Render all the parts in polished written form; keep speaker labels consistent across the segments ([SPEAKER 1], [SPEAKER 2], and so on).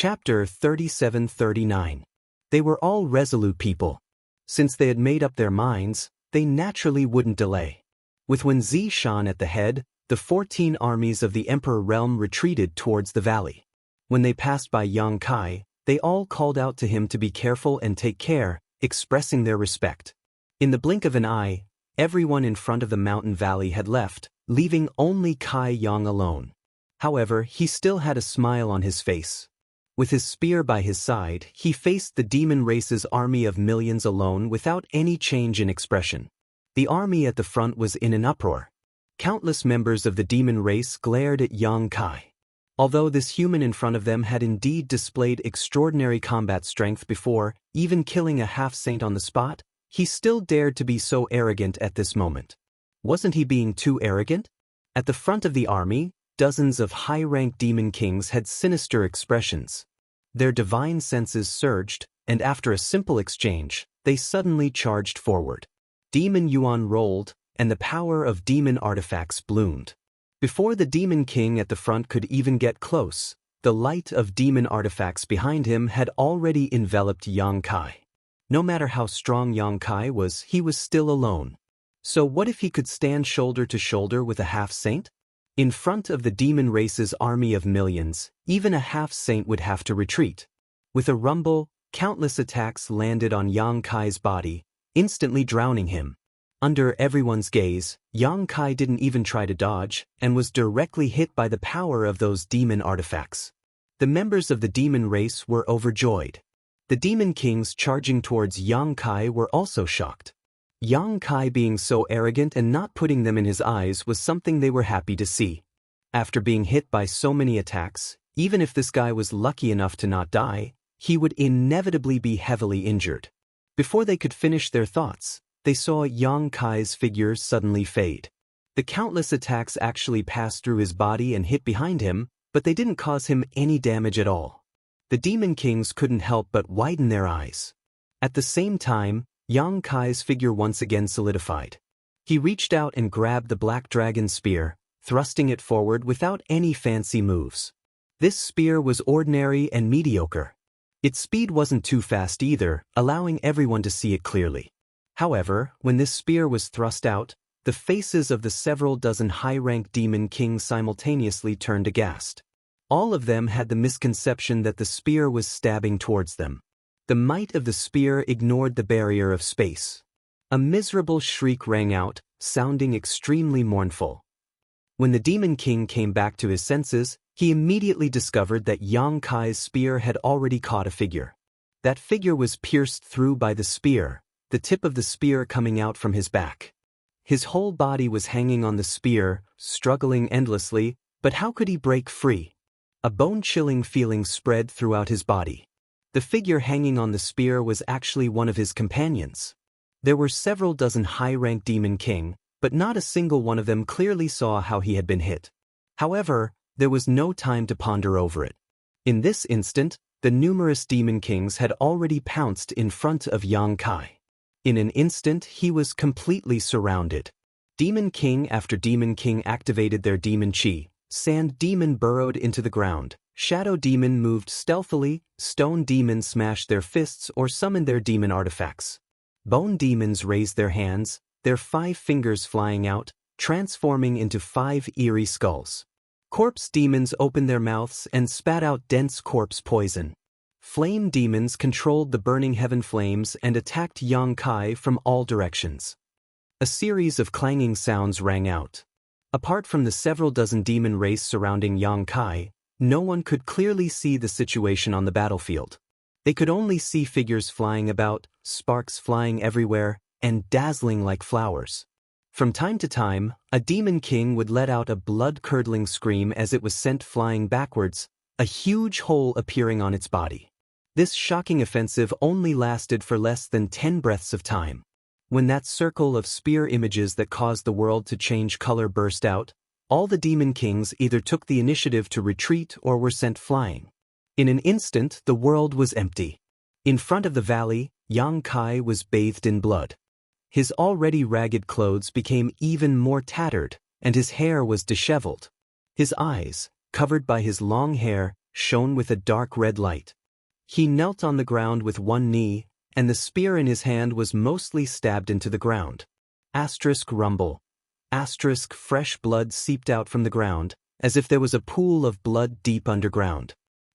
[SPEAKER 1] Chapter 37-39. They were all resolute people. Since they had made up their minds, they naturally wouldn't delay. With Wen Zishan at the head, the 14 armies of the Emperor realm retreated towards the valley. When they passed by Yang Kai, they all called out to him to be careful and take care, expressing their respect. In the blink of an eye, everyone in front of the mountain valley had left, leaving only Kai Yang alone. However, he still had a smile on his face. With his spear by his side, he faced the demon race's army of millions alone without any change in expression. The army at the front was in an uproar. Countless members of the demon race glared at Yang Kai. Although this human in front of them had indeed displayed extraordinary combat strength before, even killing a half-saint on the spot, he still dared to be so arrogant at this moment. Wasn't he being too arrogant? At the front of the army, dozens of high-ranked demon kings had sinister expressions. Their divine senses surged, and after a simple exchange, they suddenly charged forward. Demon Yuan rolled, and the power of demon artifacts bloomed. Before the demon king at the front could even get close, the light of demon artifacts behind him had already enveloped Yang Kai. No matter how strong Yang Kai was, he was still alone. So what if he could stand shoulder to shoulder with a half-saint? In front of the demon race's army of millions, even a half-saint would have to retreat. With a rumble, countless attacks landed on Yang Kai's body, instantly drowning him. Under everyone's gaze, Yang Kai didn't even try to dodge, and was directly hit by the power of those demon artifacts. The members of the demon race were overjoyed. The demon kings charging towards Yang Kai were also shocked. Yang Kai being so arrogant and not putting them in his eyes was something they were happy to see. After being hit by so many attacks, even if this guy was lucky enough to not die, he would inevitably be heavily injured. Before they could finish their thoughts, they saw Yang Kai's figure suddenly fade. The countless attacks actually passed through his body and hit behind him, but they didn't cause him any damage at all. The demon kings couldn't help but widen their eyes. At the same time, Yang Kai's figure once again solidified. He reached out and grabbed the black dragon spear, thrusting it forward without any fancy moves. This spear was ordinary and mediocre. Its speed wasn't too fast either, allowing everyone to see it clearly. However, when this spear was thrust out, the faces of the several dozen high-ranked demon kings simultaneously turned aghast. All of them had the misconception that the spear was stabbing towards them. The might of the spear ignored the barrier of space. A miserable shriek rang out, sounding extremely mournful. When the demon king came back to his senses, he immediately discovered that Yang Kai's spear had already caught a figure. That figure was pierced through by the spear, the tip of the spear coming out from his back. His whole body was hanging on the spear, struggling endlessly, but how could he break free? A bone-chilling feeling spread throughout his body. The figure hanging on the spear was actually one of his companions. There were several dozen high-ranked demon king, but not a single one of them clearly saw how he had been hit. However, there was no time to ponder over it. In this instant, the numerous demon kings had already pounced in front of Yang Kai. In an instant, he was completely surrounded. Demon king after demon king activated their demon chi. Sand demon burrowed into the ground. Shadow demon moved stealthily, stone demons smashed their fists or summoned their demon artifacts. Bone demons raised their hands, their 5 fingers flying out, transforming into 5 eerie skulls. Corpse demons opened their mouths and spat out dense corpse poison. Flame demons controlled the burning heaven flames and attacked Yang Kai from all directions. A series of clanging sounds rang out. Apart from the several dozen demon race surrounding Yang Kai, no one could clearly see the situation on the battlefield. They could only see figures flying about, sparks flying everywhere, and dazzling like flowers. From time to time, a demon king would let out a blood-curdling scream as it was sent flying backwards, a huge hole appearing on its body. This shocking offensive only lasted for less than 10 breaths of time. When that circle of spear images that caused the world to change color burst out, all the demon kings either took the initiative to retreat or were sent flying. In an instant, the world was empty. In front of the valley, Yang Kai was bathed in blood. His already ragged clothes became even more tattered, and his hair was disheveled. His eyes, covered by his long hair, shone with a dark red light. He knelt on the ground with one knee, and the spear in his hand was mostly stabbed into the ground. Asterisk rumble. Asterisk fresh blood seeped out from the ground, as if there was a pool of blood deep underground.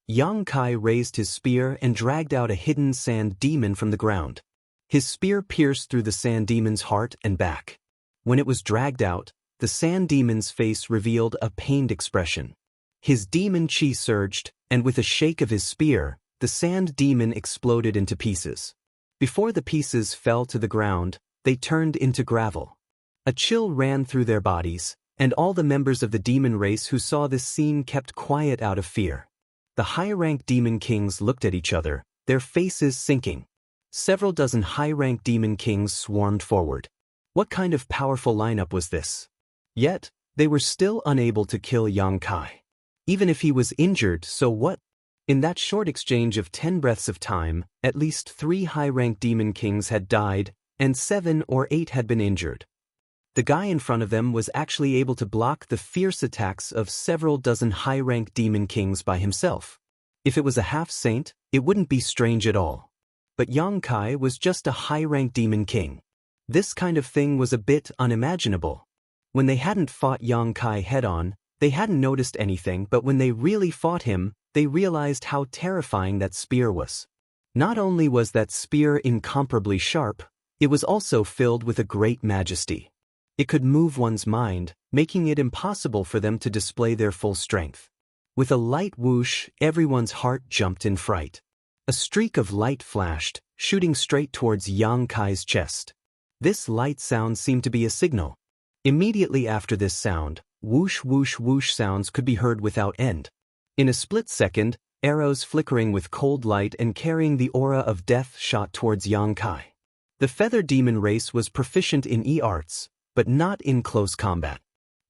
[SPEAKER 1] Yang Kai raised his spear and dragged out a hidden sand demon from the ground. His spear pierced through the sand demon's heart and back. When it was dragged out, the sand demon's face revealed a pained expression. His demon chi surged, and with a shake of his spear, the sand demon exploded into pieces. Before the pieces fell to the ground, they turned into gravel. A chill ran through their bodies, and all the members of the demon race who saw this scene kept quiet out of fear. The high-rank demon kings looked at each other, their faces sinking. Several dozen high-rank demon kings swarmed forward. What kind of powerful lineup was this? Yet, they were still unable to kill Yang Kai. Even if he was injured, so what? In that short exchange of 10 breaths of time, at least 3 high-rank demon kings had died, and 7 or 8 had been injured. The guy in front of them was actually able to block the fierce attacks of several dozen high-rank demon kings by himself. If it was a half-saint, it wouldn't be strange at all. But Yang Kai was just a high-rank demon king. This kind of thing was a bit unimaginable. When they hadn't fought Yang Kai head-on, they hadn't noticed anything, but when they really fought him, they realized how terrifying that spear was. Not only was that spear incomparably sharp, it was also filled with a great majesty. It could move one's mind, making it impossible for them to display their full strength. With a light whoosh, everyone's heart jumped in fright. A streak of light flashed, shooting straight towards Yang Kai's chest. This light sound seemed to be a signal. Immediately after this sound, whoosh whoosh whoosh sounds could be heard without end. In a split second, arrows flickering with cold light and carrying the aura of death shot towards Yang Kai. The feather demon race was proficient in E-arts, but not in close combat.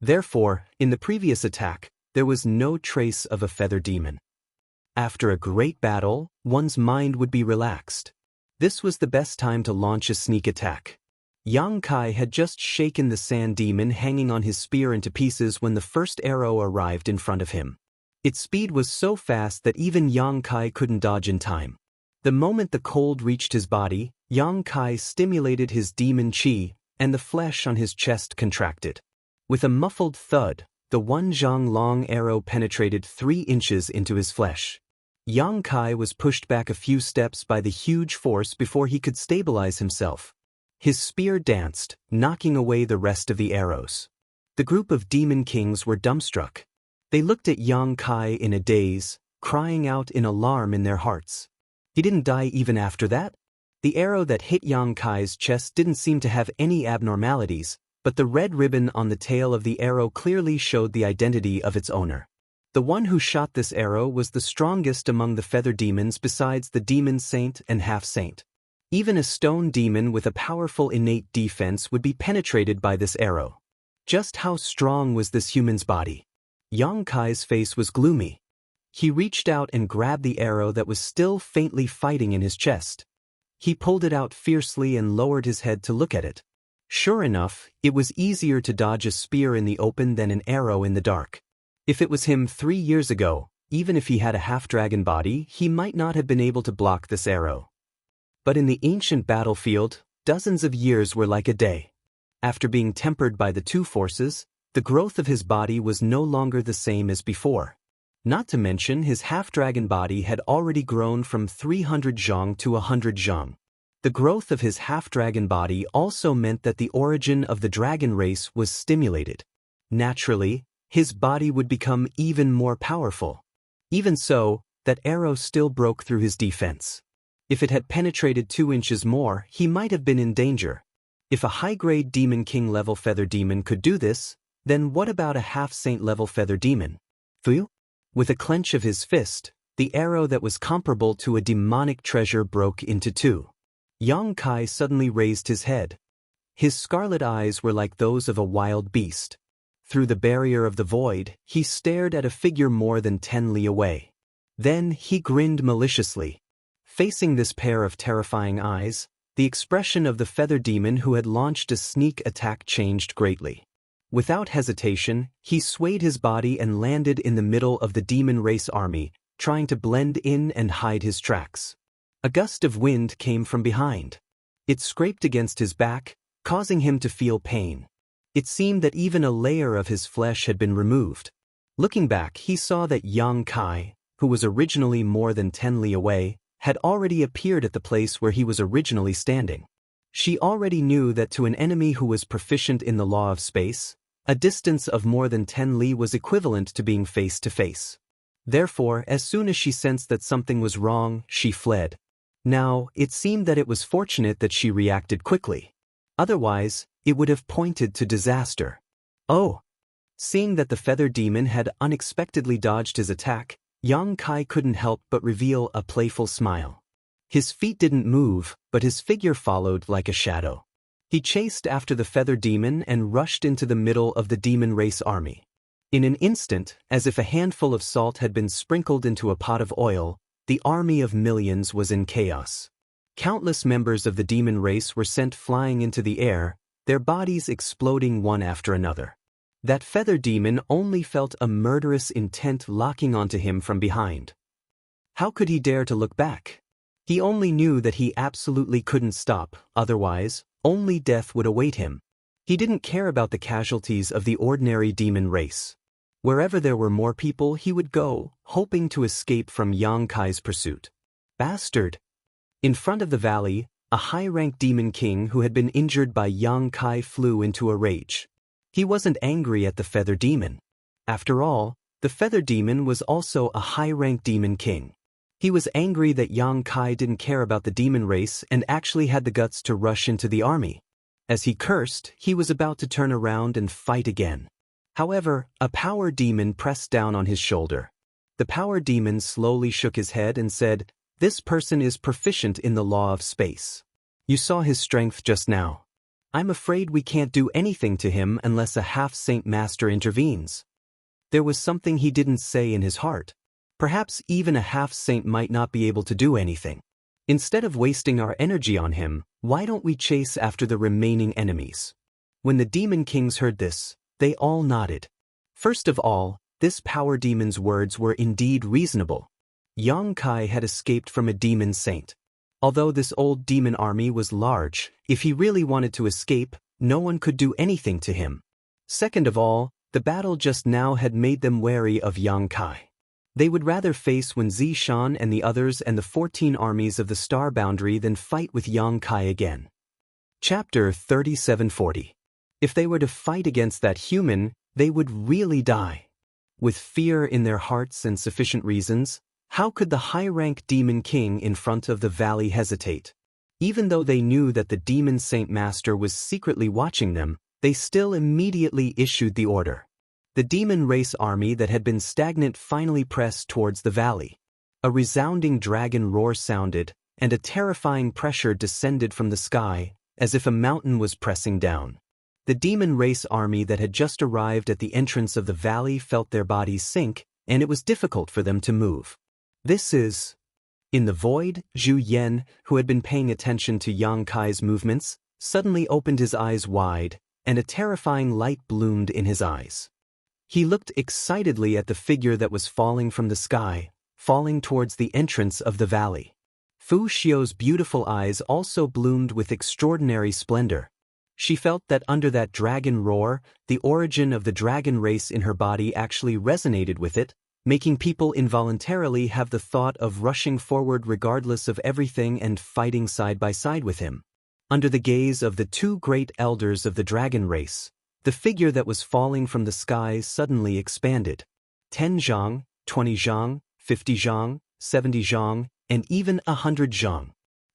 [SPEAKER 1] Therefore, in the previous attack, there was no trace of a feather demon. After a great battle, one's mind would be relaxed. This was the best time to launch a sneak attack. Yang Kai had just shaken the sand demon hanging on his spear into pieces when the first arrow arrived in front of him. Its speed was so fast that even Yang Kai couldn't dodge in time. The moment the cold reached his body, Yang Kai stimulated his demon chi, and the flesh on his chest contracted. With a muffled thud, the 1 zhang long arrow penetrated 3 inches into his flesh. Yang Kai was pushed back a few steps by the huge force before he could stabilize himself. His spear danced, knocking away the rest of the arrows. The group of demon kings were dumbstruck. They looked at Yang Kai in a daze, crying out in alarm in their hearts. He didn't die even after that? The arrow that hit Yang Kai's chest didn't seem to have any abnormalities, but the red ribbon on the tail of the arrow clearly showed the identity of its owner. The one who shot this arrow was the strongest among the feather demons besides the demon saint and half-saint. Even a stone demon with a powerful innate defense would be penetrated by this arrow. Just how strong was this human's body? Yang Kai's face was gloomy. He reached out and grabbed the arrow that was still faintly fighting in his chest. He pulled it out fiercely and lowered his head to look at it. Sure enough, it was easier to dodge a spear in the open than an arrow in the dark. If it was him 3 years ago, even if he had a half-dragon body, he might not have been able to block this arrow. But in the ancient battlefield, dozens of years were like a day. After being tempered by the 2 forces, the growth of his body was no longer the same as before. Not to mention his half-dragon body had already grown from 300 zhang to 100 zhang. The growth of his half-dragon body also meant that the origin of the dragon race was stimulated. Naturally, his body would become even more powerful. Even so, that arrow still broke through his defense. If it had penetrated 2 inches more, he might have been in danger. If a high-grade demon king level feather demon could do this, then what about a half-saint level feather demon? Fuyu? With a clench of his fist, the arrow that was comparable to a demonic treasure broke into 2. Yang Kai suddenly raised his head. His scarlet eyes were like those of a wild beast. Through the barrier of the void, he stared at a figure more than 10 li away. Then he grinned maliciously. Facing this pair of terrifying eyes, the expression of the feather demon who had launched a sneak attack changed greatly. Without hesitation, he swayed his body and landed in the middle of the demon race army, trying to blend in and hide his tracks. A gust of wind came from behind. It scraped against his back, causing him to feel pain. It seemed that even a layer of his flesh had been removed. Looking back, he saw that Yang Kai, who was originally more than 10 li away, had already appeared at the place where he was originally standing. She already knew that to an enemy who was proficient in the law of space, a distance of more than 10 li was equivalent to being face to face. Therefore, as soon as she sensed that something was wrong, she fled. Now, it seemed that it was fortunate that she reacted quickly. Otherwise, it would have pointed to disaster. Oh! Seeing that the feather demon had unexpectedly dodged his attack, Yang Kai couldn't help but reveal a playful smile. His feet didn't move, but his figure followed like a shadow. He chased after the feather demon and rushed into the middle of the demon race army. In an instant, as if a handful of salt had been sprinkled into a pot of oil, the army of millions was in chaos. Countless members of the demon race were sent flying into the air, their bodies exploding one after another. That feather demon only felt a murderous intent locking onto him from behind. How could he dare to look back? He only knew that he absolutely couldn't stop, otherwise, only death would await him. He didn't care about the casualties of the ordinary demon race. Wherever there were more people, he would go, hoping to escape from Yang Kai's pursuit. Bastard! In front of the valley, a high-ranked demon king who had been injured by Yang Kai flew into a rage. He wasn't angry at the feather demon. After all, the feather demon was also a high-ranked demon king. He was angry that Yang Kai didn't care about the demon race and actually had the guts to rush into the army. As he cursed, he was about to turn around and fight again. However, a power demon pressed down on his shoulder. The power demon slowly shook his head and said, "This person is proficient in the law of space. You saw his strength just now. I'm afraid we can't do anything to him unless a half-saint master intervenes." There was something he didn't say in his heart. Perhaps even a half-saint might not be able to do anything. Instead of wasting our energy on him, why don't we chase after the remaining enemies? When the demon kings heard this, they all nodded. First of all, this power demon's words were indeed reasonable. Yang Kai had escaped from a demon saint. Although this old demon army was large, if he really wanted to escape, no one could do anything to him. Second of all, the battle just now had made them wary of Yang Kai. They would rather face Wen Zishan and the others and the 14 armies of the Star Boundary than fight with Yang Kai again. Chapter 3740. If they were to fight against that human, they would really die. With fear in their hearts and sufficient reasons, how could the high-rank demon king in front of the valley hesitate? Even though they knew that the demon saint master was secretly watching them, they still immediately issued the order. The demon race army that had been stagnant finally pressed towards the valley. A resounding dragon roar sounded, and a terrifying pressure descended from the sky, as if a mountain was pressing down. The demon race army that had just arrived at the entrance of the valley felt their bodies sink, and it was difficult for them to move. This is... In the void, Zhu Yan, who had been paying attention to Yang Kai's movements, suddenly opened his eyes wide, and a terrifying light bloomed in his eyes. He looked excitedly at the figure that was falling from the sky, falling towards the entrance of the valley. Fu Xiu's beautiful eyes also bloomed with extraordinary splendor. She felt that under that dragon roar, the origin of the dragon race in her body actually resonated with it, making people involuntarily have the thought of rushing forward regardless of everything and fighting side by side with him. Under the gaze of the two great elders of the dragon race, the figure that was falling from the skies suddenly expanded. 10 zhang, 20 zhang, 50 zhang, 70 zhang, and even 100 zhang.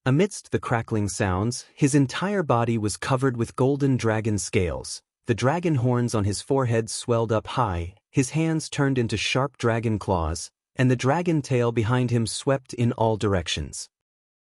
[SPEAKER 1] Amidst the crackling sounds, his entire body was covered with golden dragon scales. The dragon horns on his forehead swelled up high, his hands turned into sharp dragon claws, and the dragon tail behind him swept in all directions.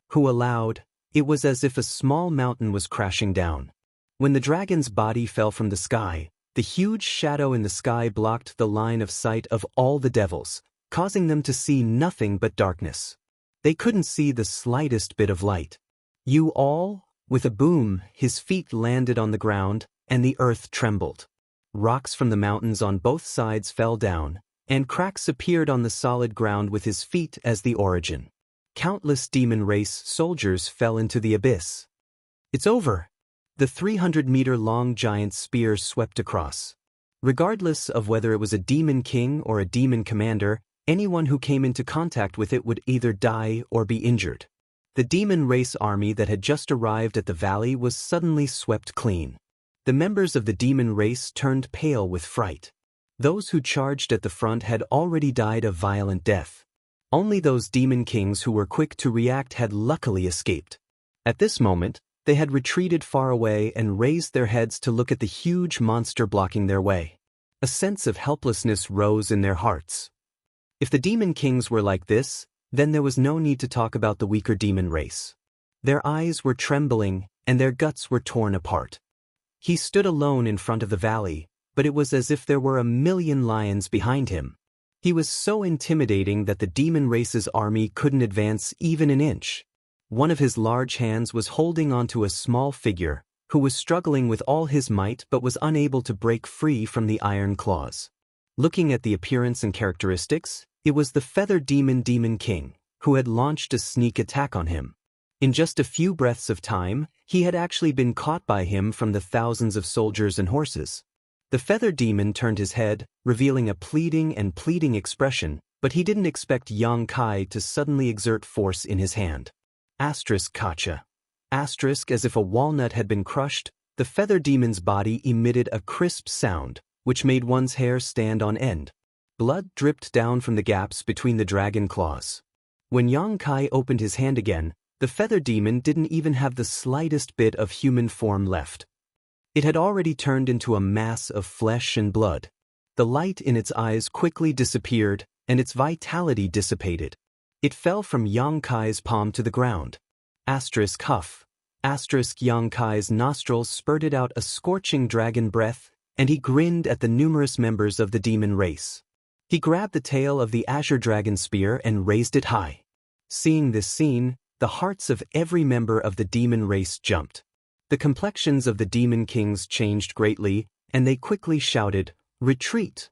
[SPEAKER 1] Hu allowed, it was as if a small mountain was crashing down. When the dragon's body fell from the sky, the huge shadow in the sky blocked the line of sight of all the devils, causing them to see nothing but darkness. They couldn't see the slightest bit of light. You all? With a boom, his feet landed on the ground, and the earth trembled. Rocks from the mountains on both sides fell down, and cracks appeared on the solid ground with his feet as the origin. Countless demon race soldiers fell into the abyss. It's over. The 300-meter-long giant spear swept across. Regardless of whether it was a demon king or a demon commander, anyone who came into contact with it would either die or be injured. The demon race army that had just arrived at the valley was suddenly swept clean. The members of the demon race turned pale with fright. Those who charged at the front had already died a violent death. Only those demon kings who were quick to react had luckily escaped. At this moment, they had retreated far away and raised their heads to look at the huge monster blocking their way. A sense of helplessness rose in their hearts. If the demon kings were like this, then there was no need to talk about the weaker demon race. Their eyes were trembling, and their guts were torn apart. He stood alone in front of the valley, but it was as if there were a million lions behind him. He was so intimidating that the demon race's army couldn't advance even an inch. One of his large hands was holding onto a small figure, who was struggling with all his might but was unable to break free from the iron claws. Looking at the appearance and characteristics, it was the feathered demon king, who had launched a sneak attack on him. In just a few breaths of time, he had actually been caught by him from the thousands of soldiers and horses. The feathered demon turned his head, revealing a pleading expression, but he didn't expect Yang Kai to suddenly exert force in his hand. Gotcha. As if a walnut had been crushed, the feather demon's body emitted a crisp sound, which made one's hair stand on end. Blood dripped down from the gaps between the dragon claws. When Yang Kai opened his hand again, the feather demon didn't even have the slightest bit of human form left. It had already turned into a mass of flesh and blood. The light in its eyes quickly disappeared, and its vitality dissipated. It fell from Yang Kai's palm to the ground. Huff. Yang Kai's nostrils spurted out a scorching dragon breath, and he grinned at the numerous members of the demon race. He grabbed the tail of the azure dragon spear and raised it high. Seeing this scene, the hearts of every member of the demon race jumped. The complexions of the demon kings changed greatly, and they quickly shouted, "Retreat!"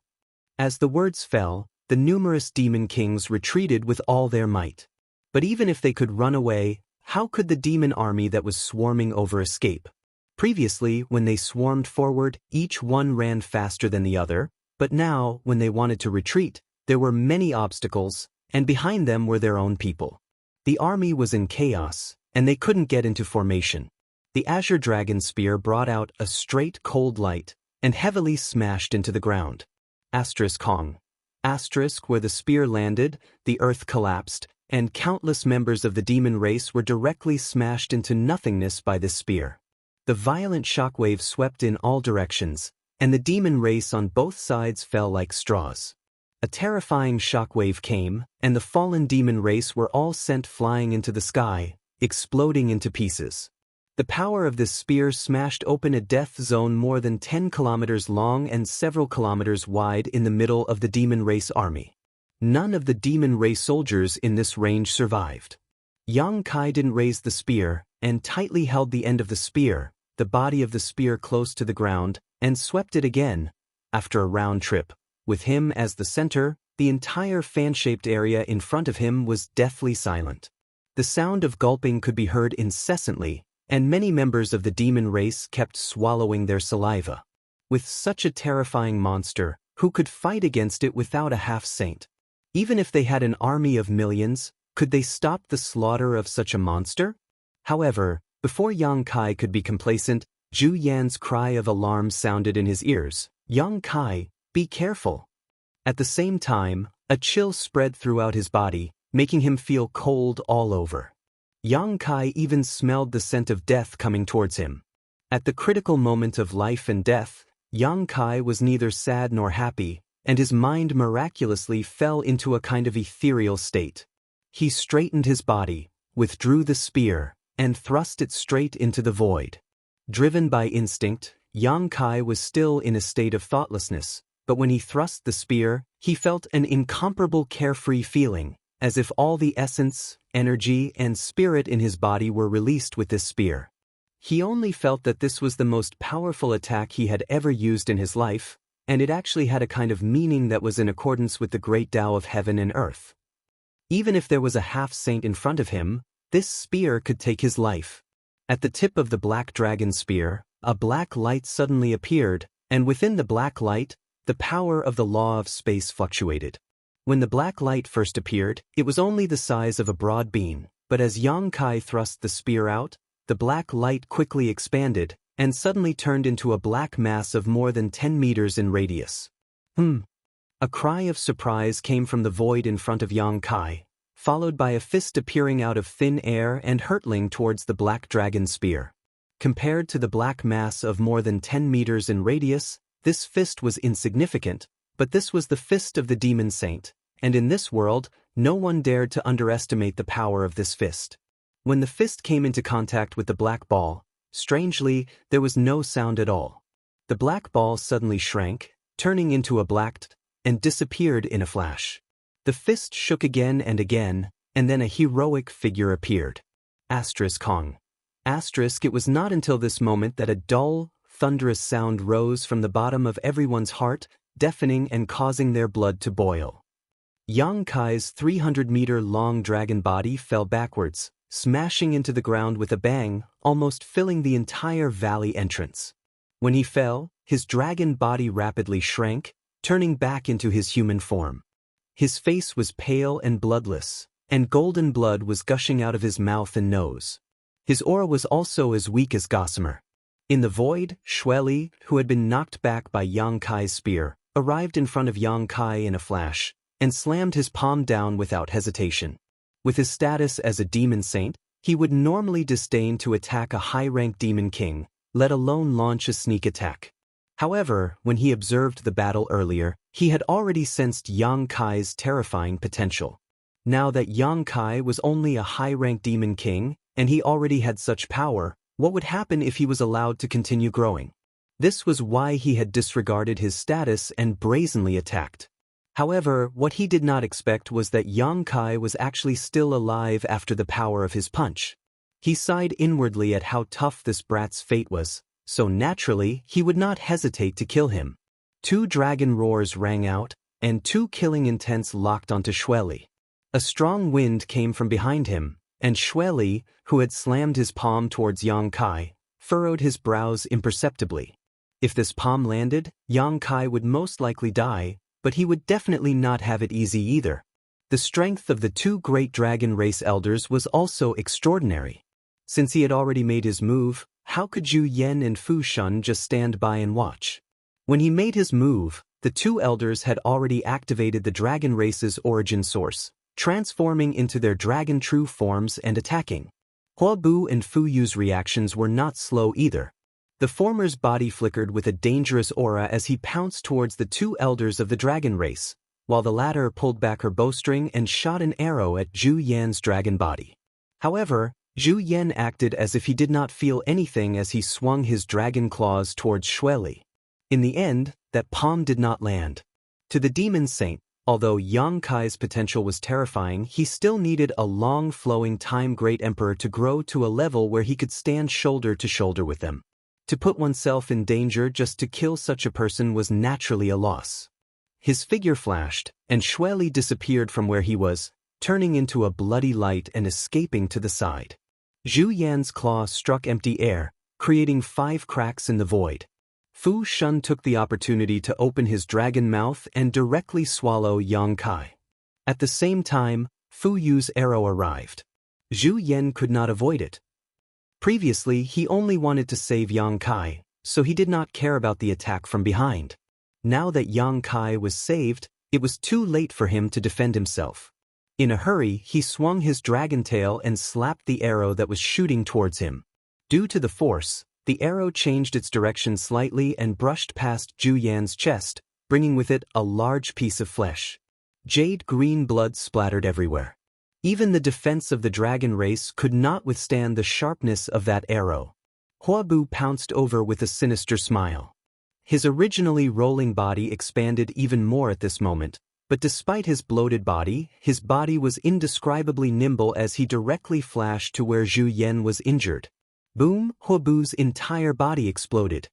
[SPEAKER 1] As the words fell, the numerous demon kings retreated with all their might. But even if they could run away, how could the demon army that was swarming over escape? Previously, when they swarmed forward, each one ran faster than the other, but now, when they wanted to retreat, there were many obstacles, and behind them were their own people. The army was in chaos, and they couldn't get into formation. The azure dragon spear brought out a straight cold light, and heavily smashed into the ground. Kong. Where the spear landed, the earth collapsed, and countless members of the demon race were directly smashed into nothingness by this spear. The violent shockwave swept in all directions, and the demon race on both sides fell like straws. A terrifying shockwave came, and the fallen demon race were all sent flying into the sky, exploding into pieces. The power of this spear smashed open a death zone more than 10 kilometers long and several kilometers wide in the middle of the demon race army. None of the demon race soldiers in this range survived. Yang Kai didn't raise the spear, and tightly held the end of the spear, the body of the spear close to the ground, and swept it again. After a round trip, with him as the center, the entire fan-shaped area in front of him was deathly silent. The sound of gulping could be heard incessantly, and many members of the demon race kept swallowing their saliva. With such a terrifying monster, who could fight against it without a half-saint? Even if they had an army of millions, could they stop the slaughter of such a monster? However, before Yang Kai could be complacent, Zhu Yan's cry of alarm sounded in his ears. "Yang Kai, be careful." At the same time, a chill spread throughout his body, making him feel cold all over. Yang Kai even smelled the scent of death coming towards him. At the critical moment of life and death, Yang Kai was neither sad nor happy, and his mind miraculously fell into a kind of ethereal state. He straightened his body, withdrew the spear, and thrust it straight into the void. Driven by instinct, Yang Kai was still in a state of thoughtlessness, but when he thrust the spear, he felt an incomparable carefree feeling, as if all the essence, energy, and spirit in his body were released with this spear. He only felt that this was the most powerful attack he had ever used in his life, and it actually had a kind of meaning that was in accordance with the great Tao of heaven and earth. Even if there was a half-saint in front of him, this spear could take his life. At the tip of the black dragon spear, a black light suddenly appeared, and within the black light, the power of the law of space fluctuated. When the black light first appeared, it was only the size of a broad bean, but as Yang Kai thrust the spear out, the black light quickly expanded, and suddenly turned into a black mass of more than 10 meters in radius. A cry of surprise came from the void in front of Yang Kai, followed by a fist appearing out of thin air and hurtling towards the black dragon spear. Compared to the black mass of more than 10 meters in radius, this fist was insignificant, but this was the fist of the demon saint, and in this world, no one dared to underestimate the power of this fist. When the fist came into contact with the black ball, strangely, there was no sound at all. The black ball suddenly shrank, turning into a black and disappeared in a flash. The fist shook again, and then a heroic figure appeared. Kong. It was not until this moment that a dull, thunderous sound rose from the bottom of everyone's heart, deafening and causing their blood to boil. Yang Kai's 300-meter-long dragon body fell backwards, smashing into the ground with a bang, almost filling the entire valley entrance. When he fell, his dragon body rapidly shrank, turning back into his human form. His face was pale and bloodless, and golden blood was gushing out of his mouth and nose. His aura was also as weak as gossamer. In the void, Xueli, who had been knocked back by Yang Kai's spear, arrived in front of Yang Kai in a flash, and slammed his palm down without hesitation. With his status as a demon saint, he would normally disdain to attack a high-ranked demon king, let alone launch a sneak attack. However, when he observed the battle earlier, he had already sensed Yang Kai's terrifying potential. Now that Yang Kai was only a high-ranked demon king, and he already had such power, what would happen if he was allowed to continue growing? This was why he had disregarded his status and brazenly attacked. However, what he did not expect was that Yang Kai was actually still alive after the power of his punch. He sighed inwardly at how tough this brat's fate was, so naturally he would not hesitate to kill him. 2 dragon roars rang out, and 2 killing intents locked onto Xueli. A strong wind came from behind him, and Xueli, who had slammed his palm towards Yang Kai, furrowed his brows imperceptibly. If this palm landed, Yang Kai would most likely die, but he would definitely not have it easy either. The strength of the 2 great dragon race elders was also extraordinary. Since he had already made his move, how could Zhu Yan and Fu Shun just stand by and watch? When he made his move, the 2 elders had already activated the dragon race's origin source, transforming into their dragon true forms and attacking. Hua Bu and Fu Yu's reactions were not slow either. The former's body flickered with a dangerous aura as he pounced towards the 2 elders of the dragon race, while the latter pulled back her bowstring and shot an arrow at Zhu Yan's dragon body. However, Zhu Yan acted as if he did not feel anything as he swung his dragon claws towards Xueli. In the end, that palm did not land. To the demon saint, although Yang Kai's potential was terrifying, he still needed a long flowing time great emperor to grow to a level where he could stand shoulder to shoulder with them. To put oneself in danger just to kill such a person was naturally a loss. His figure flashed, and Xueli disappeared from where he was, turning into a bloody light and escaping to the side. Zhu Yan's claw struck empty air, creating 5 cracks in the void. Fu Shun took the opportunity to open his dragon mouth and directly swallow Yang Kai. At the same time, Fu Yu's arrow arrived. Zhu Yan could not avoid it. Previously, he only wanted to save Yang Kai, so he did not care about the attack from behind. Now that Yang Kai was saved, it was too late for him to defend himself. In a hurry, he swung his dragon tail and slapped the arrow that was shooting towards him. Due to the force, the arrow changed its direction slightly and brushed past Zhu Yan's chest, bringing with it a large piece of flesh. Jade green blood splattered everywhere. Even the defense of the dragon race could not withstand the sharpness of that arrow. Hua Bu pounced over with a sinister smile. His originally rolling body expanded even more at this moment, but despite his bloated body was indescribably nimble as he directly flashed to where Zhu Yan was injured. Boom! Hua Bu's entire body exploded.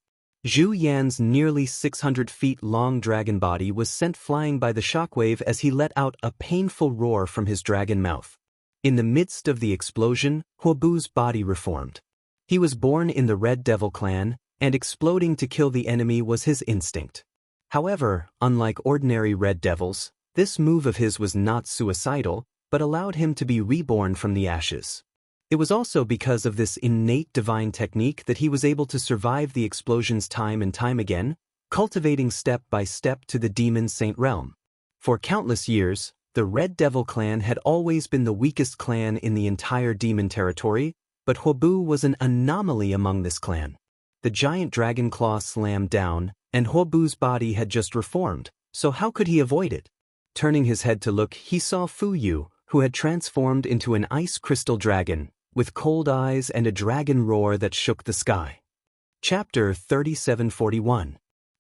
[SPEAKER 1] Zhu Yan's nearly 600 feet long dragon body was sent flying by the shockwave as he let out a painful roar from his dragon mouth. In the midst of the explosion, Huobu's body reformed. He was born in the Red Devil clan, and exploding to kill the enemy was his instinct. However, unlike ordinary Red Devils, this move of his was not suicidal, but allowed him to be reborn from the ashes. It was also because of this innate divine technique that he was able to survive the explosions time and time again, cultivating step by step to the demon saint realm. For countless years, the Red Devil clan had always been the weakest clan in the entire demon territory, but Huobu was an anomaly among this clan. The giant dragon claw slammed down, and Huobu's body had just reformed, so how could he avoid it? Turning his head to look, he saw Fu Yu, who had transformed into an ice crystal dragon, with cold eyes and a dragon roar that shook the sky. Chapter 3741.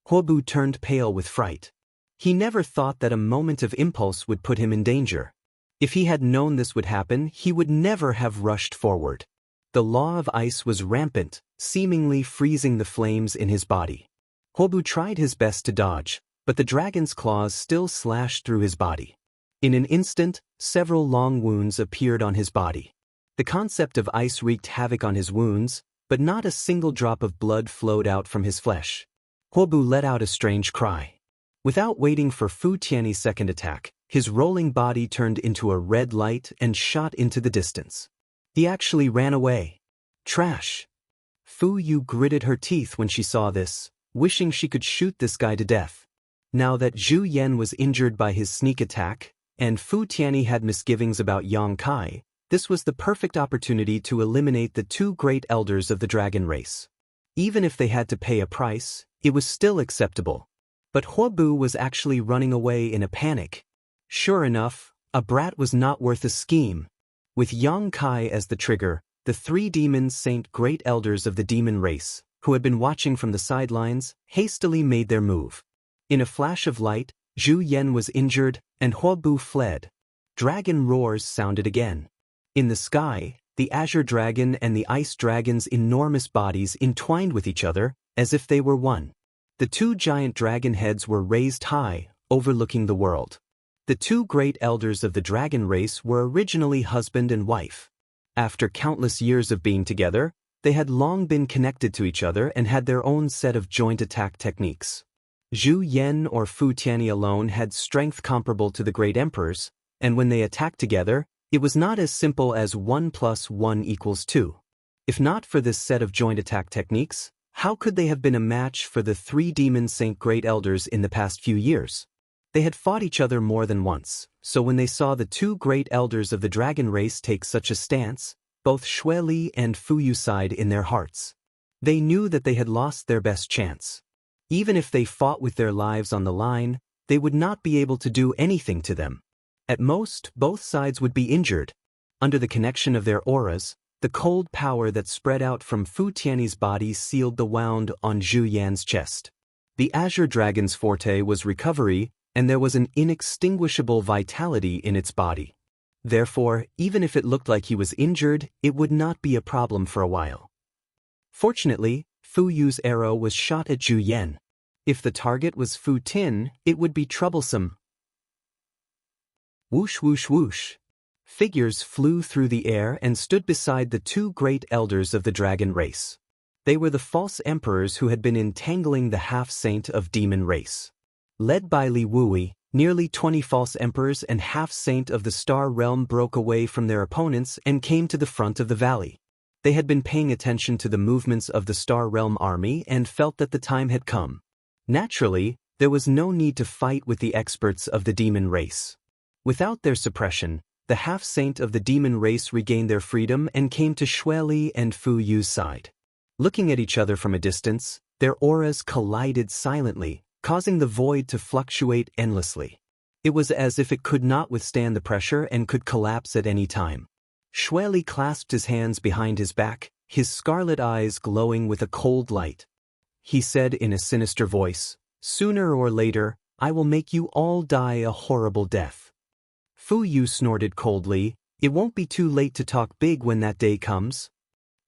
[SPEAKER 1] Huobu turned pale with fright. He never thought that a moment of impulse would put him in danger. If he had known this would happen, he would never have rushed forward. The law of ice was rampant, seemingly freezing the flames in his body. Huobu tried his best to dodge, but the dragon's claws still slashed through his body. In an instant, several long wounds appeared on his body. The concept of ice wreaked havoc on his wounds, but not a single drop of blood flowed out from his flesh. Huobu let out a strange cry. Without waiting for Fu Tianyi's second attack, his rolling body turned into a red light and shot into the distance. He actually ran away. Trash! Fu Yu gritted her teeth when she saw this, wishing she could shoot this guy to death. Now that Zhu Yan was injured by his sneak attack, and Fu Tianyi had misgivings about Yang Kai, this was the perfect opportunity to eliminate the two great elders of the dragon race. Even if they had to pay a price, it was still acceptable. But Huobu was actually running away in a panic. Sure enough, a brat was not worth a scheme. With Yang Kai as the trigger, the three demon saint great elders of the demon race, who had been watching from the sidelines, hastily made their move. In a flash of light, Zhu Yan was injured, and Huobu fled. Dragon roars sounded again. In the sky, the azure dragon and the ice dragon's enormous bodies entwined with each other, as if they were one. The two giant dragon heads were raised high, overlooking the world. The two great elders of the dragon race were originally husband and wife. After countless years of being together, they had long been connected to each other and had their own set of joint attack techniques. Zhu Yan or Fu Tianyi alone had strength comparable to the great emperors, and when they attacked together, it was not as simple as 1 + 1 = 2. If not for this set of joint attack techniques, how could they have been a match for the three demon saint great elders in the past few years? They had fought each other more than once, so when they saw the two great elders of the dragon race take such a stance, both Xue Li and Fu Yu sighed in their hearts. They knew that they had lost their best chance. Even if they fought with their lives on the line, they would not be able to do anything to them. At most, both sides would be injured. Under the connection of their auras, the cold power that spread out from Fu Tianyi's body sealed the wound on Zhu Yan's chest. The azure dragon's forte was recovery, and there was an inextinguishable vitality in its body. Therefore, even if it looked like he was injured, it would not be a problem for a while. Fortunately, Fu Yu's arrow was shot at Zhu Yan. If the target was Fu Tin, it would be troublesome. Whoosh whoosh whoosh. Figures flew through the air and stood beside the two great elders of the dragon race. They were the false emperors who had been entangling the half-saint of demon race. Led by Li Wui, nearly 20 false emperors and half-saint of the star realm broke away from their opponents and came to the front of the valley. They had been paying attention to the movements of the star realm army and felt that the time had come. Naturally, there was no need to fight with the experts of the demon race. Without their suppression, the half-saint of the demon race regained their freedom and came to Xue Li and Fu Yu's side. Looking at each other from a distance, their auras collided silently, causing the void to fluctuate endlessly. It was as if it could not withstand the pressure and could collapse at any time. Xue Li clasped his hands behind his back, his scarlet eyes glowing with a cold light. He said in a sinister voice, "Sooner or later, I will make you all die a horrible death." Fu Yu snorted coldly, "It won't be too late to talk big when that day comes."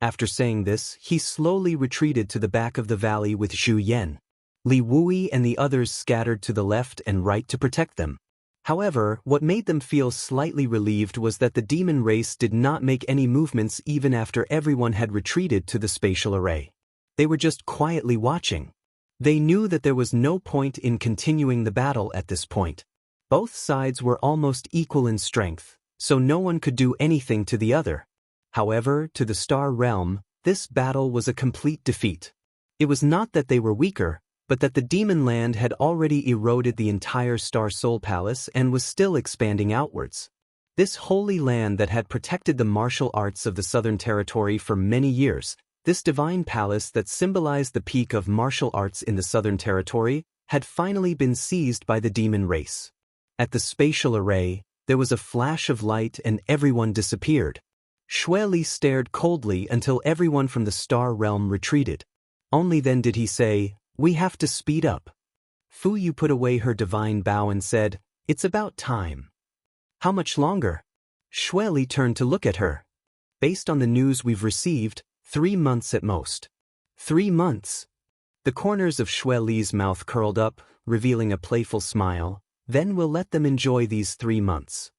[SPEAKER 1] After saying this, he slowly retreated to the back of the valley with Zhu Yan. Li Wui and the others scattered to the left and right to protect them. However, what made them feel slightly relieved was that the demon race did not make any movements even after everyone had retreated to the spatial array. They were just quietly watching. They knew that there was no point in continuing the battle at this point. Both sides were almost equal in strength, so no one could do anything to the other. However, to the Star Realm, this battle was a complete defeat. It was not that they were weaker, but that the demon land had already eroded the entire Star Soul Palace and was still expanding outwards. This holy land that had protected the martial arts of the Southern Territory for many years, this divine palace that symbolized the peak of martial arts in the Southern Territory, had finally been seized by the demon race. At the spatial array, there was a flash of light and everyone disappeared. Xue Li stared coldly until everyone from the Star Realm retreated. Only then did he say, "We have to speed up." Fu Yu put away her divine bow and said, "It's about time." "How much longer?" Xue Li turned to look at her. "Based on the news we've received, 3 months at most." 3 months? The corners of Xue Li's mouth curled up, revealing a playful smile. "Then we'll let them enjoy these 3 months."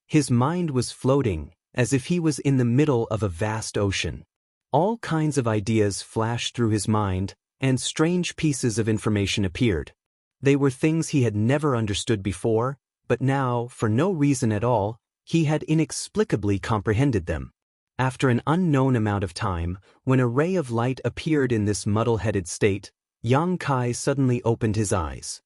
[SPEAKER 1] His mind was floating, as if he was in the middle of a vast ocean. All kinds of ideas flashed through his mind, and strange pieces of information appeared. They were things he had never understood before, but now, for no reason at all, he had inexplicably comprehended them. After an unknown amount of time, when a ray of light appeared in this muddle-headed state, Yang Kai suddenly opened his eyes.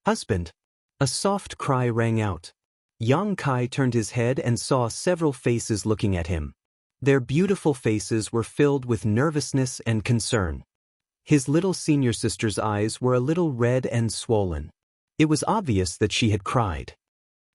[SPEAKER 1] "Husband!" A soft cry rang out. Yang Kai turned his head and saw several faces looking at him. Their beautiful faces were filled with nervousness and concern. His little senior sister's eyes were a little red and swollen. It was obvious that she had cried.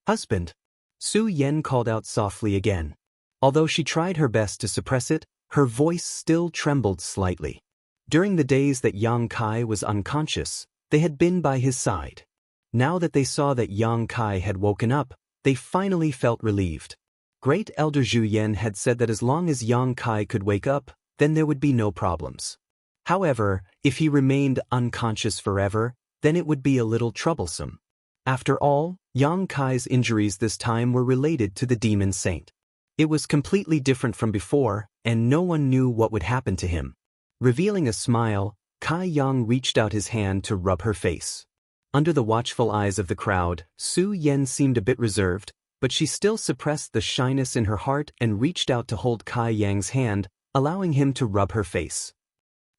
[SPEAKER 1] "Husband!" Su Yen called out softly again. Although she tried her best to suppress it, her voice still trembled slightly. During the days that Yang Kai was unconscious, they had been by his side. Now that they saw that Yang Kai had woken up, they finally felt relieved. Great Elder Zhu Yen had said that as long as Yang Kai could wake up, then there would be no problems. However, if he remained unconscious forever, then it would be a little troublesome. After all, Yang Kai's injuries this time were related to the demon saint. It was completely different from before, and no one knew what would happen to him. Revealing a smile, Kai Yang reached out his hand to rub her face. Under the watchful eyes of the crowd, Su Yen seemed a bit reserved, but she still suppressed the shyness in her heart and reached out to hold Kai Yang's hand, allowing him to rub her face.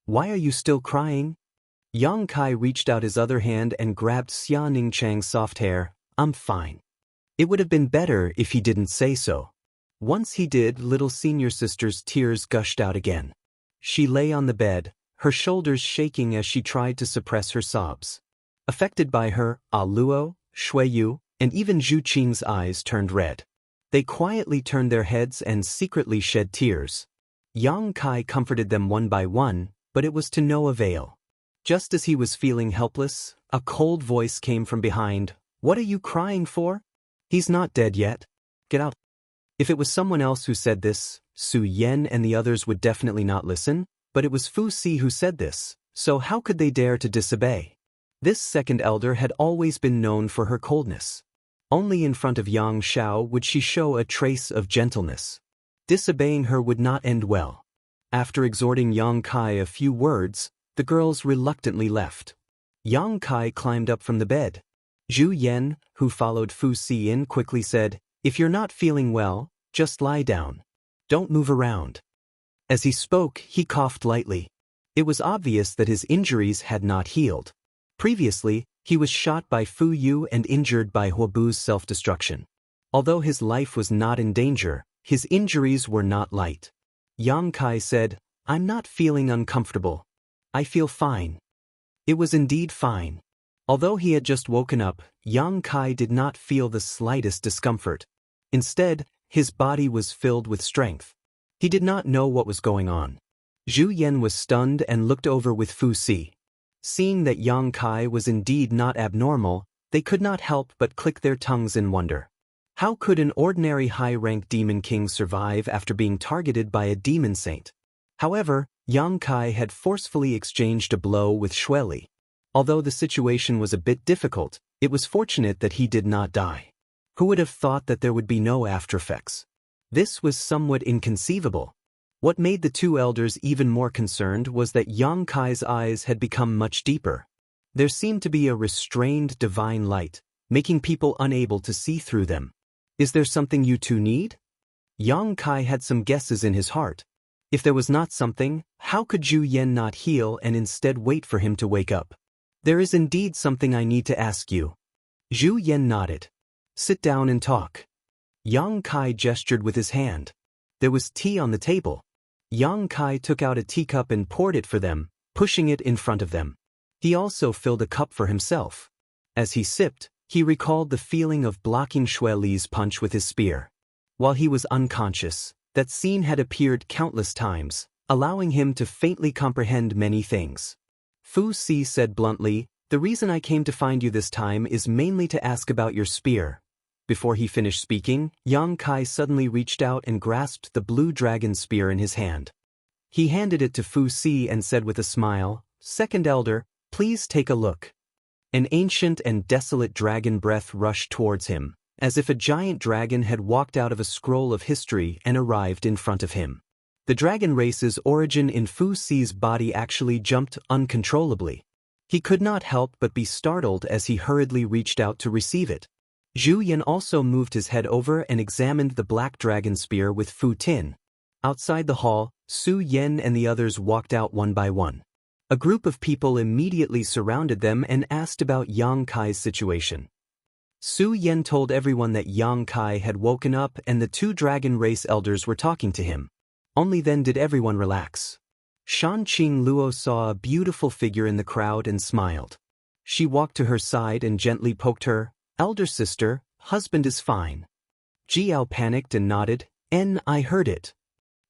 [SPEAKER 1] "Why are you still crying?" Yang Kai reached out his other hand and grabbed Xia Ningchang's soft hair. "I'm fine." It would have been better if he didn't say so. Once he did, little senior sister's tears gushed out again. She lay on the bed, her shoulders shaking as she tried to suppress her sobs. Affected by her, Luo, Xue Yu, and even Zhu Qing's eyes turned red. They quietly turned their heads and secretly shed tears. Yang Kai comforted them one by one, but it was to no avail. Just as he was feeling helpless, a cold voice came from behind. "What are you crying for? He's not dead yet. Get out." If it was someone else who said this, Su Yen and the others would definitely not listen, but it was Fu Si who said this, so how could they dare to disobey? This second elder had always been known for her coldness. Only in front of Yang Xiao would she show a trace of gentleness. Disobeying her would not end well. After exhorting Yang Kai a few words, the girls reluctantly left. Yang Kai climbed up from the bed. Zhu Yen, who followed Fu Si in, quickly said, "If you're not feeling well, just lie down. Don't move around." As he spoke, he coughed lightly. It was obvious that his injuries had not healed. Previously, he was shot by Fu Yu and injured by Huobu's self-destruction. Although his life was not in danger, his injuries were not light. Yang Kai said, "I'm not feeling uncomfortable. I feel fine." It was indeed fine. Although he had just woken up, Yang Kai did not feel the slightest discomfort. Instead, his body was filled with strength. He did not know what was going on. Zhu Yen was stunned and looked over with Fu Si. Seeing that Yang Kai was indeed not abnormal, they could not help but click their tongues in wonder. How could an ordinary high-rank demon king survive after being targeted by a demon saint? However, Yang Kai had forcefully exchanged a blow with Xueli. Although the situation was a bit difficult, it was fortunate that he did not die. Who would have thought that there would be no aftereffects? This was somewhat inconceivable. What made the two elders even more concerned was that Yang Kai's eyes had become much deeper. There seemed to be a restrained divine light, making people unable to see through them. Is there something you two need? Yang Kai had some guesses in his heart. If there was not something, how could Zhu Yan not heal and instead wait for him to wake up? There is indeed something I need to ask you. Zhu Yan nodded. Sit down and talk. Yang Kai gestured with his hand. There was tea on the table. Yang Kai took out a teacup and poured it for them, pushing it in front of them. He also filled a cup for himself. As he sipped, he recalled the feeling of blocking Xueli's punch with his spear. While he was unconscious, that scene had appeared countless times, allowing him to faintly comprehend many things. Fu Si said bluntly, "The reason I came to find you this time is mainly to ask about your spear." Before he finished speaking, Yang Kai suddenly reached out and grasped the blue dragon spear in his hand. He handed it to Fu Si and said with a smile, "Second elder, please take a look." An ancient and desolate dragon breath rushed towards him, as if a giant dragon had walked out of a scroll of history and arrived in front of him. The dragon race's origin in Fu Si's body actually jumped uncontrollably. He could not help but be startled as he hurriedly reached out to receive it. Zhu Yan also moved his head over and examined the black dragon spear with Fu Tin. Outside the hall, Su Yan and the others walked out one by one. A group of people immediately surrounded them and asked about Yang Kai's situation. Su Yan told everyone that Yang Kai had woken up and the two dragon race elders were talking to him. Only then did everyone relax. Shan Qing Luo saw a beautiful figure in the crowd and smiled. She walked to her side and gently poked her. "Elder sister, husband is fine." Jiao panicked and nodded, "I heard it."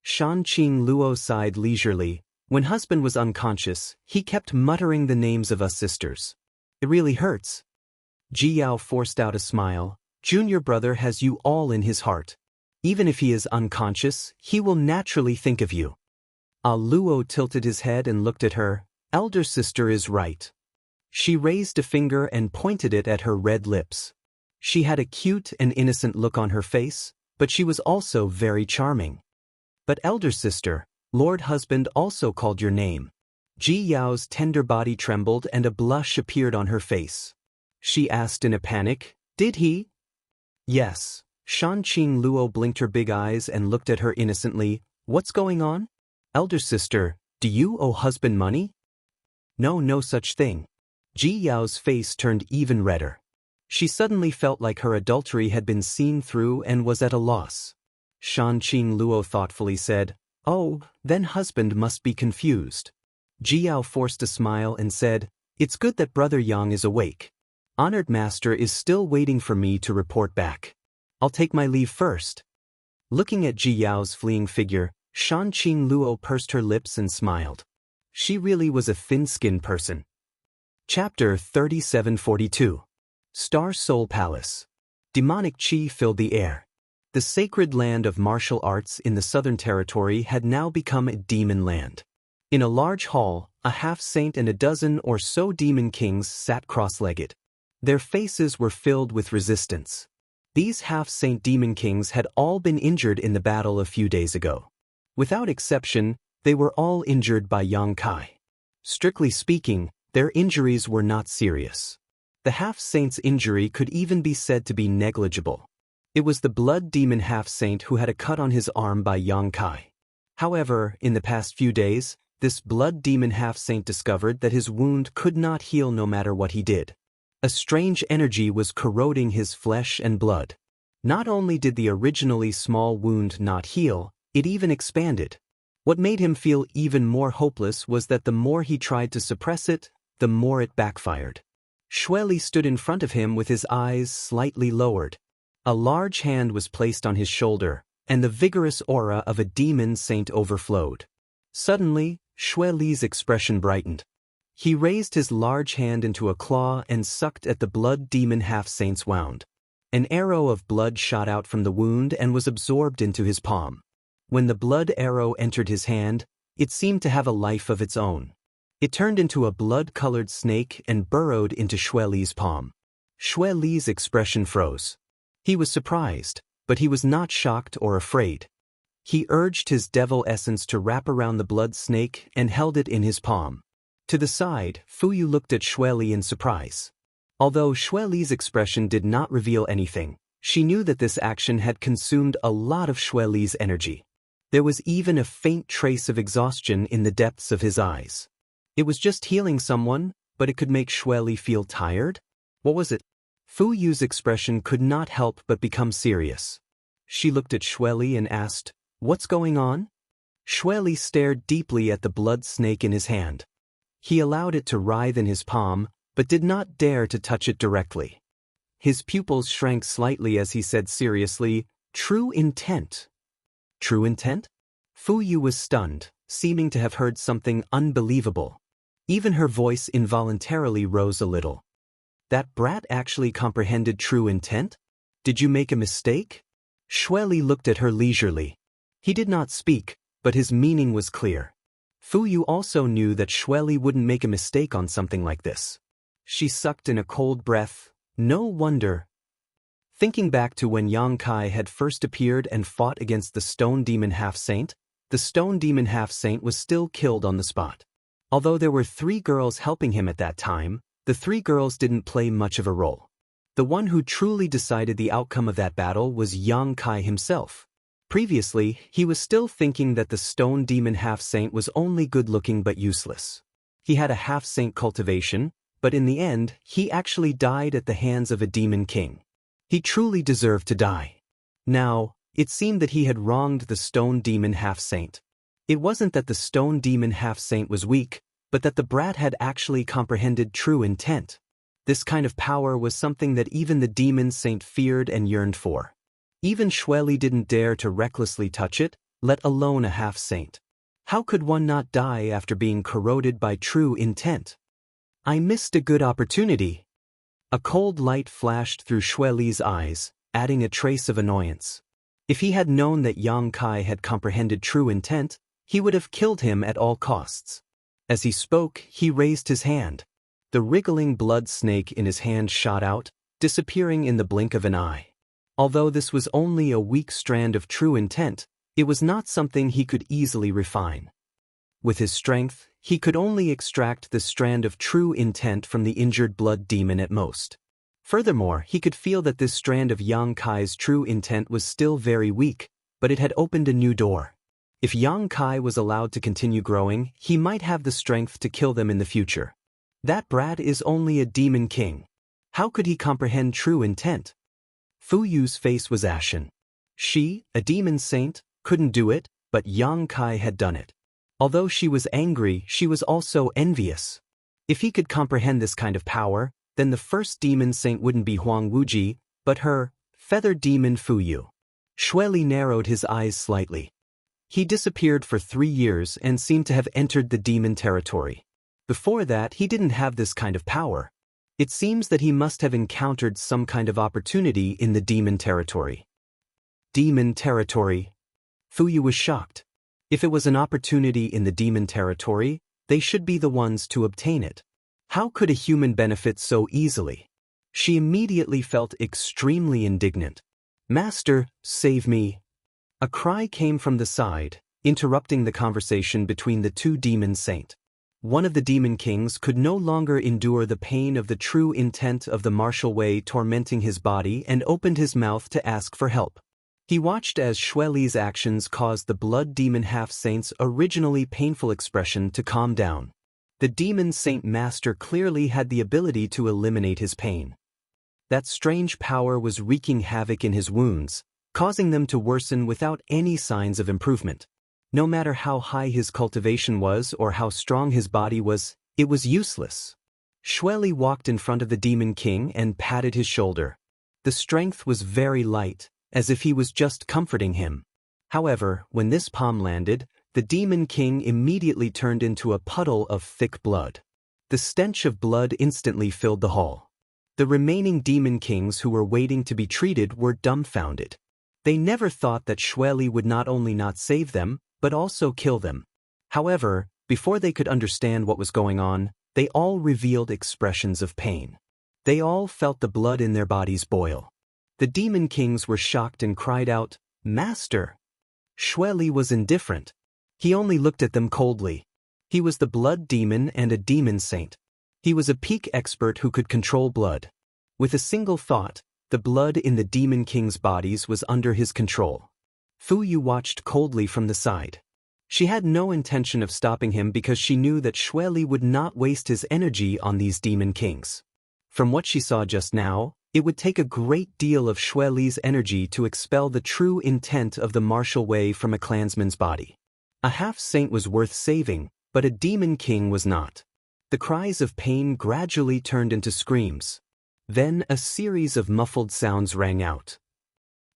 [SPEAKER 1] Shan Qing Luo sighed leisurely. When husband was unconscious, he kept muttering the names of us sisters. "It really hurts." Jiao forced out a smile. "Junior brother has you all in his heart. Even if he is unconscious, he will naturally think of you." Luo tilted his head and looked at her. "Elder sister is right." She raised a finger and pointed it at her red lips. She had a cute and innocent look on her face, but she was also very charming. "But elder sister, Lord husband also called your name." Ji Yao's tender body trembled and a blush appeared on her face. She asked in a panic, "Did he?" "Yes." Shan Qing Luo blinked her big eyes and looked at her innocently. "What's going on?" "Elder sister, do you owe husband money?" "No, no such thing." Ji Yao's face turned even redder. She suddenly felt like her adultery had been seen through and was at a loss. Shan Qing Luo thoughtfully said, "Oh, then husband must be confused." Ji Yao forced a smile and said, "It's good that brother Yang is awake. Honored master is still waiting for me to report back. I'll take my leave first." Looking at Ji Yao's fleeing figure, Shan Qing Luo pursed her lips and smiled. She really was a thin-skinned person. Chapter 3742. Star Soul Palace. Demonic chi filled the air. The sacred land of martial arts in the Southern Territory had now become a demon land. In a large hall, a half-saint and a dozen or so demon kings sat cross-legged. Their faces were filled with resistance. These half-saint demon kings had all been injured in the battle a few days ago. Without exception, they were all injured by Yang Kai. Strictly speaking, their injuries were not serious. The half-saint's injury could even be said to be negligible. It was the blood demon half-saint who had a cut on his arm by Yang Kai. However, in the past few days, this blood demon half-saint discovered that his wound could not heal no matter what he did. A strange energy was corroding his flesh and blood. Not only did the originally small wound not heal, it even expanded. What made him feel even more hopeless was that the more he tried to suppress it, the more it backfired. Xueli stood in front of him with his eyes slightly lowered. A large hand was placed on his shoulder, and the vigorous aura of a demon saint overflowed. Suddenly, Xueli's expression brightened. He raised his large hand into a claw and sucked at the blood demon half-saint's wound. An arrow of blood shot out from the wound and was absorbed into his palm. When the blood arrow entered his hand, it seemed to have a life of its own. It turned into a blood-colored snake and burrowed into Xue Li's palm. Xue Li's expression froze. He was surprised, but he was not shocked or afraid. He urged his devil essence to wrap around the blood snake and held it in his palm. To the side, Fuyu looked at Xue Li in surprise. Although Xue Li's expression did not reveal anything, she knew that this action had consumed a lot of Xue Li's energy. There was even a faint trace of exhaustion in the depths of his eyes. It was just healing someone, but it could make Xue Li feel tired? What was it? Fu Yu's expression could not help but become serious. She looked at Xue Li and asked, "What's going on?" Xue Li stared deeply at the blood snake in his hand. He allowed it to writhe in his palm, but did not dare to touch it directly. His pupils shrank slightly as he said seriously, "True intent." True intent? Fu Yu was stunned, seeming to have heard something unbelievable. Even her voice involuntarily rose a little. That brat actually comprehended true intent? Did you make a mistake? Xue Li looked at her leisurely. He did not speak, but his meaning was clear. Fu Yu also knew that Xue Li wouldn't make a mistake on something like this. She sucked in a cold breath. No wonder. Thinking back to when Yang Kai had first appeared and fought against the Stone Demon Half-Saint, the Stone Demon Half-Saint was still killed on the spot. Although there were 3 girls helping him at that time, the 3 girls didn't play much of a role. The one who truly decided the outcome of that battle was Yang Kai himself. Previously, he was still thinking that the Stone Demon Half-Saint was only good-looking but useless. He had a half-saint cultivation, but in the end, he actually died at the hands of a demon king. He truly deserved to die. Now, it seemed that he had wronged the Stone Demon Half-Saint. It wasn't that the Stone Demon Half-Saint was weak, but that the brat had actually comprehended true intent. This kind of power was something that even the Demon Saint feared and yearned for. Even Xue Li didn't dare to recklessly touch it, let alone a half-saint. How could one not die after being corroded by true intent? I missed a good opportunity. A cold light flashed through Xue Li's eyes, adding a trace of annoyance. If he had known that Yang Kai had comprehended true intent, he would have killed him at all costs. As he spoke, he raised his hand. The wriggling blood snake in his hand shot out, disappearing in the blink of an eye. Although this was only a weak strand of true intent, it was not something he could easily refine. With his strength, he could only extract the strand of true intent from the injured blood demon at most. Furthermore, he could feel that this strand of Yang Kai's true intent was still very weak, but it had opened a new door. If Yang Kai was allowed to continue growing, he might have the strength to kill them in the future. That brat is only a demon king. How could he comprehend true intent? Fu Yu's face was ashen. She, a demon saint, couldn't do it, but Yang Kai had done it. Although she was angry, she was also envious. If he could comprehend this kind of power, then the first demon saint wouldn't be Huang Wuji, but her feather demon Fu Yu. Xue Li narrowed his eyes slightly. He disappeared for 3 years and seemed to have entered the demon territory. Before that, he didn't have this kind of power. It seems that he must have encountered some kind of opportunity in the demon territory. Demon territory? Fu Yu was shocked. If it was an opportunity in the demon territory, they should be the ones to obtain it. How could a human benefit so easily? She immediately felt extremely indignant. "Master, save me." A cry came from the side, interrupting the conversation between the 2 demon saints. One of the demon kings could no longer endure the pain of the true intent of the martial way tormenting his body and opened his mouth to ask for help. He watched as Xue Li's actions caused the blood demon half-saint's originally painful expression to calm down. The demon saint master clearly had the ability to eliminate his pain. That strange power was wreaking havoc in his wounds, causing them to worsen without any signs of improvement. No matter how high his cultivation was or how strong his body was, it was useless. Xue Li walked in front of the demon king and patted his shoulder. The strength was very light, as if he was just comforting him. However, when this palm landed, the demon king immediately turned into a puddle of thick blood. The stench of blood instantly filled the hall. The remaining demon kings who were waiting to be treated were dumbfounded. They never thought that Xueli would not only not save them, but also kill them. However, before they could understand what was going on, they all revealed expressions of pain. They all felt the blood in their bodies boil. The demon kings were shocked and cried out, "Master!" Xueli was indifferent. He only looked at them coldly. He was the blood demon and a demon saint. He was a peak expert who could control blood. With a single thought, the blood in the demon king's bodies was under his control. Fu Yu watched coldly from the side. She had no intention of stopping him because she knew that Xueli would not waste his energy on these demon kings. From what she saw just now, it would take a great deal of Xueli's energy to expel the true intent of the martial way from a clansman's body. A half-saint was worth saving, but a demon king was not. The cries of pain gradually turned into screams. Then a series of muffled sounds rang out.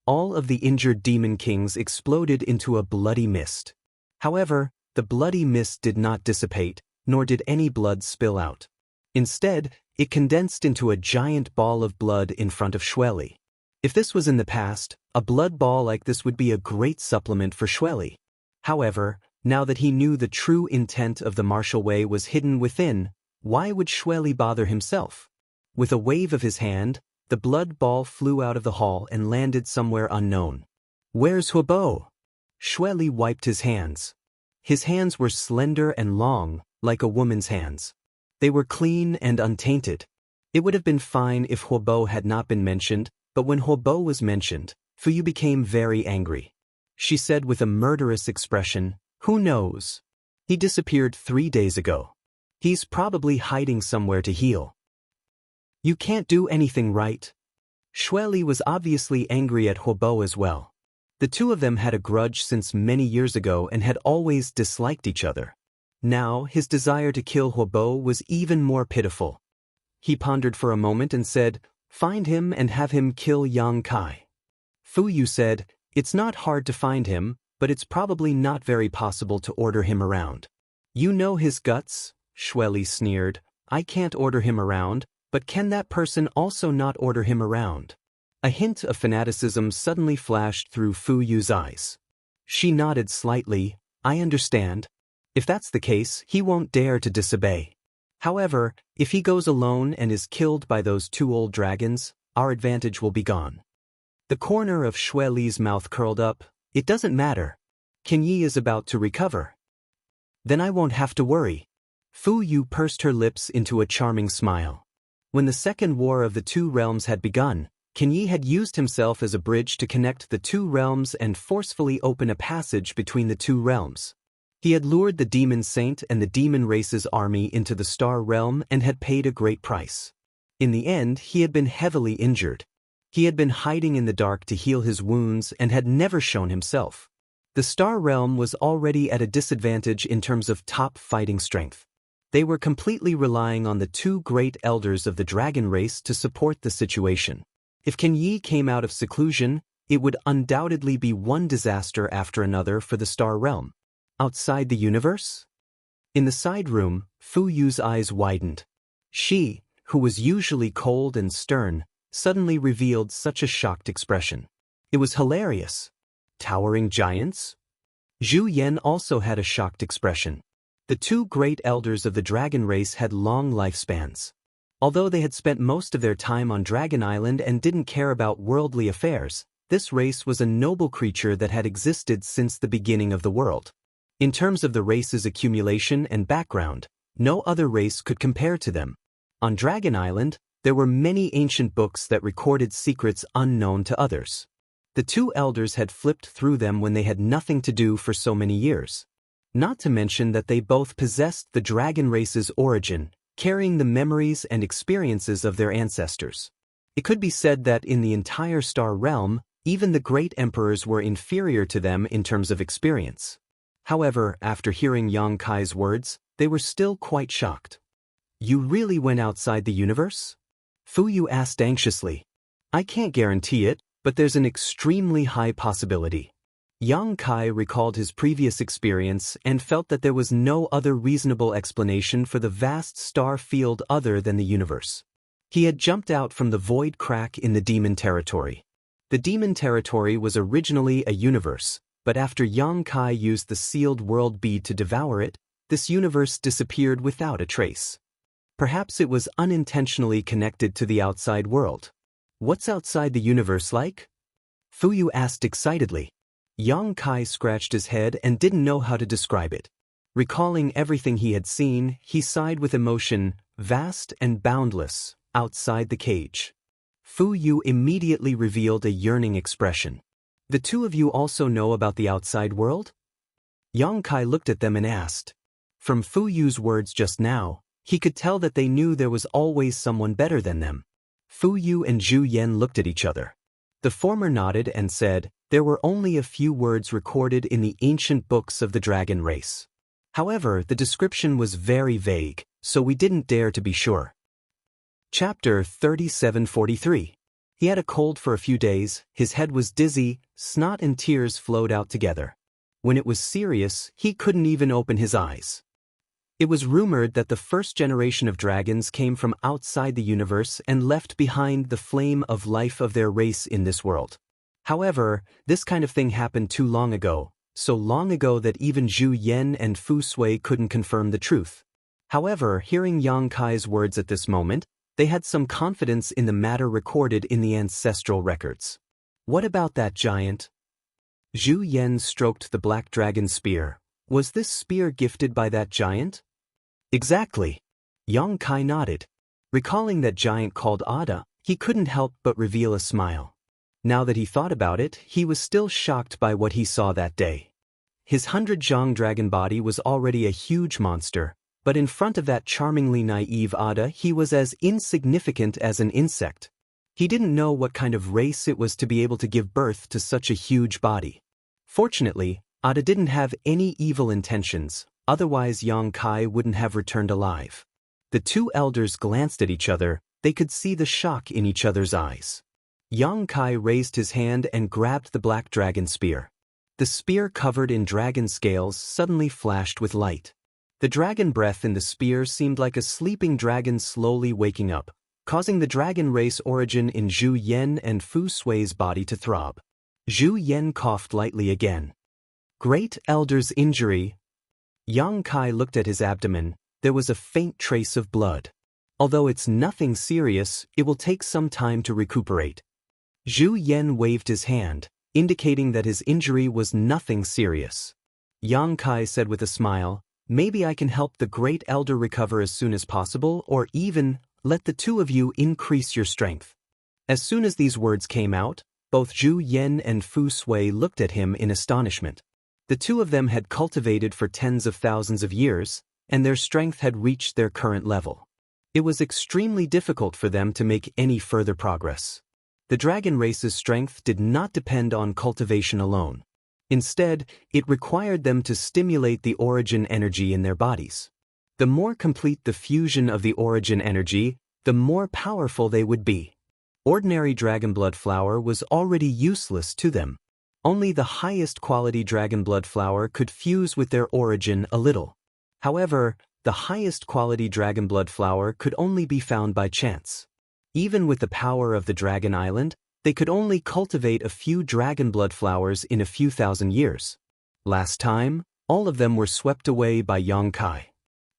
[SPEAKER 1] All of the injured demon kings exploded into a bloody mist. However, the bloody mist did not dissipate, nor did any blood spill out. Instead, it condensed into a giant ball of blood in front of Xueli. If this was in the past, a blood ball like this would be a great supplement for Xueli. However, now that he knew the true intent of the martial way was hidden within, why would Xueli bother himself? With a wave of his hand, the blood ball flew out of the hall and landed somewhere unknown. "Where's Huobo?" Xueli wiped his hands. His hands were slender and long, like a woman's hands. They were clean and untainted. It would have been fine if Huobo had not been mentioned, but when Huobo was mentioned, Fu Yu became very angry. She said with a murderous expression, "Who knows? He disappeared 3 days ago. He's probably hiding somewhere to heal." "You can't do anything right." Xueli was obviously angry at Huobo as well. The two of them had a grudge since many years ago and had always disliked each other. Now, his desire to kill Huobo was even more pitiful. He pondered for a moment and said, "Find him and have him kill Yang Kai." Fu Yu said, "It's not hard to find him, but it's probably not very possible to order him around." "You know his guts," Xueli sneered. "I can't order him around, but can that person also not order him around?" A hint of fanaticism suddenly flashed through Fu Yu's eyes. She nodded slightly. "I understand. If that's the case, he won't dare to disobey. However, if he goes alone and is killed by those 2 old dragons, our advantage will be gone." The corner of Xueli's mouth curled up. "It doesn't matter. Kin Yi is about to recover. Then I won't have to worry." Fu Yu pursed her lips into a charming smile. When the second war of the 2 realms had begun, Kin Yi had used himself as a bridge to connect the 2 realms and forcefully open a passage between the 2 realms. He had lured the demon saint and the demon race's army into the star realm and had paid a great price. In the end, he had been heavily injured. He had been hiding in the dark to heal his wounds and had never shown himself. The star realm was already at a disadvantage in terms of top fighting strength. They were completely relying on the 2 great elders of the dragon race to support the situation. If Kin Yi came out of seclusion, it would undoubtedly be one disaster after another for the star realm. Outside the universe? In the side room, Fu Yu's eyes widened. She, who was usually cold and stern, suddenly revealed such a shocked expression. It was hilarious. Towering giants? Zhu Yan also had a shocked expression. The 2 great elders of the dragon race had long lifespans. Although they had spent most of their time on Dragon Island and didn't care about worldly affairs, this race was a noble creature that had existed since the beginning of the world. In terms of the race's accumulation and background, no other race could compare to them. On Dragon Island, there were many ancient books that recorded secrets unknown to others. The 2 elders had flipped through them when they had nothing to do for so many years. Not to mention that they both possessed the dragon race's origin, carrying the memories and experiences of their ancestors. It could be said that in the entire star realm, even the great emperors were inferior to them in terms of experience. However, after hearing Yang Kai's words, they were still quite shocked. "You really went outside the universe?" Fu Yu asked anxiously. "I can't guarantee it, but there's an extremely high possibility." Yang Kai recalled his previous experience and felt that there was no other reasonable explanation for the vast star field other than the universe. He had jumped out from the void crack in the demon territory. The demon territory was originally a universe, but after Yang Kai used the sealed world bead to devour it, this universe disappeared without a trace. Perhaps it was unintentionally connected to the outside world. What's outside the universe like? Fu Yu asked excitedly. Yang Kai scratched his head and didn't know how to describe it. Recalling everything he had seen, he sighed with emotion, vast and boundless, outside the cage. Fu Yu immediately revealed a yearning expression. The two of you also know about the outside world? Yang Kai looked at them and asked. From Fu Yu's words just now, he could tell that they knew there was always someone better than them. Fu Yu and Zhu Yan looked at each other. The former nodded and said, there were only a few words recorded in the ancient books of the dragon race. However, the description was very vague, so we didn't dare to be sure. Chapter 3743. He had a cold for a few days, his head was dizzy, snot and tears flowed out together. When it was serious, he couldn't even open his eyes. It was rumored that the first generation of dragons came from outside the universe and left behind the flame of life of their race in this world. However, this kind of thing happened too long ago, so long ago that even Zhu Yan and Fu Sui couldn't confirm the truth. However, hearing Yang Kai's words at this moment, they had some confidence in the matter recorded in the ancestral records. What about that giant? Zhu Yan stroked the black dragon spear. Was this spear gifted by that giant? Exactly. Yang Kai nodded. Recalling that giant called Ada, he couldn't help but reveal a smile. Now that he thought about it, he was still shocked by what he saw that day. His 100-zhang dragon body was already a huge monster, but in front of that charmingly naive Ada he was as insignificant as an insect. He didn't know what kind of race it was to be able to give birth to such a huge body. Fortunately, Ada didn't have any evil intentions, otherwise Yang Kai wouldn't have returned alive. The two elders glanced at each other, they could see the shock in each other's eyes. Yang Kai raised his hand and grabbed the black dragon spear. The spear covered in dragon scales suddenly flashed with light. The dragon breath in the spear seemed like a sleeping dragon slowly waking up, causing the dragon race origin in Zhu Yan and Fu Sui's body to throb. Zhu Yan coughed lightly again. Great Elder's injury. Yang Kai looked at his abdomen, there was a faint trace of blood. Although it's nothing serious, it will take some time to recuperate. Zhu Yan waved his hand, indicating that his injury was nothing serious. Yang Kai said with a smile, maybe I can help the Great Elder recover as soon as possible, or even, let the two of you increase your strength. As soon as these words came out, both Zhu Yan and Fu Sui looked at him in astonishment. The two of them had cultivated for tens of thousands of years, and their strength had reached their current level. It was extremely difficult for them to make any further progress. The dragon race's strength did not depend on cultivation alone. Instead, it required them to stimulate the origin energy in their bodies. The more complete the fusion of the origin energy, the more powerful they would be. Ordinary dragon blood flower was already useless to them. Only the highest quality dragon blood flower could fuse with their origin a little. However, the highest quality dragon blood flower could only be found by chance. Even with the power of the Dragon Island, they could only cultivate a few dragon blood flowers in a few thousand years. Last time, all of them were swept away by Yang Kai.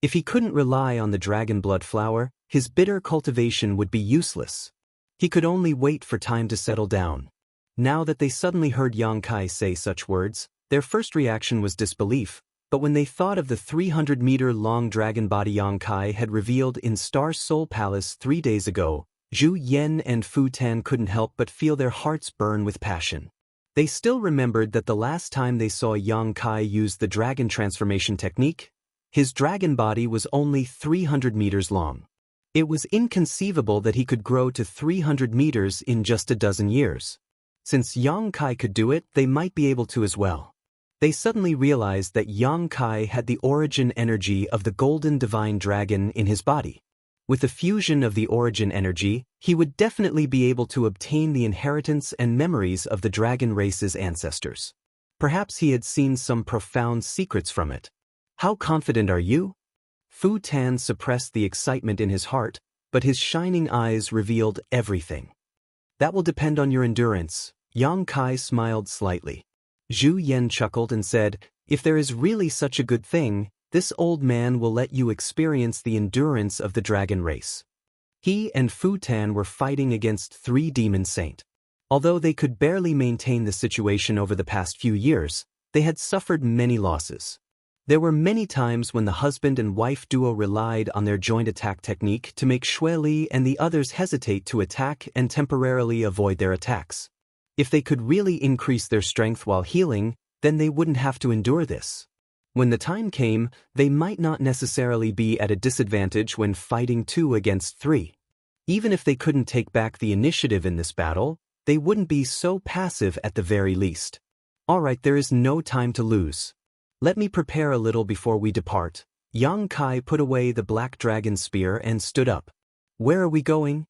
[SPEAKER 1] If he couldn't rely on the dragon blood flower, his bitter cultivation would be useless. He could only wait for time to settle down. Now that they suddenly heard Yang Kai say such words, their first reaction was disbelief, but when they thought of the 300-meter-long dragon body Yang Kai had revealed in Star Soul Palace 3 days ago, Zhu Yan and Fu Tan couldn't help but feel their hearts burn with passion. They still remembered that the last time they saw Yang Kai use the dragon transformation technique, his dragon body was only 300 meters long. It was inconceivable that he could grow to 300 meters in just a dozen years. Since Yang Kai could do it, they might be able to as well. They suddenly realized that Yang Kai had the origin energy of the golden divine dragon in his body. With the fusion of the origin energy, he would definitely be able to obtain the inheritance and memories of the dragon race's ancestors. Perhaps he had seen some profound secrets from it. How confident are you? Fu Tan suppressed the excitement in his heart, but his shining eyes revealed everything. That will depend on your endurance. Yang Kai smiled slightly. Zhu Yan chuckled and said, if there is really such a good thing, this old man will let you experience the endurance of the dragon race. He and Fu Tan were fighting against 3 demon saints. Although they could barely maintain the situation over the past few years, they had suffered many losses. There were many times when the husband and wife duo relied on their joint attack technique to make Xue Li and the others hesitate to attack and temporarily avoid their attacks. If they could really increase their strength while healing, then they wouldn't have to endure this. When the time came, they might not necessarily be at a disadvantage when fighting 2 against 3. Even if they couldn't take back the initiative in this battle, they wouldn't be so passive at the very least. Alright, there is no time to lose. Let me prepare a little before we depart. Yang Kai put away the black dragon spear and stood up. Where are we going?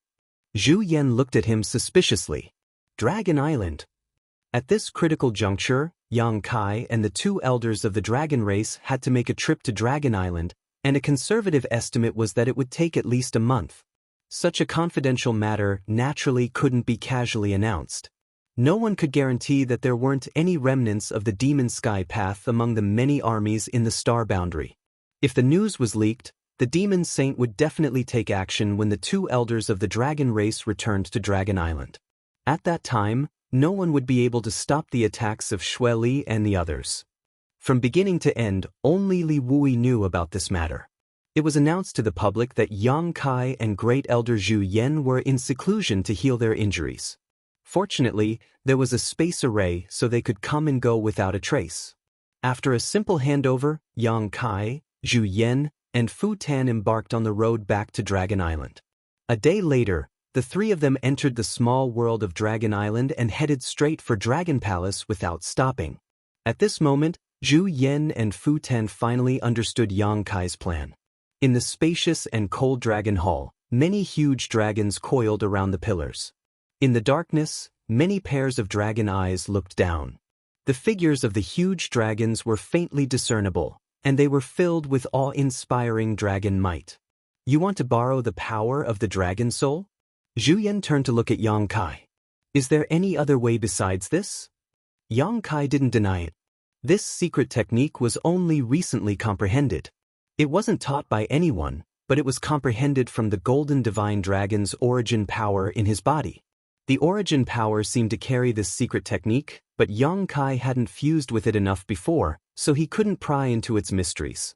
[SPEAKER 1] Zhu Yan looked at him suspiciously. Dragon Island. At this critical juncture, Yang Kai and the 2 elders of the dragon race had to make a trip to Dragon Island, and a conservative estimate was that it would take at least a month. Such a confidential matter naturally couldn't be casually announced. No one could guarantee that there weren't any remnants of the demon sky path among the many armies in the star boundary. If the news was leaked, the demon saint would definitely take action when the 2 elders of the dragon race returned to Dragon Island. At that time, no one would be able to stop the attacks of Xue Li and the others. From beginning to end, only Li Wui knew about this matter. It was announced to the public that Yang Kai and Great Elder Zhu Yan were in seclusion to heal their injuries. Fortunately, there was a space array so they could come and go without a trace. After a simple handover, Yang Kai, Zhu Yan, and Fu Tan embarked on the road back to Dragon Island. A day later, the 3 of them entered the small world of Dragon Island and headed straight for Dragon Palace without stopping. At this moment, Zhu Yan and Fu Tan finally understood Yang Kai's plan. In the spacious and cold dragon hall, many huge dragons coiled around the pillars. In the darkness, many pairs of dragon eyes looked down. The figures of the huge dragons were faintly discernible, and they were filled with awe-inspiring dragon might. You want to borrow the power of the dragon soul? Zhu Yan turned to look at Yang Kai. Is there any other way besides this? Yang Kai didn't deny it. This secret technique was only recently comprehended. It wasn't taught by anyone, but it was comprehended from the golden divine dragon's origin power in his body. The origin power seemed to carry this secret technique, but Yang Kai hadn't fused with it enough before, so he couldn't pry into its mysteries.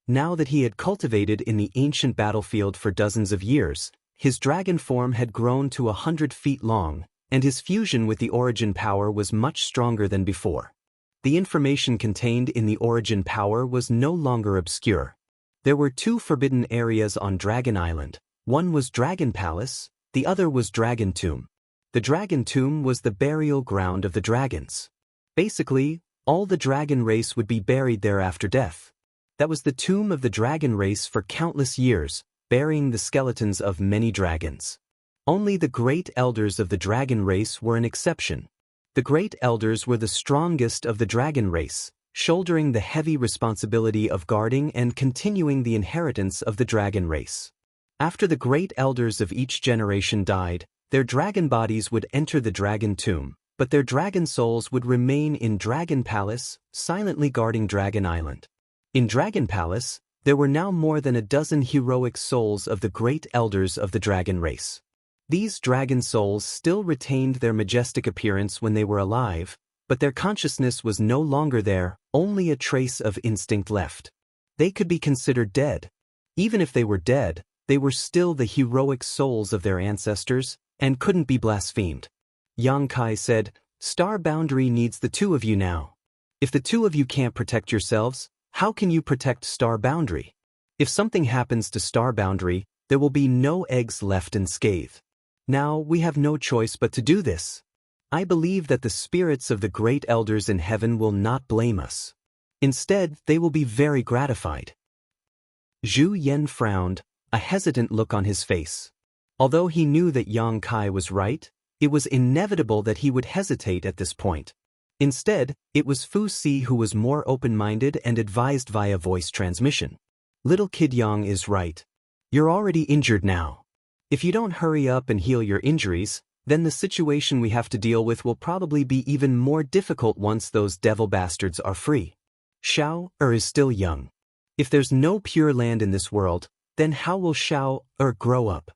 [SPEAKER 1] Now that he had cultivated in the ancient battlefield for dozens of years, his dragon form had grown to 100 feet long, and his fusion with the origin power was much stronger than before. The information contained in the origin power was no longer obscure. There were 2 forbidden areas on Dragon Island. One was Dragon Palace, the other was Dragon Tomb. The Dragon Tomb was the burial ground of the dragons. Basically, all the dragon race would be buried there after death. That was the tomb of the dragon race for countless years, burying the skeletons of many dragons. Only the great elders of the dragon race were an exception. The great elders were the strongest of the dragon race, shouldering the heavy responsibility of guarding and continuing the inheritance of the dragon race. After the great elders of each generation died, their dragon bodies would enter the dragon tomb, but their dragon souls would remain in Dragon Palace, silently guarding Dragon Island. In Dragon Palace, there were now more than a dozen heroic souls of the great elders of the dragon race. These dragon souls still retained their majestic appearance when they were alive, but their consciousness was no longer there, only a trace of instinct left. They could be considered dead. Even if they were dead, they were still the heroic souls of their ancestors, and couldn't be blasphemed. Yang Kai said, "Star Boundary needs the 2 of you now. If the 2 of you can't protect yourselves, how can you protect Star Boundary? If something happens to Star Boundary, there will be no eggs left unscathed. Now we have no choice but to do this. I believe that the spirits of the great elders in heaven will not blame us. Instead, they will be very gratified." Zhu Yan frowned, a hesitant look on his face. Although he knew that Yang Kai was right, it was inevitable that he would hesitate at this point. Instead, it was Fu Si who was more open-minded and advised via voice transmission. "Little kid Yang is right. You're already injured now. If you don't hurry up and heal your injuries, then the situation we have to deal with will probably be even more difficult once those devil bastards are free. Xiao is still young. If there's no pure land in this world, then how will Xiao grow up?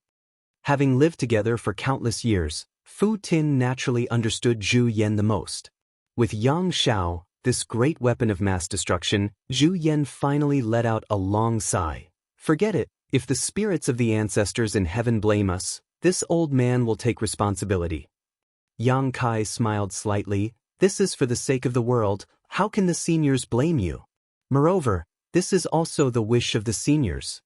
[SPEAKER 1] Having lived together for countless years, Fu Tin naturally understood Zhu Yan the most. With Yang Xiao, this great weapon of mass destruction, Zhu Yan finally let out a long sigh. Forget it, if the spirits of the ancestors in heaven blame us, this old man will take responsibility. Yang Kai smiled slightly. This is for the sake of the world, how can the seniors blame you? Moreover, this is also the wish of the seniors.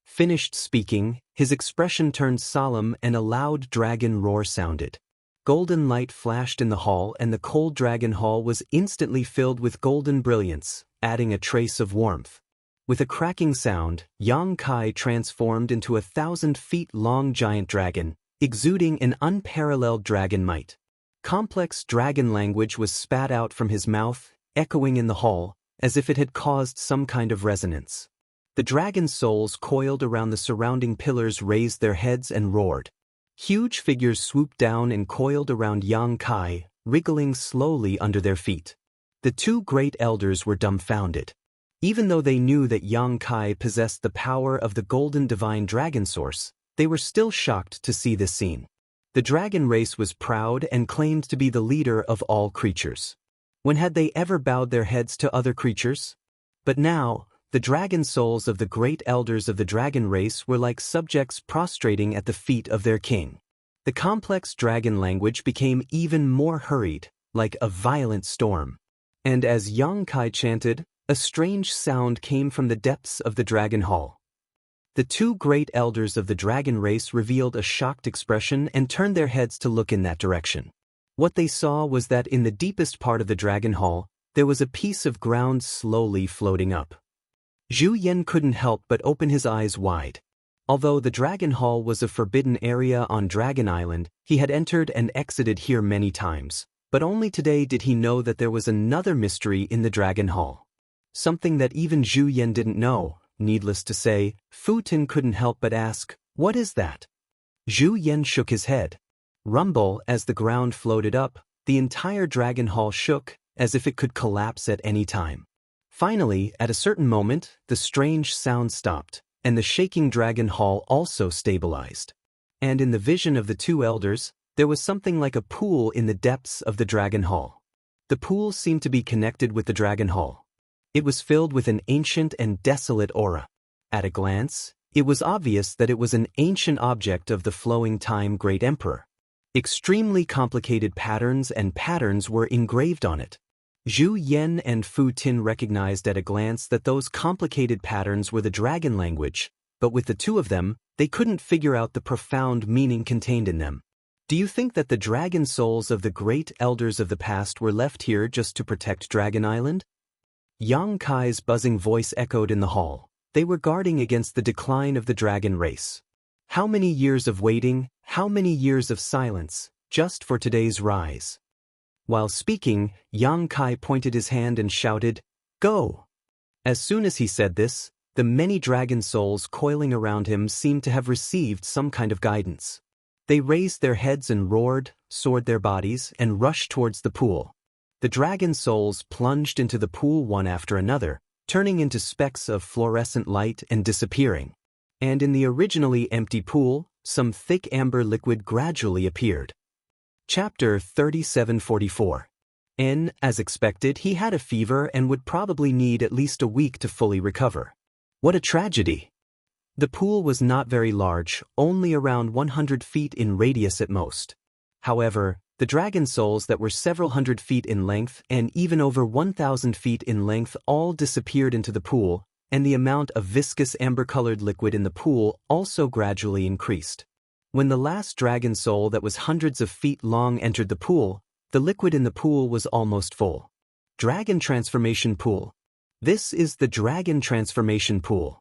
[SPEAKER 1] Finished speaking, his expression turned solemn and a loud dragon roar sounded. Golden light flashed in the hall and the cold dragon hall was instantly filled with golden brilliance, adding a trace of warmth. With a cracking sound, Yang Kai transformed into a 1,000-feet-long giant dragon, exuding an unparalleled dragon might. Complex dragon language was spat out from his mouth, echoing in the hall, as if it had caused some kind of resonance. The dragon souls coiled around the surrounding pillars raised their heads and roared. Huge figures swooped down and coiled around Yang Kai, wriggling slowly under their feet. The two great elders were dumbfounded. Even though they knew that Yang Kai possessed the power of the golden divine dragon source, they were still shocked to see this scene. The dragon race was proud and claimed to be the leader of all creatures. When had they ever bowed their heads to other creatures? But now, the dragon souls of the great elders of the dragon race were like subjects prostrating at the feet of their king. The complex dragon language became even more hurried, like a violent storm. And as Yang Kai chanted, a strange sound came from the depths of the dragon hall. The two great elders of the dragon race revealed a shocked expression and turned their heads to look in that direction. What they saw was that in the deepest part of the dragon hall, there was a piece of ground slowly floating up. Zhu Yan couldn't help but open his eyes wide. Although the dragon hall was a forbidden area on Dragon Island, he had entered and exited here many times, but only today did he know that there was another mystery in the dragon hall. Something that even Zhu Yan didn't know. Needless to say, Fu Tin couldn't help but ask, "What is that?" Zhu Yan shook his head. Rumble, as the ground floated up, the entire dragon hall shook, as if it could collapse at any time. Finally, at a certain moment, the strange sound stopped, and the shaking dragon hall also stabilized. And in the vision of the two elders, there was something like a pool in the depths of the dragon hall. The pool seemed to be connected with the dragon hall. It was filled with an ancient and desolate aura. At a glance, it was obvious that it was an ancient object of the flowing time great emperor. Extremely complicated patterns were engraved on it. Zhu Yan and Fu Tin recognized at a glance that those complicated patterns were the dragon language, but with the two of them, they couldn't figure out the profound meaning contained in them. Do you think that the dragon souls of the great elders of the past were left here just to protect Dragon Island? Yang Kai's buzzing voice echoed in the hall. They were guarding against the decline of the dragon race. How many years of waiting, how many years of silence, just for today's rise. While speaking, Yang Kai pointed his hand and shouted, "Go!" As soon as he said this, the many dragon souls coiling around him seemed to have received some kind of guidance. They raised their heads and roared, soared their bodies, and rushed towards the pool. The dragon souls plunged into the pool one after another, turning into specks of fluorescent light and disappearing. And in the originally empty pool, some thick amber liquid gradually appeared. Chapter 3744. As expected, he had a fever and would probably need at least a week to fully recover. What a tragedy! The pool was not very large, only around 100 feet in radius at most. However, the dragon souls that were several hundred feet in length and even over 1,000 feet in length all disappeared into the pool, and the amount of viscous amber-colored liquid in the pool also gradually increased. When the last dragon soul that was hundreds of feet long entered the pool, the liquid in the pool was almost full. Dragon Transformation Pool. This is the Dragon Transformation Pool.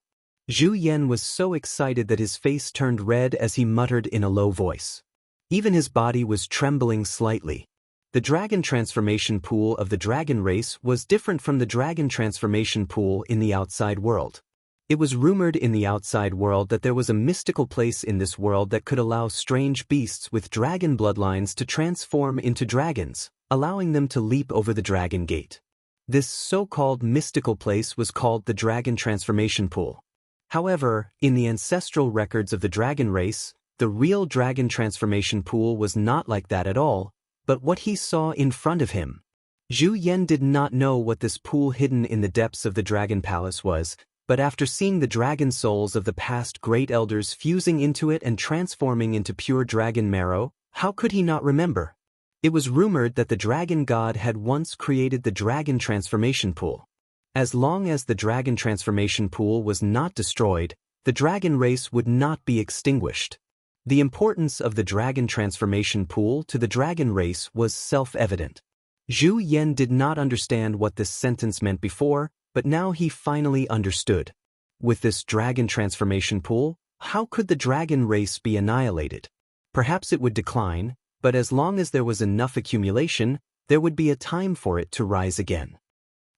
[SPEAKER 1] Zhu Yan was so excited that his face turned red as he muttered in a low voice. Even his body was trembling slightly. The Dragon Transformation Pool of the dragon race was different from the Dragon Transformation Pool in the outside world. It was rumored in the outside world that there was a mystical place in this world that could allow strange beasts with dragon bloodlines to transform into dragons, allowing them to leap over the dragon gate. This so-called mystical place was called the Dragon Transformation Pool. However, in the ancestral records of the dragon race, the real dragon transformation pool was not like that at all, but what he saw in front of him. Zhu Yan did not know what this pool hidden in the depths of the dragon palace was, but after seeing the dragon souls of the past great elders fusing into it and transforming into pure dragon marrow, how could he not remember? It was rumored that the dragon god had once created the dragon transformation pool. As long as the dragon transformation pool was not destroyed, the dragon race would not be extinguished. The importance of the dragon transformation pool to the dragon race was self-evident. Zhu Yan did not understand what this sentence meant before, but now he finally understood. With this dragon transformation pool, how could the dragon race be annihilated? Perhaps it would decline, but as long as there was enough accumulation, there would be a time for it to rise again.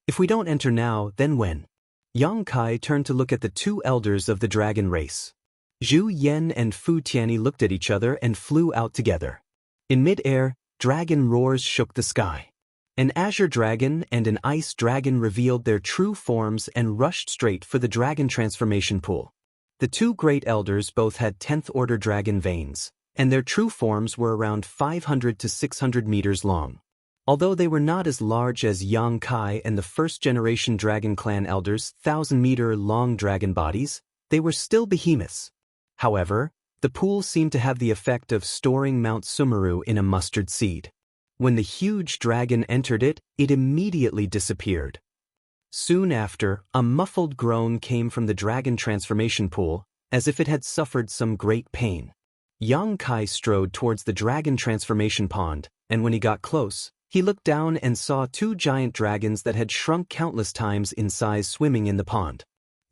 [SPEAKER 1] If we don't enter now, then when? Yang Kai turned to look at the two elders of the dragon race. Zhu Yan and Fu Tianyi looked at each other and flew out together. In mid-air, dragon roars shook the sky. An azure dragon and an ice dragon revealed their true forms and rushed straight for the dragon transformation pool. The two great elders both had 10th order dragon veins, and their true forms were around 500 to 600 meters long. Although they were not as large as Yang Kai and the first-generation Dragon Clan elders' 1,000-meter-long dragon bodies, they were still behemoths. However, the pool seemed to have the effect of storing Mount Sumeru in a mustard seed. When the huge dragon entered it, it immediately disappeared. Soon after, a muffled groan came from the dragon transformation pool, as if it had suffered some great pain. Yang Kai strode towards the dragon transformation pond, and when he got close, he looked down and saw two giant dragons that had shrunk countless times in size swimming in the pond.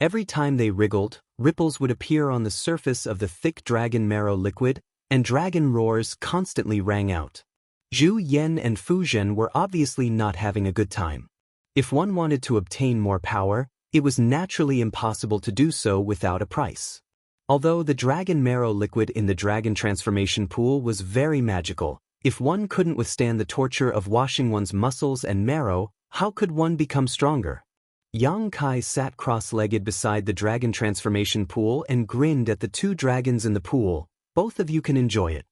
[SPEAKER 1] Every time they wriggled, ripples would appear on the surface of the thick dragon marrow liquid, and dragon roars constantly rang out. Zhu Yan and Fu Zhen were obviously not having a good time. If one wanted to obtain more power, it was naturally impossible to do so without a price. Although the dragon marrow liquid in the dragon transformation pool was very magical, if one couldn't withstand the torture of washing one's muscles and marrow, how could one become stronger? Yang Kai sat cross-legged beside the dragon transformation pool and grinned at the two dragons in the pool. Both of you can enjoy it.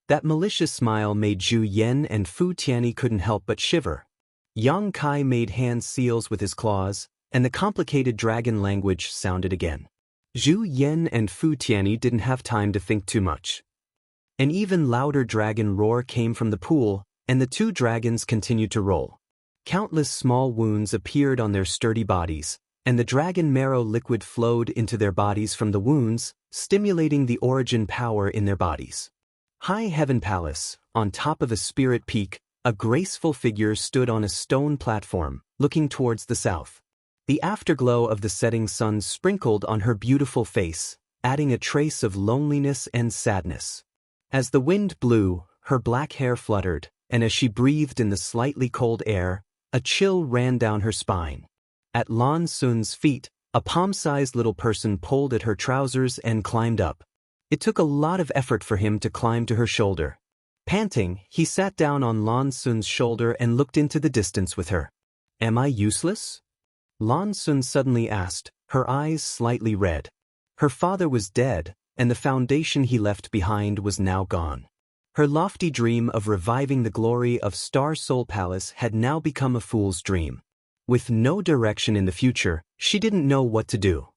[SPEAKER 1] That malicious smile made Zhu Yan and Fu Tianyi couldn't help but shiver. Yang Kai made hand seals with his claws, and the complicated dragon language sounded again. Zhu Yan and Fu Tianyi didn't have time to think too much. An even louder dragon roar came from the pool, and the two dragons continued to roll. Countless small wounds appeared on their sturdy bodies, and the dragon marrow liquid flowed into their bodies from the wounds, stimulating the origin power in their bodies. High Heaven Palace, on top of a spirit peak, a graceful figure stood on a stone platform, looking towards the south. The afterglow of the setting sun sprinkled on her beautiful face, adding a trace of loneliness and sadness. As the wind blew, her black hair fluttered, and as she breathed in the slightly cold air, a chill ran down her spine. At Lan Sun's feet, a palm-sized little person pulled at her trousers and climbed up. It took a lot of effort for him to climb to her shoulder. Panting, he sat down on Lan Sun's shoulder and looked into the distance with her. "Am I useless?" Lan Sun suddenly asked, her eyes slightly red. Her father was dead, and the foundation he left behind was now gone. Her lofty dream of reviving the glory of Star Soul Palace had now become a fool's dream. With no direction in the future, she didn't know what to do.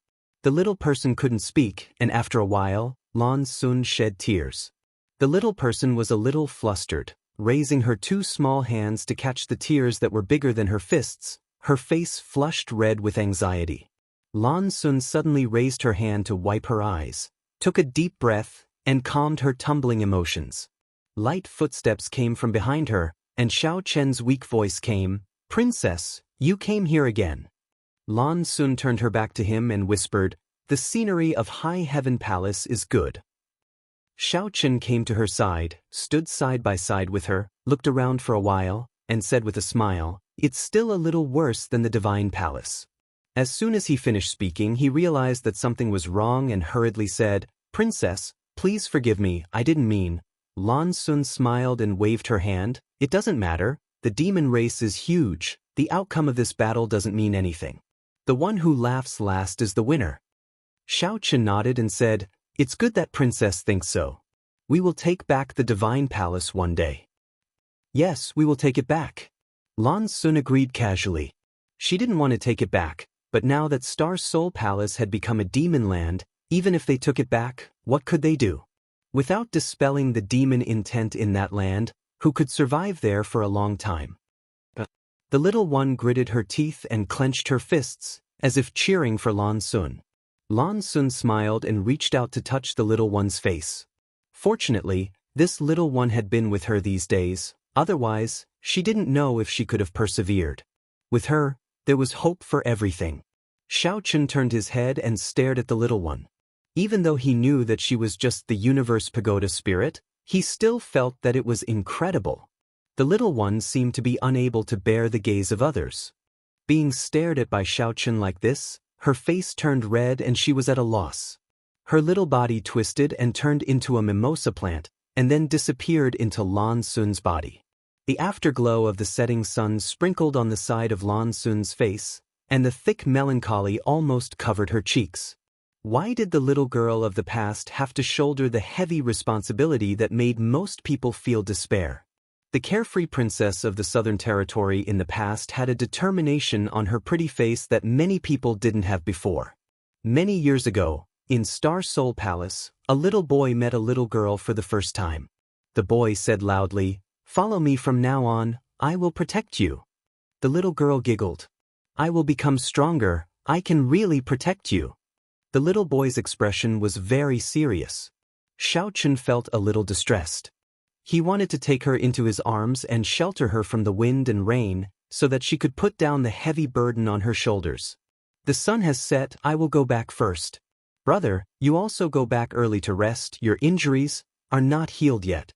[SPEAKER 1] The little person couldn't speak, and after a while, Lan Sun shed tears. The little person was a little flustered, raising her two small hands to catch the tears that were bigger than her fists, her face flushed red with anxiety. Lan Sun suddenly raised her hand to wipe her eyes, took a deep breath, and calmed her tumbling emotions. Light footsteps came from behind her, and Xiao Chen's weak voice came, "Princess, you came here again." Lan Sun turned her back to him and whispered, "The scenery of High Heaven Palace is good." Xiao Chen came to her side, stood side by side with her, looked around for a while, and said with a smile, "It's still a little worse than the Divine Palace." As soon as he finished speaking, he realized that something was wrong and hurriedly said, "Princess, please forgive me, I didn't mean." Lan Sun smiled and waved her hand. "It doesn't matter, the demon race is huge, the outcome of this battle doesn't mean anything. The one who laughs last is the winner." Xiao Chen nodded and said, "It's good that Princess thinks so. We will take back the Divine Palace one day." "Yes, we will take it back." Lan Sun agreed casually. She didn't want to take it back, but now that Star Soul Palace had become a demon land, even if they took it back, what could they do? Without dispelling the demon intent in that land, who could survive there for a long time? The little one gritted her teeth and clenched her fists, as if cheering for Lan Sun. Lan Sun smiled and reached out to touch the little one's face. Fortunately, this little one had been with her these days, otherwise, she didn't know if she could have persevered. With her, there was hope for everything. Xiao Chen turned his head and stared at the little one. Even though he knew that she was just the universe pagoda spirit, he still felt that it was incredible. The little one seemed to be unable to bear the gaze of others. Being stared at by Xiao Chen like this, her face turned red and she was at a loss. Her little body twisted and turned into a mimosa plant, and then disappeared into Lan Sun's body. The afterglow of the setting sun sprinkled on the side of Lan Sun's face, and the thick melancholy almost covered her cheeks. Why did the little girl of the past have to shoulder the heavy responsibility that made most people feel despair? The carefree princess of the Southern Territory in the past had a determination on her pretty face that many people didn't have before. Many years ago, in Star Soul Palace, a little boy met a little girl for the first time. The boy said loudly, "Follow me from now on, I will protect you." The little girl giggled. "I will become stronger, I can really protect you." The little boy's expression was very serious. Xiao Chen felt a little distressed. He wanted to take her into his arms and shelter her from the wind and rain, so that she could put down the heavy burden on her shoulders. "The sun has set, I will go back first. Brother, you also go back early to rest, your injuries are not healed yet."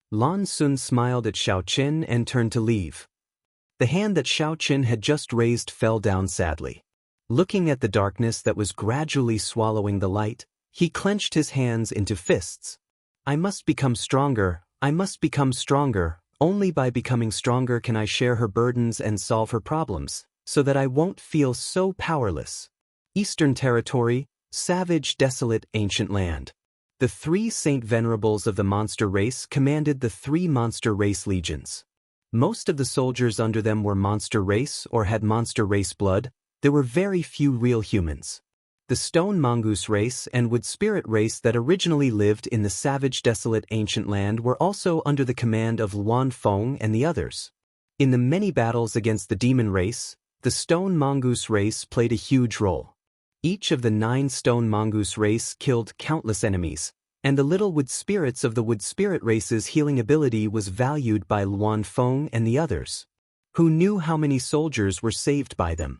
[SPEAKER 1] Lan Sun smiled at Xiao Chen and turned to leave. The hand that Xiao Chen had just raised fell down sadly. Looking at the darkness that was gradually swallowing the light, he clenched his hands into fists. "I must become stronger, I must become stronger. Only by becoming stronger can I share her burdens and solve her problems, so that I won't feel so powerless." Eastern Territory, savage, desolate, ancient land. The 3 Saint Venerables of the monster race commanded the 3 monster race legions. Most of the soldiers under them were monster race or had monster race blood. There were very few real humans. The stone mongoose race and wood spirit race that originally lived in the savage, desolate, ancient land were also under the command of Luan Feng and the others. In the many battles against the demon race, the stone mongoose race played a huge role. Each of the 9 stone mongoose race killed countless enemies, and the little wood spirits of the wood spirit race's healing ability was valued by Luan Feng and the others. Who knew how many soldiers were saved by them?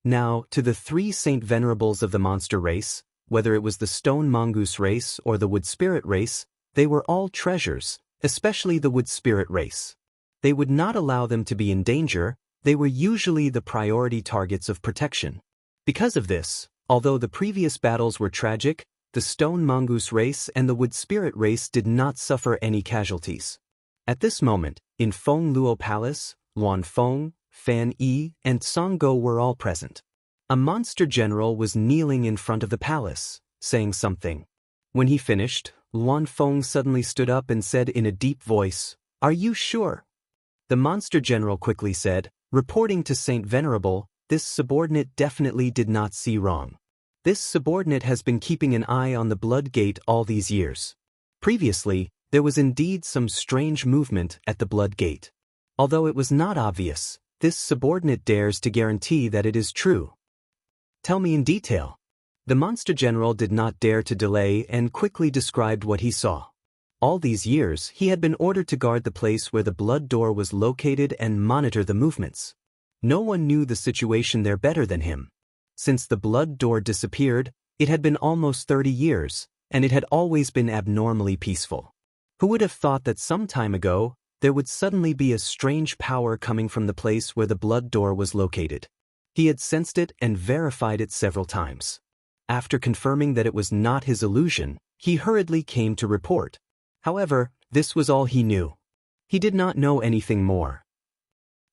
[SPEAKER 1] Now, to the 3 Saint Venerables of the monster race, whether it was the stone mongoose race or the wood spirit race, they were all treasures, especially the wood spirit race. They would not allow them to be in danger, they were usually the priority targets of protection. Because of this, although the previous battles were tragic, the stone mongoose race and the wood spirit race did not suffer any casualties. At this moment, in Feng Luo Palace, Luan Feng, Fan Yi, and Song Go were all present. A monster general was kneeling in front of the palace, saying something. When he finished, Luan Feng suddenly stood up and said in a deep voice, "Are you sure?" The monster general quickly said, "Reporting to Saint Venerable, this subordinate definitely did not see wrong. This subordinate has been keeping an eye on the blood gate all these years. Previously, there was indeed some strange movement at the blood gate. Although it was not obvious, this subordinate dares to guarantee that it is true." "Tell me in detail." The monster general did not dare to delay and quickly described what he saw. All these years, he had been ordered to guard the place where the blood door was located and monitor the movements. No one knew the situation there better than him. Since the blood door disappeared, it had been almost 30 years, and it had always been abnormally peaceful. Who would have thought that some time ago, there would suddenly be a strange power coming from the place where the blood door was located? He had sensed it and verified it several times. After confirming that it was not his illusion, he hurriedly came to report. However, this was all he knew. He did not know anything more.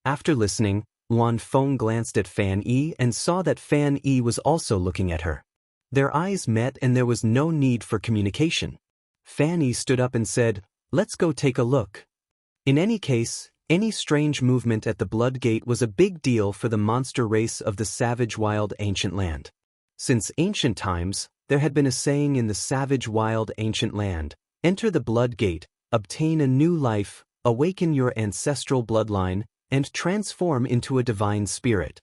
[SPEAKER 1] After listening, Luan Feng glanced at Fan Yi and saw that Fan Yi was also looking at her. Their eyes met and there was no need for communication. Fan Yi stood up and said, "Let's go take a look." In any case, any strange movement at the Blood Gate was a big deal for the monster race of the savage wild ancient land. Since ancient times, there had been a saying in the savage wild ancient land, "Enter the Blood Gate, obtain a new life, awaken your ancestral bloodline, and transform into a divine spirit."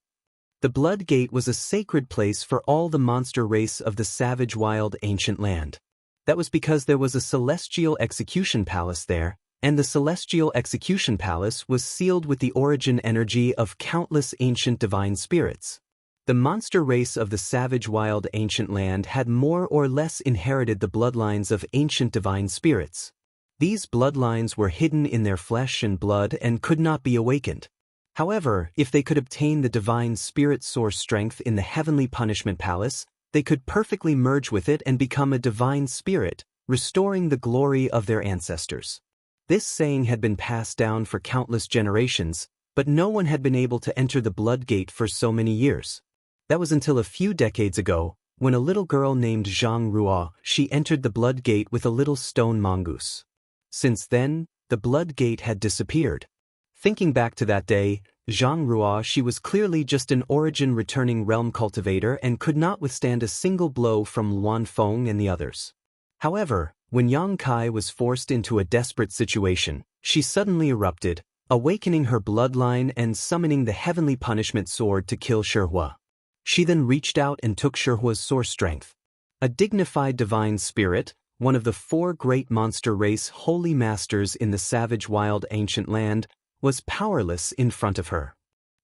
[SPEAKER 1] The Blood Gate was a sacred place for all the monster race of the savage wild ancient land. That was because there was a celestial execution palace there, and the celestial execution palace was sealed with the origin energy of countless ancient divine spirits. The monster race of the savage wild ancient land had more or less inherited the bloodlines of ancient divine spirits. These bloodlines were hidden in their flesh and blood and could not be awakened. However, if they could obtain the divine spirit source strength in the heavenly punishment palace, they could perfectly merge with it and become a divine spirit, restoring the glory of their ancestors. This saying had been passed down for countless generations, but no one had been able to enter the Blood Gate for so many years. That was until a few decades ago, when a little girl named Zhang Ruo, she entered the Blood Gate with a little stone mongoose. Since then, the Blood Gate had disappeared. Thinking back to that day, Zhang Ruo, she was clearly just an origin-returning realm cultivator and could not withstand a single blow from Luan Feng and the others. However, when Yang Kai was forced into a desperate situation, she suddenly erupted, awakening her bloodline and summoning the heavenly punishment sword to kill Shihua. She then reached out and took Shihua's source strength. A dignified divine spirit, one of the 4 great monster race holy masters in the savage wild ancient land, was powerless in front of her.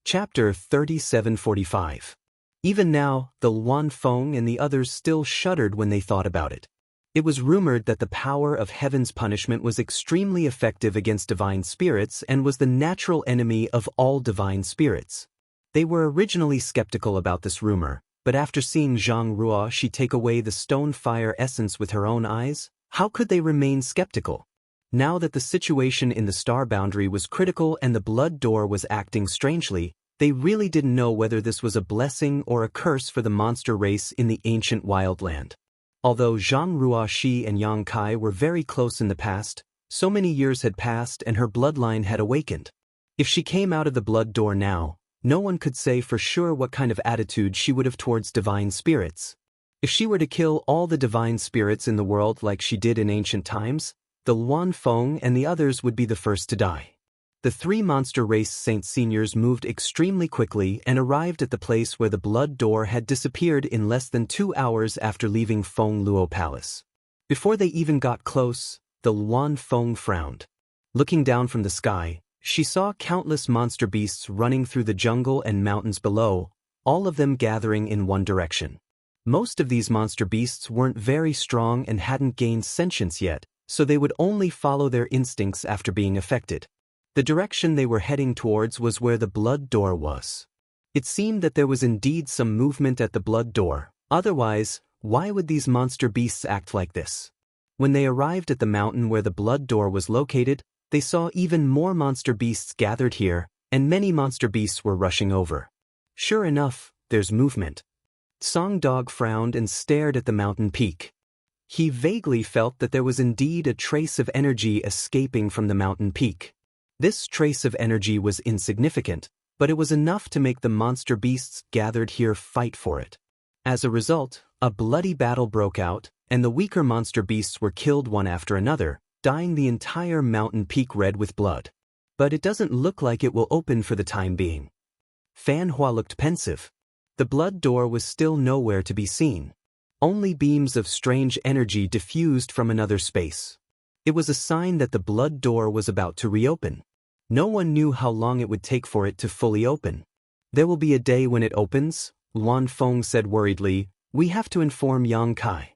[SPEAKER 1] Chapter 3745. Even now, the Luan Feng and the others still shuddered when they thought about it. It was rumored that the power of heaven's punishment was extremely effective against divine spirits and was the natural enemy of all divine spirits. They were originally skeptical about this rumor, but after seeing Zhang Ruo she take away the stone fire essence with her own eyes, how could they remain skeptical? Now that the situation in the star boundary was critical and the blood door was acting strangely, they really didn't know whether this was a blessing or a curse for the monster race in the ancient wildland. Although Zhang Ruoxi and Yang Kai were very close in the past, so many years had passed and her bloodline had awakened. If she came out of the blood door now, no one could say for sure what kind of attitude she would have towards divine spirits. If she were to kill all the divine spirits in the world like she did in ancient times, the Luan Feng and the others would be the first to die. The 3 monster race Saint Seniors moved extremely quickly and arrived at the place where the blood door had disappeared in less than 2 hours after leaving Feng Luo Palace. Before they even got close, the Luan Feng frowned. Looking down from the sky, she saw countless monster beasts running through the jungle and mountains below, all of them gathering in one direction. Most of these monster beasts weren't very strong and hadn't gained sentience yet, so they would only follow their instincts after being affected. The direction they were heading towards was where the blood door was. It seemed that there was indeed some movement at the blood door, otherwise, why would these monster beasts act like this? When they arrived at the mountain where the blood door was located, they saw even more monster beasts gathered here, and many monster beasts were rushing over. Sure enough, there's movement. Song Dog frowned and stared at the mountain peak. He vaguely felt that there was indeed a trace of energy escaping from the mountain peak. This trace of energy was insignificant, but it was enough to make the monster beasts gathered here fight for it. As a result, a bloody battle broke out, and the weaker monster beasts were killed one after another, dyeing the entire mountain peak red with blood. But it doesn't look like it will open for the time being. Fan Hua looked pensive. The blood door was still nowhere to be seen. Only beams of strange energy diffused from another space. It was a sign that the blood door was about to reopen. No one knew how long it would take for it to fully open. There will be a day when it opens, Luan Feng said worriedly. We have to inform Yang Kai.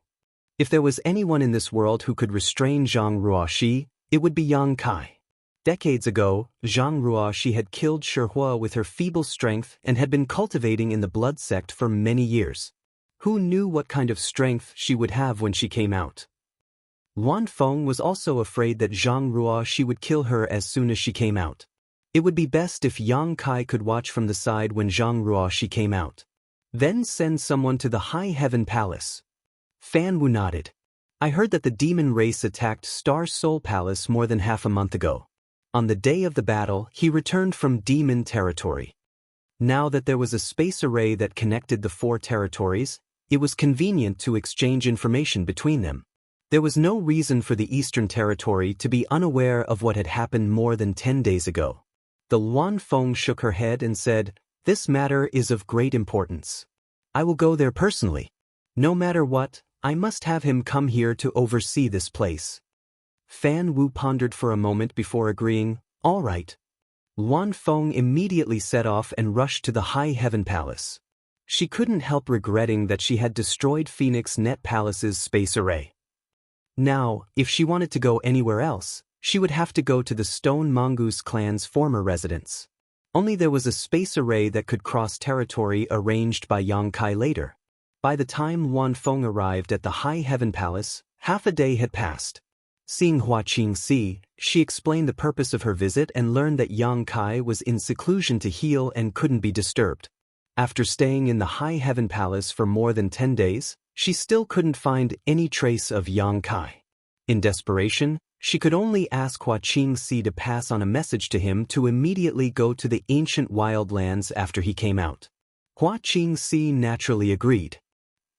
[SPEAKER 1] If there was anyone in this world who could restrain Zhang Ruoxi, it would be Yang Kai. Decades ago, Zhang Ruoxi had killed Shi Hua with her feeble strength and had been cultivating in the blood sect for many years. Who knew what kind of strength she would have when she came out? Wan Feng was also afraid that Zhang Ruoxi would kill her as soon as she came out. It would be best if Yang Kai could watch from the side when Zhang Ruoxi came out. Then send someone to the High Heaven Palace. Fan Wu nodded. I heard that the demon race attacked Star Soul Palace more than half a month ago. On the day of the battle, he returned from demon territory. Now that there was a space array that connected the 4 territories, it was convenient to exchange information between them. There was no reason for the Eastern Territory to be unaware of what had happened more than 10 days ago. The Luan Feng shook her head and said, "This matter is of great importance. I will go there personally. No matter what, I must have him come here to oversee this place." Fan Wu pondered for a moment before agreeing, "All right." Luan Feng immediately set off and rushed to the High Heaven Palace. She couldn't help regretting that she had destroyed Phoenix Net Palace's space array. Now, if she wanted to go anywhere else, she would have to go to the Stone Mongoose clan's former residence. Only there was a space array that could cross territory arranged by Yang Kai later. By the time Luan Feng arrived at the High Heaven Palace, half a day had passed. Seeing Hua Qingxi, she explained the purpose of her visit and learned that Yang Kai was in seclusion to heal and couldn't be disturbed. After staying in the High Heaven Palace for more than 10 days, she still couldn't find any trace of Yang Kai. In desperation, she could only ask Hua Qingxi to pass on a message to him to immediately go to the ancient wildlands after he came out. Hua Qingxi naturally agreed.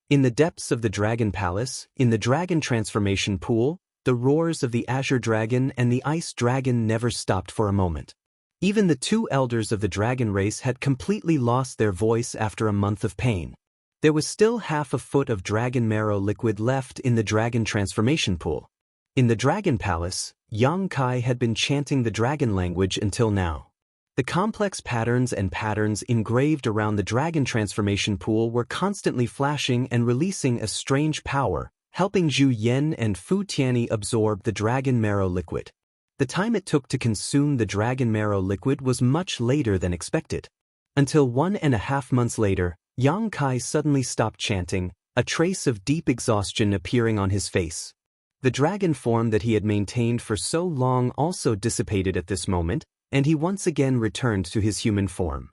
[SPEAKER 1] In the depths of the Dragon Palace, in the Dragon Transformation Pool, the roars of the Azure Dragon and the Ice Dragon never stopped for a moment. Even the 2 elders of the dragon race had completely lost their voice after a month of pain. There was still half a foot of dragon marrow liquid left in the Dragon Transformation Pool. In the Dragon Palace, Yang Kai had been chanting the dragon language until now. The complex patterns engraved around the Dragon Transformation Pool were constantly flashing and releasing a strange power, helping Zhu Yan and Fu Tianyi absorb the dragon marrow liquid. The time it took to consume the dragon marrow liquid was much later than expected. Until 1.5 months later, Yang Kai suddenly stopped chanting, a trace of deep exhaustion appearing on his face. The dragon form that he had maintained for so long also dissipated at this moment, and he once again returned to his human form.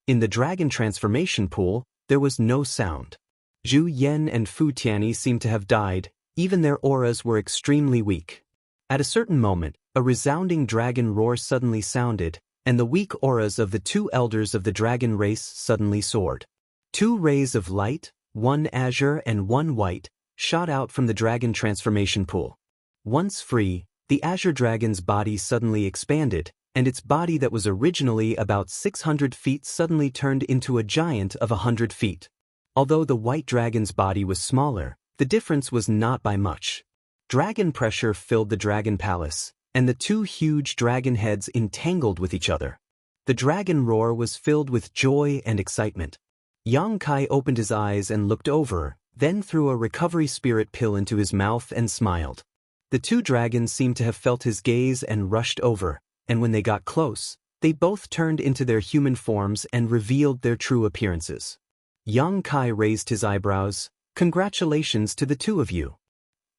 [SPEAKER 1] In the Dragon Transformation Pool, there was no sound. Zhu Yan and Fu Tianyi seemed to have died, even their auras were extremely weak. At a certain moment, a resounding dragon roar suddenly sounded, and the weak auras of the 2 elders of the dragon race suddenly soared. 2 rays of light, one azure and one white, shot out from the Dragon Transformation Pool. Once free, the Azure Dragon's body suddenly expanded, and its body that was originally about 600 feet suddenly turned into a giant of 100 feet. Although the White Dragon's body was smaller, the difference was not by much. Dragon pressure filled the Dragon Palace, and the 2 huge dragon heads entangled with each other. The dragon roar was filled with joy and excitement. Yang Kai opened his eyes and looked over, then threw a recovery spirit pill into his mouth and smiled. The 2 dragons seemed to have felt his gaze and rushed over, and when they got close, they both turned into their human forms and revealed their true appearances. Yang Kai raised his eyebrows. "Congratulations to the 2 of you."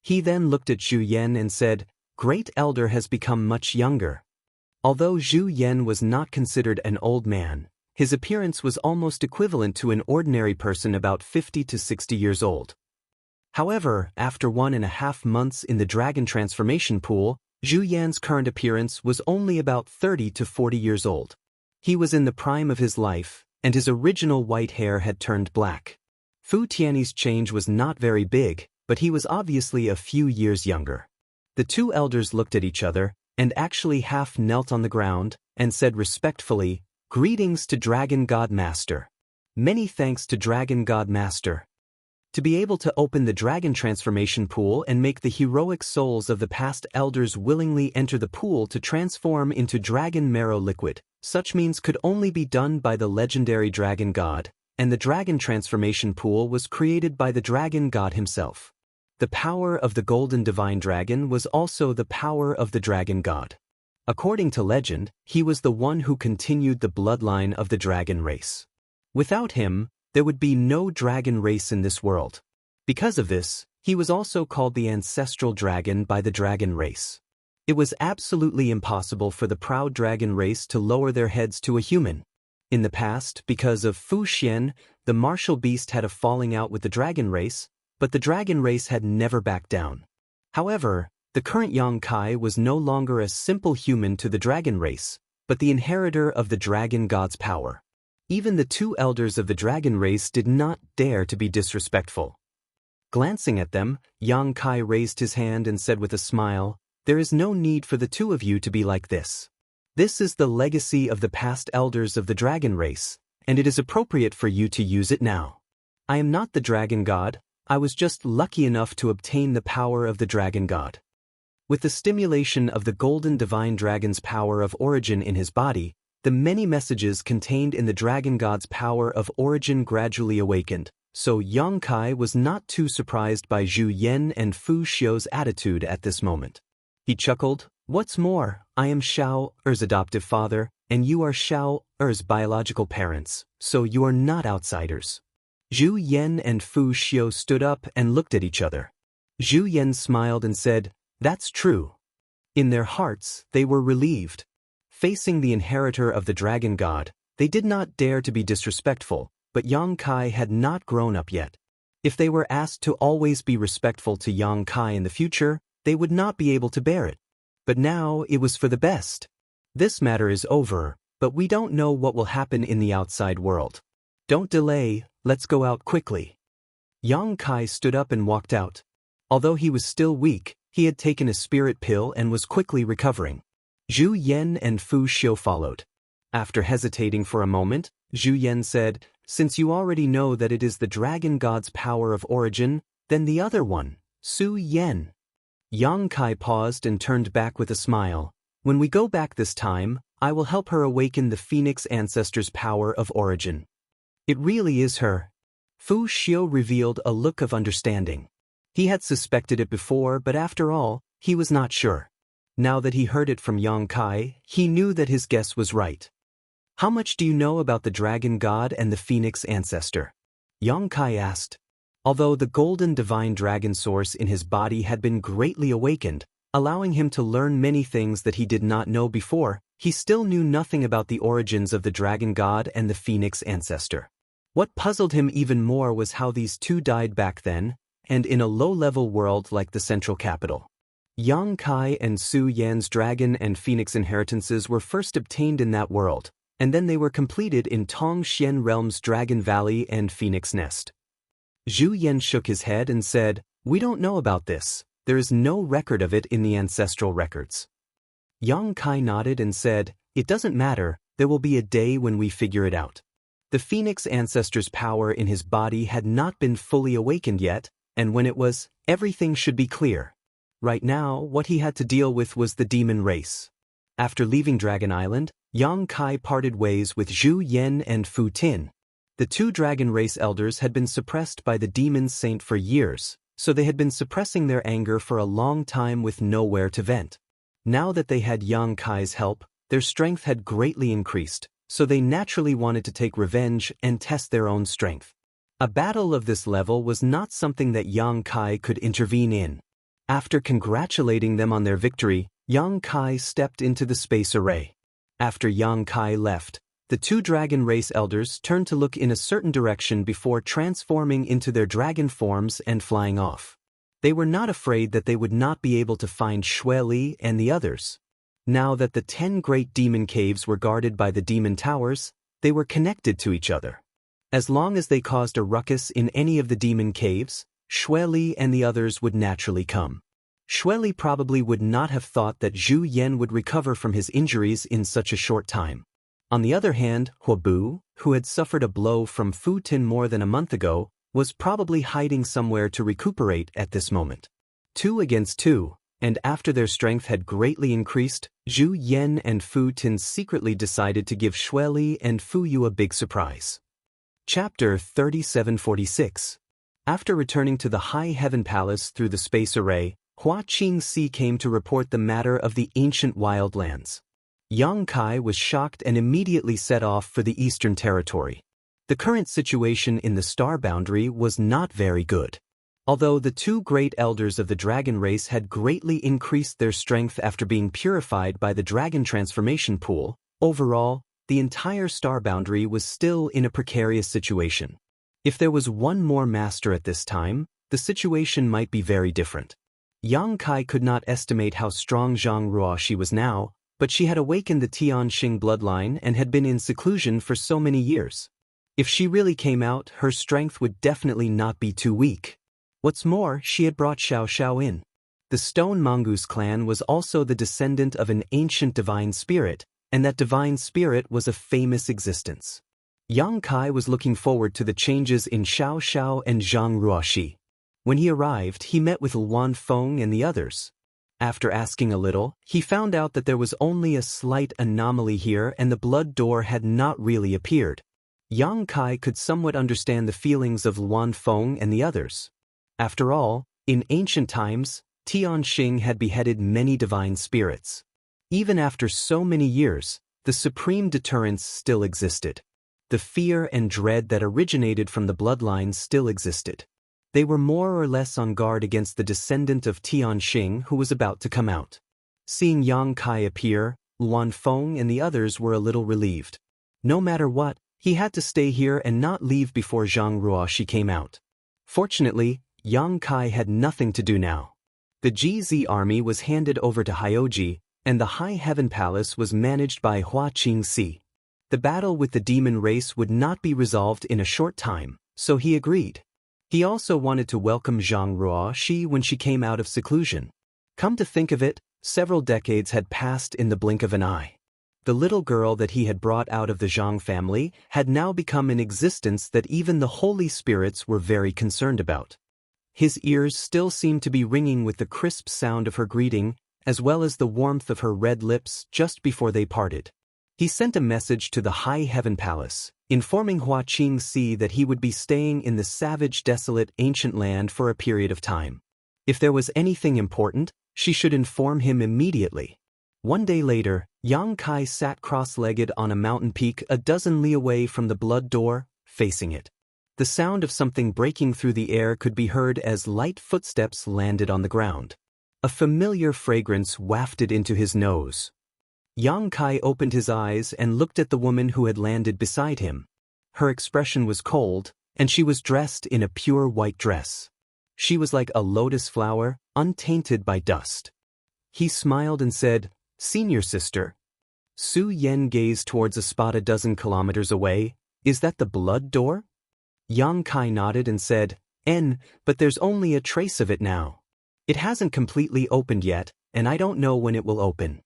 [SPEAKER 1] He then looked at Zhu Yan and said, "Great Elder has become much younger." Although Zhu Yan was not considered an old man, his appearance was almost equivalent to an ordinary person about 50 to 60 years old. However, after 1.5 months in the Dragon Transformation Pool, Zhu Yan's current appearance was only about 30 to 40 years old. He was in the prime of his life, and his original white hair had turned black. Fu Tianyi's change was not very big, but he was obviously a few years younger. The 2 elders looked at each other, and actually half knelt on the ground, and said respectfully, "Greetings to Dragon God Master." Many thanks to Dragon God Master. To be able to open the Dragon Transformation Pool and make the heroic souls of the past elders willingly enter the pool to transform into dragon marrow liquid, such means could only be done by the legendary Dragon God, and the Dragon Transformation Pool was created by the Dragon God himself. The power of the Golden Divine Dragon was also the power of the Dragon God. According to legend, he was the one who continued the bloodline of the dragon race. Without him, there would be no dragon race in this world. Because of this, he was also called the ancestral dragon by the dragon race. It was absolutely impossible for the proud dragon race to lower their heads to a human. In the past, because of Fu Xian, the martial beast had a falling out with the dragon race, but the dragon race had never backed down. However, the current Yang Kai was no longer a simple human to the dragon race, but the inheritor of the dragon god's power. Even the two elders of the dragon race did not dare to be disrespectful. Glancing at them, Yang Kai raised his hand and said with a smile, "There is no need for the two of you to be like this. This is the legacy of the past elders of the dragon race, and it is appropriate for you to use it now. I am not the dragon god, I was just lucky enough to obtain the power of the dragon god." With the stimulation of the golden divine dragon's power of origin in his body, the many messages contained in the dragon god's power of origin gradually awakened, so Yang Kai was not too surprised by Zhu Yan and Fu Xiu's attitude at this moment. He chuckled, "What's more, I am Shao Er's adoptive father, and you are Shao Er's biological parents, so you are not outsiders." Zhu Yan and Fu Xiu stood up and looked at each other. Zhu Yan smiled and said, "That's true." In their hearts, they were relieved. Facing the inheritor of the dragon god, they did not dare to be disrespectful, but Yang Kai had not grown up yet. If they were asked to always be respectful to Yang Kai in the future, they would not be able to bear it. But now it was for the best. This matter is over, but we don't know what will happen in the outside world. Don't delay, let's go out quickly. Yang Kai stood up and walked out. Although he was still weak, he had taken a spirit pill and was quickly recovering. Zhu Yan and Fu Xiu followed. After hesitating for a moment, Zhu Yan said, "Since you already know that it is the dragon god's power of origin, then the other one, Su Yan." Yang Kai paused and turned back with a smile. "When we go back this time, I will help her awaken the Phoenix ancestor's power of origin." "It really is her." Fu Xiu revealed a look of understanding. He had suspected it before, but after all, he was not sure. Now that he heard it from Yang Kai, he knew that his guess was right. "How much do you know about the dragon god and the Phoenix ancestor?" Yang Kai asked. Although the golden divine dragon source in his body had been greatly awakened, allowing him to learn many things that he did not know before, he still knew nothing about the origins of the dragon god and the Phoenix ancestor. What puzzled him even more was how these two died back then, and in a low-level world like the central capital. Yang Kai and Su Yan's dragon and Phoenix inheritances were first obtained in that world, and then they were completed in Tong Xian Realm's Dragon Valley and Phoenix Nest. Zhu Yan shook his head and said, "We don't know about this. There is no record of it in the ancestral records." Yang Kai nodded and said, "It doesn't matter, there will be a day when we figure it out." The Phoenix ancestor's power in his body had not been fully awakened yet, and when it was, everything should be clear. Right now, what he had to deal with was the demon race. After leaving Dragon Island, Yang Kai parted ways with Zhu Yan and Fu Tin. The two dragon race elders had been suppressed by the demon saint for years, so they had been suppressing their anger for a long time with nowhere to vent. Now that they had Yang Kai's help, their strength had greatly increased, so they naturally wanted to take revenge and test their own strength. A battle of this level was not something that Yang Kai could intervene in. After congratulating them on their victory, Yang Kai stepped into the space array. After Yang Kai left, the two dragon race elders turned to look in a certain direction before transforming into their dragon forms and flying off. They were not afraid that they would not be able to find Xue Li and the others. Now that the 10 great demon caves were guarded by the demon towers, they were connected to each other. As long as they caused a ruckus in any of the demon caves, Xue Li and the others would naturally come. Xue Li probably would not have thought that Zhu Yan would recover from his injuries in such a short time. On the other hand, Hua Bu, who had suffered a blow from Fu Tin more than a month ago, was probably hiding somewhere to recuperate at this moment. 2 against 2, and after their strength had greatly increased, Zhu Yan and Fu Tin secretly decided to give Xue Li and Fu Yu a big surprise. Chapter 3746. After returning to the High Heaven Palace through the space array, Hua Qingxi came to report the matter of the ancient wildlands. Yang Kai was shocked and immediately set off for the Eastern Territory. The current situation in the star boundary was not very good. Although the two great elders of the dragon race had greatly increased their strength after being purified by the dragon transformation pool, overall, the entire star boundary was still in a precarious situation. If there was one more master at this time, the situation might be very different. Yang Kai could not estimate how strong Zhang Ruoxi was now, but she had awakened the Tianxing bloodline and had been in seclusion for so many years. If she really came out, her strength would definitely not be too weak. What's more, she had brought Xiao Xiao in. The Stone Mongoose clan was also the descendant of an ancient divine spirit, and that divine spirit was a famous existence. Yang Kai was looking forward to the changes in Xiao Xiao and Zhang Ruoxi. When he arrived, he met with Luan Feng and the others. After asking a little, he found out that there was only a slight anomaly here and the blood door had not really appeared. Yang Kai could somewhat understand the feelings of Luan Feng and the others. After all, in ancient times, Tianxing had beheaded many divine spirits. Even after so many years, the supreme deterrence still existed. The fear and dread that originated from the bloodlines still existed. They were more or less on guard against the descendant of Tianxing who was about to come out. Seeing Yang Kai appear, Luan Feng and the others were a little relieved. No matter what, he had to stay here and not leave before Zhang Ruoxi came out. Fortunately, Yang Kai had nothing to do now. The GZ army was handed over to Hyoji, and the High Heaven Palace was managed by Hua Qingxi. The battle with the demon race would not be resolved in a short time, so he agreed. He also wanted to welcome Zhang Ruoxi when she came out of seclusion. Come to think of it, several decades had passed in the blink of an eye. The little girl that he had brought out of the Zhang family had now become an existence that even the holy spirits were very concerned about. His ears still seemed to be ringing with the crisp sound of her greeting, as well as the warmth of her red lips just before they parted. He sent a message to the High Heaven Palace, informing Hua Qingxi that he would be staying in the savage, desolate, ancient land for a period of time. If there was anything important, she should inform him immediately. One day later, Yang Kai sat cross-legged on a mountain peak a dozen li away from the blood door, facing it. The sound of something breaking through the air could be heard as light footsteps landed on the ground. A familiar fragrance wafted into his nose. Yang Kai opened his eyes and looked at the woman who had landed beside him. Her expression was cold, and she was dressed in a pure white dress. She was like a lotus flower, untainted by dust. He smiled and said, "Senior sister." Su Yen gazed towards a spot a dozen kilometers away. "Is that the blood door?" Yang Kai nodded and said, but there's only a trace of it now. It hasn't completely opened yet, and I don't know when it will open.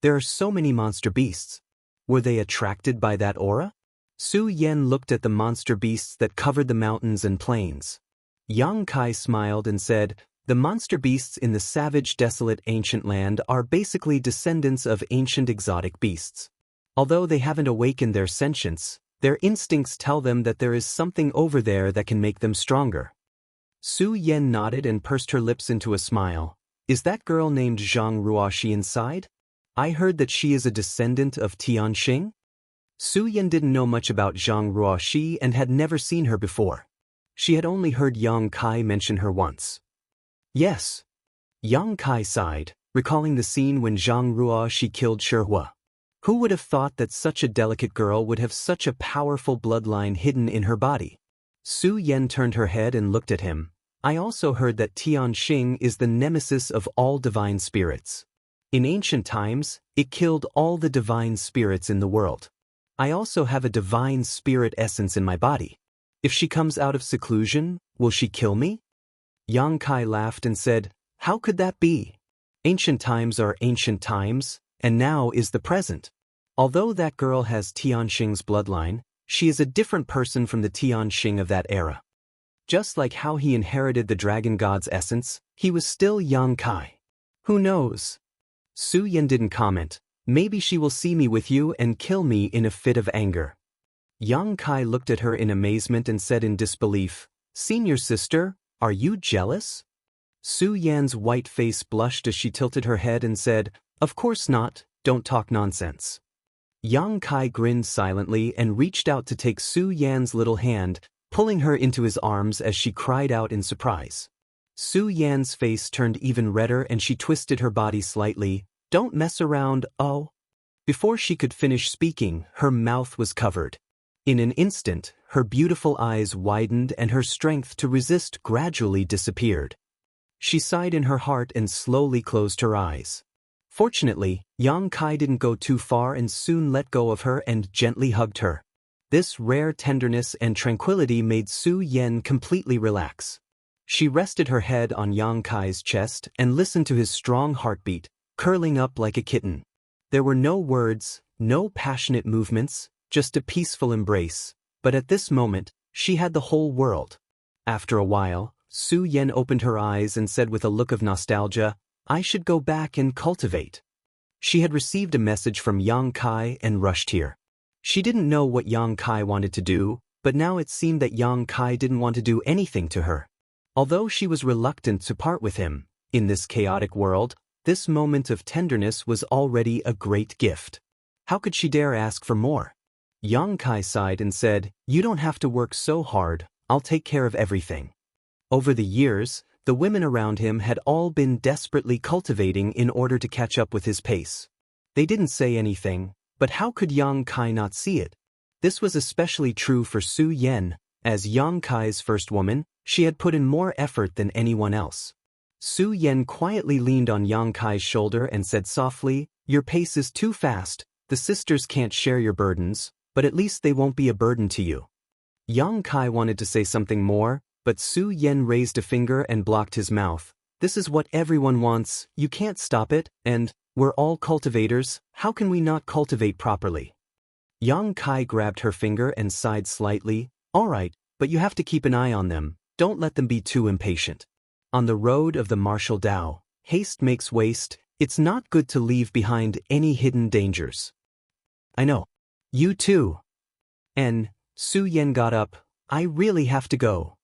[SPEAKER 1] There are so many monster beasts. Were they attracted by that aura? Su Yen looked at the monster beasts that covered the mountains and plains. Yang Kai smiled and said, "The monster beasts in the savage, desolate ancient land are basically descendants of ancient exotic beasts. Although they haven't awakened their sentience, their instincts tell them that there is something over there that can make them stronger." Su Yen nodded and pursed her lips into a smile. "Is that girl named Zhang Ruoxi inside? I heard that she is a descendant of Tianxing?" Su Yen didn't know much about Zhang Ruoxi and had never seen her before. She had only heard Yang Kai mention her once. "Yes." Yang Kai sighed, recalling the scene when Zhang Ruoxi killed Shihua. Who would have thought that such a delicate girl would have such a powerful bloodline hidden in her body? Su Yen turned her head and looked at him. "I also heard that Tianxing is the nemesis of all divine spirits. In ancient times, it killed all the divine spirits in the world. I also have a divine spirit essence in my body. If she comes out of seclusion, will she kill me?" Yang Kai laughed and said, "How could that be? Ancient times are ancient times, and now is the present. Although that girl has Tianxing's bloodline, she is a different person from the Tianxing of that era. Just like how he inherited the dragon god's essence, he was still Yang Kai. Who knows?" Su Yen didn't comment. "Maybe she will see me with you and kill me in a fit of anger." Yang Kai looked at her in amazement and said in disbelief, "Senior sister, are you jealous?" Su Yan's white face blushed as she tilted her head and said, "Of course not, don't talk nonsense." Yang Kai grinned silently and reached out to take Su Yan's little hand, pulling her into his arms as she cried out in surprise. Su Yan's face turned even redder and she twisted her body slightly. "Don't mess around, oh." Before she could finish speaking, her mouth was covered. In an instant, her beautiful eyes widened and her strength to resist gradually disappeared. She sighed in her heart and slowly closed her eyes. Fortunately, Yang Kai didn't go too far and soon let go of her and gently hugged her. This rare tenderness and tranquility made Su Yan completely relax. She rested her head on Yang Kai's chest and listened to his strong heartbeat, curling up like a kitten. There were no words, no passionate movements, just a peaceful embrace, but at this moment, she had the whole world. After a while, Su Yan opened her eyes and said with a look of nostalgia, "I should go back and cultivate." She had received a message from Yang Kai and rushed here. She didn't know what Yang Kai wanted to do, but now it seemed that Yang Kai didn't want to do anything to her. Although she was reluctant to part with him, in this chaotic world, this moment of tenderness was already a great gift. How could she dare ask for more? Yang Kai sighed and said, "You don't have to work so hard, I'll take care of everything." Over the years, the women around him had all been desperately cultivating in order to catch up with his pace. They didn't say anything, but how could Yang Kai not see it? This was especially true for Su Yan. As Yang Kai's first woman, she had put in more effort than anyone else. Su Yan quietly leaned on Yang Kai's shoulder and said softly, "Your pace is too fast, the sisters can't share your burdens, but at least they won't be a burden to you." Yang Kai wanted to say something more, but Su Yan raised a finger and blocked his mouth. "This is what everyone wants, you can't stop it, and we're all cultivators, how can we not cultivate properly?" Yang Kai grabbed her finger and sighed slightly. "All right, but you have to keep an eye on them, don't let them be too impatient. On the road of the martial Tao, haste makes waste, it's not good to leave behind any hidden dangers." "I know. You too." And Su Yan got up. "I really have to go."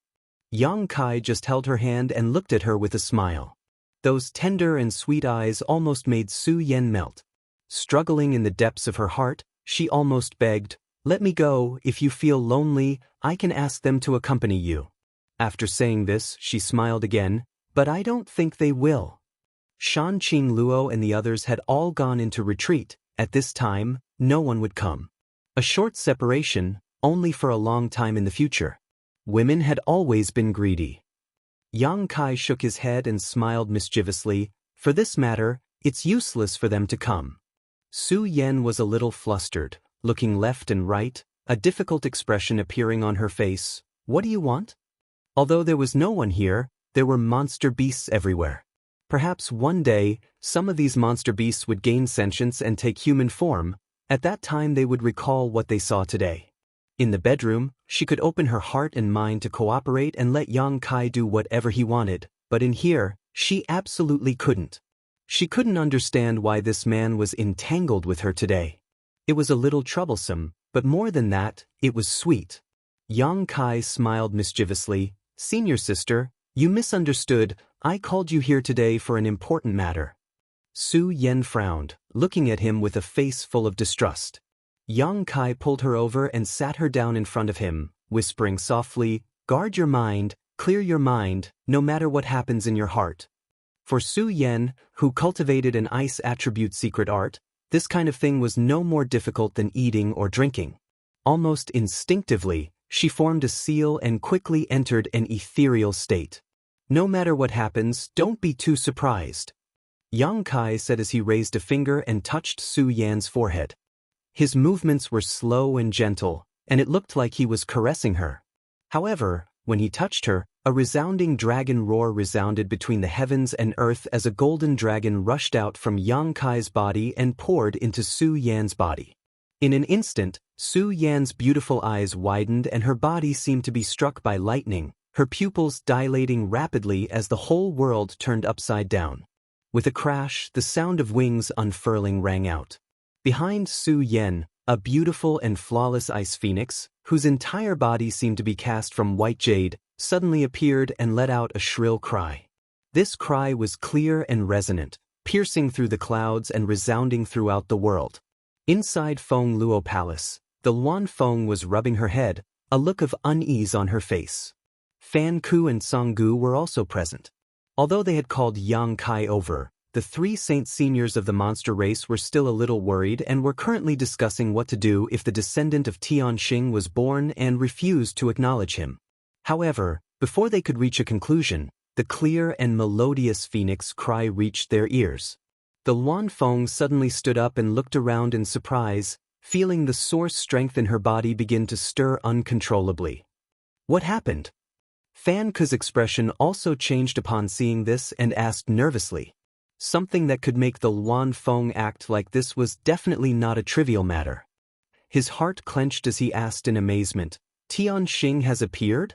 [SPEAKER 1] Yang Kai just held her hand and looked at her with a smile. Those tender and sweet eyes almost made Su Yan melt. Struggling in the depths of her heart, she almost begged, "Let me go, if you feel lonely, I can ask them to accompany you." After saying this, she smiled again, "But I don't think they will." Shan Qing Luo and the others had all gone into retreat. At this time, no one would come. A short separation, only for a long time in the future. Women had always been greedy. Yang Kai shook his head and smiled mischievously. "For this matter, it's useless for them to come." Su Yan was a little flustered, looking left and right, a difficult expression appearing on her face. "What do you want?" Although there was no one here, there were monster beasts everywhere. Perhaps one day, some of these monster beasts would gain sentience and take human form. At that time they would recall what they saw today. In the bedroom, she could open her heart and mind to cooperate and let Yang Kai do whatever he wanted, but in here, she absolutely couldn't. She couldn't understand why this man was entangled with her today. It was a little troublesome, but more than that, it was sweet. Yang Kai smiled mischievously. "Senior sister, you misunderstood, I called you here today for an important matter." Su Yan frowned, looking at him with a face full of distrust. Yang Kai pulled her over and sat her down in front of him, whispering softly, "Guard your mind, clear your mind, no matter what happens in your heart." For Su Yan, who cultivated an ice attribute secret art, this kind of thing was no more difficult than eating or drinking. Almost instinctively, she formed a seal and quickly entered an ethereal state. "No matter what happens, don't be too surprised," Yang Kai said as he raised a finger and touched Su Yan's forehead. His movements were slow and gentle, and it looked like he was caressing her. However, when he touched her, a resounding dragon roar resounded between the heavens and earth as a golden dragon rushed out from Yang Kai's body and poured into Su Yan's body. In an instant, Su Yan's beautiful eyes widened and her body seemed to be struck by lightning, her pupils dilating rapidly as the whole world turned upside down. With a crash, the sound of wings unfurling rang out. Behind Su Yan, a beautiful and flawless ice phoenix, whose entire body seemed to be cast from white jade, suddenly appeared and let out a shrill cry. This cry was clear and resonant, piercing through the clouds and resounding throughout the world. Inside Feng Luo Palace, the Luan Feng was rubbing her head, a look of unease on her face. Fan Ku and Song Gu were also present. Although they had called Yang Kai over, the three saint seniors of the monster race were still a little worried and were currently discussing what to do if the descendant of Tianxing was born and refused to acknowledge him. However, before they could reach a conclusion, the clear and melodious phoenix cry reached their ears. The Luan Feng suddenly stood up and looked around in surprise, feeling the source strength in her body begin to stir uncontrollably. What happened? Fan Ku's expression also changed upon seeing this and asked nervously. Something that could make the Luan Feng act like this was definitely not a trivial matter. His heart clenched as he asked in amazement, Tianxing has appeared?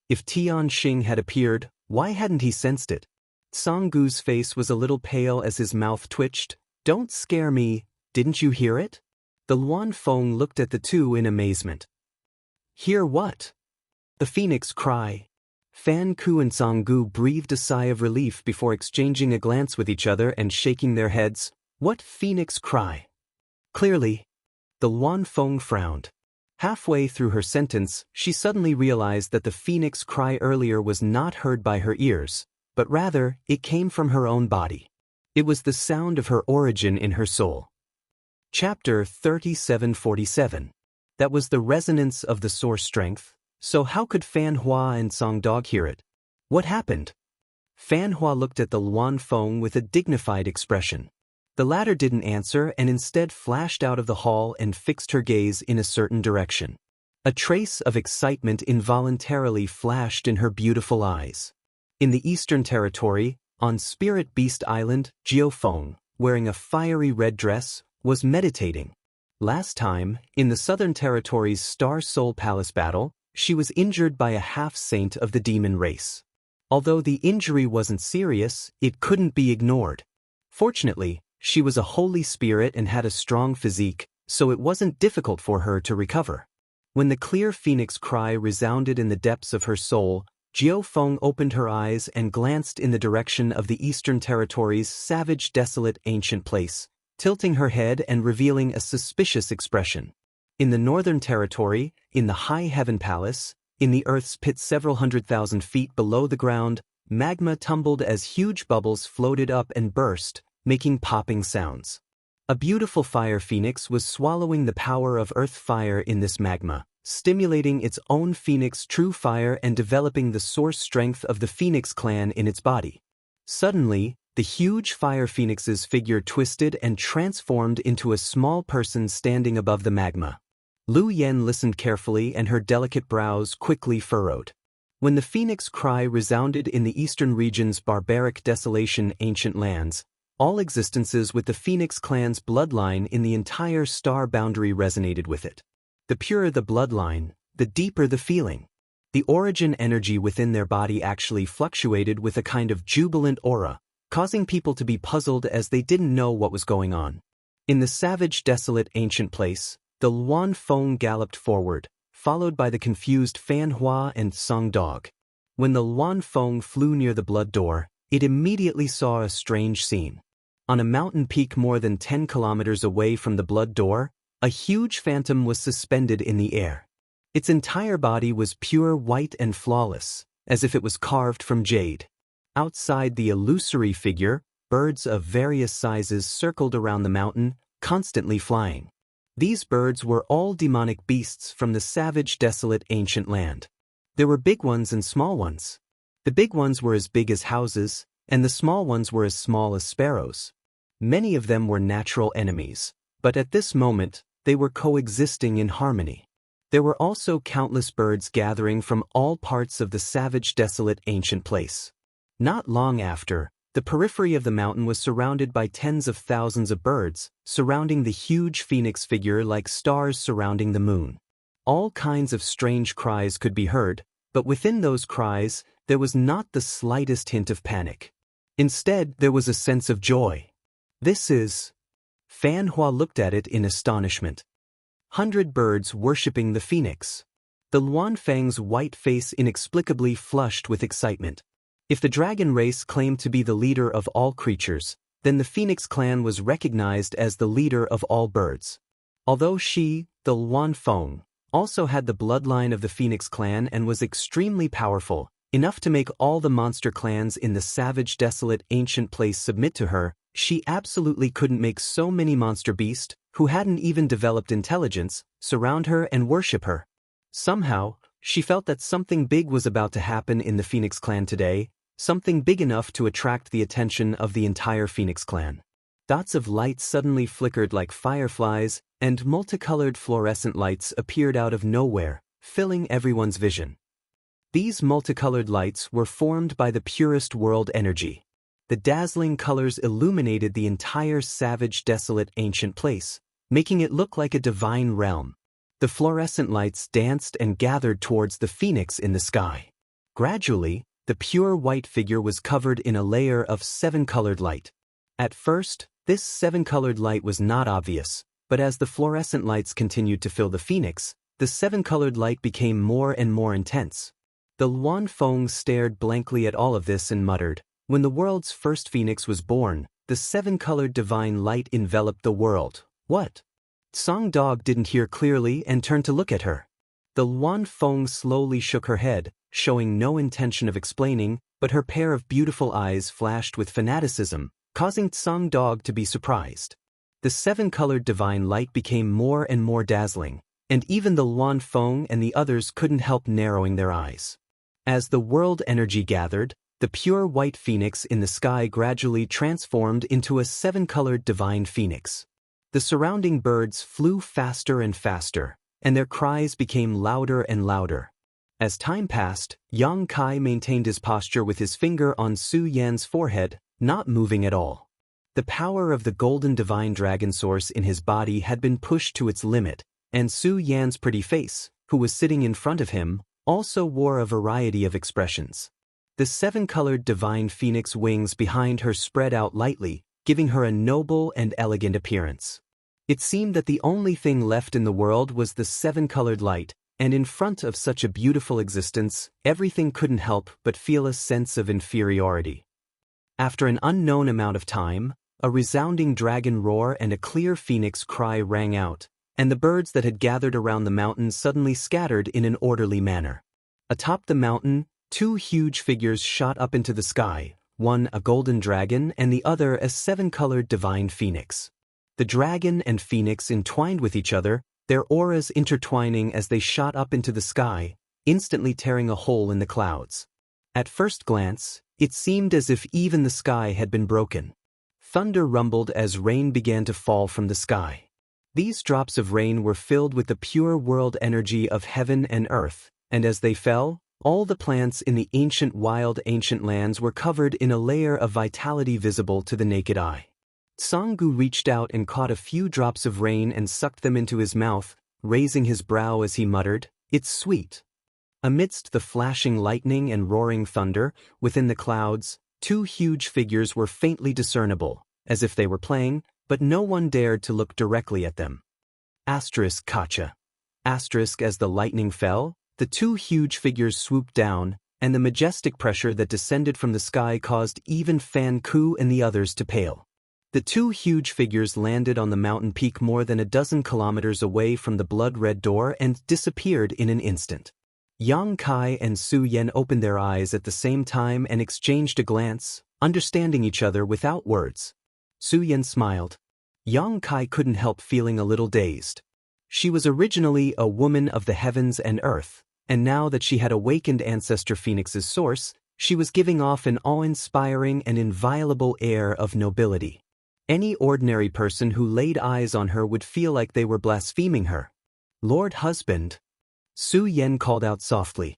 [SPEAKER 1] If Tianxing had appeared, why hadn't he sensed it? Song Gu's face was a little pale as his mouth twitched. Don't scare me, didn't you hear it? The Luan Feng looked at the two in amazement. Hear what? The phoenix cry. Fan Ku and Song Gu breathed a sigh of relief before exchanging a glance with each other and shaking their heads. What phoenix cry? Clearly. The Luan Feng frowned. Halfway through her sentence, she suddenly realized that the phoenix cry earlier was not heard by her ears, but rather, it came from her own body. It was the sound of her origin in her soul. Chapter 3747. That was the resonance of the source strength. So how could Fan Hua and Song Dog hear it? What happened? Fan Hua looked at the Luan Feng with a dignified expression. The latter didn't answer and instead flashed out of the hall and fixed her gaze in a certain direction. A trace of excitement involuntarily flashed in her beautiful eyes. In the Eastern Territory, on Spirit Beast Island, Jiao Feng, wearing a fiery red dress, was meditating. Last time, in the Southern Territory's Star Soul Palace battle, she was injured by a half-saint of the demon race. Although the injury wasn't serious, it couldn't be ignored. Fortunately, she was a holy spirit and had a strong physique, so it wasn't difficult for her to recover. When the clear phoenix cry resounded in the depths of her soul, Jiao Feng opened her eyes and glanced in the direction of the Eastern Territory's savage, desolate, ancient place, tilting her head and revealing a suspicious expression. In the Northern Territory, in the High Heaven Palace, in the Earth's pit several 100,000 feet below the ground, magma tumbled as huge bubbles floated up and burst, making popping sounds. A beautiful fire phoenix was swallowing the power of earth fire in this magma, stimulating its own phoenix true fire and developing the source strength of the phoenix clan in its body. Suddenly, the huge fire phoenix's figure twisted and transformed into a small person standing above the magma. Lu Yen listened carefully and her delicate brows quickly furrowed. When the phoenix cry resounded in the eastern region's barbaric desolation ancient lands, all existences with the phoenix clan's bloodline in the entire star boundary resonated with it. The purer the bloodline, the deeper the feeling. The origin energy within their body actually fluctuated with a kind of jubilant aura, causing people to be puzzled as they didn't know what was going on. In the savage desolate ancient place, the Luan Feng galloped forward, followed by the confused Fan Hua and Song Dog. When the Luan Feng flew near the blood door, it immediately saw a strange scene. On a mountain peak more than 10 kilometers away from the blood door, a huge phantom was suspended in the air. Its entire body was pure white and flawless, as if it was carved from jade. Outside the illusory figure, birds of various sizes circled around the mountain, constantly flying. These birds were all demonic beasts from the savage, desolate, ancient land. There were big ones and small ones. The big ones were as big as houses, and the small ones were as small as sparrows. Many of them were natural enemies, but at this moment, they were coexisting in harmony. There were also countless birds gathering from all parts of the savage, desolate, ancient place. Not long after, the periphery of the mountain was surrounded by tens of thousands of birds, surrounding the huge phoenix figure like stars surrounding the moon. All kinds of strange cries could be heard, but within those cries, there was not the slightest hint of panic. Instead, there was a sense of joy. This is... Fan Hua looked at it in astonishment. 100 birds worshipping the phoenix. The Luan Feng's white face inexplicably flushed with excitement. If the dragon race claimed to be the leader of all creatures, then the Phoenix clan was recognized as the leader of all birds. Although she, the Luan Feng, also had the bloodline of the Phoenix clan and was extremely powerful, enough to make all the monster clans in the savage, desolate, ancient place submit to her, she absolutely couldn't make so many monster beasts, who hadn't even developed intelligence, surround her and worship her. Somehow, she felt that something big was about to happen in the Phoenix clan today, something big enough to attract the attention of the entire Phoenix clan. Dots of light suddenly flickered like fireflies, and multicolored fluorescent lights appeared out of nowhere, filling everyone's vision. These multicolored lights were formed by the purest world energy. The dazzling colors illuminated the entire savage, desolate, ancient place, making it look like a divine realm. The fluorescent lights danced and gathered towards the phoenix in the sky. Gradually, the pure white figure was covered in a layer of seven-colored light. At first, this seven-colored light was not obvious, but as the fluorescent lights continued to fill the phoenix, the seven-colored light became more and more intense. The Luan Feng stared blankly at all of this and muttered, "When the world's first phoenix was born, the seven-colored divine light enveloped the world. What?" Song Dog didn't hear clearly and turned to look at her. The Luan Feng slowly shook her head, showing no intention of explaining, but her pair of beautiful eyes flashed with fanaticism, causing Song Dog to be surprised. The seven-colored divine light became more and more dazzling, and even the Luan Feng and the others couldn't help narrowing their eyes. As the world energy gathered, the pure white phoenix in the sky gradually transformed into a seven-colored divine phoenix. The surrounding birds flew faster and faster, and their cries became louder and louder. As time passed, Yang Kai maintained his posture with his finger on Su Yan's forehead, not moving at all. The power of the golden divine dragon source in his body had been pushed to its limit, and Su Yan's pretty face, who was sitting in front of him, also wore a variety of expressions. The seven-colored divine phoenix wings behind her spread out lightly, giving her a noble and elegant appearance. It seemed that the only thing left in the world was the seven-colored light, and in front of such a beautiful existence, everything couldn't help but feel a sense of inferiority. After an unknown amount of time, a resounding dragon roar and a clear phoenix cry rang out, and the birds that had gathered around the mountain suddenly scattered in an orderly manner. Atop the mountain, two huge figures shot up into the sky, one a golden dragon and the other a seven-colored divine phoenix. The dragon and phoenix entwined with each other, their auras intertwining as they shot up into the sky, instantly tearing a hole in the clouds. At first glance, it seemed as if even the sky had been broken. Thunder rumbled as rain began to fall from the sky. These drops of rain were filled with the pure world energy of heaven and earth, and as they fell, all the plants in the ancient lands were covered in a layer of vitality visible to the naked eye. Sanggu reached out and caught a few drops of rain and sucked them into his mouth, raising his brow as he muttered, "It's sweet." Amidst the flashing lightning and roaring thunder, within the clouds, two huge figures were faintly discernible, as if they were playing, but no one dared to look directly at them. Asterisk Kacha. Asterisk as the lightning fell, the two huge figures swooped down, and the majestic pressure that descended from the sky caused even Fan Ku and the others to pale. The two huge figures landed on the mountain peak more than a dozen kilometers away from the blood-red door and disappeared in an instant. Yang Kai and Su Yan opened their eyes at the same time and exchanged a glance, understanding each other without words. Su Yan smiled. Yang Kai couldn't help feeling a little dazed. She was originally a woman of the heavens and earth, and now that she had awakened Ancestor Phoenix's source, she was giving off an awe-inspiring and inviolable air of nobility. Any ordinary person who laid eyes on her would feel like they were blaspheming her. "Lord Husband," Su Yan called out softly.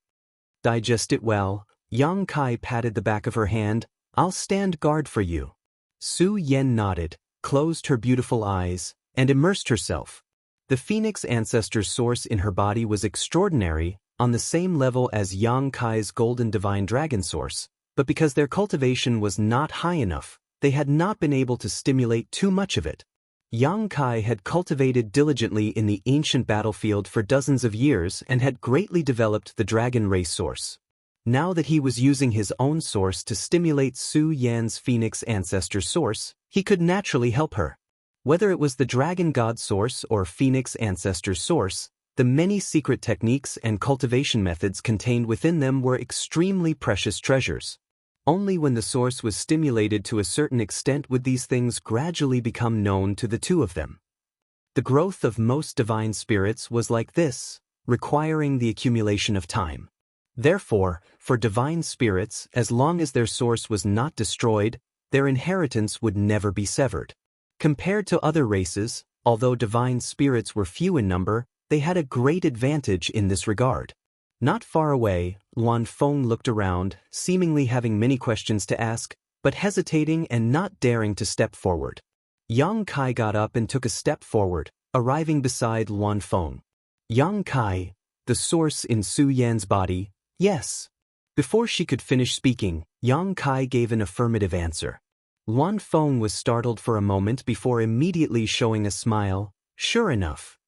[SPEAKER 1] "Digest it well." Yang Kai patted the back of her hand. "I'll stand guard for you." Su Yan nodded, closed her beautiful eyes, and immersed herself. The Phoenix Ancestor's source in her body was extraordinary, on the same level as Yang Kai's golden divine dragon source, but because their cultivation was not high enough, they had not been able to stimulate too much of it. Yang Kai had cultivated diligently in the ancient battlefield for dozens of years and had greatly developed the dragon race source. Now that he was using his own source to stimulate Su Yan's Phoenix ancestor source, he could naturally help her. Whether it was the Dragon God source or Phoenix ancestor source, the many secret techniques and cultivation methods contained within them were extremely precious treasures. Only when the source was stimulated to a certain extent would these things gradually become known to the two of them. The growth of most divine spirits was like this, requiring the accumulation of time. Therefore, for divine spirits, as long as their source was not destroyed, their inheritance would never be severed. Compared to other races, although divine spirits were few in number, they had a great advantage in this regard. Not far away, Luan Feng looked around, seemingly having many questions to ask, but hesitating and not daring to step forward. Yang Kai got up and took a step forward, arriving beside Luan Feng. Yang Kai, the source in Su Yan's body, yes. Before she could finish speaking, Yang Kai gave an affirmative answer. Luan Feng was startled for a moment before immediately showing a smile. Sure enough.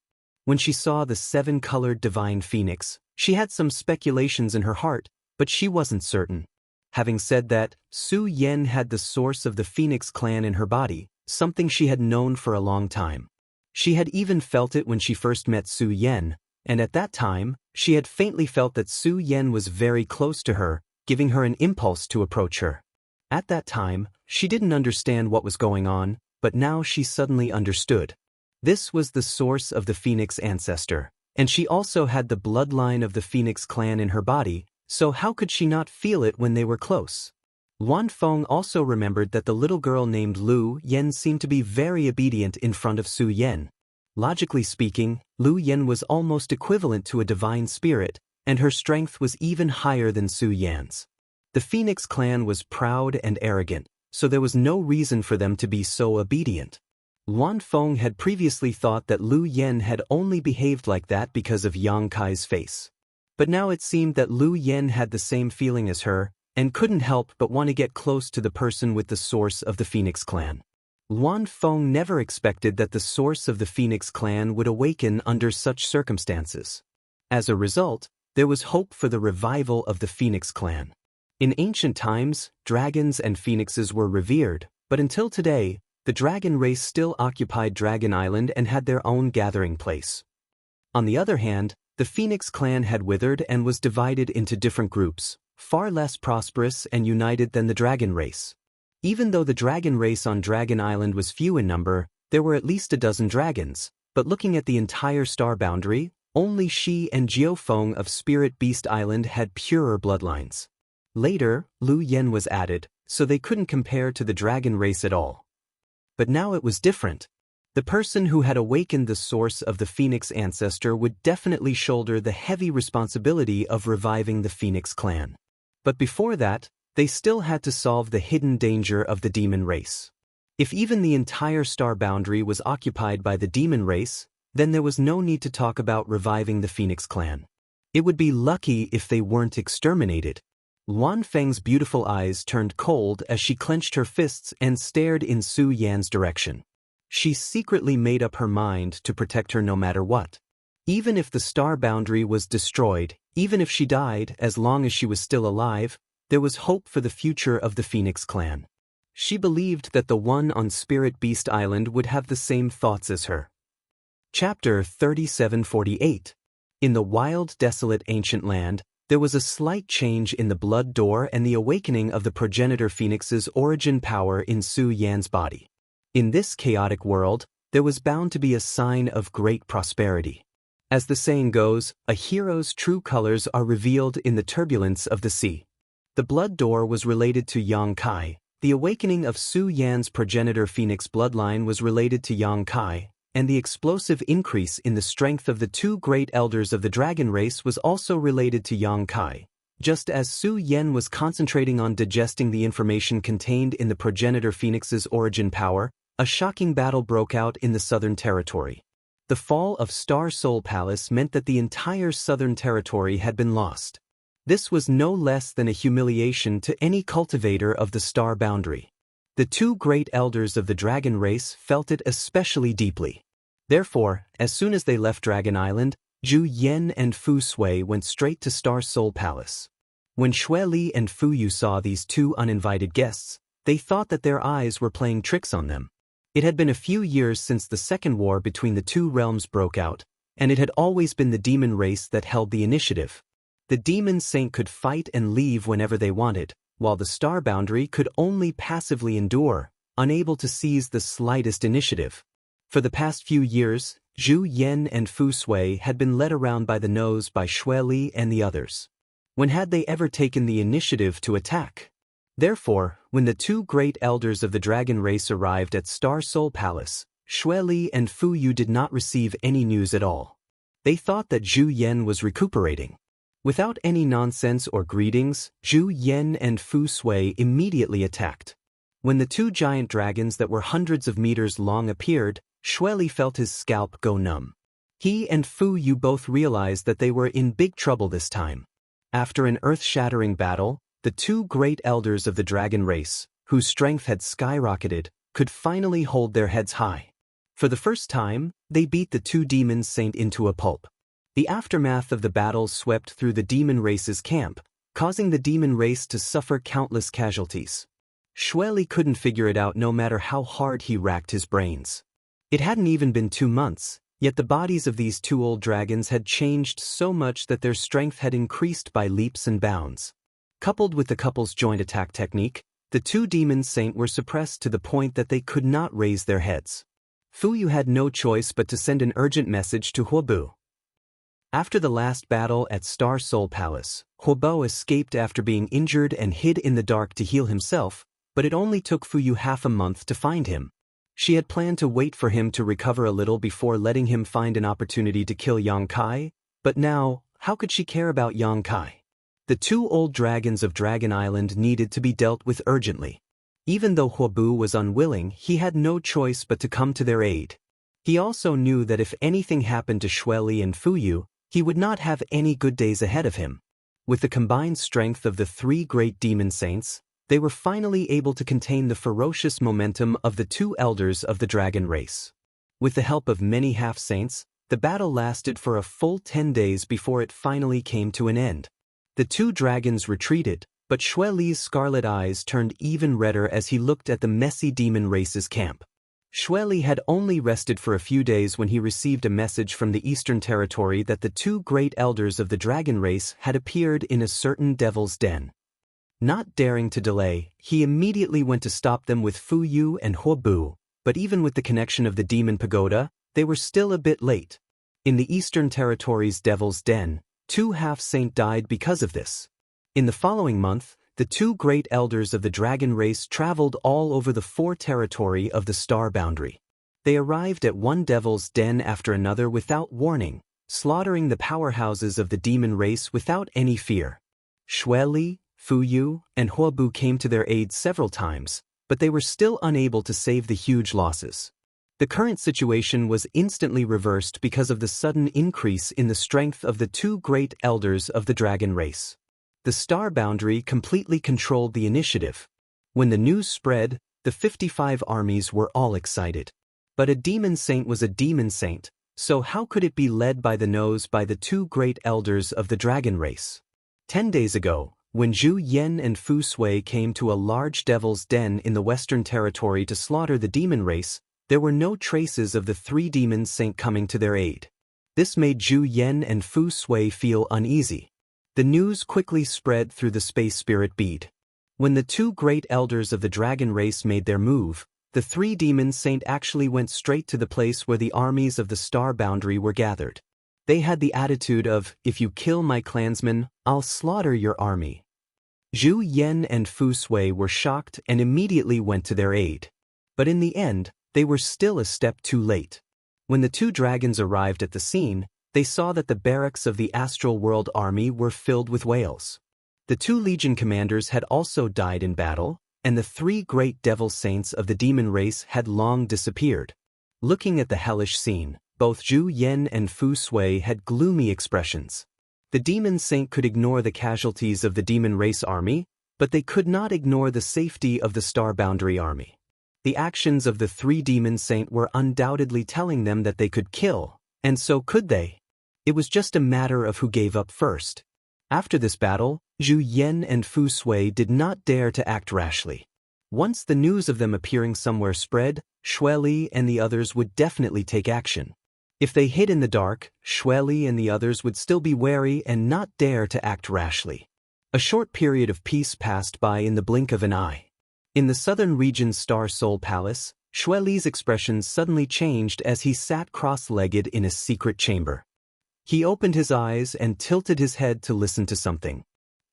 [SPEAKER 1] When she saw the 7-colored divine phoenix, she had some speculations in her heart, but she wasn't certain. Having said that, Su Yan had the source of the Phoenix clan in her body, something she had known for a long time. She had even felt it when she first met Su Yan, and at that time, she had faintly felt that Su Yan was very close to her, giving her an impulse to approach her. At that time, she didn't understand what was going on, but now she suddenly understood. This was the source of the Phoenix ancestor, and she also had the bloodline of the Phoenix clan in her body, so how could she not feel it when they were close? Luan Feng also remembered that the little girl named Lu Yen seemed to be very obedient in front of Su Yan. Logically speaking, Lu Yen was almost equivalent to a divine spirit, and her strength was even higher than Su Yan's. The Phoenix clan was proud and arrogant, so there was no reason for them to be so obedient. Luan Feng had previously thought that Lu Yen had only behaved like that because of Yang Kai's face. But now it seemed that Lu Yen had the same feeling as her, and couldn't help but want to get close to the person with the source of the Phoenix clan. Luan Feng never expected that the source of the Phoenix clan would awaken under such circumstances. As a result, there was hope for the revival of the Phoenix clan. In ancient times, dragons and phoenixes were revered, but until today, the dragon race still occupied Dragon Island and had their own gathering place. On the other hand, the Phoenix clan had withered and was divided into different groups, far less prosperous and united than the dragon race. Even though the dragon race on Dragon Island was few in number, there were at least a dozen dragons, but looking at the entire star boundary, only Shi and Jiufeng of Spirit Beast Island had purer bloodlines. Later, Lu Yen was added, so they couldn't compare to the dragon race at all. But now it was different. The person who had awakened the source of the Phoenix ancestor would definitely shoulder the heavy responsibility of reviving the Phoenix clan. But before that, they still had to solve the hidden danger of the demon race. If even the entire star boundary was occupied by the demon race, then there was no need to talk about reviving the Phoenix clan. It would be lucky if they weren't exterminated. Luan Feng's beautiful eyes turned cold as she clenched her fists and stared in Su Yan's direction. She secretly made up her mind to protect her no matter what. Even if the star boundary was destroyed, even if she died, as long as she was still alive, there was hope for the future of the Phoenix clan. She believed that the one on Spirit Beast Island would have the same thoughts as her. Chapter 3748. In the wild, desolate ancient land, there was a slight change in the blood door and the awakening of the progenitor phoenix's origin power in Su Yan's body. In this chaotic world, there was bound to be a sign of great prosperity. As the saying goes, a hero's true colors are revealed in the turbulence of the sea. The blood door was related to Yang Kai, the awakening of Su Yan's progenitor phoenix bloodline was related to Yang Kai, and the explosive increase in the strength of the two great elders of the dragon race was also related to Yang Kai. Just as Su Yan was concentrating on digesting the information contained in the progenitor phoenix's origin power, a shocking battle broke out in the Southern Territory. The fall of Star Soul Palace meant that the entire Southern Territory had been lost. This was no less than a humiliation to any cultivator of the star boundary. The two great elders of the dragon race felt it especially deeply. Therefore, as soon as they left Dragon Island, Zhu Yen and Fu Sui went straight to Star Soul Palace. When Xueli and Fuyu saw these two uninvited guests, they thought that their eyes were playing tricks on them. It had been a few years since the second war between the two realms broke out, and it had always been the demon race that held the initiative. The demon saint could fight and leave whenever they wanted, while the star boundary could only passively endure, unable to seize the slightest initiative. For the past few years, Zhu Yan and Fu Sui had been led around by the nose by Xueli and the others. When had they ever taken the initiative to attack? Therefore, when the two great elders of the dragon race arrived at Star Soul Palace, Xueli and Fuyu did not receive any news at all. They thought that Zhu Yan was recuperating. Without any nonsense or greetings, Zhu Yan and Fu Sui immediately attacked. When the two giant dragons that were hundreds of meters long appeared, Xueli felt his scalp go numb. He and Fuyu both realized that they were in big trouble this time. After an earth-shattering battle, the two great elders of the dragon race, whose strength had skyrocketed, could finally hold their heads high. For the first time, they beat the two demon saint into a pulp. The aftermath of the battle swept through the demon race's camp, causing the demon race to suffer countless casualties. Xueli couldn't figure it out no matter how hard he racked his brains. It hadn't even been 2 months, yet the bodies of these two old dragons had changed so much that their strength had increased by leaps and bounds. Coupled with the couple's joint attack technique, the two demon saint were suppressed to the point that they could not raise their heads. Fuyu had no choice but to send an urgent message to Huobu. After the last battle at Star Soul Palace, Huobu escaped after being injured and hid in the dark to heal himself, but it only took Fuyu half a month to find him. She had planned to wait for him to recover a little before letting him find an opportunity to kill Yang Kai, but now, how could she care about Yang Kai? The two old dragons of Dragon Island needed to be dealt with urgently. Even though Huobu was unwilling, he had no choice but to come to their aid. He also knew that if anything happened to Xueli and Fuyu, he would not have any good days ahead of him. With the combined strength of the three great demon saints, they were finally able to contain the ferocious momentum of the two elders of the dragon race. With the help of many half-saints, the battle lasted for a full 10 days before it finally came to an end. The two dragons retreated, but Xueli's scarlet eyes turned even redder as he looked at the messy demon race's camp. Xueli had only rested for a few days when he received a message from the Eastern Territory that the two great elders of the dragon race had appeared in a certain devil's den. Not daring to delay, he immediately went to stop them with Fuyu and Huobu, but even with the connection of the demon pagoda, they were still a bit late. In the Eastern Territory's devil's den, 2 half-saint died because of this. In the following month, the two great elders of the dragon race traveled all over the 4 territory of the star boundary. They arrived at one devil's den after another without warning, slaughtering the powerhouses of the demon race without any fear. Xueli, Fuyu, and Huobu came to their aid several times, but they were still unable to save the huge losses. The current situation was instantly reversed because of the sudden increase in the strength of the two great elders of the dragon race. The star boundary completely controlled the initiative. When the news spread, the 55 armies were all excited. But a demon saint was a demon saint, so how could it be led by the nose by the two great elders of the dragon race? 10 days ago, when Zhu Yan and Fu Sui came to a large devil's den in the Western Territory to slaughter the demon race, there were no traces of the 3 demon saint coming to their aid. This made Zhu Yan and Fu Sui feel uneasy. The news quickly spread through the space spirit bead. When the two great elders of the dragon race made their move, the 3 demon saint actually went straight to the place where the armies of the star boundary were gathered. They had the attitude of, if you kill my clansmen, I'll slaughter your army. Zhu Yan and Fu Sui were shocked and immediately went to their aid. But in the end, they were still a step too late. When the 2 dragons arrived at the scene, they saw that the barracks of the Astral World army were filled with whales. The 2 legion commanders had also died in battle, and the 3 great devil saints of the demon race had long disappeared. Looking at the hellish scene, both Zhu Yan and Fu Sui had gloomy expressions. The demon saint could ignore the casualties of the demon race army, but they could not ignore the safety of the star boundary army. The actions of the 3 demon saint were undoubtedly telling them that they could kill, and so could they. It was just a matter of who gave up first. After this battle, Zhu Yan and Fu Sui did not dare to act rashly. Once the news of them appearing somewhere spread, Xue Li and the others would definitely take action. If they hid in the dark, Xue Li and the others would still be wary and not dare to act rashly. A short period of peace passed by in the blink of an eye. In the southern region's Star Soul Palace, Xue Li's expression suddenly changed as he sat cross-legged in a secret chamber. He opened his eyes and tilted his head to listen to something.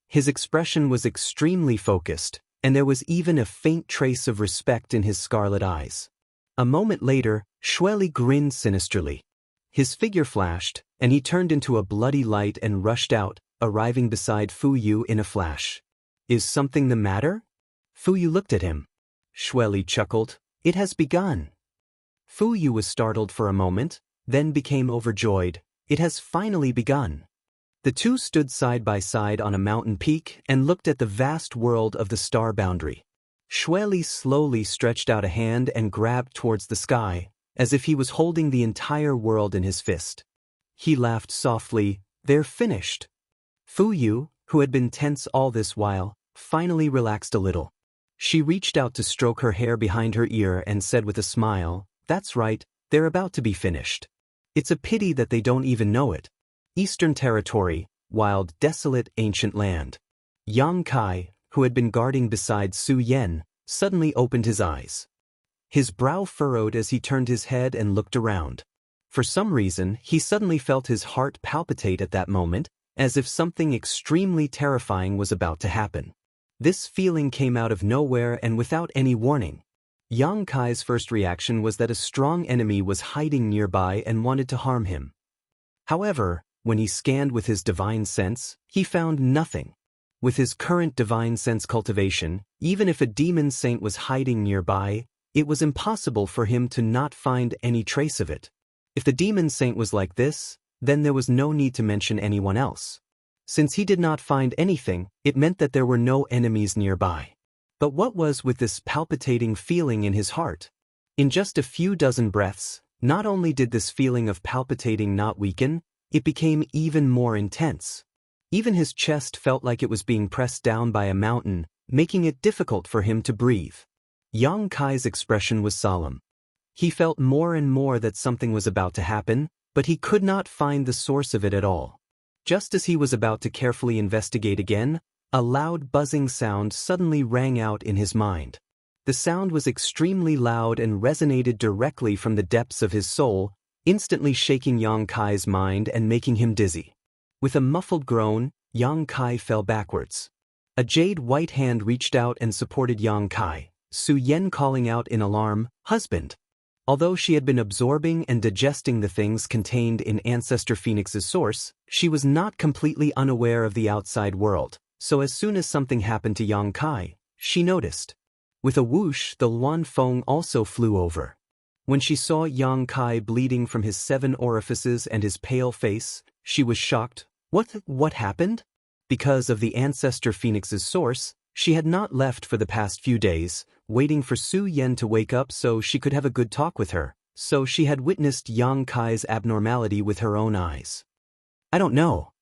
[SPEAKER 1] His expression was extremely focused, and there was even a faint trace of respect in his scarlet eyes. A moment later, Xue Li grinned sinisterly. His figure flashed, and he turned into a bloody light and rushed out, arriving beside Fu Yu in a flash. "Is something the matter?" Fu Yu looked at him. Xue Li chuckled. "It has begun." Fu Yu was startled for a moment, then became overjoyed. "It has finally begun." The two stood side by side on a mountain peak and looked at the vast world of the star boundary. Xue Li slowly stretched out a hand and grabbed towards the sky, as if he was holding the entire world in his fist. He laughed softly. "They're finished." Fu Yu, who had been tense all this while, finally relaxed a little. She reached out to stroke her hair behind her ear and said with a smile, "That's right, they're about to be finished. It's a pity that they don't even know it." Eastern Territory, wild, desolate, ancient land. Yang Kai, who had been guarding beside Su Yan, suddenly opened his eyes. His brow furrowed as he turned his head and looked around. For some reason, he suddenly felt his heart palpitate at that moment, as if something extremely terrifying was about to happen. This feeling came out of nowhere and without any warning. Yang Kai's first reaction was that a strong enemy was hiding nearby and wanted to harm him. However, when he scanned with his divine sense, he found nothing. With his current divine sense cultivation, even if a demon saint was hiding nearby, it was impossible for him to not find any trace of it. If the demon saint was like this, then there was no need to mention anyone else. Since he did not find anything, it meant that there were no enemies nearby. But what was with this palpitating feeling in his heart? In just a few dozen breaths, not only did this feeling of palpitating not weaken, it became even more intense. Even his chest felt like it was being pressed down by a mountain, making it difficult for him to breathe. Yang Kai's expression was solemn. He felt more and more that something was about to happen, but he could not find the source of it at all. Just as he was about to carefully investigate again, a loud buzzing sound suddenly rang out in his mind. The sound was extremely loud and resonated directly from the depths of his soul, instantly shaking Yang Kai's mind and making him dizzy. With a muffled groan, Yang Kai fell backwards. A jade white hand reached out and supported Yang Kai, Su Yan calling out in alarm, "Husband!" Although she had been absorbing and digesting the things contained in Ancestor Phoenix's source, she was not completely unaware of the outside world, so as soon as something happened to Yang Kai, she noticed. With a whoosh, the Luan Feng also flew over. When she saw Yang Kai bleeding from his 7 orifices and his pale face, she was shocked. What happened? Because of the Ancestor Phoenix's source, she had not left for the past few days, waiting for Su Yan to wake up so she could have a good talk with her, so she had witnessed Yang Kai's abnormality with her own eyes. "I don't know."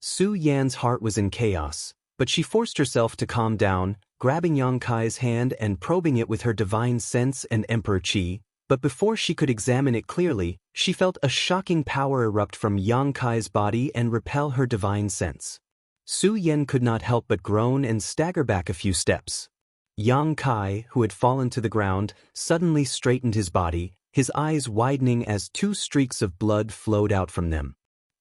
[SPEAKER 1] Su Yan's heart was in chaos, but she forced herself to calm down, grabbing Yang Kai's hand and probing it with her divine sense and Emperor Qi, but before she could examine it clearly, she felt a shocking power erupt from Yang Kai's body and repel her divine sense. Su Yan could not help but groan and stagger back a few steps. Yang Kai, who had fallen to the ground, suddenly straightened his body, his eyes widening as 2 streaks of blood flowed out from them.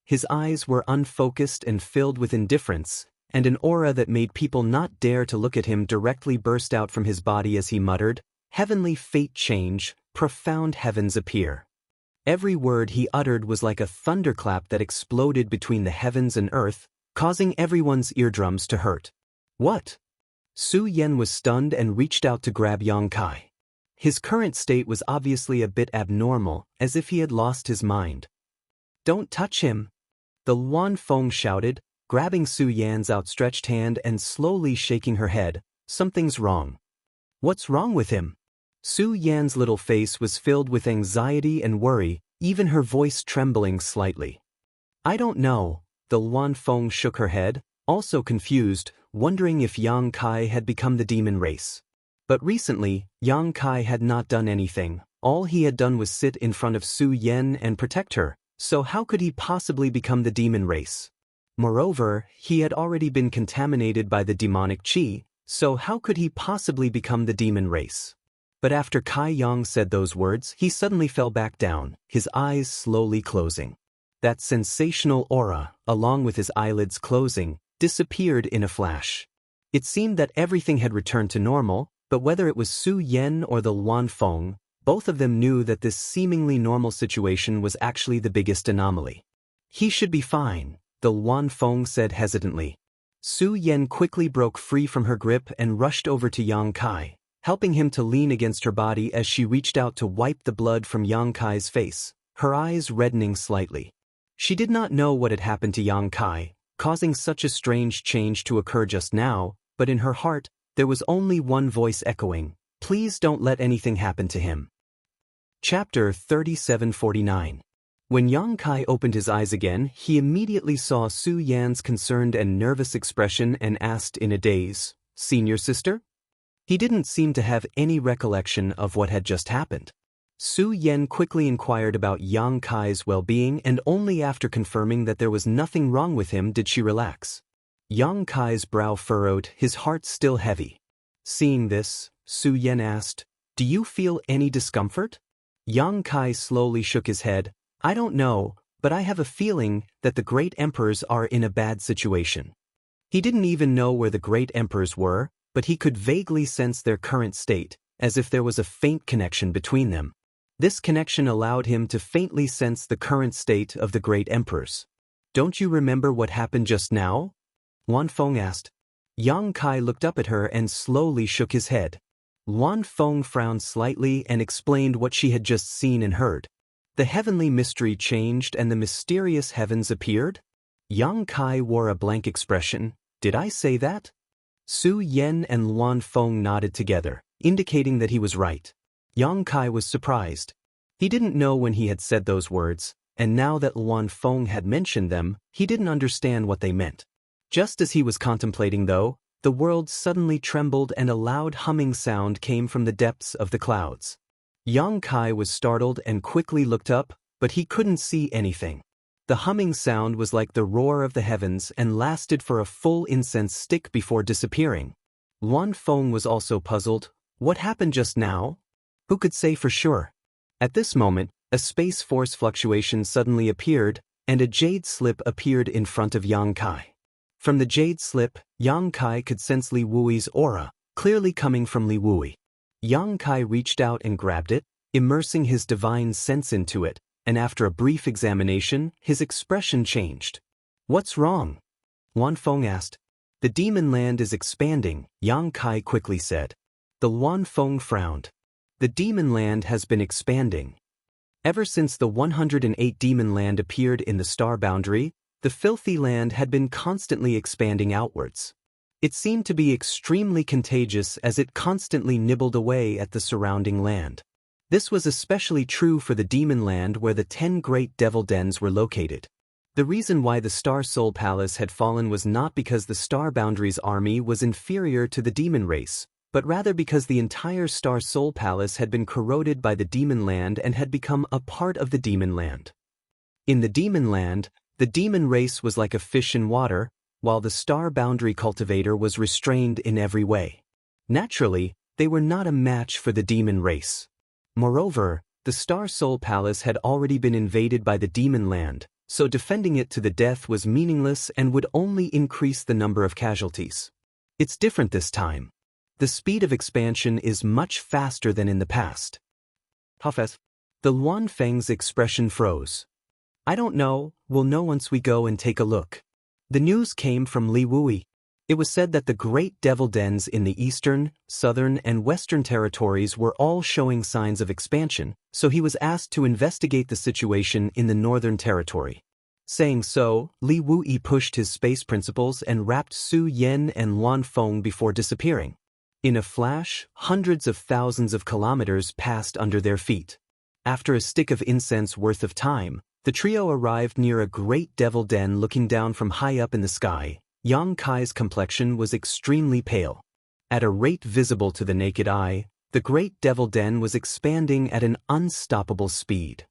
[SPEAKER 1] His eyes were unfocused and filled with indifference, and an aura that made people not dare to look at him directly burst out from his body as he muttered, "Heavenly fate change, profound heavens appear." Every word he uttered was like a thunderclap that exploded between the heavens and earth, causing everyone's eardrums to hurt. "What?" Su Yan was stunned and reached out to grab Yang Kai. His current state was obviously a bit abnormal, as if he had lost his mind. "Don't touch him!" The Luan Feng shouted, grabbing Su Yan's outstretched hand and slowly shaking her head. "Something's wrong." "What's wrong with him?" Su Yan's little face was filled with anxiety and worry, even her voice trembling slightly. "I don't know." The Luan Feng shook her head. also confused, wondering if Yang Kai had become the demon race. But recently, Yang Kai had not done anything. All he had done was sit in front of Su Yen and protect her, so how could he possibly become the demon race? Moreover, he had already been contaminated by the demonic qi, so how could he possibly become the demon race? But after Kai Yang said those words, he suddenly fell back down, his eyes slowly closing. That sensational aura, along with his eyelids closing, disappeared in a flash. It seemed that everything had returned to normal, but whether it was Su Yen or the Luan Feng, both of them knew that this seemingly normal situation was actually the biggest anomaly. He should be fine, the Luan Feng said hesitantly. Su Yen quickly broke free from her grip and rushed over to Yang Kai, helping him to lean against her body as she reached out to wipe the blood from Yang Kai's face, her eyes reddening slightly. She did not know what had happened to Yang Kai, causing such a strange change to occur just now, but in her heart, there was only one voice echoing, "Please don't let anything happen to him." Chapter 3749. When Yang Kai opened his eyes again, he immediately saw Su Yan's concerned and nervous expression and asked in a daze, "Senior sister?" He didn't seem to have any recollection of what had just happened. Su Yen quickly inquired about Yang Kai's well-being, and only after confirming that there was nothing wrong with him did she relax. Yang Kai's brow furrowed, his heart still heavy. Seeing this, Su Yen asked, "Do you feel any discomfort?" Yang Kai slowly shook his head. "I don't know, but I have a feeling that the great emperors are in a bad situation." He didn't even know where the great emperors were, but he could vaguely sense their current state, as if there was a faint connection between them. This connection allowed him to faintly sense the current state of the great emperors. "Don't you remember what happened just now?" Luan Feng asked. Yang Kai looked up at her and slowly shook his head. Luan Feng frowned slightly and explained what she had just seen and heard. The heavenly mystery changed and the mysterious heavens appeared? Yang Kai wore a blank expression. "Did I say that?" Su Yen and Luan Feng nodded together, indicating that he was right. Yang Kai was surprised. He didn't know when he had said those words, and now that Luan Feng had mentioned them, he didn't understand what they meant. Just as he was contemplating though, the world suddenly trembled and a loud humming sound came from the depths of the clouds. Yang Kai was startled and quickly looked up, but he couldn't see anything. The humming sound was like the roar of the heavens and lasted for a full incense stick before disappearing. Luan Feng was also puzzled. What happened just now? Who could say for sure? At this moment, a space force fluctuation suddenly appeared, and a jade slip appeared in front of Yang Kai. From the jade slip, Yang Kai could sense Li Wui's aura, clearly coming from Li Wui. Yang Kai reached out and grabbed it, immersing his divine sense into it, and after a brief examination, his expression changed. "What's wrong?" Luan Feng asked. "The demon land is expanding," Yang Kai quickly said. The Luan Feng frowned. "The demon land has been expanding. Ever since the 108 demon land appeared in the star boundary, the filthy land had been constantly expanding outwards. It seemed to be extremely contagious as it constantly nibbled away at the surrounding land. This was especially true for the demon land where the 10 great devil dens were located. The reason why the Star Soul Palace had fallen was not because the Star Boundary's army was inferior to the demon race, but rather because the entire Star Soul Palace had been corroded by the demon land and had become a part of the demon land. In the demon land, the demon race was like a fish in water, while the Star Boundary cultivator was restrained in every way. Naturally, they were not a match for the demon race. Moreover, the Star Soul Palace had already been invaded by the demon land, so defending it to the death was meaningless and would only increase the number of casualties. It's different this time. The speed of expansion is much faster than in the past. Hafez. The Luan Feng's expression froze. "I don't know, we'll know once we go and take a look." The news came from Li Wui. It was said that the great devil dens in the eastern, southern, and western territories were all showing signs of expansion, so he was asked to investigate the situation in the northern territory. Saying so, Li Wui pushed his space principles and wrapped Su Yen and Luan Feng before disappearing. In a flash, hundreds of thousands of kilometers passed under their feet. After a stick of incense worth of time, the trio arrived near a great devil den looking down from high up in the sky, Yang Kai's complexion was extremely pale. At a rate visible to the naked eye, the great devil den was expanding at an unstoppable speed.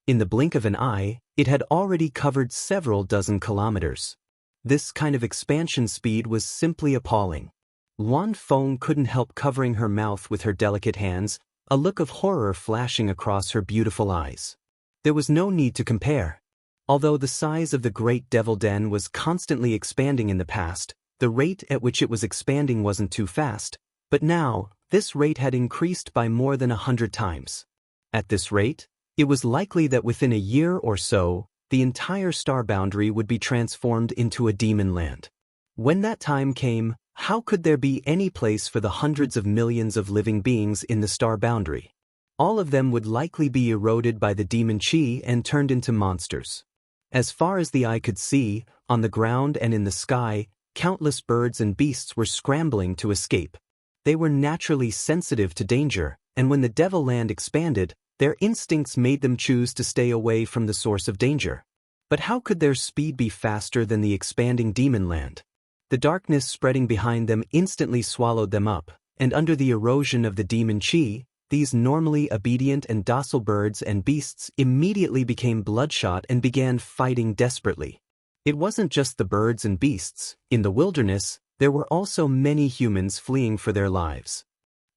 [SPEAKER 1] In the blink of an eye, it had already covered several dozen kilometers. This kind of expansion speed was simply appalling. Luan Feng couldn't help covering her mouth with her delicate hands, a look of horror flashing across her beautiful eyes. There was no need to compare. Although the size of the great devil den was constantly expanding in the past, the rate at which it was expanding wasn't too fast, but now, this rate had increased by more than 100 times. At this rate, it was likely that within a year or so, the entire star boundary would be transformed into a demon land. When that time came, how could there be any place for the hundreds of millions of living beings in the star boundary? All of them would likely be eroded by the demon chi and turned into monsters. As far as the eye could see, on the ground and in the sky, countless birds and beasts were scrambling to escape. They were naturally sensitive to danger, and when the devil land expanded, their instincts made them choose to stay away from the source of danger. But how could their speed be faster than the expanding demon land? The darkness spreading behind them instantly swallowed them up, and under the erosion of the demon chi, these normally obedient and docile birds and beasts immediately became bloodshot and began fighting desperately. It wasn't just the birds and beasts. In the wilderness, there were also many humans fleeing for their lives.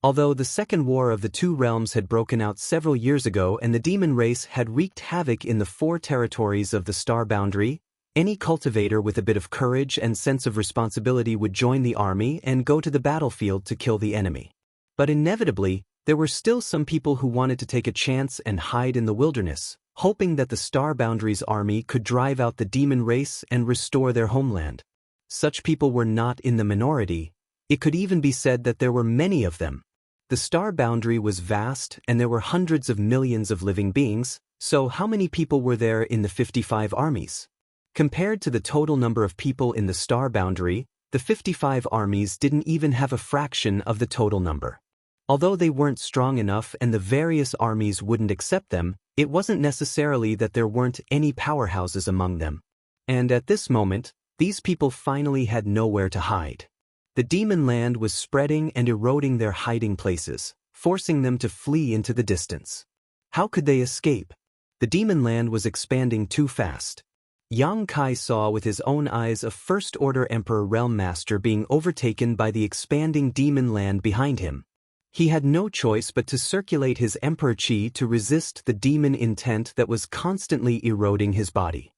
[SPEAKER 1] Although the second war of the two realms had broken out several years ago and the demon race had wreaked havoc in the 4 territories of the star boundary, any cultivator with a bit of courage and sense of responsibility would join the army and go to the battlefield to kill the enemy. But inevitably, there were still some people who wanted to take a chance and hide in the wilderness, hoping that the star boundary's army could drive out the demon race and restore their homeland. Such people were not in the minority. It could even be said that there were many of them. The star boundary was vast and there were hundreds of millions of living beings, so how many people were there in the 55 armies? Compared to the total number of people in the star boundary, the 55 armies didn't even have a fraction of the total number. Although they weren't strong enough and the various armies wouldn't accept them, it wasn't necessarily that there weren't any powerhouses among them. And at this moment, these people finally had nowhere to hide. The demon land was spreading and eroding their hiding places, forcing them to flee into the distance. How could they escape? The demon land was expanding too fast. Yang Kai saw with his own eyes a First-Order Emperor Realm Master being overtaken by the expanding demon land behind him. He had no choice but to circulate his Emperor Chi to resist the demon intent that was constantly eroding his body.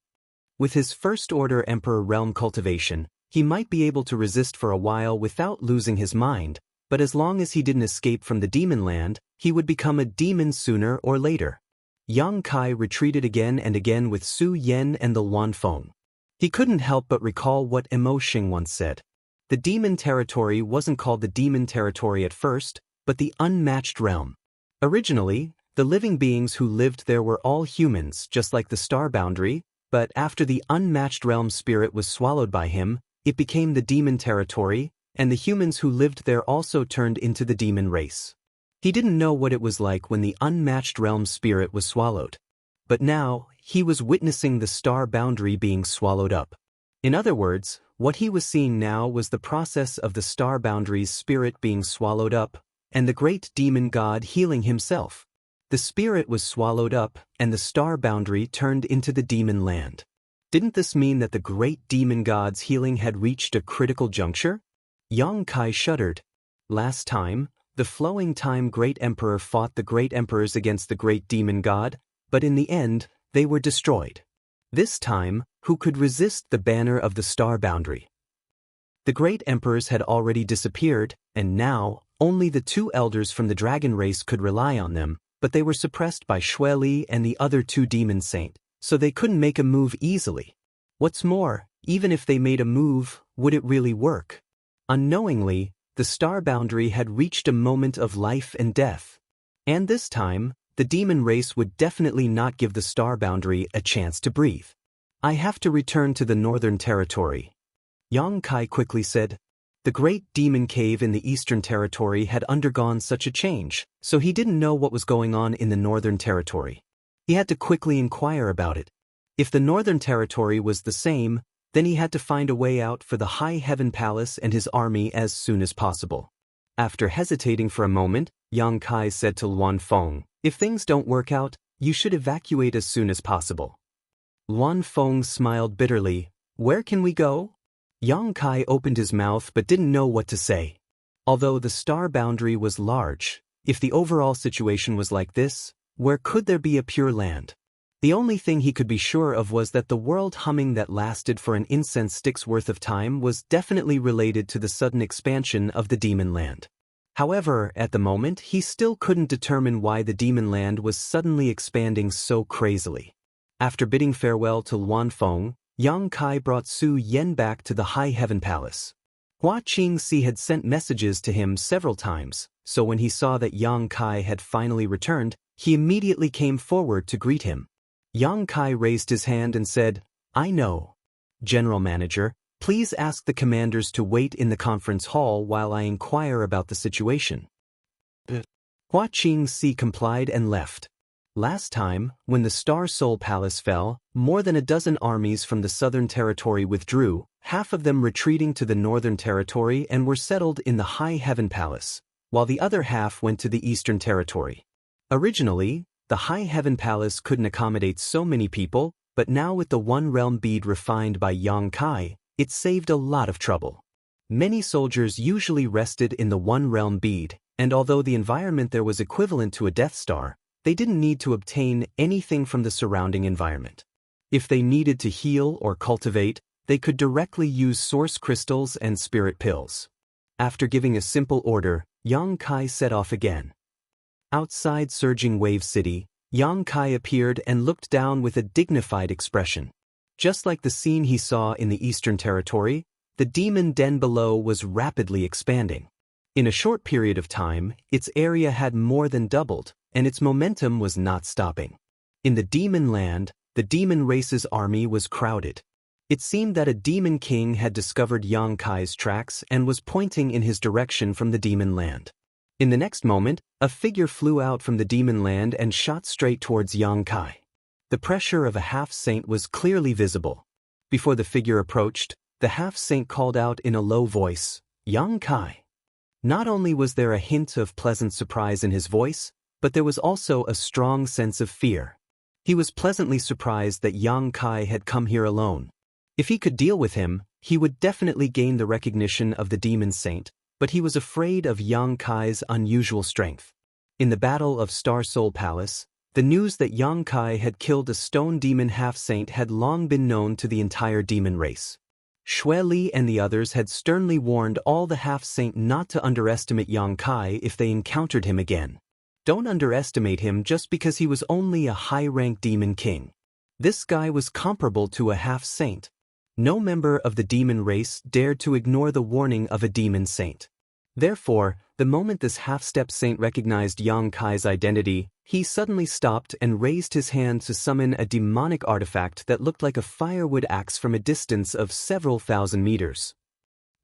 [SPEAKER 1] With his First-Order Emperor Realm cultivation, he might be able to resist for a while without losing his mind, but as long as he didn't escape from the demon land, he would become a demon sooner or later. Yang Kai retreated again and again with Su Yen and the Luan Feng. He couldn't help but recall what Emo Xing once said. The demon territory wasn't called the demon territory at first, but the unmatched realm. Originally, the living beings who lived there were all humans, just like the star boundary, but after the unmatched realm spirit was swallowed by him, it became the demon territory, and the humans who lived there also turned into the demon race. He didn't know what it was like when the unmatched realm spirit was swallowed. But now, he was witnessing the star boundary being swallowed up. In other words, what he was seeing now was the process of the star boundary's spirit being swallowed up, and the great demon god healing himself. The spirit was swallowed up, and the star boundary turned into the demon land. Didn't this mean that the great demon god's healing had reached a critical juncture? Yang Kai shuddered. Last time, the flowing time great emperor fought the great emperors against the great demon god, but in the end, they were destroyed. This time, who could resist the banner of the star boundary? The great emperors had already disappeared, and now, only the 2 elders from the dragon race could rely on them, but they were suppressed by Xue Li and the other 2 demon saints, so they couldn't make a move easily. What's more, even if they made a move, would it really work? Unknowingly, the star boundary had reached a moment of life and death. And this time, the demon race would definitely not give the star boundary a chance to breathe. I have to return to the northern territory. Yang Kai quickly said. The great demon cave in the eastern territory had undergone such a change, so he didn't know what was going on in the northern territory. He had to quickly inquire about it. If the northern territory was the same, Then he had to find a way out for the High Heaven Palace and his army as soon as possible. After hesitating for a moment, Yang Kai said to Luan Feng, "If things don't work out, you should evacuate as soon as possible." Luan Feng smiled bitterly. "Where can we go?" Yang Kai opened his mouth but didn't know what to say. Although the star boundary was large, if the overall situation was like this, where could there be a Pure Land? The only thing he could be sure of was that the world humming that lasted for an incense stick's worth of time was definitely related to the sudden expansion of the Demon Land. However, at the moment, he still couldn't determine why the Demon Land was suddenly expanding so crazily. After bidding farewell to Luan Feng, Yang Kai brought Su Yen back to the High Heaven Palace. Hua Qingxi had sent messages to him several times, so when he saw that Yang Kai had finally returned, he immediately came forward to greet him. Yang Kai raised his hand and said, "I know. General Manager, please ask the commanders to wait in the conference hall while I inquire about the situation." Hua Qingxi complied and left. Last time, when the Star Soul Palace fell, more than a dozen armies from the Southern Territory withdrew, half of them retreating to the Northern Territory and were settled in the High Heaven Palace, while the other half went to the Eastern Territory. Originally, the High Heaven Palace couldn't accommodate so many people, but now with the One Realm bead refined by Yang Kai, it saved a lot of trouble. Many soldiers usually rested in the One Realm bead, and although the environment there was equivalent to a Death Star, they didn't need to obtain anything from the surrounding environment. If they needed to heal or cultivate, they could directly use source crystals and spirit pills. After giving a simple order, Yang Kai set off again. Outside Surging Wave City, Yang Kai appeared and looked down with a dignified expression. Just like the scene he saw in the Eastern Territory, the demon den below was rapidly expanding. In a short period of time, its area had more than doubled, and its momentum was not stopping. In the Demon Land, the demon race's army was crowded. It seemed that a demon king had discovered Yang Kai's tracks and was pointing in his direction from the Demon Land. In the next moment, a figure flew out from the Demon Land and shot straight towards Yang Kai. The pressure of a half-saint was clearly visible. Before the figure approached, the half-saint called out in a low voice, "Yang Kai." Not only was there a hint of pleasant surprise in his voice, but there was also a strong sense of fear. He was pleasantly surprised that Yang Kai had come here alone. If he could deal with him, he would definitely gain the recognition of the Demon Saint, but he was afraid of Yang Kai's unusual strength. In the Battle of Star Soul Palace, the news that Yang Kai had killed a stone demon half-saint had long been known to the entire demon race. Xue Li and the others had sternly warned all the half-saint not to underestimate Yang Kai if they encountered him again. Don't underestimate him just because he was only a high-rank demon king. This guy was comparable to a half-saint. No member of the demon race dared to ignore the warning of a demon saint. Therefore, the moment this half-step saint recognized Yang Kai's identity, he suddenly stopped and raised his hand to summon a demonic artifact that looked like a firewood axe from a distance of several thousand meters.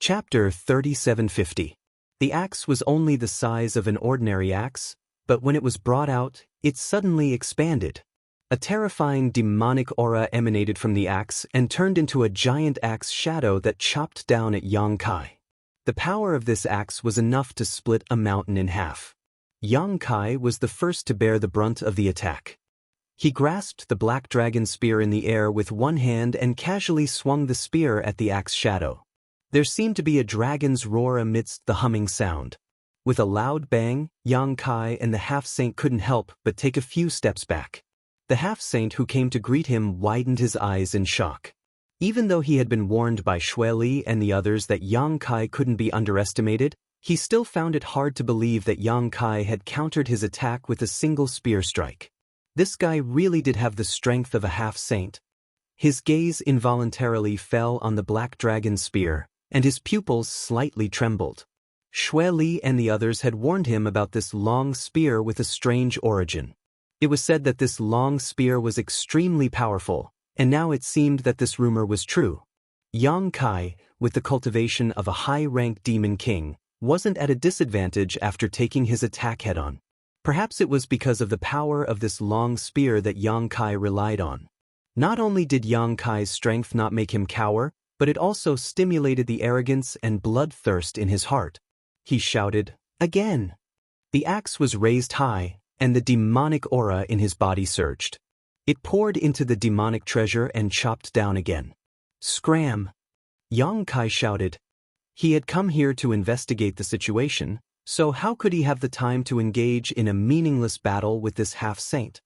[SPEAKER 1] Chapter 3750. The axe was only the size of an ordinary axe, but when it was brought out, it suddenly expanded. A terrifying demonic aura emanated from the axe and turned into a giant axe shadow that chopped down at Yang Kai. The power of this axe was enough to split a mountain in half. Yang Kai was the first to bear the brunt of the attack. He grasped the black dragon spear in the air with one hand and casually swung the spear at the axe shadow. There seemed to be a dragon's roar amidst the humming sound. With a loud bang, Yang Kai and the half-saint couldn't help but take a few steps back. The half-saint who came to greet him widened his eyes in shock. Even though he had been warned by Xue Li and the others that Yang Kai couldn't be underestimated, he still found it hard to believe that Yang Kai had countered his attack with a single spear strike. This guy really did have the strength of a half-saint. His gaze involuntarily fell on the black dragon spear, and his pupils slightly trembled. Xue Li and the others had warned him about this long spear with a strange origin. It was said that this long spear was extremely powerful, and now it seemed that this rumor was true. Yang Kai, with the cultivation of a high-ranked demon king, wasn't at a disadvantage after taking his attack head-on. Perhaps it was because of the power of this long spear that Yang Kai relied on. Not only did Yang Kai's strength not make him cower, but it also stimulated the arrogance and bloodthirst in his heart. He shouted, "Again!" The axe was raised high, and the demonic aura in his body surged. It poured into the demonic treasure and chopped down again. "Scram!" Yang Kai shouted. He had come here to investigate the situation, so how could he have the time to engage in a meaningless battle with this half-saint?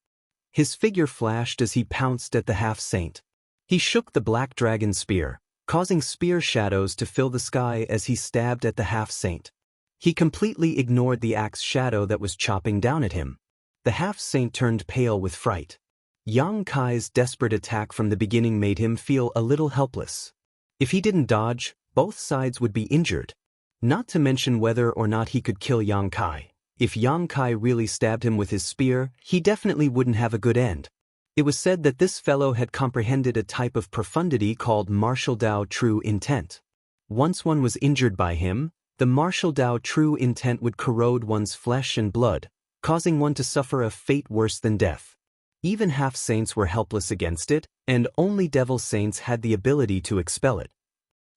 [SPEAKER 1] His figure flashed as he pounced at the half-saint. He shook the black dragon spear, causing spear shadows to fill the sky as he stabbed at the half-saint. He completely ignored the axe shadow that was chopping down at him. The half-saint turned pale with fright. Yang Kai's desperate attack from the beginning made him feel a little helpless. If he didn't dodge, both sides would be injured. Not to mention whether or not he could kill Yang Kai. If Yang Kai really stabbed him with his spear, he definitely wouldn't have a good end. It was said that this fellow had comprehended a type of profundity called martial Dao true intent. Once one was injured by him, the martial Dao true intent would corrode one's flesh and blood, causing one to suffer a fate worse than death. Even half-saints were helpless against it, and only devil saints had the ability to expel it.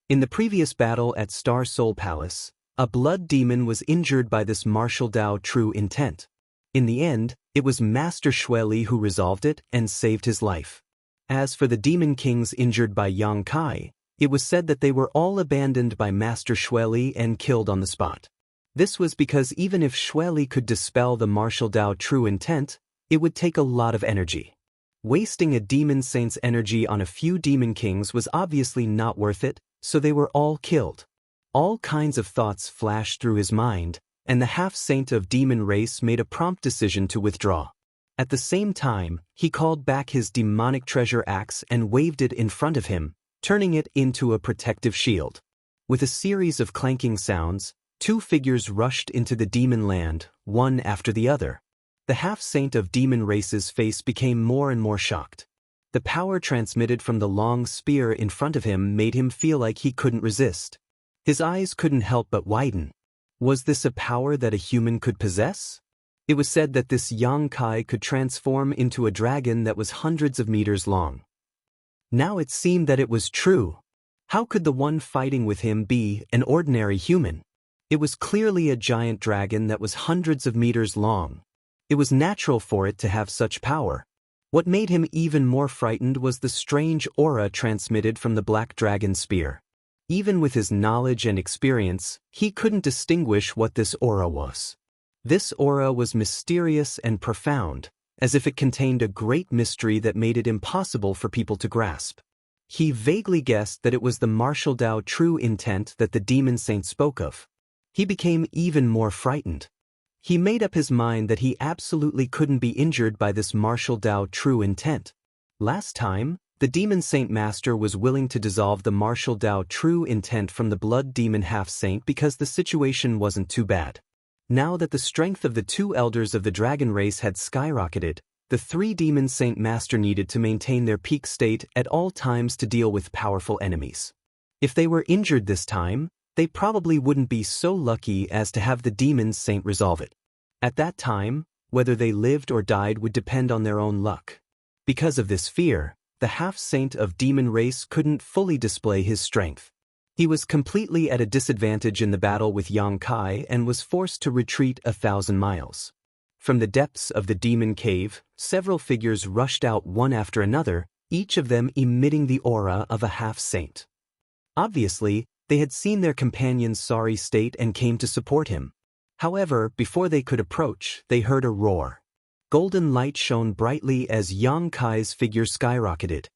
[SPEAKER 1] In the previous battle at Star Soul Palace, a blood demon was injured by this martial Dao true intent. In the end, it was Master Xueli who resolved it and saved his life. As for the demon kings injured by Yang Kai, it was said that they were all abandoned by Master Xueli and killed on the spot. This was because even if Xueli could dispel the martial Dao true intent, it would take a lot of energy. Wasting a demon saint's energy on a few demon kings was obviously not worth it, so they were all killed. All kinds of thoughts flashed through his mind, and the half-saint of demon race made a prompt decision to withdraw. At the same time, he called back his demonic treasure axe and waved it in front of him, turning it into a protective shield. With a series of clanking sounds, two figures rushed into the demon land, one after the other. The half-saint of demon race's face became more and more shocked. The power transmitted from the long spear in front of him made him feel like he couldn't resist. His eyes couldn't help but widen. Was this a power that a human could possess? It was said that this Yang Kai could transform into a dragon that was hundreds of meters long. Now it seemed that it was true. How could the one fighting with him be an ordinary human? It was clearly a giant dragon that was hundreds of meters long. It was natural for it to have such power. What made him even more frightened was the strange aura transmitted from the black dragon spear. Even with his knowledge and experience, he couldn't distinguish what this aura was. This aura was mysterious and profound, as if it contained a great mystery that made it impossible for people to grasp. He vaguely guessed that it was the martial Dao true intent that the demon saint spoke of. He became even more frightened. He made up his mind that he absolutely couldn't be injured by this martial Dao true intent. Last time, the demon saint master was willing to dissolve the martial Dao true intent from the blood demon half-saint because the situation wasn't too bad. Now that the strength of the two elders of the dragon race had skyrocketed, the three demon saint master needed to maintain their peak state at all times to deal with powerful enemies. If they were injured this time, they probably wouldn't be so lucky as to have the demon saint resolve it. At that time, whether they lived or died would depend on their own luck. Because of this fear, the half-saint of demon race couldn't fully display his strength. He was completely at a disadvantage in the battle with Yang Kai and was forced to retreat 1,000 miles. From the depths of the demon cave, several figures rushed out one after another, each of them emitting the aura of a half-saint. Obviously, they had seen their companion's sorry state and came to support him. However, before they could approach, they heard a roar. Golden light shone brightly as Yang Kai's figure skyrocketed.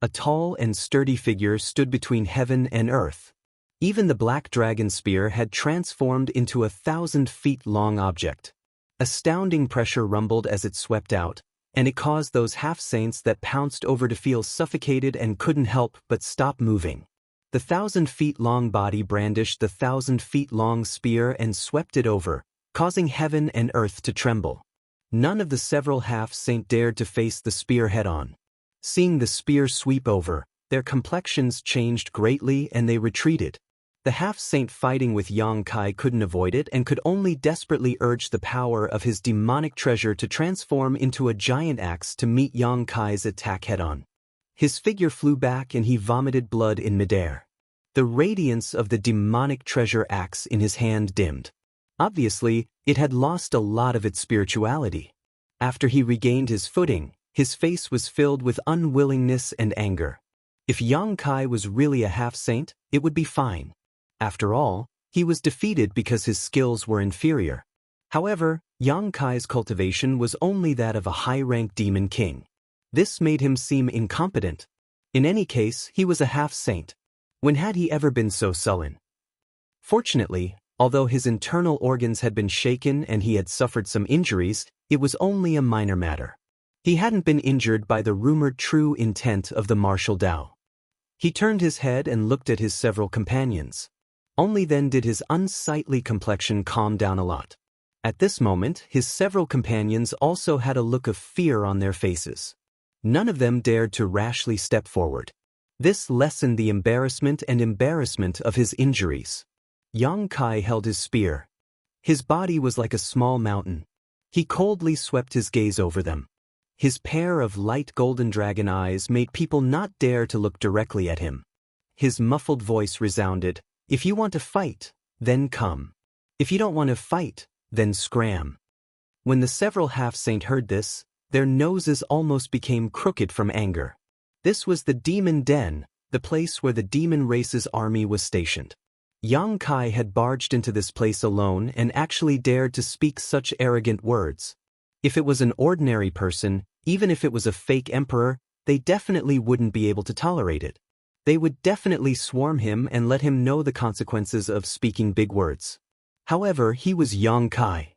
[SPEAKER 1] A tall and sturdy figure stood between heaven and earth. Even the black dragon spear had transformed into 1,000 feet long object. Astounding pressure rumbled as it swept out, and it caused those half-saints that pounced over to feel suffocated and couldn't help but stop moving. The 1,000 feet long body brandished the 1,000 feet long spear and swept it over, causing heaven and earth to tremble. None of the several half-saint dared to face the spear head-on. Seeing the spear sweep over, their complexions changed greatly and they retreated. The half-saint fighting with Yang Kai couldn't avoid it and could only desperately urge the power of his demonic treasure to transform into a giant axe to meet Yang Kai's attack head-on. His figure flew back and he vomited blood in midair. The radiance of the demonic treasure axe in his hand dimmed. Obviously, it had lost a lot of its spirituality. After he regained his footing, his face was filled with unwillingness and anger. If Yang Kai was really a half-saint, it would be fine. After all, he was defeated because his skills were inferior. However, Yang Kai's cultivation was only that of a high-ranked demon king. This made him seem incompetent. In any case, he was a half-saint. When had he ever been so sullen? Fortunately, although his internal organs had been shaken and he had suffered some injuries, it was only a minor matter. He hadn't been injured by the rumored true intent of the martial Tao. He turned his head and looked at his several companions. Only then did his unsightly complexion calm down a lot. At this moment, his several companions also had a look of fear on their faces. None of them dared to rashly step forward. This lessened the embarrassment of his injuries. Yang Kai held his spear. His body was like a small mountain. He coldly swept his gaze over them. His pair of light golden dragon eyes made people not dare to look directly at him. His muffled voice resounded, "If you want to fight, then come. If you don't want to fight, then scram." When the several half-saint heard this, their noses almost became crooked from anger. This was the Demon Den, the place where the demon race's army was stationed. Yang Kai had barged into this place alone and actually dared to speak such arrogant words. If it was an ordinary person, even if it was a fake emperor, they definitely wouldn't be able to tolerate it. They would definitely swarm him and let him know the consequences of speaking big words. However, he was Yang Kai.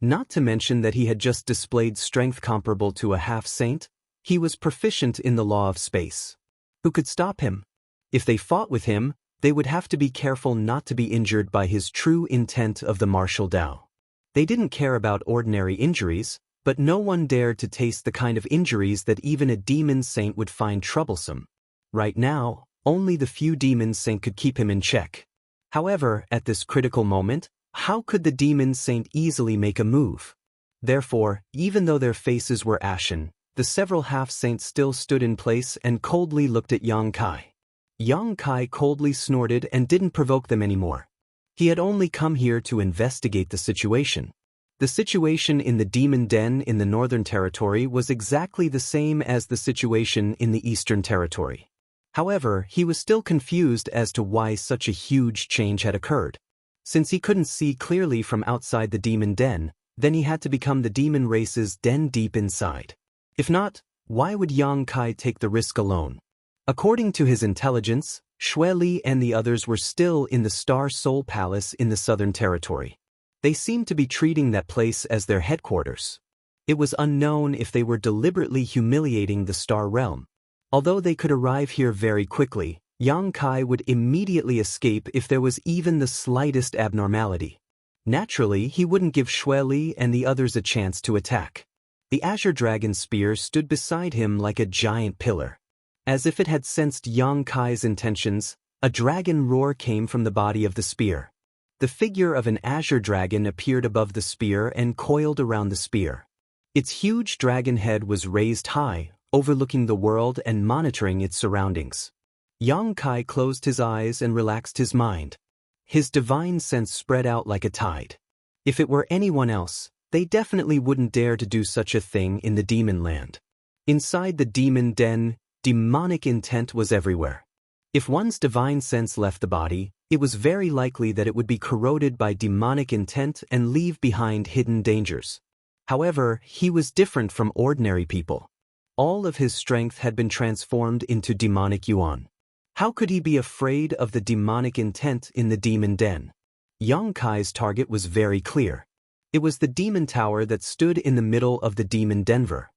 [SPEAKER 1] Not to mention that he had just displayed strength comparable to a half-saint, he was proficient in the law of space. Who could stop him? If they fought with him, they would have to be careful not to be injured by his true intent of the martial Tao. They didn't care about ordinary injuries, but no one dared to taste the kind of injuries that even a demon saint would find troublesome. Right now, only the few demon saint could keep him in check. However, at this critical moment, how could the demon saint easily make a move? Therefore, even though their faces were ashen, the several half-saints still stood in place and coldly looked at Yang Kai. Yang Kai coldly snorted and didn't provoke them anymore. He had only come here to investigate the situation. The situation in the Demon Den in the Northern Territory was exactly the same as the situation in the Eastern Territory. However, he was still confused as to why such a huge change had occurred. Since he couldn't see clearly from outside the Demon Den, then he had to become the demon race's den deep inside. If not, why would Yang Kai take the risk alone? According to his intelligence, Xue Li and the others were still in the Star Soul Palace in the Southern Territory. They seemed to be treating that place as their headquarters. It was unknown if they were deliberately humiliating the Star Realm. Although they could arrive here very quickly, Yang Kai would immediately escape if there was even the slightest abnormality. Naturally, he wouldn't give Xue Li and the others a chance to attack. The Azure Dragon spear stood beside him like a giant pillar. As if it had sensed Yang Kai's intentions, a dragon roar came from the body of the spear. The figure of an azure dragon appeared above the spear and coiled around the spear. Its huge dragon head was raised high, overlooking the world and monitoring its surroundings. Yang Kai closed his eyes and relaxed his mind. His divine sense spread out like a tide. If it were anyone else, they definitely wouldn't dare to do such a thing in the demon land. Inside the demon den, demonic intent was everywhere. If one's divine sense left the body, it was very likely that it would be corroded by demonic intent and leave behind hidden dangers. However, he was different from ordinary people. All of his strength had been transformed into demonic yuan. How could he be afraid of the demonic intent in the demon den? Yang Kai's target was very clear. It was the demon tower that stood in the middle of the demon denver.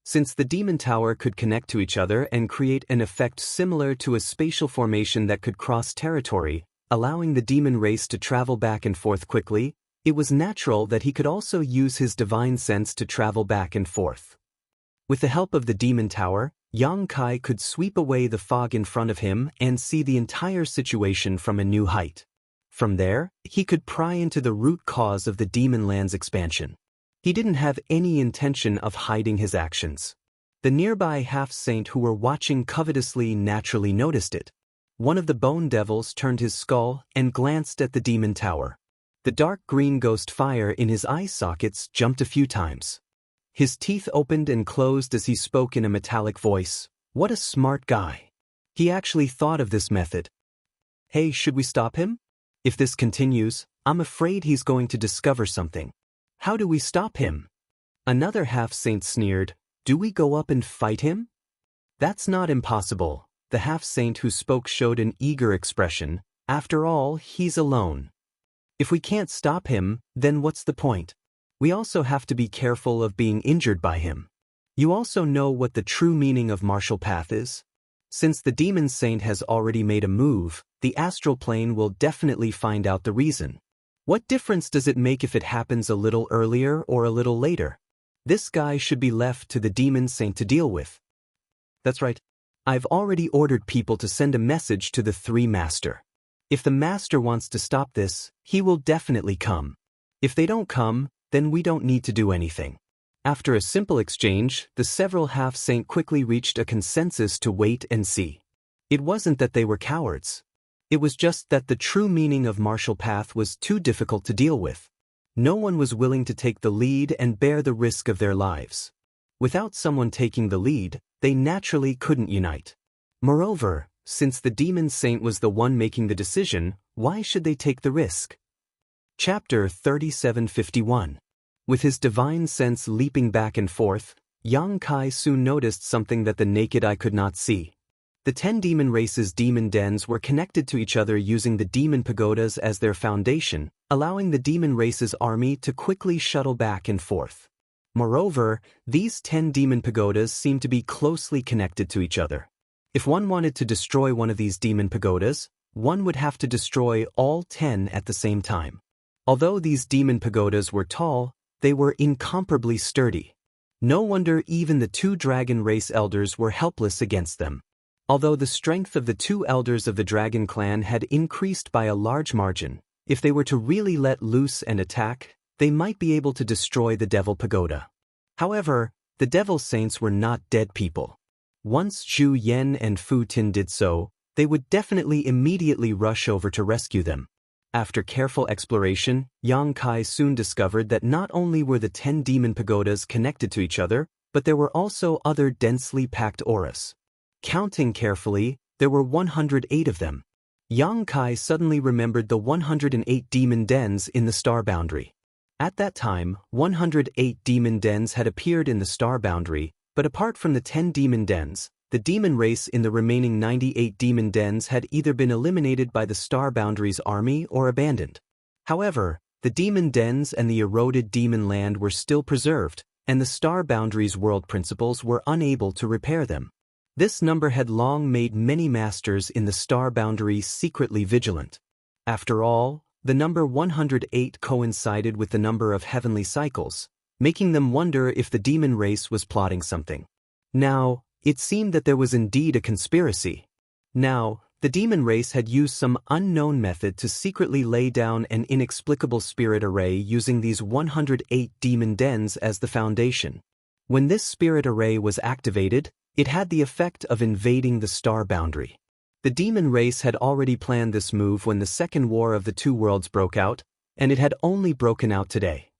[SPEAKER 1] Since the demon tower could connect to each other and create an effect similar to a spatial formation that could cross territory, allowing the demon race to travel back and forth quickly, it was natural that he could also use his divine sense to travel back and forth. With the help of the demon tower, Yang Kai could sweep away the fog in front of him and see the entire situation from a new height. From there, he could pry into the root cause of the demon land's expansion. He didn't have any intention of hiding his actions. The nearby half-saint who were watching covetously naturally noticed it. One of the bone devils turned his skull and glanced at the demon tower. The dark green ghost fire in his eye sockets jumped a few times. His teeth opened and closed as he spoke in a metallic voice. What a smart guy. He actually thought of this method. Hey, should we stop him? If this continues, I'm afraid he's going to discover something. How do we stop him? Another half-saint sneered. Do we go up and fight him? That's not impossible. The half-saint who spoke showed an eager expression. After all, he's alone. If we can't stop him, then what's the point? We also have to be careful of being injured by him. You also know what the true meaning of martial path is? Since the demon saint has already made a move, the astral plane will definitely find out the reason. What difference does it make if it happens a little earlier or a little later? This guy should be left to the demon saint to deal with. That's right. I've already ordered people to send a message to the three master. If the master wants to stop this, he will definitely come. If they don't come, then we don't need to do anything. After a simple exchange, the several half-saint quickly reached a consensus to wait and see. It wasn't that they were cowards. It was just that the true meaning of martial path was too difficult to deal with. No one was willing to take the lead and bear the risk of their lives. Without someone taking the lead, they naturally couldn't unite. Moreover, since the demon saint was the one making the decision, why should they take the risk? Chapter 3751. With his divine sense leaping back and forth, Yang Kai soon noticed something that the naked eye could not see. The 10 demon races' demon dens were connected to each other using the demon pagodas as their foundation, allowing the demon race's army to quickly shuttle back and forth. Moreover, these 10 demon pagodas seemed to be closely connected to each other. If one wanted to destroy one of these demon pagodas, one would have to destroy all 10 at the same time. Although these demon pagodas were tall, they were incomparably sturdy. No wonder even the 2 dragon race elders were helpless against them. Although the strength of the 2 elders of the dragon clan had increased by a large margin, if they were to really let loose and attack, they might be able to destroy the devil pagoda. However, the devil saints were not dead people. Once Zhu Yan and Fu Tin did so, they would definitely immediately rush over to rescue them. After careful exploration, Yang Kai soon discovered that not only were the 10 demon pagodas connected to each other, but there were also other densely packed auras. Counting carefully, there were 108 of them. Yang Kai suddenly remembered the 108 demon dens in the star boundary. At that time, 108 demon dens had appeared in the star boundary, but apart from the 10 demon dens, the demon race in the remaining 98 demon dens had either been eliminated by the star boundary's army or abandoned. However, the demon dens and the eroded demon land were still preserved, and the star boundary's world principles were unable to repair them. This number had long made many masters in the star boundary secretly vigilant. After all, the number 108 coincided with the number of heavenly cycles, making them wonder if the demon race was plotting something. Now, it seemed that there was indeed a conspiracy. Now, the demon race had used some unknown method to secretly lay down an inexplicable spirit array using these 108 demon dens as the foundation. When this spirit array was activated, it had the effect of invading the star boundary. The demon race had already planned this move when the Second War of the Two Worlds broke out, and it had only broken out today.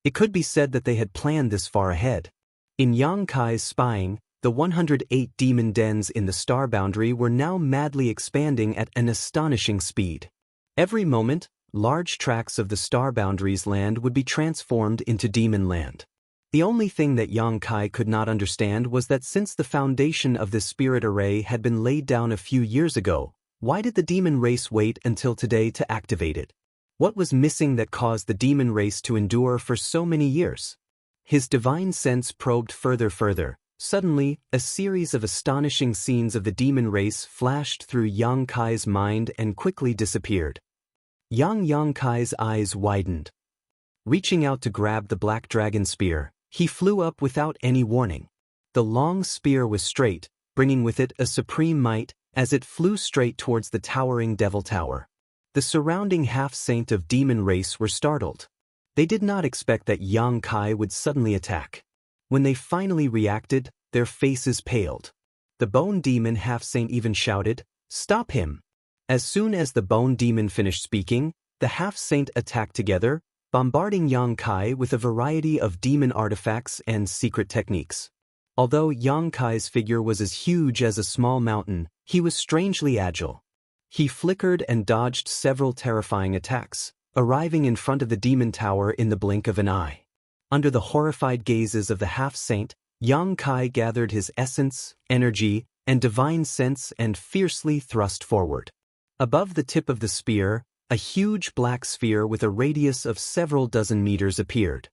[SPEAKER 1] It could be said that they had planned this far ahead. In Yang Kai's spying, the 108 demon dens in the star boundary were now madly expanding at an astonishing speed. Every moment, large tracts of the star boundary's land would be transformed into demon land. The only thing that Yang Kai could not understand was that since the foundation of this spirit array had been laid down a few years ago, why did the demon race wait until today to activate it? What was missing that caused the demon race to endure for so many years? His divine sense probed further. Suddenly, a series of astonishing scenes of the demon race flashed through Yang Kai's mind and quickly disappeared. Yang Kai's eyes widened. Reaching out to grab the black dragon spear, he flew up without any warning. The long spear was straight, bringing with it a supreme might, as it flew straight towards the towering devil tower. The surrounding half-saint of demon race were startled. They did not expect that Yang Kai would suddenly attack. When they finally reacted, their faces paled. The bone demon half-saint even shouted, "Stop him! As soon as the bone demon finished speaking, the half-saint attacked together, bombarding Yang Kai with a variety of demon artifacts and secret techniques. Although Yang Kai's figure was as huge as a small mountain, he was strangely agile. He flickered and dodged several terrifying attacks, arriving in front of the demon tower in the blink of an eye. Under the horrified gazes of the half-saint, Yang Kai gathered his essence, energy, and divine sense and fiercely thrust forward. Above the tip of the spear, a huge black sphere with a radius of several dozen meters appeared.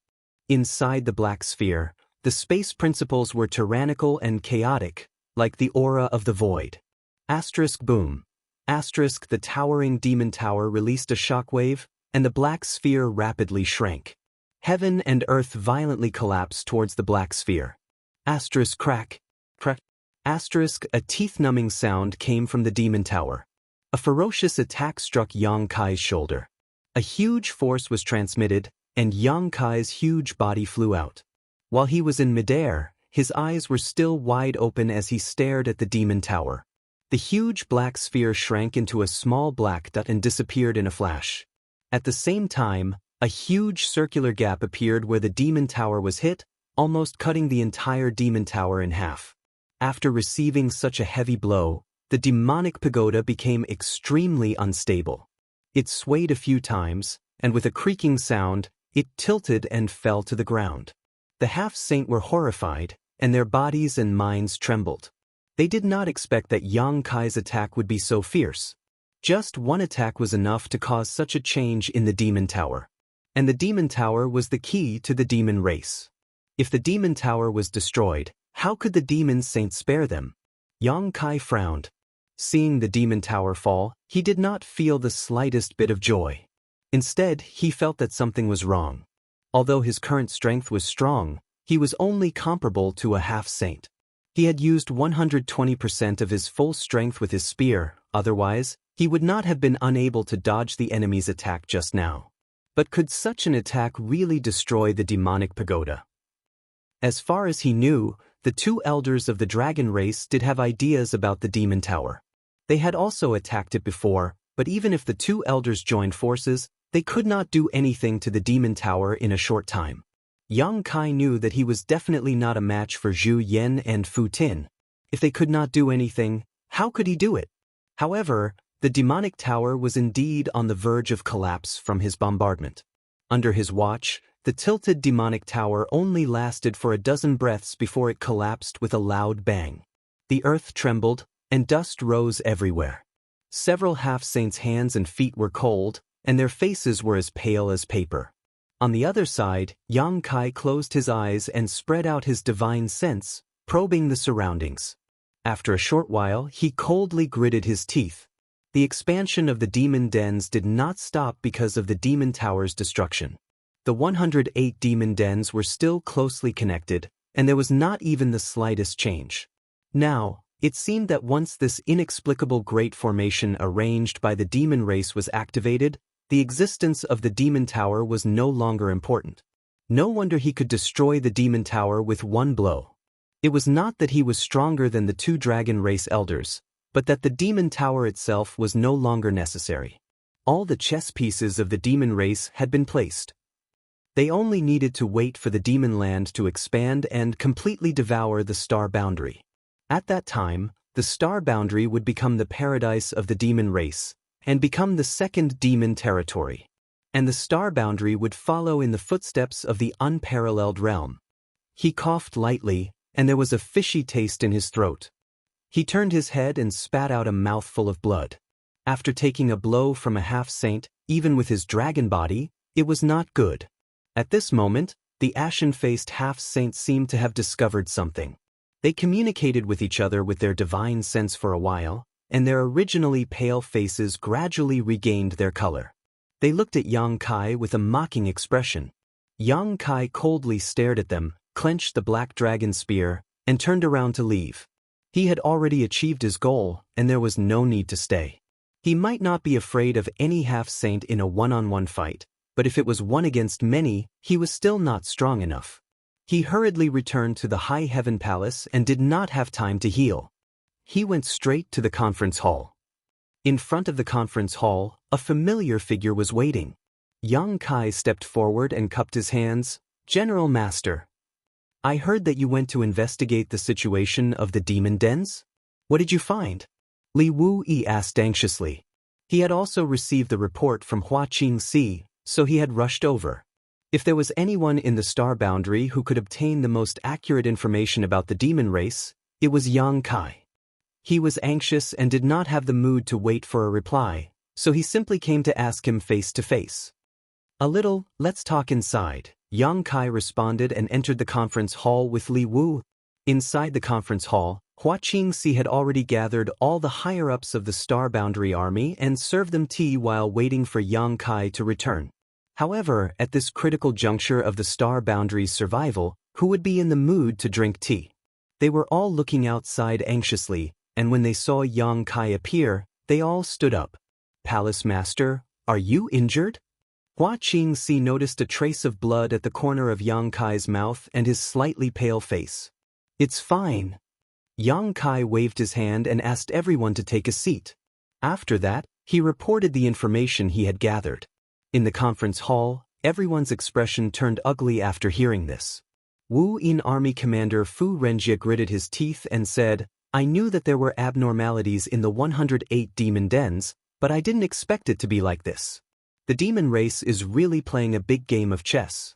[SPEAKER 1] Inside the black sphere, the space principles were tyrannical and chaotic, like the aura of the void. Asterisk boom. Asterisk the towering demon tower released a shockwave, and the black sphere rapidly shrank. Heaven and earth violently collapsed towards the black sphere. Asterisk crack. Crack. Asterisk a teeth-numbing sound came from the demon tower. A ferocious attack struck Yang Kai's shoulder. A huge force was transmitted, and Yang Kai's huge body flew out. While he was in midair, his eyes were still wide open as he stared at the demon tower. The huge black sphere shrank into a small black dot and disappeared in a flash. At the same time, a huge circular gap appeared where the demon tower was hit, almost cutting the entire demon tower in half. After receiving such a heavy blow, the demonic pagoda became extremely unstable. It swayed a few times, and with a creaking sound, it tilted and fell to the ground. The half-saint were horrified, and their bodies and minds trembled. They did not expect that Yang Kai's attack would be so fierce. Just one attack was enough to cause such a change in the demon tower. And the demon tower was the key to the demon race. If the demon tower was destroyed, how could the demon saint spare them? Yang Kai frowned. Seeing the demon tower fall, he did not feel the slightest bit of joy. Instead, he felt that something was wrong. Although his current strength was strong, he was only comparable to a half-saint. He had used 120% of his full strength with his spear, otherwise, he would not have been unable to dodge the enemy's attack just now. But could such an attack really destroy the demonic pagoda? As far as he knew, the two elders of the dragon race did have ideas about the demon tower. They had also attacked it before, but even if the two elders joined forces, they could not do anything to the demon tower in a short time. Yang Kai knew that he was definitely not a match for Zhu Yan and Fu Tin. If they could not do anything, how could he do it? However, the demonic tower was indeed on the verge of collapse from his bombardment. Under his watch, the tilted demonic tower only lasted for a dozen breaths before it collapsed with a loud bang. The earth trembled, and dust rose everywhere. Several half-saints' hands and feet were cold, and their faces were as pale as paper. On the other side, Yang Kai closed his eyes and spread out his divine sense, probing the surroundings. After a short while, he coldly gritted his teeth. The expansion of the demon dens did not stop because of the demon tower's destruction. The 108 demon dens were still closely connected, and there was not even the slightest change. Now, it seemed that once this inexplicable great formation arranged by the demon race was activated, the existence of the demon tower was no longer important. No wonder he could destroy the demon tower with one blow. It was not that he was stronger than the two dragon race elders, but that the demon tower itself was no longer necessary. All the chess pieces of the demon race had been placed. They only needed to wait for the demon land to expand and completely devour the star boundary. At that time, the star boundary would become the paradise of the demon race, and become the second demon territory. And the star boundary would follow in the footsteps of the unparalleled realm. He coughed lightly, and there was a fishy taste in his throat. He turned his head and spat out a mouthful of blood. After taking a blow from a half-saint, even with his dragon body, it was not good. At this moment, the ashen-faced half-saint seemed to have discovered something. They communicated with each other with their divine sense for a while, and their originally pale faces gradually regained their color. They looked at Yang Kai with a mocking expression. Yang Kai coldly stared at them, clenched the black dragon spear, and turned around to leave. He had already achieved his goal, and there was no need to stay. He might not be afraid of any half-saint in a one-on-one fight, but if it was one against many, he was still not strong enough. He hurriedly returned to the High Heaven Palace and did not have time to heal. He went straight to the conference hall. In front of the conference hall, a familiar figure was waiting. Yang Kai stepped forward and cupped his hands. "General Master, I heard that you went to investigate the situation of the demon dens? What did you find?" Li Wu-yi asked anxiously. He had also received the report from Hua Qingxi, so he had rushed over. If there was anyone in the Star Boundary who could obtain the most accurate information about the demon race, it was Yang Kai. He was anxious and did not have the mood to wait for a reply, so he simply came to ask him face to face. "A little, let's talk inside," Yang Kai responded and entered the conference hall with Li Wu. Inside the conference hall, Hua Qingxi had already gathered all the higher-ups of the Star Boundary Army and served them tea while waiting for Yang Kai to return. However, at this critical juncture of the Star Boundary's survival, who would be in the mood to drink tea? They were all looking outside anxiously, and when they saw Yang Kai appear, they all stood up. "Palace Master, are you injured?" Hua Qingxi noticed a trace of blood at the corner of Yang Kai's mouth and his slightly pale face. "It's fine." Yang Kai waved his hand and asked everyone to take a seat. After that, he reported the information he had gathered. In the conference hall, everyone's expression turned ugly after hearing this. Wu-in Army Commander Fu Renjie gritted his teeth and said, "I knew that there were abnormalities in the 108 demon dens, but I didn't expect it to be like this. The demon race is really playing a big game of chess.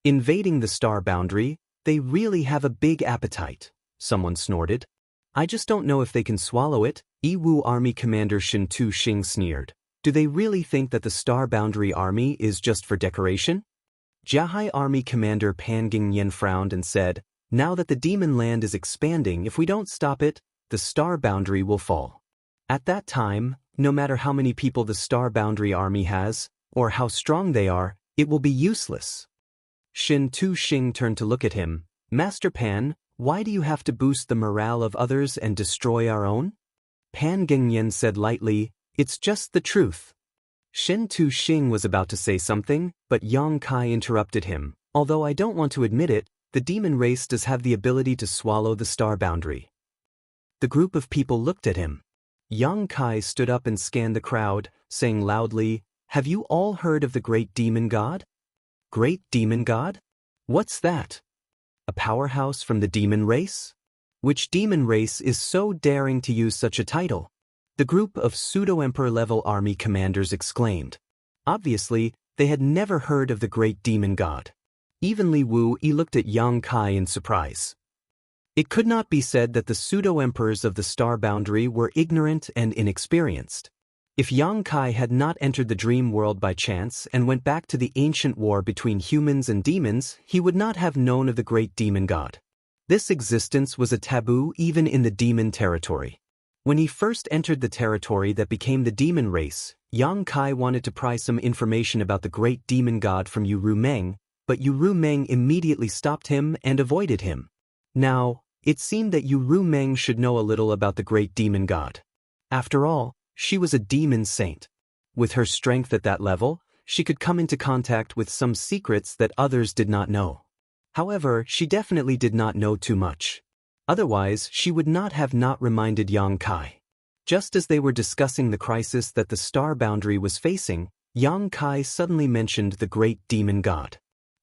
[SPEAKER 1] Invading the Star Boundary, they really have a big appetite," someone snorted. "I just don't know if they can swallow it," Yiwu Army Commander Shin Tu-shing sneered. "Do they really think that the Star Boundary Army is just for decoration?" Jiahai Army Commander Pan Gingyan frowned and said, "Now that the demon land is expanding, if we don't stop it, the Star Boundary will fall. At that time, no matter how many people the Star Boundary Army has, or how strong they are, it will be useless." Shin Tu-shing turned to look at him. "Master Pan, why do you have to boost the morale of others and destroy our own?" Pan Gingyan said lightly, "It's just the truth." Shin Tu-shing was about to say something, but Yang Kai interrupted him. "Although I don't want to admit it, the demon race does have the ability to swallow the Star Boundary." The group of people looked at him. Yang Kai stood up and scanned the crowd, saying loudly, "Have you all heard of the Great Demon God?" "Great Demon God? What's that? A powerhouse from the demon race? Which demon race is so daring to use such a title?" The group of pseudo-emperor-level army commanders exclaimed. Obviously, they had never heard of the Great Demon God. Even Li Wu-yi looked at Yang Kai in surprise. It could not be said that the pseudo-emperors of the Star Boundary were ignorant and inexperienced. If Yang Kai had not entered the dream world by chance and went back to the ancient war between humans and demons, he would not have known of the Great Demon God. This existence was a taboo even in the demon territory. When he first entered the territory that became the demon race, Yang Kai wanted to pry some information about the Great Demon God from Yu Rumeng, but Yu Rumeng immediately stopped him and avoided him. Now, it seemed that Yu Rumeng should know a little about the Great Demon God. After all, she was a demon saint. With her strength at that level, she could come into contact with some secrets that others did not know. However, she definitely did not know too much. Otherwise, she would not have reminded Yang Kai. Just as they were discussing the crisis that the Star Boundary was facing, Yang Kai suddenly mentioned the Great Demon God.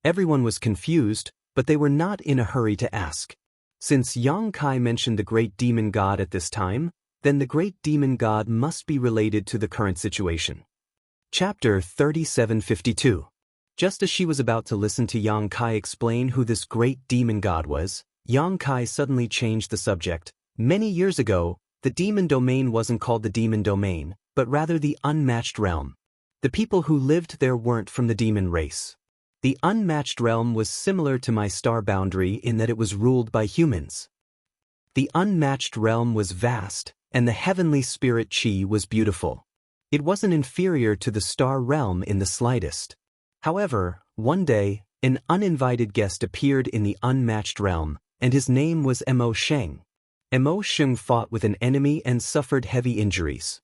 [SPEAKER 1] Everyone was confused, but they were not in a hurry to ask. Since Yang Kai mentioned the Great Demon God at this time, then the Great Demon God must be related to the current situation. Chapter 3752. Just as she was about to listen to Yang Kai explain who this Great Demon God was, Yang Kai suddenly changed the subject. Many years ago, the demon domain wasn't called the demon domain, but rather the unmatched realm. The people who lived there weren't from the demon race. The unmatched realm was similar to my Star Boundary in that it was ruled by humans. The unmatched realm was vast, and the heavenly spirit Qi was beautiful. It wasn't inferior to the Star Realm in the slightest. However, one day, an uninvited guest appeared in the unmatched realm, and his name was Mo Sheng. Mo Sheng fought with an enemy and suffered heavy injuries.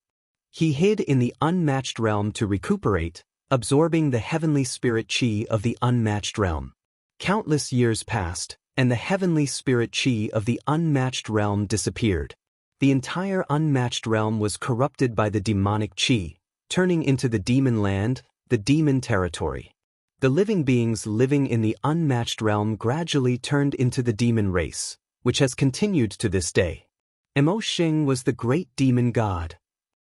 [SPEAKER 1] He hid in the unmatched realm to recuperate, absorbing the heavenly spirit Qi of the unmatched realm. Countless years passed, and the heavenly spirit Qi of the unmatched realm disappeared. The entire unmatched realm was corrupted by the demonic chi, turning into the demon land, the demon territory. The living beings living in the unmatched realm gradually turned into the demon race, which has continued to this day. Emo Xing was the great demon god.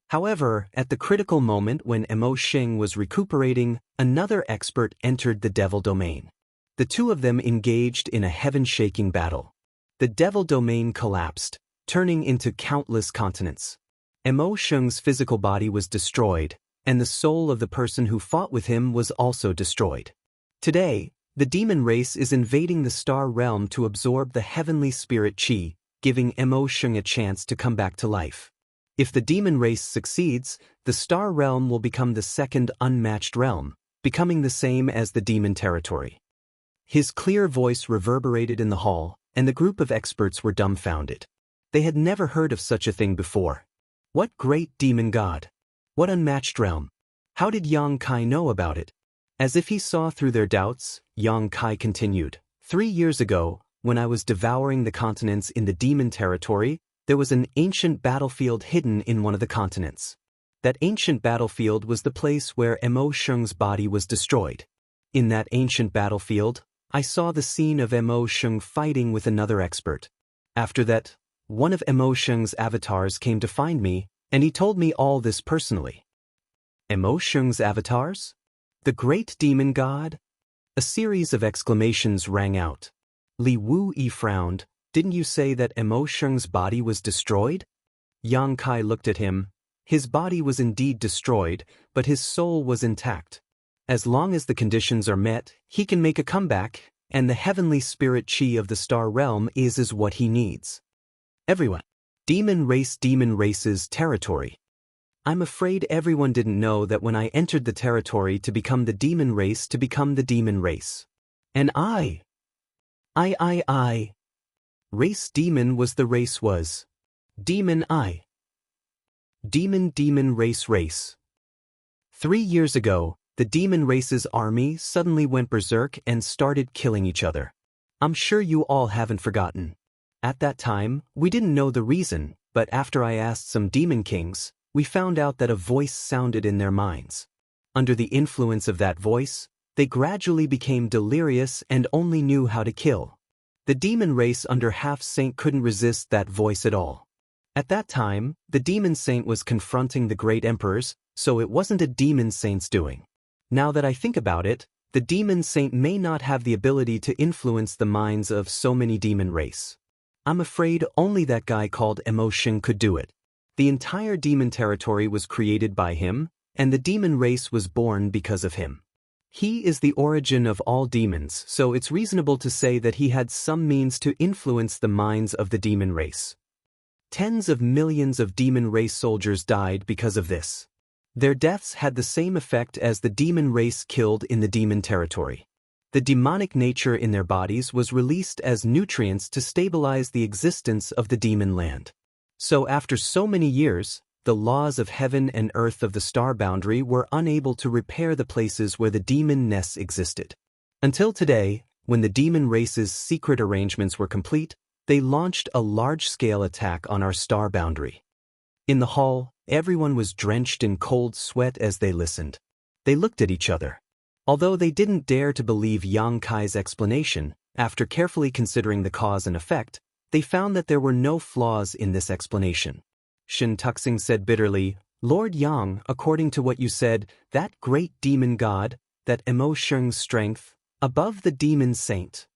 [SPEAKER 1] However, at the critical moment when Emo Xing was recuperating, another expert entered the devil domain. The two of them engaged in a heaven-shaking battle. The devil domain collapsed, turning into countless continents. Emo Xing's physical body was destroyed, and the soul of the person who fought with him was also destroyed. Today, the demon race is invading the star realm to absorb the heavenly spirit chi, giving Emo Xing a chance to come back to life. If the demon race succeeds, the star realm will become the second unmatched realm, becoming the same as the demon territory. His clear voice reverberated in the hall, and the group of experts were dumbfounded. They had never heard of such a thing before. What great demon god? What unmatched realm? How did Yang Kai know about it? As if he saw through their doubts, Yang Kai continued. 3 years ago, when I was devouring the continents in the demon territory, there was an ancient battlefield hidden in one of the continents. That ancient battlefield was the place where Emo Xing's body was destroyed. In that ancient battlefield, I saw the scene of Emo Xing fighting with another expert. After that, one of Emo Xing's avatars came to find me, and he told me all this personally. Emo Xing's avatars? The great demon god? A series of exclamations rang out. Li Wu-yi frowned. Didn't you say that Emo Xing's body was destroyed? Yang Kai looked at him. His body was indeed destroyed, but his soul was intact. As long as the conditions are met, he can make a comeback, and the heavenly spirit chi of the star realm is what he needs. Everyone. Demon race's territory. I'm afraid everyone didn't know that when I entered the territory to become the demon race to become the demon race. And Race demon was the race was. Demon I. Demon race. 3 years ago, the demon race's army suddenly went berserk and started killing each other. I'm sure you all haven't forgotten. At that time, we didn't know the reason, but after I asked some demon kings, we found out that a voice sounded in their minds. Under the influence of that voice, they gradually became delirious and only knew how to kill. The demon race under Half-Saint couldn't resist that voice at all. At that time, the demon saint was confronting the great emperors, so it wasn't a demon saint's doing. Now that I think about it, the demon saint may not have the ability to influence the minds of so many demon race. I'm afraid only that guy called Emo Xing could do it. The entire demon territory was created by him, and the demon race was born because of him. He is the origin of all demons, so it's reasonable to say that he had some means to influence the minds of the demon race. Tens of millions of demon race soldiers died because of this. Their deaths had the same effect as the demon race killed in the demon territory. The demonic nature in their bodies was released as nutrients to stabilize the existence of the demon land. So after so many years, the laws of heaven and earth of the star boundary were unable to repair the places where the demon nests existed. Until today, when the demon race's secret arrangements were complete, they launched a large-scale attack on our star boundary. In the hall, everyone was drenched in cold sweat as they listened. They looked at each other. Although they didn't dare to believe Yang Kai's explanation, after carefully considering the cause and effect, they found that there were no flaws in this explanation. Shin Tuxing said bitterly, Lord Yang, according to what you said, that great demon god, that Emo Xing's strength, above the demon saint.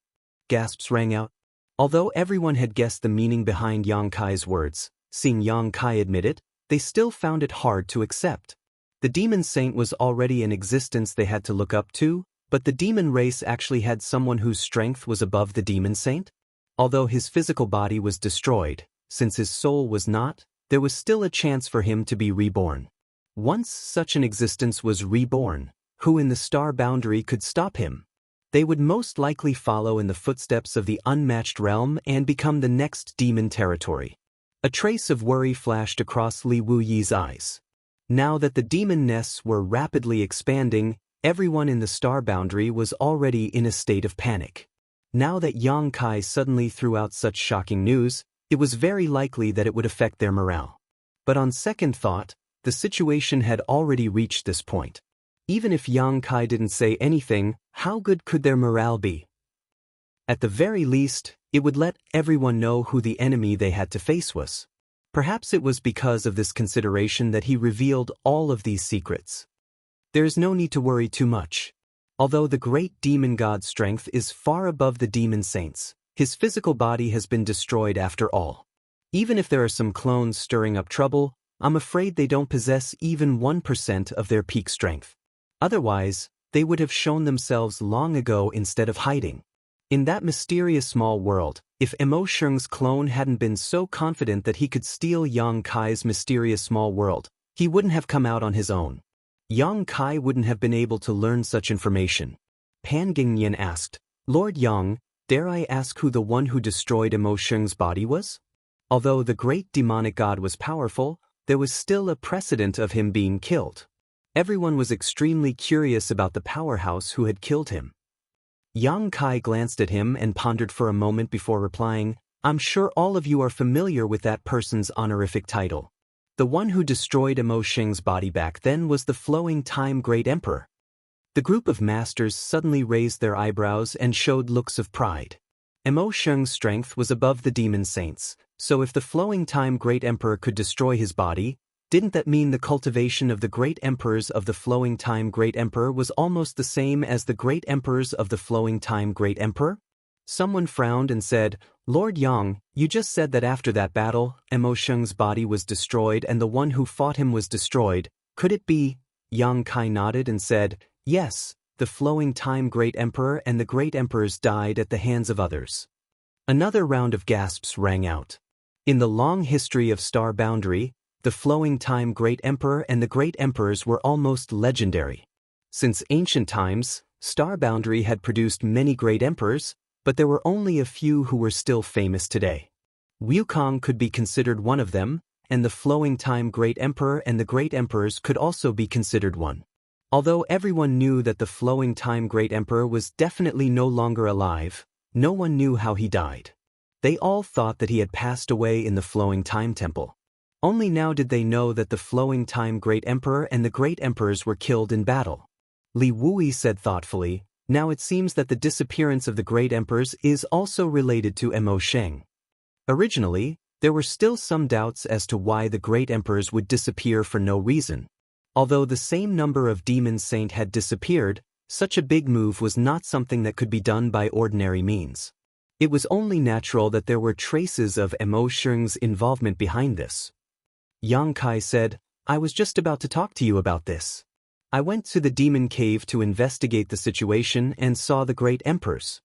[SPEAKER 1] Gasps rang out. Although everyone had guessed the meaning behind Yang Kai's words, seeing Yang Kai admit it, they still found it hard to accept. The demon saint was already in existence they had to look up to, but the demon race actually had someone whose strength was above the demon saint? Although his physical body was destroyed, since his soul was not, there was still a chance for him to be reborn. Once such an existence was reborn, who in the star boundary could stop him? They would most likely follow in the footsteps of the unmatched realm and become the next demon territory. A trace of worry flashed across Li Wuyi's eyes. Now that the demon nests were rapidly expanding, everyone in the star boundary was already in a state of panic. Now that Yang Kai suddenly threw out such shocking news, it was very likely that it would affect their morale. But on second thought, the situation had already reached this point. Even if Yang Kai didn't say anything, how good could their morale be? At the very least, it would let everyone know who the enemy they had to face was. Perhaps it was because of this consideration that he revealed all of these secrets. There is no need to worry too much. Although the great demon god's strength is far above the demon saint's, his physical body has been destroyed after all. Even if there are some clones stirring up trouble, I'm afraid they don't possess even 1% of their peak strength. Otherwise, they would have shown themselves long ago instead of hiding. In that mysterious small world, if Emo Sheng's clone hadn't been so confident that he could steal Yang Kai's mysterious small world, he wouldn't have come out on his own. Yang Kai wouldn't have been able to learn such information. Pan Gingyan asked, Lord Yang, dare I ask who the one who destroyed Emo Sheng's body was? Although the great demonic god was powerful, there was still a precedent of him being killed. Everyone was extremely curious about the powerhouse who had killed him. Yang Kai glanced at him and pondered for a moment before replying, I'm sure all of you are familiar with that person's honorific title. The one who destroyed Emo Sheng's body back then was the Flowing Time Great Emperor. The group of masters suddenly raised their eyebrows and showed looks of pride. Emo Sheng's strength was above the demon saints, so if the Flowing Time Great Emperor could destroy his body, didn't that mean the cultivation of the great emperors of the Flowing Time Great Emperor was almost the same as the great emperors of the Flowing Time Great Emperor? Someone frowned and said, Lord Yang, you just said that after that battle, Emo Sheng's body was destroyed and the one who fought him was destroyed. Could it be? Yang Kai nodded and said, Yes, the Flowing Time Great Emperor and the great emperors died at the hands of others. Another round of gasps rang out. In the long history of Star Boundary, the Flowing Time Great Emperor and the great emperors were almost legendary. Since ancient times, Star Boundary had produced many great emperors, but there were only a few who were still famous today. Wukong could be considered one of them, and the Flowing Time Great Emperor and the great emperors could also be considered one. Although everyone knew that the Flowing Time Great Emperor was definitely no longer alive, no one knew how he died. They all thought that he had passed away in the Flowing Time Temple. Only now did they know that the Flowing Time Great Emperor and the great emperors were killed in battle. Li Wui said thoughtfully, Now it seems that the disappearance of the great emperors is also related to Emo Sheng. Originally, there were still some doubts as to why the great emperors would disappear for no reason. Although the same number of demon saint had disappeared, such a big move was not something that could be done by ordinary means. It was only natural that there were traces of Emo Sheng's involvement behind this. Yang Kai said, I was just about to talk to you about this. I went to the demon cave to investigate the situation and saw the great emperors.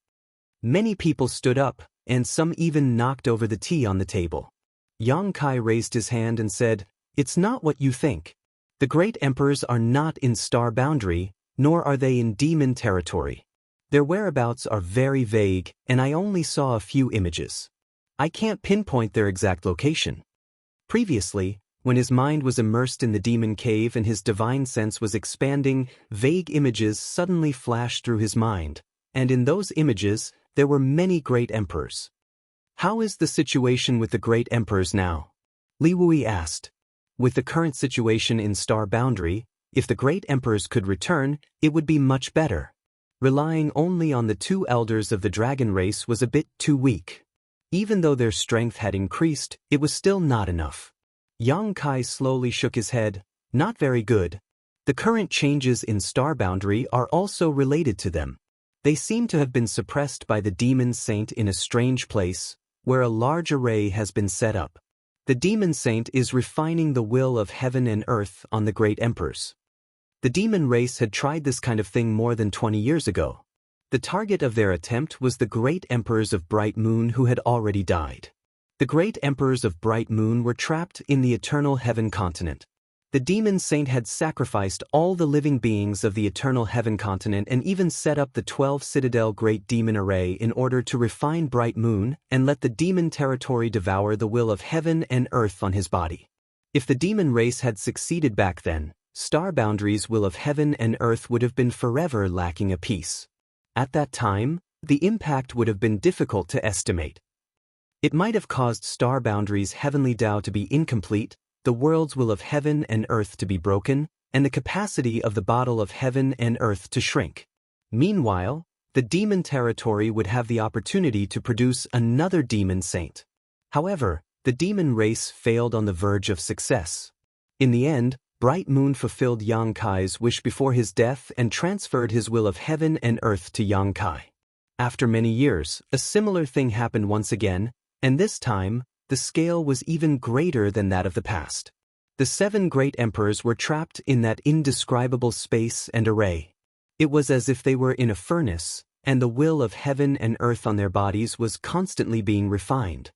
[SPEAKER 1] Many people stood up, and some even knocked over the tea on the table. Yang Kai raised his hand and said, It's not what you think. The great emperors are not in Star Boundary, nor are they in demon territory. Their whereabouts are very vague, and I only saw a few images. I can't pinpoint their exact location. Previously, when his mind was immersed in the demon cave and his divine sense was expanding, vague images suddenly flashed through his mind, and in those images, there were many great emperors. How is the situation with the great emperors now? Li Wui asked. With the current situation in Star Boundary, if the great emperors could return, it would be much better. Relying only on the two elders of the dragon race was a bit too weak. Even though their strength had increased, it was still not enough. Yang Kai slowly shook his head, Not very good. The current changes in Star Boundary are also related to them. They seem to have been suppressed by the demon saint in a strange place, where a large array has been set up. The demon saint is refining the will of heaven and earth on the great emperors. The demon race had tried this kind of thing more than 20 years ago. The target of their attempt was the great emperors of Bright Moon who had already died. The great emperors of Bright Moon were trapped in the Eternal Heaven continent. The demon saint had sacrificed all the living beings of the Eternal Heaven continent and even set up the 12 Citadel Great Demon Array in order to refine Bright Moon and let the demon territory devour the will of heaven and earth on his body. If the demon race had succeeded back then, Star Boundary's will of heaven and earth would have been forever lacking a piece. At that time, the impact would have been difficult to estimate. It might have caused Star Boundary's heavenly Tao to be incomplete, the world's will of heaven and earth to be broken, and the capacity of the bottle of heaven and earth to shrink. Meanwhile, the demon territory would have the opportunity to produce another demon saint. However, the demon race failed on the verge of success. In the end, Bright Moon fulfilled Yang Kai's wish before his death and transferred his will of heaven and earth to Yang Kai. After many years, a similar thing happened once again, and this time, the scale was even greater than that of the past. The 7 great emperors were trapped in that indescribable space and array. It was as if they were in a furnace, and the will of heaven and earth on their bodies was constantly being refined.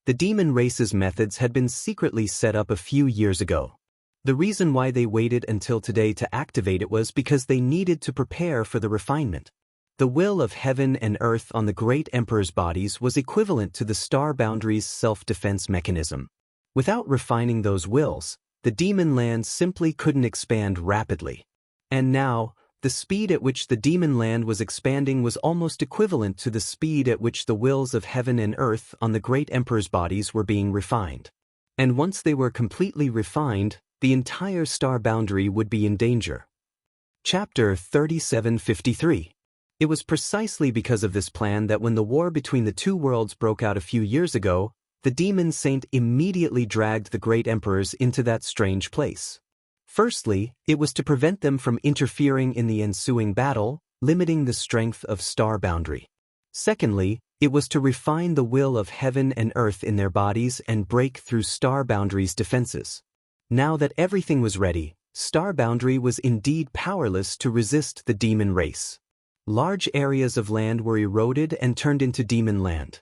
[SPEAKER 1] The demon race's methods had been secretly set up a few years ago. The reason why they waited until today to activate it was because they needed to prepare for the refinement. The will of heaven and earth on the great emperor's bodies was equivalent to the Star Boundary's self-defense mechanism. Without refining those wills, the demon land simply couldn't expand rapidly. And now, the speed at which the demon land was expanding was almost equivalent to the speed at which the wills of heaven and earth on the great emperor's bodies were being refined. And once they were completely refined, the entire Star Boundary would be in danger. Chapter 3753. It was precisely because of this plan that when the war between the two worlds broke out a few years ago, the demon saint immediately dragged the great emperors into that strange place. Firstly, it was to prevent them from interfering in the ensuing battle, limiting the strength of Star Boundary. Secondly, it was to refine the will of heaven and earth in their bodies and break through Star Boundary's defenses. Now that everything was ready, Star Boundary was indeed powerless to resist the demon race. Large areas of land were eroded and turned into demon land.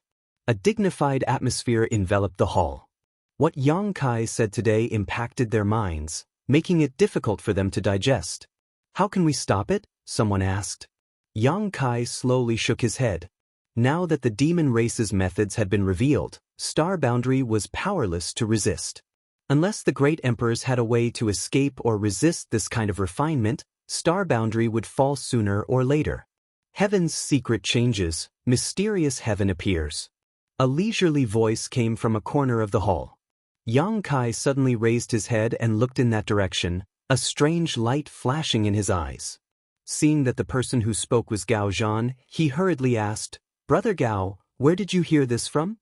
[SPEAKER 1] A dignified atmosphere enveloped the hall. What Yang Kai said today impacted their minds, making it difficult for them to digest. "How can we stop it?" someone asked. Yang Kai slowly shook his head. Now that the demon race's methods had been revealed, Star Boundary was powerless to resist. Unless the great emperors had a way to escape or resist this kind of refinement, Star Boundary would fall sooner or later. Heaven's secret changes, mysterious heaven appears. A leisurely voice came from a corner of the hall. Yang Kai suddenly raised his head and looked in that direction, a strange light flashing in his eyes. Seeing that the person who spoke was Gao Zhan, he hurriedly asked, "Brother Gao, where did you hear this from?"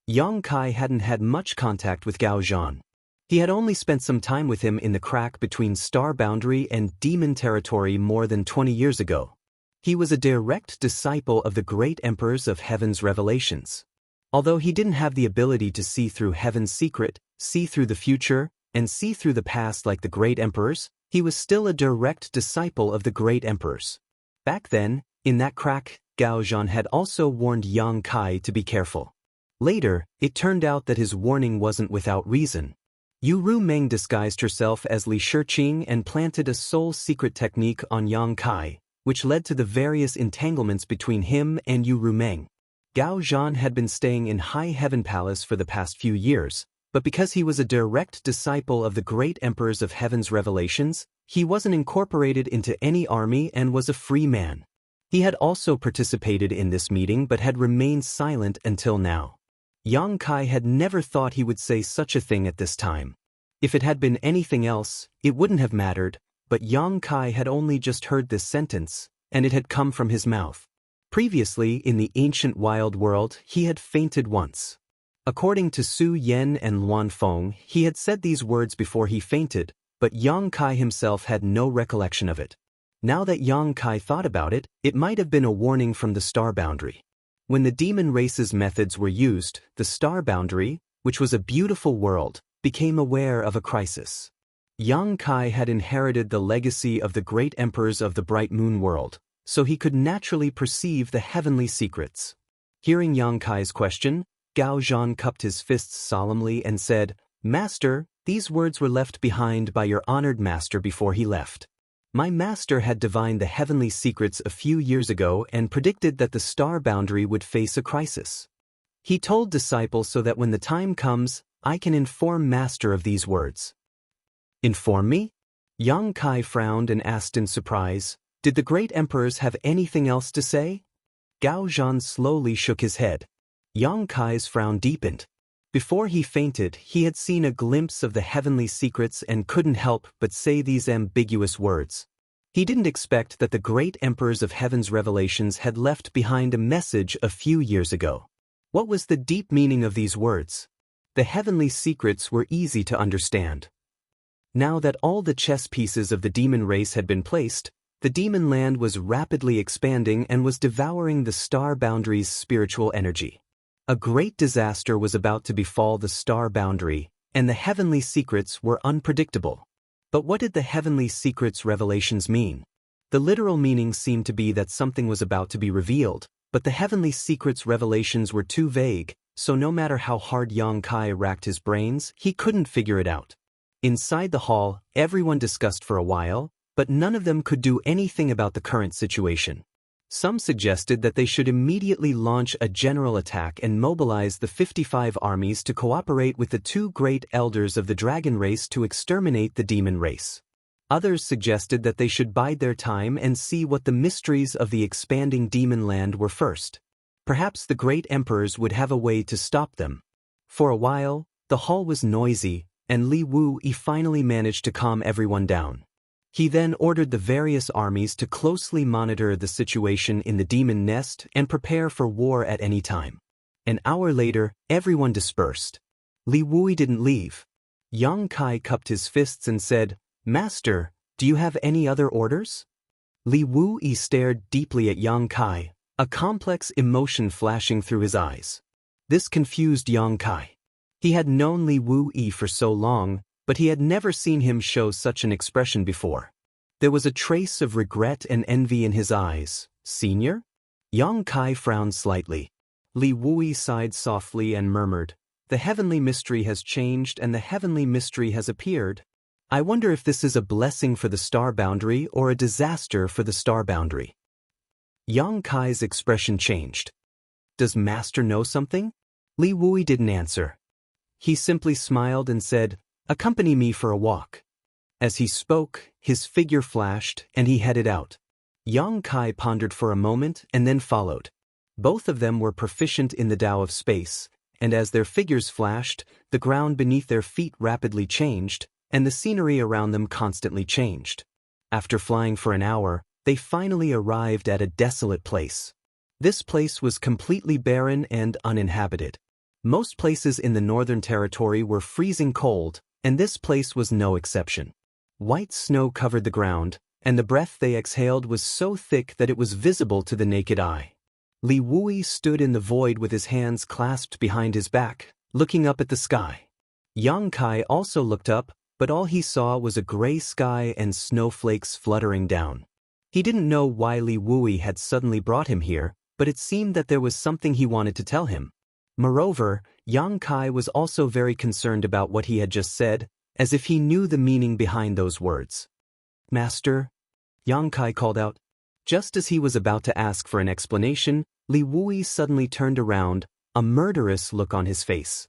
[SPEAKER 1] Yang Kai hadn't had much contact with Gao Zhan. He had only spent some time with him in the crack between Star Boundary and Demon Territory more than 20 years ago. He was a direct disciple of the great emperors of Heaven's revelations. Although he didn't have the ability to see through Heaven's secret, see through the future, and see through the past like the great emperors, he was still a direct disciple of the great emperors. Back then, in that crack, Gao Zhan had also warned Yang Kai to be careful. Later, it turned out that his warning wasn't without reason. Yu Rumeng disguised herself as Li Shiqing and planted a soul secret technique on Yang Kai, which led to the various entanglements between him and Yu Rumeng. Gao Zhan had been staying in High Heaven Palace for the past few years, but because he was a direct disciple of the great emperors of Heaven's revelations, he wasn't incorporated into any army and was a free man. He had also participated in this meeting but had remained silent until now. Yang Kai had never thought he would say such a thing at this time. If it had been anything else, it wouldn't have mattered, but Yang Kai had only just heard this sentence, and it had come from his mouth. Previously, in the ancient wild world, he had fainted once. According to Su Yan and Luan Feng, he had said these words before he fainted, but Yang Kai himself had no recollection of it. Now that Yang Kai thought about it, it might have been a warning from the Star Boundary. When the demon race's methods were used, the Star Boundary, which was a beautiful world, became aware of a crisis. Yang Kai had inherited the legacy of the great emperors of the Bright Moon world, so he could naturally perceive the heavenly secrets. Hearing Yang Kai's question, Gao Zhan cupped his fists solemnly and said, "Master, these words were left behind by your honored master before he left. My master had divined the heavenly secrets a few years ago and predicted that the Star Boundary would face a crisis. He told disciples so that when the time comes, I can inform master of these words." "Inform me?" Yang Kai frowned and asked in surprise, "Did the great emperors have anything else to say?" Gao Zhan slowly shook his head. Yang Kai's frown deepened. Before he fainted, he had seen a glimpse of the heavenly secrets and couldn't help but say these ambiguous words. He didn't expect that the great emperors of heaven's revelations had left behind a message a few years ago. What was the deep meaning of these words? The heavenly secrets were easy to understand. Now that all the chess pieces of the demon race had been placed, the demon land was rapidly expanding and was devouring the star boundary's spiritual energy. A great disaster was about to befall the star boundary, and the heavenly secrets were unpredictable. But what did the heavenly secrets revelations mean? The literal meaning seemed to be that something was about to be revealed, but the heavenly secrets revelations were too vague, so no matter how hard Yang Kai racked his brains, he couldn't figure it out. Inside the hall, everyone discussed for a while, but none of them could do anything about the current situation. Some suggested that they should immediately launch a general attack and mobilize the 55 armies to cooperate with the two great elders of the dragon race to exterminate the demon race. Others suggested that they should bide their time and see what the mysteries of the expanding demon land were first. Perhaps the great emperors would have a way to stop them. For a while, the hall was noisy, and Li Wuyi finally managed to calm everyone down. He then ordered the various armies to closely monitor the situation in the demon nest and prepare for war at any time. An hour later, everyone dispersed. Li Wuyi didn't leave. Yang Kai cupped his fists and said, "Master, do you have any other orders?" Li Wuyi stared deeply at Yang Kai, a complex emotion flashing through his eyes. This confused Yang Kai. He had known Li Wuyi for so long, but he had never seen him show such an expression before. There was a trace of regret and envy in his eyes. "Senior?" Yang Kai frowned slightly. Li Wuyi sighed softly and murmured, "The heavenly mystery has changed and the heavenly mystery has appeared. I wonder if this is a blessing for the star boundary or a disaster for the star boundary." Yang Kai's expression changed. "Does Master know something?" Li Wuyi didn't answer. He simply smiled and said, "Accompany me for a walk." As he spoke, his figure flashed and he headed out. Yang Kai pondered for a moment and then followed. Both of them were proficient in the Tao of space, and as their figures flashed, the ground beneath their feet rapidly changed, and the scenery around them constantly changed. After flying for an hour, they finally arrived at a desolate place. This place was completely barren and uninhabited. Most places in the Northern Territory were freezing cold, and this place was no exception. White snow covered the ground, and the breath they exhaled was so thick that it was visible to the naked eye. Li Wuyi stood in the void with his hands clasped behind his back, looking up at the sky. Yang Kai also looked up, but all he saw was a gray sky and snowflakes fluttering down. He didn't know why Li Wuyi had suddenly brought him here, but it seemed that there was something he wanted to tell him. Moreover, Yang Kai was also very concerned about what he had just said, as if he knew the meaning behind those words. "Master?" Yang Kai called out. Just as he was about to ask for an explanation, Li Wuyi suddenly turned around, a murderous look on his face.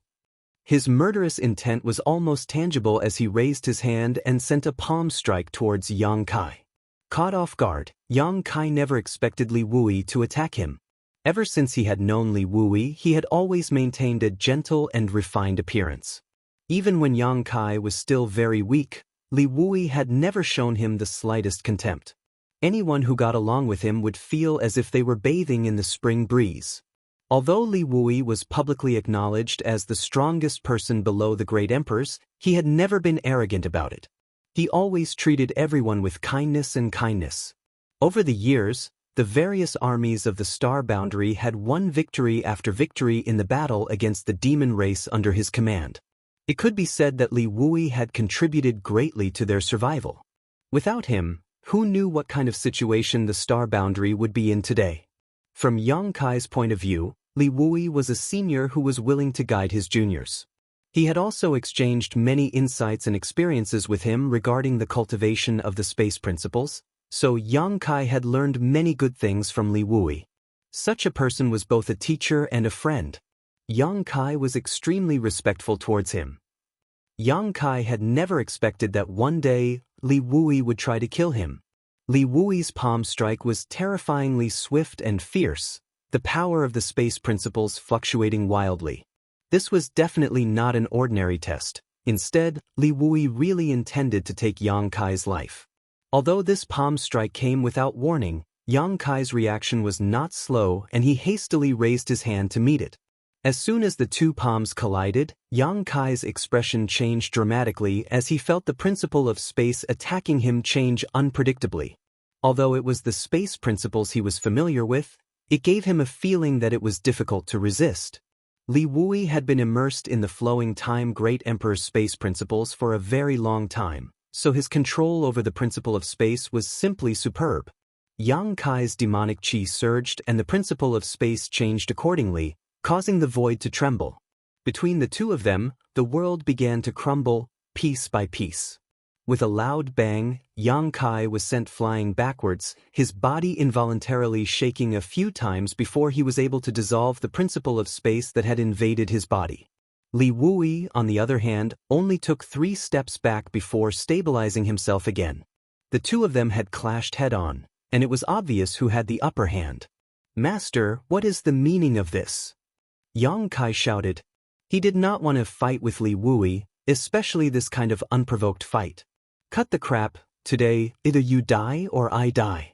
[SPEAKER 1] His murderous intent was almost tangible as he raised his hand and sent a palm strike towards Yang Kai. Caught off guard, Yang Kai never expected Li Wuyi to attack him. Ever since he had known Li Wuyi, he had always maintained a gentle and refined appearance. Even when Yang Kai was still very weak, Li Wuyi had never shown him the slightest contempt. Anyone who got along with him would feel as if they were bathing in the spring breeze. Although Li Wuyi was publicly acknowledged as the strongest person below the great emperors, he had never been arrogant about it. He always treated everyone with kindness and kindness. Over the years, the various armies of the star boundary had won victory after victory in the battle against the demon race under his command. It could be said that Li Wuyi had contributed greatly to their survival. Without him, who knew what kind of situation the star boundary would be in today? From Yang Kai's point of view, Li Wuyi was a senior who was willing to guide his juniors. He had also exchanged many insights and experiences with him regarding the cultivation of the space principles, so Yang Kai had learned many good things from Li Wuyi. Such a person was both a teacher and a friend. Yang Kai was extremely respectful towards him. Yang Kai had never expected that one day, Li Wuyi would try to kill him. Li Wuyi's palm strike was terrifyingly swift and fierce, the power of the space principles fluctuating wildly. This was definitely not an ordinary test. Instead, Li Wui really intended to take Yang Kai's life. Although this palm strike came without warning, Yang Kai's reaction was not slow and he hastily raised his hand to meet it. As soon as the two palms collided, Yang Kai's expression changed dramatically as he felt the principle of space attacking him change unpredictably. Although it was the space principles he was familiar with, it gave him a feeling that it was difficult to resist. Li Wui had been immersed in the flowing time Great Emperor's space principles for a very long time, so his control over the principle of space was simply superb. Yang Kai's demonic chi surged and the principle of space changed accordingly, causing the void to tremble. Between the two of them, the world began to crumble, piece by piece. With a loud bang, Yang Kai was sent flying backwards, his body involuntarily shaking a few times before he was able to dissolve the principle of space that had invaded his body. Li Wui, on the other hand, only took 3 steps back before stabilizing himself again. The two of them had clashed head-on, and it was obvious who had the upper hand. "Master, what is the meaning of this?" Yang Kai shouted. He did not want to fight with Li Wui, especially this kind of unprovoked fight. "Cut the crap, today, either you die or I die."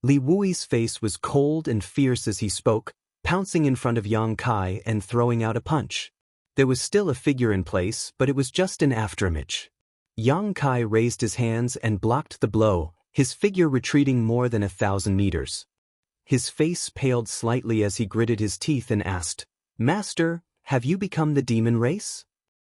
[SPEAKER 1] Li Wui's face was cold and fierce as he spoke, pouncing in front of Yang Kai and throwing out a punch. There was still a figure in place, but it was just an afterimage. Yang Kai raised his hands and blocked the blow, his figure retreating more than 1,000 meters. His face paled slightly as he gritted his teeth and asked, "Master, have you become the demon race?"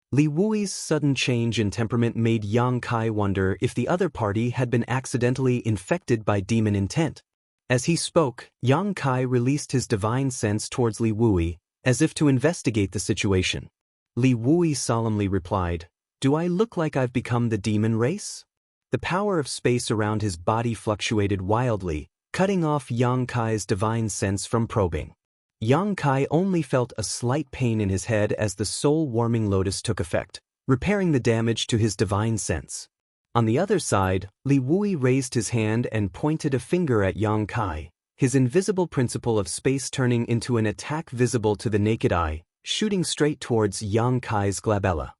[SPEAKER 1] Li Wui's sudden change in temperament made Yang Kai wonder if the other party had been accidentally infected by demon intent. As he spoke, Yang Kai released his divine sense towards Li Wui, as if to investigate the situation. Li Wui solemnly replied, "Do I look like I've become the demon race?" The power of space around his body fluctuated wildly, cutting off Yang Kai's divine sense from probing. Yang Kai only felt a slight pain in his head as the soul-warming lotus took effect, repairing the damage to his divine sense. On the other side, Li Wui raised his hand and pointed a finger at Yang Kai, his invisible principle of space turning into an attack visible to the naked eye, shooting straight towards Yang Kai's glabella.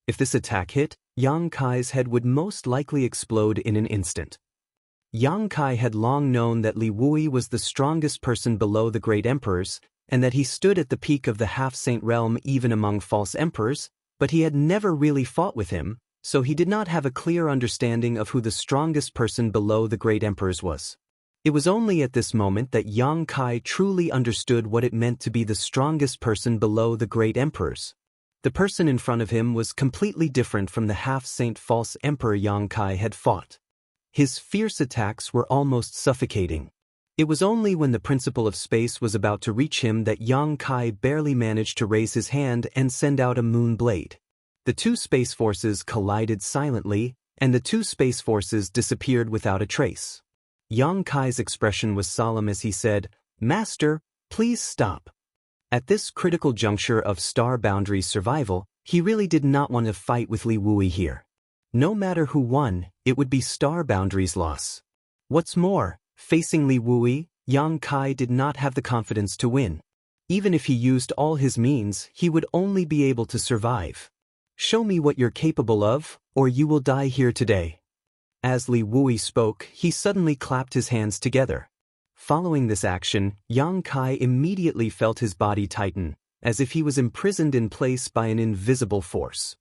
[SPEAKER 1] If this attack hit, Yang Kai's head would most likely explode in an instant. Yang Kai had long known that Li Wui was the strongest person below the great emperors, and that he stood at the peak of the half-saint realm even among false emperors, but he had never really fought with him, so he did not have a clear understanding of who the strongest person below the great emperors was. It was only at this moment that Yang Kai truly understood what it meant to be the strongest person below the great emperors. The person in front of him was completely different from the half-saint false emperor Yang Kai had fought. His fierce attacks were almost suffocating. It was only when the principle of space was about to reach him that Yang Kai barely managed to raise his hand and send out a moon blade. The two space forces collided silently, and the two space forces disappeared without a trace. Yang Kai's expression was solemn as he said, "Master, please stop." At this critical juncture of Star Boundary's survival, he really did not want to fight with Li Wui here. No matter who won, it would be Star Boundary's loss. What's more, facing Li Wui, Yang Kai did not have the confidence to win. Even if he used all his means, he would only be able to survive. "Show me what you're capable of, or you will die here today." As Li Wui spoke, he suddenly clapped his hands together. Following this action, Yang Kai immediately felt his body tighten, as if he was imprisoned in place by an invisible force.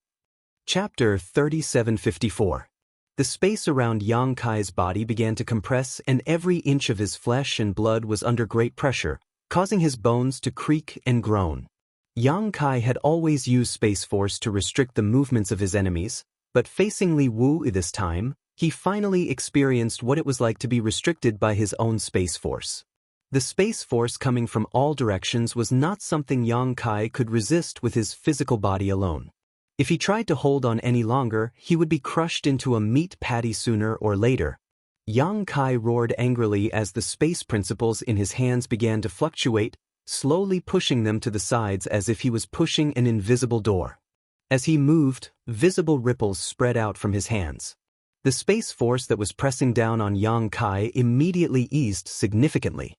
[SPEAKER 1] Chapter 3754. The space around Yang Kai's body began to compress and every inch of his flesh and blood was under great pressure, causing his bones to creak and groan. Yang Kai had always used space force to restrict the movements of his enemies, but facing Li Wui this time, he finally experienced what it was like to be restricted by his own space force. The space force coming from all directions was not something Yang Kai could resist with his physical body alone. If he tried to hold on any longer, he would be crushed into a meat patty sooner or later. Yang Kai roared angrily as the space principles in his hands began to fluctuate, slowly pushing them to the sides as if he was pushing an invisible door. As he moved, visible ripples spread out from his hands. The space force that was pressing down on Yang Kai immediately eased significantly.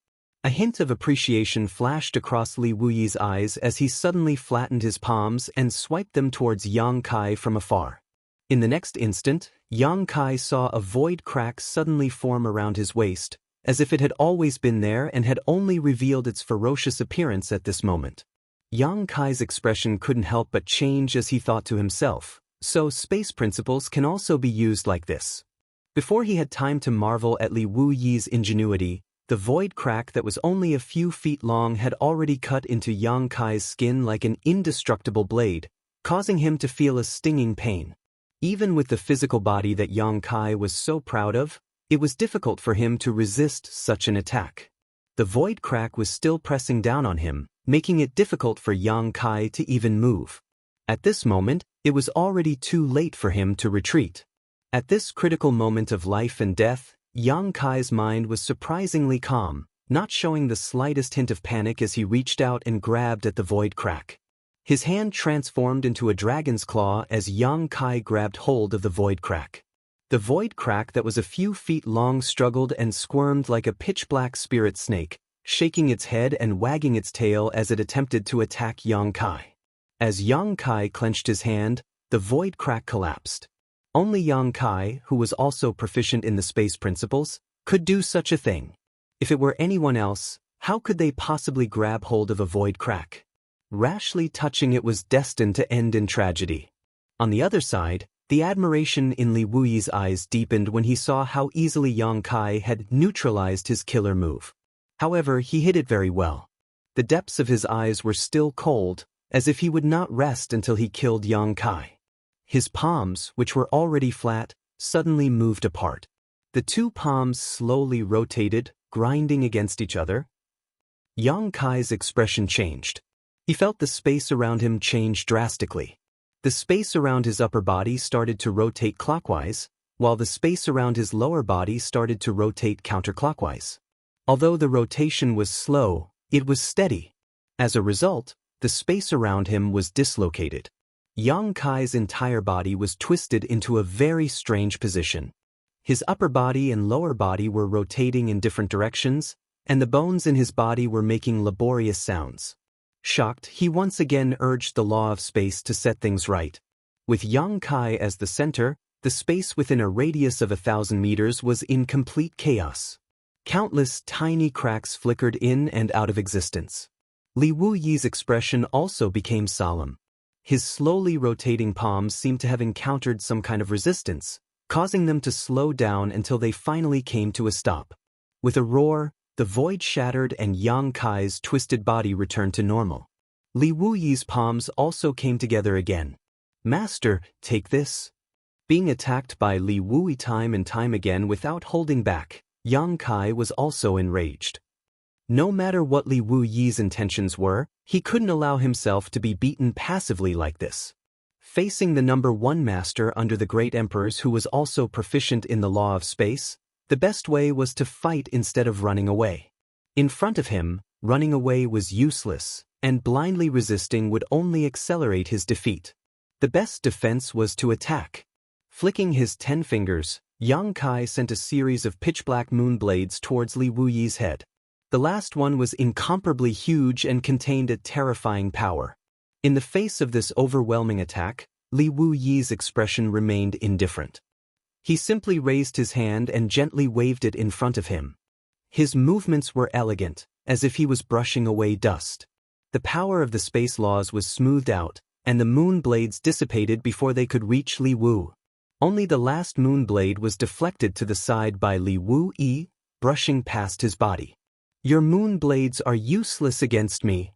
[SPEAKER 1] A hint of appreciation flashed across Li Wuyi's eyes as he suddenly flattened his palms and swiped them towards Yang Kai from afar. In the next instant, Yang Kai saw a void crack suddenly form around his waist, as if it had always been there and had only revealed its ferocious appearance at this moment. Yang Kai's expression couldn't help but change as he thought to himself, so space principles can also be used like this. Before he had time to marvel at Li Wuyi's ingenuity, the void crack that was only a few feet long had already cut into Yang Kai's skin like an indestructible blade, causing him to feel a stinging pain. Even with the physical body that Yang Kai was so proud of, it was difficult for him to resist such an attack. The void crack was still pressing down on him, making it difficult for Yang Kai to even move. At this moment, it was already too late for him to retreat. At this critical moment of life and death, Yang Kai's mind was surprisingly calm, not showing the slightest hint of panic as he reached out and grabbed at the void crack. His hand transformed into a dragon's claw as Yang Kai grabbed hold of the void crack. The void crack that was a few feet long struggled and squirmed like a pitch-black spirit snake, shaking its head and wagging its tail as it attempted to attack Yang Kai. As Yang Kai clenched his hand, the void crack collapsed. Only Yang Kai, who was also proficient in the space principles, could do such a thing. If it were anyone else, how could they possibly grab hold of a void crack? Rashly touching it was destined to end in tragedy. On the other side, the admiration in Li Wuyi's eyes deepened when he saw how easily Yang Kai had neutralized his killer move. However, he hit it very well. The depths of his eyes were still cold, as if he would not rest until he killed Yang Kai. His palms, which were already flat, suddenly moved apart. The two palms slowly rotated, grinding against each other. Yang Kai's expression changed. He felt the space around him change drastically. The space around his upper body started to rotate clockwise, while the space around his lower body started to rotate counterclockwise. Although the rotation was slow, it was steady. As a result, the space around him was dislocated. Yang Kai's entire body was twisted into a very strange position. His upper body and lower body were rotating in different directions, and the bones in his body were making laborious sounds. Shocked, he once again urged the law of space to set things right. With Yang Kai as the center, the space within a radius of 1,000 meters was in complete chaos. Countless tiny cracks flickered in and out of existence. Li Wuyi's expression also became solemn. His slowly rotating palms seemed to have encountered some kind of resistance, causing them to slow down until they finally came to a stop. With a roar, the void shattered and Yang Kai's twisted body returned to normal. Li Wuyi's palms also came together again. "Master, take this." Being attacked by Li Wuyi time and time again without holding back, Yang Kai was also enraged. No matter what Li Wuyi's intentions were, he couldn't allow himself to be beaten passively like this. Facing the #1 master under the great emperors who was also proficient in the law of space, the best way was to fight instead of running away. In front of him, running away was useless, and blindly resisting would only accelerate his defeat. The best defense was to attack. Flicking his 10 fingers, Yang Kai sent a series of pitch-black moon blades towards Li Wuyi's head. The last one was incomparably huge and contained a terrifying power. In the face of this overwhelming attack, Li Wuyi's expression remained indifferent. He simply raised his hand and gently waved it in front of him. His movements were elegant, as if he was brushing away dust. The power of the space laws was smoothed out, and the moon blades dissipated before they could reach Li Wu. Only the last moon blade was deflected to the side by Li Wuyi, brushing past his body. "Your moon blades are useless against me."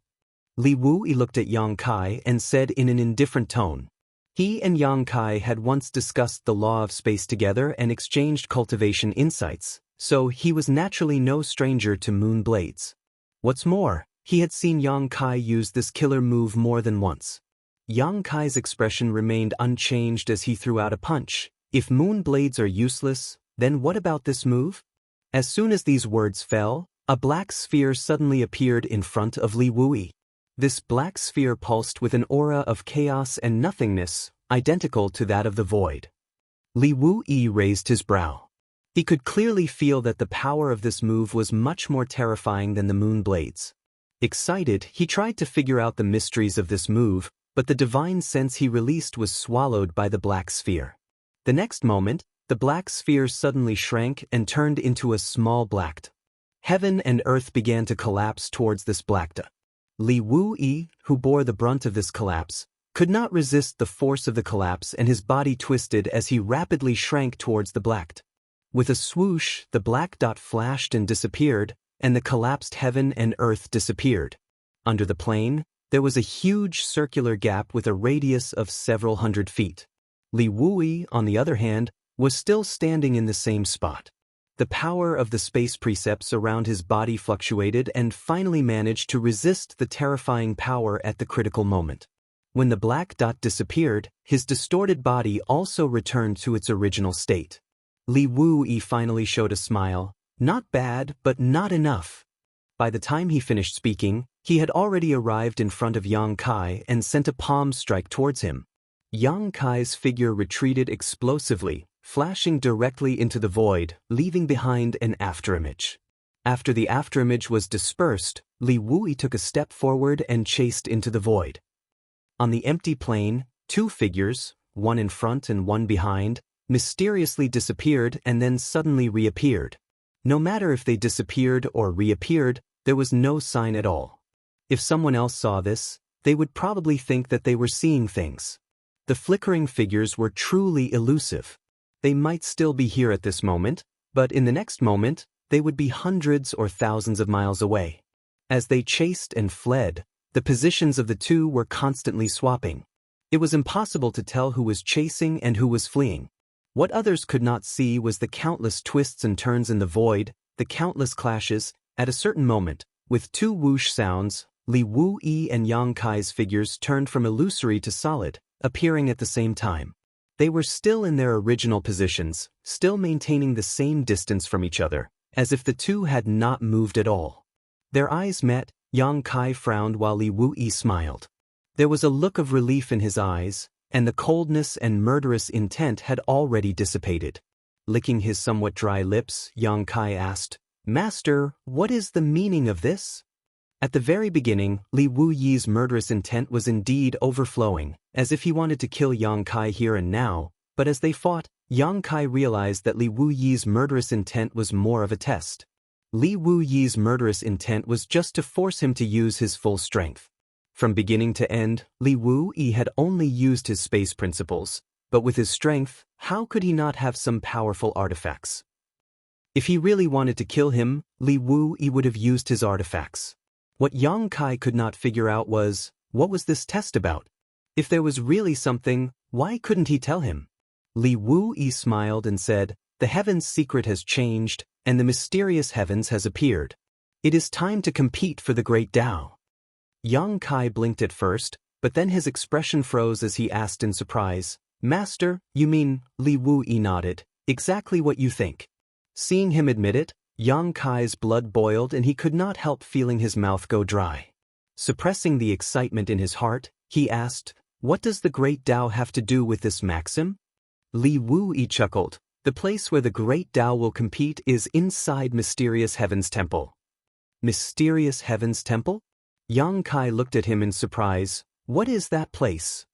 [SPEAKER 1] Li Wuyi looked at Yang Kai and said in an indifferent tone. He and Yang Kai had once discussed the law of space together and exchanged cultivation insights, so he was naturally no stranger to moon blades. What's more, he had seen Yang Kai use this killer move more than once. Yang Kai's expression remained unchanged as he threw out a punch. If moon blades are useless, then what about this move? As soon as these words fell, a black sphere suddenly appeared in front of Li Wuyi. This black sphere pulsed with an aura of chaos and nothingness, identical to that of the void. Li Wuyi raised his brow. He could clearly feel that the power of this move was much more terrifying than the moon blades. Excited, he tried to figure out the mysteries of this move, but the divine sense he released was swallowed by the black sphere. The next moment, the black sphere suddenly shrank and turned into a small black dot. Heaven and earth began to collapse towards this black dot. Li Wu-yi, who bore the brunt of this collapse, could not resist the force of the collapse, and his body twisted as he rapidly shrank towards the black dot. With a swoosh, the black dot flashed and disappeared, and the collapsed heaven and earth disappeared. Under the plane, there was a huge circular gap with a radius of several hundred feet. Li Wu-yi, on the other hand, was still standing in the same spot. The power of the space precepts around his body fluctuated and finally managed to resist the terrifying power at the critical moment. When the black dot disappeared, his distorted body also returned to its original state. Li Wu-yi finally showed a smile. Not bad, but not enough. By the time he finished speaking, he had already arrived in front of Yang Kai and sent a palm strike towards him. Yang Kai's figure retreated explosively, flashing directly into the void, leaving behind an afterimage. After the afterimage was dispersed, Li Wu-yi took a step forward and chased into the void. On the empty plane, two figures, one in front and one behind, mysteriously disappeared and then suddenly reappeared. No matter if they disappeared or reappeared, there was no sign at all. If someone else saw this, they would probably think that they were seeing things. The flickering figures were truly elusive. They might still be here at this moment, but in the next moment, they would be hundreds or thousands of miles away. As they chased and fled, the positions of the two were constantly swapping. It was impossible to tell who was chasing and who was fleeing. What others could not see was the countless twists and turns in the void, the countless clashes. At a certain moment, with two whoosh sounds, Li Wu-yi and Yang Kai's figures turned from illusory to solid, appearing at the same time. They were still in their original positions, still maintaining the same distance from each other, as if the two had not moved at all. Their eyes met. Yang Kai frowned while Li Wu-yi smiled. There was a look of relief in his eyes, and the coldness and murderous intent had already dissipated. Licking his somewhat dry lips, Yang Kai asked, "Master, what is the meaning of this?" At the very beginning, Li Wu-yi's murderous intent was indeed overflowing, as if he wanted to kill Yang Kai here and now, but as they fought, Yang Kai realized that Li Wu-yi's murderous intent was more of a test. Li Wu-yi's murderous intent was just to force him to use his full strength. From beginning to end, Li Wu-yi had only used his space principles, but with his strength, how could he not have some powerful artifacts? If he really wanted to kill him, Li Wu-yi would have used his artifacts. What Yang Kai could not figure out was, what was this test about? If there was really something, why couldn't he tell him? Li Wu-yi smiled and said, "The heaven's secret has changed, and the mysterious heavens has appeared. It is time to compete for the great Tao." Yang Kai blinked at first, but then his expression froze as he asked in surprise, "Master, you mean?" Li Wu-yi nodded, "Exactly what you think." Seeing him admit it, Yang Kai's blood boiled and he could not help feeling his mouth go dry. Suppressing the excitement in his heart, he asked, "What does the great Tao have to do with this maxim?" Li Wu-yi chuckled, "The place where the great Tao will compete is inside Mysterious Heaven's Temple." Mysterious Heaven's Temple? Yang Kai looked at him in surprise. "What is that place?"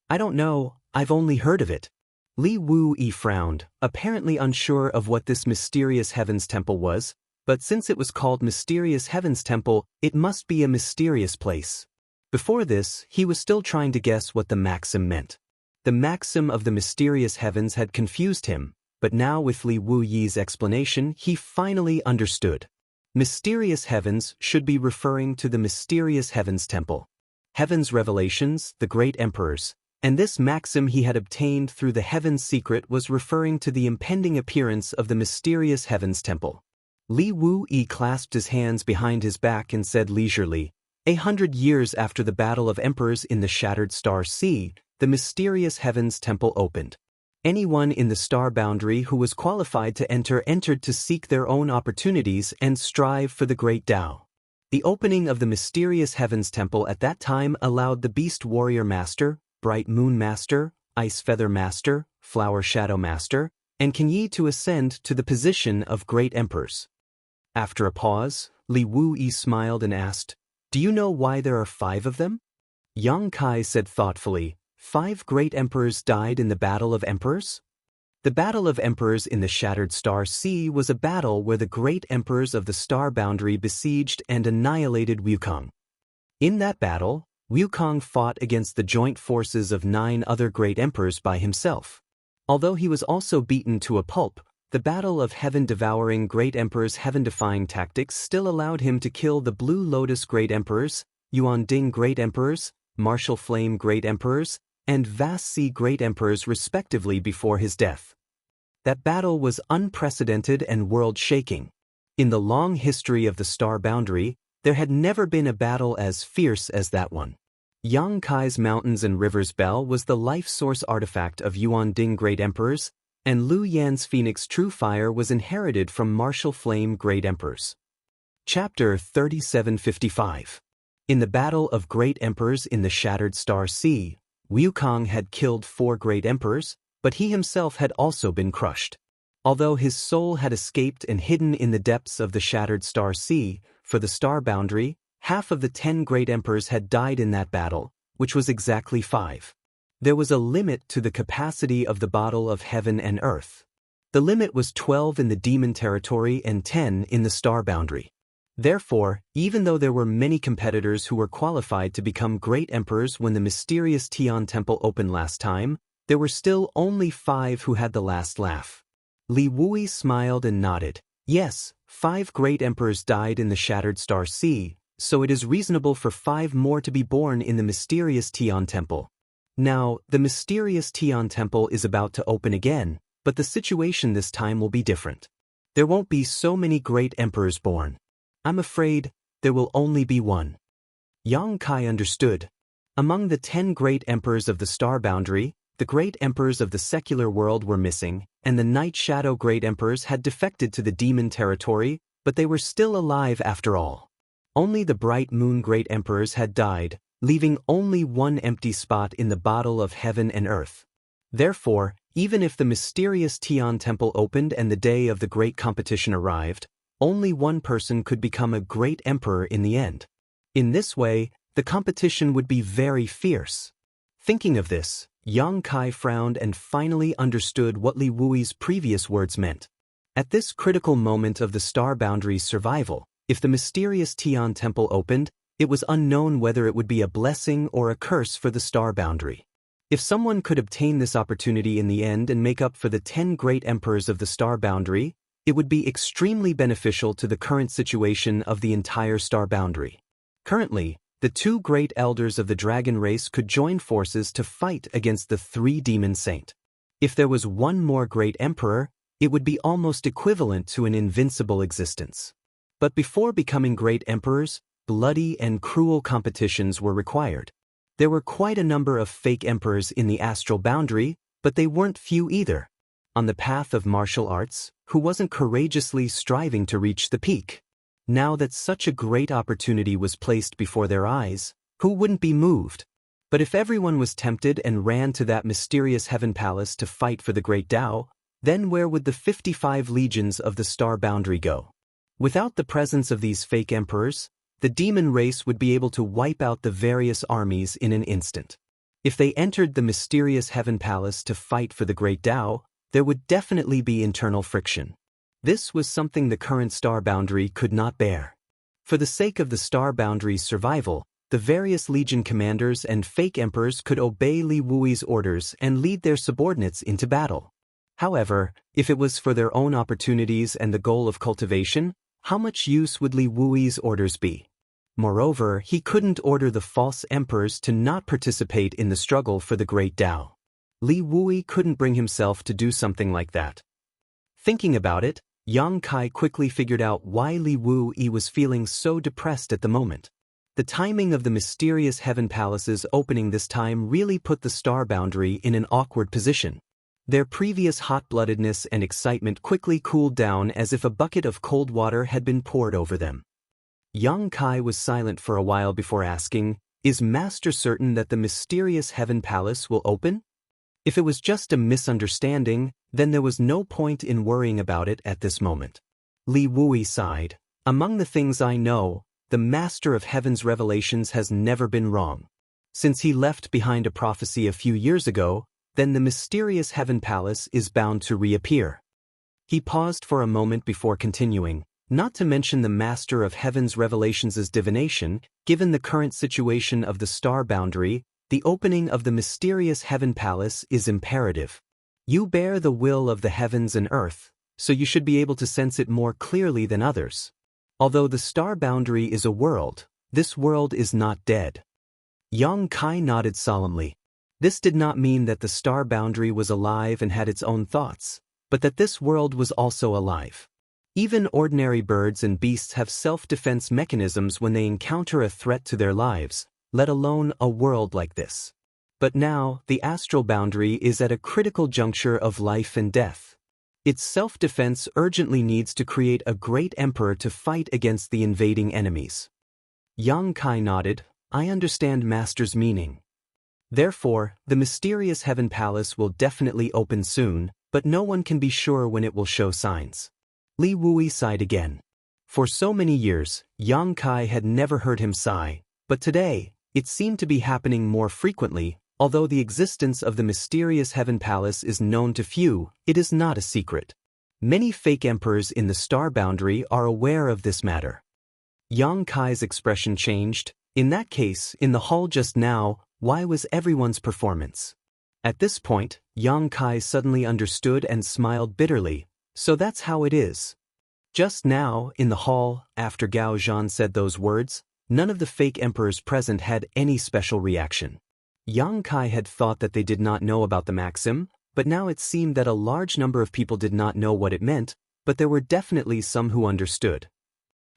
[SPEAKER 1] "I don't know, I've only heard of it." Li Wu-yi frowned, apparently unsure of what this Mysterious Heaven's Temple was, but since it was called Mysterious Heaven's Temple, it must be a mysterious place. Before this, he was still trying to guess what the maxim meant. The maxim of the mysterious heavens had confused him, but now with Li Wu-yi's explanation, he finally understood. Mysterious heavens should be referring to the Mysterious Heavens Temple. Heaven's revelations, the great emperors, and this maxim he had obtained through the Heaven's Secret was referring to the impending appearance of the Mysterious Heavens Temple. Li Wu-yi clasped his hands behind his back and said leisurely, 100 years after the battle of emperors in the Shattered Star Sea, the Mysterious Heavens Temple opened. Anyone in the star boundary who was qualified to enter entered to seek their own opportunities and strive for the great Tao. The opening of the Mysterious Heavens Temple at that time allowed the Beast Warrior Master, Bright Moon Master, Ice Feather Master, Flower Shadow Master, and can ye to ascend to the position of great emperors? After a pause, Li Wuyi smiled and asked, "Do you know why there are 5 of them?" Yang Kai said thoughtfully, "5 great emperors died in the Battle of Emperors?" The Battle of Emperors in the Shattered Star Sea was a battle where the great emperors of the star boundary besieged and annihilated Wukong. In that battle, Wukong fought against the joint forces of 9 other great emperors by himself. Although he was also beaten to a pulp, the Battle of Heaven-devouring great emperors' heaven-defying tactics still allowed him to kill the Blue Lotus great emperors, Yuan Ding great emperors, Martial Flame great emperors, and Vast Sea great emperors respectively before his death. That battle was unprecedented and world-shaking. In the long history of the star boundary, there had never been a battle as fierce as that one. Yang Kai's Mountains and Rivers Bell was the life source artifact of Yuan Ding great emperors, and Lu Yan's Phoenix True Fire was inherited from Martial Flame great emperors. Chapter 3755. In the Battle of Great Emperors in the Shattered Star Sea, Wukong had killed 4 great emperors, but he himself had also been crushed. Although his soul had escaped and hidden in the depths of the Shattered Star Sea, for the star boundary, half of the 10 great emperors had died in that battle, which was exactly 5. There was a limit to the capacity of the Battle of Heaven and Earth. The limit was 12 in the demon territory and 10 in the star boundary. Therefore, even though there were many competitors who were qualified to become great emperors when the mysterious Tian Temple opened last time, there were still only 5 who had the last laugh. Li Wuyi smiled and nodded. Yes, 5 great emperors died in the Shattered Star Sea, so it is reasonable for 5 more to be born in the mysterious Tian Temple. Now, the mysterious Tian Temple is about to open again, but the situation this time will be different. There won't be so many great emperors born. I'm afraid there will only be 1. Yang Kai understood. Among the 10 great emperors of the star boundary, the great emperors of the secular world were missing, and the Night Shadow great emperors had defected to the demon territory, but they were still alive after all. Only the Bright Moon great emperors had died, leaving only 1 empty spot in the Battle of Heaven and Earth. Therefore, even if the mysterious Tian Temple opened and the day of the great competition arrived, only 1 person could become a great emperor in the end. In this way, the competition would be very fierce. Thinking of this, Yang Kai frowned and finally understood what Li Wuyi's previous words meant. At this critical moment of the star boundary's survival, if the mysterious Tian Temple opened, it was unknown whether it would be a blessing or a curse for the star boundary. If someone could obtain this opportunity in the end and make up for the 10 great emperors of the star boundary, it would be extremely beneficial to the current situation of the entire star boundary. Currently, the 2 great elders of the dragon race could join forces to fight against the 3 demon saint. If there was 1 more great emperor, it would be almost equivalent to an invincible existence. But before becoming great emperors, bloody and cruel competitions were required. There were quite a number of fake emperors in the astral boundary, but they weren't few either. On the path of martial arts, who wasn't courageously striving to reach the peak? Now that such a great opportunity was placed before their eyes, who wouldn't be moved? But if everyone was tempted and ran to that mysterious heaven palace to fight for the great Tao, then where would the 55 legions of the star boundary go? Without the presence of these fake emperors, the demon race would be able to wipe out the various armies in an instant. If they entered the mysterious heaven palace to fight for the great Tao, there would definitely be internal friction. This was something the current star boundary could not bear. For the sake of the star boundary's survival, the various legion commanders and fake emperors could obey Li Wuyi's orders and lead their subordinates into battle. However, if it was for their own opportunities and the goal of cultivation, how much use would Li Wuyi's orders be? Moreover, he couldn't order the false emperors to not participate in the struggle for the great Tao. Li Wuyi couldn't bring himself to do something like that. Thinking about it, Yang Kai quickly figured out why Li Wuyi was feeling so depressed at the moment. The timing of the mysterious heaven palace's opening this time really put the star boundary in an awkward position. Their previous hot-bloodedness and excitement quickly cooled down as if a bucket of cold water had been poured over them. Yang Kai was silent for a while before asking, "Is Master certain that the mysterious heaven palace will open?" If it was just a misunderstanding, then there was no point in worrying about it at this moment. Li Wui sighed. Among the things I know, the Master of Heaven's revelations has never been wrong. Since he left behind a prophecy a few years ago, then the mysterious Heaven Palace is bound to reappear. He paused for a moment before continuing, not to mention the Master of Heaven's revelations' divination. Given the current situation of the star boundary, the opening of the mysterious Heaven Palace is imperative. You bear the will of the heavens and earth, so you should be able to sense it more clearly than others. Although the star boundary is a world, this world is not dead. Yang Kai nodded solemnly. This did not mean that the star boundary was alive and had its own thoughts, but that this world was also alive. Even ordinary birds and beasts have self-defense mechanisms when they encounter a threat to their lives, let alone a world like this. But now, the astral boundary is at a critical juncture of life and death. Its self-defense urgently needs to create a great emperor to fight against the invading enemies. Yang Kai nodded. I understand Master's meaning. Therefore, the mysterious Heaven Palace will definitely open soon, but no one can be sure when it will show signs. Li Wui sighed again. For so many years, Yang Kai had never heard him sigh, but today, it seemed to be happening more frequently. Although the existence of the mysterious Heaven Palace is known to few, it is not a secret. Many fake emperors in the star boundary are aware of this matter. Yang Kai's expression changed. In that case, in the hall just now, why was everyone's performance? At this point, Yang Kai suddenly understood and smiled bitterly. So that's how it is. Just now, in the hall, after Gao Zhan said those words, none of the fake emperors present had any special reaction. Yang Kai had thought that they did not know about the maxim, but now it seemed that a large number of people did not know what it meant, but there were definitely some who understood.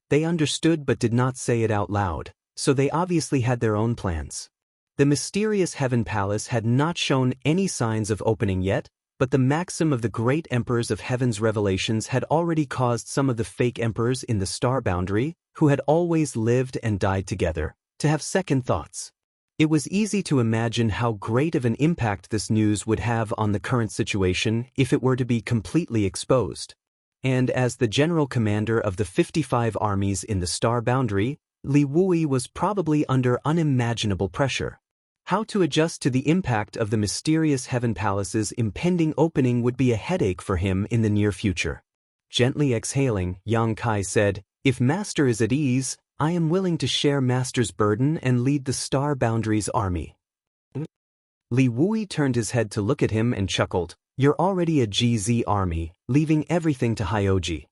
[SPEAKER 1] They understood but did not say it out loud, so they obviously had their own plans. The mysterious Heaven Palace had not shown any signs of opening yet, but the maxim of the great emperors of Heaven's revelations had already caused some of the fake emperors in the star boundary, who had always lived and died together, to have second thoughts. It was easy to imagine how great of an impact this news would have on the current situation if it were to be completely exposed. And as the general commander of the 55 armies in the star boundary, Li Wui was probably under unimaginable pressure. How to adjust to the impact of the mysterious Heaven Palace's impending opening would be a headache for him in the near future. Gently exhaling, Yang Kai said, "If Master is at ease, I am willing to share Master's burden and lead the star boundary's army." Li Wui turned his head to look at him and chuckled. "You're already a GZ army, leaving everything to Hyoji.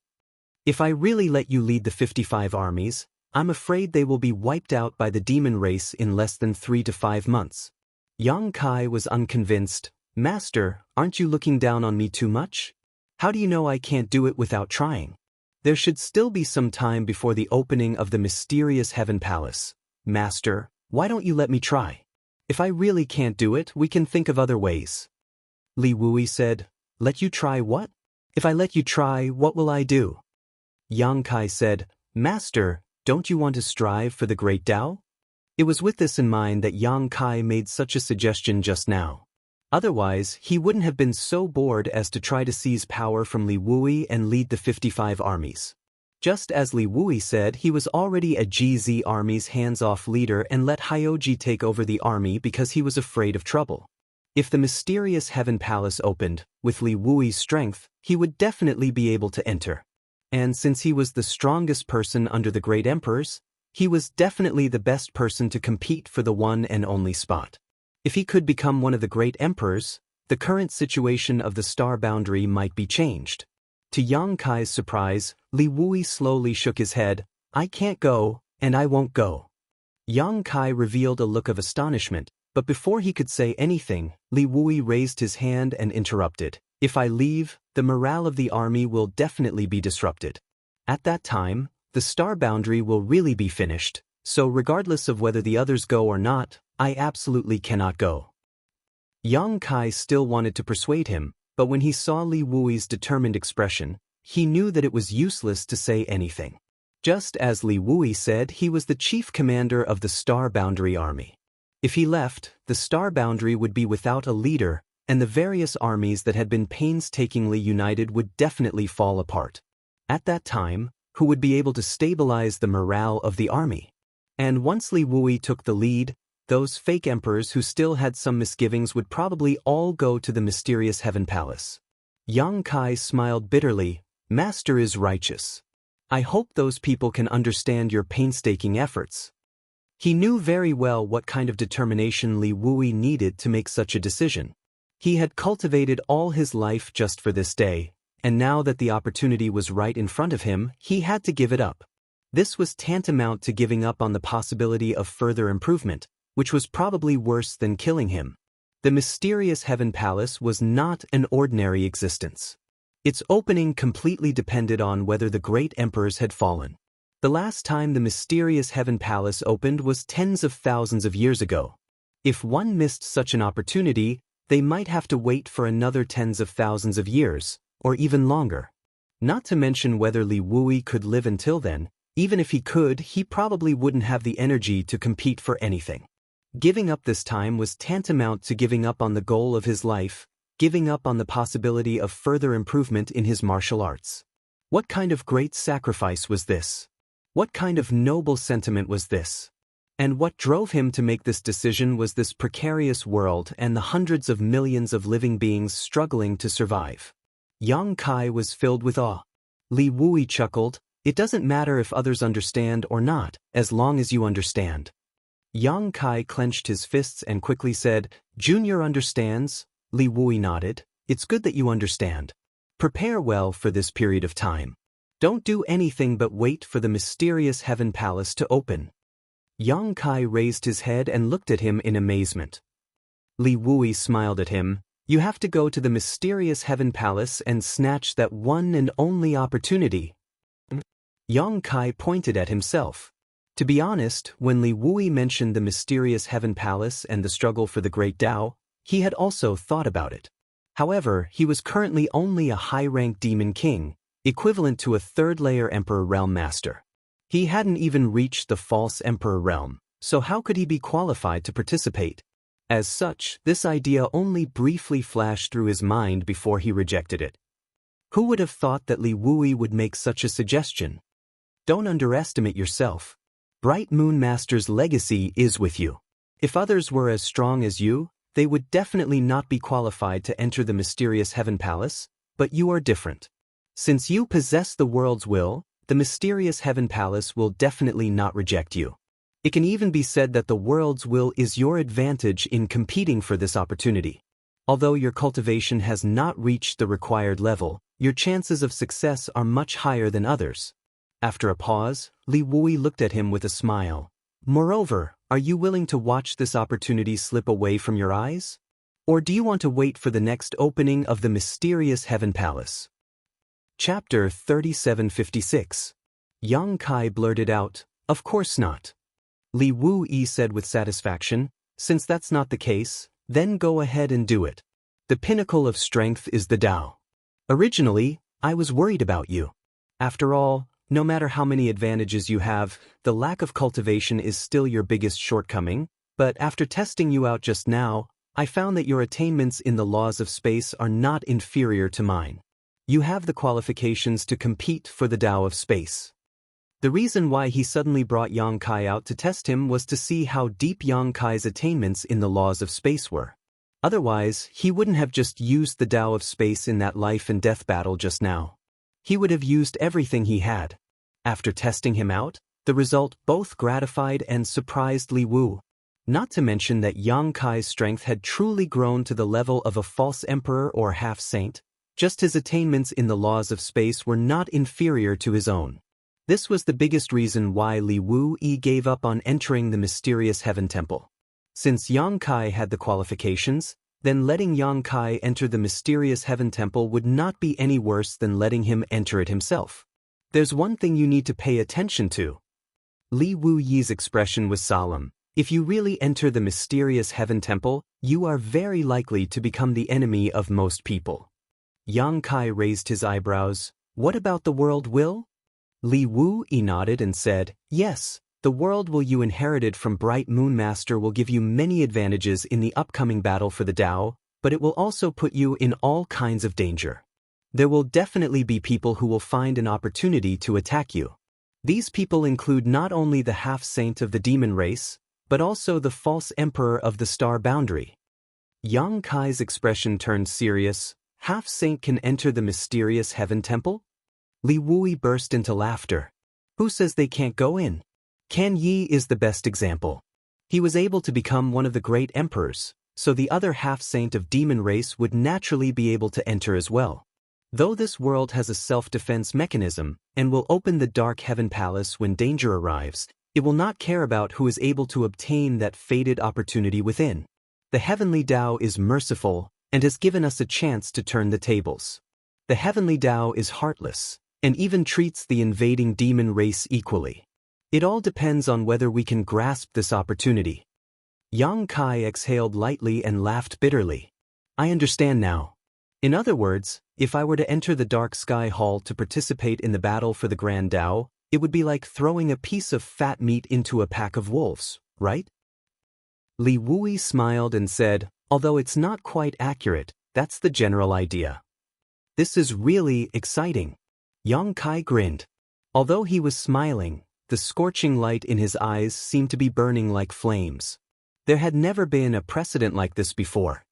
[SPEAKER 1] If I really let you lead the 55 armies, I'm afraid they will be wiped out by the demon race in less than 3 to 5 months. Yang Kai was unconvinced. "Master, aren't you looking down on me too much? How do you know I can't do it without trying? There should still be some time before the opening of the mysterious Heaven Palace. Master, why don't you let me try? If I really can't do it, we can think of other ways." Li Wui said, "Let you try what? If I let you try, what will I do?" Yang Kai said, "Master, don't you want to strive for the great Tao?" It was with this in mind that Yang Kai made such a suggestion just now. Otherwise, he wouldn't have been so bored as to try to seize power from Li Wui and lead the 55 armies. Just as Li Wui said, he was already a GZ army's hands-off leader and let Hyoji take over the army because he was afraid of trouble. If the mysterious Heaven Palace opened, with Li Wui's strength, he would definitely be able to enter. And since he was the strongest person under the great emperors, he was definitely the best person to compete for the one and only spot. If he could become one of the great emperors, the current situation of the star boundary might be changed. To Yang Kai's surprise, Li Wui slowly shook his head. "I can't go, and I won't go." Yang Kai revealed a look of astonishment, but before he could say anything, Li Wui raised his hand and interrupted. "If I leave, the morale of the army will definitely be disrupted. At that time, the star boundary will really be finished, so regardless of whether the others go or not, I absolutely cannot go." Yang Kai still wanted to persuade him, but when he saw Li Wui's determined expression, he knew that it was useless to say anything. Just as Li Wui said, he was the chief commander of the Star Boundary Army. If he left, the Star Boundary would be without a leader, and the various armies that had been painstakingly united would definitely fall apart. At that time, who would be able to stabilize the morale of the army? And once Li Wui took the lead, those fake emperors who still had some misgivings would probably all go to the mysterious Heaven Palace. Yang Kai smiled bitterly. Master is righteous. I hope those people can understand your painstaking efforts. He knew very well what kind of determination Li Wui needed to make such a decision. He had cultivated all his life just for this day, and now that the opportunity was right in front of him, he had to give it up. This was tantamount to giving up on the possibility of further improvement, which was probably worse than killing him. The mysterious Heaven Palace was not an ordinary existence. Its opening completely depended on whether the great emperors had fallen. The last time the mysterious Heaven Palace opened was tens of thousands of years ago. If one missed such an opportunity, they might have to wait for another tens of thousands of years, or even longer. Not to mention whether Li Wui could live until then. Even if he could, he probably wouldn't have the energy to compete for anything. Giving up this time was tantamount to giving up on the goal of his life, giving up on the possibility of further improvement in his martial arts. What kind of great sacrifice was this? What kind of noble sentiment was this? And what drove him to make this decision was this precarious world and the hundreds of millions of living beings struggling to survive. Yang Kai was filled with awe. Li Wui chuckled, "It doesn't matter if others understand or not, as long as you understand." Yang Kai clenched his fists and quickly said, "Junior understands?" Li Wui nodded. "It's good that you understand. Prepare well for this period of time. Don't do anything but wait for the mysterious Heaven Palace to open." Yang Kai raised his head and looked at him in amazement. Li Wui smiled at him. "You have to go to the mysterious Heaven Palace and snatch that one and only opportunity." Yang Kai pointed at himself. To be honest, when Li Wui mentioned the mysterious Heaven Palace and the struggle for the Great Tao, he had also thought about it. However, he was currently only a high-ranked demon king, equivalent to a third-layer Emperor Realm Master. He hadn't even reached the false Emperor realm, so how could he be qualified to participate? As such, this idea only briefly flashed through his mind before he rejected it. Who would have thought that Li Wui would make such a suggestion? Don't underestimate yourself. Bright Moon Master's legacy is with you. If others were as strong as you, they would definitely not be qualified to enter the mysterious Heaven Palace, but you are different. Since you possess the world's will, the mysterious Heaven Palace will definitely not reject you. It can even be said that the world's will is your advantage in competing for this opportunity. Although your cultivation has not reached the required level, your chances of success are much higher than others. After a pause, Li Wui looked at him with a smile. Moreover, are you willing to watch this opportunity slip away from your eyes? Or do you want to wait for the next opening of the mysterious Heaven Palace? Chapter 3756. Yang Kai blurted out, "Of course not." Li Wui said with satisfaction, "Since that's not the case, then go ahead and do it. The pinnacle of strength is the Tao. Originally, I was worried about you. After all, no matter how many advantages you have, the lack of cultivation is still your biggest shortcoming, but after testing you out just now, I found that your attainments in the laws of space are not inferior to mine. You have the qualifications to compete for the Tao of space." The reason why he suddenly brought Yang Kai out to test him was to see how deep Yang Kai's attainments in the laws of space were. Otherwise, he wouldn't have just used the Tao of space in that life and death battle just now. He would have used everything he had. After testing him out, the result both gratified and surprised Li Wu. Not to mention that Yang Kai's strength had truly grown to the level of a false emperor or half-saint. Just his attainments in the laws of space were not inferior to his own. This was the biggest reason why Li Wu gave up on entering the mysterious Heaven Temple. Since Yang Kai had the qualifications, then letting Yang Kai enter the mysterious Heaven Temple would not be any worse than letting him enter it himself. There's one thing you need to pay attention to. Li Wu Yi's expression was solemn. If you really enter the mysterious Heaven Temple, you are very likely to become the enemy of most people. Yang Kai raised his eyebrows. What about the world will? Li Wu nodded and said, yes, the world will you inherited from Bright Moon Master will give you many advantages in the upcoming battle for the Tao, but it will also put you in all kinds of danger. There will definitely be people who will find an opportunity to attack you. These people include not only the half-saint of the demon race, but also the false emperor of the star boundary. Yang Kai's expression turned serious. Half-saint can enter the mysterious heaven temple? Li Wui burst into laughter. Who says they can't go in? Kan Yi is the best example. He was able to become one of the great emperors, so the other half-saint of demon race would naturally be able to enter as well. Though this world has a self-defense mechanism and will open the dark heaven palace when danger arrives, it will not care about who is able to obtain that fated opportunity within. The heavenly Tao is merciful and has given us a chance to turn the tables. The heavenly Tao is heartless and even treats the invading demon race equally. It all depends on whether we can grasp this opportunity. Yang Kai exhaled lightly and laughed bitterly. I understand now. In other words, if I were to enter the Dark Sky Hall to participate in the battle for the Grand Tao, it would be like throwing a piece of fat meat into a pack of wolves, right? Li Wui smiled and said, although it's not quite accurate, that's the general idea. This is really exciting. Yang Kai grinned. Although he was smiling, the scorching light in his eyes seemed to be burning like flames. There had never been a precedent like this before.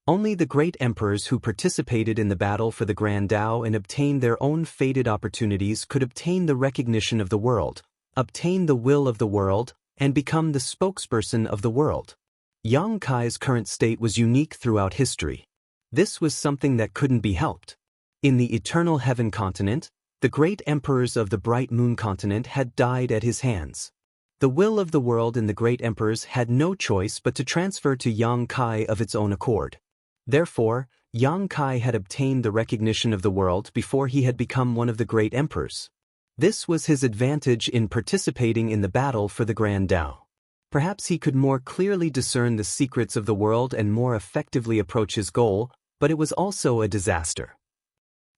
[SPEAKER 1] Only the great emperors who participated in the battle for the Grand Tao and obtained their own fated opportunities could obtain the recognition of the world, obtain the will of the world, and become the spokesperson of the world. Yang Kai's current state was unique throughout history. This was something that couldn't be helped. In the Eternal Heaven continent, the great emperors of the Bright Moon continent had died at his hands. The will of the world and the great emperors had no choice but to transfer to Yang Kai of its own accord. Therefore, Yang Kai had obtained the recognition of the world before he had become one of the great emperors. This was his advantage in participating in the battle for the Grand Tao. Perhaps he could more clearly discern the secrets of the world and more effectively approach his goal, but it was also a disaster.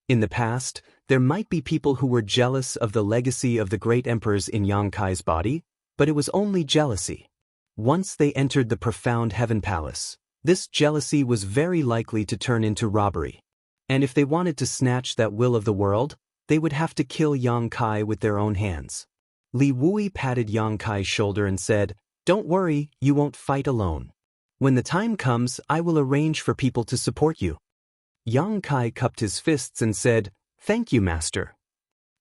[SPEAKER 1] In the past, there might be people who were jealous of the legacy of the great emperors in Yang Kai's body, but it was only jealousy. Once they entered the profound heaven palace, this jealousy was very likely to turn into robbery. And if they wanted to snatch that will of the world, they would have to kill Yang Kai with their own hands. Li Wui patted Yang Kai's shoulder and said, "Don't worry, you won't fight alone. When the time comes, I will arrange for people to support you." Yang Kai cupped his fists and said, "Thank you, master.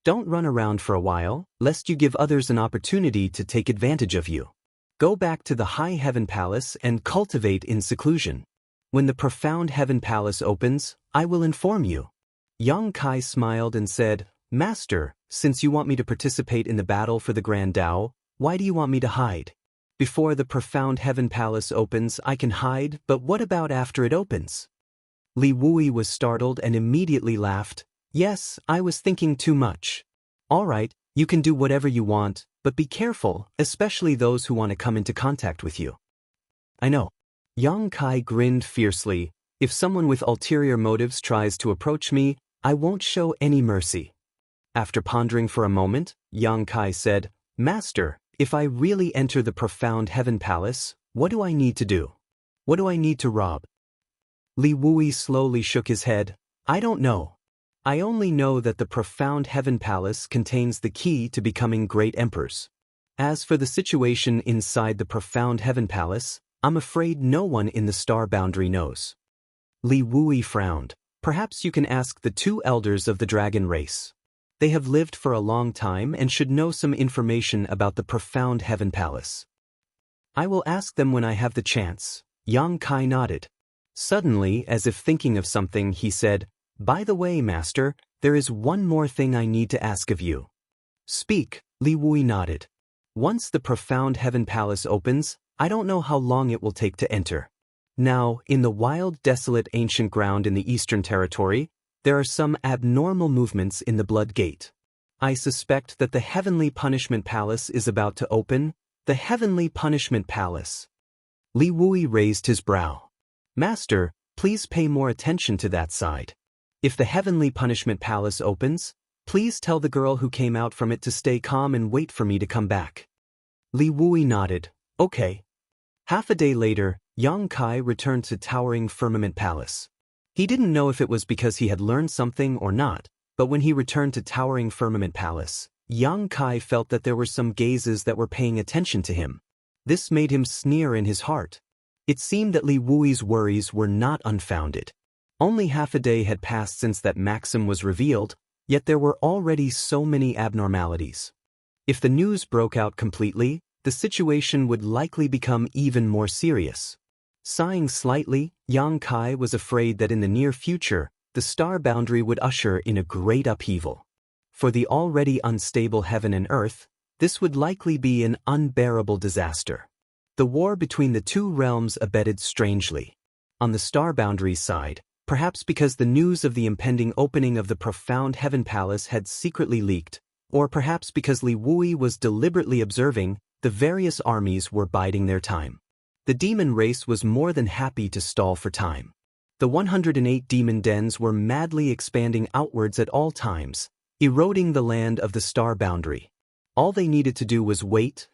[SPEAKER 1] Don't run around for a while, lest you give others an opportunity to take advantage of you. Go back to the high heaven palace and cultivate in seclusion. When the profound heaven palace opens, I will inform you." Yang Kai smiled and said, "Master, since you want me to participate in the battle for the Grand Tao, why do you want me to hide? Before the profound heaven palace opens, I can hide, but what about after it opens?" Li Wui was startled and immediately laughed. "Yes, I was thinking too much. All right, you can do whatever you want, but be careful, especially those who want to come into contact with you." "I know." Yang Kai grinned fiercely. "If someone with ulterior motives tries to approach me, I won't show any mercy." After pondering for a moment, Yang Kai said, "Master, if I really enter the profound heaven palace, what do I need to do? What do I need to rob?" Li Wui slowly shook his head. "I don't know. I only know that the profound heaven palace contains the key to becoming great emperors. As for the situation inside the profound heaven palace, I'm afraid no one in the star boundary knows." Li Wui frowned. "Perhaps you can ask the two elders of the dragon race. They have lived for a long time and should know some information about the profound heaven palace." "I will ask them when I have the chance." Yang Kai nodded. Suddenly, as if thinking of something, he said, "By the way, master, there is one more thing I need to ask of you." "Speak," Li Wui nodded. "Once the profound heaven palace opens, I don't know how long it will take to enter. Now, in the wild, desolate ancient ground in the Eastern Territory, there are some abnormal movements in the Blood Gate. I suspect that the Heavenly Punishment Palace is about to open." "The Heavenly Punishment Palace." Li Wui raised his brow. "Master, please pay more attention to that side. If the Heavenly Punishment Palace opens, please tell the girl who came out from it to stay calm and wait for me to come back." Li Wui nodded. "Okay." Half a day later, Yang Kai returned to Towering Firmament Palace. He didn't know if it was because he had learned something or not, but when he returned to Towering Firmament Palace, Yang Kai felt that there were some gazes that were paying attention to him. This made him sneer in his heart. It seemed that Li Wui's worries were not unfounded. Only half a day had passed since that maxim was revealed, yet there were already so many abnormalities. If the news broke out completely, the situation would likely become even more serious. Sighing slightly, Yang Kai was afraid that in the near future, the star boundary would usher in a great upheaval. For the already unstable heaven and earth, this would likely be an unbearable disaster. The war between the two realms abetted strangely. On the star boundary side, perhaps because the news of the impending opening of the profound Heaven Palace had secretly leaked, or perhaps because Li Wui was deliberately observing, the various armies were biding their time. The demon race was more than happy to stall for time. The 108 demon dens were madly expanding outwards at all times, eroding the land of the star boundary. All they needed to do was wait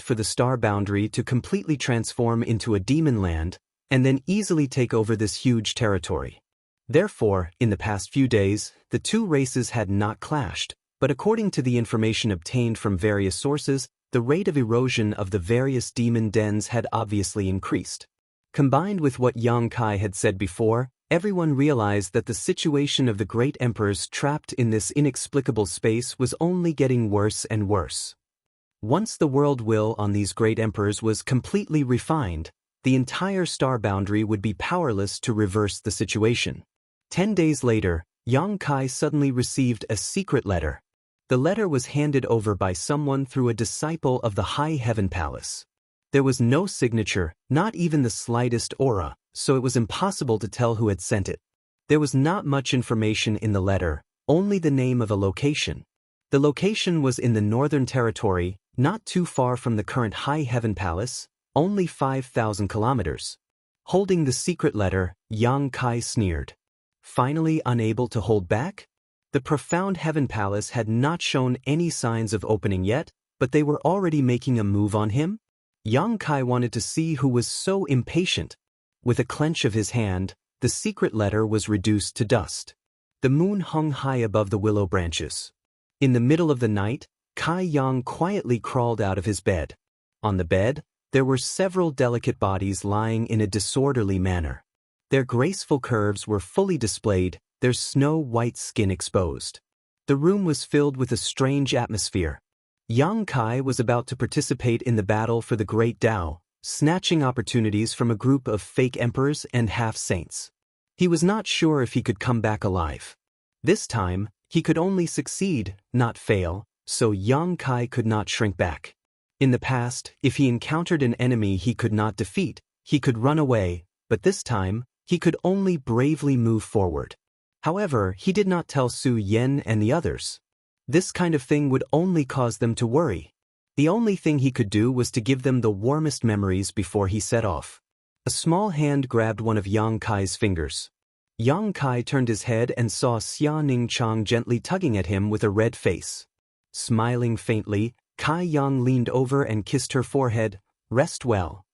[SPEAKER 1] for the star boundary to completely transform into a demon land, and then easily take over this huge territory. Therefore, in the past few days, the two races had not clashed, but according to the information obtained from various sources, the rate of erosion of the various demon dens had obviously increased. Combined with what Yang Kai had said before, everyone realized that the situation of the great emperors trapped in this inexplicable space was only getting worse and worse. Once the world will on these great emperors was completely refined, the entire star boundary would be powerless to reverse the situation. 10 days later, Yang Kai suddenly received a secret letter. The letter was handed over by someone through a disciple of the High Heaven Palace. There was no signature, not even the slightest aura, so it was impossible to tell who had sent it. There was not much information in the letter, only the name of a location. The location was in the Northern Territory, not too far from the current High Heaven Palace, only 5,000 kilometers. Holding the secret letter, Yang Kai sneered. Finally unable to hold back? The profound Heaven Palace had not shown any signs of opening yet, but they were already making a move on him? Yang Kai wanted to see who was so impatient. With a clench of his hand, the secret letter was reduced to dust. The moon hung high above the willow branches. In the middle of the night, Kai Yang quietly crawled out of his bed. On the bed, there were several delicate bodies lying in a disorderly manner. Their graceful curves were fully displayed, their snow-white skin exposed. The room was filled with a strange atmosphere. Yang Kai was about to participate in the battle for the Great Tao, snatching opportunities from a group of fake emperors and half-saints. He was not sure if he could come back alive. This time, he could only succeed, not fail, so Yang Kai could not shrink back. In the past, if he encountered an enemy he could not defeat, he could run away, but this time, he could only bravely move forward. However, he did not tell Su Yen and the others. This kind of thing would only cause them to worry. The only thing he could do was to give them the warmest memories before he set off. A small hand grabbed one of Yang Kai's fingers. Yang Kai turned his head and saw Xia Ningchang gently tugging at him with a red face. Smiling faintly, Kai Yang leaned over and kissed her forehead. "Rest well."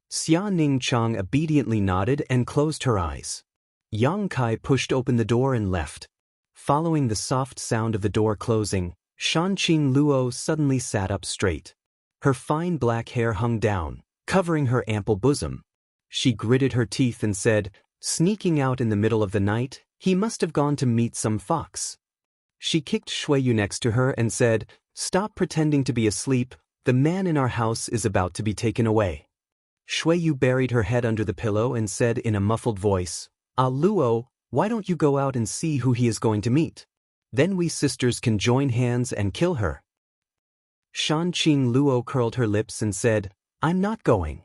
[SPEAKER 1] Xia Ningchang obediently nodded and closed her eyes. Yang Kai pushed open the door and left. Following the soft sound of the door closing, Shanqing Luo suddenly sat up straight. Her fine black hair hung down, covering her ample bosom. She gritted her teeth and said, "Sneaking out in the middle of the night, he must have gone to meet some fox." She kicked Shuiyu next to her and said, "Stop pretending to be asleep, the man in our house is about to be taken away." Shuiyu buried her head under the pillow and said in a muffled voice, "Ah Luo, why don't you go out and see who he is going to meet? Then we sisters can join hands and kill her." Shanqing Luo curled her lips and said, "I'm not going.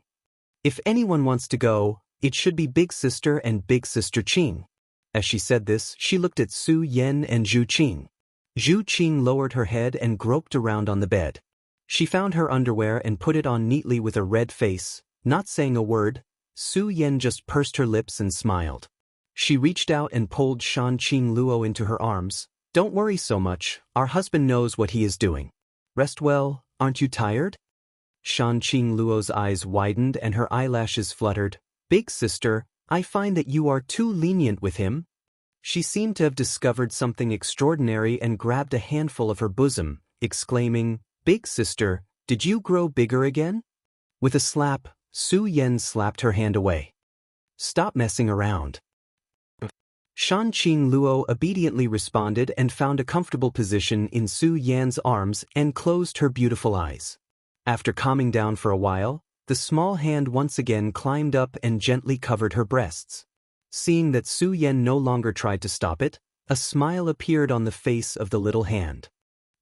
[SPEAKER 1] If anyone wants to go, it should be Big Sister and Big Sister Qing." As she said this, she looked at Su Yen and Zhu Qing. Zhu Qing lowered her head and groped around on the bed. She found her underwear and put it on neatly with a red face, not saying a word. Su Yen just pursed her lips and smiled. She reached out and pulled Shanqing Luo into her arms. "Don't worry so much, our husband knows what he is doing. Rest well, aren't you tired?" Shanqing Luo's eyes widened and her eyelashes fluttered. "Big sister, I find that you are too lenient with him." She seemed to have discovered something extraordinary and grabbed a handful of her bosom, exclaiming, "Big sister, did you grow bigger again?" With a slap, Su Yan slapped her hand away. "Stop messing around." Shan Qing Luo obediently responded and found a comfortable position in Su Yan's arms and closed her beautiful eyes. After calming down for a while, the small hand once again climbed up and gently covered her breasts. Seeing that Su Yan no longer tried to stop it, a smile appeared on the face of the little hand.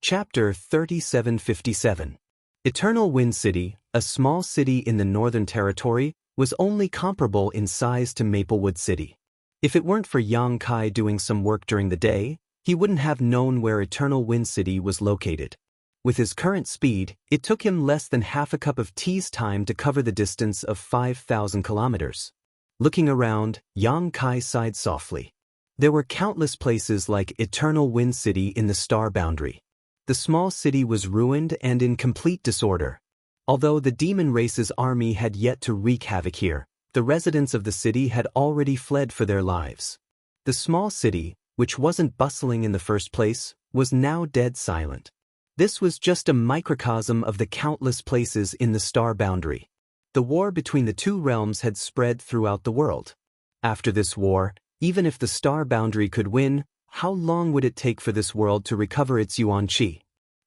[SPEAKER 1] Chapter 3757. Eternal Wind City, a small city in the Northern Territory, was only comparable in size to Maplewood City. If it weren't for Yang Kai doing some work during the day, he wouldn't have known where Eternal Wind City was located. With his current speed, it took him less than half a cup of tea's time to cover the distance of 5,000 kilometers. Looking around, Yang Kai sighed softly. There were countless places like Eternal Wind City in the star boundary. The small city was ruined and in complete disorder. Although the demon race's army had yet to wreak havoc here, the residents of the city had already fled for their lives. The small city, which wasn't bustling in the first place, was now dead silent. This was just a microcosm of the countless places in the star boundary. The war between the two realms had spread throughout the world. After this war, even if the star boundary could win, how long would it take for this world to recover its yuan qi?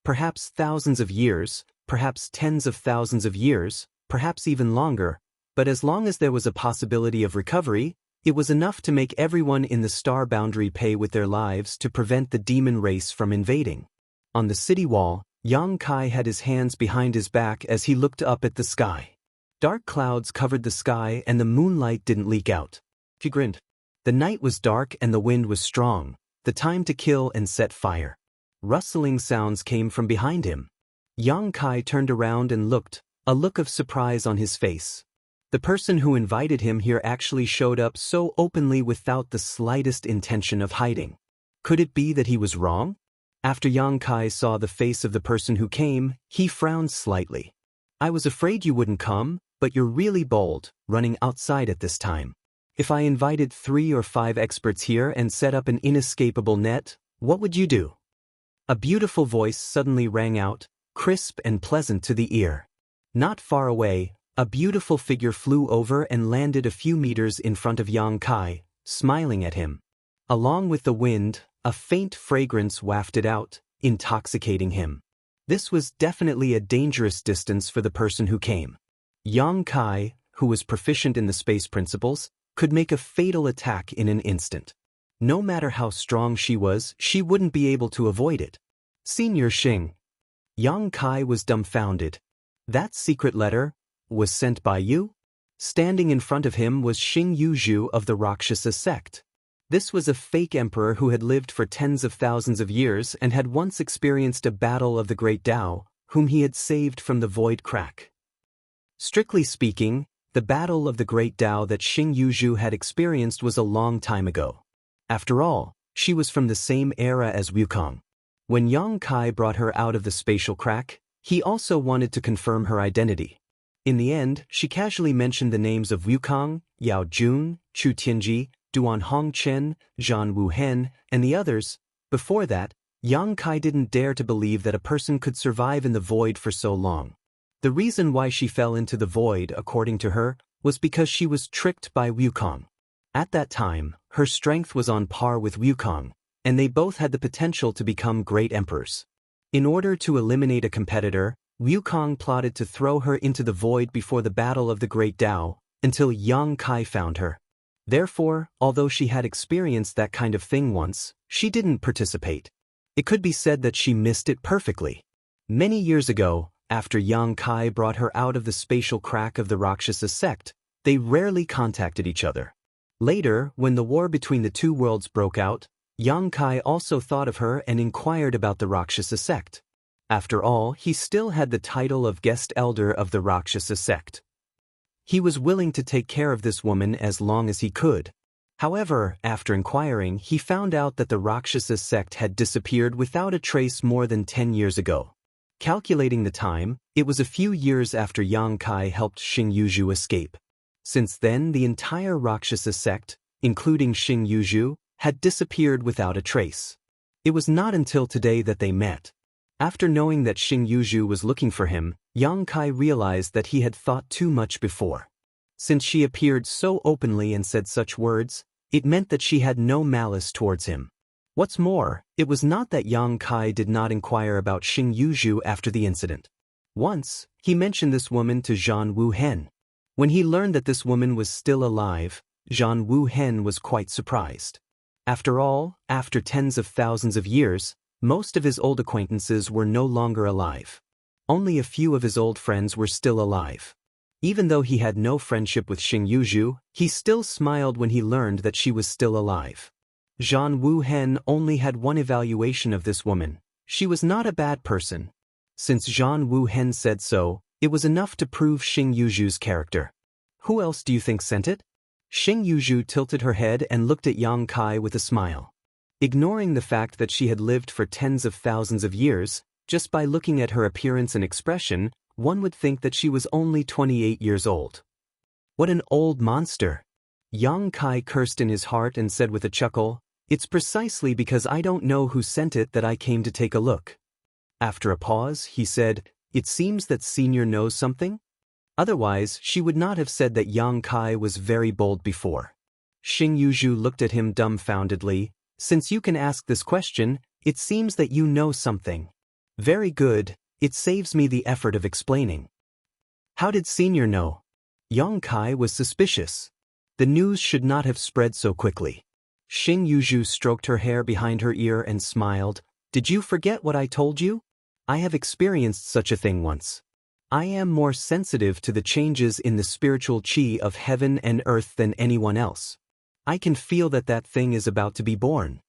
[SPEAKER 1] Perhaps thousands of years, perhaps tens of thousands of years, perhaps even longer. But as long as there was a possibility of recovery, it was enough to make everyone in the star boundary pay with their lives to prevent the demon race from invading. On the city wall, Yang Kai had his hands behind his back as he looked up at the sky. Dark clouds covered the sky and the moonlight didn't leak out. He grinned. The night was dark and the wind was strong, the time to kill and set fire. Rustling sounds came from behind him. Yang Kai turned around and looked, a look of surprise on his face. The person who invited him here actually showed up so openly without the slightest intention of hiding. Could it be that he was wrong? After Yang Kai saw the face of the person who came, he frowned slightly. "I was afraid you wouldn't come, but you're really bold, running outside at this time. If I invited 3 or 5 experts here and set up an inescapable net, what would you do?" A beautiful voice suddenly rang out, crisp and pleasant to the ear. Not far away, a beautiful figure flew over and landed a few meters in front of Yang Kai, smiling at him. Along with the wind, a faint fragrance wafted out, intoxicating him. This was definitely a dangerous distance for the person who came. Yang Kai, who was proficient in the space principles, could make a fatal attack in an instant. No matter how strong she was, she wouldn't be able to avoid it. "Senior Xing." Yang Kai was dumbfounded. "That secret letter was sent by you?" Standing in front of him was Xing Yuzhu of the Rakshasa sect. This was a fake emperor who had lived for tens of thousands of years and had once experienced a battle of the Great Tao, whom he had saved from the void crack. Strictly speaking, the battle of the Great Tao that Xing Yuzhu had experienced was a long time ago. After all, she was from the same era as Wukong. When Yang Kai brought her out of the spatial crack, he also wanted to confirm her identity. In the end, she casually mentioned the names of Wukong, Yao Jun, Chu Tianji, Duan Hongchen, Zhan Wuhen, and the others. Before that, Yang Kai didn't dare to believe that a person could survive in the void for so long. The reason why she fell into the void, according to her, was because she was tricked by Wukong. At that time, her strength was on par with Wukong, and they both had the potential to become great emperors. In order to eliminate a competitor, Wukong plotted to throw her into the void before the battle of the Great Tao, until Yang Kai found her. Therefore, although she had experienced that kind of thing once, she didn't participate. It could be said that she missed it perfectly. Many years ago, after Yang Kai brought her out of the spatial crack of the Rakshasa sect, they rarely contacted each other. Later, when the war between the two worlds broke out, Yang Kai also thought of her and inquired about the Rakshasa sect. After all, he still had the title of guest elder of the Rakshasa sect. He was willing to take care of this woman as long as he could. However, after inquiring, he found out that the Rakshasa sect had disappeared without a trace more than 10 years ago. Calculating the time, it was a few years after Yang Kai helped Xing Yuzhu escape. Since then the entire Rakshasa sect, including Xing Yuzhu, had disappeared without a trace. It was not until today that they met. After knowing that Xing Yuzhu was looking for him, Yang Kai realized that he had thought too much before. Since she appeared so openly and said such words, it meant that she had no malice towards him. What's more, it was not that Yang Kai did not inquire about Xing Yuzhu after the incident. Once, he mentioned this woman to Zhan Wuhen. When he learned that this woman was still alive, Zhan Wuhen was quite surprised. After all, after tens of thousands of years, most of his old acquaintances were no longer alive. Only a few of his old friends were still alive. Even though he had no friendship with Xing Yuzhu, he still smiled when he learned that she was still alive. Zhan Wuhen only had one evaluation of this woman. She was not a bad person. Since Zhan Wuhen said so, it was enough to prove Xing Yuzhu's character. Who else do you think sent it? Xing Yuzhu tilted her head and looked at Yang Kai with a smile. Ignoring the fact that she had lived for tens of thousands of years, just by looking at her appearance and expression, one would think that she was only 28 years old. What an old monster! Yang Kai cursed in his heart and said with a chuckle, "It's precisely because I don't know who sent it that I came to take a look." After a pause, he said, "It seems that Senior knows something?" Otherwise, she would not have said that Yang Kai was very bold before. Xing Yuzhu looked at him dumbfoundedly. "Since you can ask this question, it seems that you know something. Very good, it saves me the effort of explaining." How did Senior know? Yang Kai was suspicious. The news should not have spread so quickly. Xing Yuzhu stroked her hair behind her ear and smiled. "Did you forget what I told you? I have experienced such a thing once. I am more sensitive to the changes in the spiritual qi of heaven and earth than anyone else. I can feel that that thing is about to be born."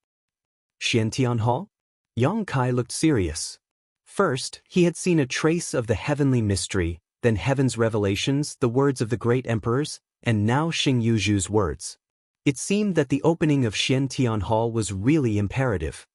[SPEAKER 1] Xiantian Hall? Yang Kai looked serious. First, he had seen a trace of the heavenly mystery, then heaven's revelations, the words of the great emperors, and now Xing Yuzhu's words. It seemed that the opening of Xiantian Hall was really imperative.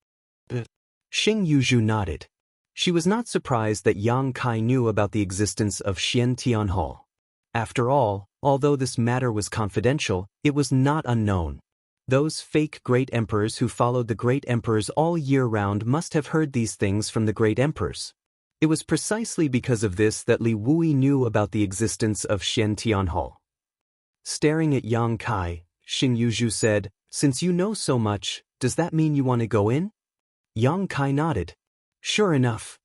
[SPEAKER 1] Xing Yuzhu nodded. She was not surprised that Yang Kai knew about the existence of Xiantian Hall. After all, although this matter was confidential, it was not unknown. Those fake great emperors who followed the great emperors all year round must have heard these things from the great emperors. It was precisely because of this that Li Wui knew about the existence of Xiantian Hall. Staring at Yang Kai, Xing Yuzhu said, "Since you know so much, does that mean you want to go in?" Yang Kai nodded. "Sure enough."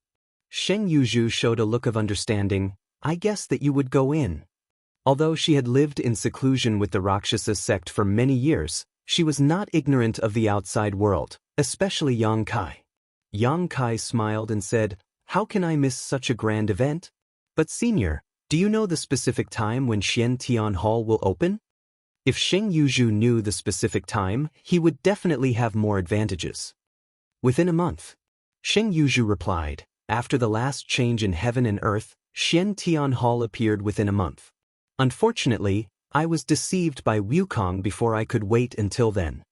[SPEAKER 1] Xing Yuzhu showed a look of understanding. "I guess that you would go in." Although she had lived in seclusion with the Rakshasa sect for many years, she was not ignorant of the outside world, especially Yang Kai. Yang Kai smiled and said, "How can I miss such a grand event? But Senior, do you know the specific time when Xiantian Hall will open?" If Xing Yuzhu knew the specific time, he would definitely have more advantages. "Within a month." Xing Yuzhu replied. After the last change in heaven and earth, Xiantian Hall appeared within a month. Unfortunately, I was deceived by Wukong before I could wait until then.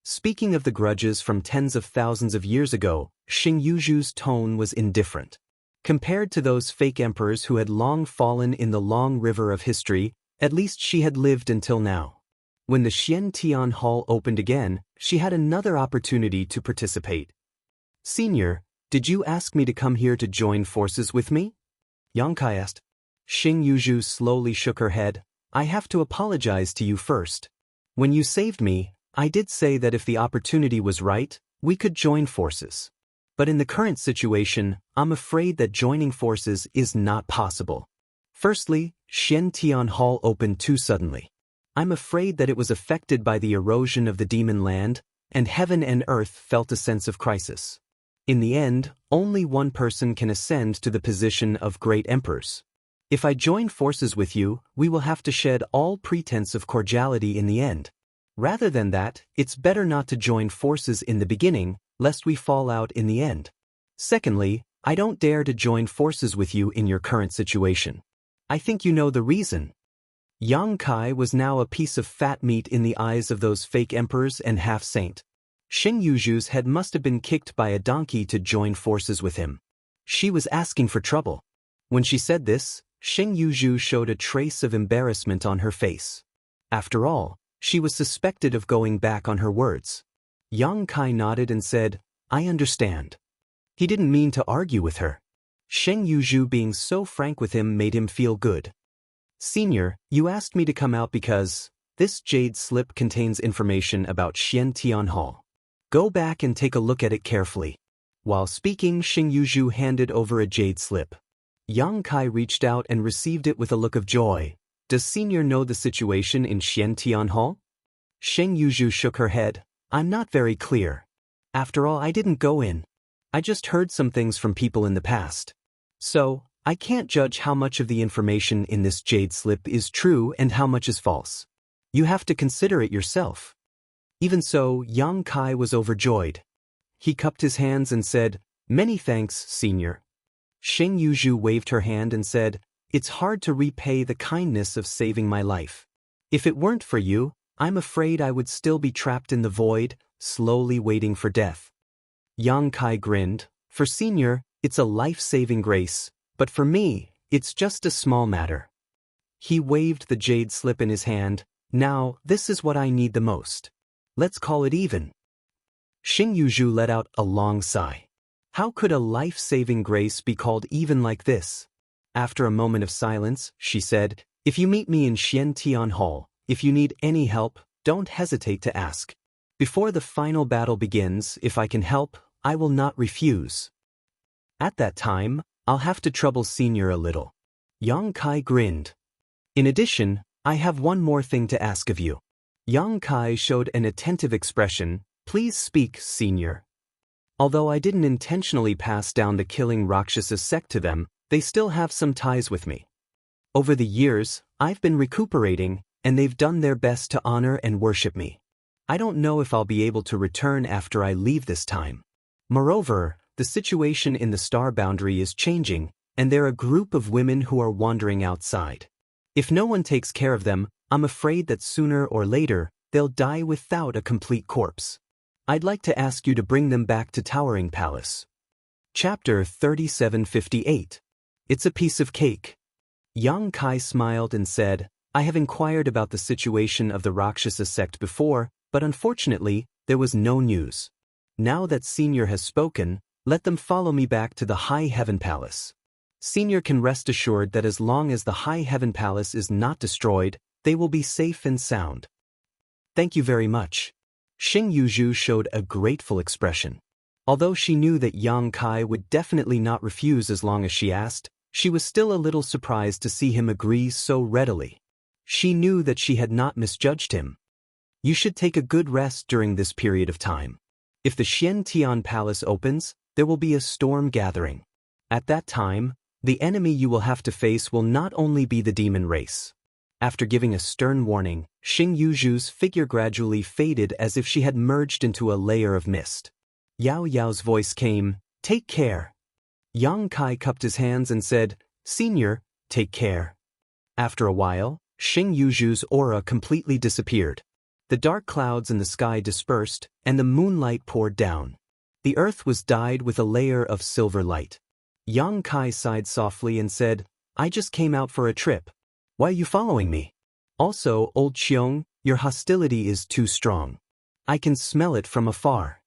[SPEAKER 1] Speaking of the grudges from tens of thousands of years ago, Xing Yuzhu's tone was indifferent. Compared to those fake emperors who had long fallen in the long river of history, at least she had lived until now. When the Xiantian Hall opened again, she had another opportunity to participate. "Senior, did you ask me to come here to join forces with me?" Yang Kai asked. Xing Yuzhu slowly shook her head. "I have to apologize to you first. When you saved me, I did say that if the opportunity was right, we could join forces. But in the current situation, I'm afraid that joining forces is not possible. Firstly, Xiantian Hall opened too suddenly. I'm afraid that it was affected by the erosion of the demon land, and heaven and earth felt a sense of crisis. In the end, only one person can ascend to the position of great emperors. If I join forces with you, we will have to shed all pretense of cordiality in the end. Rather than that, it's better not to join forces in the beginning, lest we fall out in the end. Secondly, I don't dare to join forces with you in your current situation. I think you know the reason." Yang Kai was now a piece of fat meat in the eyes of those fake emperors and half-saint. Xing Yuzhu's head must have been kicked by a donkey to join forces with him. She was asking for trouble. When she said this, Sheng Yuzhu showed a trace of embarrassment on her face. After all, she was suspected of going back on her words. Yang Kai nodded and said, I understand. He didn't mean to argue with her. Sheng Yuzhu being so frank with him made him feel good. Senior, you asked me to come out because this jade slip contains information about Xian Tian Hall. Go back and take a look at it carefully. While speaking, Sheng Yuzhu handed over a jade slip. Yang Kai reached out and received it with a look of joy. Does Senior know the situation in Xian Tian Hall? Sheng Yuzhu shook her head. I'm not very clear. After all, I didn't go in. I just heard some things from people in the past. So, I can't judge how much of the information in this jade slip is true and how much is false. You have to consider it yourself. Even so, Yang Kai was overjoyed. He cupped his hands and said, Many thanks, Senior. Sheng Yuzhu waved her hand and said, It's hard to repay the kindness of saving my life. If it weren't for you, I'm afraid I would still be trapped in the void, slowly waiting for death. Yang Kai grinned. For Senior, it's a life-saving grace, but for me, it's just a small matter. He waved the jade slip in his hand. Now, this is what I need the most. Let's call it even. Sheng Yuzhu let out a long sigh. How could a life-saving grace be called even like this? After a moment of silence, she said, If you meet me in Xian Tian Hall, if you need any help, don't hesitate to ask. Before the final battle begins, if I can help, I will not refuse. At that time, I'll have to trouble Senior a little. Yang Kai grinned. In addition, I have one more thing to ask of you. Yang Kai showed an attentive expression. Please speak, Senior. Although I didn't intentionally pass down the killing Rakshasa sect to them, they still have some ties with me. Over the years, I've been recuperating, and they've done their best to honor and worship me. I don't know if I'll be able to return after I leave this time. Moreover, the situation in the star boundary is changing, and they're a group of women who are wandering outside. If no one takes care of them, I'm afraid that sooner or later, they'll die without a complete corpse. I'd like to ask you to bring them back to Towering Palace. Chapter 3758. It's a piece of cake. Yang Kai smiled and said, I have inquired about the situation of the Rakshasa sect before, but unfortunately, there was no news. Now that Senior has spoken, let them follow me back to the High Heaven Palace. Senior can rest assured that as long as the High Heaven Palace is not destroyed, they will be safe and sound. Thank you very much. Sheng Yuzhu showed a grateful expression. Although she knew that Yang Kai would definitely not refuse as long as she asked, she was still a little surprised to see him agree so readily. She knew that she had not misjudged him. You should take a good rest during this period of time. If the Xian Tian Palace opens, there will be a storm gathering. At that time, the enemy you will have to face will not only be the demon race. After giving a stern warning, Sheng Yuzhu's figure gradually faded as if she had merged into a layer of mist. Yao Yao's voice came, Take care. Yang Kai cupped his hands and said, Senior, take care. After a while, Sheng Yuzhu's aura completely disappeared. The dark clouds in the sky dispersed, and the moonlight poured down. The earth was dyed with a layer of silver light. Yang Kai sighed softly and said, I just came out for a trip. Why are you following me? Also, old Qiong, your hostility is too strong. I can smell it from afar.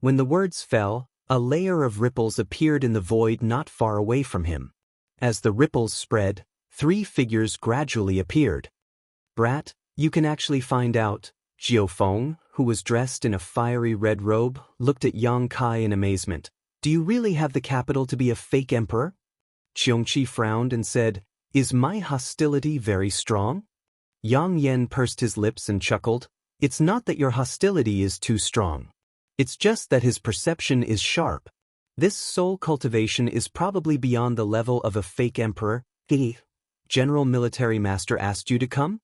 [SPEAKER 1] When the words fell, a layer of ripples appeared in the void not far away from him. As the ripples spread, 3 figures gradually appeared. Brat, you can actually find out. Jiao Feng, who was dressed in a fiery red robe, looked at Yang Kai in amazement. Do you really have the capital to be a fake emperor? Qiongqi frowned and said, Is my hostility very strong? Yang Yen pursed his lips and chuckled. It's not that your hostility is too strong. It's just that his perception is sharp. This soul cultivation is probably beyond the level of a fake emperor. The General Military Master asked you to come?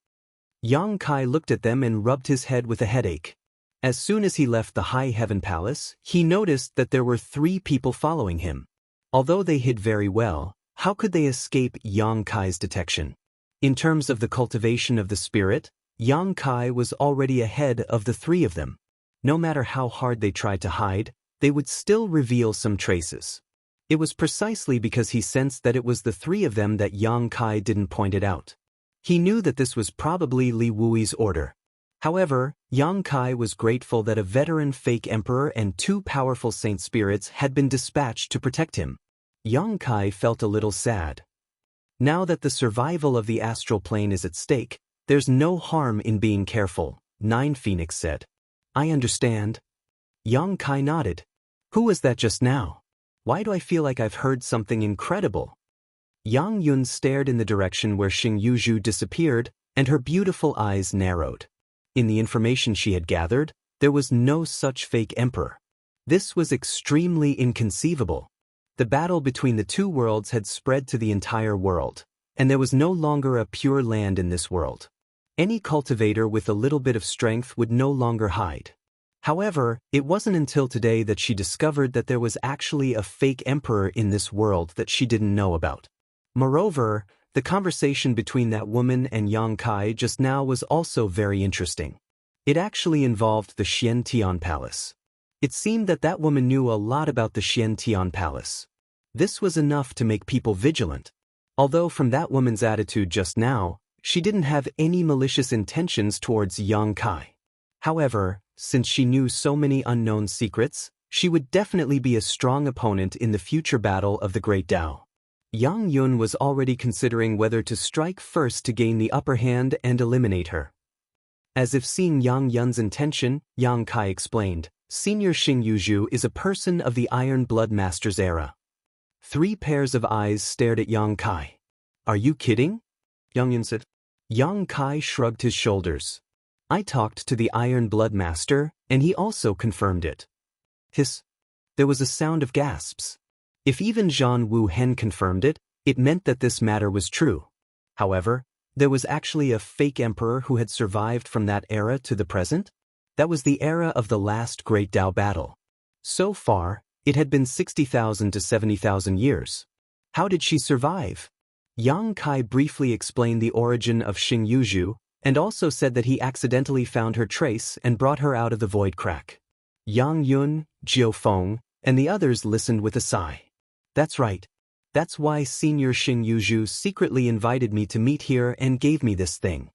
[SPEAKER 1] Yang Kai looked at them and rubbed his head with a headache. As soon as he left the High Heaven Palace, he noticed that there were 3 people following him. Although they hid very well, how could they escape Yang Kai's detection? In terms of the cultivation of the spirit, Yang Kai was already ahead of the 3 of them. No matter how hard they tried to hide, they would still reveal some traces. It was precisely because he sensed that it was the three of them that Yang Kai didn't point it out. He knew that this was probably Li Wui's order. However, Yang Kai was grateful that a veteran fake emperor and two powerful saint spirits had been dispatched to protect him. Yang Kai felt a little sad. Now that the survival of the astral plane is at stake, there's no harm in being careful, Nine Phoenix said. I understand. Yang Kai nodded. Who was that just now? Why do I feel like I've heard something incredible? Yang Yun stared in the direction where Xing Yuzhu disappeared, and her beautiful eyes narrowed. In the information she had gathered, there was no such fake emperor. This was extremely inconceivable. The battle between the two worlds had spread to the entire world, and there was no longer a pure land in this world. Any cultivator with a little bit of strength would no longer hide. However, it wasn't until today that she discovered that there was actually a fake emperor in this world that she didn't know about. Moreover, the conversation between that woman and Yang Kai just now was also very interesting. It actually involved the Xiantian Palace. It seemed that that woman knew a lot about the Xiantian Palace. This was enough to make people vigilant. Although from that woman's attitude just now, she didn't have any malicious intentions towards Yang Kai. However, since she knew so many unknown secrets, she would definitely be a strong opponent in the future battle of the Great Tao. Yang Yun was already considering whether to strike first to gain the upper hand and eliminate her. As if seeing Yang Yun's intention, Yang Kai explained, Senior Xing Yuzhu is a person of the Iron Blood Master's era. 3 pairs of eyes stared at Yang Kai. Are you kidding? Yang Yun said. Yang Kai shrugged his shoulders. I talked to the Iron Blood Master, and he also confirmed it. Hiss. There was a sound of gasps. If even Zhan Wu Hen confirmed it, it meant that this matter was true. However, there was actually a fake emperor who had survived from that era to the present. That was the era of the last Great Tao battle. So far, it had been 60,000 to 70,000 years. How did she survive? Yang Kai briefly explained the origin of Xing Yuzhu, and also said that he accidentally found her trace and brought her out of the void crack. Yang Yun, Jiao Feng, and the others listened with a sigh. That's right. That's why Senior Xing Yuzhu secretly invited me to meet here and gave me this thing.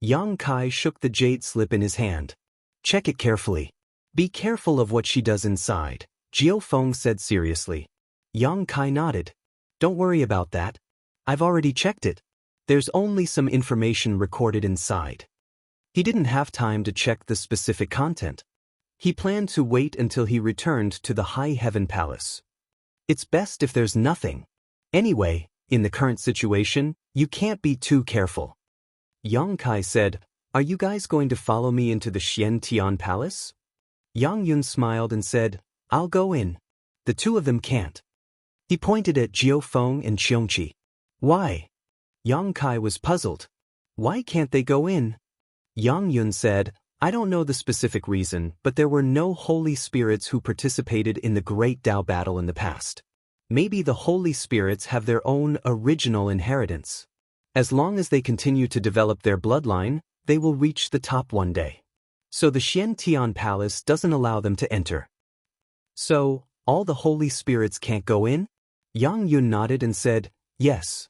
[SPEAKER 1] Yang Kai shook the jade slip in his hand. Check it carefully. Be careful of what she does inside, Jiao Feng said seriously. Yang Kai nodded. Don't worry about that. I've already checked it. There's only some information recorded inside. He didn't have time to check the specific content. He planned to wait until he returned to the High Heaven Palace. It's best if there's nothing. Anyway, in the current situation, you can't be too careful. Yang Kai said, Are you guys going to follow me into the Xiantian Palace? Yang Yun smiled and said, I'll go in. The two of them can't. He pointed at Jiao Feng and Qiongqi. Why? Yang Kai was puzzled. Why can't they go in? Yang Yun said, I don't know the specific reason, but there were no holy spirits who participated in the Great Tao battle in the past. Maybe the holy spirits have their own original inheritance. As long as they continue to develop their bloodline, they will reach the top one day. So the Xiantian Palace doesn't allow them to enter. So, all the holy spirits can't go in? Yang Yun nodded and said, Yes.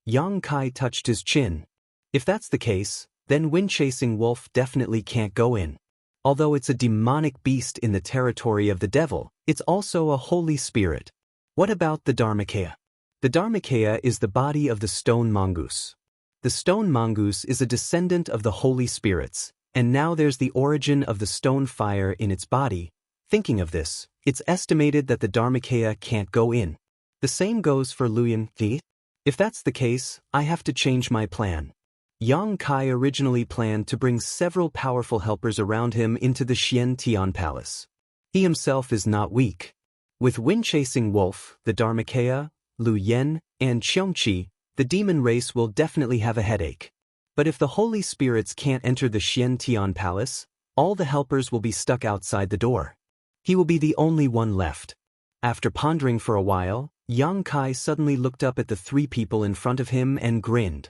[SPEAKER 1] Yang Kai touched his chin. If that's the case, then Wind-Chasing Wolf definitely can't go in. Although it's a demonic beast in the territory of the devil, it's also a holy spirit. What about the Dharmakaya? The Dharmakaya is the body of the stone mongoose. The stone mongoose is a descendant of the holy spirits, and now there's the origin of the stone fire in its body. Thinking of this, it's estimated that the Dharmakaya can't go in. The same goes for Luyan Thi. If that's the case, I have to change my plan. Yang Kai originally planned to bring several powerful helpers around him into the Xiantian Palace. He himself is not weak. With Wind-Chasing Wolf, the Dharmakaya, Lu Yen, and Qiongqi, the demon race will definitely have a headache. But if the holy spirits can't enter the Xiantian Palace, all the helpers will be stuck outside the door. He will be the only one left. After pondering for a while, Yang Kai suddenly looked up at the 3 people in front of him and grinned.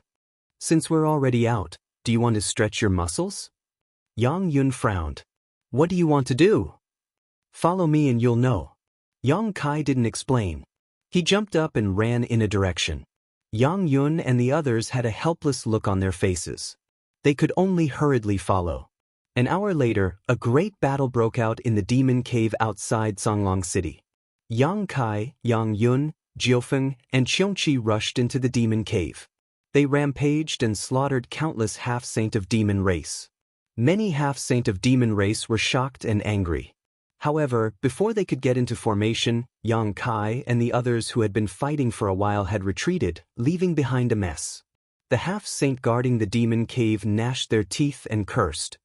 [SPEAKER 1] Since we're already out, do you want to stretch your muscles? Yang Yun frowned. What do you want to do? Follow me and you'll know. Yang Kai didn't explain. He jumped up and ran in a direction. Yang Yun and the others had a helpless look on their faces. They could only hurriedly follow. An hour later, a great battle broke out in the demon cave outside Songlong City. Yang Kai, Yang Yun, Jiufeng, and Qiongqi rushed into the demon cave. They rampaged and slaughtered countless half-saint of demon race. Many half-saint of demon race were shocked and angry. However, before they could get into formation, Yang Kai and the others who had been fighting for a while had retreated, leaving behind a mess. The half-saint guarding the demon cave gnashed their teeth and cursed.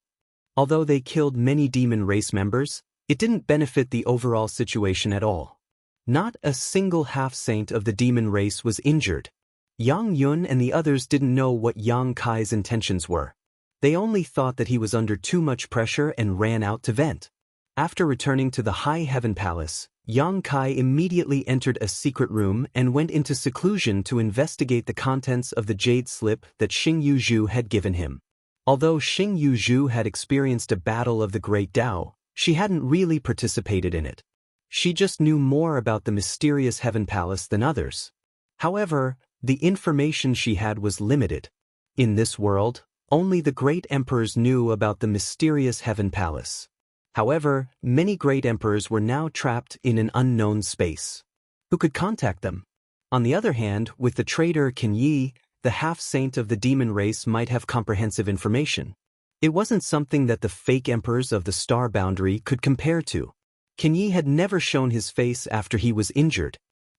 [SPEAKER 1] Although they killed many demon race members, it didn't benefit the overall situation at all. Not a single half-saint of the demon race was injured. Yang Yun and the others didn't know what Yang Kai's intentions were. They only thought that he was under too much pressure and ran out to vent. After returning to the High Heaven Palace, Yang Kai immediately entered a secret room and went into seclusion to investigate the contents of the jade slip that Xing Yuzhu had given him. Although Xing Yuzhu had experienced a battle of the Great Tao, she hadn't really participated in it. She just knew more about the mysterious Heaven Palace than others. However, the information she had was limited. In this world, only the great emperors knew about the mysterious Heaven Palace. However, many great emperors were now trapped in an unknown space. Who could contact them? On the other hand, with the traitor Qin Yi, the half-saint of the demon race might have comprehensive information. It wasn't something that the fake emperors of the star boundary could compare to. Qin Yi had never shown his face after he was injured.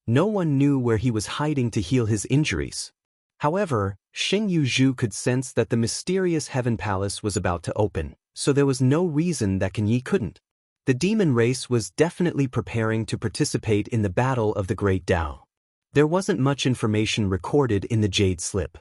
[SPEAKER 1] No one knew where he was hiding to heal his injuries. However, Xing Yuzhu could sense that the mysterious Heaven Palace was about to open, so there was no reason that Qin Yi couldn't. The demon race was definitely preparing to participate in the battle of the Great Tao. There wasn't much information recorded in the Jade Slip.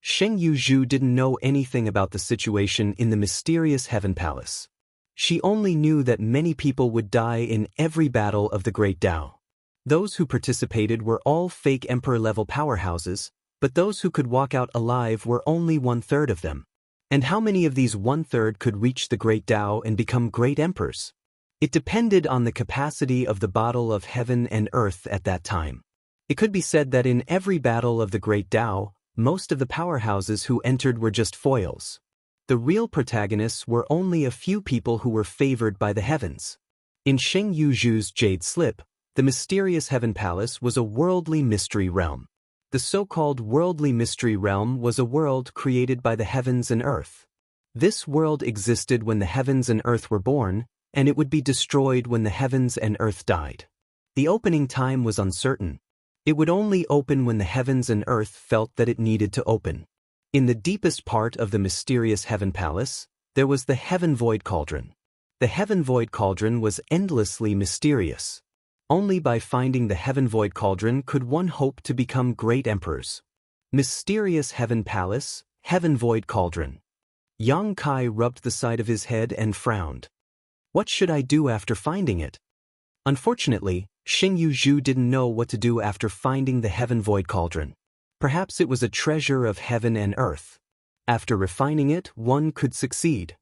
[SPEAKER 1] Xing Yuzhu didn't know anything about the situation in the mysterious Heaven Palace. She only knew that many people would die in every battle of the Great Tao. Those who participated were all fake emperor-level powerhouses, but those who could walk out alive were only 1/3 of them. And how many of these 1/3 could reach the Great Tao and become great emperors? It depended on the capacity of the battle of heaven and earth at that time. It could be said that in every battle of the Great Tao, most of the powerhouses who entered were just foils. The real protagonists were only a few people who were favored by the heavens. In Xing Yuzhu's Jade Slip, the mysterious Heaven Palace was a worldly mystery realm. The so-called worldly mystery realm was a world created by the heavens and earth. This world existed when the heavens and earth were born, and it would be destroyed when the heavens and earth died. The opening time was uncertain. It would only open when the heavens and earth felt that it needed to open. In the deepest part of the mysterious Heaven Palace, there was the Heaven Void Cauldron. The Heaven Void Cauldron was endlessly mysterious. Only by finding the Heaven Void Cauldron could one hope to become great emperors. Mysterious Heaven Palace, Heaven Void Cauldron. Yang Kai rubbed the side of his head and frowned. What should I do after finding it? Unfortunately, Xing Yuzhu didn't know what to do after finding the Heaven Void Cauldron. Perhaps it was a treasure of heaven and earth. After refining it, one could succeed.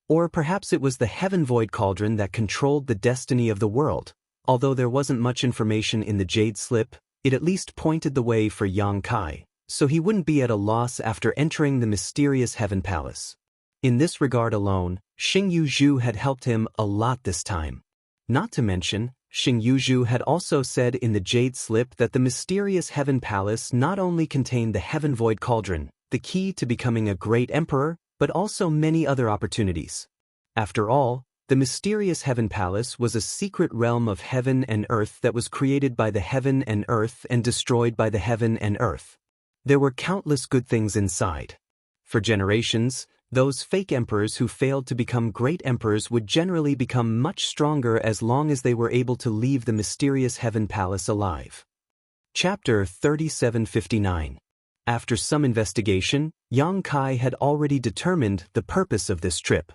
[SPEAKER 1] Or perhaps it was the Heaven Void Cauldron that controlled the destiny of the world. Although there wasn't much information in the Jade Slip, it at least pointed the way for Yang Kai, so he wouldn't be at a loss after entering the mysterious Heaven Palace. In this regard alone, Xing Yuzhu had helped him a lot this time. Not to mention, Xing Yuzhu had also said in the Jade Slip that the mysterious Heaven Palace not only contained the Heaven Void Cauldron, the key to becoming a great emperor, but also many other opportunities. After all, the mysterious Heaven Palace was a secret realm of heaven and earth that was created by the heaven and earth and destroyed by the heaven and earth. There were countless good things inside. For generations, those fake emperors who failed to become great emperors would generally become much stronger as long as they were able to leave the mysterious Heaven Palace alive. Chapter 3759. After some investigation, Yang Kai had already determined the purpose of this trip.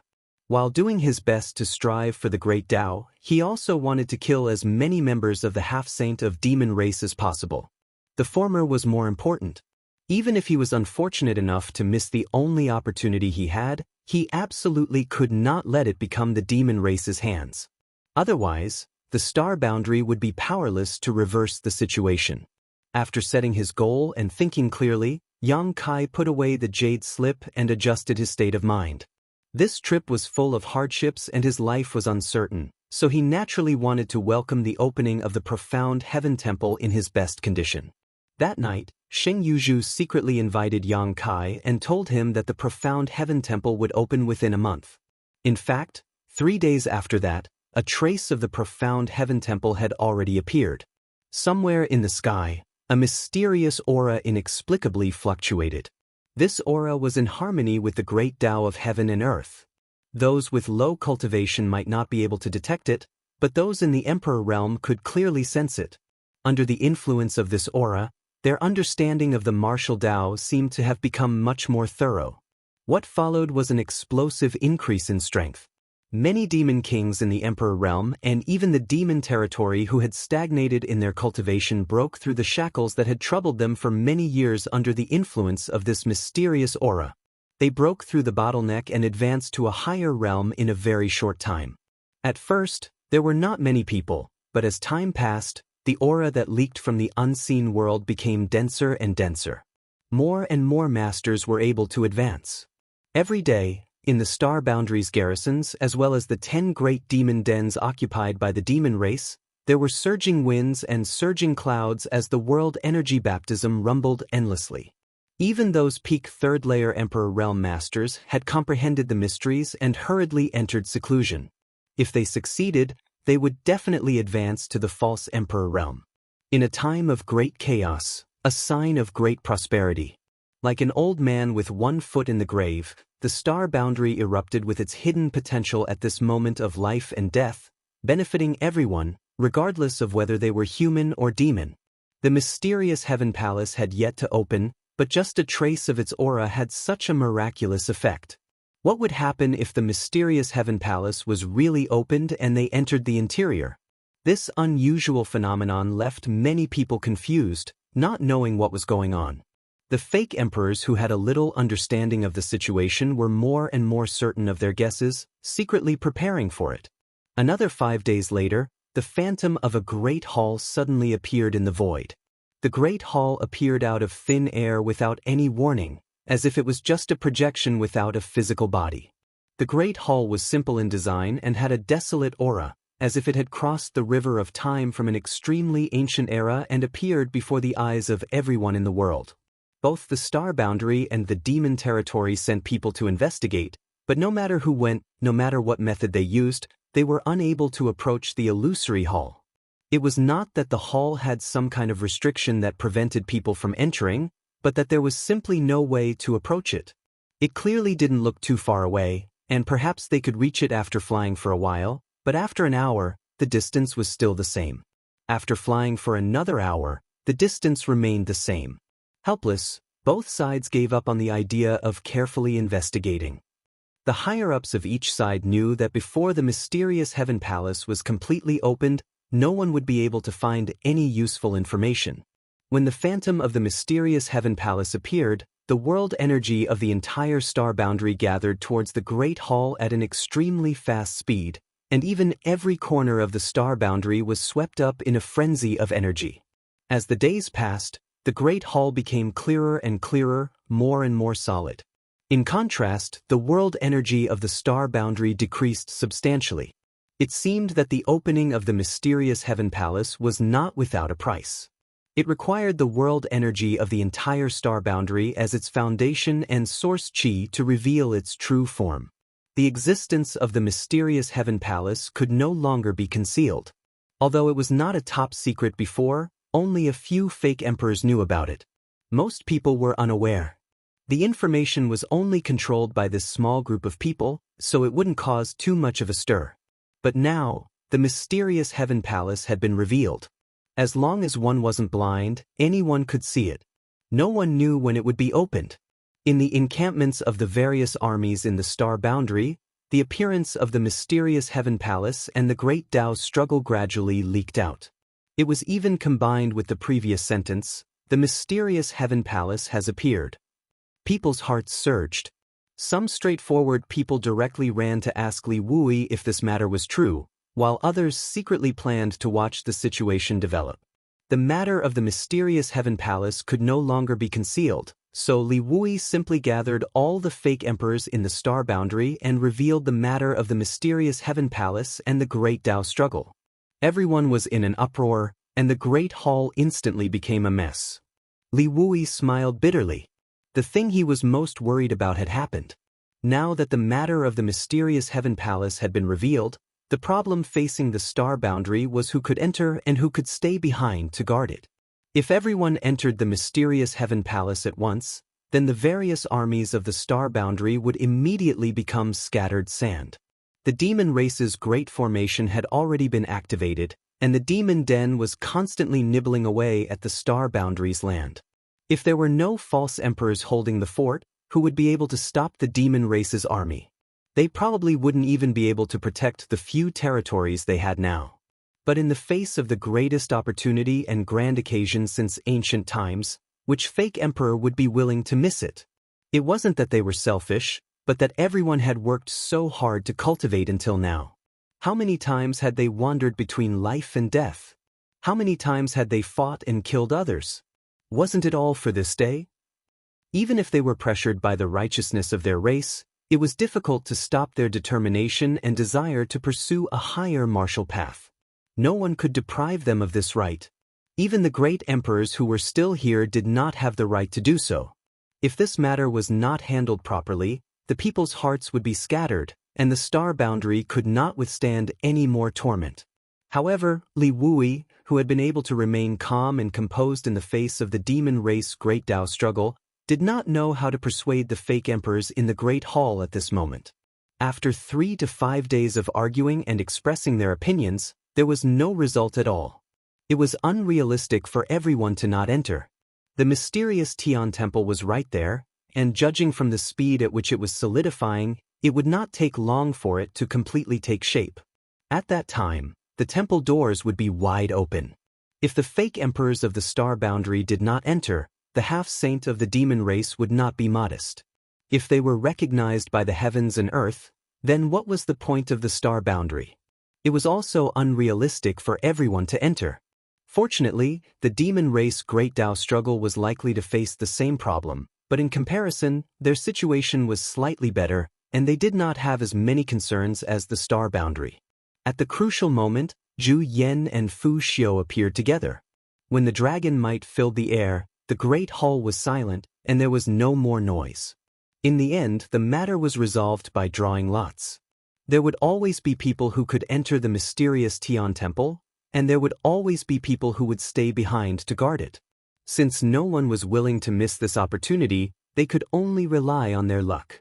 [SPEAKER 1] While doing his best to strive for the Great Tao, he also wanted to kill as many members of the half-saint of demon race as possible. The former was more important. Even if he was unfortunate enough to miss the only opportunity he had, he absolutely could not let it become the demon race's hands. Otherwise, the star boundary would be powerless to reverse the situation. After setting his goal and thinking clearly, Yang Kai put away the jade slip and adjusted his state of mind. This trip was full of hardships and his life was uncertain, so he naturally wanted to welcome the opening of the profound heaven temple in his best condition. That night, Sheng Yuzhu secretly invited Yang Kai and told him that the profound heaven temple would open within a month. In fact, 3 days after that, a trace of the profound heaven temple had already appeared. Somewhere in the sky, a mysterious aura inexplicably fluctuated. This aura was in harmony with the great Tao of heaven and earth. Those with low cultivation might not be able to detect it, but those in the Emperor realm could clearly sense it. Under the influence of this aura, their understanding of the martial Tao seemed to have become much more thorough. What followed was an explosive increase in strength. Many demon kings in the Emperor realm and even the demon territory who had stagnated in their cultivation broke through the shackles that had troubled them for many years under the influence of this mysterious aura. They broke through the bottleneck and advanced to a higher realm in a very short time. At first, there were not many people, but as time passed, the aura that leaked from the unseen world became denser and denser. More and more masters were able to advance. Every day, in the star boundaries garrisons as well as the 10 great demon dens occupied by the demon race, there were surging winds and surging clouds as the world energy baptism rumbled endlessly. Even those peak third-layer Emperor realm masters had comprehended the mysteries and hurriedly entered seclusion. If they succeeded, they would definitely advance to the false Emperor realm. In a time of great chaos, a sign of great prosperity. Like an old man with one foot in the grave, the star boundary erupted with its hidden potential at this moment of life and death, benefiting everyone, regardless of whether they were human or demon. The mysterious heaven palace had yet to open, but just a trace of its aura had such a miraculous effect. What would happen if the mysterious heaven palace was really opened and they entered the interior? This unusual phenomenon left many people confused, not knowing what was going on. The fake emperors who had a little understanding of the situation were more and more certain of their guesses, secretly preparing for it. Another 5 days later, the phantom of a great hall suddenly appeared in the void. The great hall appeared out of thin air without any warning, as if it was just a projection without a physical body. The great hall was simple in design and had a desolate aura, as if it had crossed the river of time from an extremely ancient era and appeared before the eyes of everyone in the world. Both the star boundary and the demon territory sent people to investigate, but no matter who went, no matter what method they used, they were unable to approach the illusory hall. It was not that the hall had some kind of restriction that prevented people from entering, but that there was simply no way to approach it. It clearly didn't look too far away, and perhaps they could reach it after flying for a while, but after an hour, the distance was still the same. After flying for another hour, the distance remained the same. Helpless, both sides gave up on the idea of carefully investigating. The higher-ups of each side knew that before the mysterious heaven palace was completely opened, no one would be able to find any useful information. When the phantom of the mysterious heaven palace appeared, the world energy of the entire star boundary gathered towards the great hall at an extremely fast speed, and even every corner of the star boundary was swept up in a frenzy of energy. As the days passed, the great hall became clearer and clearer, more and more solid. In contrast, the world energy of the star boundary decreased substantially. It seemed that the opening of the mysterious heaven palace was not without a price. It required the world energy of the entire star boundary as its foundation and source chi to reveal its true form. The existence of the mysterious heaven palace could no longer be concealed. Although it was not a top secret before, only a few fake emperors knew about it. Most people were unaware. The information was only controlled by this small group of people, so it wouldn't cause too much of a stir. But now, the mysterious heaven palace had been revealed. As long as one wasn't blind, anyone could see it. No one knew when it would be opened. In the encampments of the various armies in the star boundary, the appearance of the mysterious heaven palace and the great Tao's struggle gradually leaked out. It was even combined with the previous sentence, "The mysterious heaven palace has appeared." People's hearts surged. Some straightforward people directly ran to ask Li Wui if this matter was true, while others secretly planned to watch the situation develop. The matter of the mysterious Heaven Palace could no longer be concealed, so Li Wui simply gathered all the fake emperors in the star boundary and revealed the matter of the mysterious Heaven Palace and the Great Tao struggle. Everyone was in an uproar, and the Great Hall instantly became a mess. Li Wui smiled bitterly. The thing he was most worried about had happened. Now that the matter of the mysterious Heaven Palace had been revealed, the problem facing the star boundary was who could enter and who could stay behind to guard it. If everyone entered the mysterious Heaven Palace at once, then the various armies of the star boundary would immediately become scattered sand. The demon race's great formation had already been activated, and the demon den was constantly nibbling away at the star boundary's land. If there were no false emperors holding the fort, who would be able to stop the demon race's army? They probably wouldn't even be able to protect the few territories they had now. But in the face of the greatest opportunity and grand occasion since ancient times, which fake emperor would be willing to miss it? It wasn't that they were selfish, but that everyone had worked so hard to cultivate until now. How many times had they wandered between life and death? How many times had they fought and killed others? Wasn't it all for this day? Even if they were pressured by the righteousness of their race, it was difficult to stop their determination and desire to pursue a higher martial path. No one could deprive them of this right. Even the great emperors who were still here did not have the right to do so. If this matter was not handled properly, the people's hearts would be scattered, and the star boundary could not withstand any more torment. However, Li Wui, who had been able to remain calm and composed in the face of the demon race Great Tao struggle, did not know how to persuade the fake emperors in the Great Hall at this moment. After 3 to 5 days of arguing and expressing their opinions, there was no result at all. It was unrealistic for everyone to not enter. The mysterious Tian Temple was right there, and judging from the speed at which it was solidifying, it would not take long for it to completely take shape. At that time, the temple doors would be wide open. If the fake emperors of the star boundary did not enter, the half-saint of the demon race would not be modest. If they were recognized by the heavens and earth, then what was the point of the star boundary? It was also unrealistic for everyone to enter. Fortunately, the demon race Great Tao struggle was likely to face the same problem, but in comparison, their situation was slightly better, and they did not have as many concerns as the star boundary. At the crucial moment, Zhu Yan and Fu Xiu appeared together. When the dragon might filled the air, the great hall was silent, and there was no more noise. In the end, the matter was resolved by drawing lots. There would always be people who could enter the mysterious Tian Temple, and there would always be people who would stay behind to guard it. Since no one was willing to miss this opportunity, they could only rely on their luck.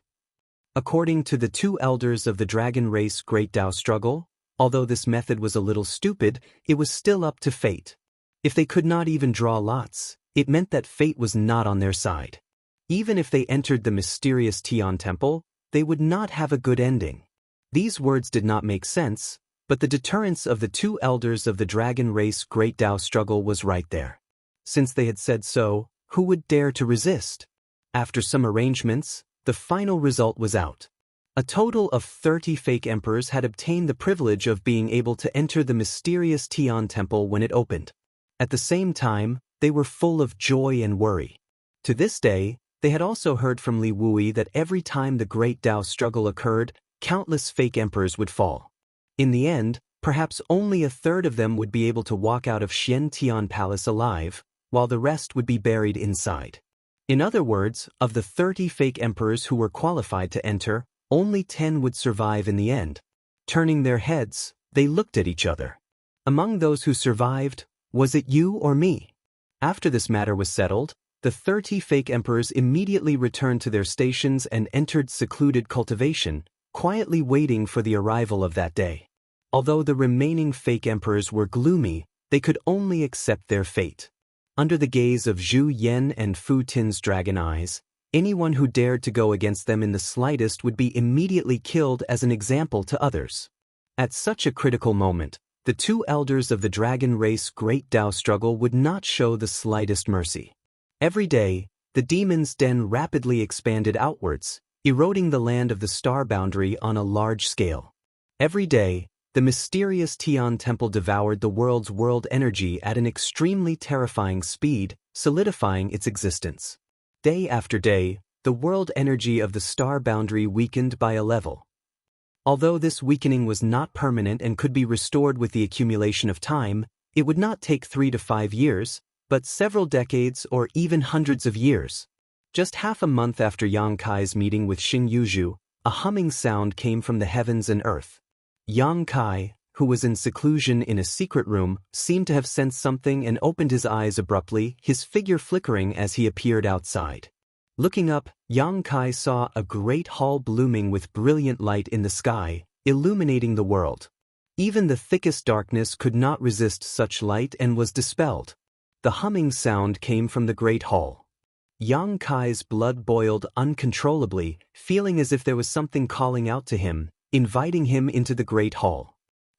[SPEAKER 1] According to the 2 elders of the dragon race Great Tao struggle, although this method was a little stupid, it was still up to fate. If they could not even draw lots, it meant that fate was not on their side. Even if they entered the mysterious Tian Temple, they would not have a good ending. These words did not make sense, but the deterrence of the 2 elders of the dragon race Great Tao struggle was right there. Since they had said so, who would dare to resist? After some arrangements, the final result was out. A total of 30 fake emperors had obtained the privilege of being able to enter the mysterious Tian Temple when it opened. At the same time, they were full of joy and worry. To this day, they had also heard from Li Wui that every time the Great Tao struggle occurred, countless fake emperors would fall. In the end, perhaps only a third of them would be able to walk out of Xian Tian Palace alive, while the rest would be buried inside. In other words, of the 30 fake emperors who were qualified to enter, only 10 would survive in the end. Turning their heads, they looked at each other. Among those who survived, was it you or me? After this matter was settled, the 30 fake emperors immediately returned to their stations and entered secluded cultivation, quietly waiting for the arrival of that day. Although the remaining fake emperors were gloomy, they could only accept their fate. Under the gaze of Zhu Yan and Fu Tin's dragon eyes, anyone who dared to go against them in the slightest would be immediately killed as an example to others. At such a critical moment, the 2 elders of the dragon race Great Tao struggle would not show the slightest mercy. Every day, the demon's den rapidly expanded outwards, eroding the land of the star boundary on a large scale. Every day, The mysterious Tian temple devoured the world's world energy at an extremely terrifying speed, solidifying its existence. Day after day, the world energy of the star boundary weakened by a level. Although this weakening was not permanent and could be restored with the accumulation of time, it would not take 3 to 5 years, but several decades or even hundreds of years. Just half a month after Yang Kai's meeting with Xing Yuzhu, a humming sound came from the heavens and earth. Yang Kai, who was in seclusion in a secret room, seemed to have sensed something and opened his eyes abruptly, his figure flickering as he appeared outside. Looking up, Yang Kai saw a great hall blooming with brilliant light in the sky, illuminating the world. Even the thickest darkness could not resist such light and was dispelled. The humming sound came from the great hall. Yang Kai's blood boiled uncontrollably, feeling as if there was something calling out to him, inviting him into the great hall.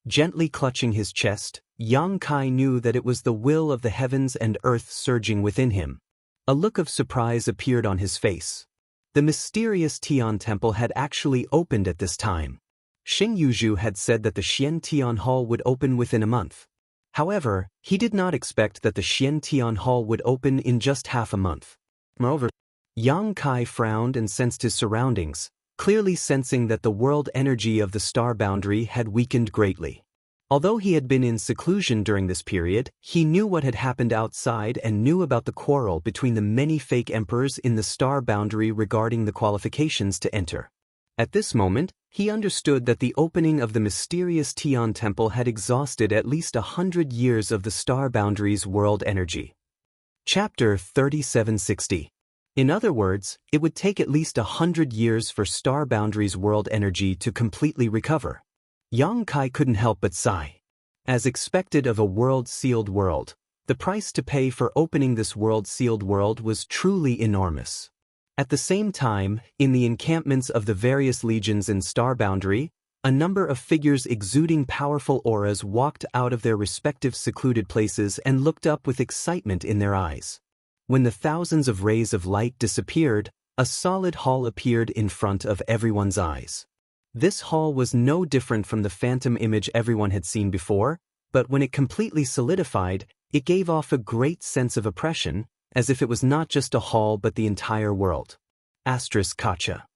[SPEAKER 1] Gently clutching his chest, Yang Kai knew that it was the will of the heavens and earth surging within him. A look of surprise appeared on his face. The mysterious Tian temple had actually opened at this time. Xing Yuzhu had said that the Xian Tian Hall would open within a month. However, he did not expect that the Xian Tian Hall would open in just half a month. Moreover, Yang Kai frowned and sensed his surroundings, clearly sensing that the world energy of the star boundary had weakened greatly. Although he had been in seclusion during this period, he knew what had happened outside and knew about the quarrel between the many fake emperors in the star boundary regarding the qualifications to enter. At this moment, he understood that the opening of the mysterious Tian temple had exhausted at least 100 years of the star boundary's world energy. Chapter 3760. In other words, it would take at least 100 years for star boundary's world energy to completely recover. Yang Kai couldn't help but sigh. As expected of a world-sealed world, the price to pay for opening this world-sealed world was truly enormous. At the same time, in the encampments of the various legions in Star Boundary, a number of figures exuding powerful auras walked out of their respective secluded places and looked up with excitement in their eyes. When the thousands of rays of light disappeared, a solid hall appeared in front of everyone's eyes. This hall was no different from the phantom image everyone had seen before, but when it completely solidified, it gave off a great sense of oppression, as if it was not just a hall but the entire world. Kacha.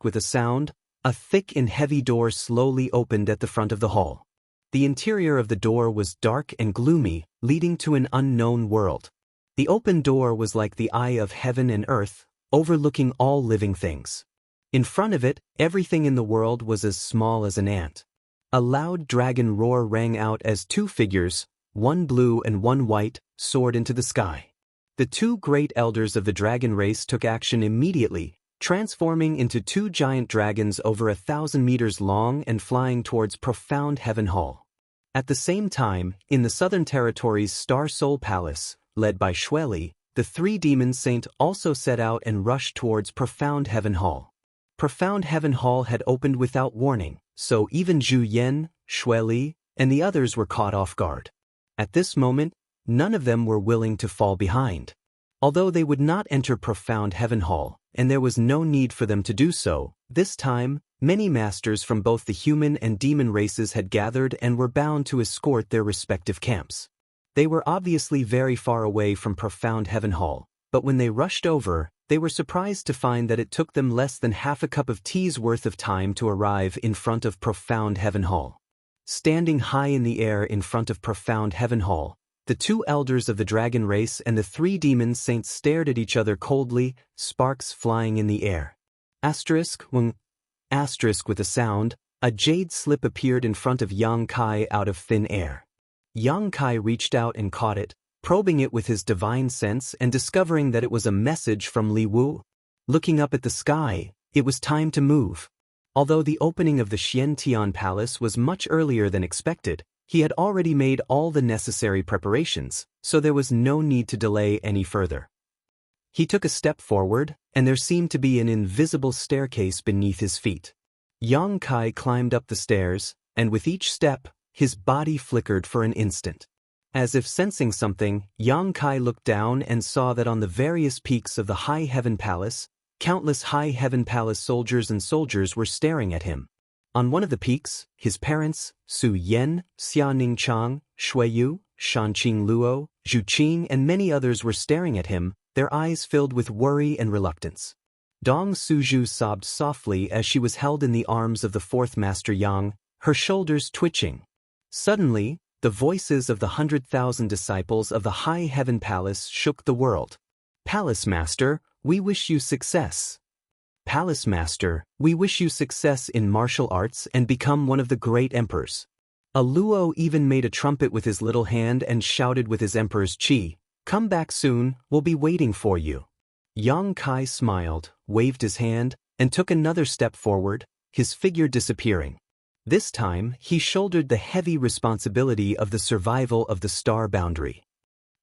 [SPEAKER 1] With a sound, a thick and heavy door slowly opened at the front of the hall. The interior of the door was dark and gloomy, leading to an unknown world. The open door was like the eye of heaven and earth, overlooking all living things. In front of it, everything in the world was as small as an ant. A loud dragon roar rang out as two figures, one blue and one white, soared into the sky. The two great elders of the dragon race took action immediately, transforming into two giant dragons over 1,000 meters long and flying towards Profound Heaven Hall. At the same time, in the Southern Territory's Star Soul Palace, led by Xueli, the three demon saints also set out and rushed towards Profound Heaven Hall. Profound Heaven Hall had opened without warning, so even Zhu Yan, Xueli, and the others were caught off guard. At this moment, none of them were willing to fall behind. Although they would not enter Profound Heaven Hall, and there was no need for them to do so, this time, many masters from both the human and demon races had gathered and were bound to escort their respective camps. They were obviously very far away from Profound Heaven Hall, but when they rushed over, they were surprised to find that it took them less than half a cup of tea's worth of time to arrive in front of Profound Heaven Hall. Standing high in the air in front of Profound Heaven Hall, the two elders of the dragon race and the three demon saints stared at each other coldly, sparks flying in the air. With a sound, a jade slip appeared in front of Yang Kai out of thin air. Yang Kai reached out and caught it, probing it with his divine sense and discovering that it was a message from Li Wu. Looking up at the sky, it was time to move. Although the opening of the Xian Tian Palace was much earlier than expected, he had already made all the necessary preparations, so there was no need to delay any further. He took a step forward, and there seemed to be an invisible staircase beneath his feet. Yang Kai climbed up the stairs, and with each step, his body flickered for an instant. As if sensing something, Yang Kai looked down and saw that on the various peaks of the High Heaven Palace, countless High Heaven Palace soldiers were staring at him. On one of the peaks, his parents, Su Yan, Xia Ningchang, Shui Yu, Shanqing Luo, Zhu Qing and many others were staring at him, their eyes filled with worry and reluctance. Dong Suzhu sobbed softly as she was held in the arms of the fourth Master Yang, her shoulders twitching. Suddenly, the voices of the 100,000 disciples of the High Heaven Palace shook the world. Palace Master, we wish you success. Palace Master, we wish you success in martial arts and become one of the great emperors. A Luo even made a trumpet with his little hand and shouted with his emperor's chi, "Come back soon, we'll be waiting for you." Yang Kai smiled, waved his hand, and took another step forward, his figure disappearing. This time, he shouldered the heavy responsibility of the survival of the star boundary.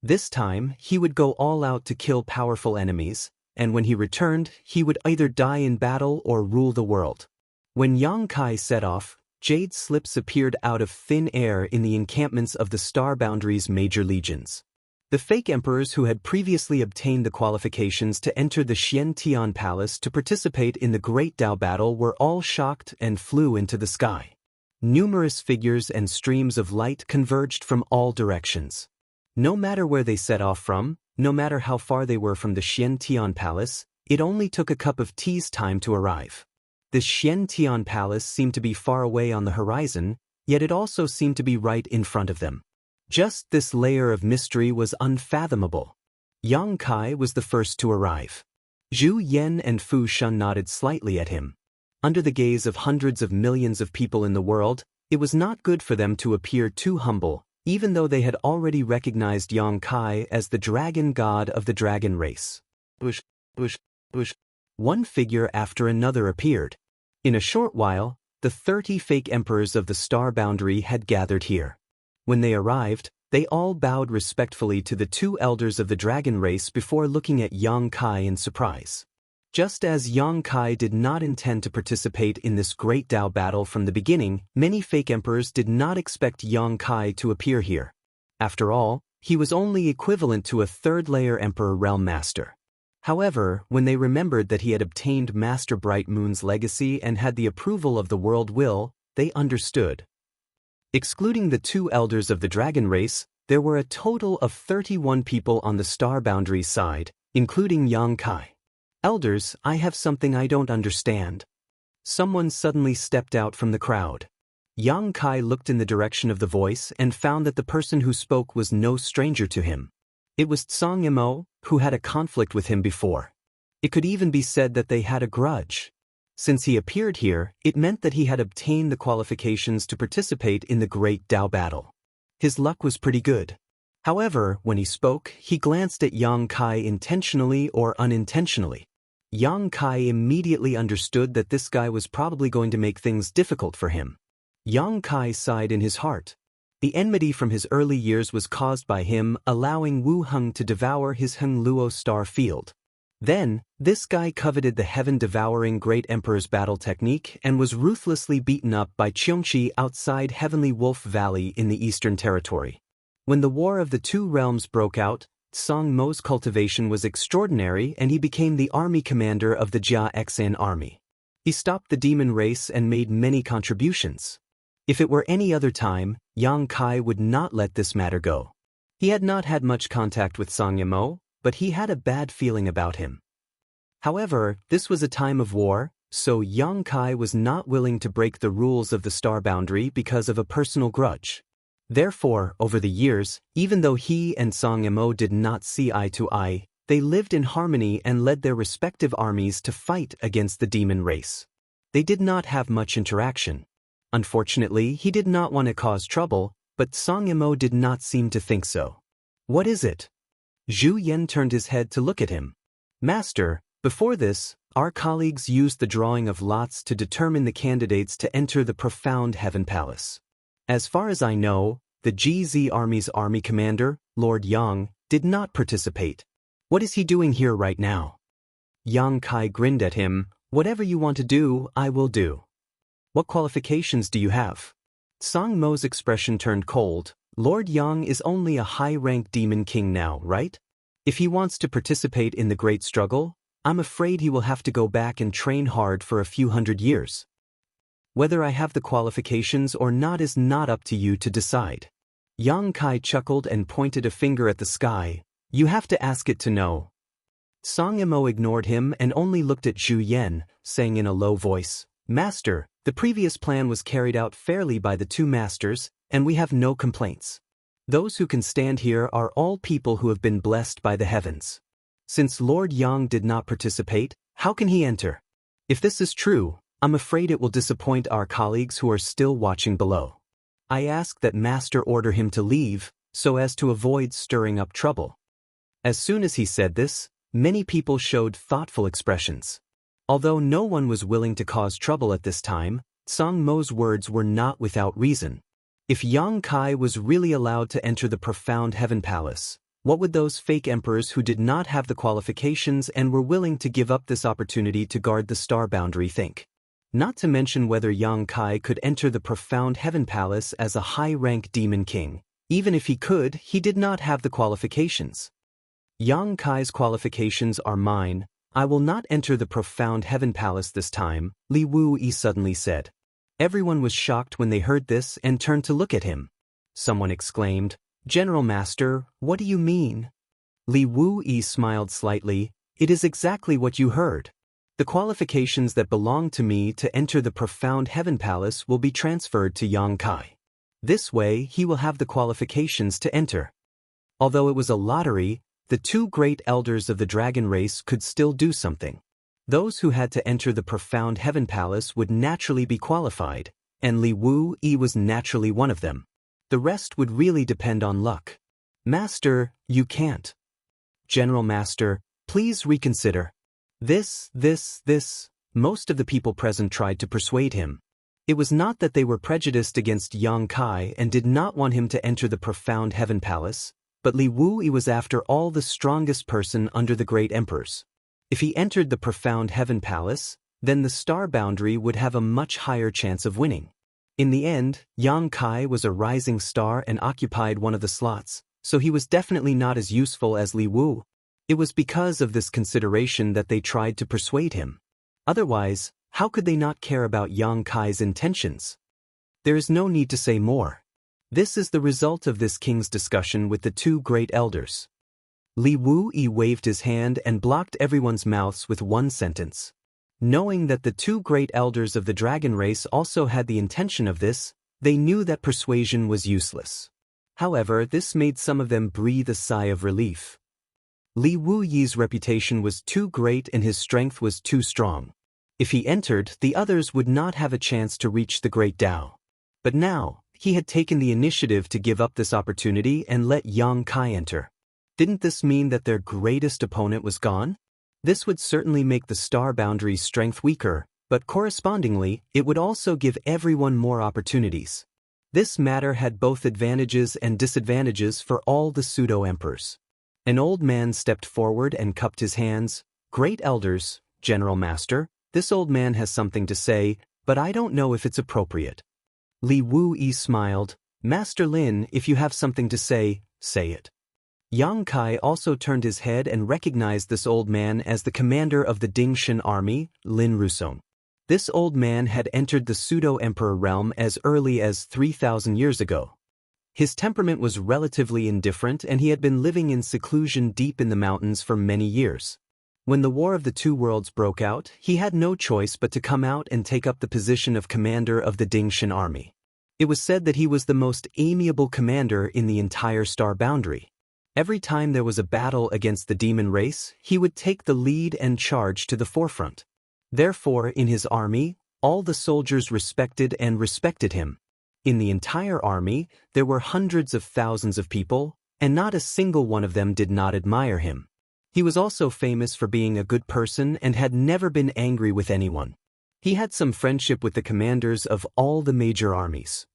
[SPEAKER 1] This time, he would go all out to kill powerful enemies, and when he returned, he would either die in battle or rule the world. When Yang Kai set off, jade slips appeared out of thin air in the encampments of the star boundary's major legions. The fake emperors who had previously obtained the qualifications to enter the Xiantian Palace to participate in the Great Dao battle were all shocked and flew into the sky. Numerous figures and streams of light converged from all directions. No matter where they set off from, no matter how far they were from the Xiantian Palace, it only took a cup of tea's time to arrive. The Xiantian Palace seemed to be far away on the horizon, yet it also seemed to be right in front of them. Just this layer of mystery was unfathomable. Yang Kai was the first to arrive. Zhu Yan and Fu Shun nodded slightly at him. Under the gaze of hundreds of millions of people in the world, it was not good for them to appear too humble, even though they had already recognized Yang Kai as the dragon god of the dragon race. Bush. One figure after another appeared. In a short while, the 30 fake emperors of the star boundary had gathered here. When they arrived, they all bowed respectfully to the two elders of the dragon race before looking at Yang Kai in surprise. Just as Yang Kai did not intend to participate in this great Dao battle from the beginning, many fake emperors did not expect Yang Kai to appear here. After all, he was only equivalent to a third-layer Emperor Realm Master. However, when they remembered that he had obtained Master Bright Moon's legacy and had the approval of the world will, they understood. Excluding the two elders of the dragon race, there were a total of 31 people on the star boundary side, including Yang Kai. Elders, I have something I don't understand. Someone suddenly stepped out from the crowd. Yang Kai looked in the direction of the voice and found that the person who spoke was no stranger to him. It was Tsang Yimou, who had a conflict with him before. It could even be said that they had a grudge. Since he appeared here, it meant that he had obtained the qualifications to participate in the Great Dao battle. His luck was pretty good. However, when he spoke, he glanced at Yang Kai intentionally or unintentionally. Yang Kai immediately understood that this guy was probably going to make things difficult for him. Yang Kai sighed in his heart. The enmity from his early years was caused by him allowing Wu Heng to devour his Heng Luo star field. Then, this guy coveted the heaven-devouring Great Emperor's battle technique and was ruthlessly beaten up by Qiongqi outside Heavenly Wolf Valley in the Eastern Territory. When the War of the Two Realms broke out, Tsang Mo's cultivation was extraordinary and he became the army commander of the Jia Xan army. He stopped the demon race and made many contributions. If it were any other time, Yang Kai would not let this matter go. He had not had much contact with Tsang Yimou, but he had a bad feeling about him. However, this was a time of war, so Yang Kai was not willing to break the rules of the star boundary because of a personal grudge. Therefore, over the years, even though he and Tsang Yimou did not see eye to eye, they lived in harmony and led their respective armies to fight against the demon race. They did not have much interaction. Unfortunately, he did not want to cause trouble, but Tsang Yimou did not seem to think so. What is it? Zhu Yan turned his head to look at him. Master, before this, our colleagues used the drawing of lots to determine the candidates to enter the profound Heaven Palace. As far as I know, the GZ Army's army commander, Lord Yang, did not participate. What is he doing here right now? Yang Kai grinned at him. Whatever you want to do, I will do. What qualifications do you have? Tsang Mo's expression turned cold. Lord Yang is only a high-ranked demon king now, right? If he wants to participate in the great struggle, I'm afraid he will have to go back and train hard for a few hundred years. Whether I have the qualifications or not is not up to you to decide. Yang Kai chuckled and pointed a finger at the sky. You have to ask it to know. Song Yimou ignored him and only looked at Zhu Yan, saying in a low voice, Master, the previous plan was carried out fairly by the two masters, and we have no complaints. Those who can stand here are all people who have been blessed by the heavens. Since Lord Yang did not participate, how can he enter? If this is true, I'm afraid it will disappoint our colleagues who are still watching below. I ask that Master order him to leave, so as to avoid stirring up trouble. As soon as he said this, many people showed thoughtful expressions. Although no one was willing to cause trouble at this time, Song Mo's words were not without reason. If Yang Kai was really allowed to enter the profound heaven palace, what would those fake emperors who did not have the qualifications and were willing to give up this opportunity to guard the star boundary think? Not to mention whether Yang Kai could enter the profound heaven palace as a high-rank demon king. Even if he could, he did not have the qualifications. Yang Kai's qualifications are mine. I will not enter the profound heaven palace this time, Li Wuyi suddenly said. Everyone was shocked when they heard this and turned to look at him. Someone exclaimed, General Master, what do you mean? Li Wuyi smiled slightly. It is exactly what you heard. The qualifications that belong to me to enter the profound heaven palace will be transferred to Yang Kai. This way he will have the qualifications to enter. Although it was a lottery, the two great elders of the dragon race could still do something. Those who had to enter the profound heaven palace would naturally be qualified, and Li Wuyi was naturally one of them. The rest would really depend on luck. Master, you can't. General Master, please reconsider. This. Most of the people present tried to persuade him. It was not that they were prejudiced against Yang Kai and did not want him to enter the profound heaven palace, but Li Wuyi was after all the strongest person under the great emperors. If he entered the profound heaven palace, then the star boundary would have a much higher chance of winning. In the end, Yang Kai was a rising star and occupied one of the slots, so he was definitely not as useful as Li Wuyi. It was because of this consideration that they tried to persuade him. Otherwise, how could they not care about Yang Kai's intentions? There is no need to say more. This is the result of this king's discussion with the two great elders. Li Wuyi waved his hand and blocked everyone's mouths with one sentence. Knowing that the two great elders of the dragon race also had the intention of this, they knew that persuasion was useless. However, this made some of them breathe a sigh of relief. Li Wuyi's reputation was too great and his strength was too strong. If he entered, the others would not have a chance to reach the great Tao. But now, he had taken the initiative to give up this opportunity and let Yang Kai enter. Didn't this mean that their greatest opponent was gone? This would certainly make the star boundary's strength weaker, but correspondingly, it would also give everyone more opportunities. This matter had both advantages and disadvantages for all the pseudo-emperors. An old man stepped forward and cupped his hands. Great elders, General Master, this old man has something to say, but I don't know if it's appropriate. Li Wuyi smiled. Master Lin, if you have something to say it. Yang Kai also turned his head and recognized this old man as the commander of the Dingshan army, Lin Rusong. This old man had entered the pseudo-emperor realm as early as 3,000 years ago. His temperament was relatively indifferent and he had been living in seclusion deep in the mountains for many years. When the War of the Two Worlds broke out, he had no choice but to come out and take up the position of commander of the Dingshan army. It was said that he was the most amiable commander in the entire star boundary. Every time there was a battle against the demon race, he would take the lead and charge to the forefront. Therefore, in his army, all the soldiers respected him. In the entire army, there were hundreds of thousands of people, and not a single one of them did not admire him. He was also famous for being a good person and had never been angry with anyone. He had some friendship with the commanders of all the major armies.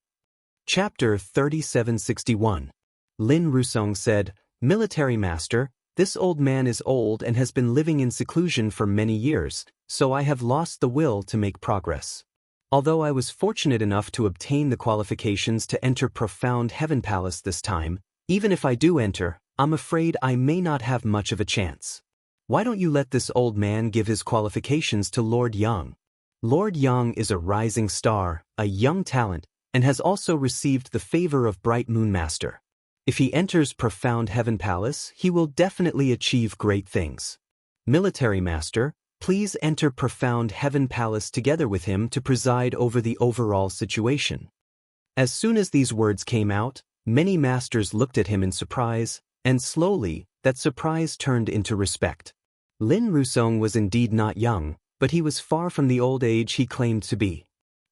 [SPEAKER 1] Chapter 3761. Lin Rusong said, Military Master, this old man is old and has been living in seclusion for many years, so I have lost the will to make progress. Although I was fortunate enough to obtain the qualifications to enter Profound Heaven Palace this time, even if I do enter, I'm afraid I may not have much of a chance. Why don't you let this old man give his qualifications to Lord Yang? Lord Yang is a rising star, a young talent, and has also received the favor of Bright Moon Master. If he enters Profound Heaven Palace, he will definitely achieve great things. Military Master, please enter Profound Heaven Palace together with him to preside over the overall situation. As soon as these words came out, many masters looked at him in surprise, and slowly, that surprise turned into respect. Lin Rusong was indeed not young, but he was far from the old age he claimed to be.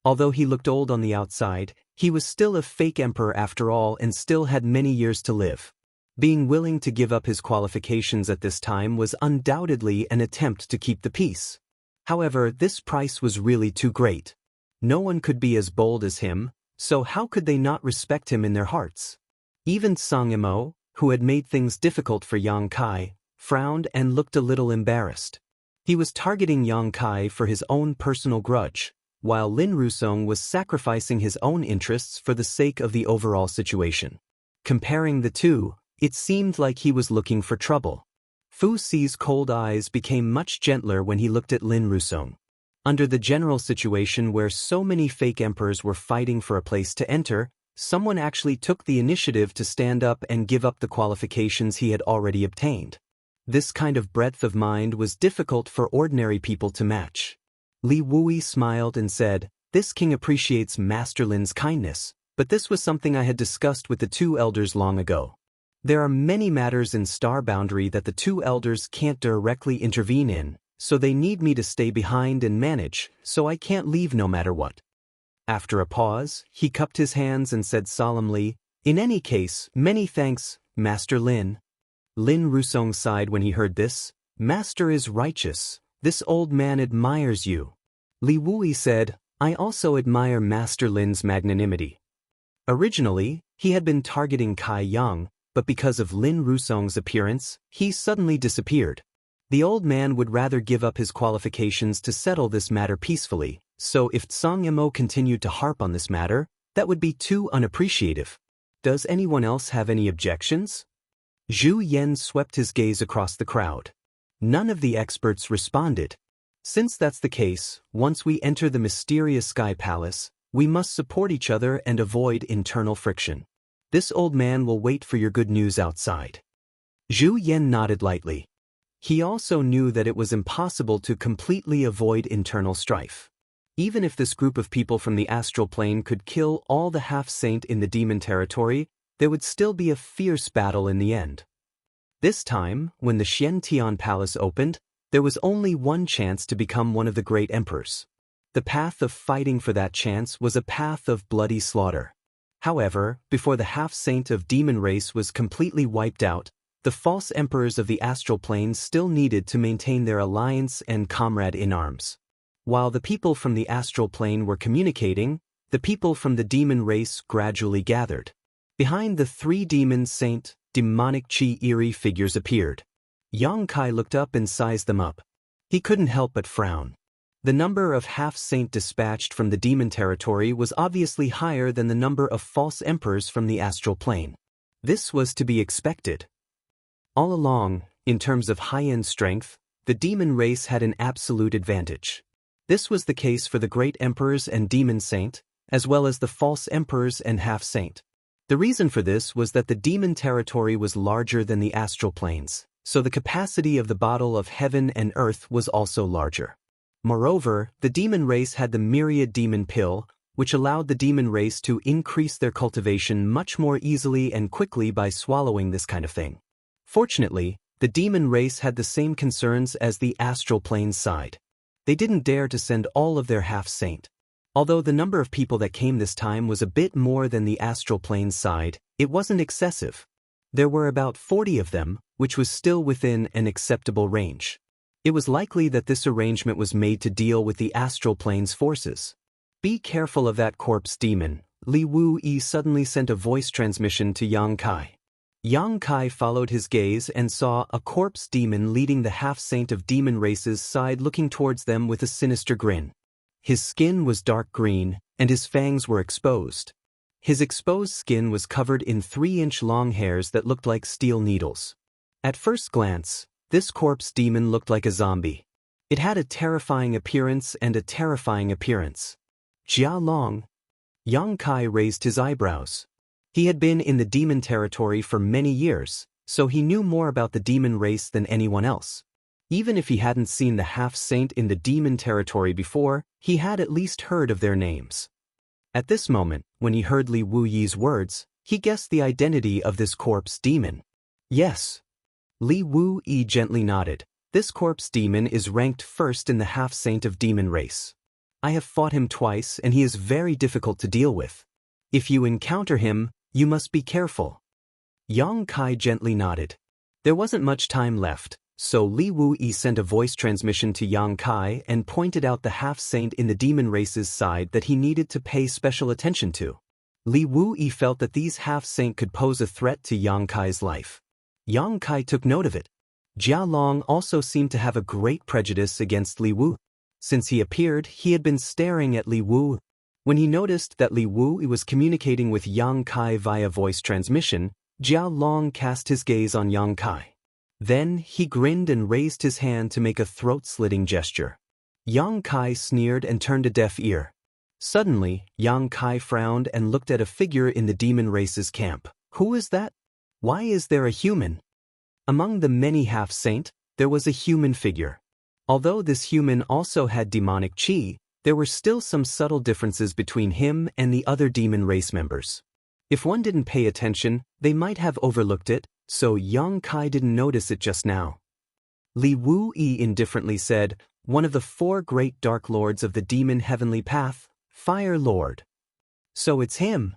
[SPEAKER 1] Although he looked old on the outside, he was still a fake emperor after all and still had many years to live. Being willing to give up his qualifications at this time was undoubtedly an attempt to keep the peace. However, this price was really too great. No one could be as bold as him, so how could they not respect him in their hearts? Even Song Imo, who had made things difficult for Yang Kai, frowned and looked a little embarrassed. He was targeting Yang Kai for his own personal grudge, while Lin Rusong was sacrificing his own interests for the sake of the overall situation. Comparing the two, it seemed like he was looking for trouble. Fu Xi's cold eyes became much gentler when he looked at Lin Rusong. Under the general situation where so many fake emperors were fighting for a place to enter, someone actually took the initiative to stand up and give up the qualifications he had already obtained. This kind of breadth of mind was difficult for ordinary people to match. Li Wui smiled and said, "This king appreciates Master Lin's kindness, but this was something I had discussed with the two elders long ago. There are many matters in Star Boundary that the two elders can't directly intervene in, so they need me to stay behind and manage, so I can't leave no matter what." After a pause, he cupped his hands and said solemnly, "In any case, many thanks, Master Lin." Lin Rusong sighed when he heard this. "Master is righteous. This old man admires you." Li Wui said, "I also admire Master Lin's magnanimity." Originally, he had been targeting Kai Yang, but because of Lin Rusong's appearance, he suddenly disappeared. The old man would rather give up his qualifications to settle this matter peacefully, so if Song Imo continued to harp on this matter, that would be too unappreciative. Does anyone else have any objections? Zhu Yan swept his gaze across the crowd. None of the experts responded. Since that's the case, once we enter the mysterious Sky Palace, we must support each other and avoid internal friction. This old man will wait for your good news outside. Zhu Yan nodded lightly. He also knew that it was impossible to completely avoid internal strife. Even if this group of people from the astral plane could kill all the half-saint in the demon territory, there would still be a fierce battle in the end. This time, when the Xiantian Palace opened, there was only one chance to become one of the great emperors. The path of fighting for that chance was a path of bloody slaughter. However, before the half-saint of demon race was completely wiped out, the false emperors of the astral plane still needed to maintain their alliance and comrade in arms. While the people from the astral plane were communicating, the people from the demon race gradually gathered. Behind the three demon saint, demonic chi eerie figures appeared. Yang Kai looked up and sized them up. He couldn't help but frown. The number of half-saint dispatched from the demon territory was obviously higher than the number of false emperors from the astral plane. This was to be expected. All along, in terms of high-end strength, the demon race had an absolute advantage. This was the case for the great emperors and demon saint, as well as the false emperors and half-saint. The reason for this was that the demon territory was larger than the astral planes, so the capacity of the bottle of heaven and earth was also larger. Moreover, the demon race had the myriad demon pill, which allowed the demon race to increase their cultivation much more easily and quickly by swallowing this kind of thing. Fortunately, the demon race had the same concerns as the astral plane side. They didn't dare to send all of their half-saint. Although the number of people that came this time was a bit more than the astral plane side, it wasn't excessive. There were about 40 of them, which was still within an acceptable range. It was likely that this arrangement was made to deal with the astral plane's forces. "Be careful of that corpse demon," Li Wu-yi suddenly sent a voice transmission to Yang Kai. Yang Kai followed his gaze and saw a corpse demon leading the half-saint of demon race's side looking towards them with a sinister grin. His skin was dark green, and his fangs were exposed. His exposed skin was covered in 3-inch long hairs that looked like steel needles. At first glance, this corpse demon looked like a zombie. It had a terrifying appearance and a terrifying appearance. Jia Long. Yang Kai raised his eyebrows. He had been in the demon territory for many years, so he knew more about the demon race than anyone else. Even if he hadn't seen the half-saint in the demon territory before, he had at least heard of their names. At this moment, when he heard Li Wuyi's words, he guessed the identity of this corpse demon. Yes. Li Wuyi gently nodded. This corpse demon is ranked first in the half-saint of demon race. I have fought him twice and he is very difficult to deal with. If you encounter him, you must be careful. Yang Kai gently nodded. There wasn't much time left, so Li Wuyi sent a voice transmission to Yang Kai and pointed out the half-saint in the demon race's side that he needed to pay special attention to. Li Wuyi felt that these half-saint could pose a threat to Yang Kai's life. Yang Kai took note of it. Jia Long also seemed to have a great prejudice against Li Wu. Since he appeared, he had been staring at Li Wu. When he noticed that Li Wu was communicating with Yang Kai via voice transmission, Jia Long cast his gaze on Yang Kai. Then he grinned and raised his hand to make a throat-slitting gesture. Yang Kai sneered and turned a deaf ear. Suddenly, Yang Kai frowned and looked at a figure in the demon race's camp. Who is that? Why is there a human? Among the many half-saint, there was a human figure. Although this human also had demonic chi, there were still some subtle differences between him and the other demon race members. If one didn't pay attention, they might have overlooked it, so Yang Kai didn't notice it just now. Li Wuyi indifferently said, one of the 4 great dark lords of the demon heavenly path, Fire Lord. So it's him.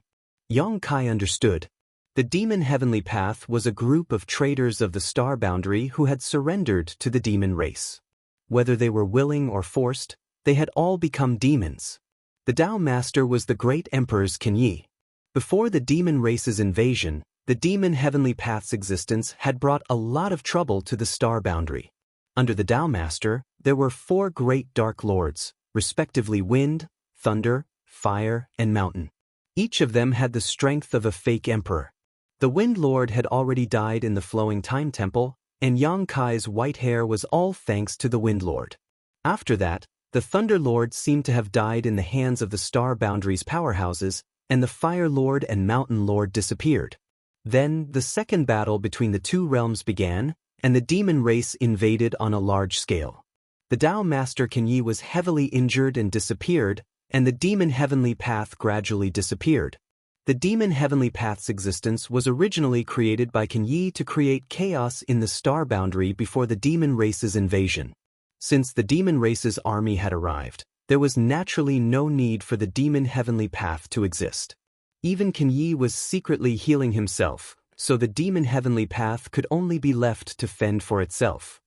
[SPEAKER 1] Yang Kai understood. The demon heavenly path was a group of traders of the star boundary who had surrendered to the demon race. Whether they were willing or forced, they had all become demons. The Tao Master was the great Emperor's Kenyi. Before the demon race's invasion, the demon heavenly path's existence had brought a lot of trouble to the star boundary. Under the Tao Master, there were 4 great dark lords, respectively wind, thunder, fire, and mountain. Each of them had the strength of a fake emperor. The Wind Lord had already died in the Flowing Time Temple, and Yang Kai's white hair was all thanks to the Wind Lord. After that, the Thunder Lord seemed to have died in the hands of the Star Boundary's powerhouses, and the Fire Lord and Mountain Lord disappeared. Then, the second battle between the 2 realms began, and the demon race invaded on a large scale. The Tao Master Kenyi was heavily injured and disappeared, and the demon heavenly path gradually disappeared. The demon heavenly path's existence was originally created by Kenyi to create chaos in the star boundary before the demon race's invasion. Since the demon race's army had arrived, there was naturally no need for the demon heavenly path to exist. Even Kenyi was secretly healing himself, so the demon heavenly path could only be left to fend for itself.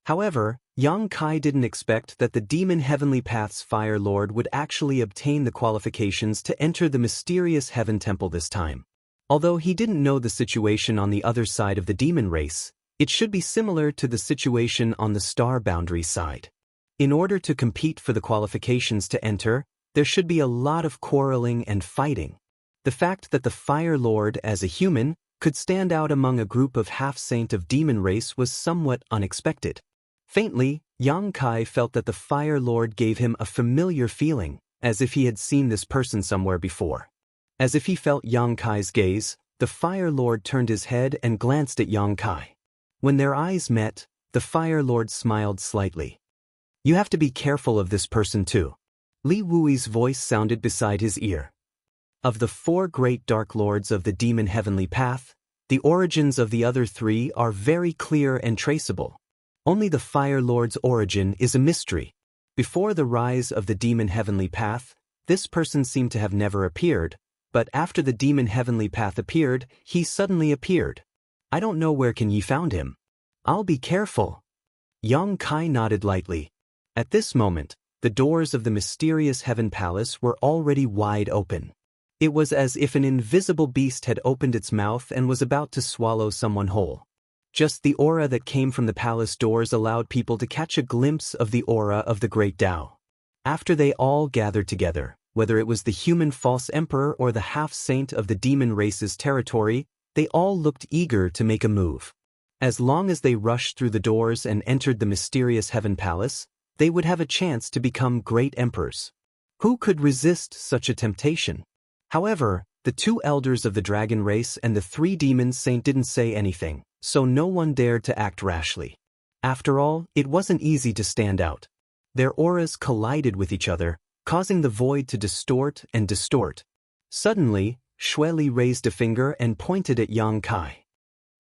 [SPEAKER 1] However, Yang Kai didn't expect that the demon heavenly path's Fire Lord would actually obtain the qualifications to enter the mysterious Heaven Temple this time. Although he didn't know the situation on the other side of the demon race, it should be similar to the situation on the star boundary side. In order to compete for the qualifications to enter, there should be a lot of quarreling and fighting. The fact that the Fire Lord, as a human, could stand out among a group of half-saint of demon race was somewhat unexpected. Faintly, Yang Kai felt that the Fire Lord gave him a familiar feeling, as if he had seen this person somewhere before. As if he felt Yang Kai's gaze, the Fire Lord turned his head and glanced at Yang Kai. When their eyes met, the Fire Lord smiled slightly. You have to be careful of this person too. Li Wuyi's voice sounded beside his ear. Of the 4 great dark lords of the demon heavenly path, the origins of the other 3 are very clear and traceable. Only the Fire Lord's origin is a mystery. Before the rise of the demon heavenly path, this person seemed to have never appeared, but after the demon heavenly path appeared, he suddenly appeared. I don't know where Kenyi found him. I'll be careful. Yang Kai nodded lightly. At this moment, the doors of the mysterious Heaven Palace were already wide open. It was as if an invisible beast had opened its mouth and was about to swallow someone whole. Just the aura that came from the palace doors allowed people to catch a glimpse of the aura of the great Tao. After they all gathered together, whether it was the human false emperor or the half-saint of the demon race's territory, they all looked eager to make a move. As long as they rushed through the doors and entered the mysterious Heaven Palace, they would have a chance to become great emperors. Who could resist such a temptation? However, the 2 elders of the dragon race and the 3 demon saint didn't say anything, so no one dared to act rashly. After all, it wasn't easy to stand out. Their auras collided with each other, causing the void to distort and distort. Suddenly, Xueli raised a finger and pointed at Yang Kai.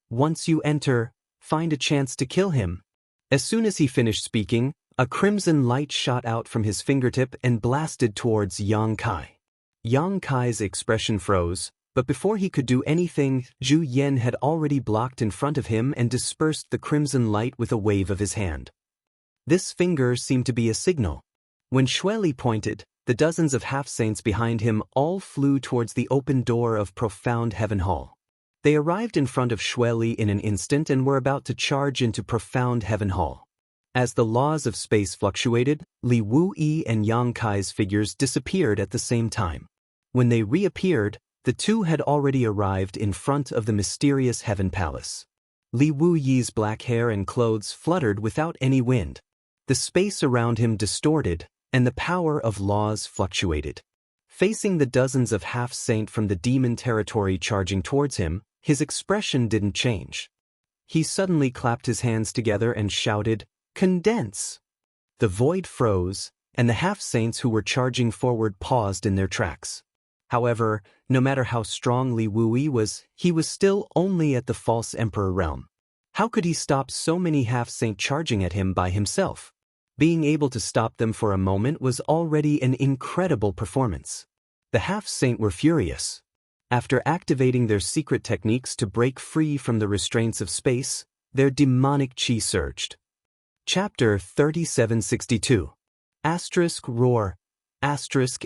[SPEAKER 1] Once you enter, find a chance to kill him. As soon as he finished speaking, a crimson light shot out from his fingertip and blasted towards Yang Kai. Yang Kai's expression froze, but before he could do anything, Zhu Yan had already blocked in front of him and dispersed the crimson light with a wave of his hand. This finger seemed to be a signal. When Xueli pointed, the dozens of half-saints behind him all flew towards the open door of Profound Heaven Hall. They arrived in front of Xueli in an instant and were about to charge into Profound Heaven Hall. As the laws of space fluctuated, Li Wuyi and Yang Kai's figures disappeared at the same time. When they reappeared, the two had already arrived in front of the mysterious Heaven Palace. Li Wuyi's black hair and clothes fluttered without any wind. The space around him distorted, and the power of laws fluctuated. Facing the dozens of half-saint from the demon territory charging towards him, his expression didn't change. He suddenly clapped his hands together and shouted, "Condense!" The void froze, and the half-saints who were charging forward paused in their tracks. However, no matter how strong Li Wuyi was, he was still only at the false emperor realm. How could he stop so many half-saint charging at him by himself? Being able to stop them for a moment was already an incredible performance. The half-saint were furious. After activating their secret techniques to break free from the restraints of space, their demonic chi surged. Chapter 3762. Roar.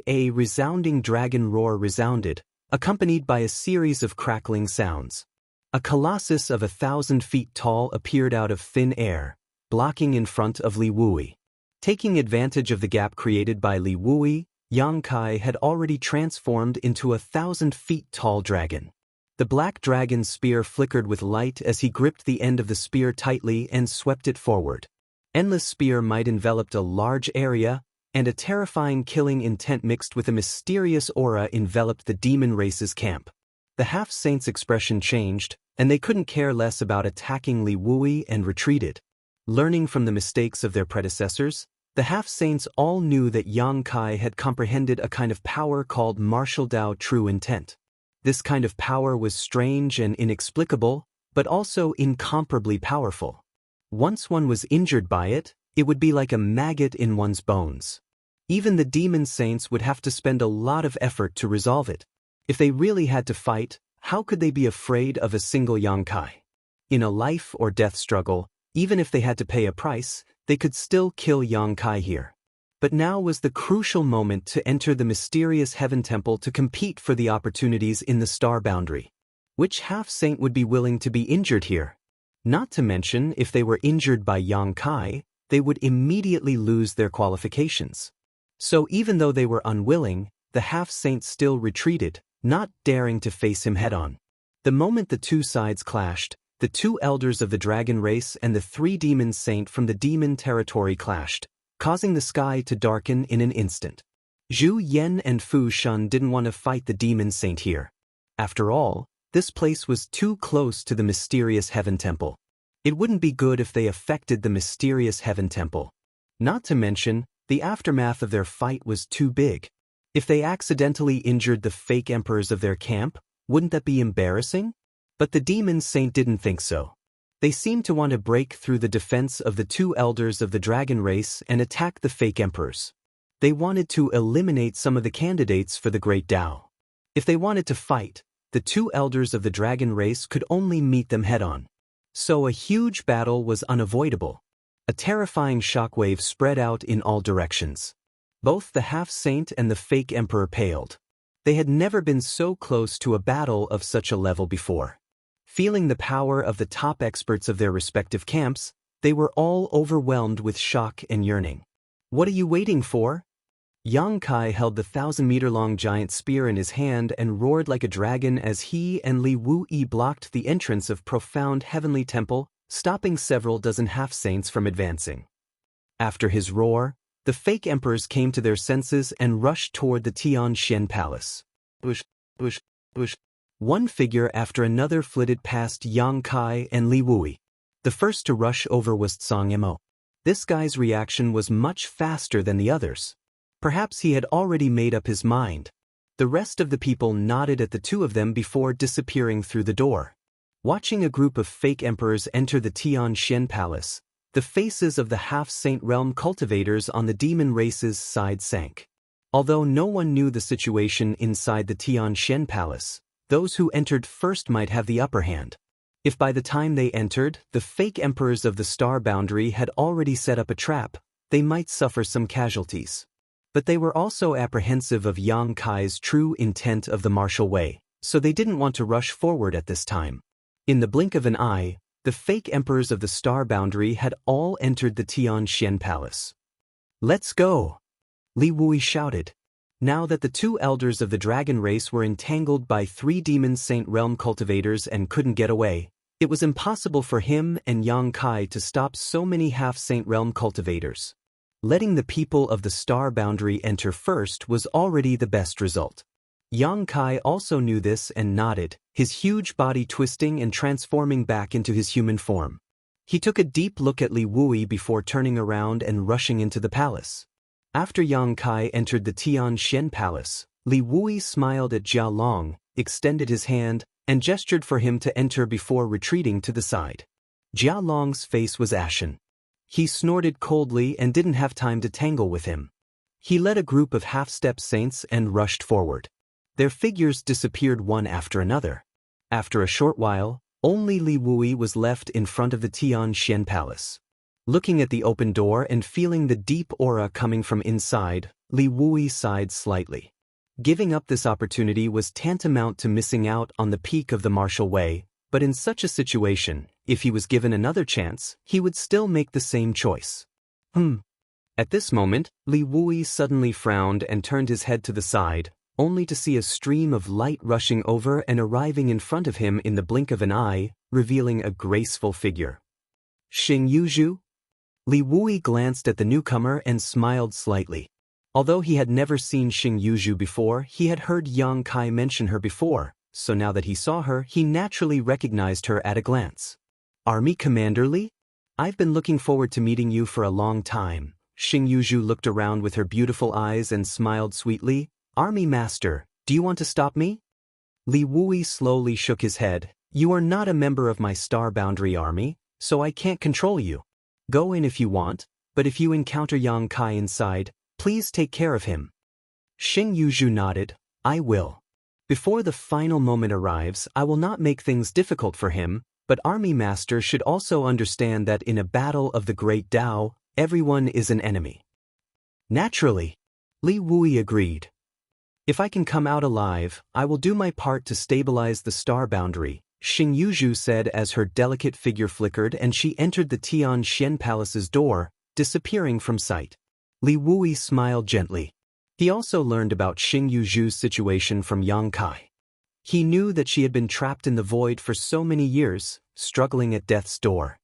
[SPEAKER 1] A resounding dragon roar resounded, accompanied by a series of crackling sounds. A colossus of 1,000 feet tall appeared out of thin air, blocking in front of Li Wuyi. Taking advantage of the gap created by Li Wuyi, Yang Kai had already transformed into a 1,000 feet tall dragon. The black dragon's spear flickered with light as he gripped the end of the spear tightly and swept it forward. Endless spear might enveloped a large area, and a terrifying killing intent mixed with a mysterious aura enveloped the demon race's camp. The half-saints' expression changed, and they couldn't care less about attacking Li Wuyi and retreated. Learning from the mistakes of their predecessors, the half-saints all knew that Yang Kai had comprehended a kind of power called martial Dao true intent. This kind of power was strange and inexplicable, but also incomparably powerful. Once one was injured by it, it would be like a maggot in one's bones. Even the demon saints would have to spend a lot of effort to resolve it. If they really had to fight, how could they be afraid of a single Yang Kai? In a life or death struggle, even if they had to pay a price, they could still kill Yang Kai here. But now was the crucial moment to enter the mysterious Heaven Temple to compete for the opportunities in the star boundary. Which half-saint would be willing to be injured here? Not to mention, if they were injured by Yang Kai, they would immediately lose their qualifications. So even though they were unwilling, the half-saints still retreated, not daring to face him head-on. The moment the two sides clashed, the 2 elders of the dragon race and the 3 demon saint from the demon territory clashed, causing the sky to darken in an instant. Zhu Yan and Fu Shun didn't want to fight the demon saint here. After all, this place was too close to the mysterious Heaven Temple. It wouldn't be good if they affected the mysterious Heaven Temple. Not to mention, the aftermath of their fight was too big. If they accidentally injured the fake emperors of their camp, wouldn't that be embarrassing? But the demon saint didn't think so. They seemed to want to break through the defense of the 2 elders of the dragon race and attack the fake emperors. They wanted to eliminate some of the candidates for the Great Tao. If they wanted to fight, the 2 elders of the dragon race could only meet them head-on. So a huge battle was unavoidable. A terrifying shockwave spread out in all directions. Both the half-saint and the fake emperor paled. They had never been so close to a battle of such a level before. Feeling the power of the top experts of their respective camps, they were all overwhelmed with shock and yearning. What are you waiting for? Yang Kai held the 1,000-meter-long giant spear in his hand and roared like a dragon as he and Li Wuyi blocked the entrance of Profound Heavenly Temple, stopping several dozen half-saints from advancing. After his roar, the fake emperors came to their senses and rushed toward the Tianxian palace. Bush, bush, bush. One figure after another flitted past Yang Kai and Li Wui. The first to rush over was Tsang Imo. This guy's reaction was much faster than the others. Perhaps he had already made up his mind. The rest of the people nodded at the two of them before disappearing through the door. Watching a group of fake emperors enter the Tianxian palace, the faces of the half-saint realm cultivators on the demon race's side sank. Although no one knew the situation inside the Tianxian palace, those who entered first might have the upper hand. If by the time they entered, the fake emperors of the star boundary had already set up a trap, they might suffer some casualties. But they were also apprehensive of Yang Kai's true intent of the martial way, so they didn't want to rush forward at this time. In the blink of an eye, the fake emperors of the star boundary had all entered the Tianxian palace. "Let's go!" Li Wui shouted. Now that the two elders of the dragon race were entangled by 3 demon saint realm cultivators and couldn't get away, it was impossible for him and Yang Kai to stop so many half-saint realm cultivators. Letting the people of the star boundary enter first was already the best result. Yang Kai also knew this and nodded, his huge body twisting and transforming back into his human form. He took a deep look at Li Wui before turning around and rushing into the palace. After Yang Kai entered the Tianxian palace, Li Wui smiled at Jia Long, extended his hand, and gestured for him to enter before retreating to the side. Jia Long's face was ashen. He snorted coldly and didn't have time to tangle with him. He led a group of half-step saints and rushed forward. Their figures disappeared one after another. After a short while, only Li Wui was left in front of the Tianxian palace. Looking at the open door and feeling the deep aura coming from inside, Li Wui sighed slightly. Giving up this opportunity was tantamount to missing out on the peak of the martial way, but in such a situation, if he was given another chance, he would still make the same choice. At this moment, Li Wui suddenly frowned and turned his head to the side, only to see a stream of light rushing over and arriving in front of him in the blink of an eye, revealing a graceful figure. Xing Yuzhu? Li Wui glanced at the newcomer and smiled slightly. Although he had never seen Xing Yuzhu before, he had heard Yang Kai mention her before, so now that he saw her, he naturally recognized her at a glance. "Army Commander Li? I've been looking forward to meeting you for a long time." Xing Yuzhu looked around with her beautiful eyes and smiled sweetly. "Army Master, do you want to stop me?" Li Wui slowly shook his head. "You are not a member of my star boundary army, so I can't control you. Go in if you want, but if you encounter Yang Kai inside, please take care of him." Xing Yuzhu nodded. "I will. Before the final moment arrives, I will not make things difficult for him, but Army Master should also understand that in a battle of the Great Tao, everyone is an enemy." "Naturally," Li Wui agreed. "If I can come out alive, I will do my part to stabilize the star boundary," Xing Yuzhu said as her delicate figure flickered and she entered the Tianxian Palace's door, disappearing from sight. Li Wui smiled gently. He also learned about Xing Yuzhu's situation from Yang Kai. He knew that she had been trapped in the void for so many years, struggling at death's door.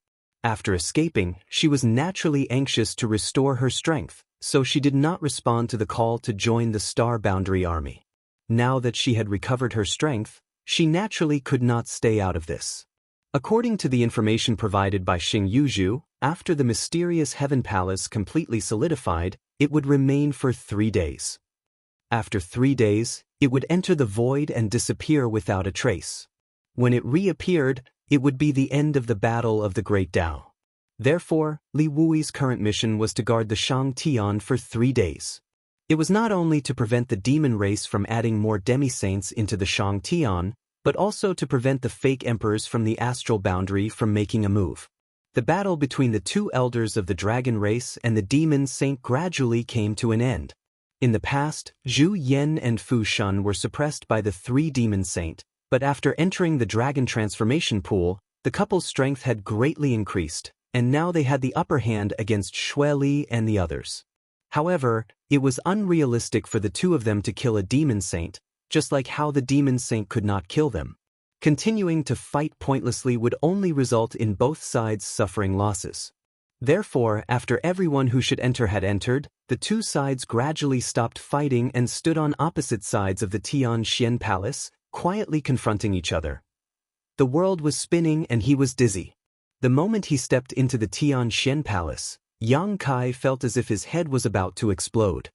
[SPEAKER 1] After escaping, she was naturally anxious to restore her strength, so she did not respond to the call to join the Star Boundary Army. Now that she had recovered her strength, she naturally could not stay out of this. According to the information provided by Xing Yuzhu, after the mysterious Heaven Palace completely solidified, it would remain for 3 days. After 3 days, it would enter the void and disappear without a trace. When it reappeared, it would be the end of the battle of the Great Tao. Therefore, Li Wui's current mission was to guard the Shang Tian for 3 days. It was not only to prevent the demon race from adding more demi-saints into the Shang Tian, but also to prevent the fake emperors from the astral boundary from making a move. The battle between the 2 elders of the dragon race and the demon saint gradually came to an end. In the past, Zhu Yan and Fu Shun were suppressed by the 3 demon saint, but after entering the dragon transformation pool, the couple's strength had greatly increased, and now they had the upper hand against Xue Li and the others. However, it was unrealistic for the 2 of them to kill a demon saint, just like how the demon saint could not kill them. Continuing to fight pointlessly would only result in both sides suffering losses. Therefore, after everyone who should enter had entered, the two sides gradually stopped fighting and stood on opposite sides of the Tianxian Palace, quietly confronting each other. The world was spinning and he was dizzy. The moment he stepped into the Tianxian Palace, Yang Kai felt as if his head was about to explode.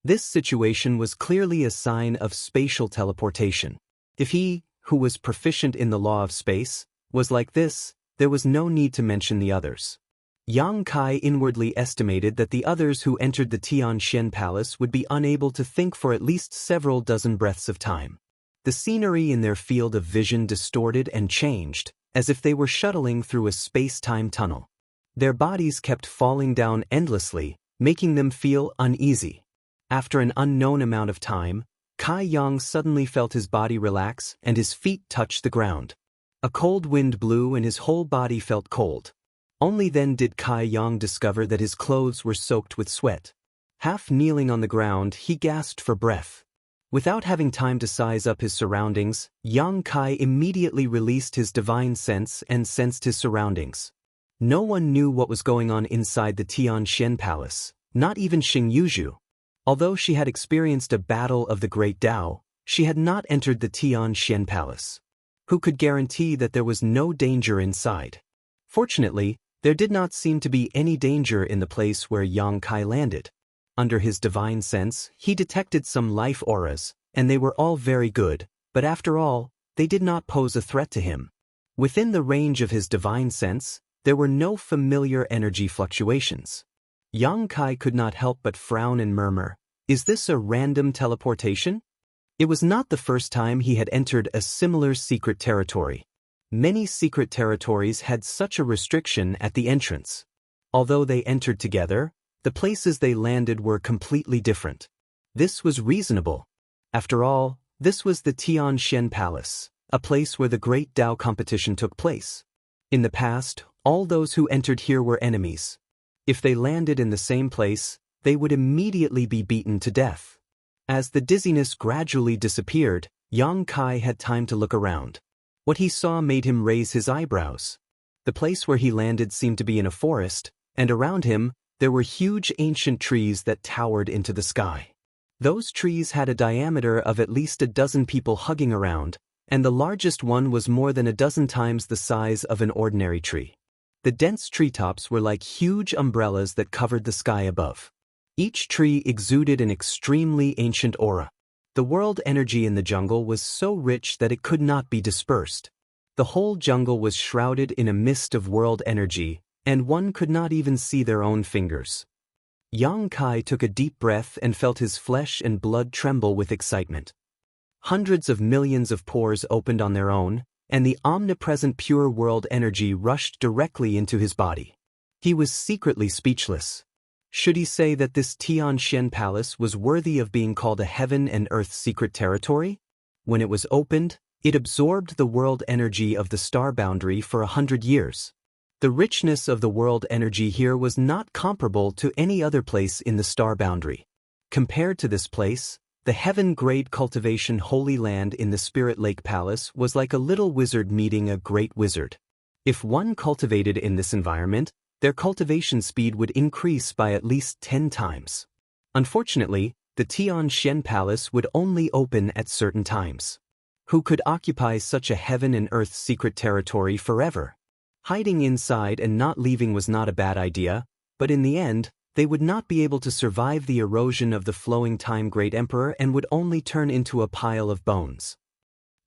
[SPEAKER 1] This situation was clearly a sign of spatial teleportation. If he, who was proficient in the law of space, was like this, there was no need to mention the others. Yang Kai inwardly estimated that the others who entered the Tianxian Palace would be unable to think for at least several dozen breaths of time. The scenery in their field of vision distorted and changed, as if they were shuttling through a space-time tunnel. Their bodies kept falling down endlessly, making them feel uneasy. After an unknown amount of time, Kai Yang suddenly felt his body relax and his feet touch the ground. A cold wind blew and his whole body felt cold. Only then did Kai Yang discover that his clothes were soaked with sweat. Half kneeling on the ground, he gasped for breath. Without having time to size up his surroundings, Yang Kai immediately released his divine sense and sensed his surroundings. No one knew what was going on inside the Tianxian Palace, not even Xing Yuzhu. Although she had experienced a battle of the Great Tao, she had not entered the Tianxian Palace. Who could guarantee that there was no danger inside? Fortunately, there did not seem to be any danger in the place where Yang Kai landed. Under his divine sense, he detected some life auras, and they were all very good, but after all, they did not pose a threat to him. Within the range of his divine sense, there were no familiar energy fluctuations. Yang Kai could not help but frown and murmur, "Is this a random teleportation?" It was not the first time he had entered a similar secret territory. Many secret territories had such a restriction at the entrance. Although they entered together, the places they landed were completely different. This was reasonable. After all, this was the Tianxian Palace, a place where the Great Tao competition took place. In the past, all those who entered here were enemies. If they landed in the same place, they would immediately be beaten to death. As the dizziness gradually disappeared, Yang Kai had time to look around. What he saw made him raise his eyebrows. The place where he landed seemed to be in a forest, and around him, there were huge ancient trees that towered into the sky. Those trees had a diameter of at least a dozen people hugging around, and the largest one was more than a dozen times the size of an ordinary tree. The dense treetops were like huge umbrellas that covered the sky above. Each tree exuded an extremely ancient aura. The world energy in the jungle was so rich that it could not be dispersed. The whole jungle was shrouded in a mist of world energy, and one could not even see their own fingers. Yang Kai took a deep breath and felt his flesh and blood tremble with excitement. Hundreds of millions of pores opened on their own, and the omnipresent pure world energy rushed directly into his body. He was secretly speechless. Should he say that this Tianxian Palace was worthy of being called a heaven and earth secret territory? When it was opened, it absorbed the world energy of the star boundary for 100 years. The richness of the world energy here was not comparable to any other place in the star boundary. Compared to this place, the heaven-grade cultivation Holy Land in the Spirit Lake Palace was like a little wizard meeting a great wizard. If one cultivated in this environment, their cultivation speed would increase by at least 10 times. Unfortunately, the Tianxian Palace would only open at certain times. Who could occupy such a heaven and earth secret territory forever? Hiding inside and not leaving was not a bad idea, but in the end, they would not be able to survive the erosion of the flowing time Great Emperor and would only turn into a pile of bones.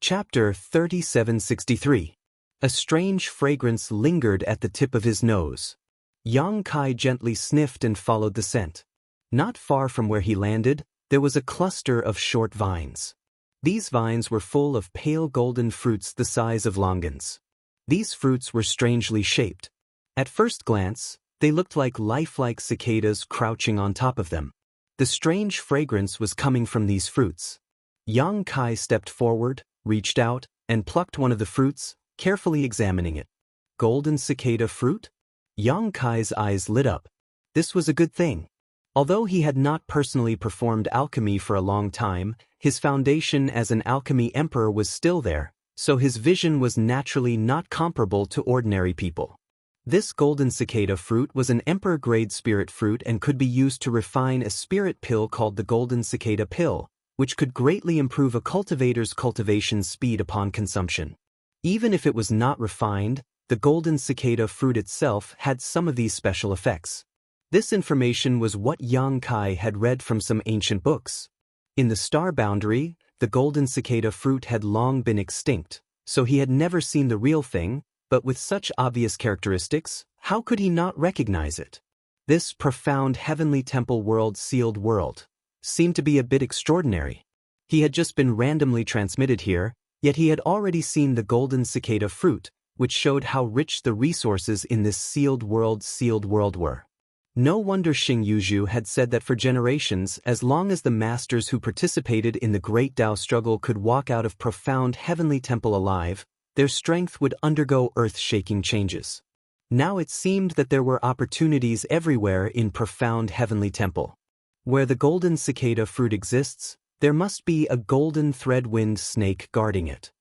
[SPEAKER 1] Chapter 3763. A strange fragrance lingered at the tip of his nose. Yang Kai gently sniffed and followed the scent. Not far from where he landed, there was a cluster of short vines. These vines were full of pale golden fruits the size of longans. These fruits were strangely shaped. At first glance, they looked like lifelike cicadas crouching on top of them. The strange fragrance was coming from these fruits. Yang Kai stepped forward, reached out, and plucked one of the fruits, carefully examining it. Golden cicada fruit? Yang Kai's eyes lit up. This was a good thing. Although he had not personally performed alchemy for a long time, his foundation as an alchemy emperor was still there, so his vision was naturally not comparable to ordinary people. This golden cicada fruit was an emperor-grade spirit fruit and could be used to refine a spirit pill called the golden cicada pill, which could greatly improve a cultivator's cultivation speed upon consumption. Even if it was not refined, the golden cicada fruit itself had some of these special effects. This information was what Yang Kai had read from some ancient books. In the star boundary, the golden cicada fruit had long been extinct, so he had never seen the real thing, but with such obvious characteristics, how could he not recognize it? This profound heavenly temple world sealed world seemed to be a bit extraordinary. He had just been randomly transmitted here, yet he had already seen the golden cicada fruit, which showed how rich the resources in this sealed world were. No wonder Xing Yuzhu had said that for generations, as long as the masters who participated in the Great Tao struggle could walk out of profound heavenly temple alive, their strength would undergo earth-shaking changes. Now it seemed that there were opportunities everywhere in profound heavenly temple. Where the golden cicada fruit exists, there must be a golden thread-winged snake guarding it.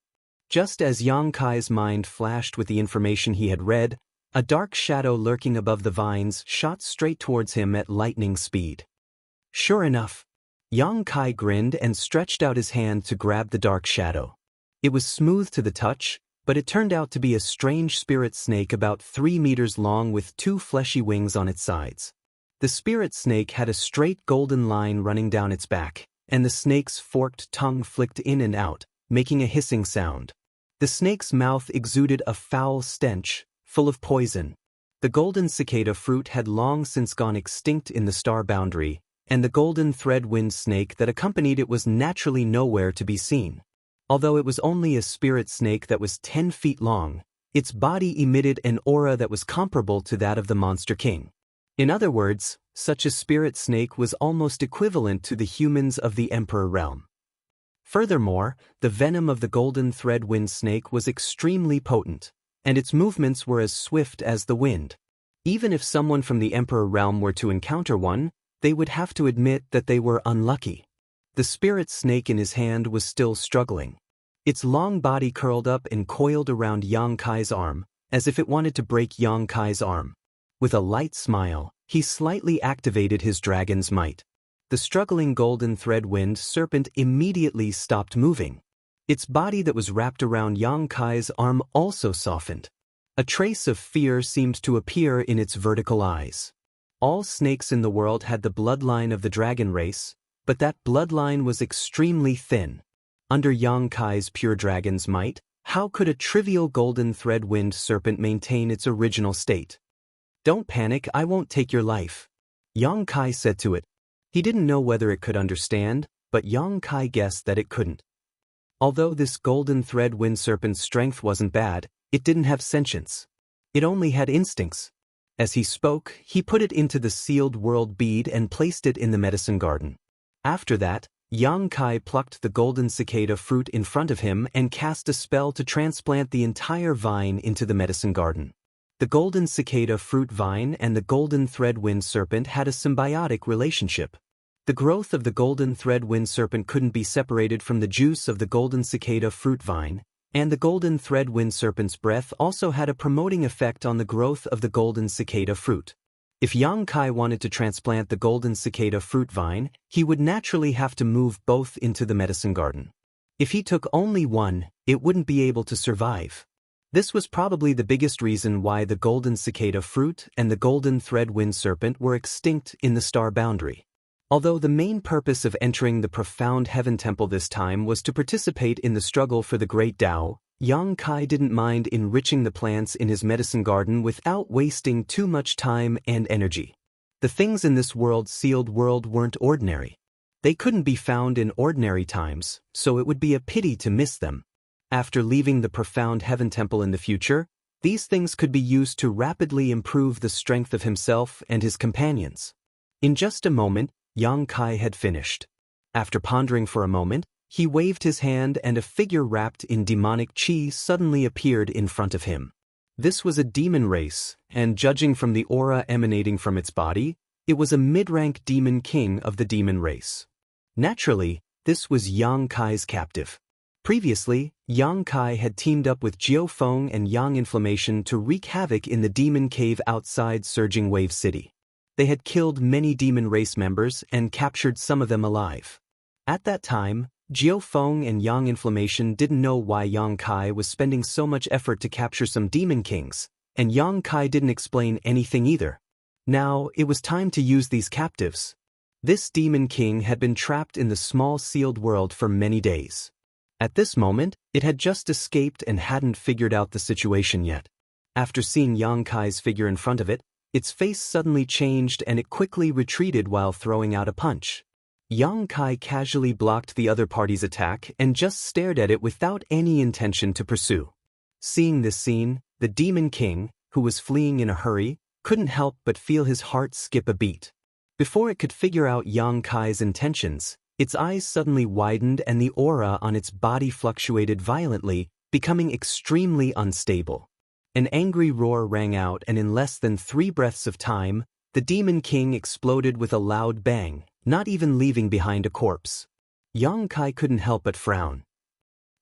[SPEAKER 1] Just as Yang Kai's mind flashed with the information he had read, a dark shadow lurking above the vines shot straight towards him at lightning speed. Sure enough, Yang Kai grinned and stretched out his hand to grab the dark shadow. It was smooth to the touch, but it turned out to be a strange spirit snake about 3 meters long with 2 fleshy wings on its sides. The spirit snake had a straight golden line running down its back, and the snake's forked tongue flicked in and out, making a hissing sound. The snake's mouth exuded a foul stench, full of poison. The golden cicada fruit had long since gone extinct in the star boundary, and the golden thread-winged snake that accompanied it was naturally nowhere to be seen. Although it was only a spirit snake that was 10 feet long, its body emitted an aura that was comparable to that of the Monster King. In other words, such a spirit snake was almost equivalent to the humans of the Emperor realm. Furthermore, the venom of the golden thread-winged snake was extremely potent, and its movements were as swift as the wind. Even if someone from the Emperor realm were to encounter one, they would have to admit that they were unlucky. The spirit snake in his hand was still struggling. Its long body curled up and coiled around Yang Kai's arm, as if it wanted to break Yang Kai's arm. With a light smile, he slightly activated his dragon's might. The struggling golden thread-winged serpent immediately stopped moving. Its body that was wrapped around Yang Kai's arm also softened. A trace of fear seemed to appear in its vertical eyes. All snakes in the world had the bloodline of the dragon race, but that bloodline was extremely thin. Under Yang Kai's pure dragon's might, how could a trivial golden thread-winged serpent maintain its original state? "Don't panic, I won't take your life," Yang Kai said to it. He didn't know whether it could understand, but Yang Kai guessed that it couldn't. Although this golden thread-winged serpent's strength wasn't bad, it didn't have sentience. It only had instincts. As he spoke, he put it into the sealed world bead and placed it in the medicine garden. After that, Yang Kai plucked the golden cicada fruit in front of him and cast a spell to transplant the entire vine into the medicine garden. The golden cicada fruit vine and the golden thread-winged serpent had a symbiotic relationship. The growth of the golden thread-winged serpent couldn't be separated from the juice of the golden cicada fruit vine, and the golden thread-winged serpent's breath also had a promoting effect on the growth of the golden cicada fruit. If Yang Kai wanted to transplant the golden cicada fruit vine, he would naturally have to move both into the medicine garden. If he took only one, it wouldn't be able to survive. This was probably the biggest reason why the golden cicada fruit and the golden thread-winged serpent were extinct in the star boundary. Although the main purpose of entering the profound heaven temple this time was to participate in the struggle for the great Tao, Yang Kai didn't mind enriching the plants in his medicine garden without wasting too much time and energy. The things in this sealed world weren't ordinary. They couldn't be found in ordinary times, so it would be a pity to miss them. After leaving the profound heaven temple in the future, these things could be used to rapidly improve the strength of himself and his companions. In just a moment, Yang Kai had finished. After pondering for a moment, he waved his hand and a figure wrapped in demonic chi suddenly appeared in front of him. This was a demon race, and judging from the aura emanating from its body, it was a mid-rank demon king of the demon race. Naturally, this was Yang Kai's captive. Previously, Yang Kai had teamed up with Jiao Feng and Yang Inflammation to wreak havoc in the demon cave outside Surging Wave City. They had killed many demon race members and captured some of them alive. At that time, Jiao Feng and Yang Inflammation didn't know why Yang Kai was spending so much effort to capture some demon kings, and Yang Kai didn't explain anything either. Now, it was time to use these captives. This demon king had been trapped in the small sealed world for many days. At this moment, it had just escaped and hadn't figured out the situation yet. After seeing Yang Kai's figure in front of it, its face suddenly changed and it quickly retreated while throwing out a punch. Yang Kai casually blocked the other party's attack and just stared at it without any intention to pursue. Seeing this scene, the demon king, who was fleeing in a hurry, couldn't help but feel his heart skip a beat. Before it could figure out Yang Kai's intentions, its eyes suddenly widened and the aura on its body fluctuated violently, becoming extremely unstable. An angry roar rang out, and in less than 3 breaths of time, the Demon King exploded with a loud bang, not even leaving behind a corpse. Yang Kai couldn't help but frown.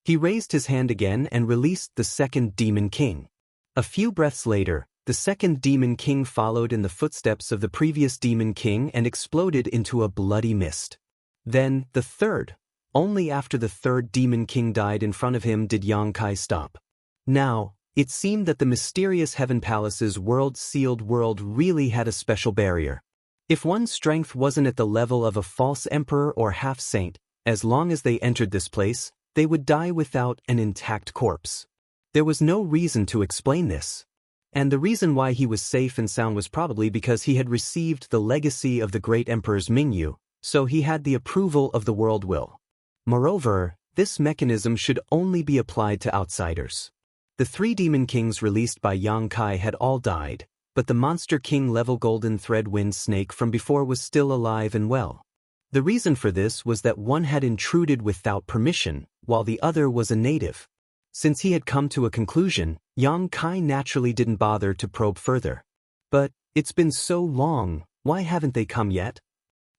[SPEAKER 1] He raised his hand again and released the second Demon King. A few breaths later, the second Demon King followed in the footsteps of the previous Demon King and exploded into a bloody mist. Then, the third. Only after the third Demon King died in front of him did Yang Kai stop. Now, it seemed that the mysterious Heaven Palace's world-sealed world really had a special barrier. If one's strength wasn't at the level of a false emperor or half-saint, as long as they entered this place, they would die without an intact corpse. There was no reason to explain this. And the reason why he was safe and sound was probably because he had received the legacy of the great emperor's Mingyu, so he had the approval of the world will. Moreover, this mechanism should only be applied to outsiders. The 3 demon kings released by Yang Kai had all died, but the Monster King level Golden Thread Wind Snake from before was still alive and well. The reason for this was that one had intruded without permission, while the other was a native. Since he had come to a conclusion, Yang Kai naturally didn't bother to probe further. But, it's been so long, why haven't they come yet?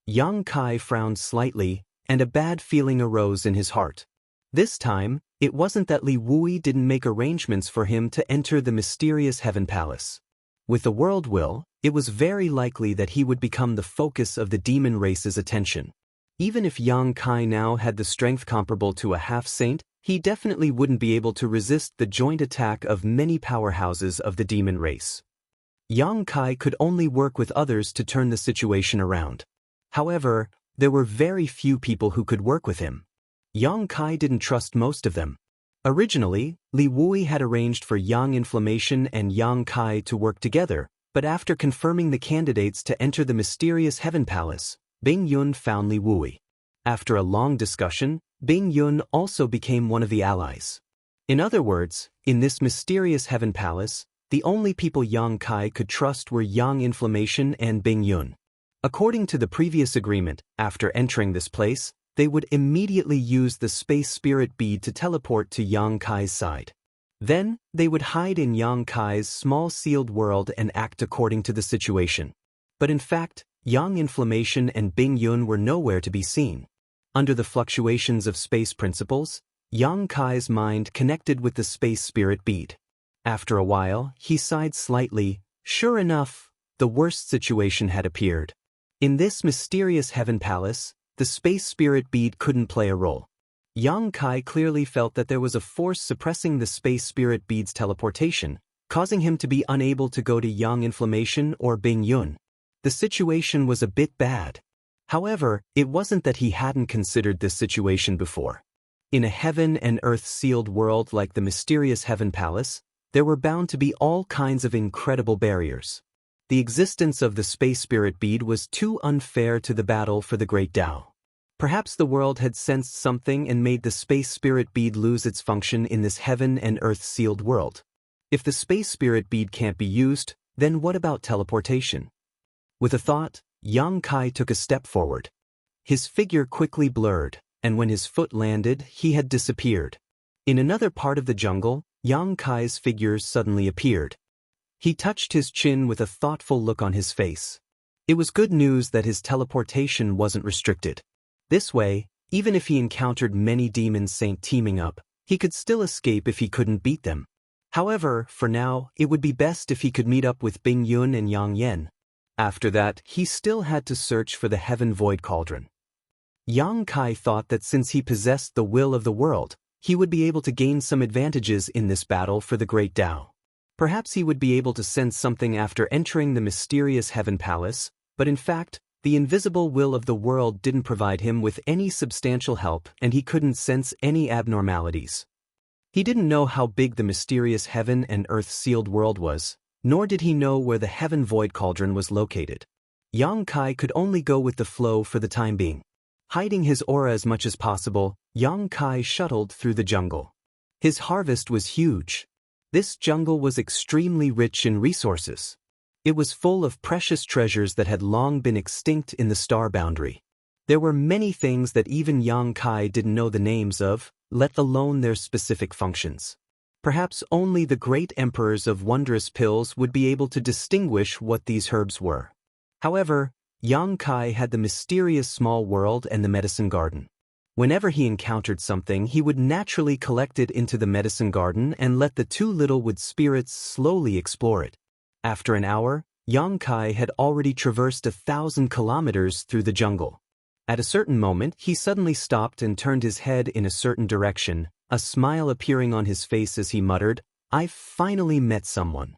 [SPEAKER 1] Yang Kai frowned slightly, and a bad feeling arose in his heart. This time, it wasn't that Li Wui didn't make arrangements for him to enter the mysterious Heaven Palace. With the world will, it was very likely that he would become the focus of the demon race's attention. Even if Yang Kai now had the strength comparable to a half-saint, he definitely wouldn't be able to resist the joint attack of many powerhouses of the demon race. Yang Kai could only work with others to turn the situation around. However, there were very few people who could work with him. Yang Kai didn't trust most of them. Originally, Li Wui had arranged for Yang Inflammation and Yang Kai to work together, but after confirming the candidates to enter the mysterious Heaven Palace, Bing Yun found Li Wui. After a long discussion, Bing Yun also became one of the allies. In other words, in this mysterious Heaven Palace, the only people Yang Kai could trust were Yang Inflammation and Bing Yun. According to the previous agreement, after entering this place, they would immediately use the Space Spirit Bead to teleport to Yang Kai's side. Then, they would hide in Yang Kai's small sealed world and act according to the situation. But in fact, Yang Inflammation and Bing Yun were nowhere to be seen. Under the fluctuations of space principles, Yang Kai's mind connected with the Space Spirit Bead. After a while, he sighed slightly. Sure enough, the worst situation had appeared. In this mysterious Heaven Palace, the Space Spirit Bead couldn't play a role. Yang Kai clearly felt that there was a force suppressing the Space Spirit Bead's teleportation, causing him to be unable to go to Yang Inflammation or Bing Yun. The situation was a bit bad. However, it wasn't that he hadn't considered this situation before. In a heaven and earth sealed world like the mysterious Heaven Palace, there were bound to be all kinds of incredible barriers. The existence of the Space Spirit Bead was too unfair to the battle for the Great Tao. Perhaps the world had sensed something and made the Space Spirit Bead lose its function in this heaven and earth sealed world. If the Space Spirit Bead can't be used, then what about teleportation? With a thought, Yang Kai took a step forward. His figure quickly blurred, and when his foot landed, he had disappeared. In another part of the jungle, Yang Kai's figure suddenly appeared. He touched his chin with a thoughtful look on his face. It was good news that his teleportation wasn't restricted. This way, Even if he encountered many demon saint teaming up, he could still escape if he couldn't beat them. However, for now, it would be best if he could meet up with Bing Yun and Yang Yen. After that, he still had to search for the Heaven Void Cauldron. Yang Kai thought that since he possessed the will of the world, he would be able to gain some advantages in this battle for the Great Tao. Perhaps he would be able to sense something after entering the mysterious Heaven Palace, but in fact, the invisible will of the world didn't provide him with any substantial help and he couldn't sense any abnormalities. He didn't know how big the mysterious heaven and earth sealed world was, nor did he know where the Heaven Void Cauldron was located. Yang Kai could only go with the flow for the time being. Hiding his aura as much as possible, Yang Kai shuttled through the jungle. His harvest was huge. This jungle was extremely rich in resources. It was full of precious treasures that had long been extinct in the star boundary. There were many things that even Yang Kai didn't know the names of, let alone their specific functions. Perhaps only the great emperors of wondrous pills would be able to distinguish what these herbs were. However, Yang Kai had the mysterious small world and the medicine garden. Whenever he encountered something, he would naturally collect it into the medicine garden and let the two little wood spirits slowly explore it. After an hour, Yang Kai had already traversed 1,000 kilometers through the jungle. At a certain moment, he suddenly stopped and turned his head in a certain direction, a smile appearing on his face as he muttered, "I've finally met someone."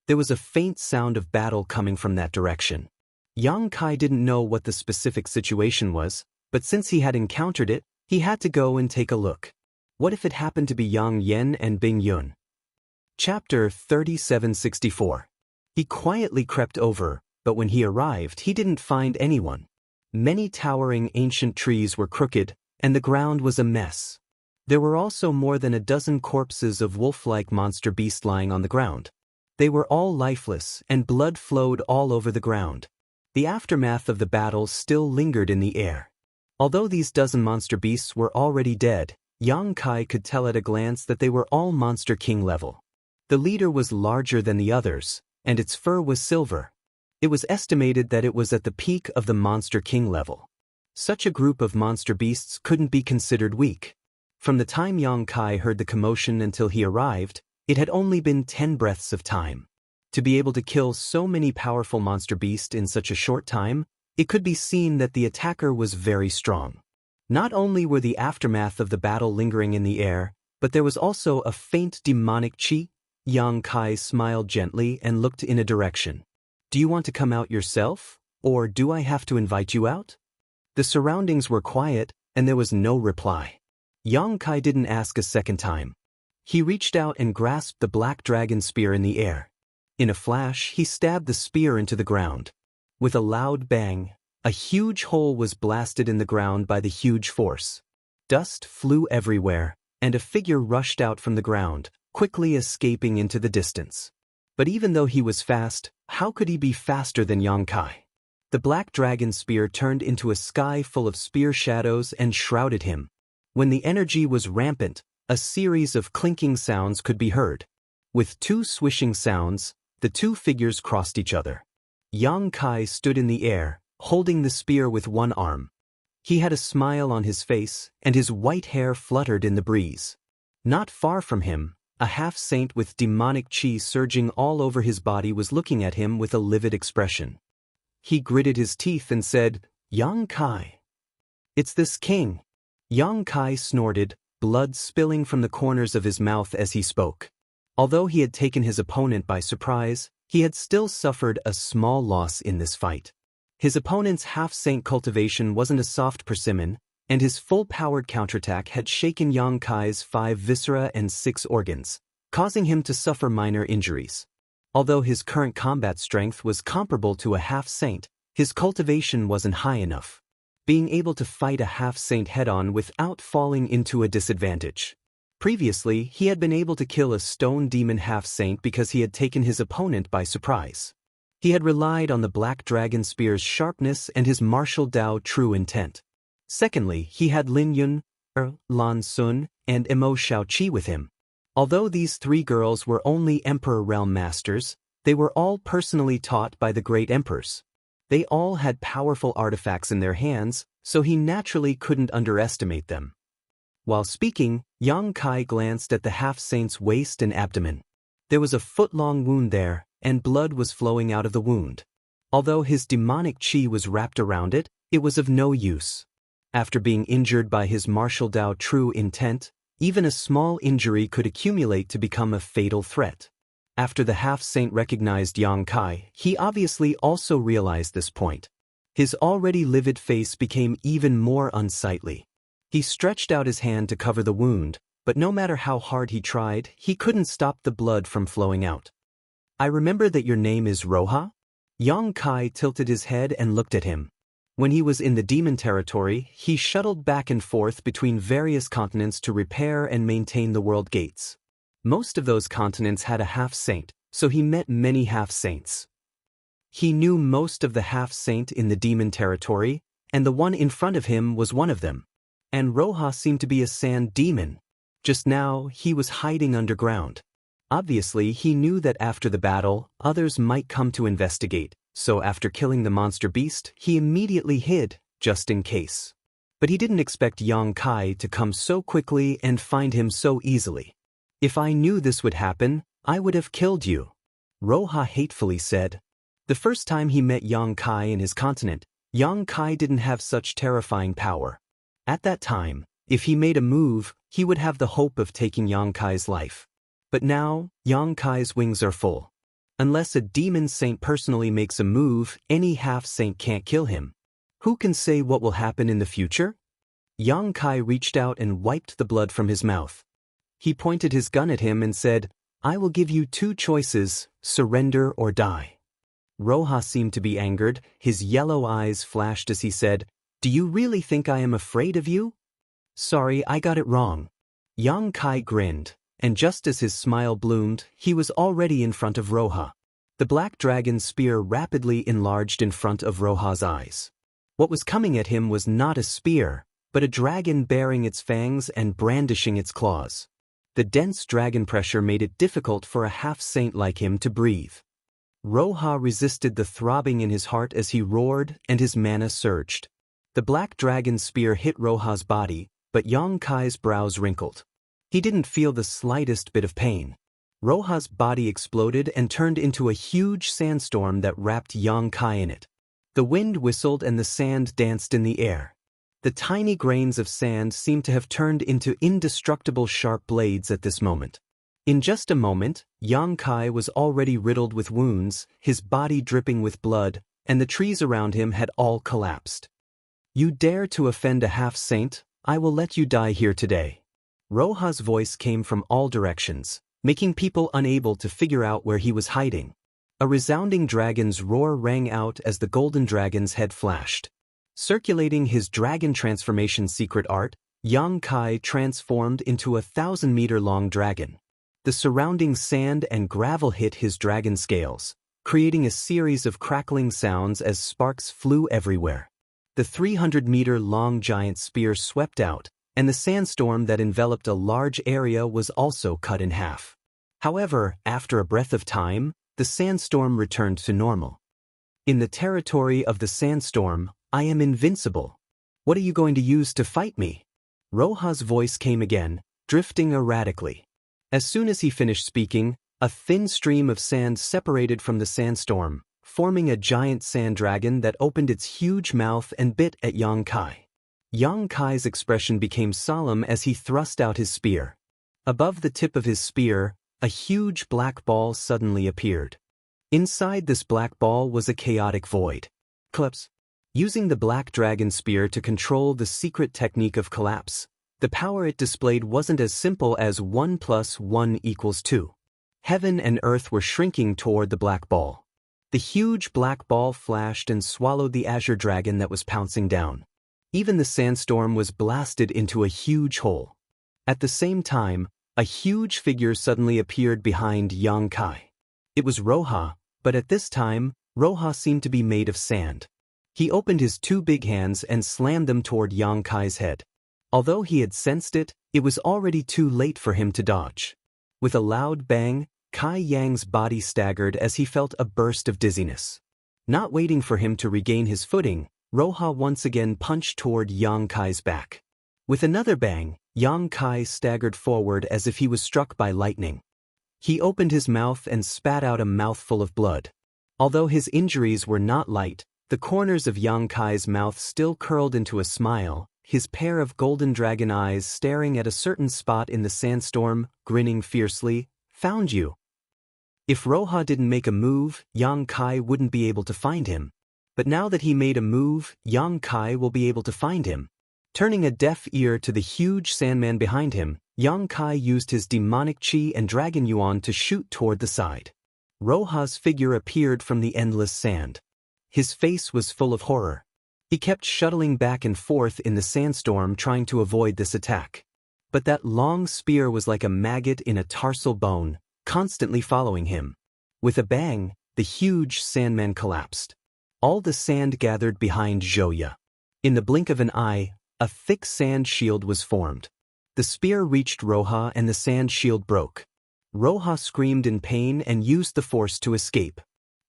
[SPEAKER 1] There was a faint sound of battle coming from that direction. Yang Kai didn't know what the specific situation was, but since he had encountered it, he had to go and take a look. What if it happened to be Yang Yen and Bing Yun? Chapter 3764. He quietly crept over, but when he arrived, he didn't find anyone. Many towering ancient trees were crooked, and the ground was a mess. There were also more than a dozen corpses of wolf-like monster beasts lying on the ground. They were all lifeless, and blood flowed all over the ground. The aftermath of the battle still lingered in the air. Although these dozen monster beasts were already dead, Yang Kai could tell at a glance that they were all Monster King level. The leader was larger than the others, and its fur was silver. It was estimated that it was at the peak of the Monster King level. Such a group of monster beasts couldn't be considered weak. From the time Yang Kai heard the commotion until he arrived, it had only been 10 breaths of time. To be able to kill so many powerful monster beasts in such a short time, it could be seen that the attacker was very strong. Not only were the aftermath of the battle lingering in the air, but there was also a faint demonic chi. Yang Kai smiled gently and looked in a direction. "Do you want to come out yourself, or do I have to invite you out?" The surroundings were quiet, and there was no reply. Yang Kai didn't ask a second time. He reached out and grasped the black dragon spear in the air. In a flash, he stabbed the spear into the ground. With a loud bang, a huge hole was blasted in the ground by the huge force. Dust flew everywhere, and a figure rushed out from the ground, quickly escaping into the distance. But even though he was fast, how could he be faster than Yang Kai? The black dragon spear turned into a sky full of spear shadows and shrouded him. When the energy was rampant, a series of clinking sounds could be heard. With two swishing sounds, the two figures crossed each other. Yang Kai stood in the air, holding the spear with one arm. He had a smile on his face, and his white hair fluttered in the breeze. Not far from him, a half-saint with demonic chi surging all over his body was looking at him with a livid expression. He gritted his teeth and said, "Yang Kai." "It's this king." Yang Kai snorted, blood spilling from the corners of his mouth as he spoke. Although he had taken his opponent by surprise, he had still suffered a small loss in this fight. His opponent's half-saint cultivation wasn't a soft persimmon, and his full-powered counterattack had shaken Yang Kai's 5 viscera and 6 organs, causing him to suffer minor injuries. Although his current combat strength was comparable to a half-saint, his cultivation wasn't high enough. Being able to fight a half-saint head-on without falling into a disadvantage. Previously, he had been able to kill a stone demon half-saint because he had taken his opponent by surprise. He had relied on the black dragon spear's sharpness and his martial Dao true intent. Secondly, he had Lin Yun, Lan Sun, and Emo Xiaoqi with him. Although these 3 girls were only Emperor Realm Masters, they were all personally taught by the great emperors. They all had powerful artifacts in their hands, so he naturally couldn't underestimate them. While speaking, Yang Kai glanced at the half-saint's waist and abdomen. There was a foot-long wound there, and blood was flowing out of the wound. Although his demonic chi was wrapped around it, it was of no use. After being injured by his martial Dao true intent, even a small injury could accumulate to become a fatal threat. After the half-saint recognized Yang Kai, he obviously also realized this point. His already livid face became even more unsightly. He stretched out his hand to cover the wound, but no matter how hard he tried, he couldn't stop the blood from flowing out. "I remember that your name is Roha?" Yang Kai tilted his head and looked at him. When he was in the demon territory, he shuttled back and forth between various continents to repair and maintain the world gates. Most of those continents had a half-saint, so he met many half-saints. He knew most of the half-saint in the demon territory, and the one in front of him was one of them. And Roha seemed to be a sand demon. Just now, he was hiding underground. Obviously, he knew that after the battle, others might come to investigate, so after killing the monster beast, he immediately hid, just in case. But he didn't expect Yang Kai to come so quickly and find him so easily. "If I knew this would happen, I would have killed you," Roha hatefully said. The first time he met Yang Kai in his continent, Yang Kai didn't have such terrifying power. At that time, if he made a move, he would have the hope of taking Yang Kai's life. But now, Yang Kai's wings are full. Unless a demon saint personally makes a move, any half-saint can't kill him. Who can say what will happen in the future? Yang Kai reached out and wiped the blood from his mouth. He pointed his gun at him and said, "I will give you two choices, surrender or die." Roha seemed to be angered. His yellow eyes flashed as he said, "Do you really think I am afraid of you?" "Sorry, I got it wrong." Yang Kai grinned, and just as his smile bloomed, he was already in front of Roha. The black dragon spear rapidly enlarged in front of Roha's eyes. What was coming at him was not a spear, but a dragon bearing its fangs and brandishing its claws. The dense dragon pressure made it difficult for a half-saint like him to breathe. Roha resisted the throbbing in his heart as he roared, and his mana surged. The black dragon spear hit Roha's body, but Yang Kai's brows wrinkled. He didn't feel the slightest bit of pain. Roha's body exploded and turned into a huge sandstorm that wrapped Yang Kai in it. The wind whistled and the sand danced in the air. The tiny grains of sand seemed to have turned into indestructible sharp blades at this moment. In just a moment, Yang Kai was already riddled with wounds, his body dripping with blood, and the trees around him had all collapsed. "You dare to offend a half-saint? I will let you die here today." Roha's voice came from all directions, making people unable to figure out where he was hiding. A resounding dragon's roar rang out as the golden dragon's head flashed. Circulating his dragon transformation secret art, Yang Kai transformed into a 1,000-meter-long dragon. The surrounding sand and gravel hit his dragon scales, creating a series of crackling sounds as sparks flew everywhere. The 300-meter-long giant spear swept out, and the sandstorm that enveloped a large area was also cut in half. However, after a breath of time, the sandstorm returned to normal. "In the territory of the sandstorm, I am invincible. What are you going to use to fight me?" Roha's voice came again, drifting erratically. As soon as he finished speaking, a thin stream of sand separated from the sandstorm, forming a giant sand dragon that opened its huge mouth and bit at Yang Kai. Yang Kai's expression became solemn as he thrust out his spear. Above the tip of his spear, a huge black ball suddenly appeared. Inside this black ball was a chaotic void. Collapse. Using the black dragon spear to control the secret technique of collapse, the power it displayed wasn't as simple as 1 + 1 = 2. Heaven and earth were shrinking toward the black ball. The huge black ball flashed and swallowed the azure dragon that was pouncing down. Even the sandstorm was blasted into a huge hole. At the same time, a huge figure suddenly appeared behind Yang Kai. It was Roha, but at this time, Roha seemed to be made of sand. He opened his two big hands and slammed them toward Yang Kai's head. Although he had sensed it, it was already too late for him to dodge. With a loud bang, Kai Yang's body staggered as he felt a burst of dizziness. Not waiting for him to regain his footing, Roha once again punched toward Yang Kai's back. With another bang, Yang Kai staggered forward as if he was struck by lightning. He opened his mouth and spat out a mouthful of blood. Although his injuries were not light, the corners of Yang Kai's mouth still curled into a smile, his pair of golden dragon eyes staring at a certain spot in the sandstorm, grinning fiercely. "Found you." If Roha didn't make a move, Yang Kai wouldn't be able to find him. But now that he made a move, Yang Kai will be able to find him. Turning a deaf ear to the huge sandman behind him, Yang Kai used his demonic chi and dragon yuan to shoot toward the side. Roha's figure appeared from the endless sand. His face was full of horror. He kept shuttling back and forth in the sandstorm trying to avoid this attack. But that long spear was like a maggot in a tarsal bone, constantly following him. With a bang, the huge sandman collapsed. All the sand gathered behind Zhouya. In the blink of an eye, a thick sand shield was formed. The spear reached Roha and the sand shield broke. Roha screamed in pain and used the force to escape.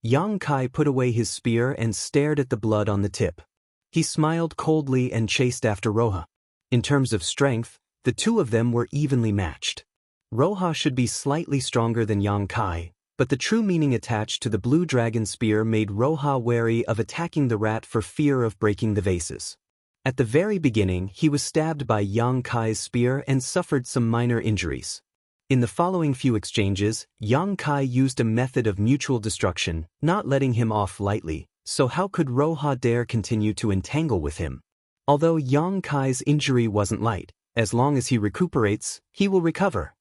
[SPEAKER 1] Yang Kai put away his spear and stared at the blood on the tip. He smiled coldly and chased after Roha. In terms of strength, the two of them were evenly matched. Roha should be slightly stronger than Yang Kai, but the true meaning attached to the blue dragon spear made Roha wary of attacking the rat for fear of breaking the vases. At the very beginning, he was stabbed by Yang Kai's spear and suffered some minor injuries. In the following few exchanges, Yang Kai used a method of mutual destruction, not letting him off lightly, so how could Roha dare continue to entangle with him? Although Yang Kai's injury wasn't light, as long as he recuperates, he will recover.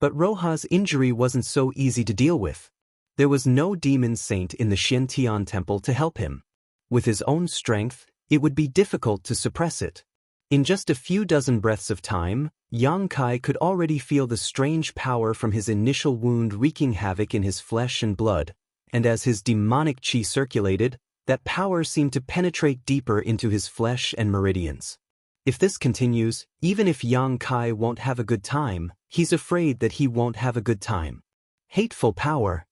[SPEAKER 1] But Roha's injury wasn't so easy to deal with. There was no demon saint in the Xiantian temple to help him. With his own strength, it would be difficult to suppress it. In just a few dozen breaths of time, Yang Kai could already feel the strange power from his initial wound wreaking havoc in his flesh and blood, and as his demonic chi circulated, that power seemed to penetrate deeper into his flesh and meridians. If this continues, even if Yang Kai won't have a good time, he's afraid that he won't have a good time. Hateful power.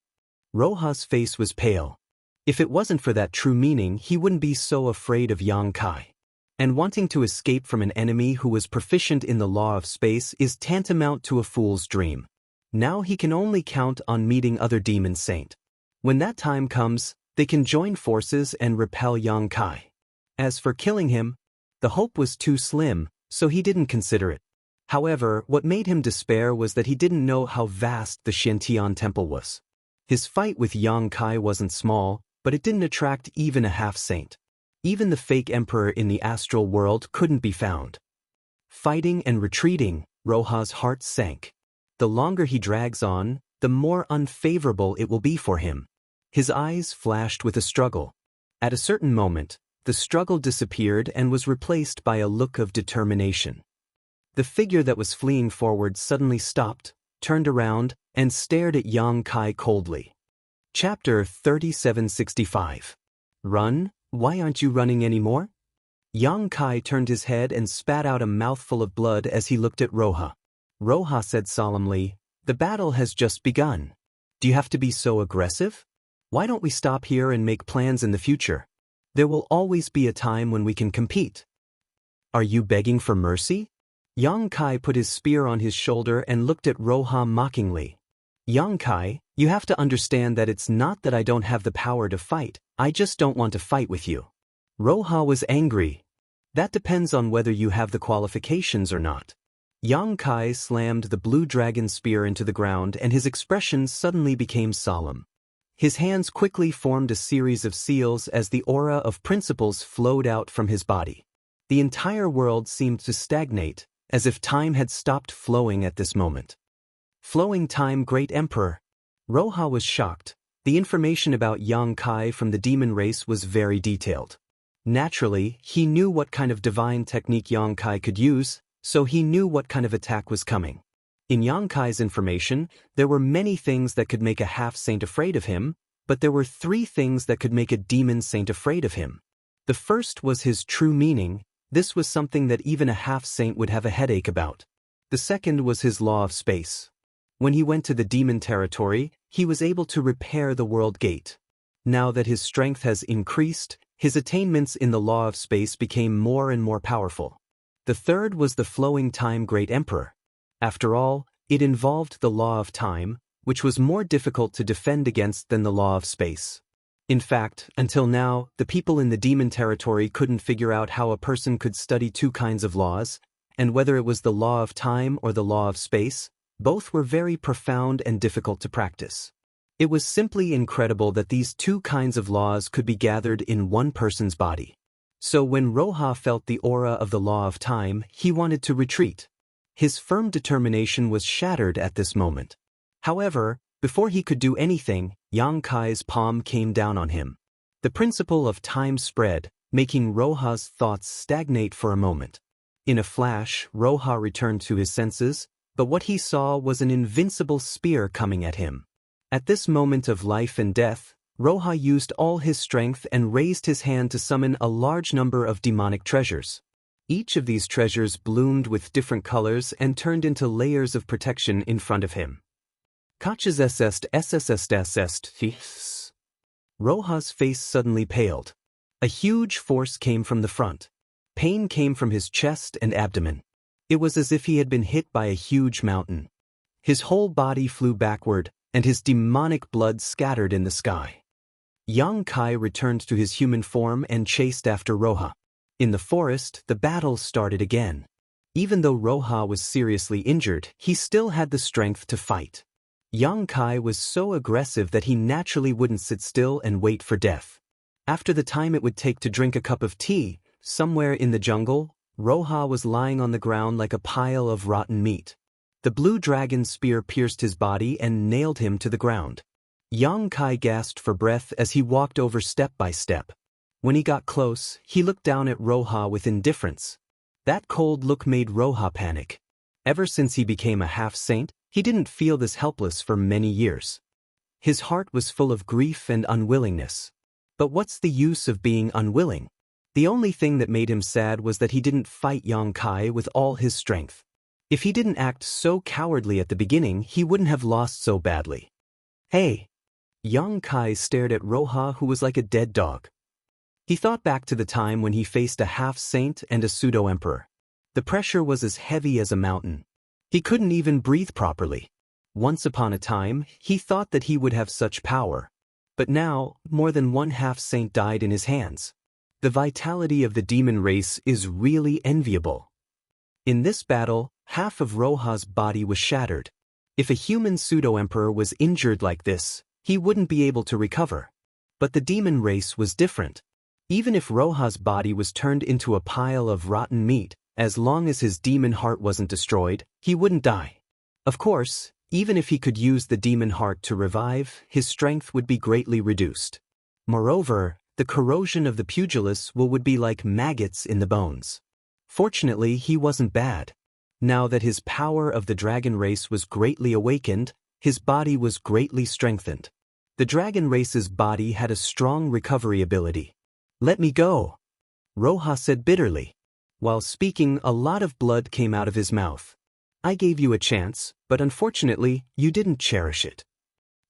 [SPEAKER 1] Roha's face was pale. If it wasn't for that true meaning, he wouldn't be so afraid of Yang Kai. And wanting to escape from an enemy who was proficient in the law of space is tantamount to a fool's dream. Now he can only count on meeting other demon saint. When that time comes, they can join forces and repel Yang Kai. As for killing him, the hope was too slim, so he didn't consider it. However, what made him despair was that he didn't know how vast the Xiantian temple was. His fight with Yang Kai wasn't small, but it didn't attract even a half-saint. Even the fake emperor in the astral world couldn't be found. Fighting and retreating, Roha's heart sank. The longer he drags on, the more unfavorable it will be for him. His eyes flashed with a struggle. At a certain moment, the struggle disappeared and was replaced by a look of determination. The figure that was fleeing forward suddenly stopped, turned around, and stared at Yang Kai coldly. Chapter 3765. Run? Why aren't you running anymore? Yang Kai turned his head and spat out a mouthful of blood as he looked at Roha. Roha said solemnly, "The battle has just begun. Do you have to be so aggressive? Why don't we stop here and make plans in the future? There will always be a time when we can compete." "Are you begging for mercy?" Yang Kai put his spear on his shoulder and looked at Roha mockingly. "Yang Kai, you have to understand that it's not that I don't have the power to fight, I just don't want to fight with you." Roha was angry. "That depends on whether you have the qualifications or not." Yang Kai slammed the blue dragon spear into the ground and his expression suddenly became solemn. His hands quickly formed a series of seals as the aura of principles flowed out from his body. The entire world seemed to stagnate, as if time had stopped flowing at this moment. "Flowing time, great emperor." Roha was shocked. The information about Yang Kai from the demon race was very detailed. Naturally, he knew what kind of divine technique Yang Kai could use, so he knew what kind of attack was coming. In Yang Kai's information, there were many things that could make a half-saint afraid of him, but there were 3 things that could make a demon saint afraid of him. The first was his true meaning. This was something that even a half-saint would have a headache about. The second was his law of space. When he went to the demon territory, he was able to repair the world gate. Now that his strength has increased, His attainments in the law of space became more and more powerful. The third was the flowing time great emperor. After all, it involved the law of time, which was more difficult to defend against than the law of space. In fact, until now, the people in the demon territory couldn't figure out how a person could study two kinds of laws, and whether it was the law of time or the law of space, both were very profound and difficult to practice. It was simply incredible that these two kinds of laws could be gathered in one person's body. So when Roja felt the aura of the law of time, he wanted to retreat. His firm determination was shattered at this moment. However, before he could do anything, Yang Kai's palm came down on him. The principle of time spread, making Roja's thoughts stagnate for a moment. In a flash, Roja returned to his senses, but what he saw was an invincible spear coming at him. At this moment of life and death, Roja used all his strength and raised his hand to summon a large number of demonic treasures. Each of these treasures bloomed with different colors and turned into layers of protection in front of him. Roja's face suddenly paled. A huge force came from the front. Pain came from his chest and abdomen. It was as if he had been hit by a huge mountain. His whole body flew backward, and his demonic blood scattered in the sky. Yang Kai returned to his human form and chased after Roja. In the forest, the battle started again. Even though Roja was seriously injured, he still had the strength to fight. Yang Kai was so aggressive that he naturally wouldn't sit still and wait for death. After the time it would take to drink a cup of tea, somewhere in the jungle, Roja was lying on the ground like a pile of rotten meat. The blue dragon spear pierced his body and nailed him to the ground. Yang Kai gasped for breath as he walked over step by step. When he got close, he looked down at Roja with indifference. That cold look made Roja panic. Ever since he became a half-saint, he didn't feel this helpless for many years. His heart was full of grief and unwillingness. But what's the use of being unwilling? The only thing that made him sad was that he didn't fight Yang Kai with all his strength. If he didn't act so cowardly at the beginning, he wouldn't have lost so badly. Hey! Yang Kai stared at Roja, who was like a dead dog. He thought back to the time when he faced a half-saint and a pseudo-emperor. The pressure was as heavy as a mountain. He couldn't even breathe properly. Once upon a time, he thought that he would have such power. But now, more than one half-saint died in his hands. The vitality of the demon race is really enviable. In this battle, half of Roja's body was shattered. If a human pseudo-emperor was injured like this, he wouldn't be able to recover. But the demon race was different. Even if Roja's body was turned into a pile of rotten meat, as long as his demon heart wasn't destroyed, he wouldn't die. Of course, even if he could use the demon heart to revive, his strength would be greatly reduced. Moreover, the corrosion of the pugilist would be like maggots in the bones. Fortunately, he wasn't bad. Now that his power of the dragon race was greatly awakened, his body was greatly strengthened. The dragon race's body had a strong recovery ability. "Let me go," Roja said bitterly. While speaking, a lot of blood came out of his mouth. "I gave you a chance, but unfortunately, you didn't cherish it."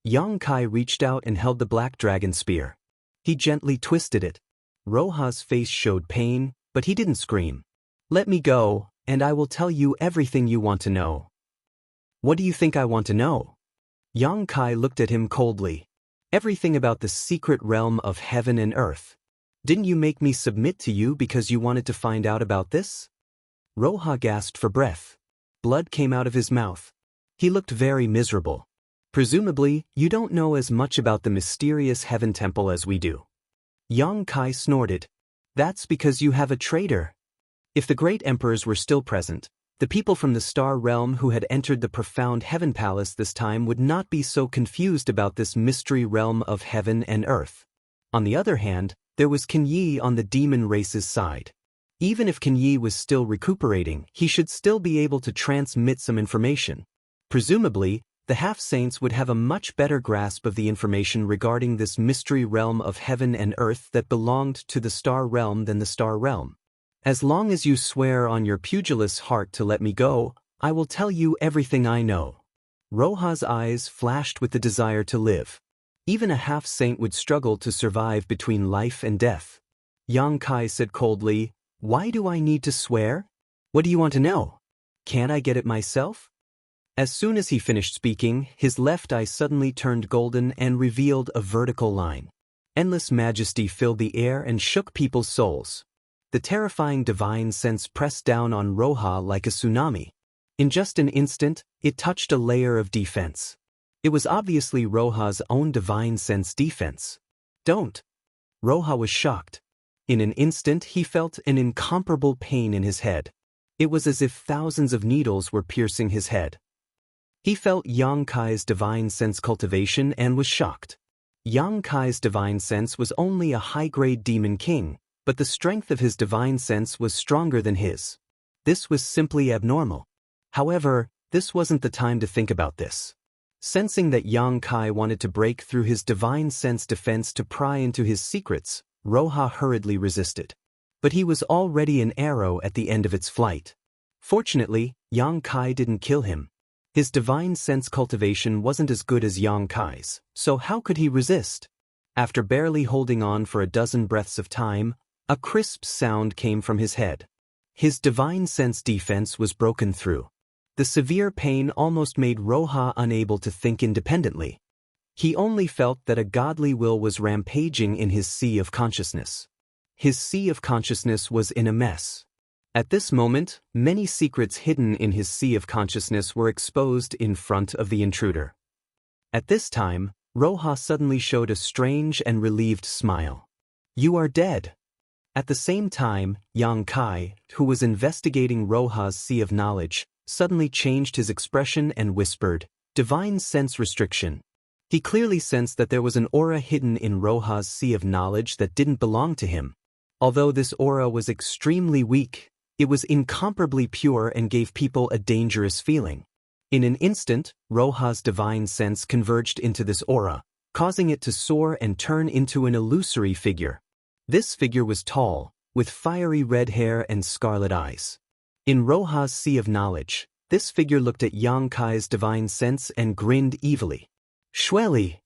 [SPEAKER 1] Yang Kai reached out and held the black dragon spear. He gently twisted it. Roja's face showed pain, but he didn't scream. "Let me go, and I will tell you everything you want to know." "What do you think I want to know?" Yang Kai looked at him coldly. "Everything about the secret realm of heaven and earth. Didn't you make me submit to you because you wanted to find out about this?" Roja gasped for breath. Blood came out of his mouth. He looked very miserable. "Presumably, you don't know as much about the mysterious heaven temple as we do." Yang Kai snorted. "That's because you have a traitor." If the great emperors were still present, the people from the star realm who had entered the profound heaven palace this time would not be so confused about this mystery realm of heaven and earth. On the other hand, there was Kan Yi on the demon race's side. Even if Kan Yi was still recuperating, he should still be able to transmit some information. Presumably, the half-saints would have a much better grasp of the information regarding this mystery realm of heaven and earth that belonged to the star realm than the star realm. "As long as you swear on your pugilist's heart to let me go, I will tell you everything I know." Roja's eyes flashed with the desire to live. Even a half-saint would struggle to survive between life and death. Yang Kai said coldly, "Why do I need to swear? What do you want to know? Can't I get it myself?" As soon as he finished speaking, his left eye suddenly turned golden and revealed a vertical line. Endless majesty filled the air and shook people's souls. The terrifying divine sense pressed down on Roha like a tsunami. In just an instant, it touched a layer of defense. It was obviously Roha's own divine sense defense. "Don't." Roha was shocked. In an instant he felt an incomparable pain in his head. It was as if thousands of needles were piercing his head. He felt Yang Kai's divine sense cultivation and was shocked. Yang Kai's divine sense was only a high-grade demon king, but the strength of his divine sense was stronger than his. This was simply abnormal. However, this wasn't the time to think about this. Sensing that Yang Kai wanted to break through his divine sense defense to pry into his secrets, Roha hurriedly resisted. But he was already an arrow at the end of its flight. Fortunately, Yang Kai didn't kill him. His divine sense cultivation wasn't as good as Yang Kai's, so how could he resist? After barely holding on for a dozen breaths of time, a crisp sound came from his head. His divine sense defense was broken through. The severe pain almost made Roha unable to think independently. He only felt that a godly will was rampaging in his sea of consciousness. His sea of consciousness was in a mess. At this moment, many secrets hidden in his sea of consciousness were exposed in front of the intruder. At this time, Roha suddenly showed a strange and relieved smile. "You are dead." At the same time, Yang Kai, who was investigating Roha's sea of knowledge, suddenly changed his expression and whispered, "Divine sense restriction." He clearly sensed that there was an aura hidden in Roha's sea of knowledge that didn't belong to him. Although this aura was extremely weak, it was incomparably pure and gave people a dangerous feeling. In an instant, Roha's divine sense converged into this aura, causing it to soar and turn into an illusory figure. This figure was tall, with fiery red hair and scarlet eyes. In Roha's sea of knowledge, this figure looked at Yang Kai's divine sense and grinned evilly. "Shueli!"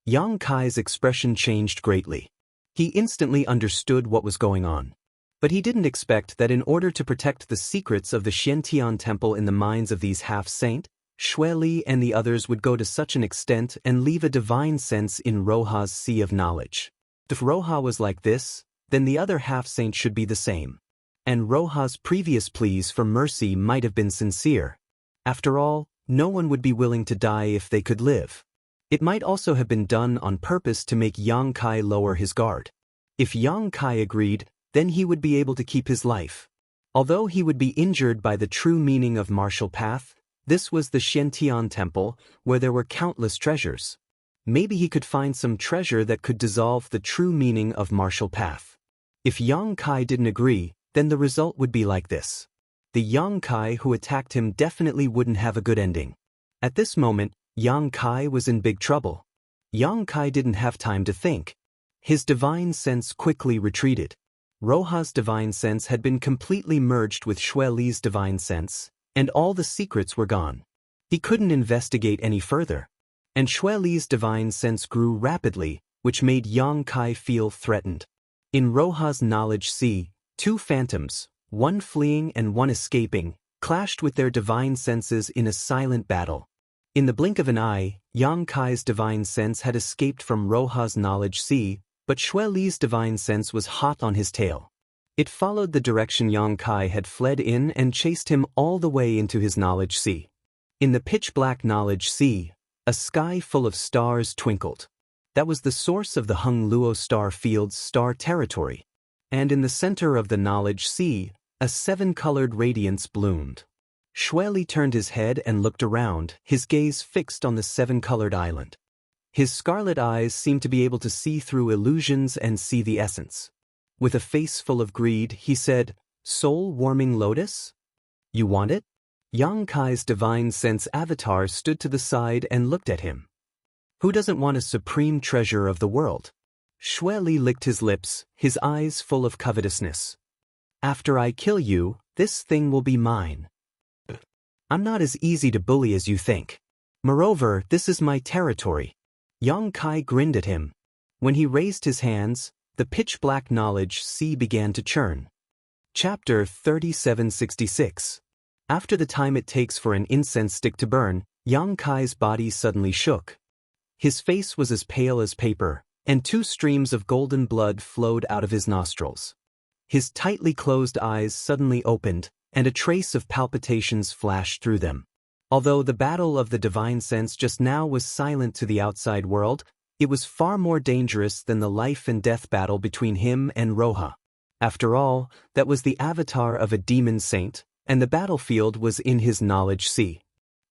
[SPEAKER 1] Yang Kai's expression changed greatly. He instantly understood what was going on. But he didn't expect that in order to protect the secrets of the Xiantian temple in the minds of these half-saint, Shueli and the others would go to such an extent and leave a divine sense in Roha's sea of knowledge. If Roha was like this, then the other half-saint should be the same. And Roha's previous pleas for mercy might have been sincere. After all, no one would be willing to die if they could live. It might also have been done on purpose to make Yang Kai lower his guard. If Yang Kai agreed, then he would be able to keep his life. Although he would be injured by the true meaning of martial path, this was the Xiantian temple, where there were countless treasures. Maybe he could find some treasure that could dissolve the true meaning of martial path. If Yang Kai didn't agree, then the result would be like this. The Yang Kai who attacked him definitely wouldn't have a good ending. At this moment, Yang Kai was in big trouble. Yang Kai didn't have time to think. His divine sense quickly retreated. Roha's divine sense had been completely merged with Shueli's divine sense, and all the secrets were gone. He couldn't investigate any further. And Shueli's divine sense grew rapidly, which made Yang Kai feel threatened. In Roha's knowledge sea, two phantoms, one fleeing and one escaping, clashed with their divine senses in a silent battle. In the blink of an eye, Yang Kai's divine sense had escaped from Roha's knowledge sea, but Shueli's divine sense was hot on his tail. It followed the direction Yang Kai had fled in and chased him all the way into his knowledge sea. In the pitch-black knowledge sea, a sky full of stars twinkled. That was the source of the Hung Luo star field's star territory. And in the center of the knowledge sea, a seven-colored radiance bloomed. Shueli turned his head and looked around, his gaze fixed on the seven-colored island. His scarlet eyes seemed to be able to see through illusions and see the essence. With a face full of greed, he said, "Soul-warming lotus? You want it?" Yang Kai's divine sense avatar stood to the side and looked at him. Who doesn't want a supreme treasure of the world? Shueli licked his lips, his eyes full of covetousness. "After I kill you, this thing will be mine. I'm not as easy to bully as you think. Moreover, this is my territory." Yang Kai grinned at him. When he raised his hands, the pitch-black knowledge sea began to churn. Chapter 3766. After the time it takes for an incense stick to burn, Yang Kai's body suddenly shook. His face was as pale as paper, and 2 streams of golden blood flowed out of his nostrils. His tightly closed eyes suddenly opened, and a trace of palpitations flashed through them. Although the battle of the divine sense just now was silent to the outside world, it was far more dangerous than the life and death battle between him and Roja. After all, that was the avatar of a demon saint, and the battlefield was in his knowledge sea.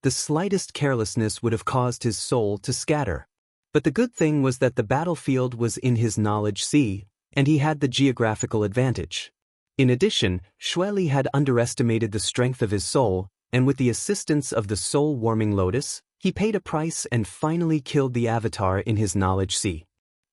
[SPEAKER 1] The slightest carelessness would have caused his soul to scatter. But the good thing was that the battlefield was in his knowledge sea, and he had the geographical advantage. In addition, Xueli had underestimated the strength of his soul, and with the assistance of the soul-warming lotus, he paid a price and finally killed the avatar in his knowledge sea.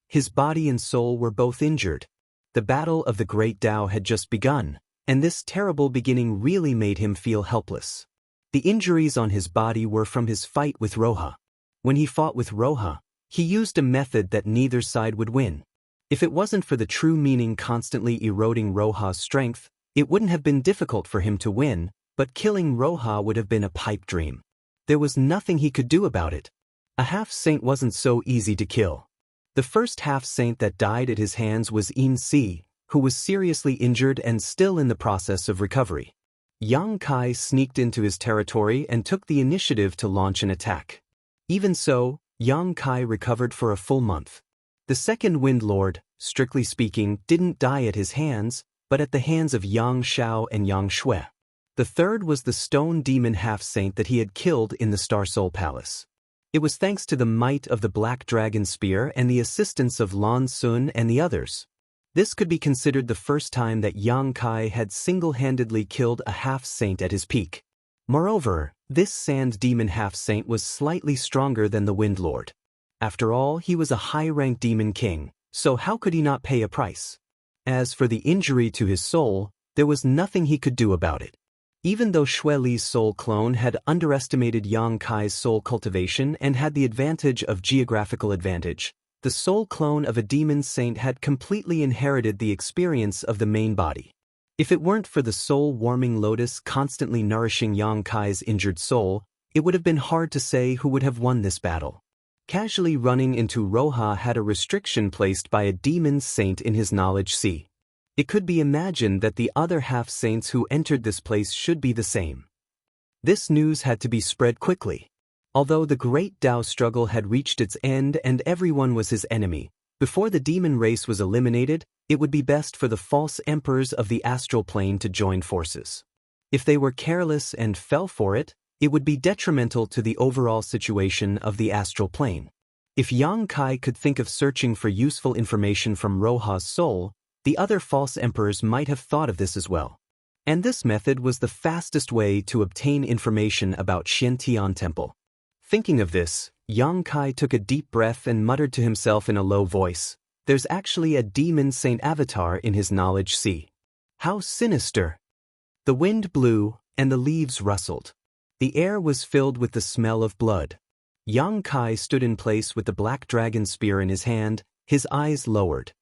[SPEAKER 1] His body and soul were both injured. The battle of the great Tao had just begun, and this terrible beginning really made him feel helpless. The injuries on his body were from his fight with Roja. When he fought with Roja, he used a method that neither side would win. If it wasn't for the true meaning constantly eroding Roja's strength, it wouldn't have been difficult for him to win, but killing Roja would have been a pipe dream. There was nothing he could do about it. A half-saint wasn't so easy to kill. The first half-saint that died at his hands was Yin Si, who was seriously injured and still in the process of recovery. Yang Kai sneaked into his territory and took the initiative to launch an attack. Even so, Yang Kai recovered for a full month. The second Wind Lord, strictly speaking, didn't die at his hands, but at the hands of Yang Shao and Yang Shui. The third was the stone demon half-saint that he had killed in the Star Soul Palace. It was thanks to the might of the Black Dragon Spear and the assistance of Lan Sun and the others. This could be considered the first time that Yang Kai had single-handedly killed a half-saint at his peak. Moreover, this sand demon half-saint was slightly stronger than the Wind Lord. After all, he was a high-ranked demon king, so how could he not pay a price? As for the injury to his soul, there was nothing he could do about it. Even though Xueli's soul clone had underestimated Yang Kai's soul cultivation and had the advantage of geographical advantage, the soul clone of a demon saint had completely inherited the experience of the main body. If it weren't for the soul-warming lotus constantly nourishing Yang Kai's injured soul, it would have been hard to say who would have won this battle. Casually running into Roja had a restriction placed by a demon saint in his knowledge sea. It could be imagined that the other half-saints who entered this place should be the same. This news had to be spread quickly. Although the great Tao struggle had reached its end and everyone was his enemy, before the demon race was eliminated, it would be best for the false emperors of the astral plane to join forces. If they were careless and fell for it, it would be detrimental to the overall situation of the astral plane. If Yang Kai could think of searching for useful information from Roja's soul, the other false emperors might have thought of this as well. And this method was the fastest way to obtain information about Xiantian Temple. Thinking of this, Yang Kai took a deep breath and muttered to himself in a low voice, "There's actually a demon saint avatar in his knowledge sea. How sinister!" The wind blew, and the leaves rustled. The air was filled with the smell of blood. Yang Kai stood in place with the black dragon spear in his hand, his eyes lowered.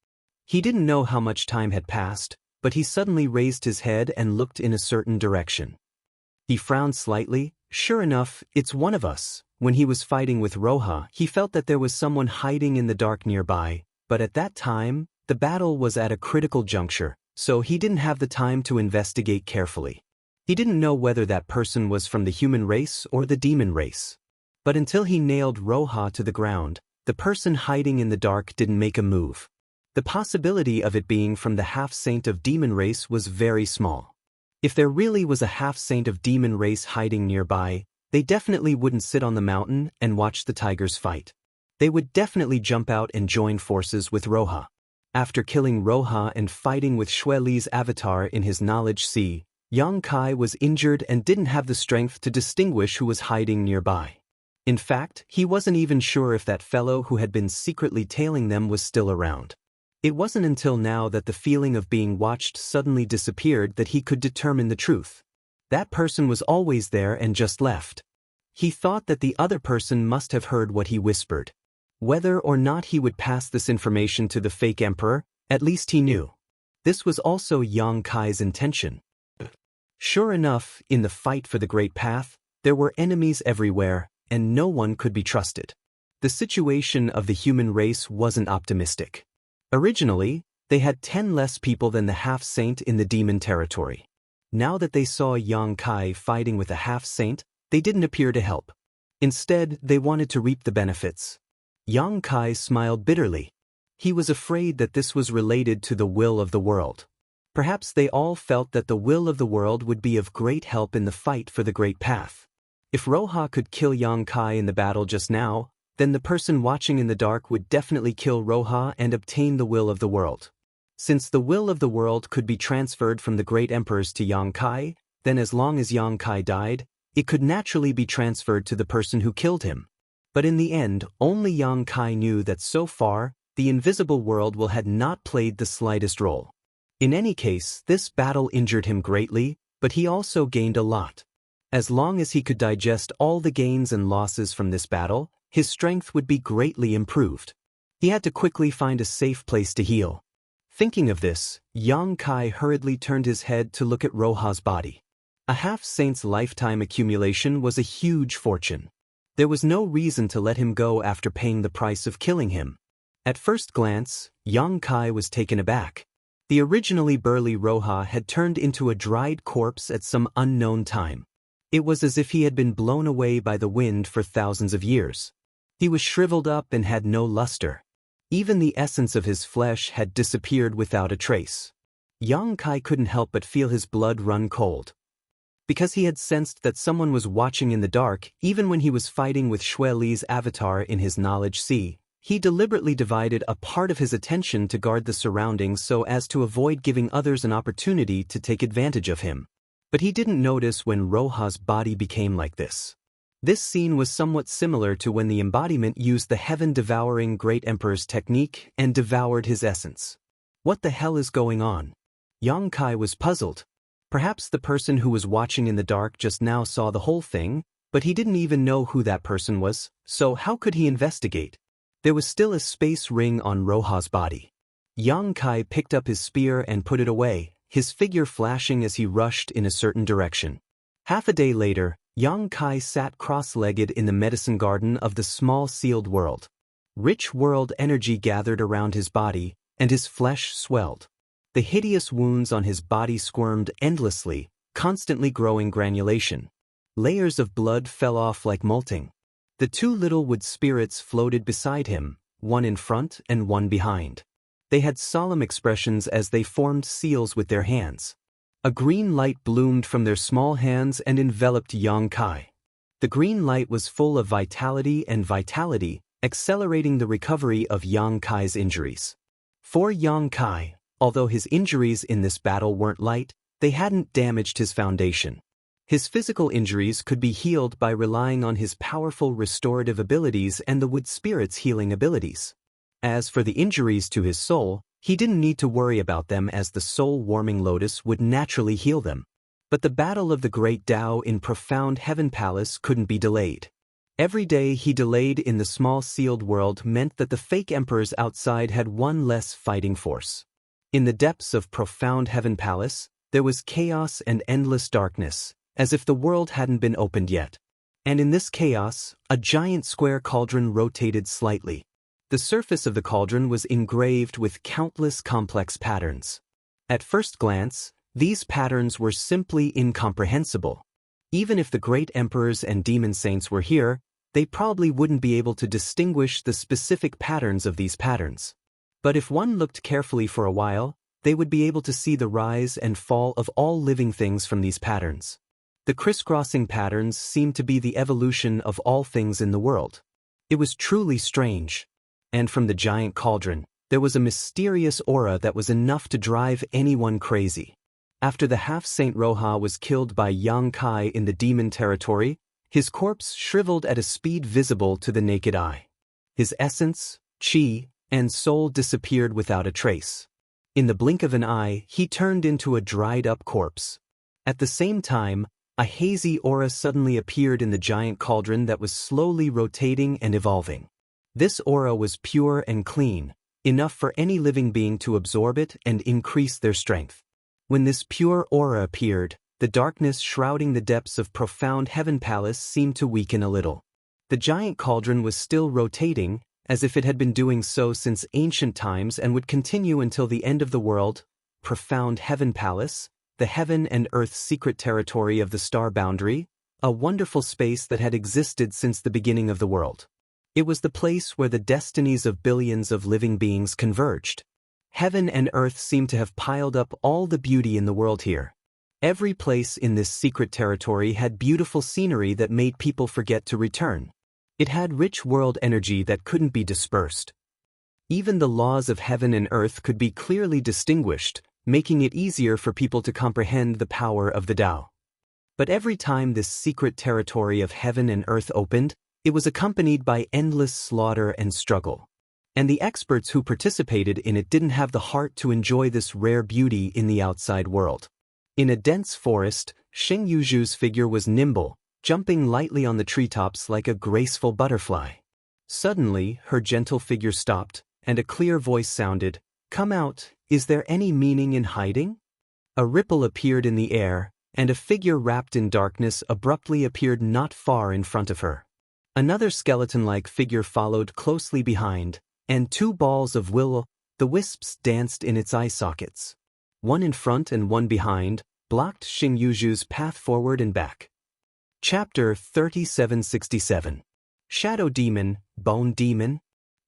[SPEAKER 1] He didn't know how much time had passed, but he suddenly raised his head and looked in a certain direction. He frowned slightly. Sure enough, it's one of us. When he was fighting with Roja, he felt that there was someone hiding in the dark nearby, but at that time, the battle was at a critical juncture, so he didn't have the time to investigate carefully. He didn't know whether that person was from the human race or the demon race. But until he nailed Roja to the ground, the person hiding in the dark didn't make a move. The possibility of it being from the half-saint of demon race was very small. If there really was a half-saint of demon race hiding nearby, they definitely wouldn't sit on the mountain and watch the tigers fight. They would definitely jump out and join forces with Roja. After killing Roja and fighting with Xueli's avatar in his knowledge sea, Yang Kai was injured and didn't have the strength to distinguish who was hiding nearby. In fact, he wasn't even sure if that fellow who had been secretly tailing them was still around. It wasn't until now that the feeling of being watched suddenly disappeared that he could determine the truth. That person was always there and just left. He thought that the other person must have heard what he whispered. Whether or not he would pass this information to the fake emperor, At least he knew. This was also Yang Kai's intention. Sure enough, in the fight for the Great Path, there were enemies everywhere, and no one could be trusted. The situation of the human race wasn't optimistic. Originally, they had 10 less people than the half-saint in the demon territory. Now that they saw Yang Kai fighting with a half-saint, they didn't appear to help. Instead, they wanted to reap the benefits. Yang Kai smiled bitterly. He was afraid that this was related to the will of the world. Perhaps they all felt that the will of the world would be of great help in the fight for the Great Path. If Roha could kill Yang Kai in the battle just now, then the person watching in the dark would definitely kill Roha and obtain the will of the world. Since the will of the world could be transferred from the great emperors to Yang Kai, then as long as Yang Kai died, it could naturally be transferred to the person who killed him. But in the end, only Yang Kai knew that so far, the invisible world had not played the slightest role. In any case, this battle injured him greatly, but he also gained a lot. As long as he could digest all the gains and losses from this battle, his strength would be greatly improved. He had to quickly find a safe place to heal. Thinking of this, Yang Kai hurriedly turned his head to look at Roha's body. A half-saint's lifetime accumulation was a huge fortune. There was no reason to let him go after paying the price of killing him. At first glance, Yang Kai was taken aback. The originally burly Roha had turned into a dried corpse at some unknown time. It was as if he had been blown away by the wind for thousands of years. He was shriveled up and had no luster. Even the essence of his flesh had disappeared without a trace. Yang Kai couldn't help but feel his blood run cold. Because he had sensed that someone was watching in the dark, even when he was fighting with Xue Li's avatar in his knowledge sea, he deliberately divided a part of his attention to guard the surroundings so as to avoid giving others an opportunity to take advantage of him. But he didn't notice when Roha's body became like this. This scene was somewhat similar to when the embodiment used the heaven-devouring Great Emperor's technique and devoured his essence. What the hell is going on? Yang Kai was puzzled. Perhaps the person who was watching in the dark just now saw the whole thing, but he didn't even know who that person was, so how could he investigate? There was still a space ring on Roha's body. Yang Kai picked up his spear and put it away, his figure flashing as he rushed in a certain direction. Half a day later, Yang Kai sat cross-legged in the medicine garden of the small sealed world. Rich world energy gathered around his body, and his flesh swelled. The hideous wounds on his body squirmed endlessly, constantly growing granulation. Layers of blood fell off like molting. The two little wood spirits floated beside him, one in front and one behind. They had solemn expressions as they formed seals with their hands. A green light bloomed from their small hands and enveloped Yang Kai. The green light was full of vitality, accelerating the recovery of Yang Kai's injuries. For Yang Kai, although his injuries in this battle weren't light, they hadn't damaged his foundation. His physical injuries could be healed by relying on his powerful restorative abilities and the wood spirit's healing abilities. As for the injuries to his soul, he didn't need to worry about them as the soul-warming lotus would naturally heal them. But the battle of the great Tao in Profound Heaven Palace couldn't be delayed. Every day he delayed in the small sealed world meant that the fake emperors outside had one less fighting force. In the depths of Profound Heaven Palace, there was chaos and endless darkness, as if the world hadn't been opened yet. And in this chaos, a giant square cauldron rotated slightly. The surface of the cauldron was engraved with countless complex patterns. At first glance, these patterns were simply incomprehensible. Even if the great emperors and demon saints were here, they probably wouldn't be able to distinguish the specific patterns of these patterns. But if one looked carefully for a while, they would be able to see the rise and fall of all living things from these patterns. The crisscrossing patterns seemed to be the evolution of all things in the world. It was truly strange. And from the giant cauldron, there was a mysterious aura that was enough to drive anyone crazy. After the half-saint Roha was killed by Yang Kai in the demon territory, his corpse shriveled at a speed visible to the naked eye. His essence, chi, and soul disappeared without a trace. In the blink of an eye, he turned into a dried-up corpse. At the same time, a hazy aura suddenly appeared in the giant cauldron that was slowly rotating and evolving. This aura was pure and clean, enough for any living being to absorb it and increase their strength. When this pure aura appeared, the darkness shrouding the depths of profound Heaven Palace seemed to weaken a little. The giant cauldron was still rotating, as if it had been doing so since ancient times and would continue until the end of the world. Profound Heaven Palace, the heaven and earth secret territory of the star boundary, a wonderful space that had existed since the beginning of the world. It was the place where the destinies of billions of living beings converged. Heaven and earth seemed to have piled up all the beauty in the world here. Every place in this secret territory had beautiful scenery that made people forget to return. It had rich world energy that couldn't be dispersed. Even the laws of heaven and earth could be clearly distinguished, making it easier for people to comprehend the power of the Tao. But every time this secret territory of heaven and earth opened, it was accompanied by endless slaughter and struggle. And the experts who participated in it didn't have the heart to enjoy this rare beauty in the outside world. In a dense forest, Xing Yuzhu's figure was nimble, jumping lightly on the treetops like a graceful butterfly. Suddenly, her gentle figure stopped, and a clear voice sounded, "Come out, is there any meaning in hiding?" A ripple appeared in the air, and a figure wrapped in darkness abruptly appeared not far in front of her. Another skeleton-like figure followed closely behind, and two balls of will-o'-the-wisps danced in its eye sockets. One in front and one behind, blocked Xing Yuzhu's path forward and back. Chapter 3767. Shadow Demon, Bone Demon?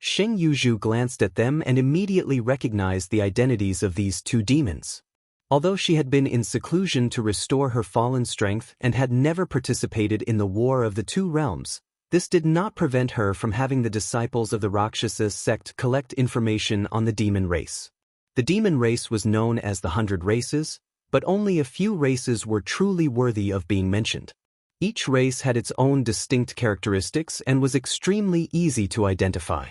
[SPEAKER 1] Xing Yuzhu glanced at them and immediately recognized the identities of these two demons. Although she had been in seclusion to restore her fallen strength and had never participated in the war of the two realms, this did not prevent her from having the disciples of the Rakshasa sect collect information on the demon race. The demon race was known as the 100 Races, but only a few races were truly worthy of being mentioned. Each race had its own distinct characteristics and was extremely easy to identify.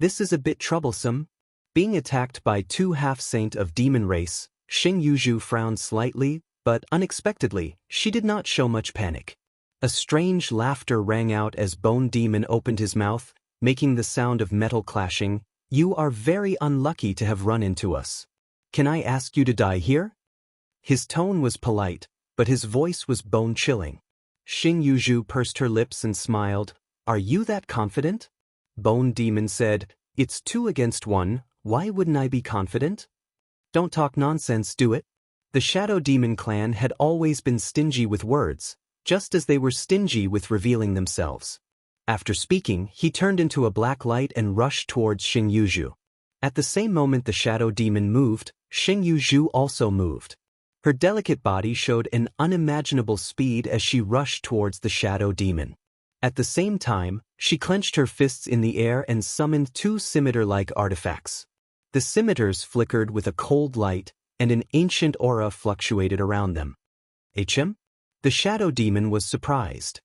[SPEAKER 1] This is a bit troublesome. Being attacked by two half-saint of demon race, Xing Yuzhu frowned slightly, but unexpectedly, she did not show much panic. A strange laughter rang out as Bone Demon opened his mouth, making the sound of metal clashing. "You are very unlucky to have run into us. Can I ask you to die here?" His tone was polite, but his voice was bone-chilling. Xing Yuzhu pursed her lips and smiled. "Are you that confident?" Bone Demon said, "It's 2 against 1, why wouldn't I be confident?" "Don't talk nonsense, do it." The Shadow Demon clan had always been stingy with words, just as they were stingy with revealing themselves. After speaking, he turned into a black light and rushed towards Xing Yuzhu. At the same moment the Shadow Demon moved, Xing Yuzhu also moved. Her delicate body showed an unimaginable speed as she rushed towards the Shadow Demon. At the same time, she clenched her fists in the air and summoned 2 scimitar-like artifacts. The scimitars flickered with a cold light, and an ancient aura fluctuated around them. "HM?" The Shadow Demon was surprised.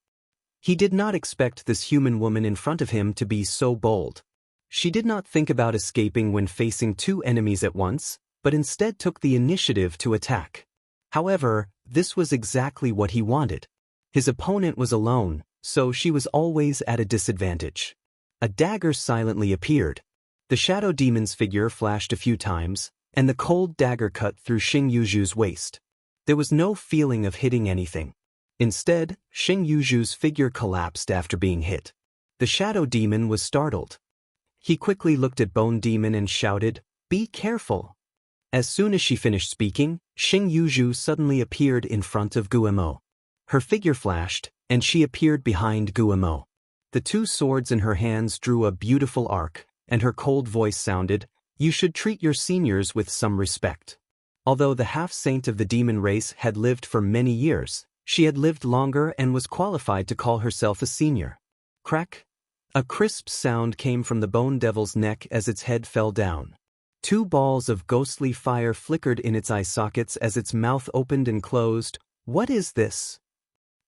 [SPEAKER 1] He did not expect this human woman in front of him to be so bold. She did not think about escaping when facing 2 enemies at once, but instead took the initiative to attack. However, this was exactly what he wanted. His opponent was alone, so she was always at a disadvantage. A dagger silently appeared. The Shadow Demon's figure flashed a few times, and the cold dagger cut through Xing Yuzhu's waist. There was no feeling of hitting anything. Instead, Xing Yuzhu's figure collapsed after being hit. The Shadow Demon was startled. He quickly looked at Bone Demon and shouted, "Be careful." As soon as she finished speaking, Xing Yuzhu suddenly appeared in front of Guemo. Her figure flashed, and she appeared behind Guemo. The 2 swords in her hands drew a beautiful arc, and her cold voice sounded, "You should treat your seniors with some respect." Although the half-saint of the demon race had lived for many years, she had lived longer and was qualified to call herself a senior. Crack! A crisp sound came from the Bone Devil's neck as its head fell down. 2 balls of ghostly fire flickered in its eye sockets as its mouth opened and closed. "What is this?"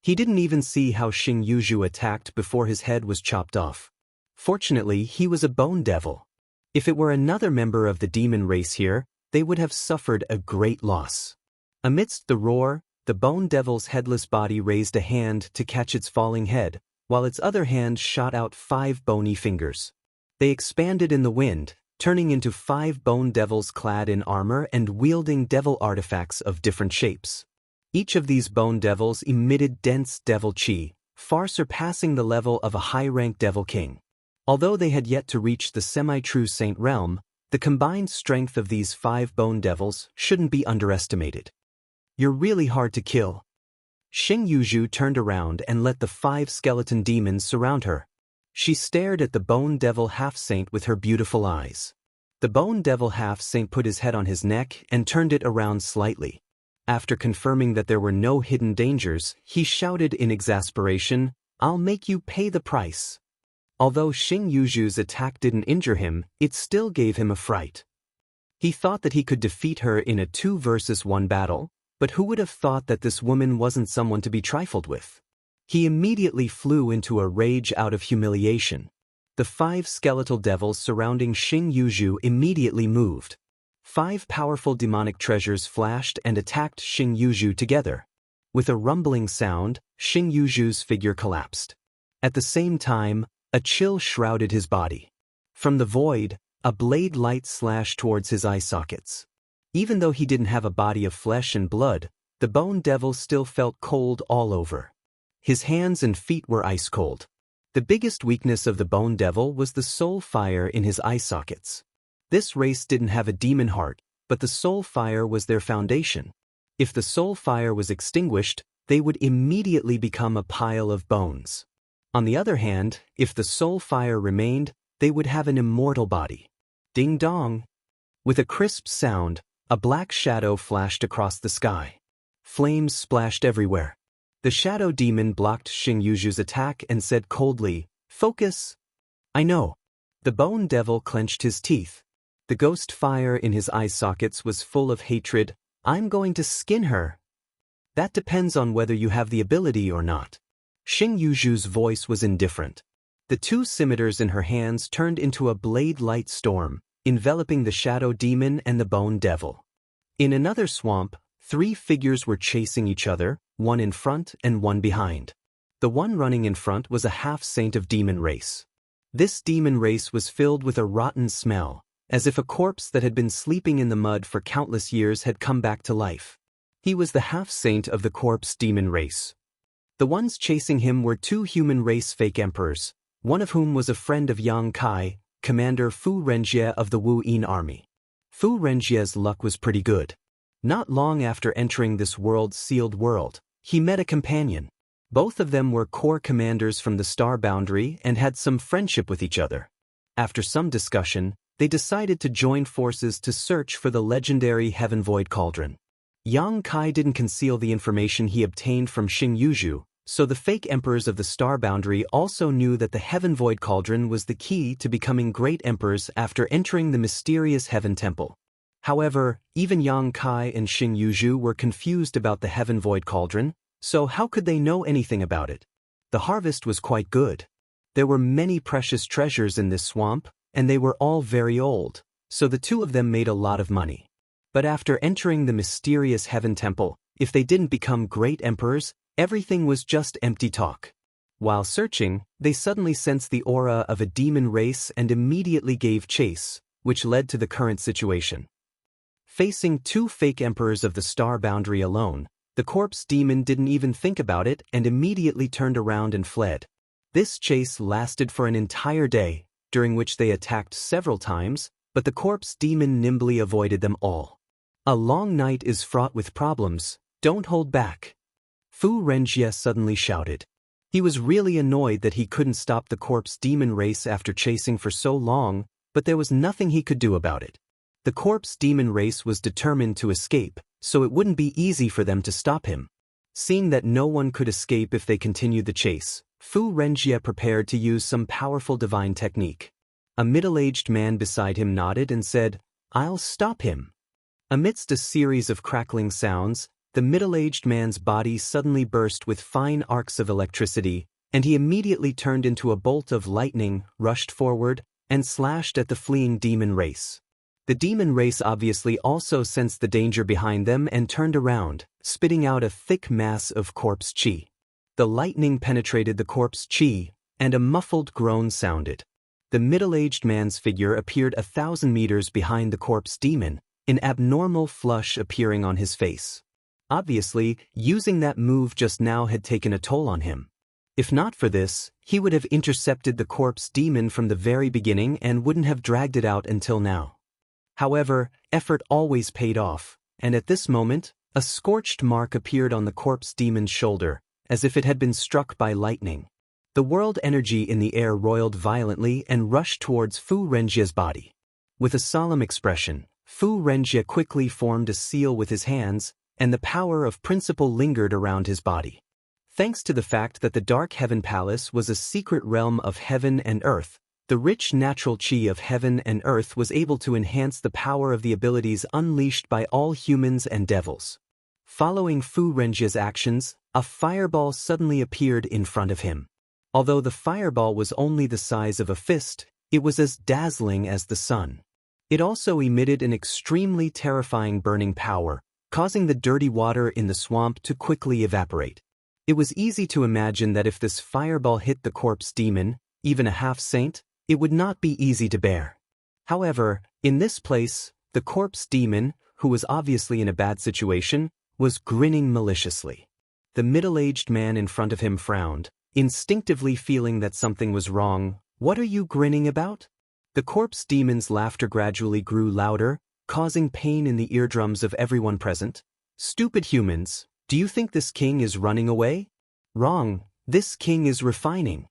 [SPEAKER 1] He didn't even see how Xing Yuzhu attacked before his head was chopped off. Fortunately, he was a Bone Devil. If it were another member of the demon race here, they would have suffered a great loss. Amidst the roar, the Bone Devil's headless body raised a hand to catch its falling head, while its other hand shot out 5 bony fingers. They expanded in the wind, turning into 5 bone devils clad in armor and wielding devil artifacts of different shapes. Each of these bone devils emitted dense devil chi, far surpassing the level of a high-ranked devil king. Although they had yet to reach the semi-true saint realm, the combined strength of these 5 bone devils shouldn't be underestimated. You're really hard to kill. Xing Yuzhu turned around and let the 5 skeleton demons surround her. She stared at the bone devil half-saint with her beautiful eyes. The bone devil half-saint put his head on his neck and turned it around slightly. After confirming that there were no hidden dangers, he shouted in exasperation, "I'll make you pay the price." Although Xing Yuzhu's attack didn't injure him, it still gave him a fright. He thought that he could defeat her in a 2 versus 1 battle, but who would have thought that this woman wasn't someone to be trifled with? He immediately flew into a rage out of humiliation. The 5 skeletal devils surrounding Xing Yuzhu immediately moved. 5 powerful demonic treasures flashed and attacked Xing Yuzhu together. With a rumbling sound, Xing Yuzhu's figure collapsed. At the same time, a chill shrouded his body. From the void, a blade light slashed towards his eye sockets. Even though he didn't have a body of flesh and blood, the bone devil still felt cold all over. His hands and feet were ice cold. The biggest weakness of the bone devil was the soul fire in his eye sockets. This race didn't have a demon heart, but the soul fire was their foundation. If the soul fire was extinguished, they would immediately become a pile of bones. On the other hand, if the soul fire remained, they would have an immortal body. Ding dong! With a crisp sound, a black shadow flashed across the sky. Flames splashed everywhere. The shadow demon blocked Xing Yuzhu's attack and said coldly, "Focus." "I know." The bone devil clenched his teeth. The ghost fire in his eye sockets was full of hatred. "I'm going to skin her." "That depends on whether you have the ability or not." Xing Yuzhu's voice was indifferent. The 2 scimitars in her hands turned into a blade-light storm, enveloping the shadow demon and the bone devil. In another swamp, 3 figures were chasing each other, one in front and one behind. The one running in front was a half-saint of demon race. This demon race was filled with a rotten smell, as if a corpse that had been sleeping in the mud for countless years had come back to life. He was the half-saint of the corpse demon race. The ones chasing him were 2 human race fake emperors, one of whom was a friend of Yang Kai, Commander Fu Renjie of the Wu Yin army. Fu Renjie's luck was pretty good. Not long after entering this world's sealed world, he met a companion. Both of them were corps commanders from the Star Boundary and had some friendship with each other. After some discussion, they decided to join forces to search for the legendary Heaven Void Cauldron. Yang Kai didn't conceal the information he obtained from Xing Yuzhu, so the fake emperors of the Star Boundary also knew that the Heaven Void Cauldron was the key to becoming great emperors after entering the mysterious Heaven Temple. However, even Yang Kai and Xing Yuzhu were confused about the Heaven Void Cauldron, so how could they know anything about it? The harvest was quite good. There were many precious treasures in this swamp, and they were all very old, so the 2 of them made a lot of money. But after entering the mysterious Heaven Temple, if they didn't become great emperors, everything was just empty talk. While searching, they suddenly sensed the aura of a demon race and immediately gave chase, which led to the current situation. Facing 2 fake emperors of the Star Boundary alone, the corpse demon didn't even think about it and immediately turned around and fled. This chase lasted for an entire day, during which they attacked several times, but the corpse demon nimbly avoided them all. A long night is fraught with problems, don't hold back. Fu Renjie suddenly shouted. He was really annoyed that he couldn't stop the corpse demon race after chasing for so long, but there was nothing he could do about it. The corpse demon race was determined to escape, so it wouldn't be easy for them to stop him. Seeing that no one could escape if they continued the chase, Fu Renjie prepared to use some powerful divine technique. A middle-aged man beside him nodded and said, "I'll stop him." Amidst a series of crackling sounds, the middle-aged man's body suddenly burst with fine arcs of electricity, and he immediately turned into a bolt of lightning, rushed forward, and slashed at the fleeing demon race. The demon race obviously also sensed the danger behind them and turned around, spitting out a thick mass of corpse chi. The lightning penetrated the corpse chi, and a muffled groan sounded. The middle-aged man's figure appeared 1,000 meters behind the corpse demon, an abnormal flush appearing on his face. Obviously, using that move just now had taken a toll on him. If not for this, he would have intercepted the corpse demon from the very beginning and wouldn't have dragged it out until now. However, effort always paid off, and at this moment, a scorched mark appeared on the corpse demon's shoulder, as if it had been struck by lightning. The world energy in the air roiled violently and rushed towards Fu Renjie's body. With a solemn expression, Fu Renjie quickly formed a seal with his hands, and the power of principle lingered around his body. Thanks to the fact that the Dark Heaven Palace was a secret realm of heaven and earth, the rich natural chi of heaven and earth was able to enhance the power of the abilities unleashed by all humans and devils. Following Fu Renjie's actions, a fireball suddenly appeared in front of him. Although the fireball was only the size of a fist, it was as dazzling as the sun. It also emitted an extremely terrifying burning power, causing the dirty water in the swamp to quickly evaporate. It was easy to imagine that if this fireball hit the corpse demon, even a half-saint, it would not be easy to bear. However, in this place, the corpse demon, who was obviously in a bad situation, was grinning maliciously. The middle-aged man in front of him frowned, instinctively feeling that something was wrong. "What are you grinning about?" The corpse demon's laughter gradually grew louder, causing pain in the eardrums of everyone present. "Stupid humans, do you think this king is running away? Wrong, this king is refining."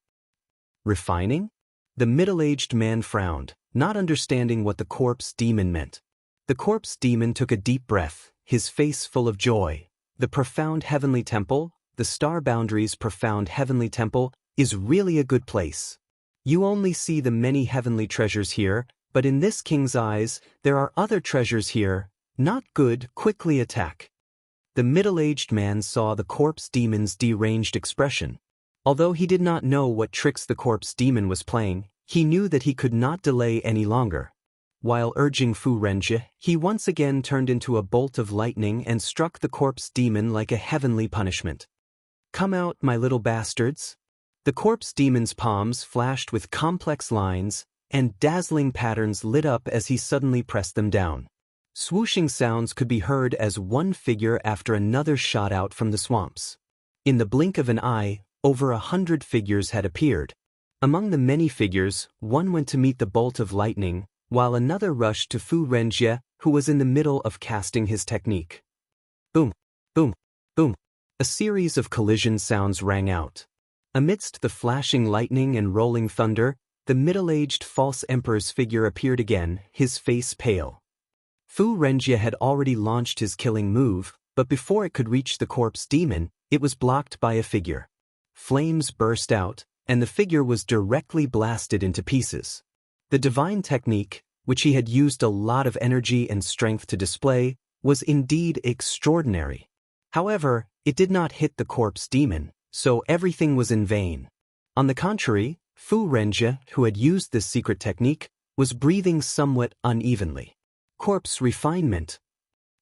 [SPEAKER 1] Refining? The middle-aged man frowned, not understanding what the corpse demon meant. The corpse demon took a deep breath, his face full of joy. The profound heavenly temple, the star boundaries profound heavenly temple, is really a good place. You only see the many heavenly treasures here, but in this king's eyes, there are other treasures here. Not good, quickly attack. The middle-aged man saw the corpse demon's deranged expression. Although he did not know what tricks the corpse demon was playing, he knew that he could not delay any longer. While urging Fu Renjie, he once again turned into a bolt of lightning and struck the corpse demon like a heavenly punishment. "Come out, my little bastards." The corpse demon's palms flashed with complex lines, and dazzling patterns lit up as he suddenly pressed them down. Swooshing sounds could be heard as one figure after another shot out from the swamps. In the blink of an eye, over 100 figures had appeared. Among the many figures, one went to meet the bolt of lightning, while another rushed to Fu Renjie, who was in the middle of casting his technique. Boom, boom, boom. A series of collision sounds rang out. Amidst the flashing lightning and rolling thunder, the middle-aged false emperor's figure appeared again, his face pale. Fu Renjie had already launched his killing move, but before it could reach the corpse demon, it was blocked by a figure. Flames burst out, and the figure was directly blasted into pieces. The divine technique, which he had used a lot of energy and strength to display, was indeed extraordinary. However, it did not hit the corpse demon, so everything was in vain. On the contrary, Fu Renjie, who had used this secret technique, was breathing somewhat unevenly. Corpse refinement.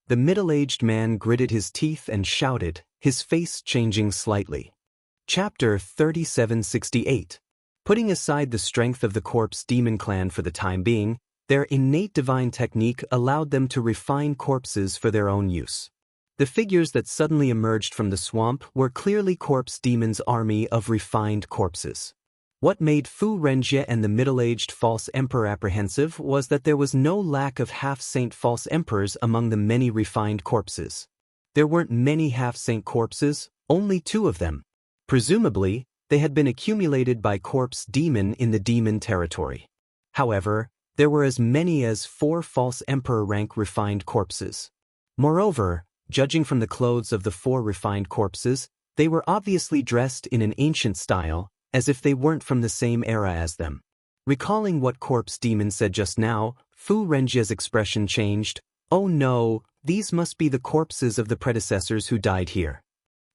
[SPEAKER 1] The middle-aged man gritted his teeth and shouted, his face changing slightly. Chapter 3768. Putting aside the strength of the corpse demon clan for the time being, their innate divine technique allowed them to refine corpses for their own use. The figures that suddenly emerged from the swamp were clearly corpse demon's army of refined corpses. What made Fu Renjie and the middle-aged false emperor apprehensive was that there was no lack of half-saint false emperors among the many refined corpses. There weren't many half-saint corpses, only 2 of them. Presumably, they had been accumulated by corpse demon in the demon territory. However, there were as many as 4 false emperor rank refined corpses. Moreover, judging from the clothes of the 4 refined corpses, they were obviously dressed in an ancient style, as if they weren't from the same era as them. Recalling what corpse demon said just now, Fu Renjie's expression changed. "Oh no, these must be the corpses of the predecessors who died here."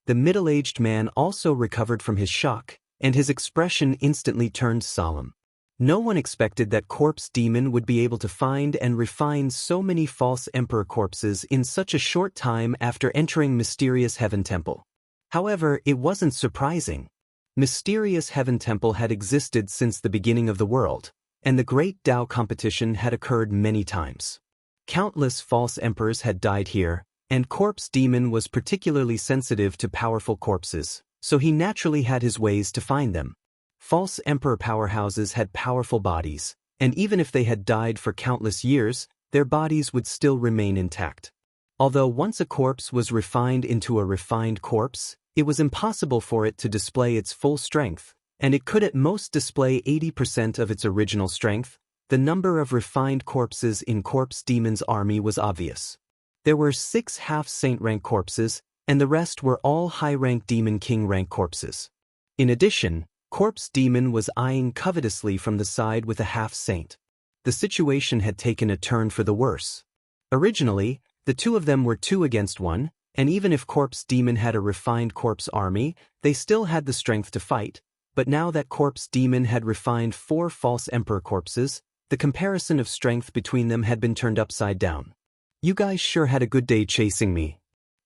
[SPEAKER 1] The middle-aged man also recovered from his shock, and his expression instantly turned solemn. No one expected that corpse demon would be able to find and refine so many false emperor corpses in such a short time after entering Mysterious Heaven Temple. However, it wasn't surprising. Mysterious Heaven Temple had existed since the beginning of the world. and the Great Tao competition had occurred many times. Countless false emperors had died here, and Corpse Demon was particularly sensitive to powerful corpses, so he naturally had his ways to find them. False emperor powerhouses had powerful bodies, and even if they had died for countless years, their bodies would still remain intact. Although once a corpse was refined into a refined corpse, it was impossible for it to display its full strength, and it could at most display 80% of its original strength. The number of refined corpses in Corpse Demon's army was obvious. There were 6 half-saint rank corpses, and the rest were all high-rank Demon King rank corpses. In addition, Corpse Demon was eyeing covetously from the side with a half-saint. The situation had taken a turn for the worse. Originally, the two of them were 2 against 1, and even if Corpse Demon had a refined corpse army, they still had the strength to fight, but now that Corpse Demon had refined 4 false emperor corpses, the comparison of strength between them had been turned upside down. You guys sure had a good day chasing me.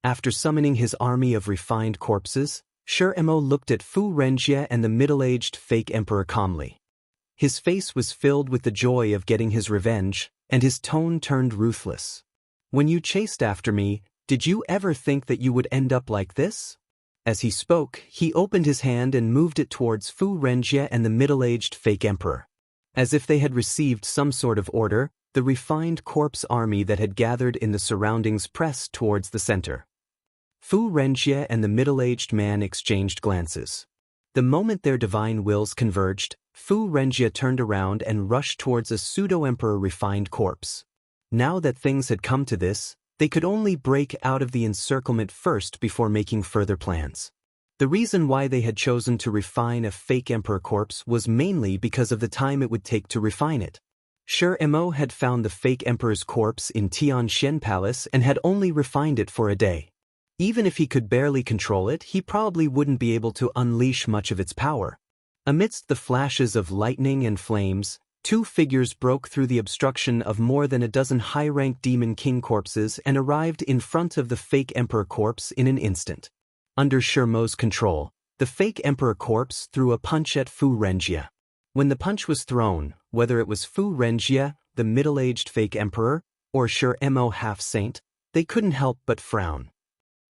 [SPEAKER 1] After summoning his army of refined corpses, Shur-Emo looked at Fu Renjie and the middle-aged fake emperor calmly. His face was filled with the joy of getting his revenge, and his tone turned ruthless. When you chased after me, did you ever think that you would end up like this? As he spoke, he opened his hand and moved it towards Fu Renjie and the middle-aged fake emperor. As if they had received some sort of order, the refined corpse army that had gathered in the surroundings pressed towards the center. Fu Renjie and the middle-aged man exchanged glances. The moment their divine wills converged, Fu Renjie turned around and rushed towards a pseudo-emperor refined corpse. Now that things had come to this, they could only break out of the encirclement first before making further plans. The reason why they had chosen to refine a fake emperor corpse was mainly because of the time it would take to refine it. Shur-Emo had found the fake emperor's corpse in Tianxian Palace and had only refined it for a day. Even if he could barely control it, he probably wouldn't be able to unleash much of its power. Amidst the flashes of lightning and flames, 2 figures broke through the obstruction of more than a dozen high-ranked Demon King corpses and arrived in front of the fake emperor corpse in an instant. Under Shur-Emo's control, the fake emperor corpse threw a punch at Fu Renjie. When the punch was thrown, whether it was Fu Renjie, the middle-aged fake emperor, or Shur-Emo half-saint, they couldn't help but frown.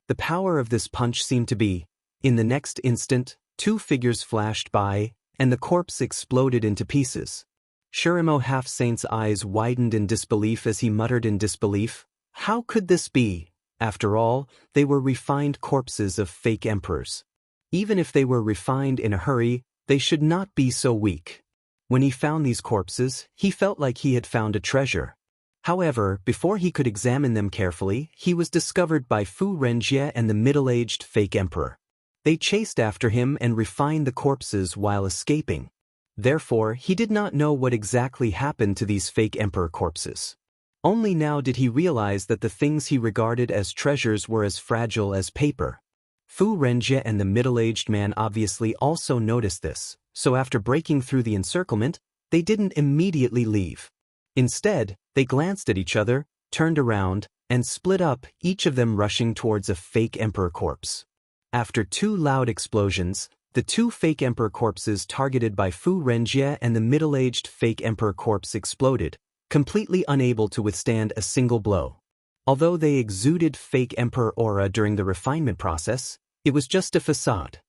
[SPEAKER 1] The power of this punch seemed to be, in the next instant, 2 figures flashed by, and the corpse exploded into pieces. Shur-Emo half-saint's eyes widened in disbelief as he muttered in disbelief, "How could this be? After all, they were refined corpses of fake emperors. Even if they were refined in a hurry, they should not be so weak." When he found these corpses, he felt like he had found a treasure. However, before he could examine them carefully, he was discovered by Fu Renjie and the middle-aged fake emperor. They chased after him and refined the corpses while escaping. Therefore, he did not know what exactly happened to these fake emperor corpses. Only now did he realize that the things he regarded as treasures were as fragile as paper. Fu Renjie and the middle-aged man obviously also noticed this, so after breaking through the encirclement, they didn't immediately leave. Instead, they glanced at each other, turned around, and split up, each of them rushing towards a fake emperor corpse. After 2 loud explosions, the 2 fake emperor corpses targeted by Fu Renjie and the middle-aged fake emperor corpse exploded, completely unable to withstand a single blow. Although they exuded fake emperor aura during the refinement process, it was just a facade.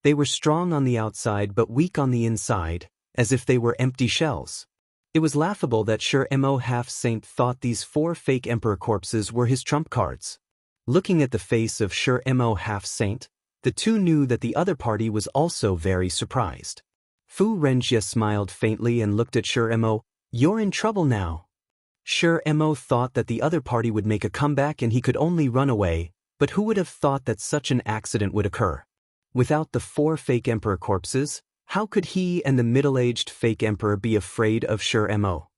[SPEAKER 1] They were strong on the outside but weak on the inside, as if they were empty shells. It was laughable that Shur-Emo half-saint thought these 4 fake emperor corpses were his trump cards. Looking at the face of Shur-Emo half-saint, the 2 knew that the other party was also very surprised. Fu Renjie smiled faintly and looked at Shur-Emo. "You're in trouble now." Shur-Emo thought that the other party would make a comeback and he could only run away, but who would have thought that such an accident would occur? Without the 4 fake emperor corpses, how could he and the middle-aged fake emperor be afraid of Shur-Emo?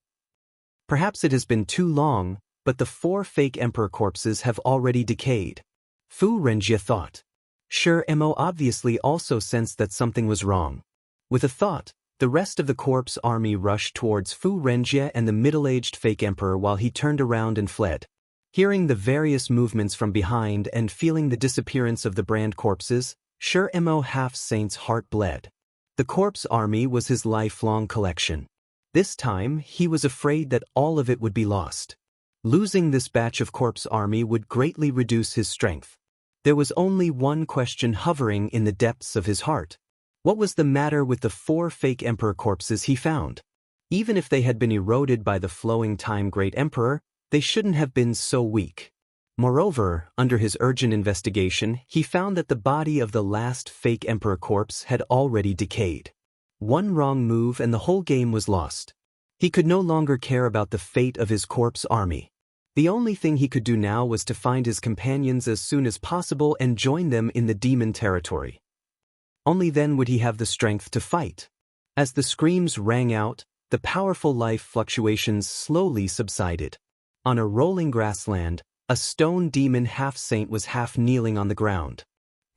[SPEAKER 1] Perhaps it has been too long, but the 4 fake emperor corpses have already decayed. Fu Renjie thought. Shur-Emo obviously also sensed that something was wrong. With a thought, the rest of the corpse army rushed towards Fu Renjie and the middle-aged fake emperor while he turned around and fled. Hearing the various movements from behind and feeling the disappearance of the brand corpses, Shur-Emo half-saint's heart bled. The corpse army was his lifelong collection. This time, he was afraid that all of it would be lost. Losing this batch of corpse army would greatly reduce his strength. There was only one question hovering in the depths of his heart. What was the matter with the 4 fake emperor corpses he found? Even if they had been eroded by the flowing time great emperor, they shouldn't have been so weak. Moreover, under his urgent investigation, he found that the body of the last fake emperor corpse had already decayed. One wrong move and the whole game was lost. He could no longer care about the fate of his corpse army. The only thing he could do now was to find his companions as soon as possible and join them in the demon territory. Only then would he have the strength to fight. As the screams rang out, the powerful life fluctuations slowly subsided. On a rolling grassland, a stone demon half-saint was half-kneeling on the ground.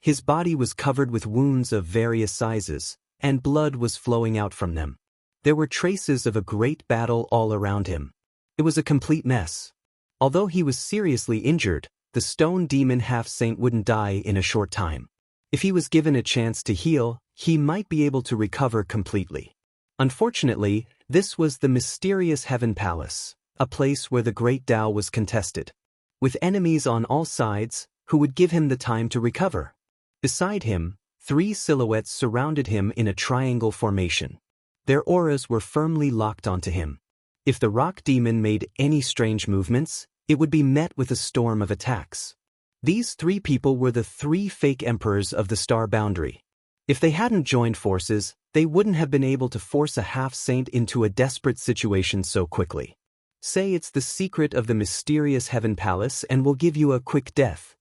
[SPEAKER 1] His body was covered with wounds of various sizes, and blood was flowing out from them. There were traces of a great battle all around him. It was a complete mess. Although he was seriously injured, the stone demon half-saint wouldn't die in a short time. If he was given a chance to heal, he might be able to recover completely. Unfortunately, this was the mysterious Heaven Palace, a place where the great Tao was contested, with enemies on all sides who would give him the time to recover. Beside him, 3 silhouettes surrounded him in a triangle formation. Their auras were firmly locked onto him. If the rock demon made any strange movements, it would be met with a storm of attacks. These 3 people were the 3 fake emperors of the star boundary. If they hadn't joined forces, they wouldn't have been able to force a half-saint into a desperate situation so quickly. Say it's the secret of the mysterious Heaven Palace and we'll give you a quick death.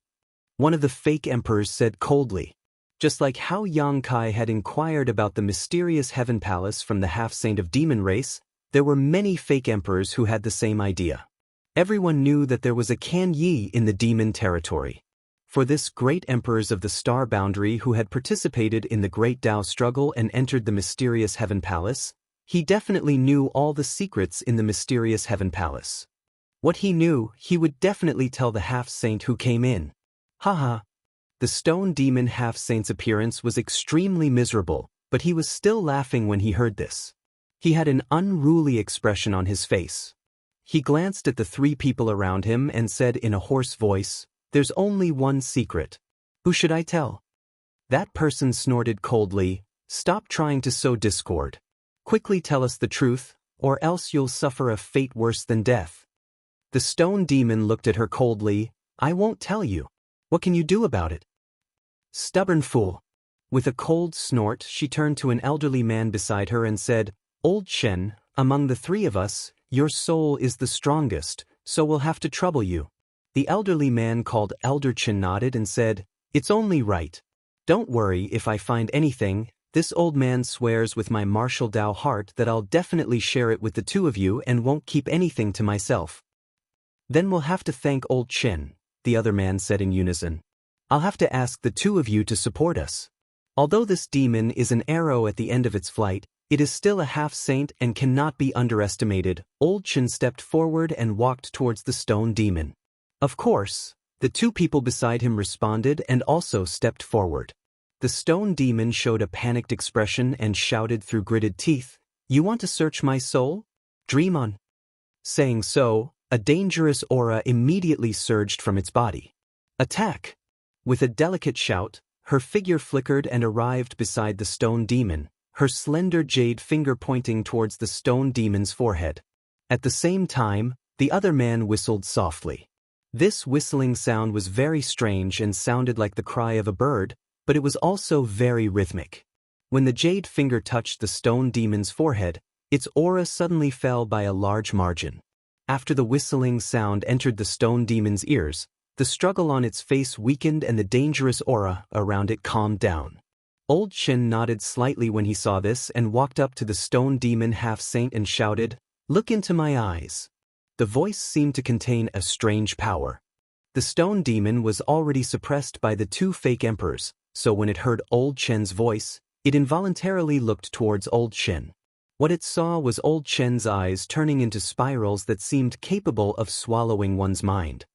[SPEAKER 1] One of the fake emperors said coldly. Just like how Yang Kai had inquired about the mysterious Heaven Palace from the half-saint of demon race, there were many fake emperors who had the same idea. Everyone knew that there was a Kan Yi in the demon territory. For this great emperors of the star boundary who had participated in the great Tao struggle and entered the mysterious Heaven Palace, he definitely knew all the secrets in the mysterious Heaven Palace. What he knew, he would definitely tell the half-saint who came in. Haha. The stone demon half-saint's appearance was extremely miserable, but he was still laughing when he heard this. He had an unruly expression on his face. He glanced at the 3 people around him and said in a hoarse voice, "There's only one secret. Who should I tell?" That person snorted coldly, "Stop trying to sow discord. Quickly tell us the truth, or else you'll suffer a fate worse than death." The stone demon looked at her coldly, "I won't tell you. What can you do about it?" "Stubborn fool." With a cold snort, she turned to an elderly man beside her and said, "Old Chen, among the 3 of us, your soul is the strongest, so we'll have to trouble you." The elderly man called Elder Chen nodded and said, "It's only right. Don't worry if I find anything. This old man swears with my martial Tao heart that I'll definitely share it with the 2 of you and won't keep anything to myself." "Then we'll have to thank Old Chen," the other man said in unison. "I'll have to ask the 2 of you to support us. Although this demon is an arrow at the end of its flight, it is still a half-saint and cannot be underestimated." Old Chen stepped forward and walked towards the stone demon. Of course, the 2 people beside him responded and also stepped forward. The stone demon showed a panicked expression and shouted through gritted teeth, "You want to search my soul? Dream on." Saying so, a dangerous aura immediately surged from its body. "Attack!" With a delicate shout, her figure flickered and arrived beside the stone demon, her slender jade finger pointing towards the stone demon's forehead. At the same time, the other man whistled softly. This whistling sound was very strange and sounded like the cry of a bird, but it was also very rhythmic. When the jade finger touched the stone demon's forehead, its aura suddenly fell by a large margin. After the whistling sound entered the stone demon's ears, the struggle on its face weakened and the dangerous aura around it calmed down. Old Chen nodded slightly when he saw this and walked up to the stone demon half-saint and shouted, "Look into my eyes." The voice seemed to contain a strange power. The stone demon was already suppressed by the 2 fake emperors, so when it heard Old Chen's voice, it involuntarily looked towards Old Chen. What it saw was Old Chen's eyes turning into spirals that seemed capable of swallowing one's mind.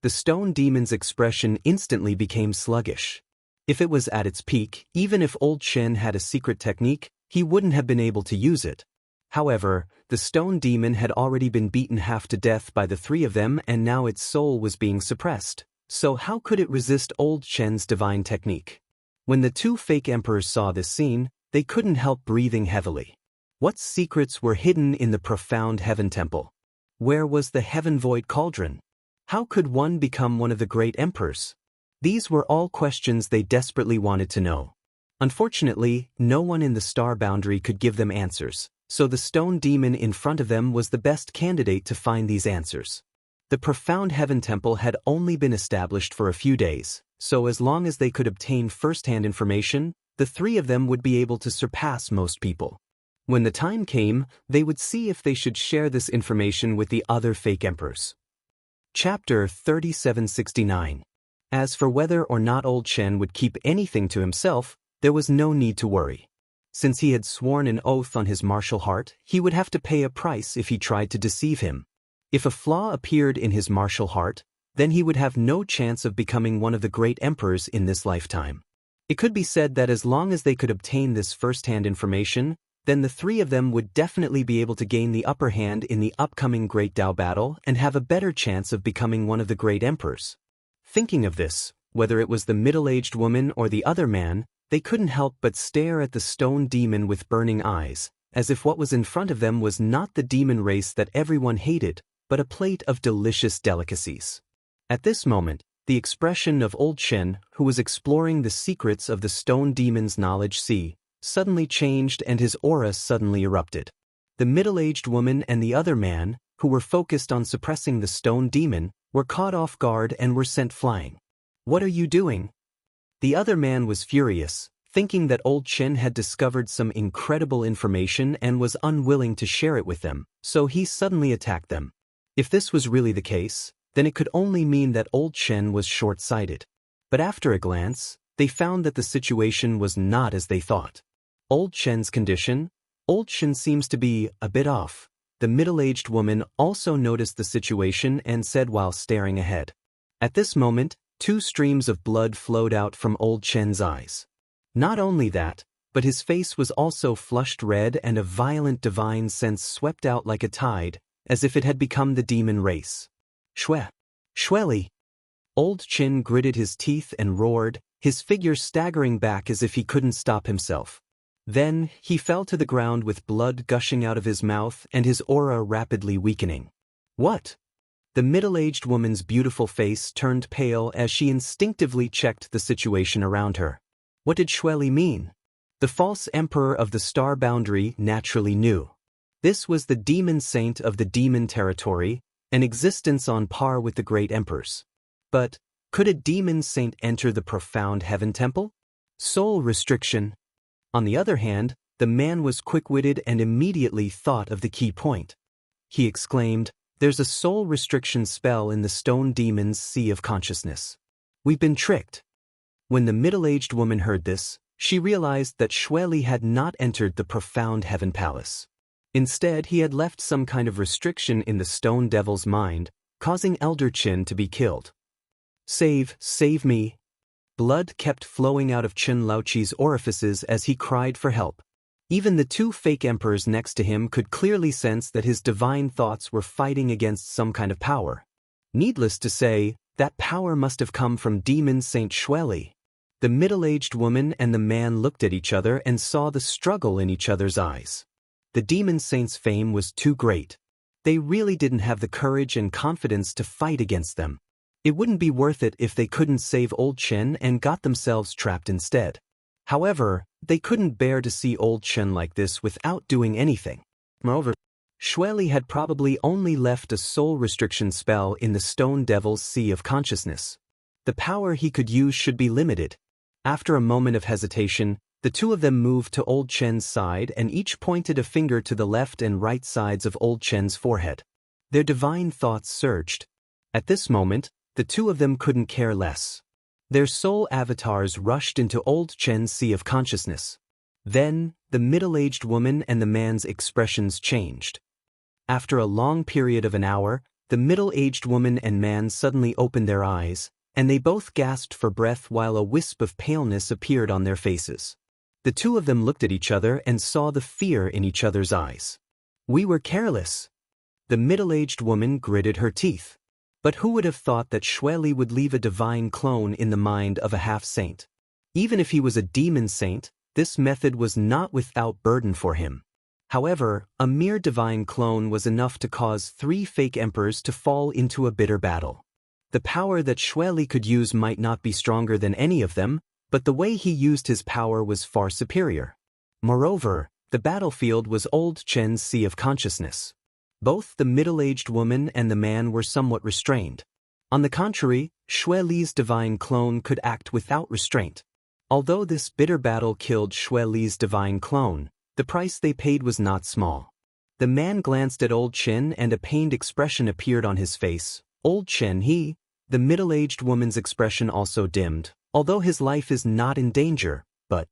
[SPEAKER 1] The stone demon's expression instantly became sluggish. If it was at its peak, even if Old Chen had a secret technique, he wouldn't have been able to use it. However, the stone demon had already been beaten half to death by the three of them, and now its soul was being suppressed. So how could it resist old Chen's divine technique? When the two fake emperors saw this scene, they couldn't help breathing heavily. What secrets were hidden in the profound heaven temple? Where was the heaven void cauldron? How could one become one of the great emperors? These were all questions they desperately wanted to know. Unfortunately, no one in the star boundary could give them answers, so the stone demon in front of them was the best candidate to find these answers. The profound heaven temple had only been established for a few days, so as long as they could obtain first-hand information, the three of them would be able to surpass most people. When the time came, they would see if they should share this information with the other fake emperors. Chapter 3769. As for whether or not old Chen would keep anything to himself, there was no need to worry. Since he had sworn an oath on his martial heart, he would have to pay a price if he tried to deceive him. If a flaw appeared in his martial heart, then he would have no chance of becoming one of the great emperors in this lifetime. It could be said that as long as they could obtain this first-hand information, then the three of them would definitely be able to gain the upper hand in the upcoming Great Tao battle and have a better chance of becoming one of the great emperors. Thinking of this, whether it was the middle-aged woman or the other man, they couldn't help but stare at the stone demon with burning eyes, as if what was in front of them was not the demon race that everyone hated, but a plate of delicious delicacies. At this moment, the expression of old Chen, who was exploring the secrets of the stone demon's knowledge sea, suddenly changed and his aura suddenly erupted. The middle-aged woman and the other man, who were focused on suppressing the stone demon, were caught off guard and were sent flying. "What are you doing?" The other man was furious, thinking that old Chen had discovered some incredible information and was unwilling to share it with them, so he suddenly attacked them. If this was really the case, then it could only mean that old Chen was short-sighted. But after a glance, they found that the situation was not as they thought. Old Chen's condition? Old Chen seems to be a bit off. The middle-aged woman also noticed the situation and said while staring ahead. At this moment, 2 streams of blood flowed out from old Chen's eyes. Not only that, but his face was also flushed red and a violent divine sense swept out like a tide, as if it had become the demon race. Shweli! Old Chen gritted his teeth and roared, his figure staggering back as if he couldn't stop himself. Then, he fell to the ground with blood gushing out of his mouth and his aura rapidly weakening. What? The middle-aged woman's beautiful face turned pale as she instinctively checked the situation around her. What did Shweli mean? The false emperor of the star boundary naturally knew. This was the demon saint of the demon territory, an existence on par with the great emperors. But, could a demon saint enter the profound heaven temple? Soul restriction. On the other hand, the man was quick-witted and immediately thought of the key point. He exclaimed, "There's a soul restriction spell in the stone demon's sea of consciousness. We've been tricked." When the middle-aged woman heard this, she realized that Shweli had not entered the profound heaven palace. Instead, he had left some kind of restriction in the stone devil's mind, causing Elder Qin to be killed. Save me." Blood kept flowing out of Qin Laoqi's orifices as he cried for help. Even the 2 fake emperors next to him could clearly sense that his divine thoughts were fighting against some kind of power. Needless to say, that power must have come from Demon Saint Shweli. The middle-aged woman and the man looked at each other and saw the struggle in each other's eyes. The Demon Saint's fame was too great. They really didn't have the courage and confidence to fight against them. It wouldn't be worth it if they couldn't save old Chen and got themselves trapped instead. However, they couldn't bear to see old Chen like this without doing anything. Moreover, Shweli had probably only left a soul restriction spell in the stone devil's sea of consciousness. The power he could use should be limited. After a moment of hesitation, the 2 of them moved to old Chen's side and each pointed a finger to the left and right sides of old Chen's forehead. Their divine thoughts surged. At this moment, the 2 of them couldn't care less. Their soul avatars rushed into old Chen's sea of consciousness. Then, the middle-aged woman and the man's expressions changed. After a long period of an hour, the middle-aged woman and man suddenly opened their eyes, and they both gasped for breath while a wisp of paleness appeared on their faces. The 2 of them looked at each other and saw the fear in each other's eyes. We were careless. The middle-aged woman gritted her teeth. But who would have thought that Xueli would leave a divine clone in the mind of a half-saint? Even if he was a demon saint, this method was not without burden for him. However, a mere divine clone was enough to cause 3 fake emperors to fall into a bitter battle. The power that Xueli could use might not be stronger than any of them, but the way he used his power was far superior. Moreover, the battlefield was Old Chen's sea of consciousness. Both the middle-aged woman and the man were somewhat restrained. On the contrary, Xueli's divine clone could act without restraint. Although this bitter battle killed Xueli's divine clone, the price they paid was not small. The man glanced at Old Chen and a pained expression appeared on his face. Old Chen, the middle-aged woman's expression also dimmed, although his life is not in danger, but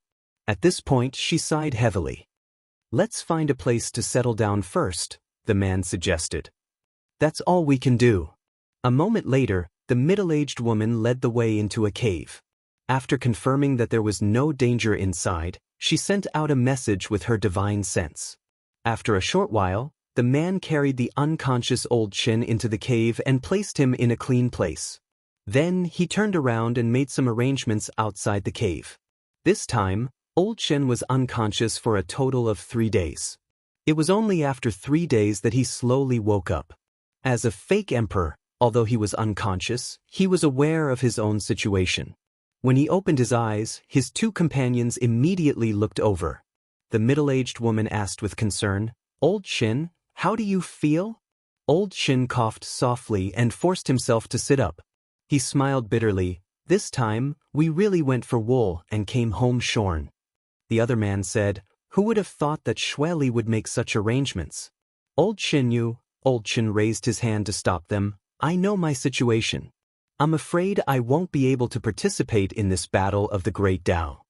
[SPEAKER 1] at this point she sighed heavily. Let's find a place to settle down first, the man suggested. That's all we can do. A moment later, the middle-aged woman led the way into a cave. After confirming that there was no danger inside, she sent out a message with her divine sense. After a short while, the man carried the unconscious Old Chen into the cave and placed him in a clean place. Then he turned around and made some arrangements outside the cave. This time, Old Chen was unconscious for a total of 3 days. It was only after 3 days that he slowly woke up. As a fake emperor, although he was unconscious, he was aware of his own situation. When he opened his eyes, his 2 companions immediately looked over. The middle-aged woman asked with concern, "Old Chen, how do you feel?" Old Chen coughed softly and forced himself to sit up. He smiled bitterly. "This time, we really went for wool and came home shorn." The other man said, "Who would have thought that Xueli would make such arrangements?" Old Chen raised his hand to stop them. "I know my situation. I'm afraid I won't be able to participate in this battle of the Great Tao."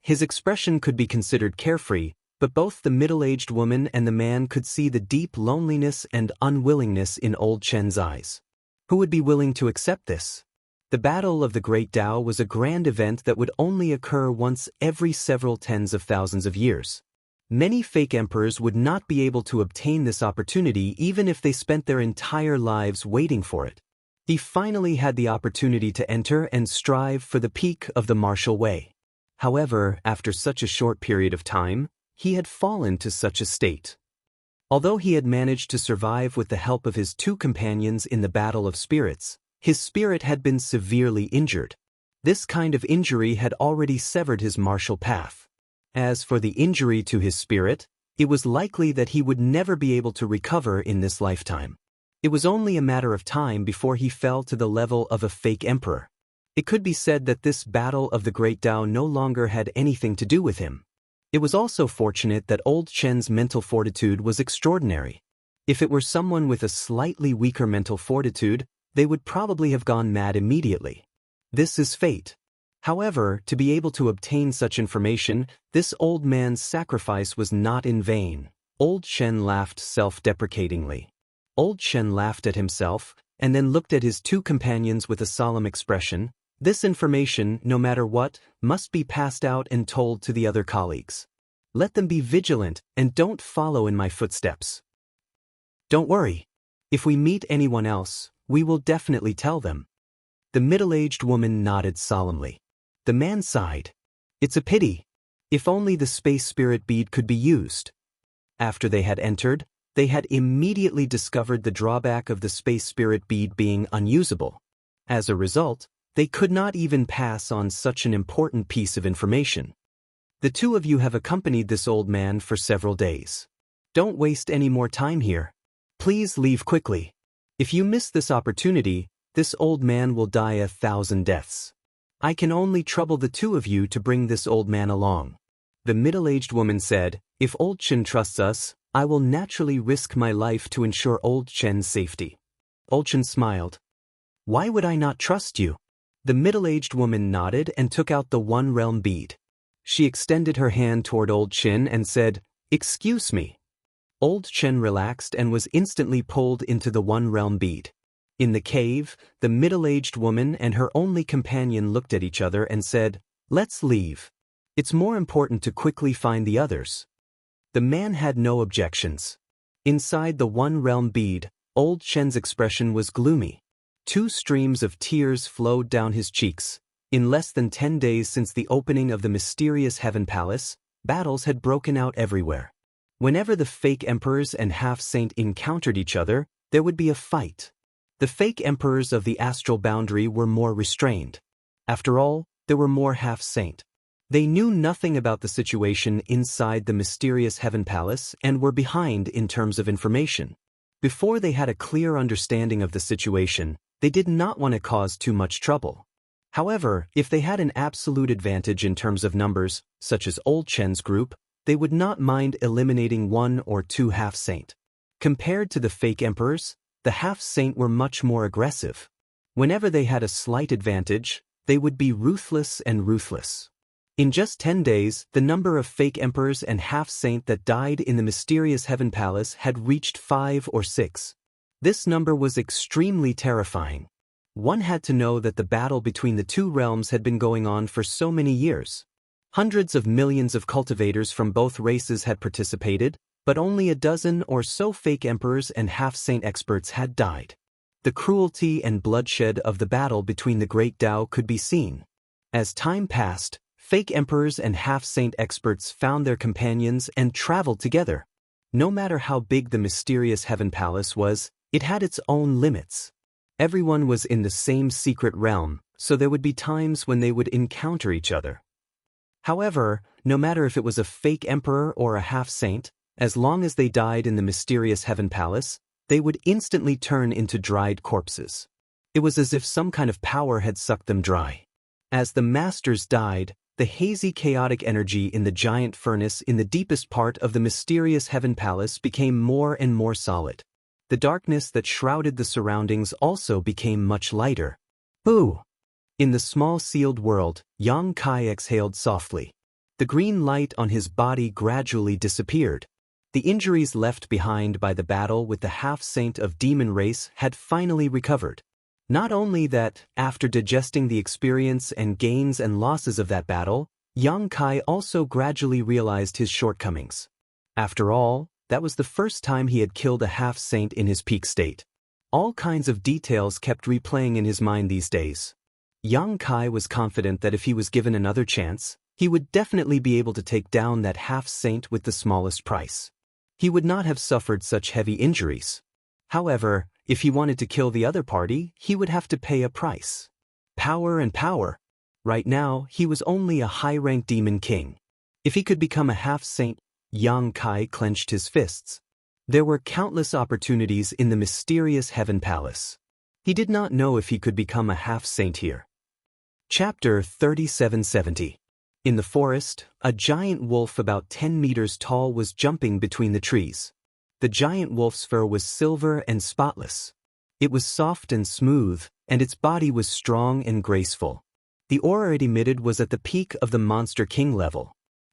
[SPEAKER 1] His expression could be considered carefree, but both the middle-aged woman and the man could see the deep loneliness and unwillingness in Old Chen's eyes. Who would be willing to accept this? The Battle of the Great Tao was a grand event that would only occur once every several tens of thousands of years. Many fake emperors would not be able to obtain this opportunity even if they spent their entire lives waiting for it. He finally had the opportunity to enter and strive for the peak of the martial way. However, after such a short period of time, he had fallen to such a state. Although he had managed to survive with the help of his 2 companions in the battle of spirits, his spirit had been severely injured. This kind of injury had already severed his martial path. As for the injury to his spirit, it was likely that he would never be able to recover in this lifetime. It was only a matter of time before he fell to the level of a fake emperor. It could be said that this battle of the Great Tao no longer had anything to do with him. It was also fortunate that Old Chen's mental fortitude was extraordinary. If it were someone with a slightly weaker mental fortitude, they would probably have gone mad immediately. This is fate. However, to be able to obtain such information, this old man's sacrifice was not in vain. Old Chen laughed self-deprecatingly. Old Chen laughed at himself, and then looked at his 2 companions with a solemn expression. This information, no matter what, must be passed out and told to the other colleagues. Let them be vigilant and don't follow in my footsteps. Don't worry. If we meet anyone else, we will definitely tell them. The middle-aged woman nodded solemnly. The man sighed. It's a pity. If only the space spirit bead could be used. After they had entered, they had immediately discovered the drawback of the space spirit bead being unusable. As a result, they could not even pass on such an important piece of information. The 2 of you have accompanied this old man for several days. Don't waste any more time here. Please leave quickly. If you miss this opportunity, this old man will die 1,000 deaths. I can only trouble the 2 of you to bring this old man along. The middle-aged woman said, "If Old Chen trusts us, I will naturally risk my life to ensure Old Chen's safety." Old Chen smiled. "Why would I not trust you?" The middle-aged woman nodded and took out the One Realm bead. She extended her hand toward Old Chen and said, "Excuse me." Old Chen relaxed and was instantly pulled into the One Realm bead. In the cave, the middle-aged woman and her only companion looked at each other and said, "Let's leave. It's more important to quickly find the others." The man had no objections. Inside the one realm bead, old Shen's expression was gloomy. 2 streams of tears flowed down his cheeks. In less than 10 days since the opening of the mysterious Heaven Palace, battles had broken out everywhere. Whenever the fake emperors and half-saint encountered each other, there would be a fight. The fake emperors of the astral boundary were more restrained. After all, there were more half-saint. They knew nothing about the situation inside the mysterious Heaven Palace and were behind in terms of information. Before they had a clear understanding of the situation, they did not want to cause too much trouble. However, if they had an absolute advantage in terms of numbers, such as Old Chen's group, they would not mind eliminating 1 or 2 half-saint. Compared to the fake emperors, the half-saint were much more aggressive. Whenever they had a slight advantage, they would be ruthless and ruthless. In just 10 days, the number of fake emperors and half-saint that died in the mysterious Heaven Palace had reached 5 or 6. This number was extremely terrifying. One had to know that the battle between the 2 realms had been going on for so many years. Hundreds of millions of cultivators from both races had participated, but only a dozen or so fake emperors and half-saint experts had died. The cruelty and bloodshed of the battle between the Great Tao could be seen. As time passed, fake emperors and half-saint experts found their companions and traveled together. No matter how big the mysterious Heaven Palace was, it had its own limits. Everyone was in the same secret realm, so there would be times when they would encounter each other. However, no matter if it was a fake emperor or a half-saint, as long as they died in the mysterious Heaven Palace, they would instantly turn into dried corpses. It was as if some kind of power had sucked them dry. As the masters died, the hazy chaotic energy in the giant furnace in the deepest part of the mysterious Heaven Palace became more and more solid. The darkness that shrouded the surroundings also became much lighter. Boo! In the small sealed world, Yang Kai exhaled softly. The green light on his body gradually disappeared. The injuries left behind by the battle with the half-saint of demon race had finally recovered. Not only that, after digesting the experience and gains and losses of that battle, Yang Kai also gradually realized his shortcomings. After all, that was the first time he had killed a half-saint in his peak state. All kinds of details kept replaying in his mind these days. Yang Kai was confident that if he was given another chance, he would definitely be able to take down that half-saint with the smallest price. He would not have suffered such heavy injuries. However, if he wanted to kill the other party, he would have to pay a price. Power and power. Right now, he was only a high-ranked demon king. If he could become a half-saint, Yang Kai clenched his fists. There were countless opportunities in the mysterious Heaven Palace. He did not know if he could become a half-saint here. Chapter 3770. In the forest, a giant wolf about 10 meters tall was jumping between the trees. The giant wolf's fur was silver and spotless. It was soft and smooth, and its body was strong and graceful. The aura it emitted was at the peak of the Monster King level.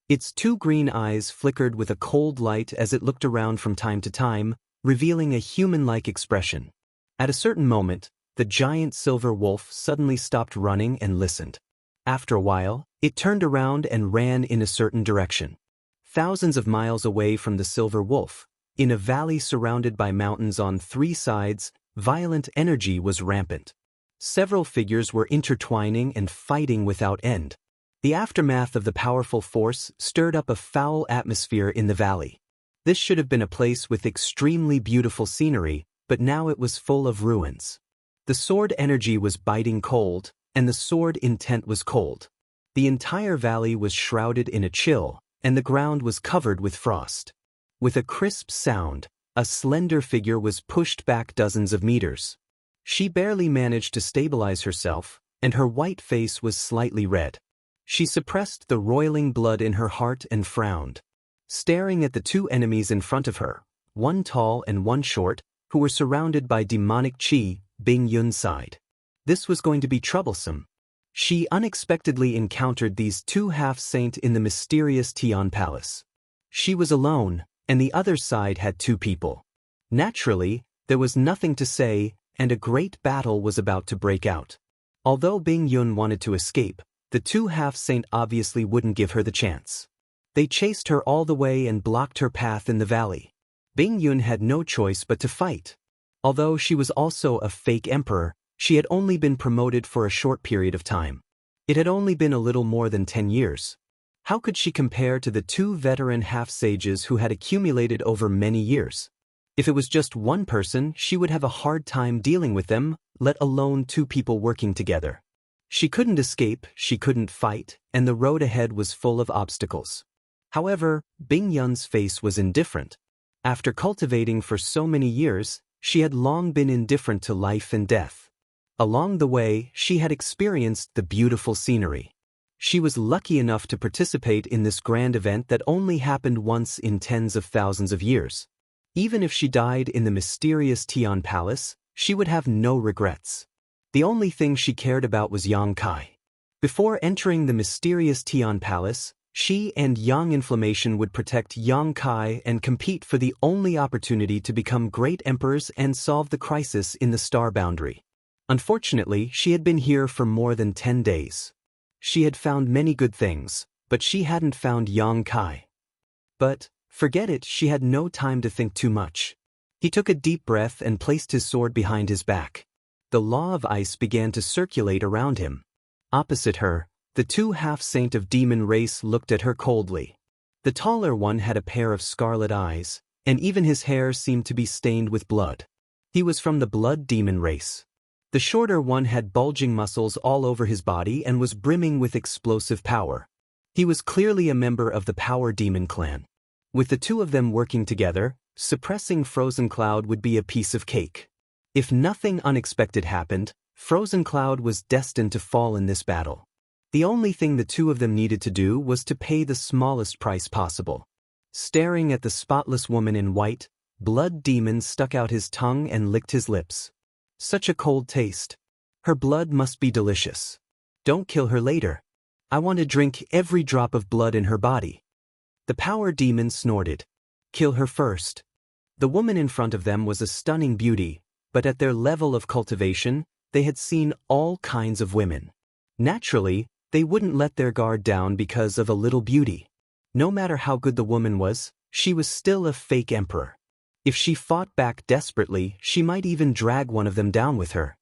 [SPEAKER 1] Its 2 green eyes flickered with a cold light as it looked around from time to time, revealing a human-like expression. At a certain moment, the giant silver wolf suddenly stopped running and listened. After a while, it turned around and ran in a certain direction. Thousands of miles away from the silver wolf, in a valley surrounded by mountains on 3 sides, violent energy was rampant. Several figures were intertwining and fighting without end. The aftermath of the powerful force stirred up a foul atmosphere in the valley. This should have been a place with extremely beautiful scenery, but now it was full of ruins. The sword energy was biting cold, and the sword intent was cold. The entire valley was shrouded in a chill, and the ground was covered with frost. With a crisp sound, a slender figure was pushed back dozens of meters. She barely managed to stabilize herself, and her white face was slightly red. She suppressed the roiling blood in her heart and frowned. Staring at the 2 enemies in front of her, one tall and one short, who were surrounded by demonic chi, Bing Yun sighed. This was going to be troublesome. She unexpectedly encountered these 2 half-saint in the mysterious Tian Palace. She was alone, and the other side had 2 people. Naturally, there was nothing to say, and a great battle was about to break out. Although Bing Yun wanted to escape, the 2 half-saint obviously wouldn't give her the chance. They chased her all the way and blocked her path in the valley. Bing Yun had no choice but to fight. Although she was also a fake emperor, she had only been promoted for a short period of time. It had only been a little more than 10 years. How could she compare to the two veteran half-sages who had accumulated over many years? If it was just one person, she would have a hard time dealing with them, let alone two people working together. She couldn't escape, she couldn't fight, and the road ahead was full of obstacles. However, Bing Yun's face was indifferent. After cultivating for so many years, she had long been indifferent to life and death. Along the way, she had experienced the beautiful scenery. She was lucky enough to participate in this grand event that only happened once in tens of thousands of years. Even if she died in the mysterious Tian Palace, she would have no regrets. The only thing she cared about was Yang Kai. Before entering the mysterious Tian Palace, she and Yang Inflammation would protect Yang Kai and compete for the only opportunity to become great emperors and solve the crisis in the star boundary. Unfortunately, she had been here for more than 10 days. She had found many good things, but she hadn't found Yang Kai. But, forget it, she had no time to think too much. He took a deep breath and placed his sword behind his back. The law of ice began to circulate around him. Opposite her, the two half-saint of demon race looked at her coldly. The taller one had a pair of scarlet eyes, and even his hair seemed to be stained with blood. He was from the blood demon race. The shorter one had bulging muscles all over his body and was brimming with explosive power. He was clearly a member of the Power Demon clan. With the two of them working together, suppressing Frozen Cloud would be a piece of cake. If nothing unexpected happened, Frozen Cloud was destined to fall in this battle. The only thing the two of them needed to do was to pay the smallest price possible. Staring at the spotless woman in white, Blood Demon stuck out his tongue and licked his lips. Such a cold taste. Her blood must be delicious. Don't kill her later. I want to drink every drop of blood in her body. The Power Demon snorted. Kill her first. The woman in front of them was a stunning beauty, but at their level of cultivation, they had seen all kinds of women. Naturally, they wouldn't let their guard down because of a little beauty. No matter how good the woman was, she was still a fake emperor. If she fought back desperately, she might even drag one of them down with her.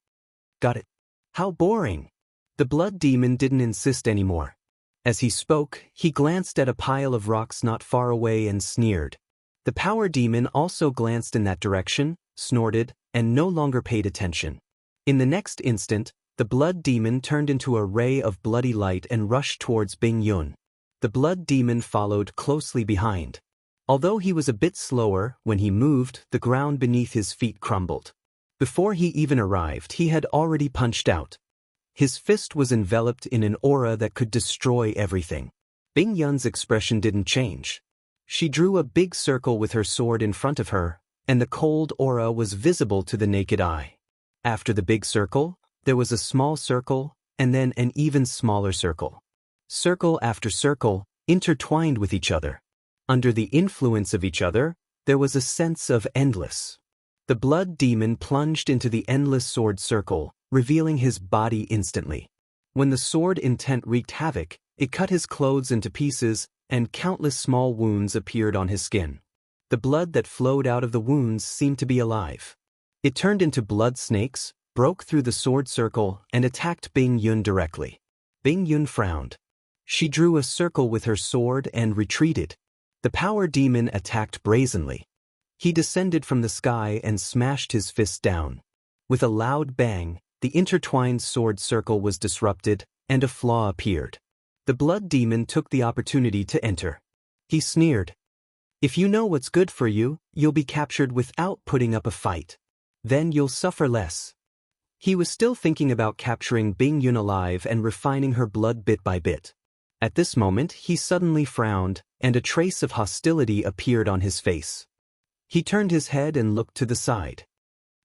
[SPEAKER 1] Got it. How boring. The Blood Demon didn't insist anymore. As he spoke, he glanced at a pile of rocks not far away and sneered. The Power Demon also glanced in that direction, snorted, and no longer paid attention. In the next instant, the Blood Demon turned into a ray of bloody light and rushed towards Bing Yun. The Blood Demon followed closely behind. Although he was a bit slower, when he moved, the ground beneath his feet crumbled. Before he even arrived, he had already punched out. His fist was enveloped in an aura that could destroy everything. Bing Yun's expression didn't change. She drew a big circle with her sword in front of her, and the cold aura was visible to the naked eye. After the big circle, there was a small circle, and then an even smaller circle. Circle after circle, intertwined with each other. Under the influence of each other, there was a sense of endless. The Blood Demon plunged into the endless sword circle, revealing his body instantly. When the sword intent wreaked havoc, it cut his clothes into pieces, and countless small wounds appeared on his skin. The blood that flowed out of the wounds seemed to be alive. It turned into blood snakes, broke through the sword circle, and attacked Bing Yun directly. Bing Yun frowned. She drew a circle with her sword and retreated. The Power Demon attacked brazenly. He descended from the sky and smashed his fist down. With a loud bang, the intertwined sword circle was disrupted, and a flaw appeared. The Blood Demon took the opportunity to enter. He sneered. If you know what's good for you, you'll be captured without putting up a fight. Then you'll suffer less. He was still thinking about capturing Bing Yun alive and refining her blood bit by bit. At this moment, he suddenly frowned, and a trace of hostility appeared on his face. He turned his head and looked to the side.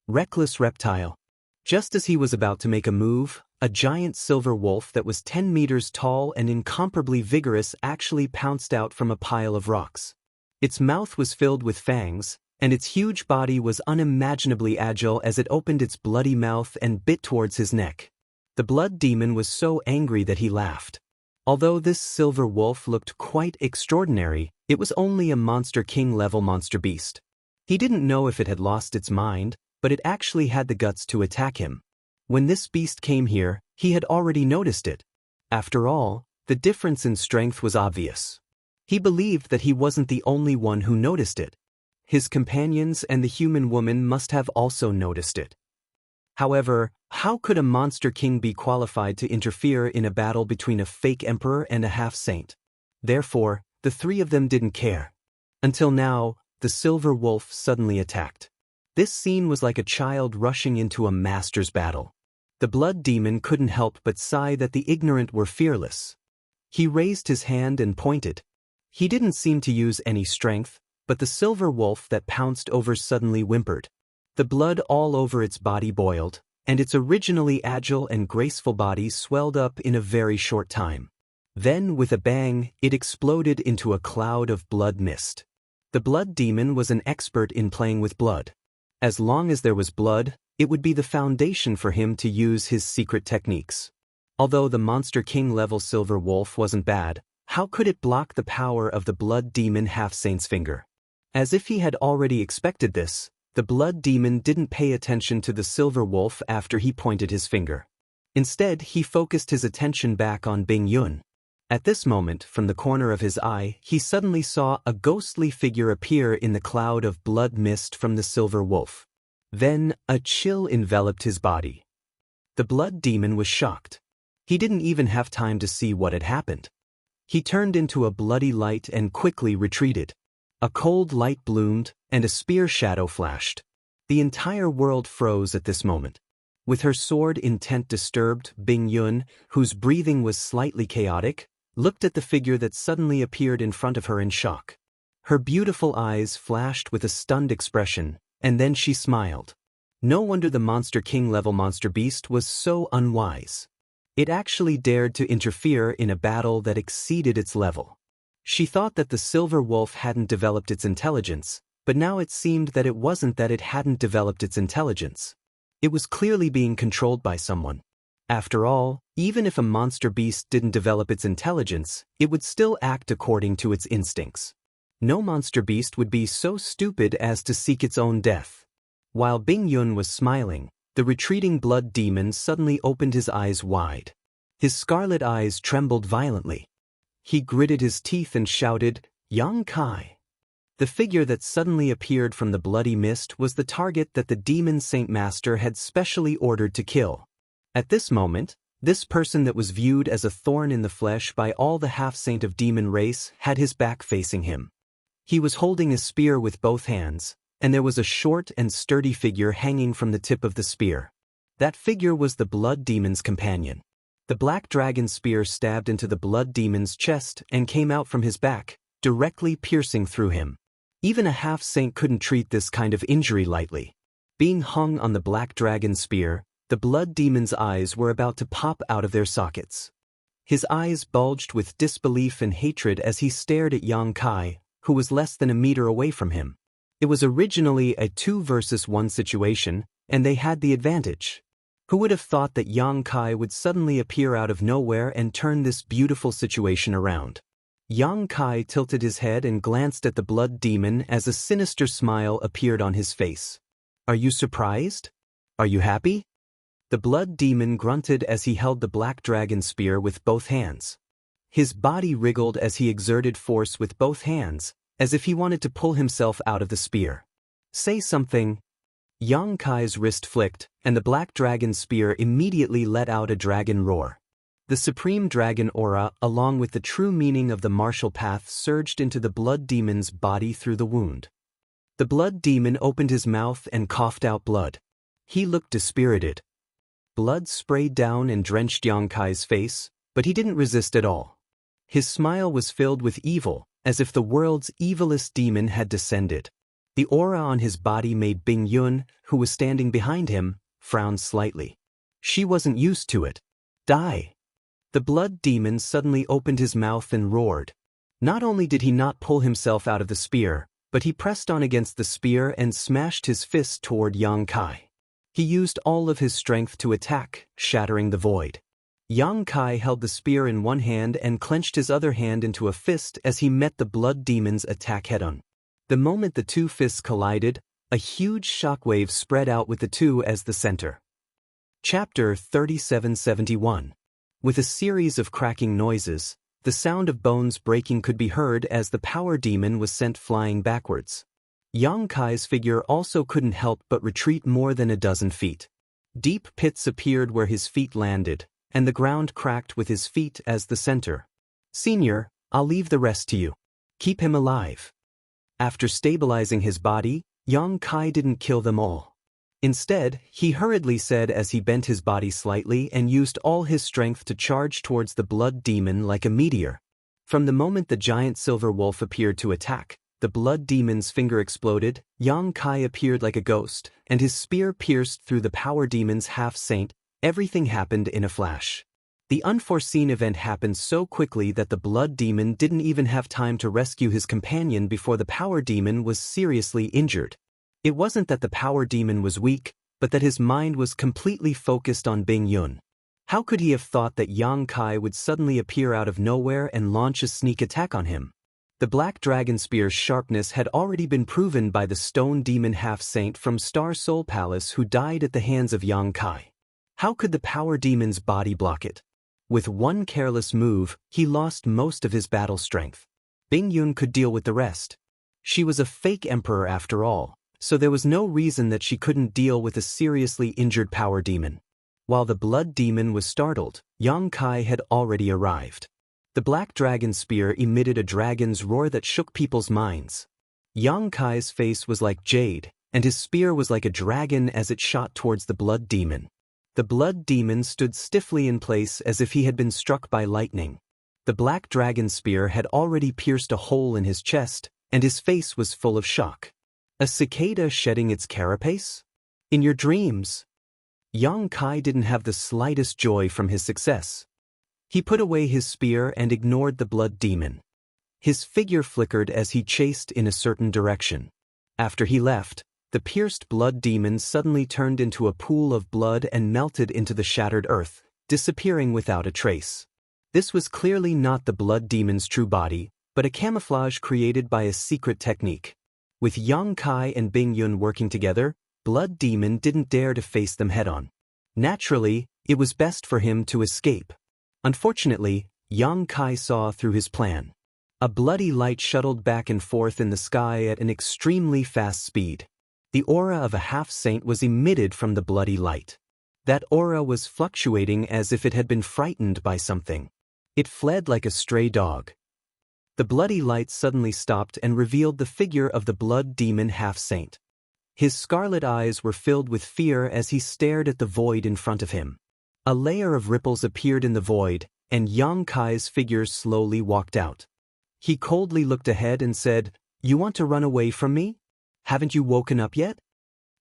[SPEAKER 1] Reckless reptile. Just as he was about to make a move, a giant silver wolf that was 10 meters tall and incomparably vigorous actually pounced out from a pile of rocks. Its mouth was filled with fangs, and its huge body was unimaginably agile as it opened its bloody mouth and bit towards his neck. The Blood Demon was so angry that he laughed. Although this silver wolf looked quite extraordinary, it was only a Monster King level monster beast. He didn't know if it had lost its mind, but it actually had the guts to attack him. When this beast came here, he had already noticed it. After all, the difference in strength was obvious. He believed that he wasn't the only one who noticed it. His companions and the human woman must have also noticed it. However, how could a monster king be qualified to interfere in a battle between a fake emperor and a half-saint? Therefore, the three of them didn't care. Until now, the silver wolf suddenly attacked. This scene was like a child rushing into a master's battle. The blood demon couldn't help but sigh that the ignorant were fearless. He raised his hand and pointed. He didn't seem to use any strength, but the silver wolf that pounced over suddenly whimpered. The blood all over its body boiled, and its originally agile and graceful body swelled up in a very short time. Then, with a bang, it exploded into a cloud of blood mist. The blood demon was an expert in playing with blood. As long as there was blood, it would be the foundation for him to use his secret techniques. Although the Monster King level silver wolf wasn't bad, how could it block the power of the blood demon half-saint's finger? As if he had already expected this, the blood demon didn't pay attention to the silver wolf after he pointed his finger. Instead, he focused his attention back on Bing Yun. At this moment, from the corner of his eye, he suddenly saw a ghostly figure appear in the cloud of blood mist from the silver wolf. Then, a chill enveloped his body. The blood demon was shocked. He didn't even have time to see what had happened. He turned into a bloody light and quickly retreated. A cold light bloomed, and a spear shadow flashed. The entire world froze at this moment. With her sword intent disturbed, Bing Yun, whose breathing was slightly chaotic, looked at the figure that suddenly appeared in front of her in shock. Her beautiful eyes flashed with a stunned expression, and then she smiled. No wonder the Monster King level monster beast was so unwise. It actually dared to interfere in a battle that exceeded its level. She thought that the silver wolf hadn't developed its intelligence, but now it seemed that it wasn't that it hadn't developed its intelligence. It was clearly being controlled by someone. After all, even if a monster beast didn't develop its intelligence, it would still act according to its instincts. No monster beast would be so stupid as to seek its own death. While Bing Yun was smiling, the retreating blood demon suddenly opened his eyes wide. His scarlet eyes trembled violently. He gritted his teeth and shouted, "Yang Kai!" The figure that suddenly appeared from the bloody mist was the target that the demon Saint Master had specially ordered to kill. At this moment, this person that was viewed as a thorn in the flesh by all the half-saint of demon race had his back facing him. He was holding a spear with both hands, and there was a short and sturdy figure hanging from the tip of the spear. That figure was the blood demon's companion. The black dragon spear stabbed into the blood demon's chest and came out from his back, directly piercing through him. Even a half-saint couldn't treat this kind of injury lightly. Being hung on the black dragon spear, the blood demon's eyes were about to pop out of their sockets. His eyes bulged with disbelief and hatred as he stared at Yang Kai, who was less than a meter away from him. It was originally a 2 versus 1 situation, and they had the advantage. Who would have thought that Yang Kai would suddenly appear out of nowhere and turn this beautiful situation around? Yang Kai tilted his head and glanced at the blood demon as a sinister smile appeared on his face. "Are you surprised? Are you happy?" The blood demon grunted as he held the black dragon spear with both hands. His body wriggled as he exerted force with both hands, as if he wanted to pull himself out of the spear. "Say something." Yang Kai's wrist flicked, and the black dragon spear immediately let out a dragon roar. The supreme dragon aura, along with the true meaning of the martial path, surged into the blood demon's body through the wound. The blood demon opened his mouth and coughed out blood. He looked dispirited. Blood sprayed down and drenched Yang Kai's face, but he didn't resist at all. His smile was filled with evil, as if the world's evilest demon had descended. The aura on his body made Bing Yun, who was standing behind him, frown slightly. She wasn't used to it. "Die!" The blood demon suddenly opened his mouth and roared. Not only did he not pull himself out of the spear, but he pressed on against the spear and smashed his fist toward Yang Kai. He used all of his strength to attack, shattering the void. Yang Kai held the spear in one hand and clenched his other hand into a fist as he met the blood demon's attack head-on. The moment the two fists collided, a huge shockwave spread out with the two as the center. Chapter 3771. With a series of cracking noises, the sound of bones breaking could be heard as the power demon was sent flying backwards. Yang Kai's figure also couldn't help but retreat more than a dozen feet. Deep pits appeared where his feet landed, and the ground cracked with his feet as the center. "Senior, I'll leave the rest to you. Keep him alive." After stabilizing his body, Yang Kai didn't kill them all. Instead, he hurriedly said as he bent his body slightly and used all his strength to charge towards the blood demon like a meteor. From the moment the giant silver wolf appeared to attack, the blood demon's finger exploded, Yang Kai appeared like a ghost, and his spear pierced through the power demon's half-saint. Everything happened in a flash. The unforeseen event happened so quickly that the blood demon didn't even have time to rescue his companion before the power demon was seriously injured. It wasn't that the power demon was weak, but that his mind was completely focused on Bing Yun. How could he have thought that Yang Kai would suddenly appear out of nowhere and launch a sneak attack on him? The Black Dragon Spear's sharpness had already been proven by the stone demon half-saint from Star Soul Palace who died at the hands of Yang Kai. How could the power demon's body block it? With one careless move, he lost most of his battle strength. Bing Yun could deal with the rest. She was a fake emperor after all, so there was no reason that she couldn't deal with a seriously injured power demon. While the blood demon was startled, Yang Kai had already arrived. The Black Dragon Spear emitted a dragon's roar that shook people's minds. Yang Kai's face was like jade, and his spear was like a dragon as it shot towards the blood demon. The blood demon stood stiffly in place as if he had been struck by lightning. The Black Dragon Spear had already pierced a hole in his chest, and his face was full of shock. A cicada shedding its carapace? In your dreams? Yang Kai didn't have the slightest joy from his success. He put away his spear and ignored the blood demon. His figure flickered as he chased in a certain direction. After he left, the pierced blood demon suddenly turned into a pool of blood and melted into the shattered earth, disappearing without a trace. This was clearly not the blood demon's true body, but a camouflage created by a secret technique. With Yang Kai and Bing Yun working together, Blood Demon didn't dare to face them head-on. Naturally, it was best for him to escape. Unfortunately, Yang Kai saw through his plan. A bloody light shuttled back and forth in the sky at an extremely fast speed. The aura of a half-saint was emitted from the bloody light. That aura was fluctuating as if it had been frightened by something. It fled like a stray dog. The bloody light suddenly stopped and revealed the figure of the blood demon half-saint. His scarlet eyes were filled with fear as he stared at the void in front of him. A layer of ripples appeared in the void, and Yang Kai's figure slowly walked out. He coldly looked ahead and said, "You want to run away from me? Haven't you woken up yet?"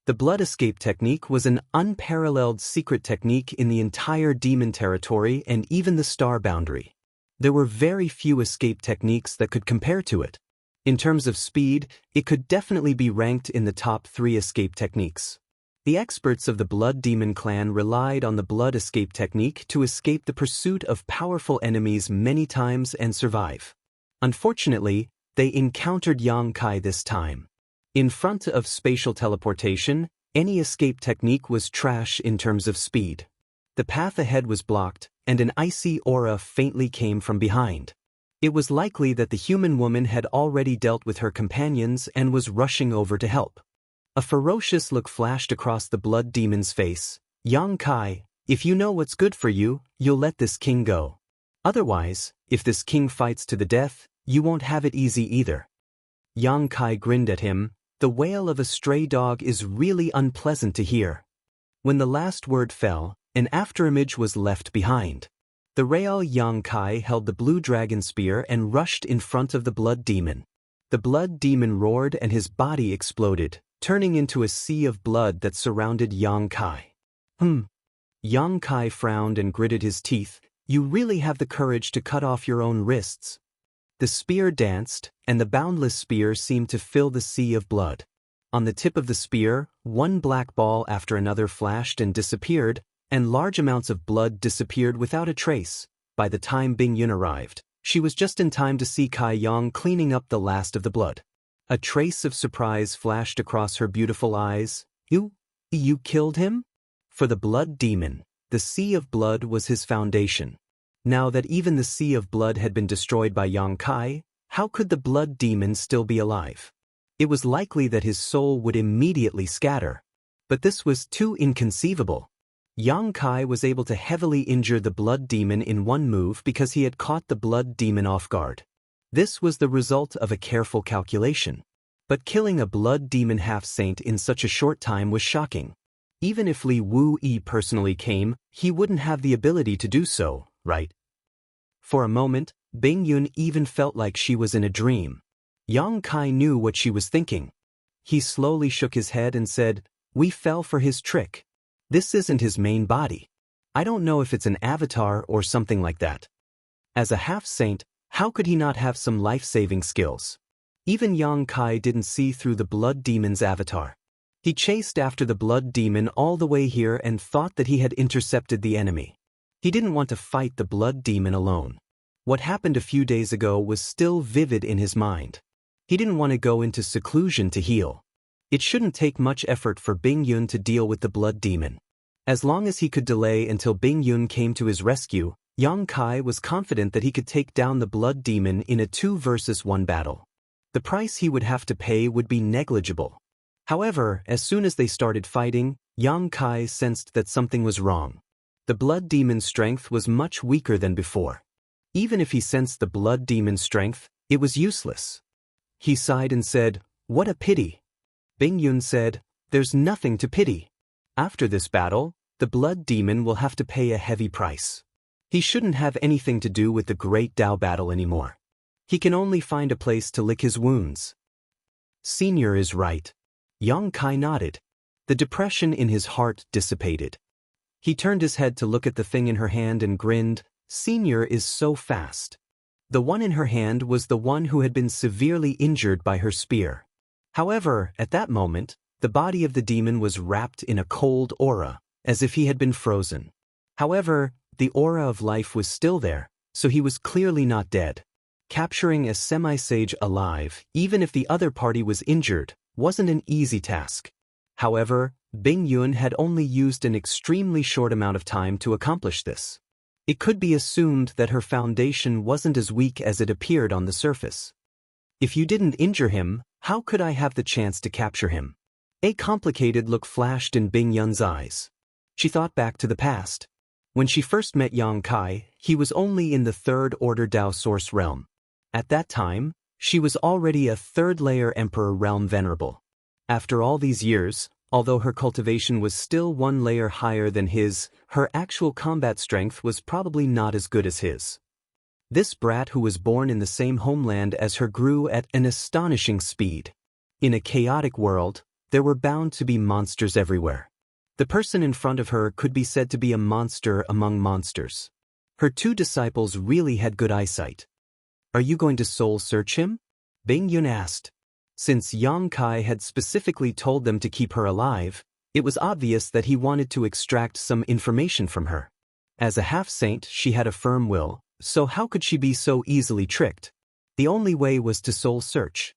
[SPEAKER 1] The blood escape technique was an unparalleled secret technique in the entire demon territory and even the star boundary. There were very few escape techniques that could compare to it. In terms of speed, it could definitely be ranked in the top 3 escape techniques. The experts of the Blood Demon clan relied on the blood escape technique to escape the pursuit of powerful enemies many times and survive. Unfortunately, they encountered Yang Kai this time. In front of spatial teleportation, any escape technique was trash in terms of speed. The path ahead was blocked, and an icy aura faintly came from behind. It was likely that the human woman had already dealt with her companions and was rushing over to help. A ferocious look flashed across the blood demon's face. "Yang Kai, if you know what's good for you, you'll let this king go. Otherwise, if this king fights to the death, you won't have it easy either." Yang Kai grinned at him. The wail of a stray dog is really unpleasant to hear. When the last word fell, an afterimage was left behind. The real Yang Kai held the blue dragon spear and rushed in front of the blood demon. The blood demon roared and his body exploded, turning into a sea of blood that surrounded Yang Kai. Yang Kai frowned and gritted his teeth. "You really have the courage to cut off your own wrists." The spear danced, and the boundless spear seemed to fill the sea of blood. On the tip of the spear, one black ball after another flashed and disappeared, and large amounts of blood disappeared without a trace. By the time Bing Yun arrived, she was just in time to see Kai Yang cleaning up the last of the blood. A trace of surprise flashed across her beautiful eyes. You killed him? For the blood demon, the sea of blood was his foundation. Now that even the sea of blood had been destroyed by Yang Kai, how could the blood demon still be alive? It was likely that his soul would immediately scatter. But this was too inconceivable. Yang Kai was able to heavily injure the blood demon in one move because he had caught the blood demon off guard. This was the result of a careful calculation. But killing a blood demon half-saint in such a short time was shocking. Even if Li Wu-yi personally came, he wouldn't have the ability to do so, right? For a moment, Bing Yun even felt like she was in a dream. Yang Kai knew what she was thinking. He slowly shook his head and said, "We fell for his trick. This isn't his main body. I don't know if it's an avatar or something like that. As a half-saint, how could he not have some life-saving skills?" Even Yang Kai didn't see through the blood demon's avatar. He chased after the blood demon all the way here and thought that he had intercepted the enemy. He didn't want to fight the blood demon alone. What happened a few days ago was still vivid in his mind. He didn't want to go into seclusion to heal. It shouldn't take much effort for Bing Yun to deal with the blood demon. As long as he could delay until Bing Yun came to his rescue, Yang Kai was confident that he could take down the blood demon in a 2-versus-1 battle. The price he would have to pay would be negligible. However, as soon as they started fighting, Yang Kai sensed that something was wrong. The blood demon's strength was much weaker than before. Even if he sensed the blood demon's strength, it was useless. He sighed and said, "What a pity." Bing Yun said, "There's nothing to pity. After this battle, the blood demon will have to pay a heavy price. He shouldn't have anything to do with the Great Tao battle anymore. He can only find a place to lick his wounds." Senior is right. Yang Kai nodded. The depression in his heart dissipated. He turned his head to look at the thing in her hand and grinned. Senior is so fast. The one in her hand was the one who had been severely injured by her spear. However, at that moment, the body of the demon was wrapped in a cold aura, as if he had been frozen. However, the aura of life was still there, so he was clearly not dead. Capturing a semi-sage alive, even if the other party was injured, wasn't an easy task. However, Bing Yun had only used an extremely short amount of time to accomplish this. It could be assumed that her foundation wasn't as weak as it appeared on the surface. If you didn't injure him, how could I have the chance to capture him? A complicated look flashed in Bing Yun's eyes. She thought back to the past. When she first met Yang Kai, he was only in the third-order Tao Source realm. At that time, she was already a third-layer Emperor realm venerable. After all these years, although her cultivation was still one layer higher than his, her actual combat strength was probably not as good as his. This brat who was born in the same homeland as her grew at an astonishing speed. In a chaotic world, there were bound to be monsters everywhere. The person in front of her could be said to be a monster among monsters. Her two disciples really had good eyesight. "Are you going to soul search him?" Bing Yun asked. Since Yang Kai had specifically told them to keep her alive, it was obvious that he wanted to extract some information from her. As a half-saint, she had a firm will, so how could she be so easily tricked? The only way was to soul search.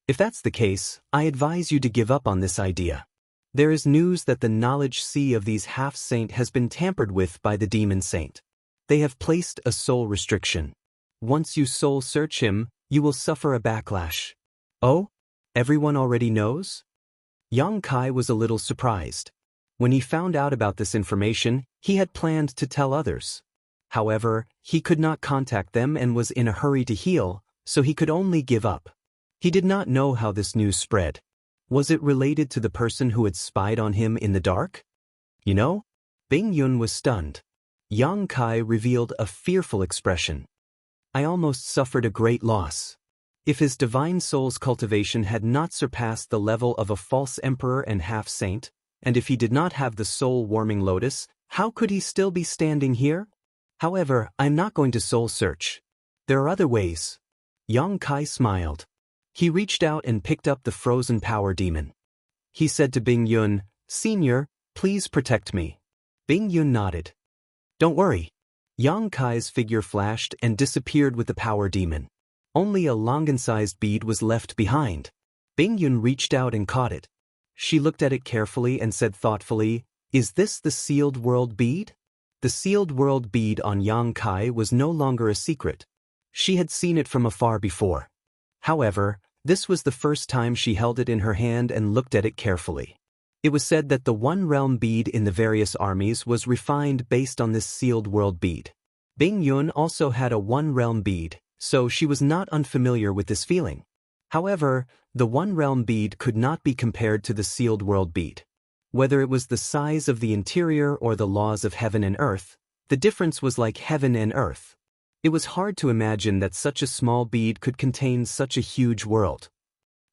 [SPEAKER 1] If that's the case, I advise you to give up on this idea. There is news that the knowledge sea of these half-saint has been tampered with by the demon saint. They have placed a soul restriction. Once you soul search him, you will suffer a backlash. Oh? Everyone already knows? Yang Kai was a little surprised. When he found out about this information, he had planned to tell others. However, he could not contact them and was in a hurry to heal, so he could only give up. He did not know how this news spread. Was it related to the person who had spied on him in the dark? You know? Bing Yun was stunned. Yang Kai revealed a fearful expression. I almost suffered a great loss. If his divine soul's cultivation had not surpassed the level of a false emperor and half-saint, and if he did not have the soul-warming lotus, how could he still be standing here? However, I'm not going to soul search. There are other ways. Yang Kai smiled. He reached out and picked up the frozen power demon. He said to Bing Yun, "Senior, please protect me." Bing Yun nodded. "Don't worry." Yang Kai's figure flashed and disappeared with the power demon. Only a Longan-sized bead was left behind. Bing Yun reached out and caught it. She looked at it carefully and said thoughtfully, "Is this the sealed world bead?" The sealed world bead on Yang Kai was no longer a secret. She had seen it from afar before. However, this was the first time she held it in her hand and looked at it carefully. It was said that the one realm bead in the various armies was refined based on this sealed world bead. Bing Yun also had a one realm bead, so she was not unfamiliar with this feeling. However, the one realm bead could not be compared to the sealed world bead. Whether it was the size of the interior or the laws of heaven and earth, the difference was like heaven and earth. It was hard to imagine that such a small bead could contain such a huge world.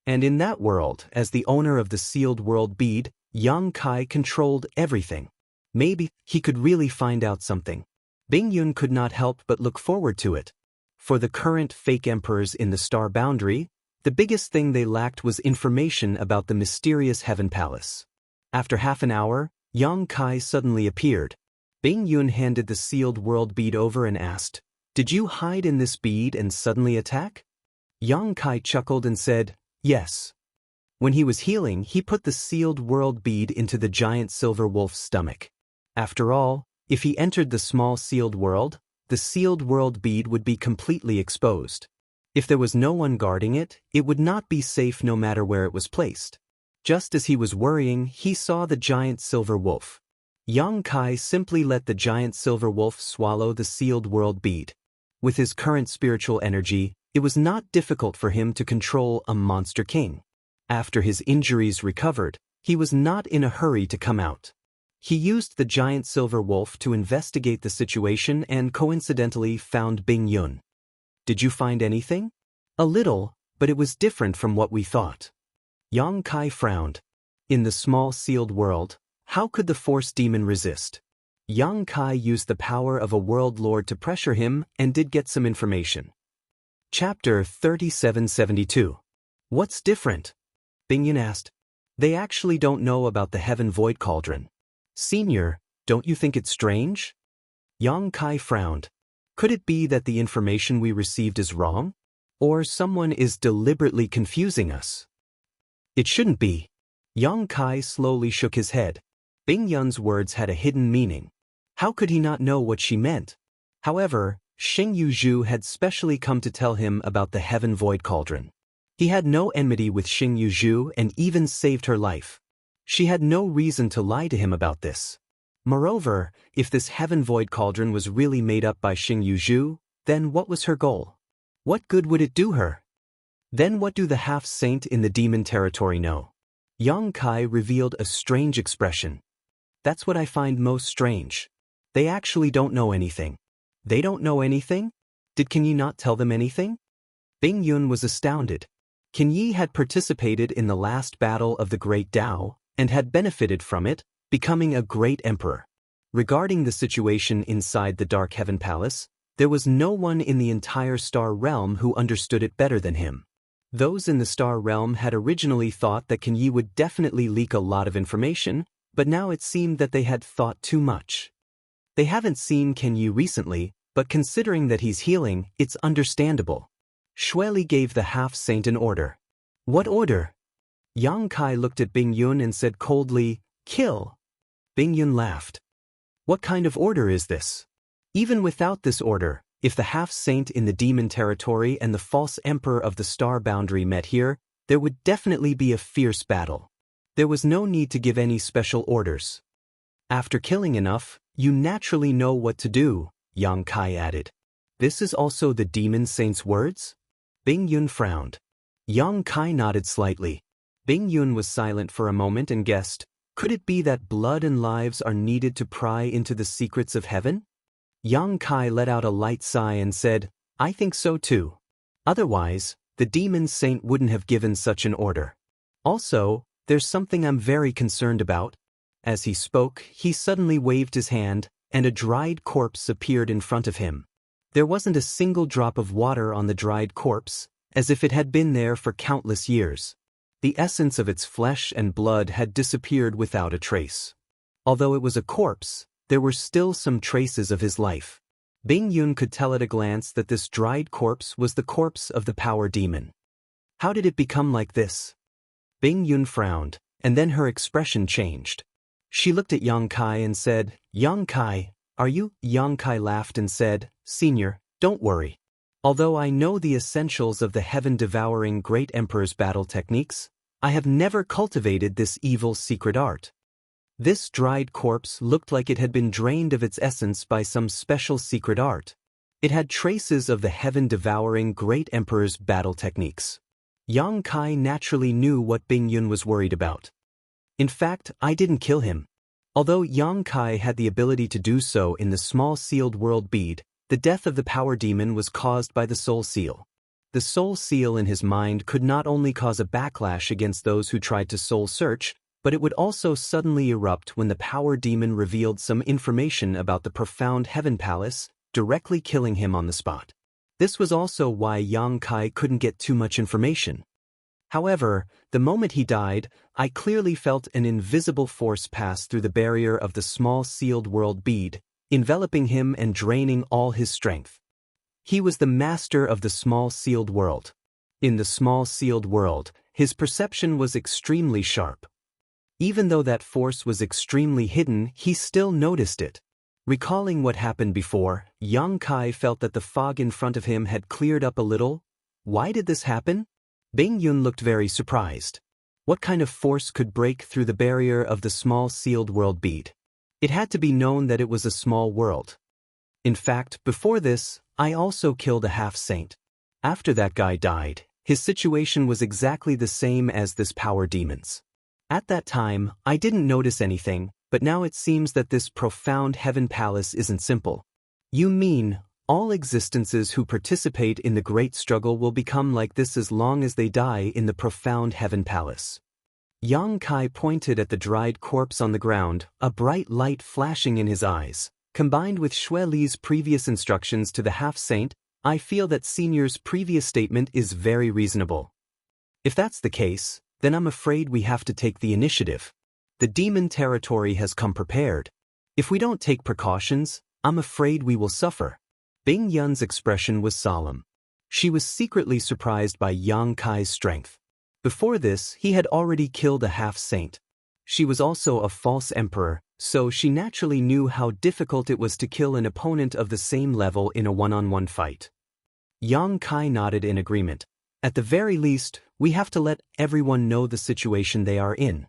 [SPEAKER 1] And in that world, as the owner of the sealed world bead, Yang Kai controlled everything. Maybe he could really find out something. Bing Yun could not help but look forward to it. For the current fake emperors in the star boundary, the biggest thing they lacked was information about the mysterious Heaven Palace. After half an hour, Yang Kai suddenly appeared. Bing Yun handed the sealed world bead over and asked, "Did you hide in this bead and suddenly attack?" Yang Kai chuckled and said, "Yes." When he was healing, he put the sealed world bead into the giant silver wolf's stomach. After all, if he entered the small sealed world, the sealed world bead would be completely exposed. If there was no one guarding it, it would not be safe no matter where it was placed. Just as he was worrying, he saw the giant silver wolf. Yang Kai simply let the giant silver wolf swallow the sealed world bead. With his current spiritual energy, it was not difficult for him to control a monster king. After his injuries recovered, he was not in a hurry to come out. He used the giant silver wolf to investigate the situation and coincidentally found Bing Yun. "Did you find anything?" "A little, but it was different from what we thought." Yang Kai frowned. In the small sealed world, how could the force demon resist? Yang Kai used the power of a world lord to pressure him and did get some information. Chapter 3772. What's different? Bing Yun asked. They actually don't know about the Heaven Void Cauldron. Senior, don't you think it's strange? Yang Kai frowned. Could it be that the information we received is wrong? Or someone is deliberately confusing us? It shouldn't be. Yang Kai slowly shook his head. Bing Yun's words had a hidden meaning. How could he not know what she meant? However, Xing Yuzhu had specially come to tell him about the Heaven Void Cauldron. He had no enmity with Xing Yuzhu and even saved her life. She had no reason to lie to him about this. Moreover, if this Heaven Void Cauldron was really made up by Xing Yuzhu, then what was her goal? What good would it do her? Then what do the half-saint in the demon territory know? Yang Kai revealed a strange expression. That's what I find most strange. They actually don't know anything. They don't know anything? Can Yi not tell them anything? Bing Yun was astounded. Can Yi had participated in the last battle of the Great Tao, and had benefited from it, becoming a great emperor. Regarding the situation inside the Dark Heaven Palace, there was no one in the entire Star Realm who understood it better than him. Those in the Star Realm had originally thought that Can Yi would definitely leak a lot of information, but now it seemed that they had thought too much. They haven't seen Can Yi recently, but considering that he's healing, it's understandable. Shueli gave the half-saint an order. What order? Yang Kai looked at Bing Yun and said coldly, "Kill." Bing Yun laughed. What kind of order is this? Even without this order, if the half-saint in the demon territory and the false emperor of the star boundary met here, there would definitely be a fierce battle. There was no need to give any special orders. After killing enough, you naturally know what to do, Yang Kai added. This is also the demon saint's words? Bing Yun frowned. Yang Kai nodded slightly. Bing Yun was silent for a moment and guessed, could it be that blood and lives are needed to pry into the secrets of heaven? Yang Kai let out a light sigh and said, I think so too. Otherwise, the demon saint wouldn't have given such an order. Also, there's something I'm very concerned about. As he spoke, he suddenly waved his hand, and a dried corpse appeared in front of him. There wasn't a single drop of water on the dried corpse, as if it had been there for countless years. The essence of its flesh and blood had disappeared without a trace. Although it was a corpse, there were still some traces of his life. Bing Yun could tell at a glance that this dried corpse was the corpse of the power demon. How did it become like this? Bing Yun frowned, and then her expression changed. She looked at Yang Kai and said, "Yang Kai, are you?" Yang Kai laughed and said, "Senior, don't worry. Although I know the essentials of the heaven-devouring great emperor's battle techniques, I have never cultivated this evil secret art." This dried corpse looked like it had been drained of its essence by some special secret art. It had traces of the heaven-devouring great emperor's battle techniques. Yang Kai naturally knew what Bing Yun was worried about. "In fact, I didn't kill him." Although Yang Kai had the ability to do so in the small sealed world bead, the death of the power demon was caused by the soul seal. The soul seal in his mind could not only cause a backlash against those who tried to soul search, but it would also suddenly erupt when the power demon revealed some information about the profound heaven palace, directly killing him on the spot. This was also why Yang Kai couldn't get too much information. However, the moment he died, I clearly felt an invisible force pass through the barrier of the small sealed world bead, enveloping him and draining all his strength. He was the master of the small sealed world. In the small sealed world, his perception was extremely sharp. Even though that force was extremely hidden, he still noticed it. Recalling what happened before, Yang Kai felt that the fog in front of him had cleared up a little. Why did this happen? Bing Yun looked very surprised. What kind of force could break through the barrier of the small sealed world bead? It had to be known that it was a small world. In fact, before this, I also killed a half-saint. After that guy died, his situation was exactly the same as this power demon's. At that time, I didn't notice anything, but now it seems that this profound heaven palace isn't simple. You mean, all existences who participate in the great struggle will become like this as long as they die in the profound heaven palace? Yang Kai pointed at the dried corpse on the ground, a bright light flashing in his eyes. Combined with Xue Li's previous instructions to the half-saint, I feel that Senior's previous statement is very reasonable. If that's the case, then I'm afraid we have to take the initiative. The demon territory has come prepared. If we don't take precautions, I'm afraid we will suffer. Bing Yun's expression was solemn. She was secretly surprised by Yang Kai's strength. Before this, he had already killed a half-saint. She was also a false emperor, so she naturally knew how difficult it was to kill an opponent of the same level in a one-on-one fight. Yang Kai nodded in agreement. At the very least, we have to let everyone know the situation they are in.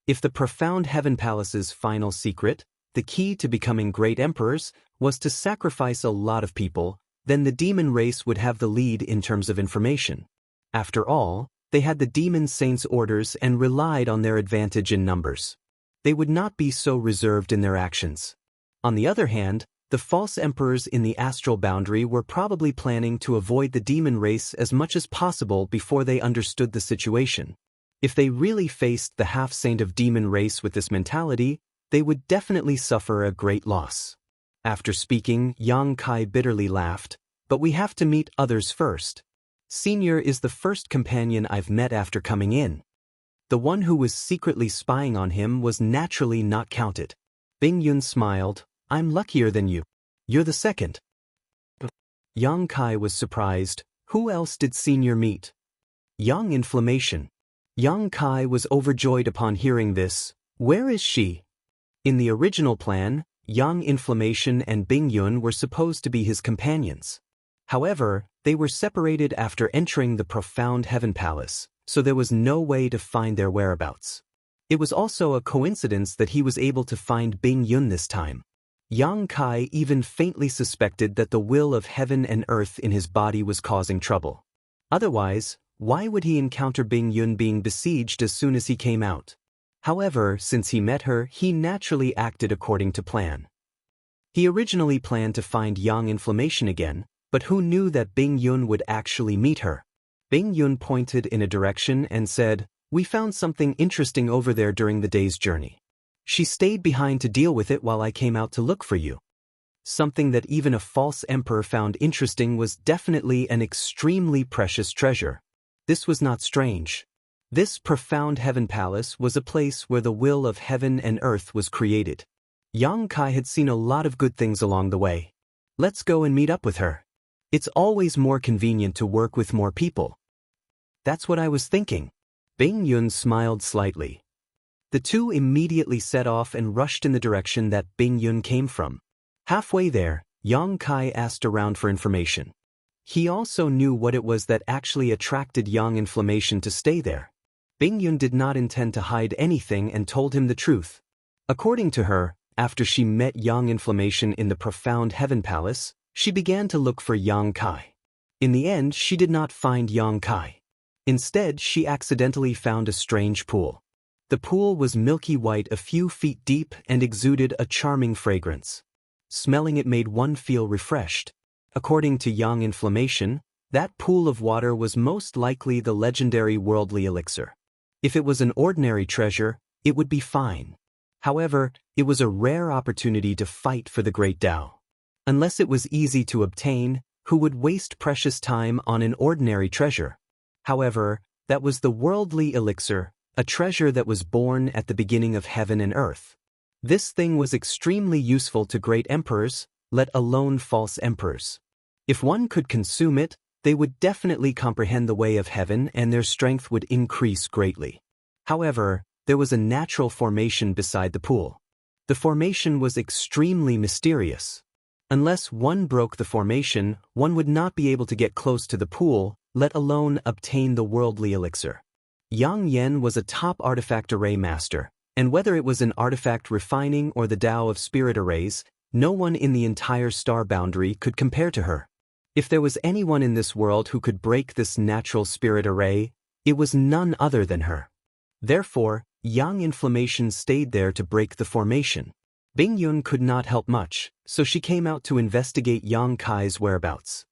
[SPEAKER 1] If the profound heaven palace's final secret, the key to becoming great emperors, was to sacrifice a lot of people, then the demon race would have the lead in terms of information. After all, they had the demon saints' orders and relied on their advantage in numbers. They would not be so reserved in their actions. On the other hand, the false emperors in the astral boundary were probably planning to avoid the demon race as much as possible before they understood the situation. If they really faced the half-saint of demon race with this mentality, they would definitely suffer a great loss. After speaking, Yang Kai bitterly laughed, "But we have to meet others first. Senior is the first companion I've met after coming in." The one who was secretly spying on him was naturally not counted. Bing Yun smiled, "I'm luckier than you. You're the second." Yang Kai was surprised. Who else did Senior meet? Yang Inflammation. Yang Kai was overjoyed upon hearing this. Where is she? In the original plan, Yang Inflammation and Bing Yun were supposed to be his companions. However, they were separated after entering the profound heaven palace, so there was no way to find their whereabouts. It was also a coincidence that he was able to find Bing Yun this time. Yang Kai even faintly suspected that the will of heaven and earth in his body was causing trouble. Otherwise, why would he encounter Bing Yun being besieged as soon as he came out? However, since he met her, he naturally acted according to plan. He originally planned to find Yang Inflammation again, but who knew that Bing Yun would actually meet her? Bing Yun pointed in a direction and said, "We found something interesting over there during the day's journey. She stayed behind to deal with it while I came out to look for you." Something that even a false emperor found interesting was definitely an extremely precious treasure. This was not strange. This profound heaven palace was a place where the will of heaven and earth was created. Yang Kai had seen a lot of good things along the way. Let's go and meet up with her. It's always more convenient to work with more people. That's what I was thinking. Bing Yun smiled slightly. The two immediately set off and rushed in the direction that Bing Yun came from. Halfway there, Yang Kai asked around for information. He also knew what it was that actually attracted Yang Inflammation to stay there. Bing Yun did not intend to hide anything and told him the truth. According to her, after she met Yang Inflammation in the profound Heaven Palace, she began to look for Yang Kai. In the end, she did not find Yang Kai. Instead, she accidentally found a strange pool. The pool was milky white, a few feet deep, and exuded a charming fragrance. Smelling it made one feel refreshed. According to Yang Inflammation, that pool of water was most likely the legendary worldly elixir. If it was an ordinary treasure, it would be fine. However, it was a rare opportunity to fight for the great Tao. Unless it was easy to obtain, who would waste precious time on an ordinary treasure? However, that was the worldly elixir, a treasure that was born at the beginning of heaven and earth. This thing was extremely useful to great emperors, let alone false emperors. If one could consume it, they would definitely comprehend the way of heaven and their strength would increase greatly. However, there was a natural formation beside the pool. The formation was extremely mysterious. Unless one broke the formation, one would not be able to get close to the pool, let alone obtain the worldly elixir. Yang Yen was a top artifact array master, and whether it was an artifact refining or the Tao of spirit arrays, no one in the entire star boundary could compare to her. If there was anyone in this world who could break this natural spirit array, it was none other than her. Therefore, Yang Inflammation stayed there to break the formation. Bing Yun could not help much, so she came out to investigate Yang Kai's whereabouts.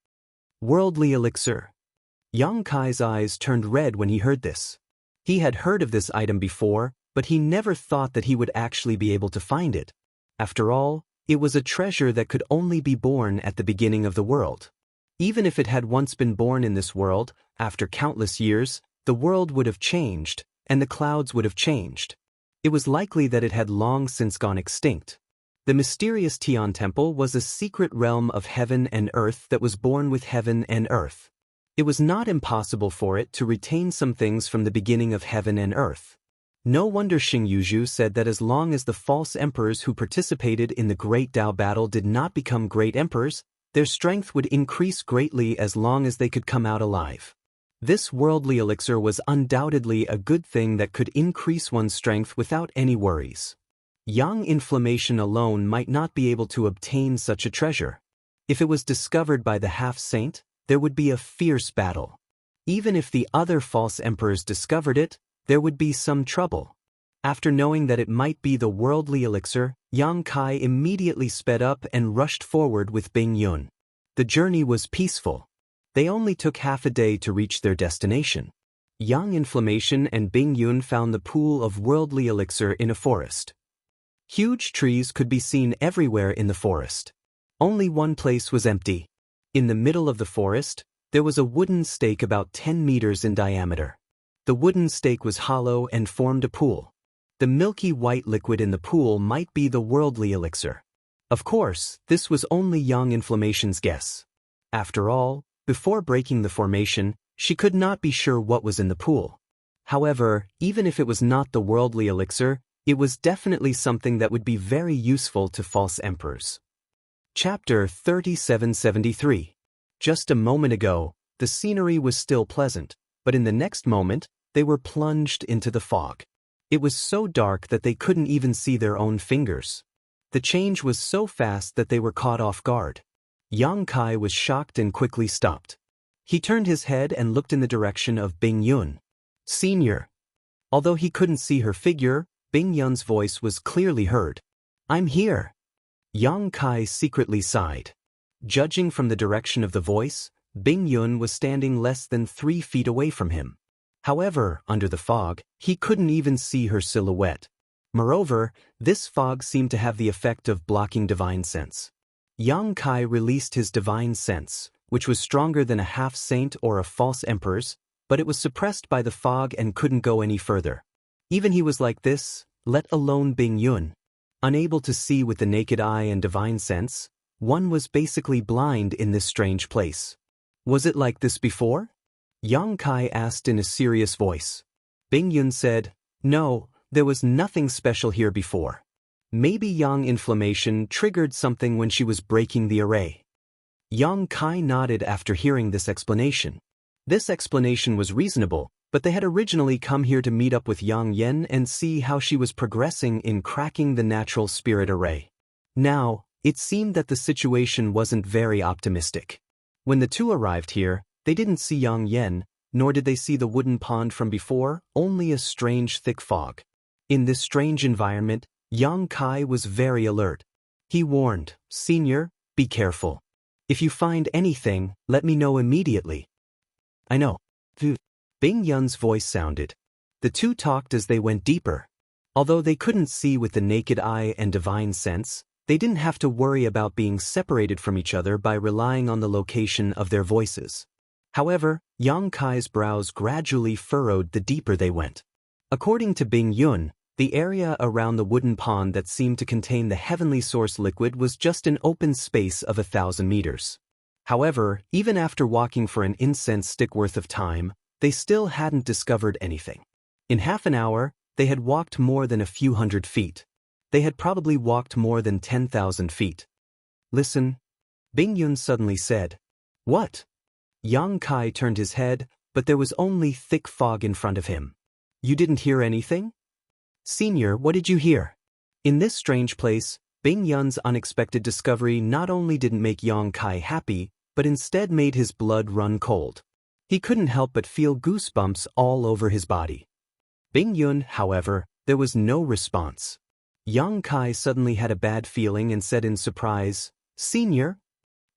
[SPEAKER 1] Worldly elixir. Yang Kai's eyes turned red when he heard this. He had heard of this item before, but he never thought that he would actually be able to find it. After all, it was a treasure that could only be born at the beginning of the world. Even if it had once been born in this world, after countless years, the world would have changed, and the clouds would have changed. It was likely that it had long since gone extinct. The mysterious Tian Temple was a secret realm of heaven and earth that was born with heaven and earth. It was not impossible for it to retain some things from the beginning of heaven and earth. No wonder Xing Yuzhu said that as long as the false emperors who participated in the Great Tao battle did not become great emperors, their strength would increase greatly as long as they could come out alive. This worldly elixir was undoubtedly a good thing that could increase one's strength without any worries. Yang Inflammation alone might not be able to obtain such a treasure. If it was discovered by the half-saint, there would be a fierce battle. Even if the other false emperors discovered it, there would be some trouble. After knowing that it might be the worldly elixir, Yang Kai immediately sped up and rushed forward with Bing Yun. The journey was peaceful. They only took half a day to reach their destination. Yang Inflammation and Bing Yun found the pool of worldly elixir in a forest. Huge trees could be seen everywhere in the forest. Only one place was empty. In the middle of the forest, there was a wooden stake about 10 meters in diameter. The wooden stake was hollow and formed a pool. The milky white liquid in the pool might be the worldly elixir. Of course, this was only Yang Inflammation's guess. After all, before breaking the formation, she could not be sure what was in the pool. However, even if it was not the worldly elixir, it was definitely something that would be very useful to false emperors. Chapter 3773. Just a moment ago, the scenery was still pleasant, but in the next moment, they were plunged into the fog. It was so dark that they couldn't even see their own fingers. The change was so fast that they were caught off guard. Yang Kai was shocked and quickly stopped. He turned his head and looked in the direction of Bing Yun. Senior. Although he couldn't see her figure, Bing Yun's voice was clearly heard. I'm here. Yang Kai secretly sighed. Judging from the direction of the voice, Bing Yun was standing less than 3 feet away from him. However, under the fog, he couldn't even see her silhouette. Moreover, this fog seemed to have the effect of blocking divine sense. Yang Kai released his divine sense, which was stronger than a half-saint or a false emperor's, but it was suppressed by the fog and couldn't go any further. Even he was like this, let alone Bing Yun. Unable to see with the naked eye and divine sense, one was basically blind in this strange place. Was it like this before? Yang Kai asked in a serious voice. Bing Yun said, "No, there was nothing special here before. Maybe Yang inflammation triggered something when she was breaking the array." Yang Kai nodded after hearing this explanation. This explanation was reasonable, but they had originally come here to meet up with Yang Yen and see how she was progressing in cracking the natural spirit array. Now, it seemed that the situation wasn't very optimistic. When the two arrived here, they didn't see Yang Yen, nor did they see the wooden pond from before, only a strange thick fog. In this strange environment, Yang Kai was very alert. He warned, "Senior, be careful. If you find anything, let me know immediately." "I know." Bing Yun's voice sounded. The two talked as they went deeper. Although they couldn't see with the naked eye and divine sense, they didn't have to worry about being separated from each other by relying on the location of their voices. However, Yang Kai's brows gradually furrowed the deeper they went. According to Bing Yun, the area around the wooden pond that seemed to contain the heavenly source liquid was just an open space of 1,000 meters. However, even after walking for an incense stick worth of time, they still hadn't discovered anything. In half an hour, they had walked more than a few hundred feet. They had probably walked more than 10,000 feet. "Listen," Bing Yun suddenly said. "What?" Yang Kai turned his head, but there was only thick fog in front of him. "You didn't hear anything?" "Senior, what did you hear?" In this strange place, Bing Yun's unexpected discovery not only didn't make Yang Kai happy, but instead made his blood run cold. He couldn't help but feel goosebumps all over his body. Bing Yun, however, there was no response. Yang Kai suddenly had a bad feeling and said in surprise, "Senior?"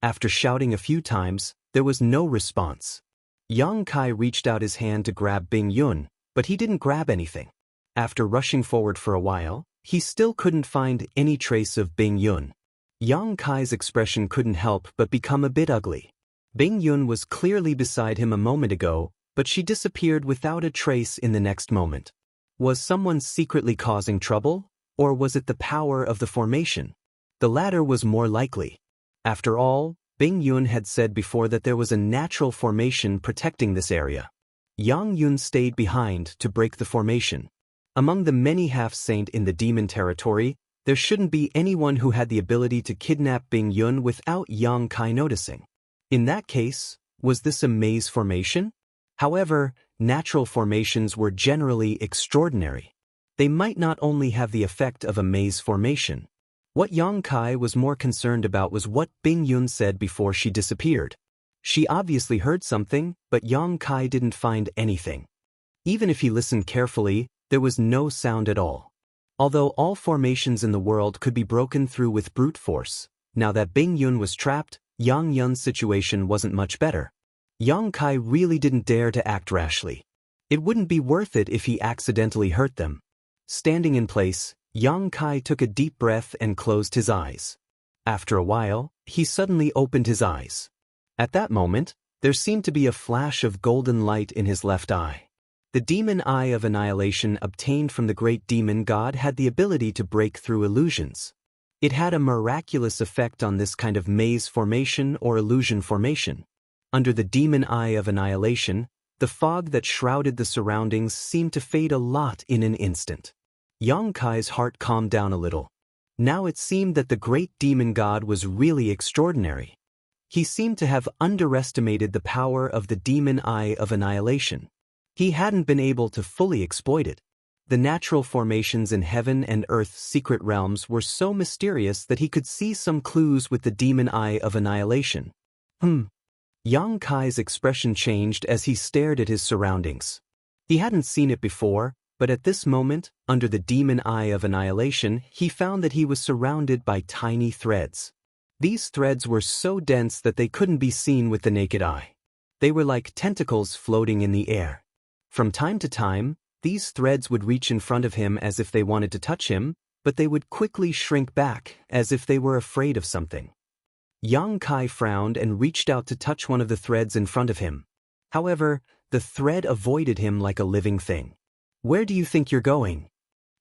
[SPEAKER 1] After shouting a few times, there was no response. Yang Kai reached out his hand to grab Bing Yun, but he didn't grab anything. After rushing forward for a while, he still couldn't find any trace of Bing Yun. Yang Kai's expression couldn't help but become a bit ugly. Bing Yun was clearly beside him a moment ago, but she disappeared without a trace in the next moment. Was someone secretly causing trouble, or was it the power of the formation? The latter was more likely. After all, Bing Yun had said before that there was a natural formation protecting this area. Yang Yun stayed behind to break the formation. Among the many half-saint in the demon territory, there shouldn't be anyone who had the ability to kidnap Bing Yun without Yang Kai noticing. In that case, was this a maze formation? However, natural formations were generally extraordinary. They might not only have the effect of a maze formation. What Yang Kai was more concerned about was what Bing Yun said before she disappeared. She obviously heard something, but Yang Kai didn't find anything. Even if he listened carefully, there was no sound at all. Although all formations in the world could be broken through with brute force, now that Bing Yun was trapped, Yang Yun's situation wasn't much better. Yang Kai really didn't dare to act rashly. It wouldn't be worth it if he accidentally hurt them. Standing in place, Yang Kai took a deep breath and closed his eyes. After a while, he suddenly opened his eyes. At that moment, there seemed to be a flash of golden light in his left eye. The demon eye of annihilation obtained from the great demon god had the ability to break through illusions. It had a miraculous effect on this kind of maze formation or illusion formation. Under the demon eye of annihilation, the fog that shrouded the surroundings seemed to fade a lot in an instant. Yang Kai's heart calmed down a little. Now it seemed that the great demon god was really extraordinary. He seemed to have underestimated the power of the demon eye of annihilation. He hadn't been able to fully exploit it. The natural formations in heaven and earth's secret realms were so mysterious that he could see some clues with the demon eye of annihilation. Yang Kai's expression changed as he stared at his surroundings. He hadn't seen it before, but at this moment, under the demon eye of annihilation, he found that he was surrounded by tiny threads. These threads were so dense that they couldn't be seen with the naked eye. They were like tentacles floating in the air. From time to time, these threads would reach in front of him as if they wanted to touch him, but they would quickly shrink back, as if they were afraid of something. Yang Kai frowned and reached out to touch one of the threads in front of him. However, the thread avoided him like a living thing. "Where do you think you're going?"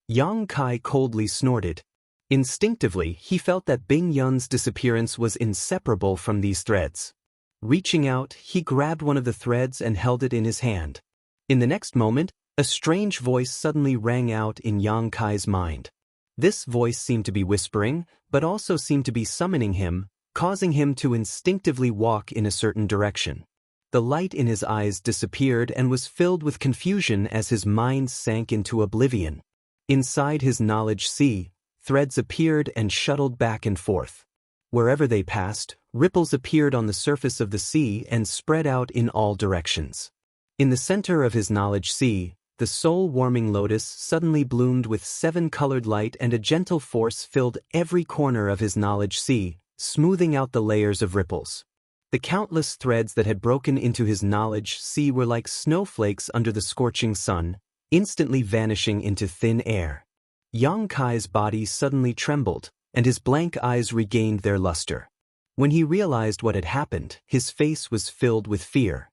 [SPEAKER 1] Yang Kai coldly snorted. Instinctively, he felt that Bing Yun's disappearance was inseparable from these threads. Reaching out, he grabbed one of the threads and held it in his hand. In the next moment, A strange voice suddenly rang out in Yang Kai's mind. This voice seemed to be whispering, but also seemed to be summoning him, causing him to instinctively walk in a certain direction. The light in his eyes disappeared and was filled with confusion as his mind sank into oblivion. Inside his knowledge sea, threads appeared and shuttled back and forth. Wherever they passed, ripples appeared on the surface of the sea and spread out in all directions. In the center of his knowledge sea, the soul-warming lotus suddenly bloomed with 7-colored light, and a gentle force filled every corner of his knowledge sea, smoothing out the layers of ripples. The countless threads that had broken into his knowledge sea were like snowflakes under the scorching sun, instantly vanishing into thin air. Yang Kai's body suddenly trembled, and his blank eyes regained their luster. When he realized what had happened, his face was filled with fear.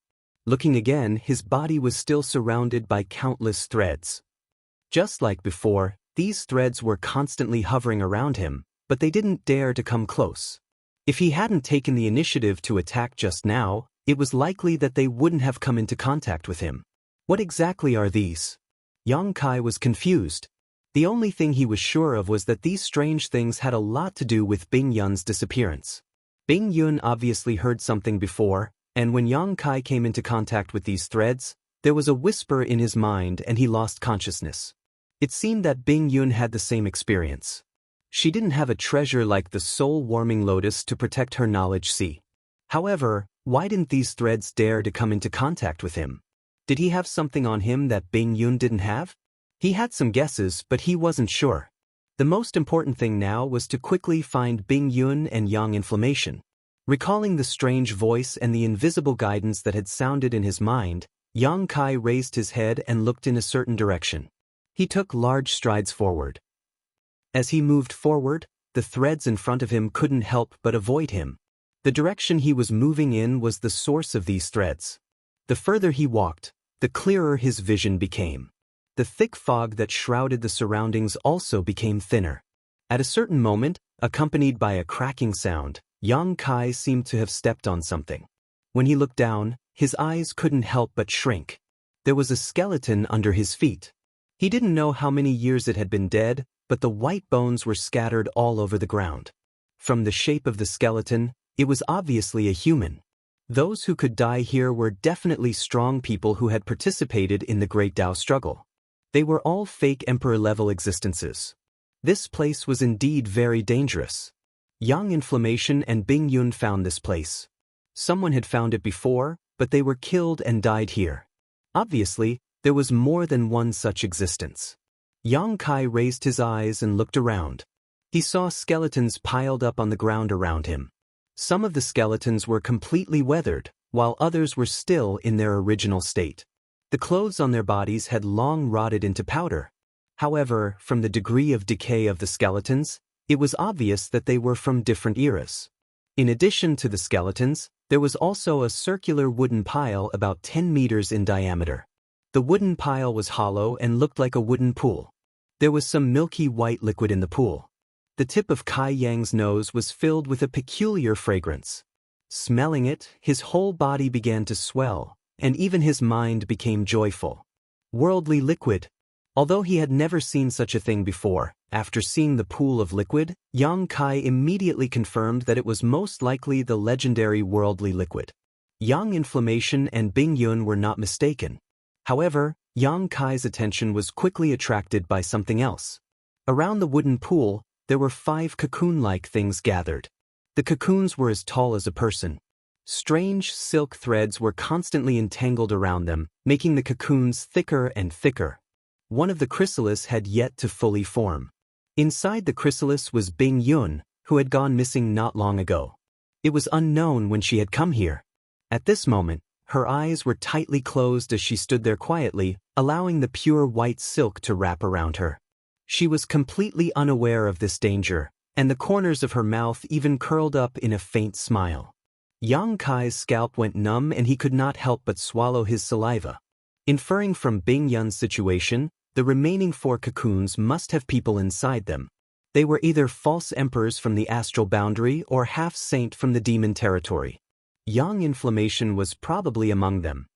[SPEAKER 1] Looking again, his body was still surrounded by countless threads. Just like before, these threads were constantly hovering around him, but they didn't dare to come close. If he hadn't taken the initiative to attack just now, it was likely that they wouldn't have come into contact with him. What exactly are these? Yang Kai was confused. The only thing he was sure of was that these strange things had a lot to do with Bing Yun's disappearance. Bing Yun obviously heard something before, and when Yang Kai came into contact with these threads, there was a whisper in his mind and he lost consciousness. It seemed that Bing Yun had the same experience. She didn't have a treasure like the soul-warming lotus to protect her knowledge sea. However, why didn't these threads dare to come into contact with him? Did he have something on him that Bing Yun didn't have? He had some guesses, but he wasn't sure. The most important thing now was to quickly find Bing Yun and Yang Inflammation. Recalling the strange voice and the invisible guidance that had sounded in his mind, Yang Kai raised his head and looked in a certain direction. He took large strides forward. As he moved forward, the threads in front of him couldn't help but avoid him. The direction he was moving in was the source of these threads. The further he walked, the clearer his vision became. The thick fog that shrouded the surroundings also became thinner. At a certain moment, accompanied by a cracking sound, Yang Kai seemed to have stepped on something. When he looked down, his eyes couldn't help but shrink. There was a skeleton under his feet. He didn't know how many years it had been dead, but the white bones were scattered all over the ground. From the shape of the skeleton, it was obviously a human. Those who could die here were definitely strong people who had participated in the Great Tao struggle. They were all fake emperor-level existences. This place was indeed very dangerous. Yang Inflammation and Bing Yun found this place. Someone had found it before, but they were killed and died here. Obviously, there was more than one such existence. Yang Kai raised his eyes and looked around. He saw skeletons piled up on the ground around him. Some of the skeletons were completely weathered, while others were still in their original state. The clothes on their bodies had long rotted into powder. However, from the degree of decay of the skeletons, it was obvious that they were from different eras. In addition to the skeletons, there was also a circular wooden pile about 10 meters in diameter. The wooden pile was hollow and looked like a wooden pool. There was some milky white liquid in the pool. The tip of Kai Yang's nose was filled with a peculiar fragrance. Smelling it, his whole body began to swell, and even his mind became joyful. Worldly liquid. Although he had never seen such a thing before, after seeing the pool of liquid, Yang Kai immediately confirmed that it was most likely the legendary worldly liquid. Yang Inflammation and Bing Yun were not mistaken. However, Yang Kai's attention was quickly attracted by something else. Around the wooden pool, there were 5 cocoon-like things gathered. The cocoons were as tall as a person. Strange silk threads were constantly entangled around them, making the cocoons thicker and thicker. One of the chrysalis had yet to fully form. Inside the chrysalis was Bing Yun, who had gone missing not long ago. It was unknown when she had come here. At this moment, her eyes were tightly closed as she stood there quietly, allowing the pure white silk to wrap around her. She was completely unaware of this danger, and the corners of her mouth even curled up in a faint smile. Yang Kai's scalp went numb and he could not help but swallow his saliva. Inferring from Bing Yun's situation, the remaining 4 cocoons must have people inside them. They were either false emperors from the astral boundary or half-saint from the demon territory. Yang Inflammation was probably among them.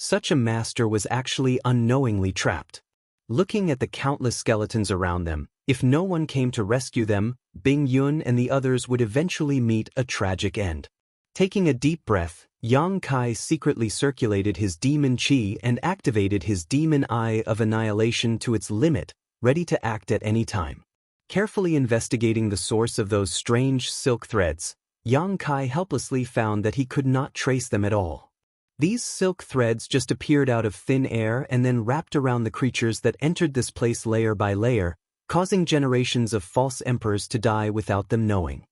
[SPEAKER 1] Such a master was actually unknowingly trapped. Looking at the countless skeletons around them, if no one came to rescue them, Bing Yun and the others would eventually meet a tragic end. Taking a deep breath, Yang Kai secretly circulated his demon chi and activated his demon eye of annihilation to its limit, ready to act at any time. Carefully investigating the source of those strange silk threads, Yang Kai helplessly found that he could not trace them at all. These silk threads just appeared out of thin air and then wrapped around the creatures that entered this place layer by layer, causing generations of false emperors to die without them knowing.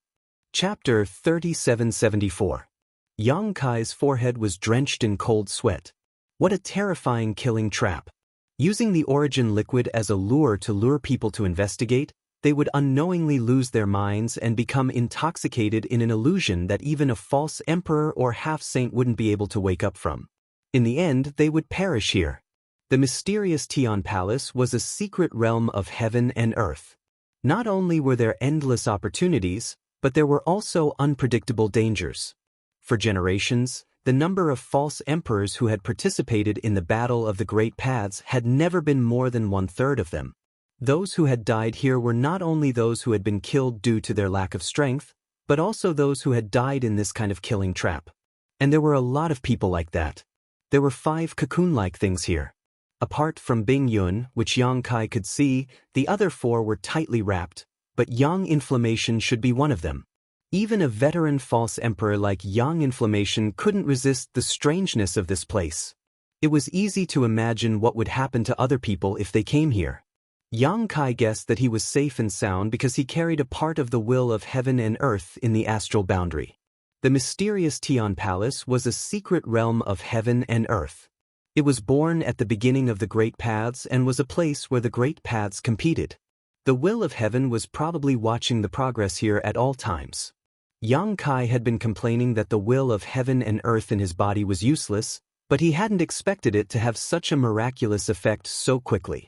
[SPEAKER 1] Chapter 3774. Yang Kai's forehead was drenched in cold sweat. What a terrifying killing trap. Using the origin liquid as a lure to lure people to investigate, they would unknowingly lose their minds and become intoxicated in an illusion that even a false emperor or half-saint wouldn't be able to wake up from. In the end, they would perish here. The mysterious Tian Palace was a secret realm of heaven and earth. Not only were there endless opportunities, but there were also unpredictable dangers. For generations, the number of false emperors who had participated in the Battle of the Great Paths had never been more than 1/3 of them. Those who had died here were not only those who had been killed due to their lack of strength, but also those who had died in this kind of killing trap. And there were a lot of people like that. There were 5 cocoon-like things here. Apart from Bing Yun, which Yang Kai could see, the other 4 were tightly wrapped, but Yang Inflammation should be one of them. Even a veteran false emperor like Yang Inflammation couldn't resist the strangeness of this place. It was easy to imagine what would happen to other people if they came here. Yang Kai guessed that he was safe and sound because he carried a part of the will of heaven and earth in the astral boundary. The mysterious Tian Palace was a secret realm of heaven and earth. It was born at the beginning of the Great Paths and was a place where the Great Paths competed. The will of heaven was probably watching the progress here at all times. Yang Kai had been complaining that the will of heaven and earth in his body was useless, but he hadn't expected it to have such a miraculous effect so quickly.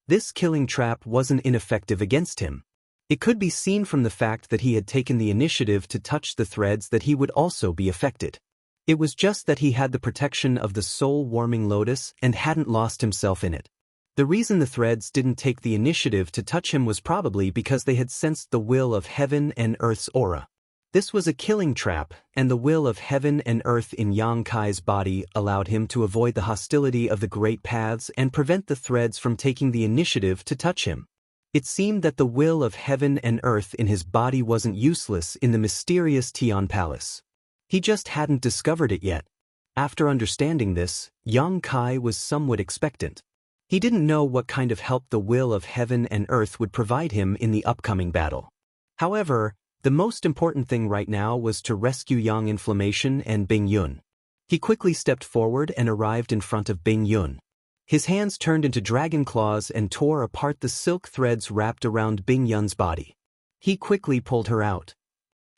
[SPEAKER 1] This killing trap wasn't ineffective against him. It could be seen from the fact that he had taken the initiative to touch the threads that he would also be affected. It was just that he had the protection of the soul-warming lotus and hadn't lost himself in it. The reason the threads didn't take the initiative to touch him was probably because they had sensed the will of heaven and earth's aura. This was a killing trap, and the will of heaven and earth in Yang Kai's body allowed him to avoid the hostility of the Great Paths and prevent the threads from taking the initiative to touch him. It seemed that the will of heaven and earth in his body wasn't useless in the mysterious Tian Palace. He just hadn't discovered it yet. After understanding this, Yang Kai was somewhat expectant. He didn't know what kind of help the will of heaven and earth would provide him in the upcoming battle. However, the most important thing right now was to rescue Yang Inflammation and Bing Yun. He quickly stepped forward and arrived in front of Bing Yun. His hands turned into dragon claws and tore apart the silk threads wrapped around Bing Yun's body. He quickly pulled her out.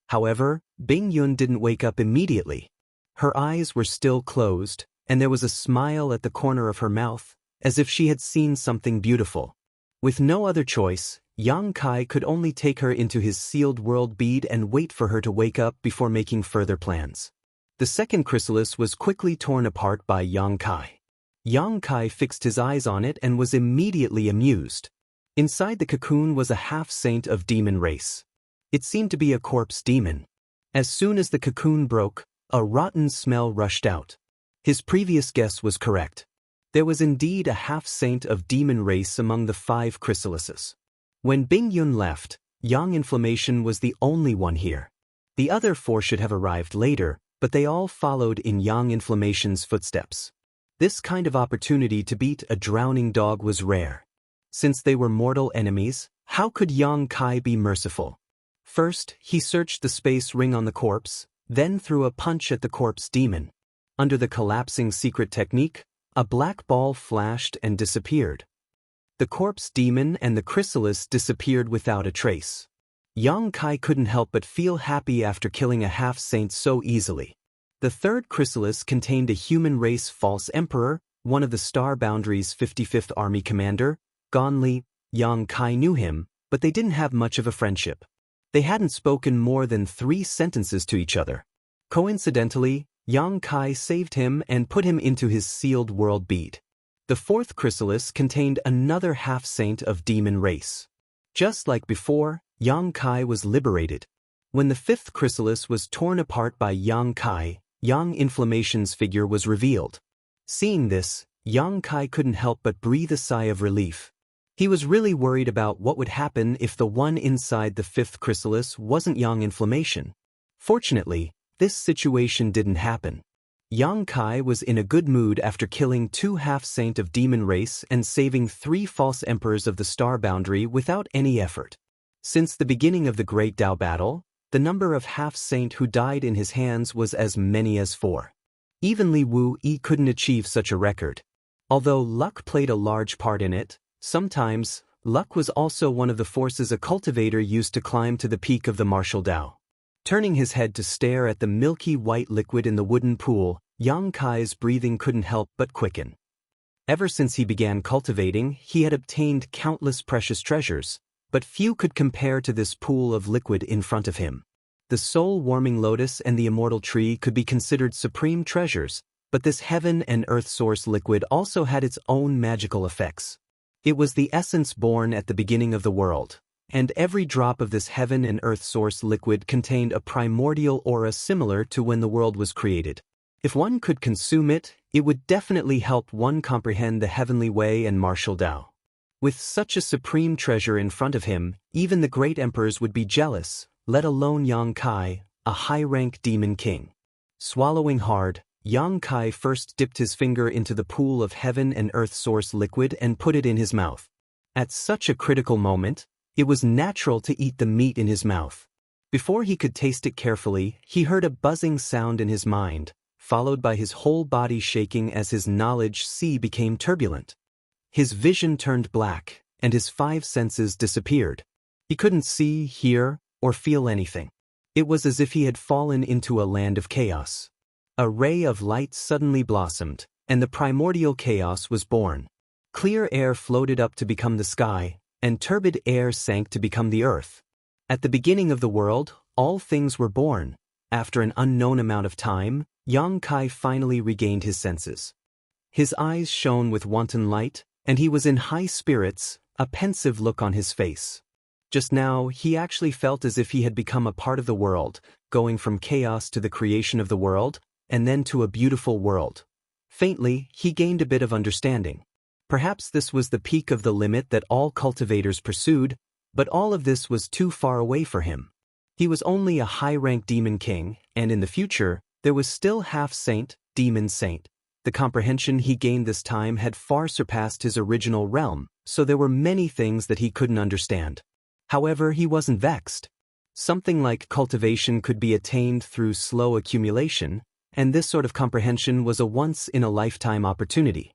[SPEAKER 1] However, Bing Yun didn't wake up immediately. Her eyes were still closed, and there was a smile at the corner of her mouth, as if she had seen something beautiful. With no other choice, Yang Kai could only take her into his sealed world bead and wait for her to wake up before making further plans. The second chrysalis was quickly torn apart by Yang Kai. Yang Kai fixed his eyes on it and was immediately amused. Inside the cocoon was a half-saint of demon race. It seemed to be a corpse demon. As soon as the cocoon broke, a rotten smell rushed out. His previous guess was correct. There was indeed a half-saint of demon race among the 5 chrysalises. When Bing Yun left, Yang Inflammation was the only one here. The other 4 should have arrived later, but they all followed in Yang Inflammation's footsteps. This kind of opportunity to beat a drowning dog was rare. Since they were mortal enemies, how could Yang Kai be merciful? First, he searched the space ring on the corpse, then threw a punch at the corpse demon. Under the collapsing secret technique, a black ball flashed and disappeared. The corpse demon and the chrysalis disappeared without a trace. Yang Kai couldn't help but feel happy after killing a half-saint so easily. The third chrysalis contained a human race false emperor, one of the Star Boundary's 55th Army commander, Gonli. Yang Kai knew him, but they didn't have much of a friendship. They hadn't spoken more than 3 sentences to each other. Coincidentally, Yang Kai saved him and put him into his sealed world bead. The fourth chrysalis contained another half-saint of demon race. Just like before, Yang Kai was liberated. When the fifth chrysalis was torn apart by Yang Kai, Yang Inflammation's figure was revealed. Seeing this, Yang Kai couldn't help but breathe a sigh of relief. He was really worried about what would happen if the one inside the fifth chrysalis wasn't Yang Inflammation. Fortunately, this situation didn't happen. Yang Kai was in a good mood after killing 2 half-saint of demon race and saving 3 false emperors of the star boundary without any effort. Since the beginning of the Great Tao battle, the number of half-saint who died in his hands was as many as 4. Even Li Wu Yi couldn't achieve such a record. Although luck played a large part in it, sometimes, luck was also one of the forces a cultivator used to climb to the peak of the martial Tao. Turning his head to stare at the milky white liquid in the wooden pool, Yang Kai's breathing couldn't help but quicken. Ever since he began cultivating, he had obtained countless precious treasures, but few could compare to this pool of liquid in front of him. The soul-warming lotus and the immortal tree could be considered supreme treasures, but this heaven and earth source liquid also had its own magical effects. It was the essence born at the beginning of the world, and every drop of this heaven and earth source liquid contained a primordial aura similar to when the world was created. If one could consume it, it would definitely help one comprehend the heavenly way and martial Tao. With such a supreme treasure in front of him, even the great emperors would be jealous, let alone Yang Kai, a high-rank demon king. Swallowing hard, Yang Kai first dipped his finger into the pool of heaven and earth source liquid and put it in his mouth. At such a critical moment, it was natural to eat the meat in his mouth. Before he could taste it carefully, he heard a buzzing sound in his mind, followed by his whole body shaking as his knowledge sea became turbulent. His vision turned black, and his 5 senses disappeared. He couldn't see, hear, or feel anything. It was as if he had fallen into a land of chaos. A ray of light suddenly blossomed, and the primordial chaos was born. Clear air floated up to become the sky, and turbid air sank to become the earth. At the beginning of the world, all things were born. After an unknown amount of time, Yang Kai finally regained his senses. His eyes shone with wanton light, and he was in high spirits, a pensive look on his face. Just now, he actually felt as if he had become a part of the world, going from chaos to the creation of the world, and then to a beautiful world. Faintly, he gained a bit of understanding. Perhaps this was the peak of the limit that all cultivators pursued, but all of this was too far away for him. He was only a high-rank demon king, and in the future, there was still half-saint, demon saint. The comprehension he gained this time had far surpassed his original realm, so there were many things that he couldn't understand. However, he wasn't vexed. Something like cultivation could be attained through slow accumulation, and this sort of comprehension was a once-in-a-lifetime opportunity.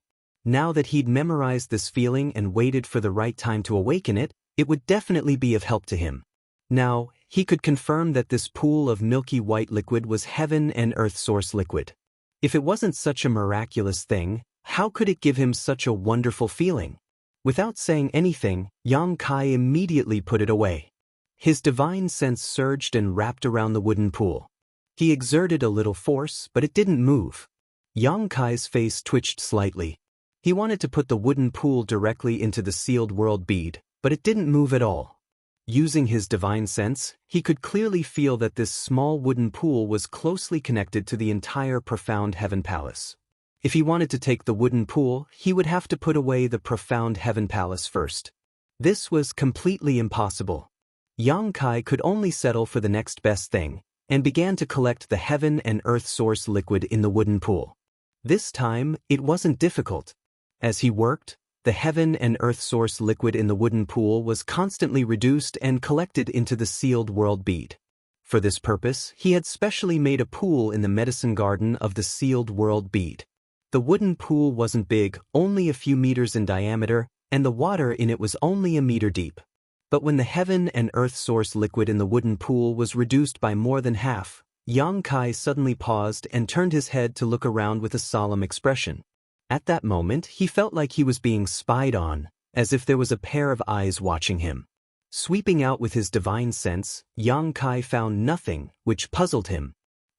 [SPEAKER 1] Now that he'd memorized this feeling and waited for the right time to awaken it, it would definitely be of help to him. Now, he could confirm that this pool of milky white liquid was heaven and earth source liquid. If it wasn't such a miraculous thing, how could it give him such a wonderful feeling? Without saying anything, Yang Kai immediately put it away. His divine sense surged and wrapped around the wooden pool. He exerted a little force, but it didn't move. Yang Kai's face twitched slightly. He wanted to put the wooden pool directly into the sealed world bead, but it didn't move at all. Using his divine sense, he could clearly feel that this small wooden pool was closely connected to the entire profound heaven palace. If he wanted to take the wooden pool, he would have to put away the profound heaven palace first. This was completely impossible. Yang Kai could only settle for the next best thing, and began to collect the heaven and earth source liquid in the wooden pool. This time, it wasn't difficult. As he worked, the heaven and earth source liquid in the wooden pool was constantly reduced and collected into the sealed world bead. For this purpose, he had specially made a pool in the medicine garden of the sealed world bead. The wooden pool wasn't big, only a few meters in diameter, and the water in it was only a meter deep. But when the heaven and earth source liquid in the wooden pool was reduced by more than half, Yang Kai suddenly paused and turned his head to look around with a solemn expression. At that moment, he felt like he was being spied on, as if there was a pair of eyes watching him. Sweeping out with his divine sense, Yang Kai found nothing, which puzzled him.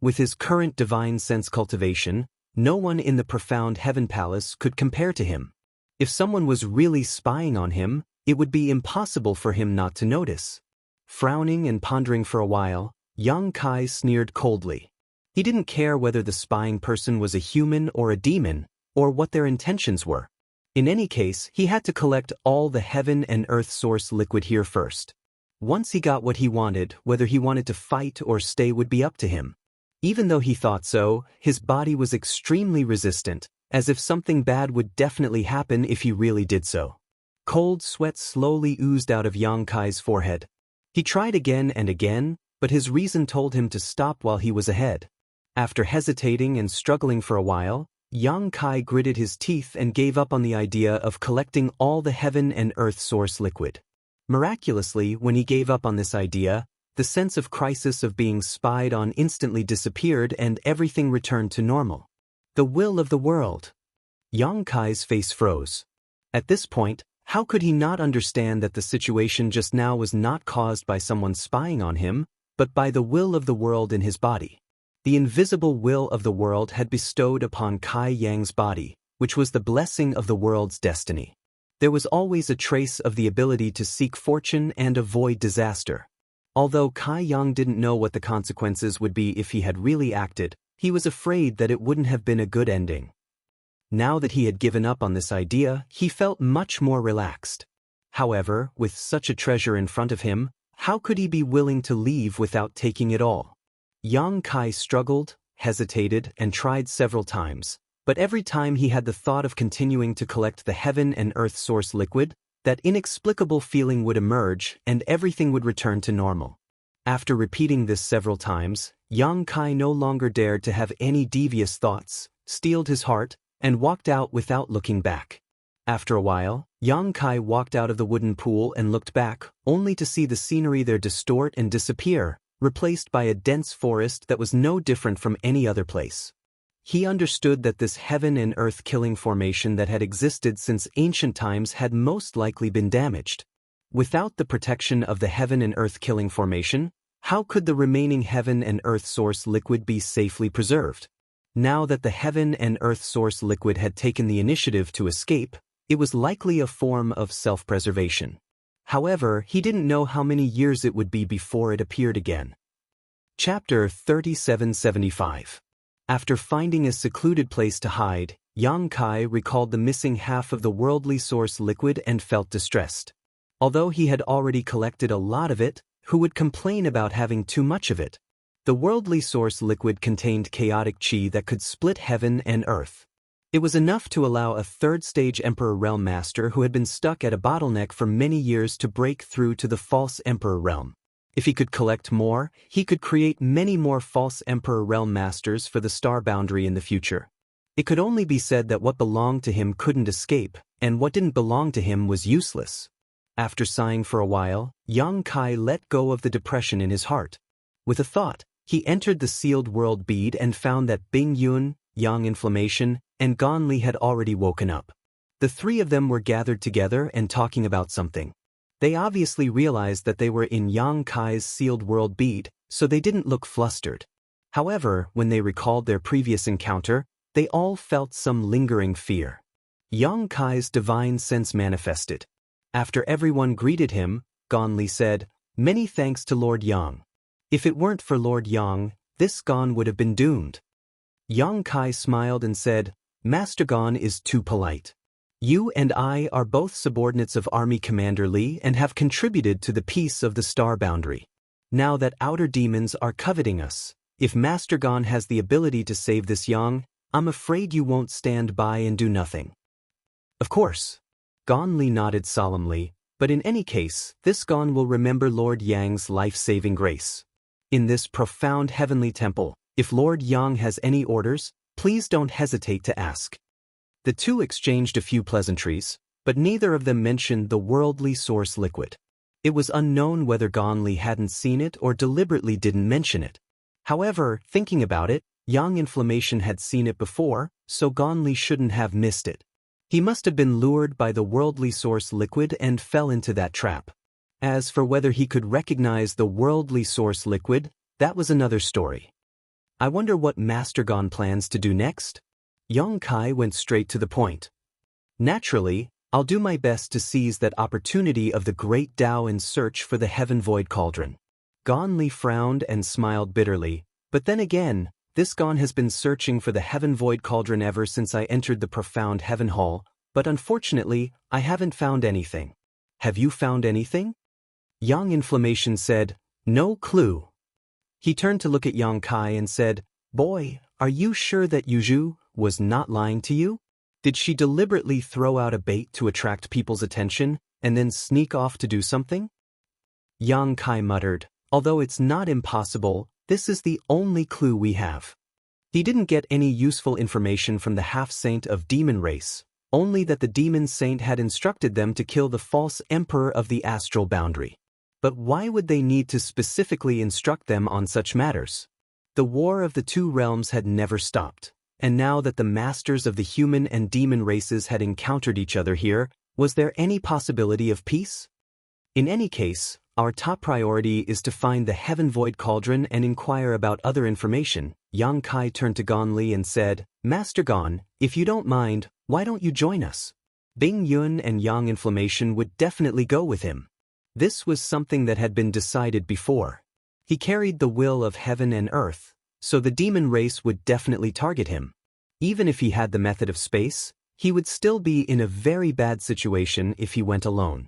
[SPEAKER 1] With his current divine sense cultivation, no one in the profound heaven palace could compare to him. If someone was really spying on him, it would be impossible for him not to notice. Frowning and pondering for a while, Yang Kai sneered coldly. He didn't care whether the spying person was a human or a demon, or what their intentions were. In any case, he had to collect all the heaven and earth source liquid here first. Once he got what he wanted, whether he wanted to fight or stay would be up to him. Even though he thought so, his body was extremely resistant, as if something bad would definitely happen if he really did so. Cold sweat slowly oozed out of Yang Kai's forehead. He tried again and again, but his reason told him to stop while he was ahead. After hesitating and struggling for a while, Yang Kai gritted his teeth and gave up on the idea of collecting all the heaven and earth source liquid. Miraculously, when he gave up on this idea, the sense of crisis of being spied on instantly disappeared and everything returned to normal. The will of the world. Yang Kai's face froze. At this point, how could he not understand that the situation just now was not caused by someone spying on him, but by the will of the world in his body? The invisible will of the world had bestowed upon Kai Yang's body, which was the blessing of the world's destiny. There was always a trace of the ability to seek fortune and avoid disaster. Although Kai Yang didn't know what the consequences would be if he had really acted, he was afraid that it wouldn't have been a good ending. Now that he had given up on this idea, he felt much more relaxed. However, with such a treasure in front of him, how could he be willing to leave without taking it all? Yang Kai struggled, hesitated, and tried several times, but every time he had the thought of continuing to collect the heaven and earth source liquid, that inexplicable feeling would emerge and everything would return to normal. After repeating this several times, Yang Kai no longer dared to have any devious thoughts, steeled his heart, and walked out without looking back. After a while, Yang Kai walked out of the wooden pool and looked back, only to see the scenery there distort and disappear, replaced by a dense forest that was no different from any other place. He understood that this heaven and earth killing formation that had existed since ancient times had most likely been damaged. Without the protection of the heaven and earth killing formation, how could the remaining heaven and earth source liquid be safely preserved? Now that the heaven and earth source liquid had taken the initiative to escape, it was likely a form of self-preservation. However, he didn't know how many years it would be before it appeared again. Chapter 3775. After finding a secluded place to hide, Yang Kai recalled the missing half of the worldly source liquid and felt distressed. Although he had already collected a lot of it, who would complain about having too much of it? The worldly source liquid contained chaotic chi that could split heaven and earth. It was enough to allow a third-stage Emperor Realm Master who had been stuck at a bottleneck for many years to break through to the false Emperor Realm. If he could collect more, he could create many more false Emperor Realm Masters for the star boundary in the future. It could only be said that what belonged to him couldn't escape, and what didn't belong to him was useless. After sighing for a while, Yang Kai let go of the depression in his heart. With a thought, he entered the sealed world bead and found that Bing Yun, Yang Inflammation, and Gon Li had already woken up. The three of them were gathered together and talking about something. They obviously realized that they were in Yang Kai's sealed world bead, so they didn't look flustered. However, when they recalled their previous encounter, they all felt some lingering fear. Yang Kai's divine sense manifested. After everyone greeted him, Gon Li said, "Many thanks to Lord Yang. If it weren't for Lord Yang, this Gon would have been doomed." Yang Kai smiled and said, "Master Gon is too polite. You and I are both subordinates of Army Commander Li and have contributed to the peace of the star boundary. Now that outer demons are coveting us, if Master Gon has the ability to save this Yang, I'm afraid you won't stand by and do nothing." "Of course." Gon Li nodded solemnly, "but in any case, this Gon will remember Lord Yang's life-saving grace. In this profound heavenly temple, if Lord Yang has any orders, please don't hesitate to ask." The two exchanged a few pleasantries, but neither of them mentioned the worldly source liquid. It was unknown whether Gon Li hadn't seen it or deliberately didn't mention it. However, thinking about it, Yang Inflammation had seen it before, so Gon Li shouldn't have missed it. He must have been lured by the worldly source liquid and fell into that trap. As for whether he could recognize the worldly source liquid, that was another story. I wonder what Master Gon plans to do next? Yong Kai went straight to the point. Naturally, I'll do my best to seize that opportunity of the great Tao and search for the Heaven Void Cauldron. Gon Li frowned and smiled bitterly, but then again, this Gon has been searching for the Heaven Void Cauldron ever since I entered the profound Heaven Hall, but unfortunately, I haven't found anything. Have you found anything? Yang Inflammation said, no clue. He turned to look at Yong Kai and said, boy, are you sure that Yuzhu was not lying to you? Did she deliberately throw out a bait to attract people's attention and then sneak off to do something? Yang Kai muttered, although it's not impossible, this is the only clue we have. He didn't get any useful information from the half-saint of demon race, only that the demon saint had instructed them to kill the false emperor of the astral boundary. But why would they need to specifically instruct them on such matters? The war of the two realms had never stopped, and now that the masters of the human and demon races had encountered each other here, was there any possibility of peace? In any case, our top priority is to find the Heaven Void Cauldron and inquire about other information. Yang Kai turned to Gon Li and said, Master Gon, if you don't mind, why don't you join us? Bing Yun and Yang Inflammation would definitely go with him. This was something that had been decided before. He carried the will of heaven and earth, so the demon race would definitely target him. Even if he had the method of space, he would still be in a very bad situation if he went alone.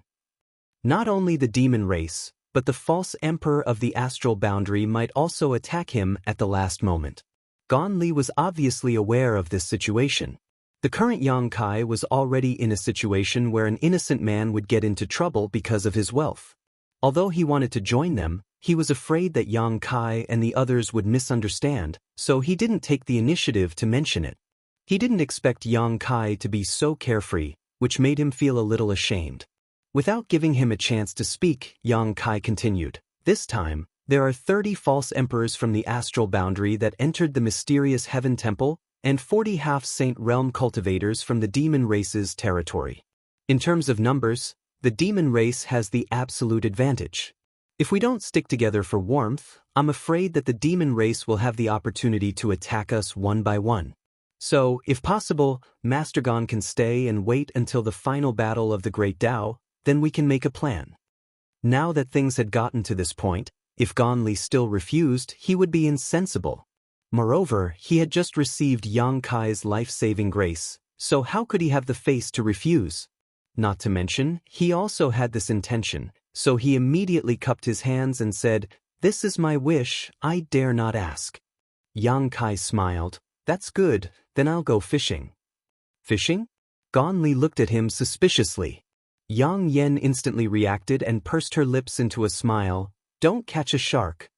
[SPEAKER 1] Not only the demon race, but the false emperor of the astral boundary might also attack him at the last moment. Gon Li was obviously aware of this situation. The current Yang Kai was already in a situation where an innocent man would get into trouble because of his wealth. Although he wanted to join them, he was afraid that Yang Kai and the others would misunderstand, so he didn't take the initiative to mention it. He didn't expect Yang Kai to be so carefree, which made him feel a little ashamed. Without giving him a chance to speak, Yang Kai continued, this time, there are 30 false emperors from the astral boundary that entered the mysterious Heaven Temple, and 40 half-saint realm cultivators from the demon race's territory. In terms of numbers, the demon race has the absolute advantage. If we don't stick together for warmth, I'm afraid that the demon race will have the opportunity to attack us one by one. So, if possible, Master Gon can stay and wait until the final battle of the Great Tao, then we can make a plan. Now that things had gotten to this point, if Gon Li still refused, he would be insensible. Moreover, he had just received Yang Kai's life-saving grace, so how could he have the face to refuse? Not to mention, he also had this intention, so he immediately cupped his hands and said, this is my wish, I dare not ask. Yang Kai smiled, that's good, then I'll go fishing. Fishing? Gon Li looked at him suspiciously. Yang Yen instantly reacted and pursed her lips into a smile, don't catch a shark.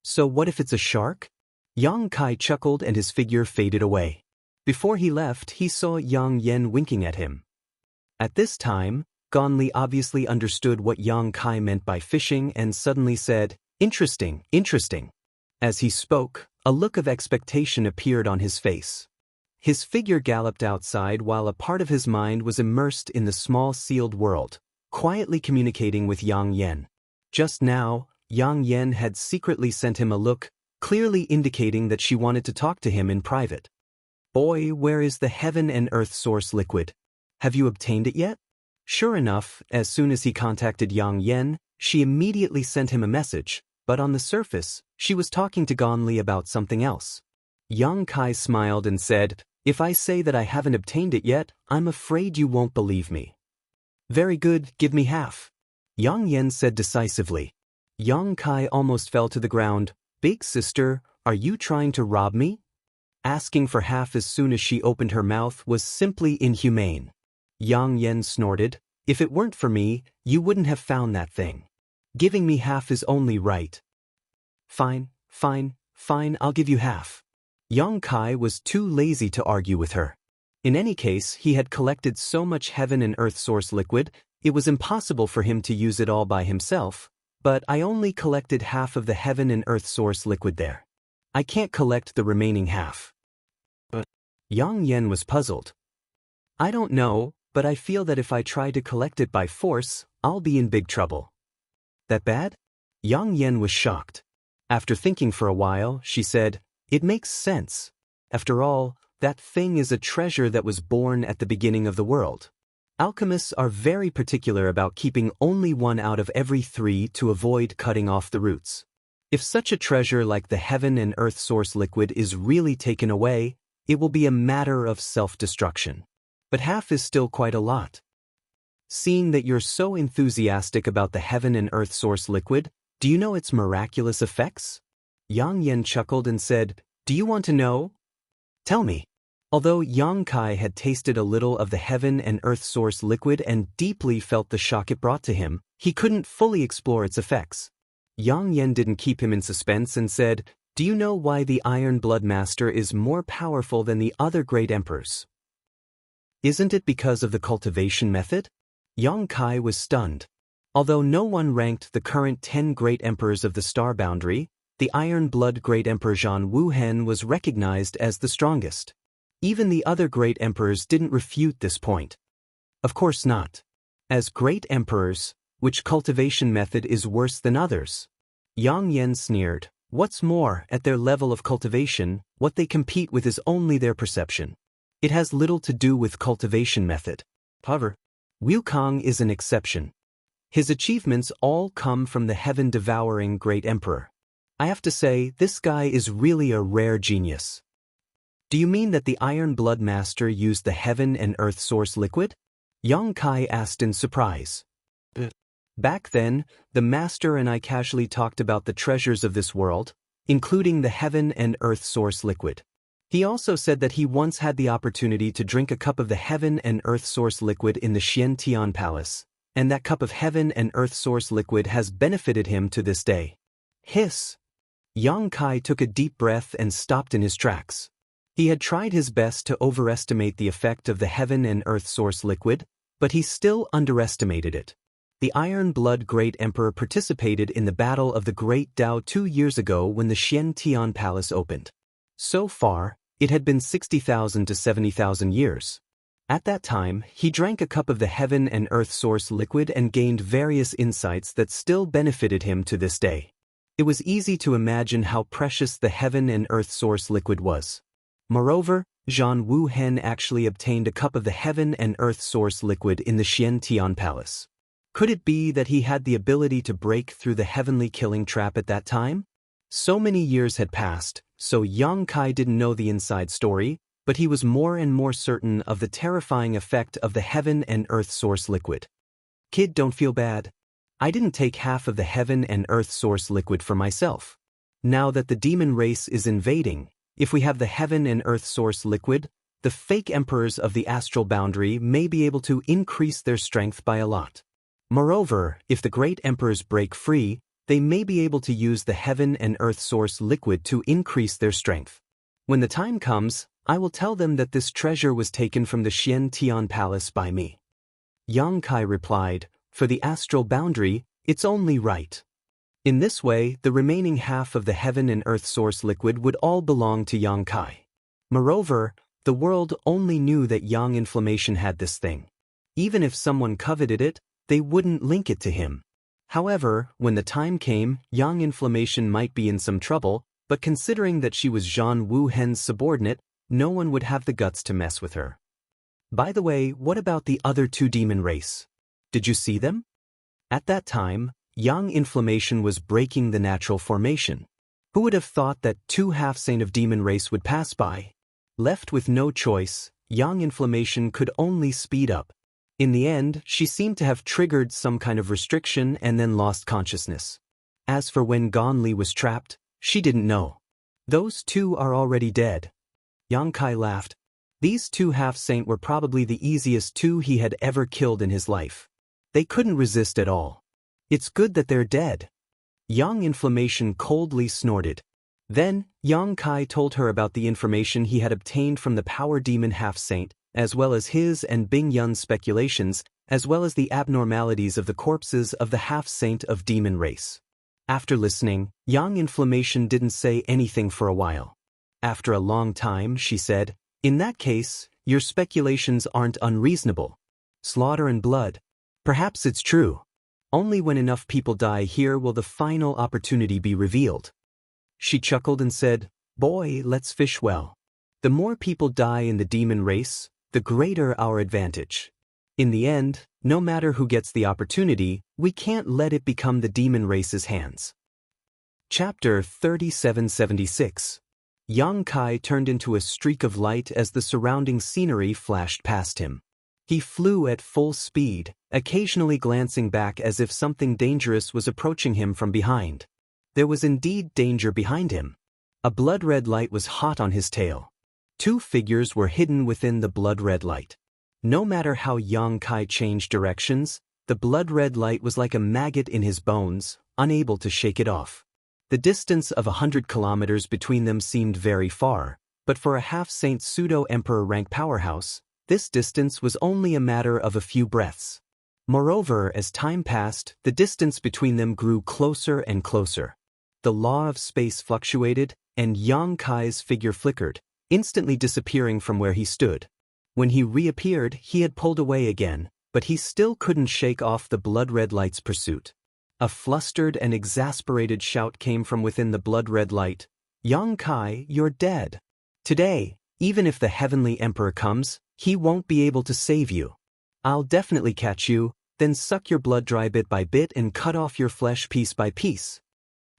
[SPEAKER 1] So what if it's a shark? Yang Kai chuckled and his figure faded away. Before he left, he saw Yang Yen winking at him. At this time, Gon Li obviously understood what Yang Kai meant by fishing and suddenly said, interesting, interesting. As he spoke, a look of expectation appeared on his face. His figure galloped outside while a part of his mind was immersed in the small sealed world, quietly communicating with Yang Yen. Just now, Yang Yen had secretly sent him a look, clearly indicating that she wanted to talk to him in private. Boy, where is the heaven and earth source liquid? Have you obtained it yet? Sure enough, as soon as he contacted Yang Yen, she immediately sent him a message, but on the surface, she was talking to Gon Li about something else. Yang Kai smiled and said, if I say that I haven't obtained it yet, I'm afraid you won't believe me. Very good, give me half. Yang Yen said decisively. Yang Kai almost fell to the ground. Big sister, are you trying to rob me? Asking for half as soon as she opened her mouth was simply inhumane. Yang Yen snorted, if it weren't for me, you wouldn't have found that thing. Giving me half is only right. Fine, I'll give you half. Yang Kai was too lazy to argue with her. In any case, he had collected so much heaven and earth source liquid, it was impossible for him to use it all by himself, but I only collected half of the heaven and earth source liquid there. I can't collect the remaining half. But Yang Yen was puzzled. I don't know, but I feel that if I try to collect it by force, I'll be in big trouble. That bad? Yang Yen was shocked. After thinking for a while, she said, It makes sense. After all, that thing is a treasure that was born at the beginning of the world. Alchemists are very particular about keeping only one out of every 3 to avoid cutting off the roots. If such a treasure like the heaven and earth source liquid is really taken away, it will be a matter of self-destruction. But half is still quite a lot. Seeing that you're so enthusiastic about the heaven and earth source liquid, do you know its miraculous effects? Yang Yen chuckled and said, "Do you want to know? Tell me." Although Yang Kai had tasted a little of the heaven and earth source liquid and deeply felt the shock it brought to him, he couldn't fully explore its effects. Yang Yen didn't keep him in suspense and said, "Do you know why the Iron Blood Master is more powerful than the other great emperors? Isn't it because of the cultivation method?" Yang Kai was stunned. Although no one ranked the current 10 great emperors of the star boundary, the Iron Blood Great Emperor Zhan Wuhen was recognized as the strongest. Even the other great emperors didn't refute this point. Of course not. As great emperors, which cultivation method is worse than others? Yang Yen sneered. What's more, at their level of cultivation, what they compete with is only their perception. It has little to do with cultivation method. However, Wukong is an exception. His achievements all come from the heaven-devouring great emperor. I have to say, this guy is really a rare genius. Do you mean that the Iron Blood Master used the heaven and earth source liquid? Yang Kai asked in surprise. Back then, the master and I casually talked about the treasures of this world, including the heaven and earth source liquid. He also said that he once had the opportunity to drink a cup of the heaven and earth source liquid in the Xian Tian Palace, and that cup of heaven and earth source liquid has benefited him to this day. Hiss! Yang Kai took a deep breath and stopped in his tracks. He had tried his best to overestimate the effect of the heaven and earth source liquid, but he still underestimated it. The Iron Blood Great Emperor participated in the Battle of the Great Dao 2 years ago when the Xian Tian Palace opened. So far, it had been 60,000 to 70,000 years. At that time, he drank a cup of the heaven and earth source liquid and gained various insights that still benefited him to this day. It was easy to imagine how precious the heaven and earth source liquid was. Moreover, Zhan Wuhen actually obtained a cup of the heaven and earth source liquid in the Xian Tian Palace. Could it be that he had the ability to break through the heavenly killing trap at that time? So many years had passed, so Yang Kai didn't know the inside story, but he was more and more certain of the terrifying effect of the heaven and earth source liquid. Kid, don't feel bad. I didn't take half of the heaven and earth source liquid for myself. Now that the demon race is invading, if we have the heaven and earth source liquid, the fake emperors of the astral boundary may be able to increase their strength by a lot. Moreover, if the great emperors break free, they may be able to use the heaven and earth source liquid to increase their strength. When the time comes, I will tell them that this treasure was taken from the Xian Tian Palace by me. Yang Kai replied, for the astral boundary, it's only right. In this way, the remaining half of the heaven and earth source liquid would all belong to Yang Kai. Moreover, the world only knew that Yang Inflammation had this thing. Even if someone coveted it, they wouldn't link it to him. However, when the time came, Yang Inflammation might be in some trouble, but considering that she was Zhan Wuhen's subordinate, no one would have the guts to mess with her. By the way, what about the other 2 demon race? Did you see them? At that time, Yang Inflammation was breaking the natural formation. Who would have thought that 2 half-saint of demon race would pass by? Left with no choice, Yang Inflammation could only speed up. In the end, she seemed to have triggered some kind of restriction and then lost consciousness. As for when Gonli was trapped, she didn't know. Those 2 are already dead. Yang Kai laughed. These 2 half-saint were probably the easiest 2 he had ever killed in his life. They couldn't resist at all. It's good that they're dead. Yang Inflammation coldly snorted. Then, Yang Kai told her about the information he had obtained from the power demon half-saint, as well as his and Bing Yun's speculations, as well as the abnormalities of the corpses of the half-saint of demon race. After listening, Yang Inflammation didn't say anything for a while. After a long time, she said, in that case, your speculations aren't unreasonable. Slaughter and blood. Perhaps it's true. Only when enough people die here will the final opportunity be revealed. She chuckled and said, Boy, let's fish well. The more people die in the demon race, the greater our advantage. In the end, no matter who gets the opportunity, we can't let it become the demon race's hands. Chapter 3776. Yang Kai turned into a streak of light as the surrounding scenery flashed past him. He flew at full speed, occasionally glancing back as if something dangerous was approaching him from behind. There was indeed danger behind him. A blood-red light was hot on his tail. Two figures were hidden within the blood-red light. No matter how Yang Kai changed directions, the blood-red light was like a maggot in his bones, unable to shake it off. The distance of 100 kilometers between them seemed very far, but for a half-saint pseudo-emperor rank powerhouse, this distance was only a matter of a few breaths. Moreover, as time passed, the distance between them grew closer and closer. The law of space fluctuated, and Yang Kai's figure flickered, instantly disappearing from where he stood. When he reappeared, he had pulled away again, but he still couldn't shake off the blood-red light's pursuit. A flustered and exasperated shout came from within the blood-red light. "Yang Kai, you're dead. Today, even if the heavenly emperor comes, he won't be able to save you. I'll definitely catch you, then suck your blood dry bit by bit and cut off your flesh piece by piece."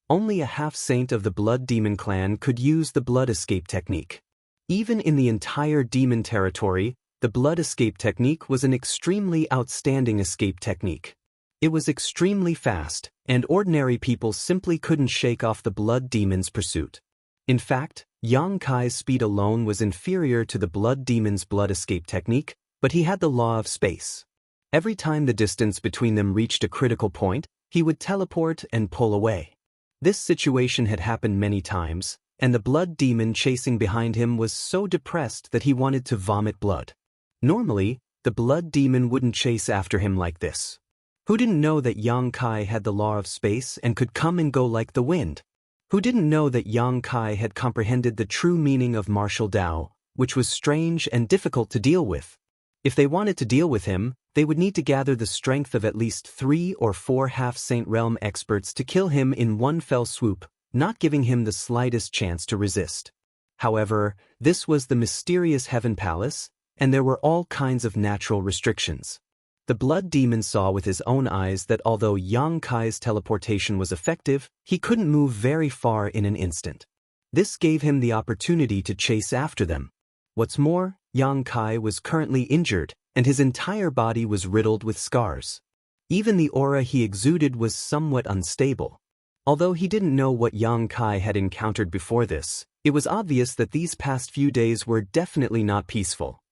[SPEAKER 1] Only a half-saint of the blood demon clan could use the blood escape technique. Even in the entire demon territory, the blood escape technique was an extremely outstanding escape technique. It was extremely fast, and ordinary people simply couldn't shake off the blood demon's pursuit. In fact, Yang Kai's speed alone was inferior to the blood demon's blood escape technique, but he had the law of space. Every time the distance between them reached a critical point, he would teleport and pull away. This situation had happened many times, and the blood demon chasing behind him was so depressed that he wanted to vomit blood. Normally, the blood demon wouldn't chase after him like this. Who didn't know that Yang Kai had the law of space and could come and go like the wind? Who didn't know that Yang Kai had comprehended the true meaning of martial Tao, which was strange and difficult to deal with? If they wanted to deal with him, they would need to gather the strength of at least 3 or 4 half-saint realm experts to kill him in one fell swoop, not giving him the slightest chance to resist. However, this was the mysterious Heaven Palace, and there were all kinds of natural restrictions. The blood demon saw with his own eyes that although Yang Kai's teleportation was effective, he couldn't move very far in an instant. This gave him the opportunity to chase after them. What's more, Yang Kai was currently injured, and his entire body was riddled with scars. Even the aura he exuded was somewhat unstable. Although he didn't know what Yang Kai had encountered before this, it was obvious that these past few days were definitely not peaceful.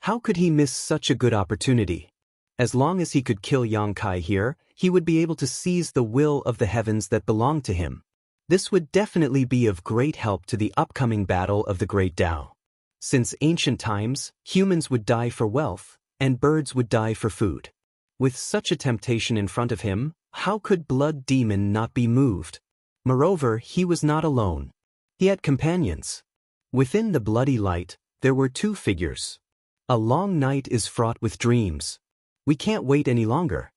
[SPEAKER 1] How could he miss such a good opportunity? As long as he could kill Yang Kai here, he would be able to seize the will of the heavens that belonged to him. This would definitely be of great help to the upcoming battle of the Great Tao. Since ancient times, humans would die for wealth, and birds would die for food. With such a temptation in front of him, how could Blood Demon not be moved? Moreover, he was not alone. He had companions. Within the bloody light, there were 2 figures. A long night is fraught with dreams. We can't wait any longer.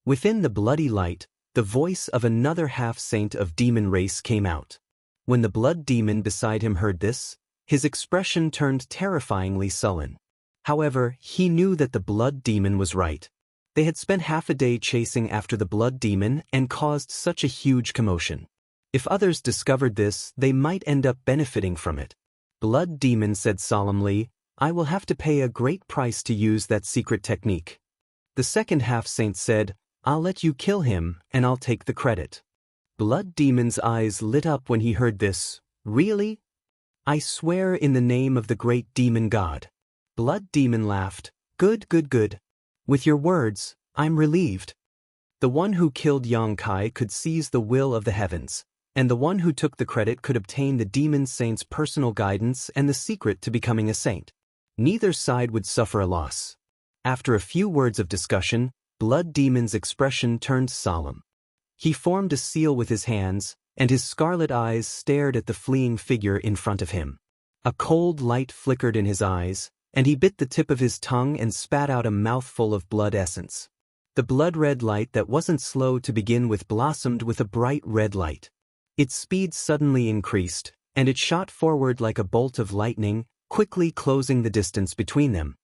[SPEAKER 1] Within the bloody light, the voice of another half-saint of demon race came out. When the blood demon beside him heard this, his expression turned terrifyingly sullen. However, he knew that the blood demon was right. They had spent half a day chasing after the blood demon and caused such a huge commotion. If others discovered this, they might end up benefiting from it. Blood demon said solemnly, "I will have to pay a great price to use that secret technique." The second half-saint said, "I'll let you kill him, and I'll take the credit." Blood Demon's eyes lit up when he heard this. "Really? I swear in the name of the great demon god." Blood Demon laughed. Good, good, good. With your words, I'm relieved. The one who killed Yang Kai could seize the will of the heavens, and the one who took the credit could obtain the demon saint's personal guidance and the secret to becoming a saint. Neither side would suffer a loss. After a few words of discussion, Blood Demon's expression turned solemn. He formed a seal with his hands, and his scarlet eyes stared at the fleeing figure in front of him. A cold light flickered in his eyes, and he bit the tip of his tongue and spat out a mouthful of blood essence. The blood-red light that wasn't slow to begin with blossomed with a bright red light. Its speed suddenly increased, and it shot forward like a bolt of lightning, quickly closing the distance between them.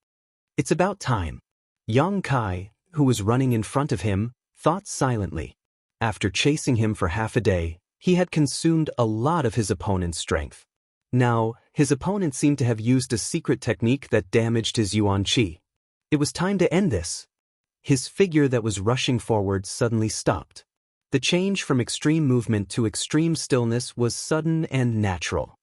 [SPEAKER 1] It's about time. Yang Kai, who was running in front of him, thought silently. After chasing him for half a day, he had consumed a lot of his opponent's strength. Now, his opponent seemed to have used a secret technique that damaged his yuan qi. It was time to end this. His figure that was rushing forward suddenly stopped. The change from extreme movement to extreme stillness was sudden and natural.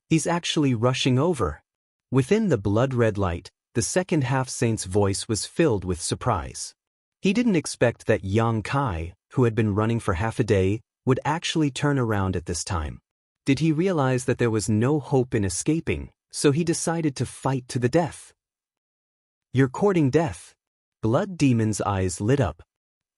[SPEAKER 1] He's actually rushing over. Within the blood-red light, the second half-saint's voice was filled with surprise. He didn't expect that Yang Kai, who had been running for half a day, would actually turn around at this time. Did he realize that there was no hope in escaping, so he decided to fight to the death? "You're courting death." Blood Demon's eyes lit up.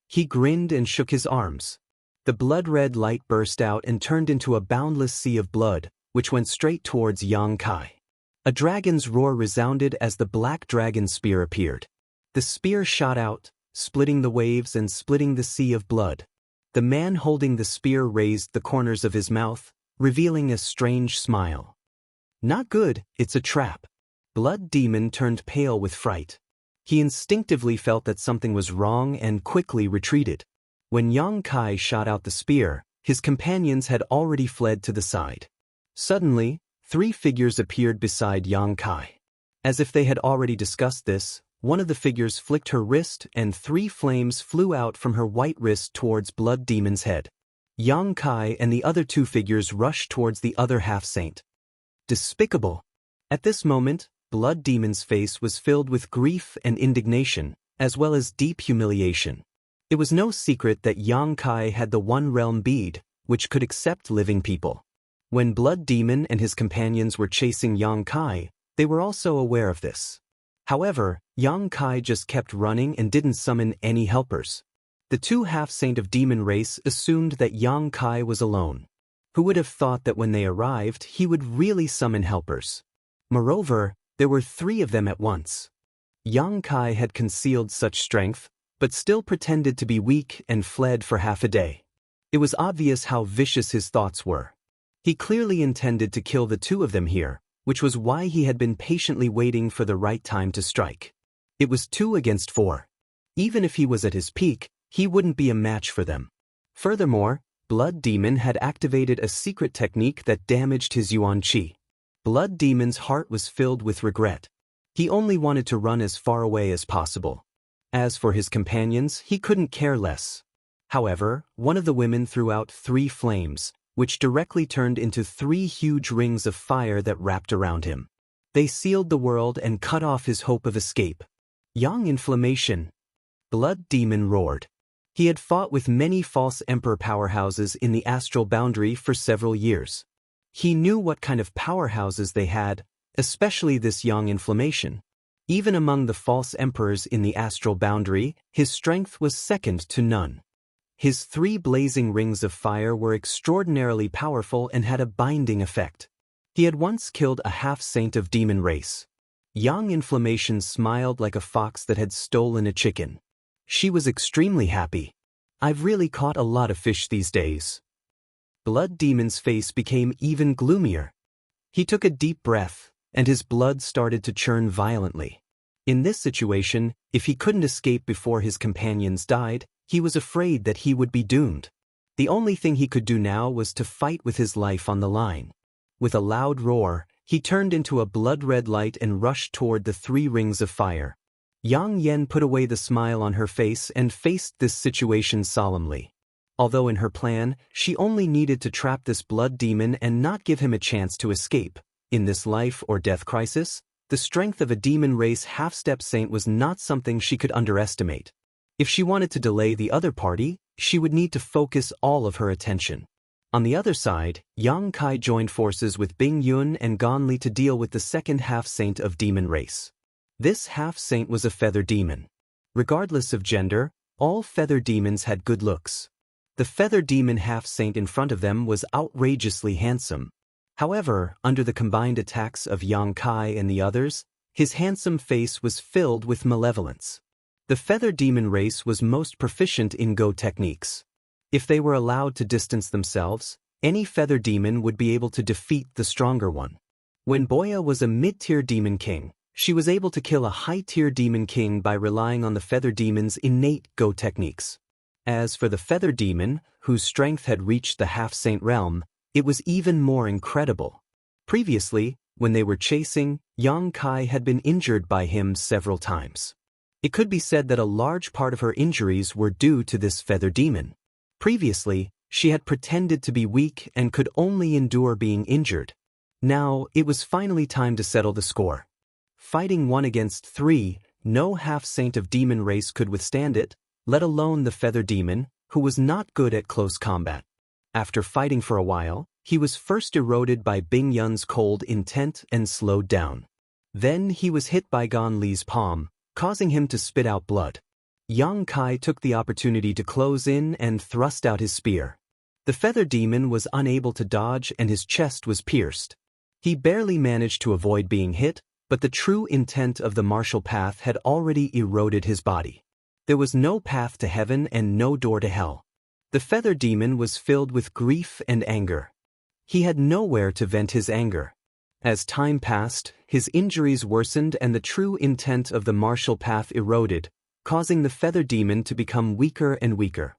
[SPEAKER 1] He grinned and shook his arms. The blood-red light burst out and turned into a boundless sea of blood, which went straight towards Yang Kai. A dragon's roar resounded as the black dragon spear appeared. The spear shot out, splitting the waves and splitting the sea of blood. The man holding the spear raised the corners of his mouth, revealing a strange smile. "Not good, it's a trap." Blood Demon turned pale with fright. He instinctively felt that something was wrong and quickly retreated. When Yang Kai shot out the spear, his companions had already fled to the side. Suddenly, 3 figures appeared beside Yang Kai. As if they had already discussed this, one of the figures flicked her wrist and 3 flames flew out from her white wrist towards Blood Demon's head. Yang Kai and the other 2 figures rushed towards the other half-saint. Despicable! At this moment, Blood Demon's face was filled with grief and indignation, as well as deep humiliation. It was no secret that Yang Kai had the One Realm bead, which could accept living people. When Blood Demon and his companions were chasing Yang Kai, they were also aware of this. However, Yang Kai just kept running and didn't summon any helpers. The 2 half-saint of demon race assumed that Yang Kai was alone. Who would have thought that when they arrived, he would really summon helpers? Moreover, there were 3 of them at once. Yang Kai had concealed such strength, but still pretended to be weak and fled for half a day. It was obvious how vicious his thoughts were. He clearly intended to kill the 2 of them here, which was why he had been patiently waiting for the right time to strike. It was 2 against 4. Even if he was at his peak, he wouldn't be a match for them. Furthermore, Blood Demon had activated a secret technique that damaged his yuan qi. Blood Demon's heart was filled with regret. He only wanted to run as far away as possible. As for his companions, he couldn't care less. However, one of the women threw out 3 flames, which directly turned into 3 huge rings of fire that wrapped around him. They sealed the world and cut off his hope of escape. Yang Inflammation! Blood Demon roared. He had fought with many false emperor powerhouses in the astral boundary for several years. He knew what kind of powerhouses they had, especially this Yang Inflammation. Even among the false emperors in the astral boundary, his strength was second to none. His 3 blazing rings of fire were extraordinarily powerful and had a binding effect. He had once killed a half-saint of demon race. Yang Inflammation smiled like a fox that had stolen a chicken. She was extremely happy. "I've really caught a lot of fish these days." Blood Demon's face became even gloomier. He took a deep breath, and his blood started to churn violently. In this situation, if he couldn't escape before his companions died, he was afraid that he would be doomed. The only thing he could do now was to fight with his life on the line. With a loud roar, he turned into a blood-red light and rushed toward the 3 rings of fire. Yang Yen put away the smile on her face and faced this situation solemnly. Although in her plan, she only needed to trap this Blood Demon and not give him a chance to escape. In this life-or-death crisis, the strength of a demon race half-step saint was not something she could underestimate. If she wanted to delay the other party, she would need to focus all of her attention. On the other side, Yang Kai joined forces with Bing Yun and Gan Li to deal with the second half-saint of demon race. This half-saint was a feather demon. Regardless of gender, all feather demons had good looks. The feather demon half-saint in front of them was outrageously handsome. However, under the combined attacks of Yang Kai and the others, his handsome face was filled with malevolence. The feather demon race was most proficient in Go techniques. If they were allowed to distance themselves, Any feather demon would be able to defeat the stronger one. When Boya was a mid-tier demon king, she was able to kill a high-tier demon king by relying on the feather demon's innate go techniques. As for the feather demon, whose strength had reached the half-saint realm, it was even more incredible. Previously, when they were chasing, Yang Kai had been injured by him several times. It could be said that a large part of her injuries were due to this feather demon. Previously, she had pretended to be weak and could only endure being injured. Now, it was finally time to settle the score. Fighting 1 against 3, no half-saint of demon race could withstand it, let alone the feather demon, who was not good at close combat. After fighting for a while, he was first eroded by Bing Yun's cold intent and slowed down. Then he was hit by Gan Li's palm, causing him to spit out blood. Yang Kai took the opportunity to close in and thrust out his spear. The feather demon was unable to dodge and his chest was pierced. He barely managed to avoid being hit, but the true intent of the martial path had already eroded his body. There was no path to heaven and no door to hell. The feather demon was filled with grief and anger. He had nowhere to vent his anger. As time passed, his injuries worsened and the true intent of the martial path eroded, causing the feather demon to become weaker and weaker.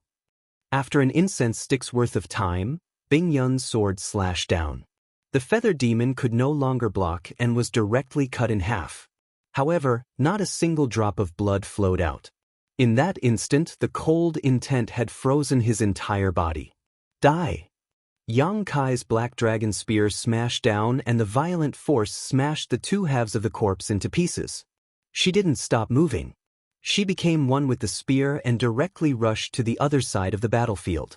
[SPEAKER 1] After an incense stick's worth of time, Bing Yun's sword slashed down. The feather demon could no longer block and was directly cut in half. However, not a single drop of blood flowed out. In that instant, the cold intent had frozen his entire body. Die! Yang Kai's black dragon spear smashed down and the violent force smashed the two halves of the corpse into pieces. She didn't stop moving. She became one with the spear and directly rushed to the other side of the battlefield.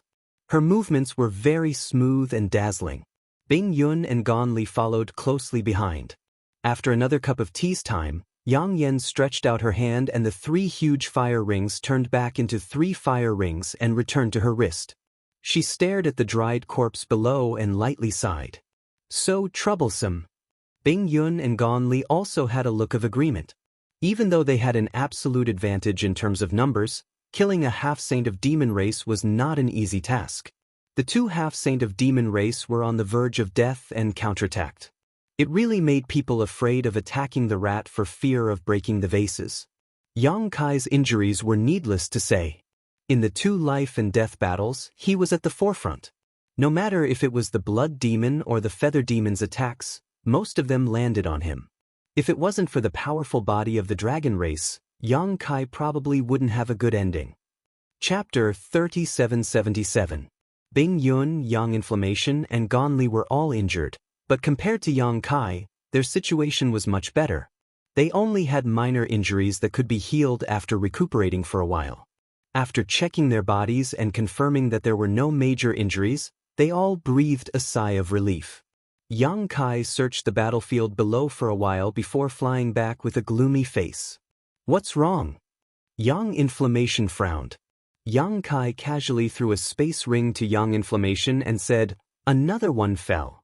[SPEAKER 1] Her movements were very smooth and dazzling. Bing Yun and Gan Li followed closely behind. After another cup of tea's time, Yang Yen stretched out her hand and the 3 huge fire rings turned back into 3 fire rings and returned to her wrist. She stared at the dried corpse below and lightly sighed. So troublesome. Bing Yun and Gan Li also had a look of agreement. Even though they had an absolute advantage in terms of numbers, killing a half-saint of demon race was not an easy task. The 2 half-saint of demon race were on the verge of death and counterattacked. It really made people afraid of attacking the rat for fear of breaking the vases. Yang Kai's injuries were needless to say. In the 2 life and death battles, he was at the forefront. No matter if it was the blood demon or the feather demon's attacks, most of them landed on him. If it wasn't for the powerful body of the dragon race, Yang Kai probably wouldn't have a good ending. Chapter 3777. Bing Yun, Yang Inflammation, and Gan Li were all injured, but compared to Yang Kai, their situation was much better. They only had minor injuries that could be healed after recuperating for a while. After checking their bodies and confirming that there were no major injuries, they all breathed a sigh of relief. Yang Kai searched the battlefield below for a while before flying back with a gloomy face. What's wrong? Yang Inflammation frowned. Yang Kai casually threw a space ring to Yang Inflammation and said, "Another one fell."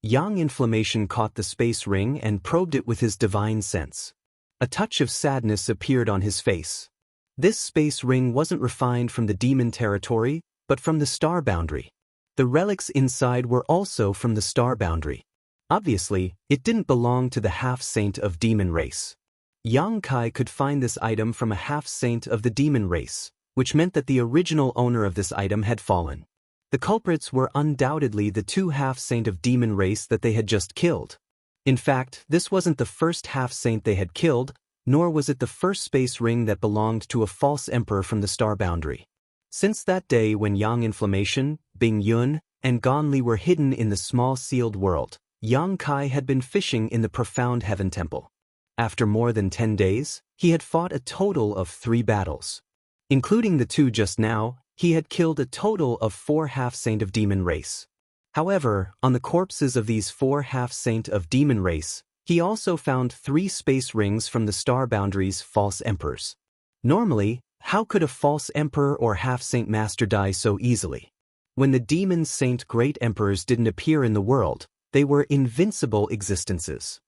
[SPEAKER 1] Yang Inflammation caught the space ring and probed it with his divine sense. A touch of sadness appeared on his face. This space ring wasn't refined from the demon territory, but from the star boundary. The relics inside were also from the star boundary. Obviously, it didn't belong to the half-saint of demon race. Yang Kai could find this item from a half-saint of the demon race, which meant that the original owner of this item had fallen. The culprits were undoubtedly the 2 half-saint of demon race that they had just killed. In fact, this wasn't the first half-saint they had killed, nor was it the first space ring that belonged to a false emperor from the star boundary. Since that day when Yang Inflammation, Bing Yun, and Gan Li were hidden in the small sealed world, Yang Kai had been fishing in the profound heaven temple. After more than 10 days, he had fought a total of 3 battles. Including the 2 just now, he had killed a total of 4 half-saint of demon race. However, on the corpses of these 4 half-saint of demon race, he also found 3 space rings from the star boundary's false emperors. Normally, how could a false emperor or half-saint master die so easily? When the demon saint great emperors didn't appear in the world, they were invincible existences.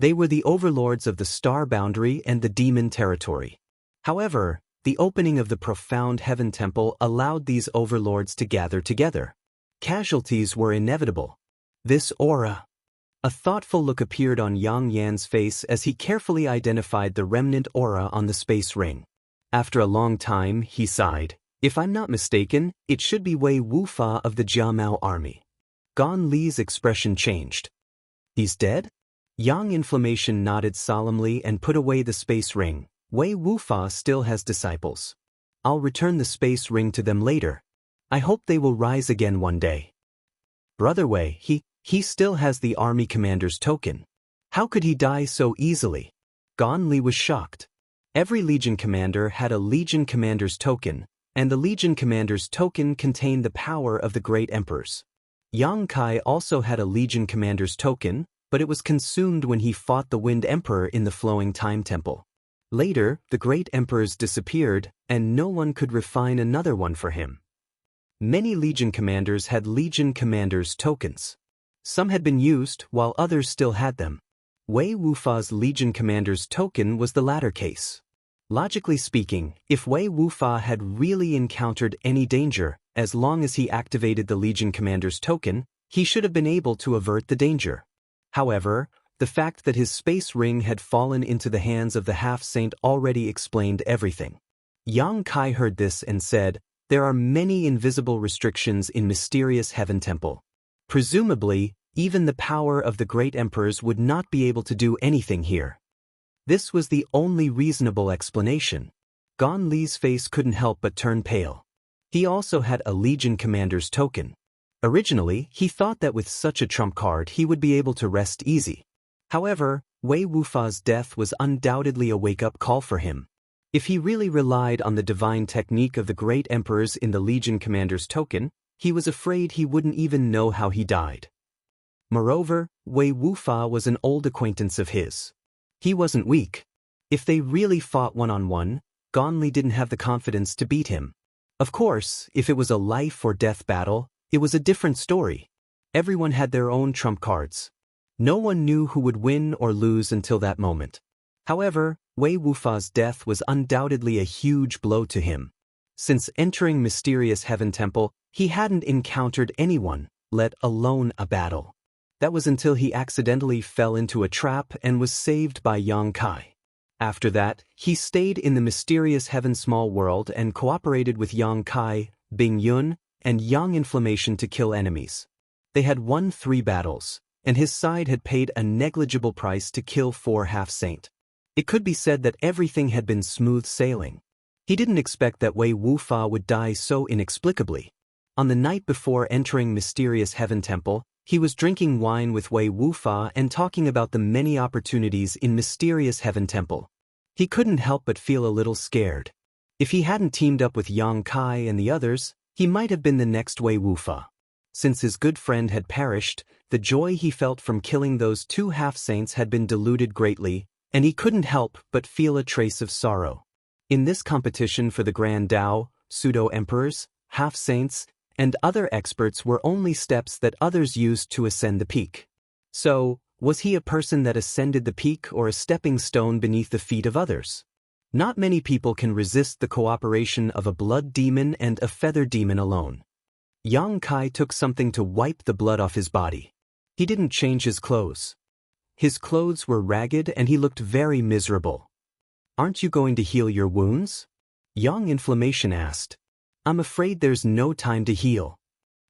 [SPEAKER 1] They were the overlords of the star boundary and the demon territory. However, the opening of the profound heaven temple allowed these overlords to gather together. Casualties were inevitable. This aura. A thoughtful look appeared on Yang Yan's face as he carefully identified the remnant aura on the space ring. After a long time, he sighed. If I'm not mistaken, it should be Wei Wufa of the Jiamao army. Gan Li's expression changed. He's dead? Yang Inflammation nodded solemnly and put away the space ring. Wei Wufa still has disciples. I'll return the space ring to them later. I hope they will rise again one day. Brother Wei, he still has the army commander's token. How could he die so easily? Gan Li was shocked. Every legion commander had a legion commander's token, and the legion commander's token contained the power of the great emperors. Yang Kai also had a legion commander's token, but it was consumed when he fought the Wind Emperor in the Flowing Time Temple. Later, the great emperors disappeared, and no one could refine another one for him. Many legion commanders had legion commanders' tokens. Some had been used, while others still had them. Wei Wufa's legion commander's token was the latter case. Logically speaking, if Wei Wufa had really encountered any danger, as long as he activated the legion commander's token, he should have been able to avert the danger. However, the fact that his space ring had fallen into the hands of the half-saint already explained everything. Yang Kai heard this and said, "There are many invisible restrictions in Mysterious Heaven Temple. Presumably, even the power of the great emperors would not be able to do anything here." This was the only reasonable explanation. Gan Li's face couldn't help but turn pale. He also had a legion commander's token. Originally, he thought that with such a trump card he would be able to rest easy. However, Wei Wufa's death was undoubtedly a wake-up call for him. If he really relied on the divine technique of the great emperors in the legion commander's token, he was afraid he wouldn't even know how he died. Moreover, Wei Wufa was an old acquaintance of his. He wasn't weak. If they really fought one-on-one, Gan Li didn't have the confidence to beat him. Of course, if it was a life-or-death battle, it was a different story. Everyone had their own trump cards. No one knew who would win or lose until that moment. However, Wei Wufa's death was undoubtedly a huge blow to him. Since entering Mysterious Heaven Temple, he hadn't encountered anyone, let alone a battle. That was until he accidentally fell into a trap and was saved by Yang Kai. After that, he stayed in the Mysterious Heaven Small World and cooperated with Yang Kai, Bing Yun, and Yang Inflammation to kill enemies. They had won 3 battles, and his side had paid a negligible price to kill 4 half-saint. It could be said that everything had been smooth sailing. He didn't expect that Wei Wufa would die so inexplicably. On the night before entering Mysterious Heaven Temple, he was drinking wine with Wei Wufa and talking about the many opportunities in Mysterious Heaven Temple. He couldn't help but feel a little scared. If he hadn't teamed up with Yang Kai and the others, he might have been the next Wei Wufa. Since his good friend had perished, the joy he felt from killing those 2 half-saints had been diluted greatly, and he couldn't help but feel a trace of sorrow. In this competition for the Grand Dao, pseudo-emperors, half-saints, and other experts were only steps that others used to ascend the peak. So, was he a person that ascended the peak or a stepping stone beneath the feet of others? Not many people can resist the cooperation of a blood demon and a feather demon alone. Yang Kai took something to wipe the blood off his body. He didn't change his clothes. His clothes were ragged and he looked very miserable. "Aren't you going to heal your wounds?" Yang Inflammation asked. "I'm afraid there's no time to heal."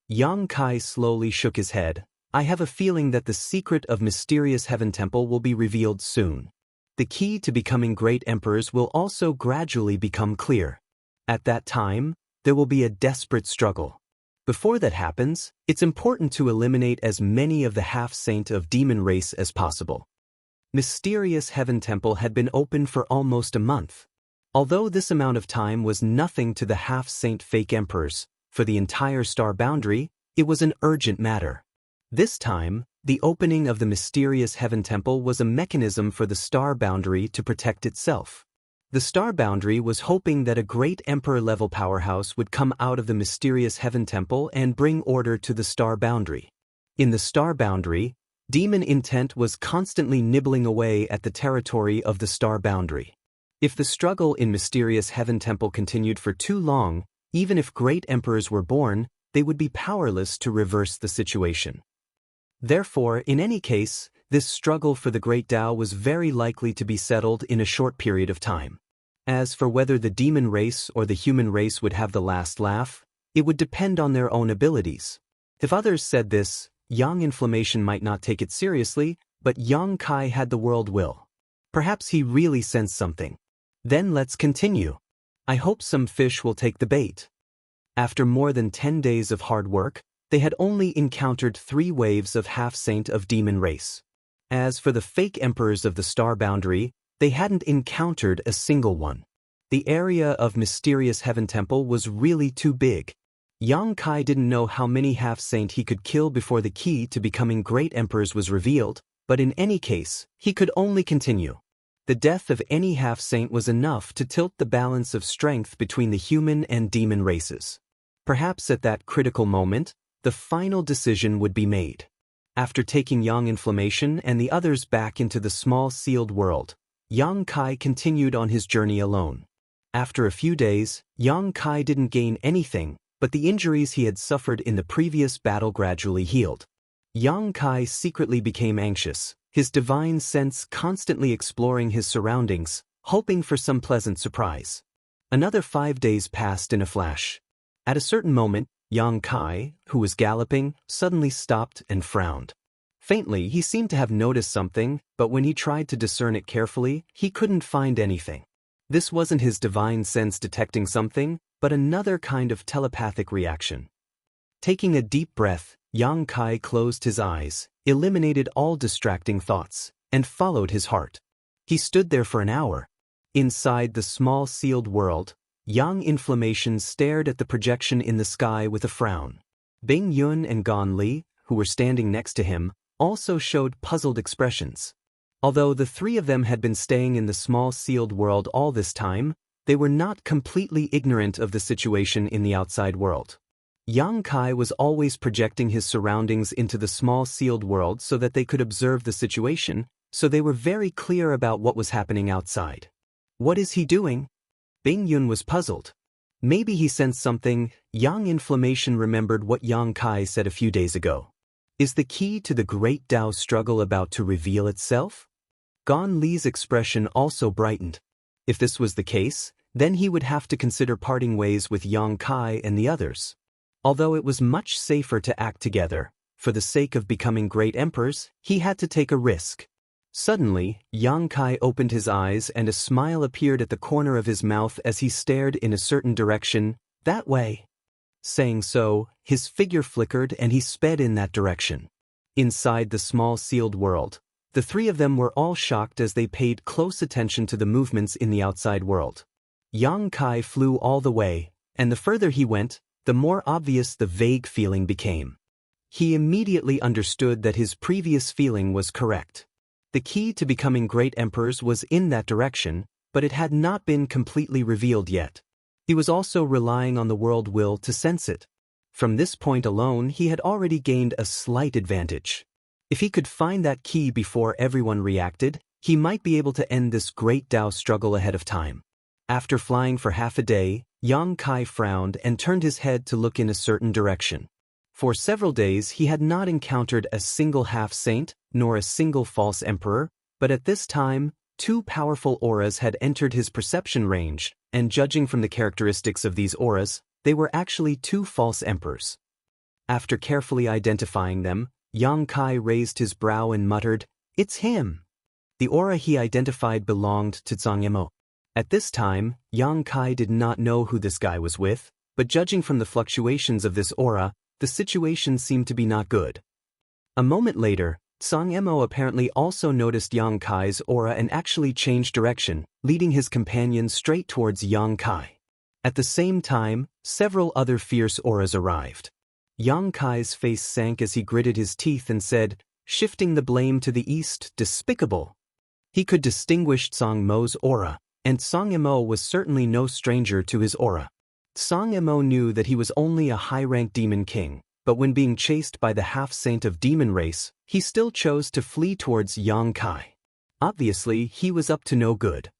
[SPEAKER 1] Yang Kai slowly shook his head. "I have a feeling that the secret of Mysterious Heaven Temple will be revealed soon. The key to becoming great emperors will also gradually become clear. At that time, there will be a desperate struggle. Before that happens, it's important to eliminate as many of the half-saint of demon race as possible." Mysterious Heaven Temple had been open for almost a month. Although this amount of time was nothing to the half-saint fake emperors, for the entire star boundary, it was an urgent matter. This time, the opening of the Mysterious Heaven Temple was a mechanism for the star boundary to protect itself. The star boundary was hoping that a great emperor-level powerhouse would come out of the Mysterious Heaven Temple and bring order to the star boundary. In the star boundary, demon intent was constantly nibbling away at the territory of the star boundary. If the struggle in Mysterious Heaven Temple continued for too long, even if great emperors were born, they would be powerless to reverse the situation. Therefore, in any case, this struggle for the Great Tao was very likely to be settled in a short period of time. As for whether the demon race or the human race would have the last laugh, it would depend on their own abilities. If others said this, Yang Inflammation might not take it seriously, but Yang Kai had the world will. Perhaps he really sensed something. Then let's continue. I hope some fish will take the bait. After more than 10 days of hard work, they had only encountered 3 waves of half-saint of demon race. As for the fake emperors of the star boundary, they hadn't encountered a single one. The area of Mysterious Heaven Temple was really too big. Yang Kai didn't know how many half-saint he could kill before the key to becoming great emperors was revealed, but in any case, he could only continue. The death of any half-saint was enough to tilt the balance of strength between the human and demon races. Perhaps at that critical moment, the final decision would be made. After taking Yang Inflammation and the others back into the small sealed world, Yang Kai continued on his journey alone. After a few days, Yang Kai didn't gain anything, but the injuries he had suffered in the previous battle gradually healed. Yang Kai secretly became anxious, his divine sense constantly exploring his surroundings, hoping for some pleasant surprise. Another 5 days passed in a flash. At a certain moment, Yang Kai, who was galloping, suddenly stopped and frowned. Faintly, he seemed to have noticed something, but when he tried to discern it carefully, he couldn't find anything. This wasn't his divine sense detecting something, but another kind of telepathic reaction. Taking a deep breath, Yang Kai closed his eyes, eliminated all distracting thoughts, and followed his heart. He stood there for an hour. Inside the small sealed world, Yang Inflammation stared at the projection in the sky with a frown. Bing Yun and Gan Li, who were standing next to him, also showed puzzled expressions. Although the 3 of them had been staying in the small sealed world all this time, they were not completely ignorant of the situation in the outside world. Yang Kai was always projecting his surroundings into the small sealed world so that they could observe the situation, so they were very clear about what was happening outside. What is he doing? Bing Yun was puzzled. Maybe he sensed something. Yang Inflammation remembered what Yang Kai said a few days ago. Is the key to the Great Tao struggle about to reveal itself? Gan Li's expression also brightened. If this was the case, then he would have to consider parting ways with Yang Kai and the others. Although it was much safer to act together, for the sake of becoming great emperors, he had to take a risk. Suddenly, Yang Kai opened his eyes and a smile appeared at the corner of his mouth as he stared in a certain direction, that way. Saying so, his figure flickered and he sped in that direction. Inside the small sealed world, the 3 of them were all shocked as they paid close attention to the movements in the outside world. Yang Kai flew all the way, and the further he went, the more obvious the vague feeling became. He immediately understood that his previous feeling was correct. The key to becoming great emperors was in that direction, but it had not been completely revealed yet. He was also relying on the world will to sense it. From this point alone, he had already gained a slight advantage. If he could find that key before everyone reacted, he might be able to end this Great Tao struggle ahead of time. After flying for half a day, Yang Kai frowned and turned his head to look in a certain direction. For several days he had not encountered a single half-saint, nor a single false emperor, but at this time, 2 powerful auras had entered his perception range, and judging from the characteristics of these auras, they were actually 2 false emperors. After carefully identifying them, Yang Kai raised his brow and muttered, "It's him." The aura he identified belonged to Zhang. At this time, Yang Kai did not know who this guy was with, but judging from the fluctuations of this aura, the situation seemed to be not good. A moment later, Zhang apparently also noticed Yang Kai's aura and actually changed direction, leading his companion straight towards Yang Kai. At the same time, several other fierce auras arrived. Yang Kai's face sank as he gritted his teeth and said, shifting the blame to the east, despicable. He could distinguish Zhang Mo's aura, and Zhang Mo was certainly no stranger to his aura. Zhang Mo knew that he was only a high-ranked demon king, but when being chased by the half-saint of demon race, he still chose to flee towards Yang Kai. Obviously, he was up to no good.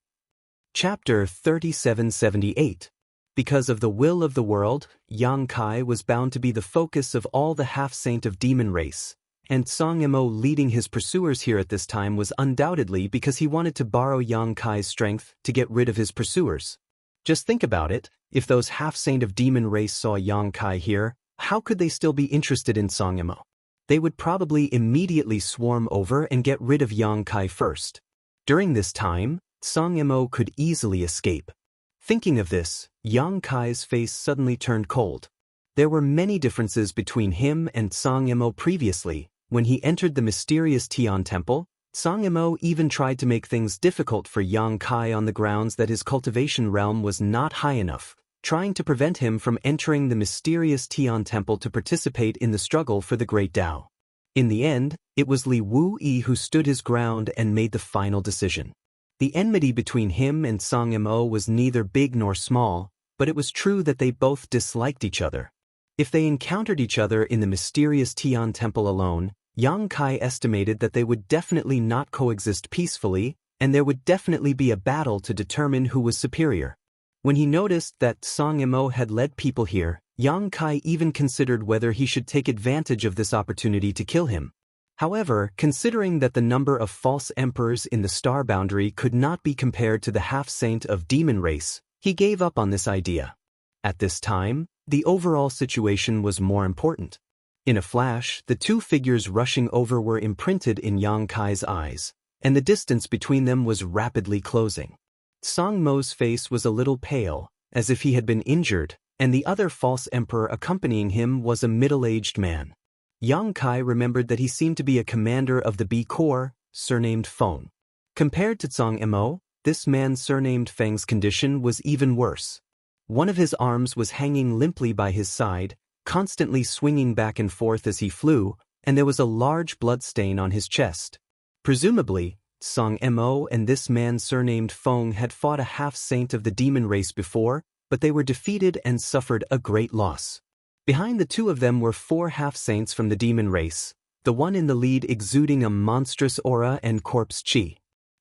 [SPEAKER 1] Chapter 3778. Because of the will of the world, Yang Kai was bound to be the focus of all the half-saint of demon race, and Song Mo leading his pursuers here at this time was undoubtedly because he wanted to borrow Yang Kai's strength to get rid of his pursuers. Just think about it, if those half-saint of demon race saw Yang Kai here, how could they still be interested in Song Mo? They would probably immediately swarm over and get rid of Yang Kai first. During this time, Song Mo could easily escape. Thinking of this, Yang Kai's face suddenly turned cold. There were many differences between him and Song Mo previously. When he entered the mysterious Tian Temple, Song Mo even tried to make things difficult for Yang Kai on the grounds that his cultivation realm was not high enough, trying to prevent him from entering the mysterious Tian Temple to participate in the struggle for the Great Tao. In the end, it was Li Wu-yi who stood his ground and made the final decision. The enmity between him and Song Mo was neither big nor small, but it was true that they both disliked each other. If they encountered each other in the mysterious Tian Temple alone, Yang Kai estimated that they would definitely not coexist peacefully, and there would definitely be a battle to determine who was superior. When he noticed that Song Mo had led people here, Yang Kai even considered whether he should take advantage of this opportunity to kill him. However, considering that the number of false emperors in the star boundary could not be compared to the half-saint of demon race, he gave up on this idea. At this time, the overall situation was more important. In a flash, the two figures rushing over were imprinted in Yang Kai's eyes, and the distance between them was rapidly closing. Song Mo's face was a little pale, as if he had been injured, and the other false emperor accompanying him was a middle-aged man. Yang Kai remembered that he seemed to be a commander of the B Corps, surnamed Feng. Compared to Song Mo, this man surnamed Feng's condition was even worse. One of his arms was hanging limply by his side, constantly swinging back and forth as he flew, and there was a large blood stain on his chest. Presumably, Song Mo and this man surnamed Feng had fought a half-saint of the demon race before, but they were defeated and suffered a great loss. Behind the two of them were 4 half-saints from the demon race, the one in the lead exuding a monstrous aura and corpse chi.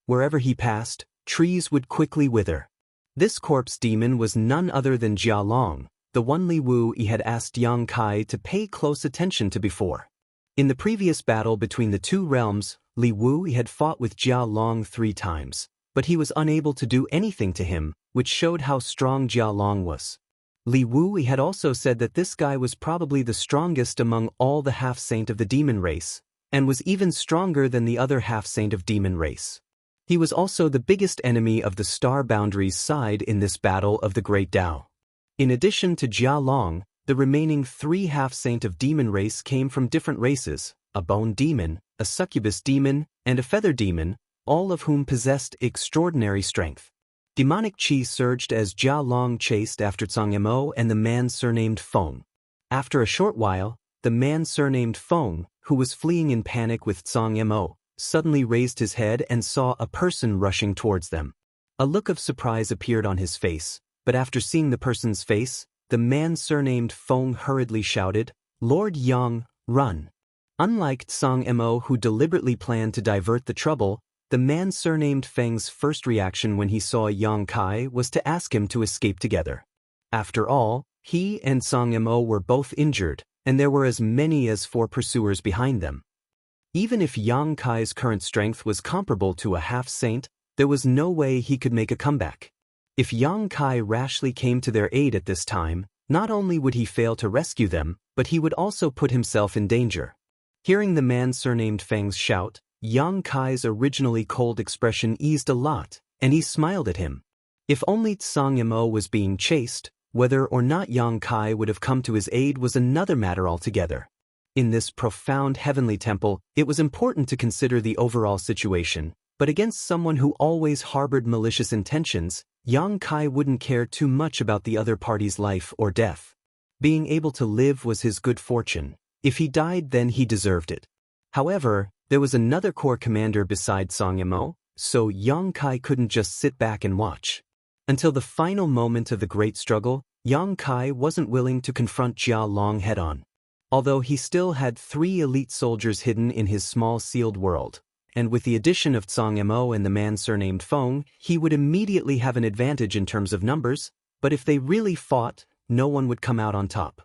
[SPEAKER 1] Wherever he passed, trees would quickly wither. This corpse demon was none other than Jia Long, the one Li Wu-yi had asked Yang Kai to pay close attention to before. In the previous battle between the two realms, Li Wu-yi had fought with Jia Long 3 times, but he was unable to do anything to him, which showed how strong Jia Long was. Li Wu-yi had also said that this guy was probably the strongest among all the half-saint of the demon race, and was even stronger than the other half-saint of demon race. He was also the biggest enemy of the Star Boundaries side in this battle of the Great Tao. In addition to Jia Long, the remaining 3 half-saint of demon race came from different races, a bone demon, a succubus demon, and a feather demon, all of whom possessed extraordinary strength. Demonic chi surged as Jia Long chased after Song Mo and the man surnamed Feng. After a short while, the man surnamed Feng, who was fleeing in panic with Song Mo, suddenly raised his head and saw a person rushing towards them. A look of surprise appeared on his face, but after seeing the person's face, the man surnamed Feng hurriedly shouted, "Lord Yang, run!" Unlike Song Mo, who deliberately planned to divert the trouble, the man surnamed Feng's first reaction when he saw Yang Kai was to ask him to escape together. After all, he and Song Mo were both injured, and there were as many as 4 pursuers behind them. Even if Yang Kai's current strength was comparable to a half-saint, there was no way he could make a comeback. If Yang Kai rashly came to their aid at this time, not only would he fail to rescue them, but he would also put himself in danger. Hearing the man surnamed Feng's shout, Yang Kai's originally cold expression eased a lot, and he smiled at him. If only Song Mo was being chased, whether or not Yang Kai would have come to his aid was another matter altogether. In this profound heavenly temple, it was important to consider the overall situation, but against someone who always harbored malicious intentions, Yang Kai wouldn't care too much about the other party's life or death. Being able to live was his good fortune. If he died, then he deserved it. However, there was another corps commander beside Song Mo, so Yang Kai couldn't just sit back and watch. Until the final moment of the great struggle, Yang Kai wasn't willing to confront Jia Long head-on. Although he still had 3 elite soldiers hidden in his small sealed world, and with the addition of Song Mo and the man surnamed Feng, he would immediately have an advantage in terms of numbers, but if they really fought, no one would come out on top.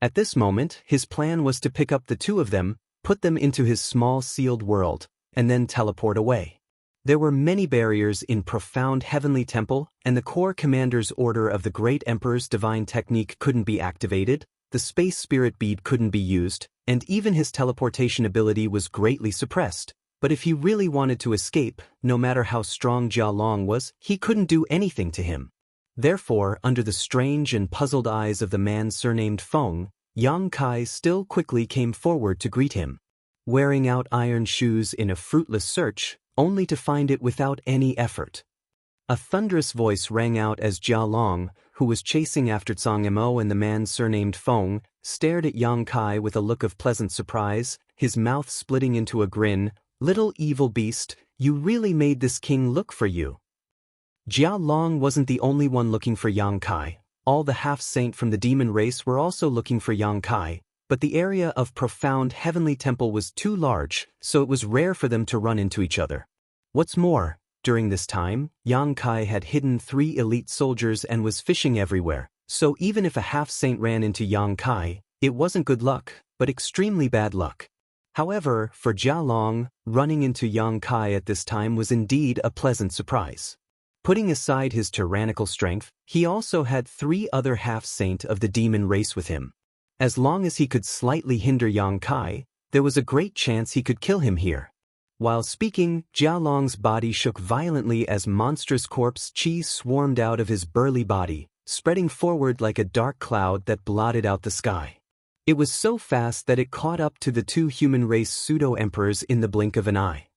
[SPEAKER 1] At this moment, his plan was to pick up the two of them, put them into his small sealed world, and then teleport away. There were many barriers in profound heavenly temple, and the core commander's order of the great emperor's divine technique couldn't be activated, the space spirit bead couldn't be used, and even his teleportation ability was greatly suppressed. But if he really wanted to escape, no matter how strong Jia Long was, he couldn't do anything to him. Therefore, under the strange and puzzled eyes of the man surnamed Feng, Yang Kai still quickly came forward to greet him. Wearing out iron shoes in a fruitless search, only to find it without any effort. A thunderous voice rang out as Jia Long, who was chasing after Zhang Mo and the man surnamed Feng, stared at Yang Kai with a look of pleasant surprise, his mouth splitting into a grin. "Little evil beast, you really made this king look for you." Jia Long wasn't the only one looking for Yang Kai. All the half-saint from the demon race were also looking for Yang Kai, but the area of profound heavenly temple was too large, so it was rare for them to run into each other. What's more, during this time, Yang Kai had hidden 3 elite soldiers and was fishing everywhere, so even if a half-saint ran into Yang Kai, it wasn't good luck, but extremely bad luck. However, for Jia Long, running into Yang Kai at this time was indeed a pleasant surprise. Putting aside his tyrannical strength, he also had 3 other half-saint of the demon race with him. As long as he could slightly hinder Yang Kai, there was a great chance he could kill him here. While speaking, Jia Long's body shook violently as monstrous corpse chi swarmed out of his burly body, spreading forward like a dark cloud that blotted out the sky. It was so fast that it caught up to the 2 human race pseudo-emperors in the blink of an eye.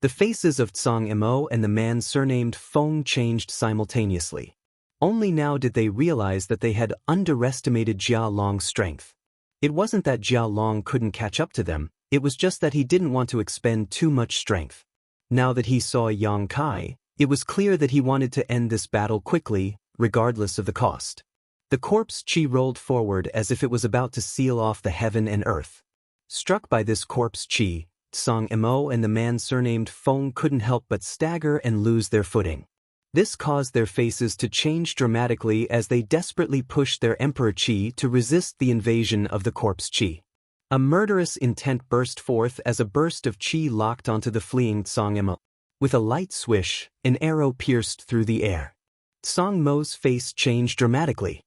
[SPEAKER 1] The faces of Zhang Mo and the man surnamed Feng changed simultaneously. Only now did they realize that they had underestimated Jia Long's strength. It wasn't that Jia Long couldn't catch up to them, it was just that he didn't want to expend too much strength. Now that he saw Yang Kai, it was clear that he wanted to end this battle quickly, regardless of the cost. The corpse chi rolled forward as if it was about to seal off the heaven and earth. Struck by this corpse chi, Zhang Mo and the man surnamed Feng couldn't help but stagger and lose their footing. This caused their faces to change dramatically as they desperately pushed their emperor chi to resist the invasion of the corpse chi. A murderous intent burst forth as a burst of chi locked onto the fleeing Zhang Mo. With a light swish, an arrow pierced through the air. Zhang Mo's face changed dramatically.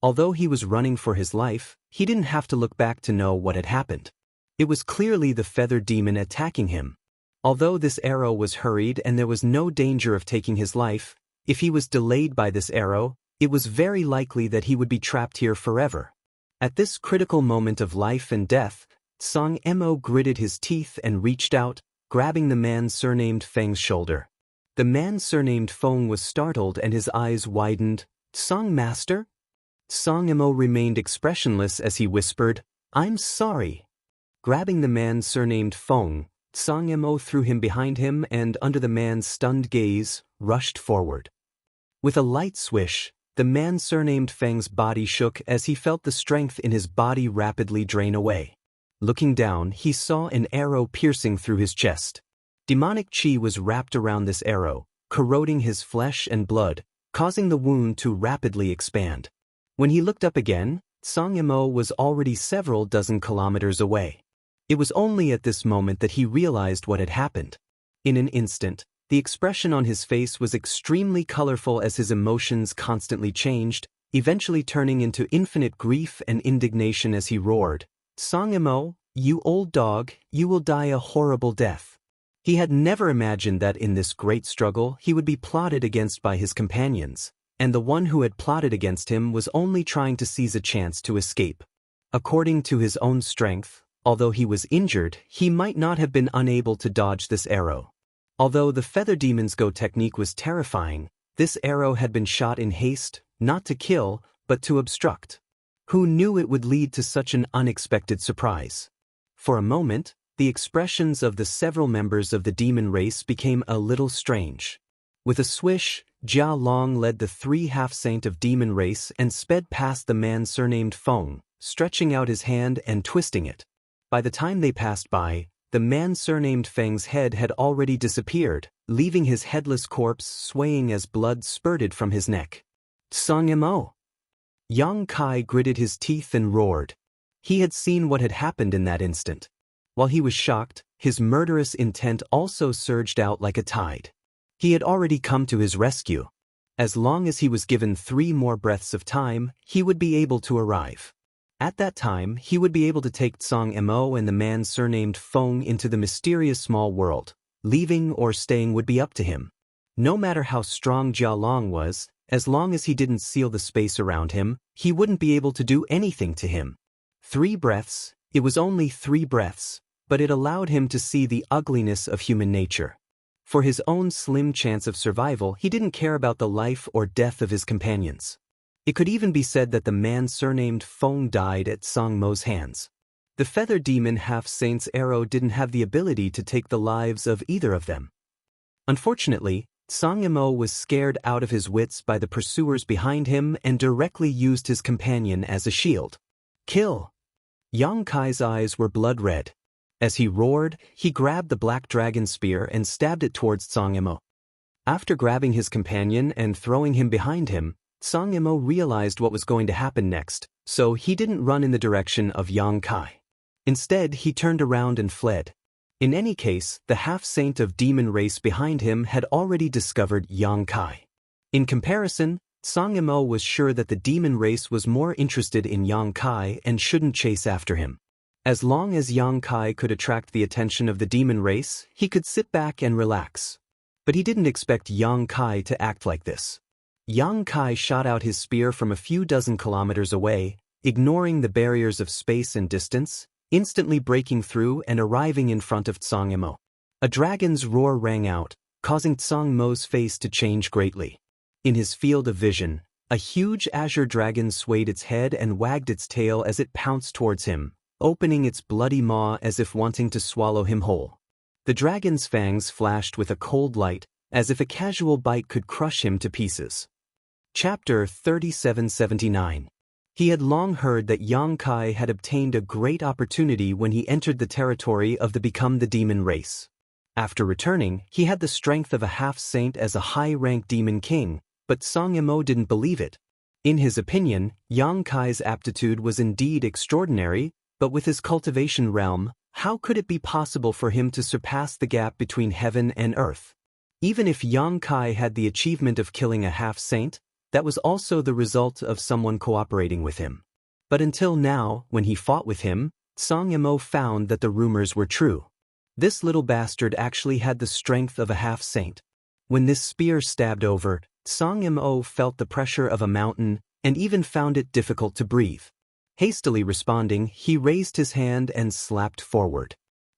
[SPEAKER 1] Although he was running for his life, he didn't have to look back to know what had happened. It was clearly the feather demon attacking him. Although this arrow was hurried and there was no danger of taking his life, if he was delayed by this arrow, it was very likely that he would be trapped here forever. At this critical moment of life and death, Zhang Mo gritted his teeth and reached out, grabbing the man surnamed Feng's shoulder. The man surnamed Feng was startled and his eyes widened. "Zhang Master?" Zhang Mo remained expressionless as he whispered, "I'm sorry." Grabbing the man surnamed Feng, Zhang Mo threw him behind him and, under the man's stunned gaze, rushed forward. With a light swish, the man surnamed Feng's body shook as he felt the strength in his body rapidly drain away. Looking down, he saw an arrow piercing through his chest. Demonic chi was wrapped around this arrow, corroding his flesh and blood, causing the wound to rapidly expand. When he looked up again, Zhang Mo was already several dozen kilometers away. It was only at this moment that he realized what had happened. In an instant, the expression on his face was extremely colorful as his emotions constantly changed, eventually turning into infinite grief and indignation as he roared, "Zhang Mo, you old dog, you will die a horrible death." He had never imagined that in this great struggle he would be plotted against by his companions, and the one who had plotted against him was only trying to seize a chance to escape. According to his own strength, although he was injured, he might not have been unable to dodge this arrow. Although the Feather Demon's Go technique was terrifying, this arrow had been shot in haste, not to kill, but to obstruct. Who knew it would lead to such an unexpected surprise? For a moment, the expressions of the several members of the demon race became a little strange. With a swish, Jia Long led the 3 half-saint of demon race and sped past the man surnamed Feng, stretching out his hand and twisting it. By the time they passed by, the man surnamed Feng's head had already disappeared, leaving his headless corpse swaying as blood spurted from his neck. Song Mo. Yang Kai gritted his teeth and roared. He had seen what had happened in that instant. While he was shocked, his murderous intent also surged out like a tide. He had already come to his rescue. As long as he was given 3 more breaths of time, he would be able to arrive. At that time, he would be able to take Song Mo and the man surnamed Feng into the mysterious small world. Leaving or staying would be up to him. No matter how strong Jia Long was, as long as he didn't seal the space around him, he wouldn't be able to do anything to him. 3 breaths, it was only 3 breaths, but it allowed him to see the ugliness of human nature. For his own slim chance of survival, he didn't care about the life or death of his companions. It could even be said that the man surnamed Feng died at Song Mo's hands. The feather demon half-saint's arrow didn't have the ability to take the lives of either of them. Unfortunately, Song Mo was scared out of his wits by the pursuers behind him and directly used his companion as a shield. Kill! Yang Kai's eyes were blood red. As he roared, he grabbed the black dragon spear and stabbed it towards Song Mo. After grabbing his companion and throwing him behind him, Song Mo realized what was going to happen next, so he didn't run in the direction of Yang Kai. Instead, he turned around and fled. In any case, the half-saint of demon race behind him had already discovered Yang Kai. In comparison, Song Mo was sure that the demon race was more interested in Yang Kai and shouldn't chase after him. As long as Yang Kai could attract the attention of the demon race, he could sit back and relax. But he didn't expect Yang Kai to act like this. Yang Kai shot out his spear from a few dozen kilometers away, ignoring the barriers of space and distance, instantly breaking through and arriving in front of Song Mo. A dragon's roar rang out, causing Song Mo's face to change greatly. In his field of vision, a huge azure dragon swayed its head and wagged its tail as it pounced towards him, opening its bloody maw as if wanting to swallow him whole. The dragon's fangs flashed with a cold light, as if a casual bite could crush him to pieces. Chapter 3779. He had long heard that Yang Kai had obtained a great opportunity when he entered the territory of the Become the Demon race. After returning, he had the strength of a half-saint as a high-ranked demon king, but Song Mo didn't believe it. In his opinion, Yang Kai's aptitude was indeed extraordinary, but with his cultivation realm, how could it be possible for him to surpass the gap between heaven and earth? Even if Yang Kai had the achievement of killing a half-saint, that was also the result of someone cooperating with him. But until now, when he fought with him, Song Mo found that the rumors were true. This little bastard actually had the strength of a half-saint. When this spear stabbed over, Song Mo felt the pressure of a mountain and even found it difficult to breathe. Hastily responding, he raised his hand and slapped forward.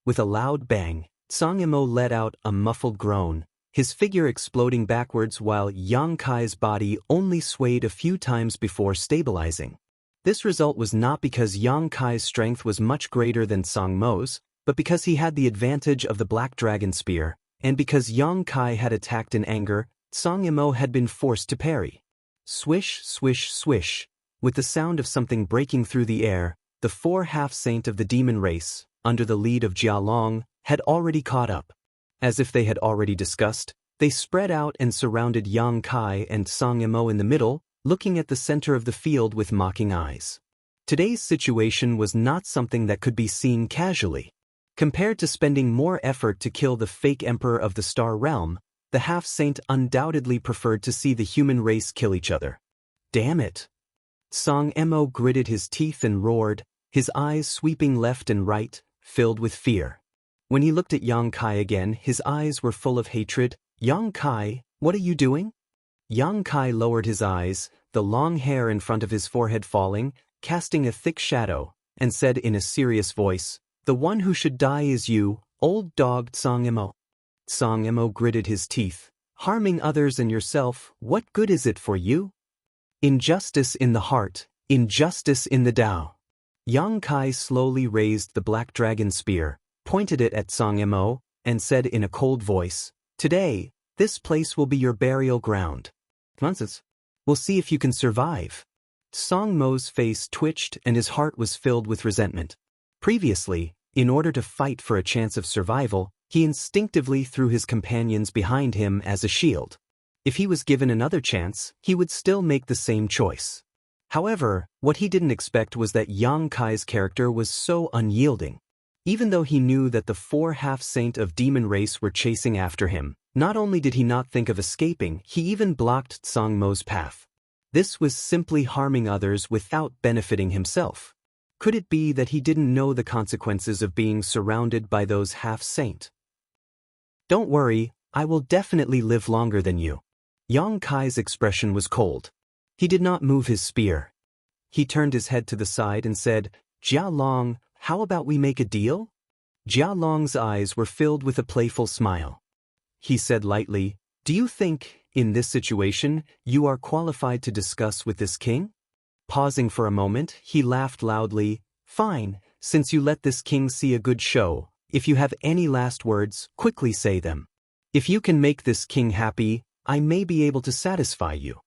[SPEAKER 1] With a loud bang, Song Mo let out a muffled groan, his figure exploding backwards while Yang Kai's body only swayed a few times before stabilizing. This result was not because Yang Kai's strength was much greater than Song Mo's, but because he had the advantage of the black dragon spear, and because Yang Kai had attacked in anger, Song Mo had been forced to parry. Swish, swish, swish. With the sound of something breaking through the air, the 4 half-saint of the demon race, under the lead of Jia Long, had already caught up. As if they had already discussed, they spread out and surrounded Yang Kai and Song Mo in the middle, looking at the center of the field with mocking eyes. Today's situation was not something that could be seen casually. Compared to spending more effort to kill the fake emperor of the Star Realm, the half-saint undoubtedly preferred to see the human race kill each other. Damn it! Song Mo gritted his teeth and roared, his eyes sweeping left and right, filled with fear. When he looked at Yang Kai again, his eyes were full of hatred. Yang Kai, what are you doing? Yang Kai lowered his eyes, the long hair in front of his forehead falling, casting a thick shadow, and said in a serious voice, "The one who should die is you, old dog Song Mo." Song Mo gritted his teeth. Harming others and yourself, what good is it for you? Injustice in the heart, injustice in the Tao. Yang Kai slowly raised the black dragon spear, pointed it at Song Mo, and said in a cold voice, "Today, this place will be your burial ground. Nonsense. We'll see if you can survive." Song Mo's face twitched and his heart was filled with resentment. Previously, in order to fight for a chance of survival, he instinctively threw his companions behind him as a shield. If he was given another chance, he would still make the same choice. However, what he didn't expect was that Yang Kai's character was so unyielding. Even though he knew that the 4 half-saint of demon race were chasing after him, not only did he not think of escaping, he even blocked Tsang Mo's path. This was simply harming others without benefiting himself. Could it be that he didn't know the consequences of being surrounded by those half-saint? Don't worry, I will definitely live longer than you. Yang Kai's expression was cold. He did not move his spear. He turned his head to the side and said, Jia Long, how about we make a deal? Jia Long's eyes were filled with a playful smile. He said lightly, do you think, in this situation, you are qualified to discuss with this king? Pausing for a moment, he laughed loudly, fine, since you let this king see a good show, if you have any last words, quickly say them. If you can make this king happy, I may be able to satisfy you.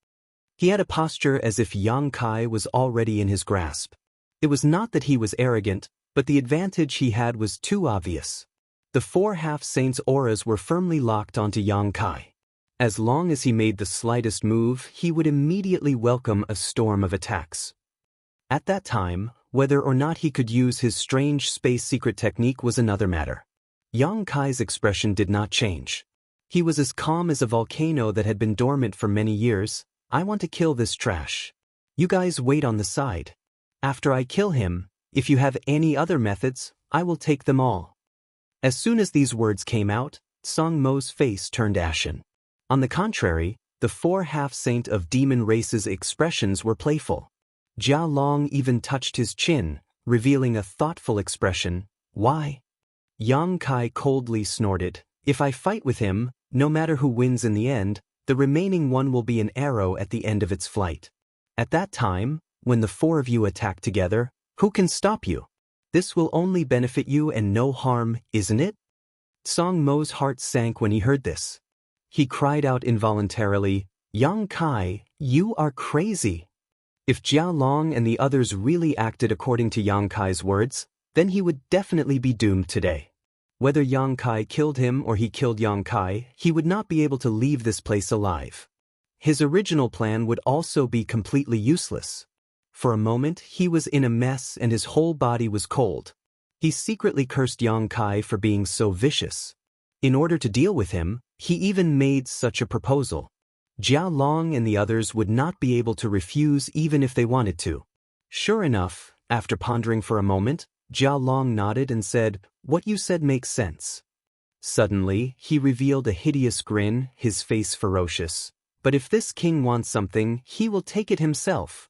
[SPEAKER 1] He had a posture as if Yang Kai was already in his grasp. It was not that he was arrogant, but the advantage he had was too obvious. The 4 half-saints' auras were firmly locked onto Yang Kai. As long as he made the slightest move, he would immediately welcome a storm of attacks. At that time, whether or not he could use his strange space secret technique was another matter. Yang Kai's expression did not change. He was as calm as a volcano that had been dormant for many years. I want to kill this trash. You guys wait on the side. After I kill him, if you have any other methods, I will take them all. As soon as these words came out, Tsang Mo's face turned ashen. On the contrary, the 4 half-saint of demon race's expressions were playful. Jia Long even touched his chin, revealing a thoughtful expression. Why? Yang Kai coldly snorted, if I fight with him, no matter who wins in the end, the remaining one will be an arrow at the end of its flight. At that time, when the 4 of you attack together, who can stop you? This will only benefit you and no harm, isn't it? Tsang Mo's heart sank when he heard this. He cried out involuntarily, Yang Kai, you are crazy. If Jia Long and the others really acted according to Yang Kai's words, then he would definitely be doomed today. Whether Yang Kai killed him or he killed Yang Kai, he would not be able to leave this place alive. His original plan would also be completely useless. For a moment, he was in a mess and his whole body was cold. He secretly cursed Yang Kai for being so vicious. In order to deal with him, he even made such a proposal. Jia Long and the others would not be able to refuse even if they wanted to. Sure enough, after pondering for a moment, Jia Long nodded and said, what you said makes sense. Suddenly, he revealed a hideous grin, his face ferocious. But if this king wants something, he will take it himself.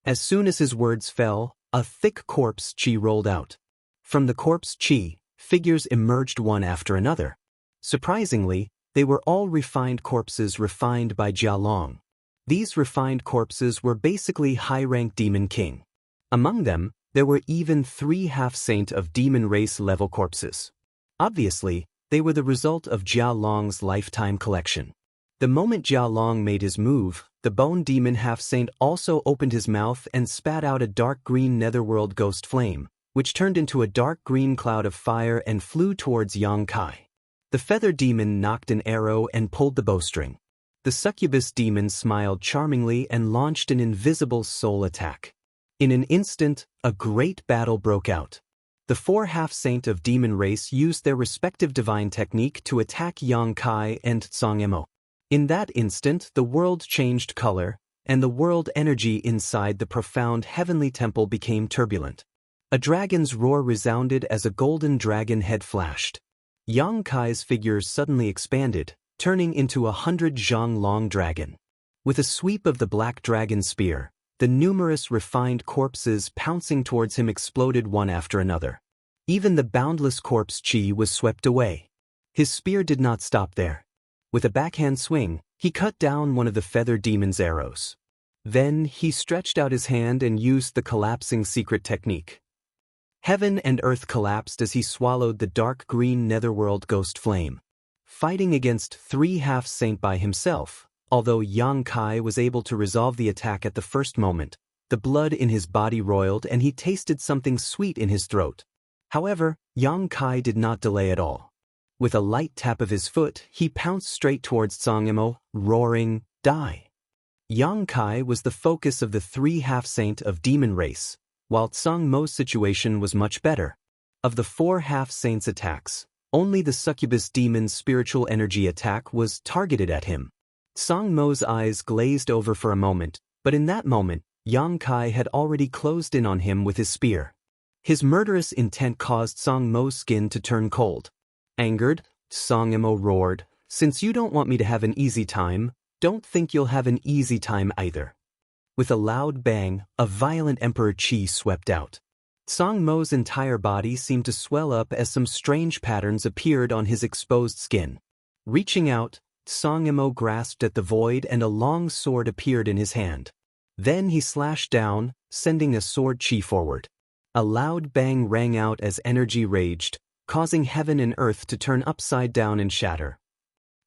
[SPEAKER 1] As soon as his words fell, a thick corpse chi rolled out. From the corpse chi, figures emerged one after another. Surprisingly, they were all refined corpses refined by Jia Long. These refined corpses were basically high-rank demon king. Among them, there were even 3 half-saint of demon race level corpses. Obviously, they were the result of Jia Long's lifetime collection. The moment Jia Long made his move, the bone demon half-saint also opened his mouth and spat out a dark green netherworld ghost flame, which turned into a dark green cloud of fire and flew towards Yang Kai. The feather demon knocked an arrow and pulled the bowstring. The succubus demon smiled charmingly and launched an invisible soul attack. In an instant, a great battle broke out. The 4 half-saint of demon race used their respective divine technique to attack Yang Kai and Tsang Mo. In that instant, the world changed color, and the world energy inside the profound heavenly temple became turbulent. A dragon's roar resounded as a golden dragon head flashed. Yang Kai's figure suddenly expanded, turning into a 100 zhang long dragon. With a sweep of the black dragon spear, the numerous refined corpses pouncing towards him exploded one after another. Even the boundless corpse chi was swept away. His spear did not stop there. With a backhand swing, he cut down one of the feather demon's arrows. Then he stretched out his hand and used the collapsing secret technique. Heaven and earth collapsed as he swallowed the dark green netherworld ghost flame. Fighting against 3 half-saint by himself, although Yang Kai was able to resolve the attack at the first moment, the blood in his body roiled and he tasted something sweet in his throat. However, Yang Kai did not delay at all. With a light tap of his foot, he pounced straight towards Tsang, roaring, "Die!" Yang Kai was the focus of the three half-saint of demon race, while Tsang Mo's situation was much better. Of the four half-saints' attacks, only the succubus demon's spiritual energy attack was targeted at him. Tsang Mo's eyes glazed over for a moment, but in that moment, Yang Kai had already closed in on him with his spear. His murderous intent caused Tsang Mo's skin to turn cold. Angered, Tsang Mo roared, "Since you don't want me to have an easy time, don't think you'll have an easy time either." With a loud bang, a violent emperor chi swept out. Tsang Mo's entire body seemed to swell up as some strange patterns appeared on his exposed skin. Reaching out, Tsang Mo grasped at the void and a long sword appeared in his hand. Then he slashed down, sending a sword chi forward. A loud bang rang out as energy raged, causing heaven and earth to turn upside down and shatter.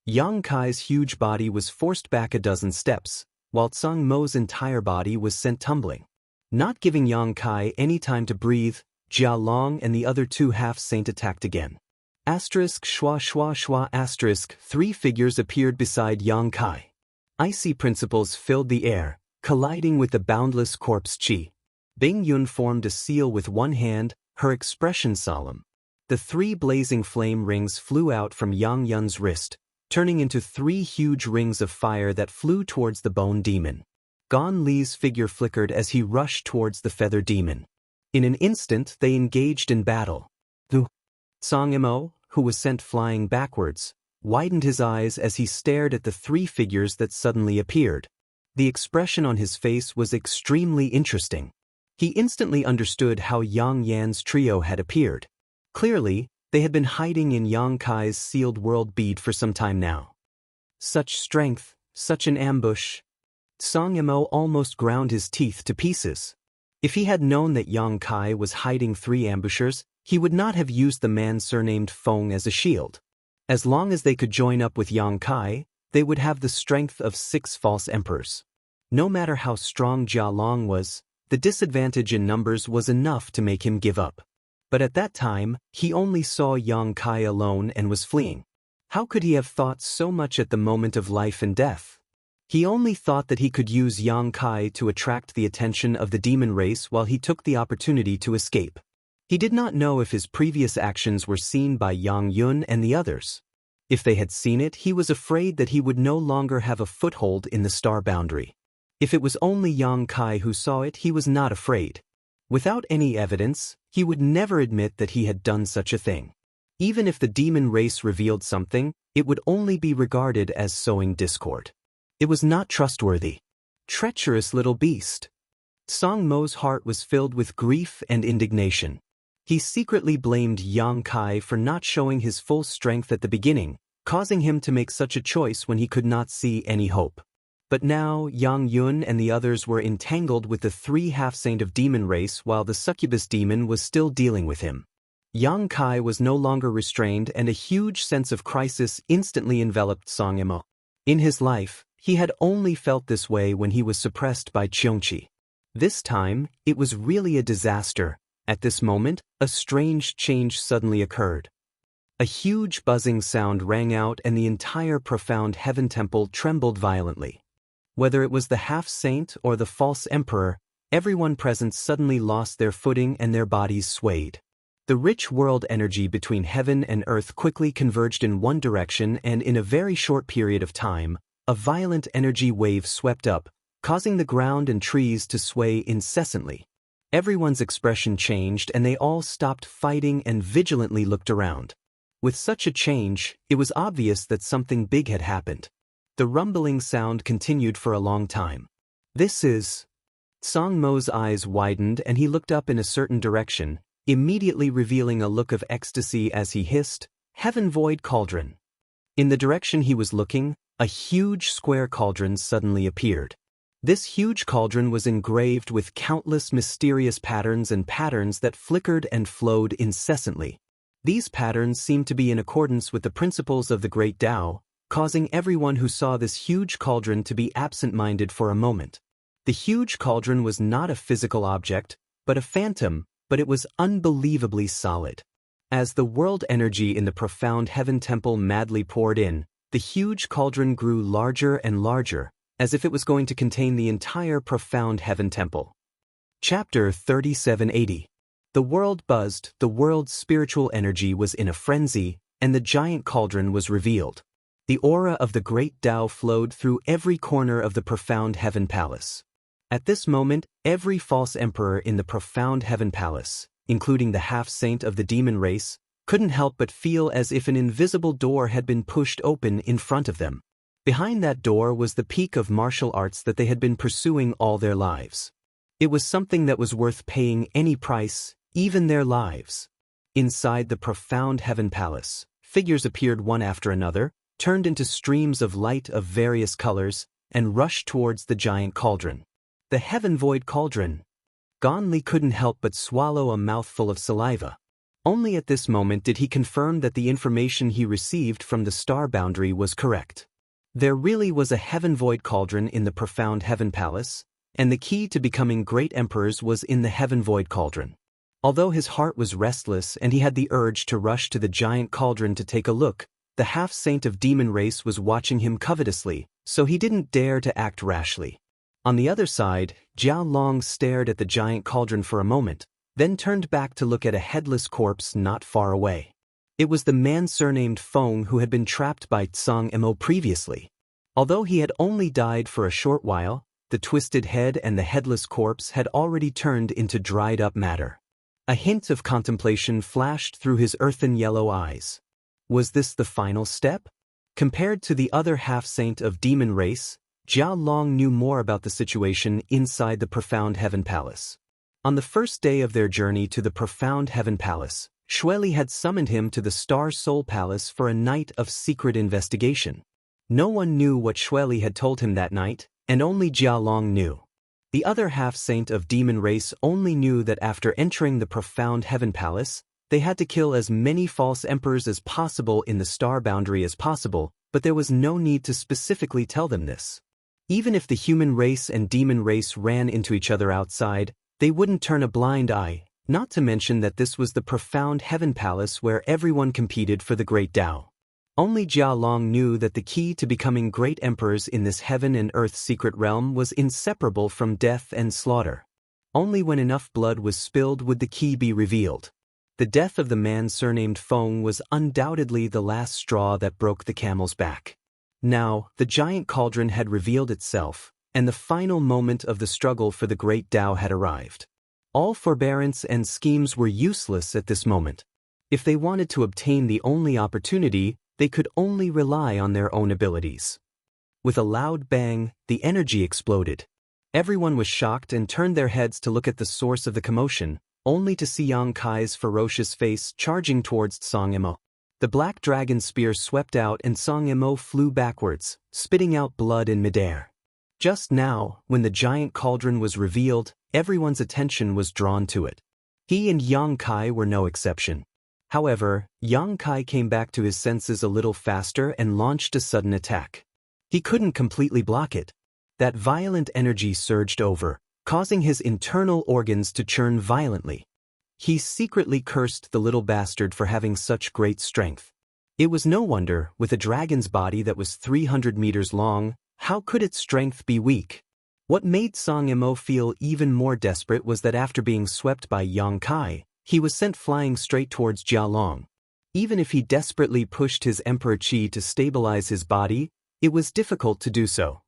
[SPEAKER 1] Yang Kai's huge body was forced back a dozen steps, while Tsang Mo's entire body was sent tumbling. Not giving Yang Kai any time to breathe, Jia Long and the other two half-saint attacked again. Asterisk schwa schwa schwa asterisk 3 figures appeared beside Yang Kai. Icy principles filled the air, colliding with the boundless corpse chi. Bing Yun formed a seal with one hand, her expression solemn. The 3 blazing flame rings flew out from Yang Yun's wrist, turning into 3 huge rings of fire that flew towards the bone demon. Gon Li's figure flickered as he rushed towards the feather demon. In an instant they engaged in battle. Tsang Mo, who was sent flying backwards, widened his eyes as he stared at the 3 figures that suddenly appeared. The expression on his face was extremely interesting. He instantly understood how Yang Yan's trio had appeared. Clearly, they had been hiding in Yang Kai's sealed world bead for some time now. Such strength, such an ambush. Tsang Mo almost ground his teeth to pieces. If he had known that Yang Kai was hiding 3 ambushers, he would not have used the man surnamed Feng as a shield. As long as they could join up with Yang Kai, they would have the strength of 6 false emperors. No matter how strong Jia Long was, the disadvantage in numbers was enough to make him give up. But at that time, he only saw Yang Kai alone and was fleeing. How could he have thought so much at the moment of life and death? He only thought that he could use Yang Kai to attract the attention of the demon race while he took the opportunity to escape. He did not know if his previous actions were seen by Yang Yun and the others. If they had seen it, he was afraid that he would no longer have a foothold in the star boundary. If it was only Yang Kai who saw it, he was not afraid. Without any evidence, he would never admit that he had done such a thing. Even if the demon race revealed something, it would only be regarded as sowing discord. It was not trustworthy. Treacherous little beast. Tsang Mo's heart was filled with grief and indignation. He secretly blamed Yang Kai for not showing his full strength at the beginning, causing him to make such a choice when he could not see any hope. But now Yang Yun and the others were entangled with the 3 half-saint of demon race while the succubus demon was still dealing with him. Yang Kai was no longer restrained and a huge sense of crisis instantly enveloped Tsang Mo. In his life, he had only felt this way when he was suppressed by Cheongqi. This time, it was really a disaster. At this moment, a strange change suddenly occurred. A huge buzzing sound rang out and the entire profound heaven temple trembled violently. Whether it was the half-saint or the false emperor, everyone present suddenly lost their footing and their bodies swayed. The rich world energy between heaven and earth quickly converged in one direction and in a very short period of time, a violent energy wave swept up, causing the ground and trees to sway incessantly. Everyone's expression changed and they all stopped fighting and vigilantly looked around. With such a change, it was obvious that something big had happened. The rumbling sound continued for a long time. This is... Tsang Mo's eyes widened and he looked up in a certain direction, immediately revealing a look of ecstasy as he hissed, "Heaven Void Cauldron." In the direction he was looking, a huge square cauldron suddenly appeared. This huge cauldron was engraved with countless mysterious patterns and patterns that flickered and flowed incessantly. These patterns seemed to be in accordance with the principles of the Great Tao, causing everyone who saw this huge cauldron to be absent-minded for a moment. The huge cauldron was not a physical object, but a phantom, but it was unbelievably solid. As the world energy in the profound heaven temple madly poured in, the huge cauldron grew larger and larger, as if it was going to contain the entire profound heaven temple. Chapter 3780. The world buzzed, the world's spiritual energy was in a frenzy, and the giant cauldron was revealed. The aura of the great Tao flowed through every corner of the profound heaven palace. At this moment, every false emperor in the profound heaven palace, including the half-saint of the demon race, couldn't help but feel as if an invisible door had been pushed open in front of them. Behind that door was the peak of martial arts that they had been pursuing all their lives. It was something that was worth paying any price, even their lives. Inside the profound heaven palace, figures appeared one after another, turned into streams of light of various colors, and rushed towards the giant cauldron. The heaven void cauldron. Gonli couldn't help but swallow a mouthful of saliva. Only at this moment did he confirm that the information he received from the star boundary was correct. There really was a heaven void cauldron in the profound heaven palace, and the key to becoming great emperors was in the heaven void cauldron. Although his heart was restless and he had the urge to rush to the giant cauldron to take a look, the half-saint of demon race was watching him covetously, so he didn't dare to act rashly. On the other side, Jiao Long stared at the giant cauldron for a moment, then turned back to look at a headless corpse not far away. It was the man surnamed Feng who had been trapped by Tsang Mo previously. Although he had only died for a short while, the twisted head and the headless corpse had already turned into dried-up matter. A hint of contemplation flashed through his earthen yellow eyes. Was this the final step? Compared to the other half-saint of demon race, Jiao Long knew more about the situation inside the profound heaven palace. On the first day of their journey to the profound heaven palace, Xueli had summoned him to the Star Soul Palace for a night of secret investigation. No one knew what Xueli had told him that night, and only Jiao Long knew. The other half-saint of demon race only knew that after entering the profound heaven palace, they had to kill as many false emperors as possible in the star boundary as possible, but there was no need to specifically tell them this. Even if the human race and demon race ran into each other outside, they wouldn't turn a blind eye, not to mention that this was the profound heaven palace where everyone competed for the great Tao. Only Jiao Long knew that the key to becoming great emperors in this heaven and earth secret realm was inseparable from death and slaughter. Only when enough blood was spilled would the key be revealed. The death of the man surnamed Feng was undoubtedly the last straw that broke the camel's back. Now, the giant cauldron had revealed itself, and the final moment of the struggle for the great Tao had arrived. All forbearance and schemes were useless at this moment. If they wanted to obtain the only opportunity, they could only rely on their own abilities. With a loud bang, the energy exploded. Everyone was shocked and turned their heads to look at the source of the commotion, only to see Yang Kai's ferocious face charging towards Tsang Mo. The black dragon spear swept out and Tsang Mo flew backwards, spitting out blood in midair. Just now, when the giant cauldron was revealed, everyone's attention was drawn to it. He and Yang Kai were no exception. However, Yang Kai came back to his senses a little faster and launched a sudden attack. He couldn't completely block it. That violent energy surged over, causing his internal organs to churn violently. He secretly cursed the little bastard for having such great strength. It was no wonder, with a dragon's body that was 300 meters long, how could its strength be weak? What made Tsang Mo feel even more desperate was that after being swept by Yang Kai, he was sent flying straight towards Jiao Long. Even if he desperately pushed his Emperor Qi to stabilize his body, it was difficult to do so.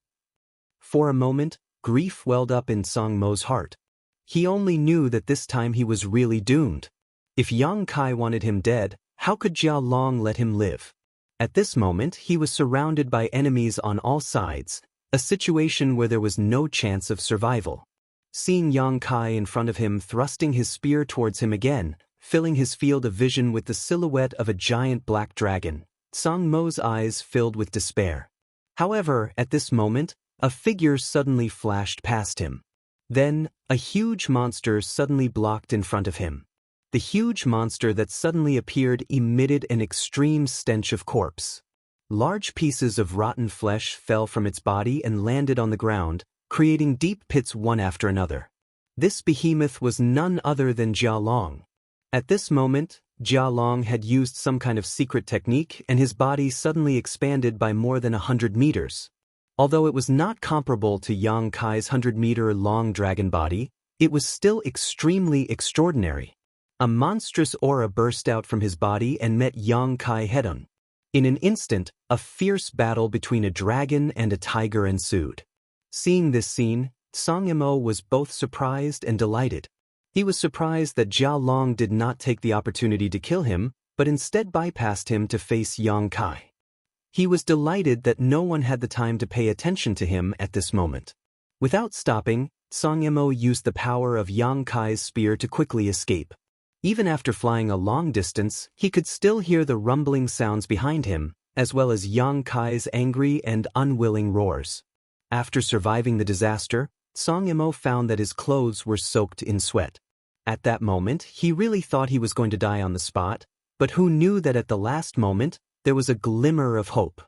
[SPEAKER 1] For a moment, grief welled up in Tsang Mo's heart. He only knew that this time he was really doomed. If Yang Kai wanted him dead, how could Jiao Long let him live? At this moment, he was surrounded by enemies on all sides, a situation where there was no chance of survival. Seeing Yang Kai in front of him thrusting his spear towards him again, filling his field of vision with the silhouette of a giant black dragon, Tsang Mo's eyes filled with despair. However, at this moment, a figure suddenly flashed past him. Then, a huge monster suddenly blocked in front of him. The huge monster that suddenly appeared emitted an extreme stench of corpse. Large pieces of rotten flesh fell from its body and landed on the ground, creating deep pits one after another. This behemoth was none other than Jiao Long. At this moment, Jia Long had used some kind of secret technique and his body suddenly expanded by more than 100 meters. Although it was not comparable to Yang Kai's 100-meter-long dragon body, it was still extremely extraordinary. A monstrous aura burst out from his body and met Yang Kai head-on. In an instant, a fierce battle between a dragon and a tiger ensued. Seeing this scene, Song Yimou was both surprised and delighted. He was surprised that Jia Long did not take the opportunity to kill him, but instead bypassed him to face Yang Kai. He was delighted that no one had the time to pay attention to him at this moment. Without stopping, Song Yimou used the power of Yang Kai's spear to quickly escape. Even after flying a long distance, he could still hear the rumbling sounds behind him, as well as Yang Kai's angry and unwilling roars. After surviving the disaster, Song Yimou found that his clothes were soaked in sweat. At that moment, he really thought he was going to die on the spot, but who knew that at the last moment, there was a glimmer of hope.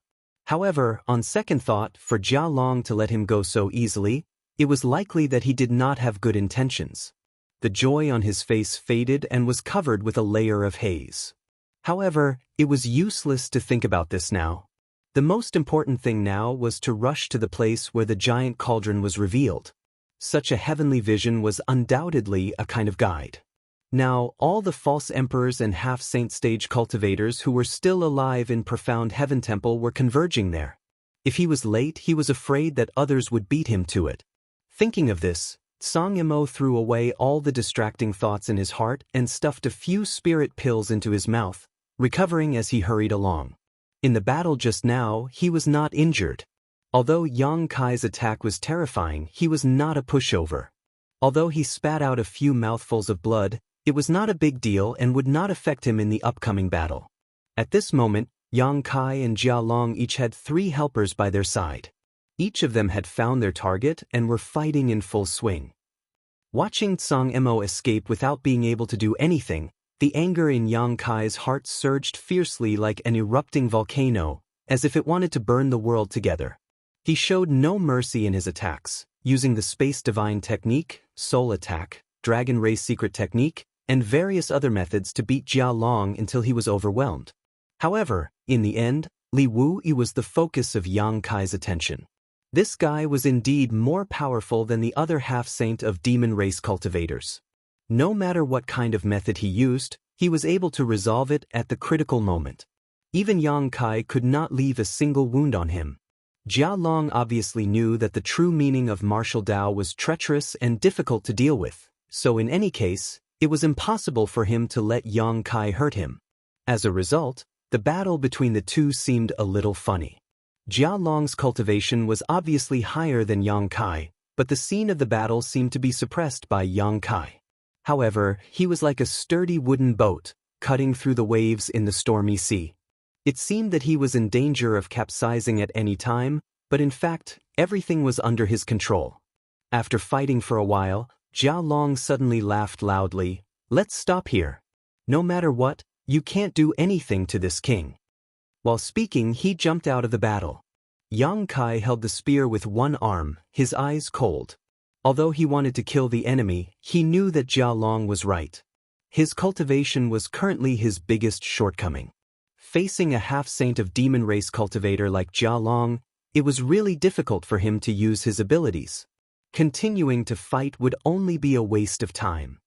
[SPEAKER 1] However, on second thought, for Jia Long to let him go so easily, it was likely that he did not have good intentions. The joy on his face faded and was covered with a layer of haze. However, it was useless to think about this now. The most important thing now was to rush to the place where the giant cauldron was revealed. Such a heavenly vision was undoubtedly a kind of guide. Now, all the false emperors and half-saint stage cultivators who were still alive in Profound Heaven Temple were converging there. If he was late, he was afraid that others would beat him to it. Thinking of this, Song Yimou threw away all the distracting thoughts in his heart and stuffed a few spirit pills into his mouth, recovering as he hurried along. In the battle just now, he was not injured. Although Yang Kai's attack was terrifying, he was not a pushover. Although he spat out a few mouthfuls of blood, it was not a big deal and would not affect him in the upcoming battle. At this moment, Yang Kai and Jia Long each had 3 helpers by their side. Each of them had found their target and were fighting in full swing. Watching Song Yimou escape without being able to do anything, the anger in Yang Kai's heart surged fiercely like an erupting volcano, as if it wanted to burn the world together. He showed no mercy in his attacks, using the Space Divine Technique, Soul Attack, Dragon Race Secret Technique, and various other methods to beat Jia Long until he was overwhelmed. However, in the end, Li Wuyi was the focus of Yang Kai's attention. This guy was indeed more powerful than the other half-saint of demon race cultivators. No matter what kind of method he used, he was able to resolve it at the critical moment. Even Yang Kai could not leave a single wound on him. Jia Long obviously knew that the true meaning of martial Dao was treacherous and difficult to deal with, so in any case, it was impossible for him to let Yang Kai hurt him. As a result, the battle between the two seemed a little funny. Jia Long's cultivation was obviously higher than Yang Kai, but the scene of the battle seemed to be suppressed by Yang Kai. However, he was like a sturdy wooden boat, cutting through the waves in the stormy sea. It seemed that he was in danger of capsizing at any time, but in fact, everything was under his control. After fighting for a while, Jia Long suddenly laughed loudly. "Let's stop here. No matter what, you can't do anything to this king." While speaking, he jumped out of the battle. Yang Kai held the spear with one arm, his eyes cold. Although he wanted to kill the enemy, he knew that Jia Long was right. His cultivation was currently his biggest shortcoming. Facing a half-saint of demon race cultivator like Jia Long, it was really difficult for him to use his abilities. Continuing to fight would only be a waste of time.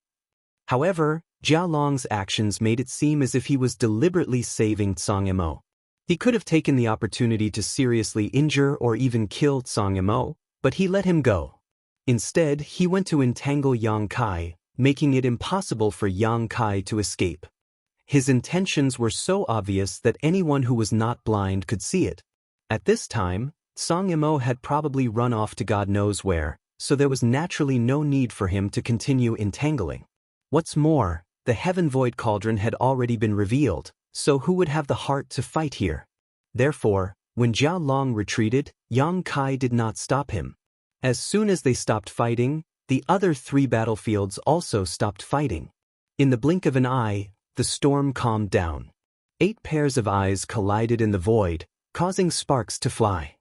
[SPEAKER 1] However, Jia Long's actions made it seem as if he was deliberately saving Song Yimou. He could have taken the opportunity to seriously injure or even kill Song Yimou, but he let him go. Instead, he went to entangle Yang Kai, making it impossible for Yang Kai to escape. His intentions were so obvious that anyone who was not blind could see it. At this time, Song Yimou had probably run off to God knows where, so there was naturally no need for him to continue entangling. What's more, the Heaven Void Cauldron had already been revealed, so who would have the heart to fight here? Therefore, when Jia Long retreated, Yang Kai did not stop him. As soon as they stopped fighting, the other 3 battlefields also stopped fighting. In the blink of an eye, the storm calmed down. 8 pairs of eyes collided in the void, causing sparks to fly.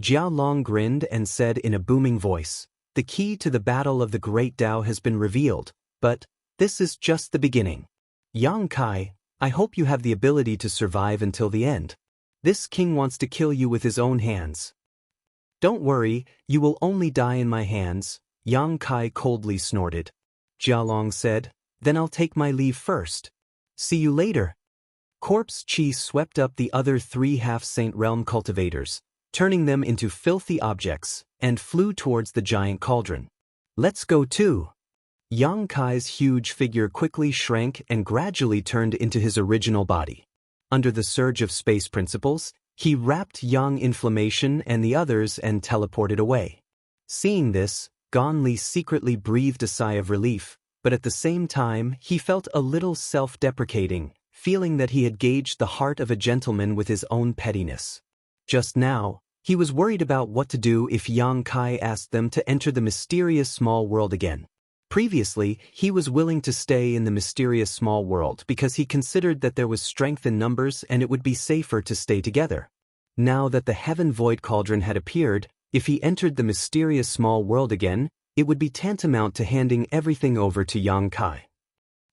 [SPEAKER 1] Jia Long grinned and said in a booming voice, "The key to the battle of the Great Tao has been revealed, but this is just the beginning." Yang Kai, I hope you have the ability to survive until the end. This king wants to kill you with his own hands. Don't worry, you will only die in my hands, Yang Kai coldly snorted. Jialong said, then I'll take my leave first. See you later. Corpse Chi swept up the other 3 half-saint realm cultivators, turning them into filthy objects, and flew towards the giant cauldron. Let's go too. Yang Kai's huge figure quickly shrank and gradually turned into his original body. Under the surge of space principles, he wrapped Yang Inflammation and the others and teleported away. Seeing this, Gon Li secretly breathed a sigh of relief, but at the same time he felt a little self-deprecating, feeling that he had gauged the heart of a gentleman with his own pettiness. Just now, he was worried about what to do if Yang Kai asked them to enter the mysterious small world again. Previously, he was willing to stay in the mysterious small world because he considered that there was strength in numbers and it would be safer to stay together. Now that the Heaven Void Cauldron had appeared, if he entered the mysterious small world again, it would be tantamount to handing everything over to Yang Kai.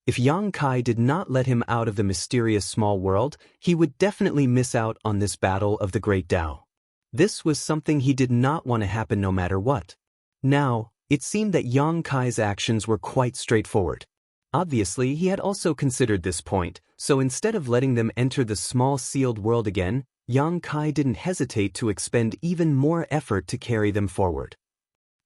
[SPEAKER 1] If Yang Kai did not let him out of the mysterious small world, he would definitely miss out on this battle of the Great Tao. This was something he did not want to happen no matter what. Now, it seemed that Yang Kai's actions were quite straightforward. Obviously, he had also considered this point, so instead of letting them enter the small sealed world again, Yang Kai didn't hesitate to expend even more effort to carry them forward.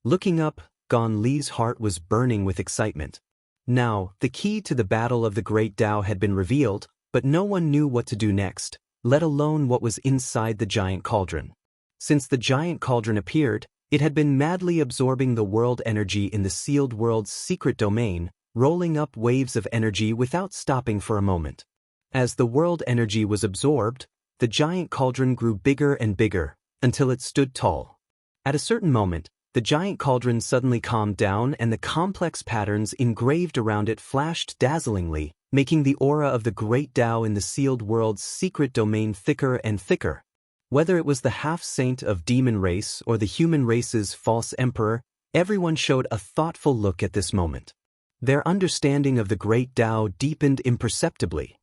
[SPEAKER 1] Looking up, Gon Li's heart was burning with excitement. Now, the key to the battle of the Great Tao had been revealed, but no one knew what to do next, let alone what was inside the giant cauldron. Since the giant cauldron appeared, it had been madly absorbing the world energy in the sealed world's secret domain, rolling up waves of energy without stopping for a moment. As the world energy was absorbed, the giant cauldron grew bigger and bigger, until it stood tall. At a certain moment, the giant cauldron suddenly calmed down and the complex patterns engraved around it flashed dazzlingly, making the aura of the Great Tao in the sealed world's secret domain thicker and thicker. Whether it was the half-saint of demon race or the human race's false emperor, everyone showed a thoughtful look at this moment. Their understanding of the Great Tao deepened imperceptibly.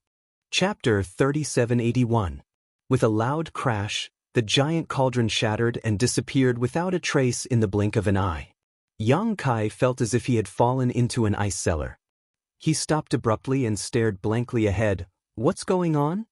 [SPEAKER 1] Chapter 3781. With a loud crash, the giant cauldron shattered and disappeared without a trace in the blink of an eye. Yang Kai felt as if he had fallen into an ice cellar. He stopped abruptly and stared blankly ahead. What's going on?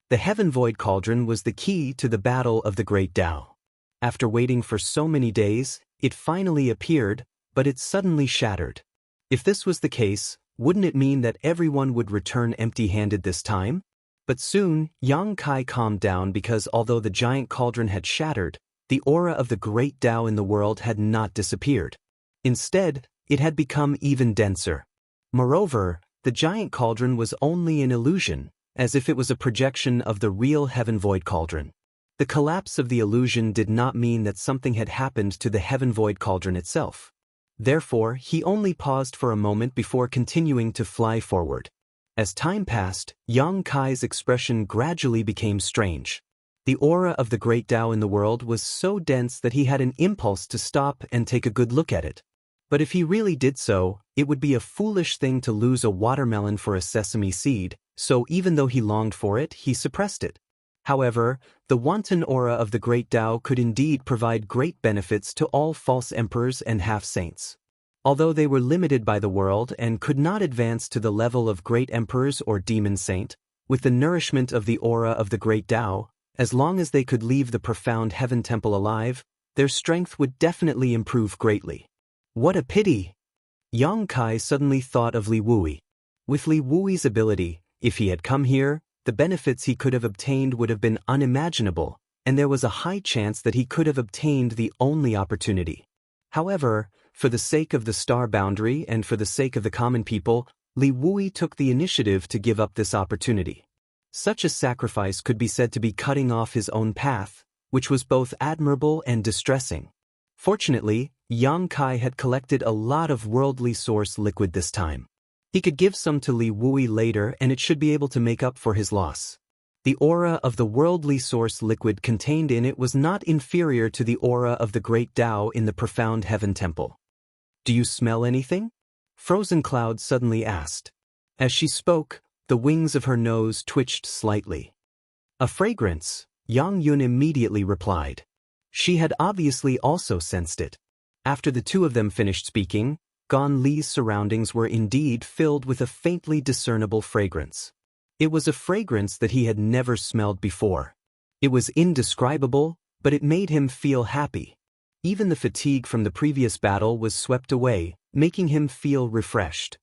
[SPEAKER 1] The Heaven Void Cauldron was the key to the battle of the Great Tao. After waiting for so many days, it finally appeared, but it suddenly shattered. If this was the case, wouldn't it mean that everyone would return empty-handed this time? But soon, Yang Kai calmed down because although the giant cauldron had shattered, the aura of the Great Tao in the world had not disappeared. Instead, it had become even denser. Moreover, the giant cauldron was only an illusion, as if it was a projection of the real Heaven Void Cauldron. The collapse of the illusion did not mean that something had happened to the Heaven Void Cauldron itself. Therefore, he only paused for a moment before continuing to fly forward. As time passed, Yang Kai's expression gradually became strange. The aura of the Great Tao in the world was so dense that he had an impulse to stop and take a good look at it. But if he really did so, it would be a foolish thing to lose a watermelon for a sesame seed, so even though he longed for it, he suppressed it. However, the wanton aura of the Great Tao could indeed provide great benefits to all false emperors and half-saints. Although they were limited by the world and could not advance to the level of great emperors or demon saint, with the nourishment of the aura of the Great Tao, as long as they could leave the profound heaven temple alive, their strength would definitely improve greatly. What a pity! Yang Kai suddenly thought of Li Wui. With Li Wui's ability, if he had come here, the benefits he could have obtained would have been unimaginable, and there was a high chance that he could have obtained the only opportunity. However, for the sake of the star boundary and for the sake of the common people, Li Wui took the initiative to give up this opportunity. Such a sacrifice could be said to be cutting off his own path, which was both admirable and distressing. Fortunately, Yang Kai had collected a lot of worldly source liquid this time. He could give some to Li Wui later and it should be able to make up for his loss. The aura of the worldly source liquid contained in it was not inferior to the aura of the Great Tao in the profound heaven temple. Do you smell anything? Frozen Cloud suddenly asked. As she spoke, the wings of her nose twitched slightly. A fragrance, Yang Yun immediately replied. She had obviously also sensed it. After the two of them finished speaking, Gan Li's surroundings were indeed filled with a faintly discernible fragrance. It was a fragrance that he had never smelled before. It was indescribable, but it made him feel happy. Even the fatigue from the previous battle was swept away, making him feel refreshed.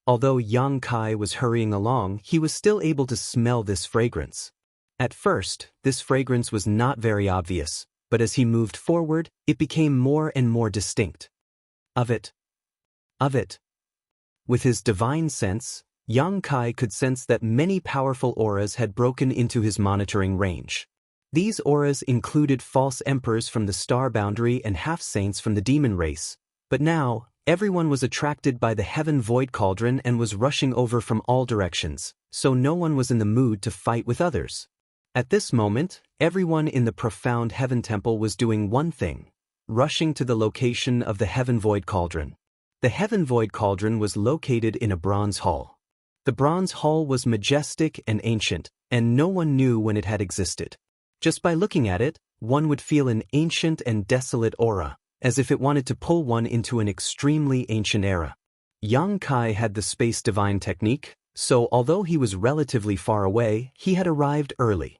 [SPEAKER 1] Although Yang Kai was hurrying along, he was still able to smell this fragrance. At first, this fragrance was not very obvious, but as he moved forward, it became more and more distinct. Of it. With his divine sense, Yang Kai could sense that many powerful auras had broken into his monitoring range. These auras included false emperors from the star boundary and half-saints from the demon race, but now, everyone was attracted by the heaven void cauldron and was rushing over from all directions, so no one was in the mood to fight with others. At this moment, everyone in the profound heaven temple was doing one thing: rushing to the location of the heaven void cauldron. The heaven void cauldron was located in a bronze hall. The bronze hall was majestic and ancient, and no one knew when it had existed. Just by looking at it, one would feel an ancient and desolate aura, as if it wanted to pull one into an extremely ancient era. Yang Kai had the space divine technique, so although he was relatively far away, he had arrived early.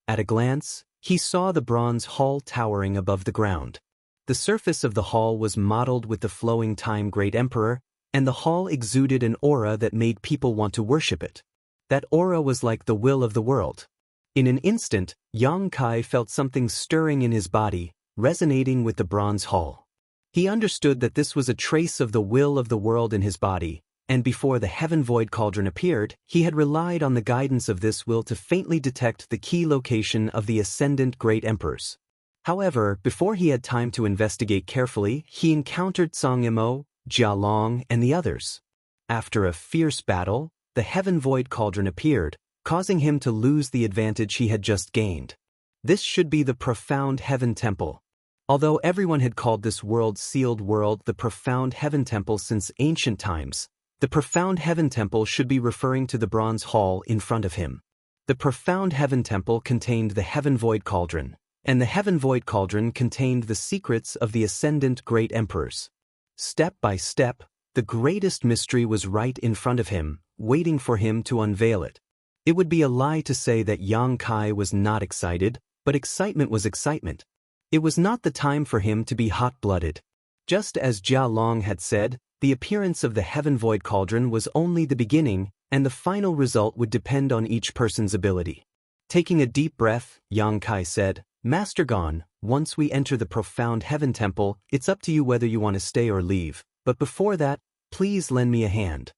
[SPEAKER 1] At a glance, he saw the bronze hall towering above the ground. The surface of the hall was modeled with the flowing time Great Emperor, and the hall exuded an aura that made people want to worship it. That aura was like the will of the world. In an instant, Yang Kai felt something stirring in his body, resonating with the bronze hall. He understood that this was a trace of the will of the world in his body, and before the heaven void cauldron appeared, he had relied on the guidance of this will to faintly detect the key location of the ascendant great emperors. However, before he had time to investigate carefully, he encountered Song Yimou, Jia Long, and the others. After a fierce battle, the heaven void cauldron appeared, causing him to lose the advantage he had just gained. This should be the profound heaven temple. Although everyone had called this world-sealed world the profound heaven temple since ancient times, the profound heaven temple should be referring to the bronze hall in front of him. The profound heaven temple contained the heaven void cauldron, and the heaven void cauldron contained the secrets of the ascendant great emperors. Step by step, the greatest mystery was right in front of him, waiting for him to unveil it. It would be a lie to say that Yang Kai was not excited, but excitement was excitement. It was not the time for him to be hot-blooded. Just as Jia Long had said, the appearance of the heaven void cauldron was only the beginning, and the final result would depend on each person's ability. Taking a deep breath, Yang Kai said, "Master Gon, once we enter the profound heaven temple, it's up to you whether you want to stay or leave, but before that, please lend me a hand."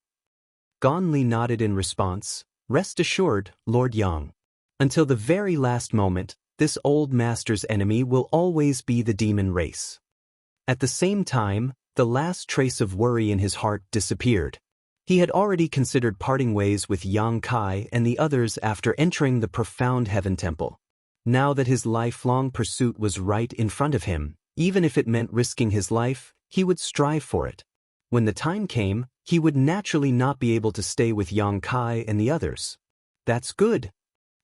[SPEAKER 1] Gon Li nodded in response. "Rest assured, Lord Yang. Until the very last moment, this old master's enemy will always be the demon race." At the same time, the last trace of worry in his heart disappeared. He had already considered parting ways with Yang Kai and the others after entering the profound heaven temple. Now that his lifelong pursuit was right in front of him, even if it meant risking his life, he would strive for it. When the time came, he would naturally not be able to stay with Yang Kai and the others. "That's good."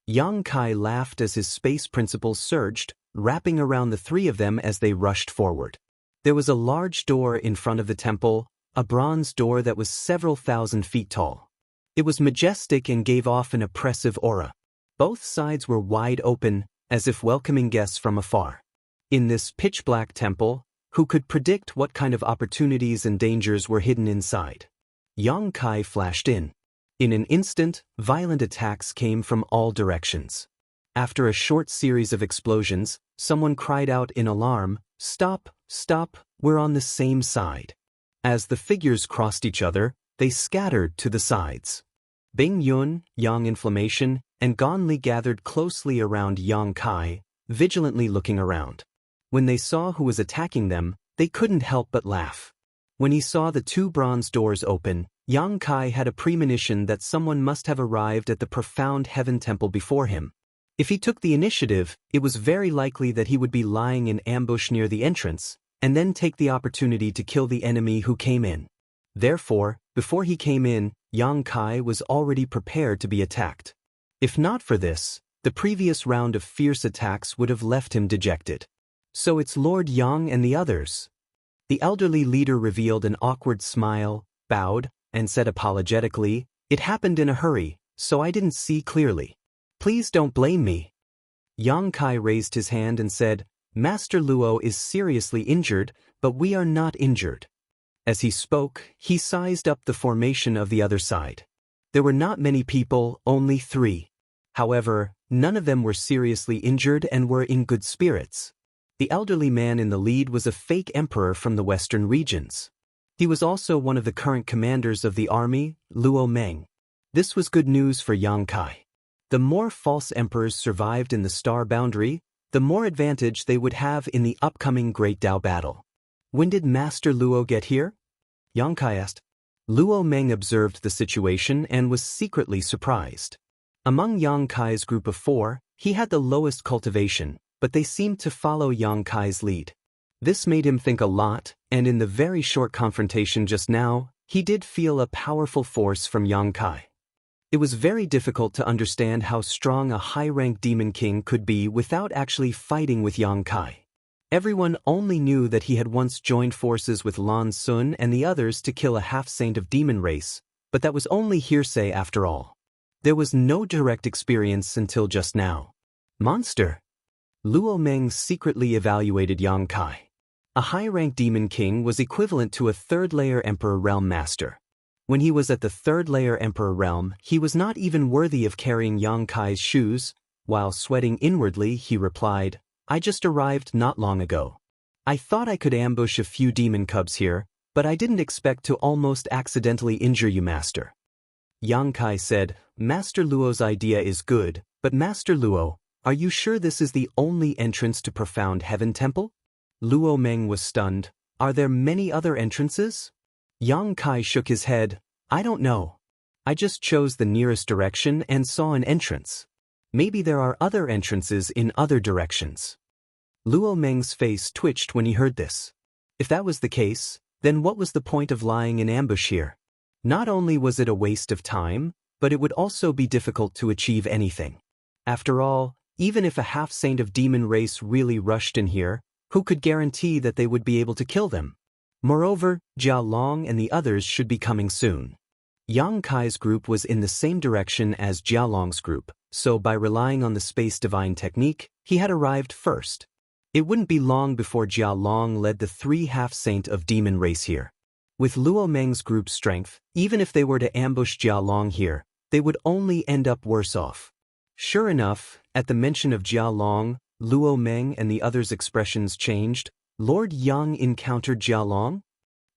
[SPEAKER 1] Yang Kai laughed as his space principles surged, wrapping around the three of them as they rushed forward. There was a large door in front of the temple, a bronze door that was several thousand feet tall. It was majestic and gave off an oppressive aura. Both sides were wide open, as if welcoming guests from afar. In this pitch-black temple, who could predict what kind of opportunities and dangers were hidden inside? Yang Kai flashed in. In an instant, violent attacks came from all directions. After a short series of explosions, someone cried out in alarm, "Stop, stop, we're on the same side." As the figures crossed each other, they scattered to the sides. Bing Yun, Yang Inflammation, and Gon Li gathered closely around Yang Kai, vigilantly looking around. When they saw who was attacking them, they couldn't help but laugh. When he saw the two bronze doors open, Yang Kai had a premonition that someone must have arrived at the profound heaven temple before him. If he took the initiative, it was very likely that he would be lying in ambush near the entrance, and then take the opportunity to kill the enemy who came in. Therefore, before he came in, Yang Kai was already prepared to be attacked. If not for this, the previous round of fierce attacks would have left him dejected. So it's Lord Yang and the others. The elderly leader revealed an awkward smile, bowed, and said apologetically, "It happened in a hurry, so I didn't see clearly. Please don't blame me." Yang Kai raised his hand and said, "Master Luo is seriously injured, but we are not injured." As he spoke, he sized up the formation of the other side. There were not many people, only 3. However, none of them were seriously injured and were in good spirits. The elderly man in the lead was a fake emperor from the western regions. He was also one of the current commanders of the army, Luo Meng. This was good news for Yang Kai. The more false emperors survived in the star boundary, the more advantage they would have in the upcoming Great Dao battle. "When did Master Luo get here?" Yang Kai asked. Luo Meng observed the situation and was secretly surprised. Among Yang Kai's group of 4, he had the lowest cultivation, but they seemed to follow Yang Kai's lead. This made him think a lot, and in the very short confrontation just now, he did feel a powerful force from Yang Kai. It was very difficult to understand how strong a high-ranked demon king could be without actually fighting with Yang Kai. Everyone only knew that he had once joined forces with Lan Sun and the others to kill a half-saint of demon race, but that was only hearsay after all. There was no direct experience until just now. Monster! Luo Meng secretly evaluated Yang Kai. A high-ranked demon king was equivalent to a third-layer emperor realm master. When he was at the third-layer emperor realm, he was not even worthy of carrying Yang Kai's shoes. While sweating inwardly, he replied, "I just arrived not long ago. I thought I could ambush a few demon cubs here, but I didn't expect to almost accidentally injure you, Master." Yang Kai said, "Master Luo's idea is good, but Master Luo, are you sure this is the only entrance to Profound Heaven Temple?" Luo Meng was stunned. "Are there many other entrances?" Yang Kai shook his head. "I don't know. I just chose the nearest direction and saw an entrance. Maybe there are other entrances in other directions." Luo Meng's face twitched when he heard this. If that was the case, then what was the point of lying in ambush here? Not only was it a waste of time, but it would also be difficult to achieve anything. After all, even if a half-saint of demon race really rushed in here, who could guarantee that they would be able to kill them? Moreover, Jia Long and the others should be coming soon. Yang Kai's group was in the same direction as Jia Long's group, so by relying on the space divine technique, he had arrived first. It wouldn't be long before Jia Long led the 3 half-saint of demon race here. With Luo Meng's group's strength, even if they were to ambush Jia Long here, they would only end up worse off. Sure enough, at the mention of Jia Long, Luo Meng and the others' expressions changed. "Lord Yang encountered Jia Long?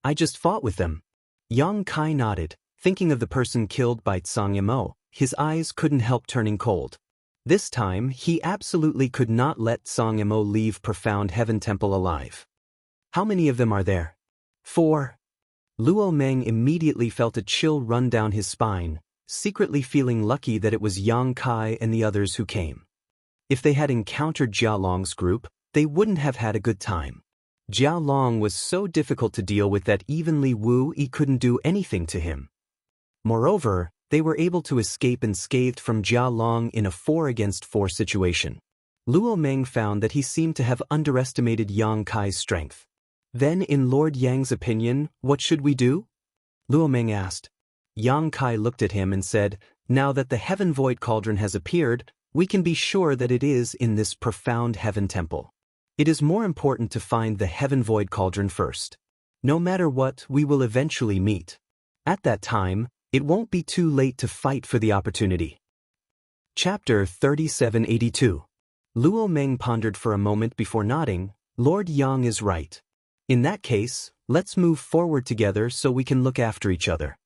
[SPEAKER 1] I just fought with them." Yang Kai nodded, thinking of the person killed by Tsang Yamo. His eyes couldn't help turning cold. This time, he absolutely could not let Tsang Yamo leave Profound Heaven Temple alive. "How many of them are there?" 4. Luo Meng immediately felt a chill run down his spine, secretly feeling lucky that it was Yang Kai and the others who came. If they had encountered Jia Long's group, they wouldn't have had a good time. Jia Long was so difficult to deal with that even Li Wu Yi couldn't do anything to him. Moreover, they were able to escape unscathed from Jia Long in a 4-against-4 situation. Luo Meng found that he seemed to have underestimated Yang Kai's strength. "Then in Lord Yang's opinion, what should we do?" Luo Meng asked. Yang Kai looked at him and said, "Now that the Heaven Void Cauldron has appeared, we can be sure that it is in this Profound Heaven Temple. It is more important to find the Heaven Void Cauldron first. No matter what, we will eventually meet. At that time, it won't be too late to fight for the opportunity." Chapter 3782. Luo Meng pondered for a moment before nodding. "Lord Yang is right. In that case, let's move forward together so we can look after each other."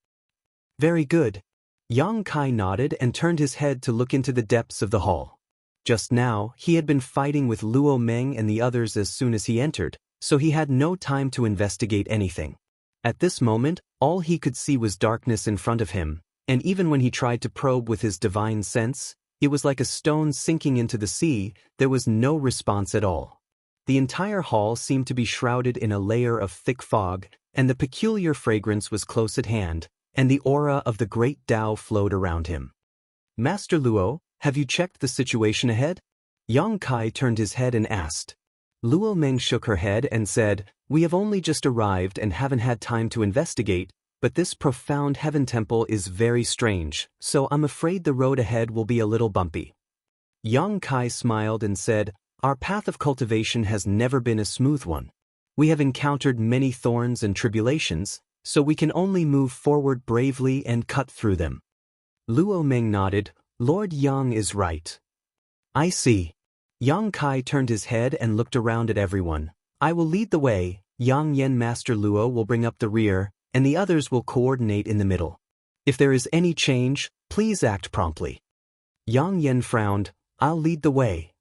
[SPEAKER 1] "Very good." Yang Kai nodded and turned his head to look into the depths of the hall. Just now, he had been fighting with Luo Meng and the others as soon as he entered, so he had no time to investigate anything. At this moment, all he could see was darkness in front of him, and even when he tried to probe with his divine sense, it was like a stone sinking into the sea. There was no response at all. The entire hall seemed to be shrouded in a layer of thick fog, and the peculiar fragrance was close at hand, and the aura of the great Tao flowed around him. Master Luo, have you checked the situation ahead? Yang Kai turned his head and asked. Luo Meng shook her head and said, we have only just arrived and haven't had time to investigate, but this profound heaven temple is very strange, so I'm afraid the road ahead will be a little bumpy. Yang Kai smiled and said, our path of cultivation has never been a smooth one. We have encountered many thorns and tribulations, so we can only move forward bravely and cut through them. Luo Meng nodded. Lord Yang is right. I see. Yang Kai turned his head and looked around at everyone. I will lead the way, Yang Yen Master Luo will bring up the rear, and the others will coordinate in the middle. If there is any change, please act promptly. Yang Yen frowned. I'll lead the way.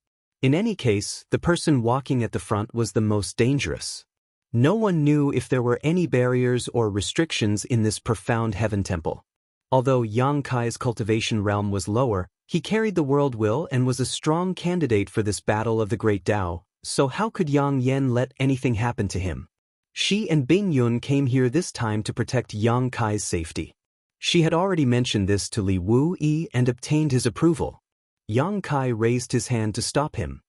[SPEAKER 1] In any case, the person walking at the front was the most dangerous. No one knew if there were any barriers or restrictions in this profound heaven temple. Although Yang Kai's cultivation realm was lower, he carried the world will and was a strong candidate for this battle of the great Tao, so how could Yang Yen let anything happen to him? She and Bing Yun came here this time to protect Yang Kai's safety. She had already mentioned this to Li Wu Yi and obtained his approval. Yang Kai raised his hand to stop him.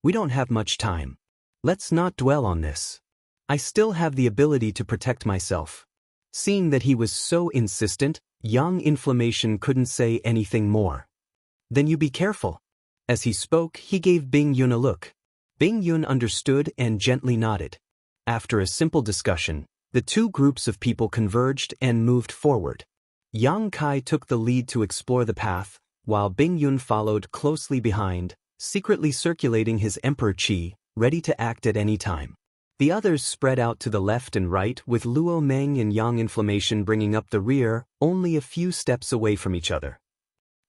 [SPEAKER 1] We don't have much time. Let's not dwell on this. I still have the ability to protect myself. Seeing that he was so insistent, Yang Inflammation couldn't say anything more. Then you be careful. As he spoke, he gave Bing Yun a look. Bing Yun understood and gently nodded. After a simple discussion, the two groups of people converged and moved forward. Yang Kai took the lead to explore the path, while Bing Yun followed closely behind, secretly circulating his Emperor Qi, ready to act at any time. The others spread out to the left and right, with Luo Meng and Yang Inflammation bringing up the rear, only a few steps away from each other.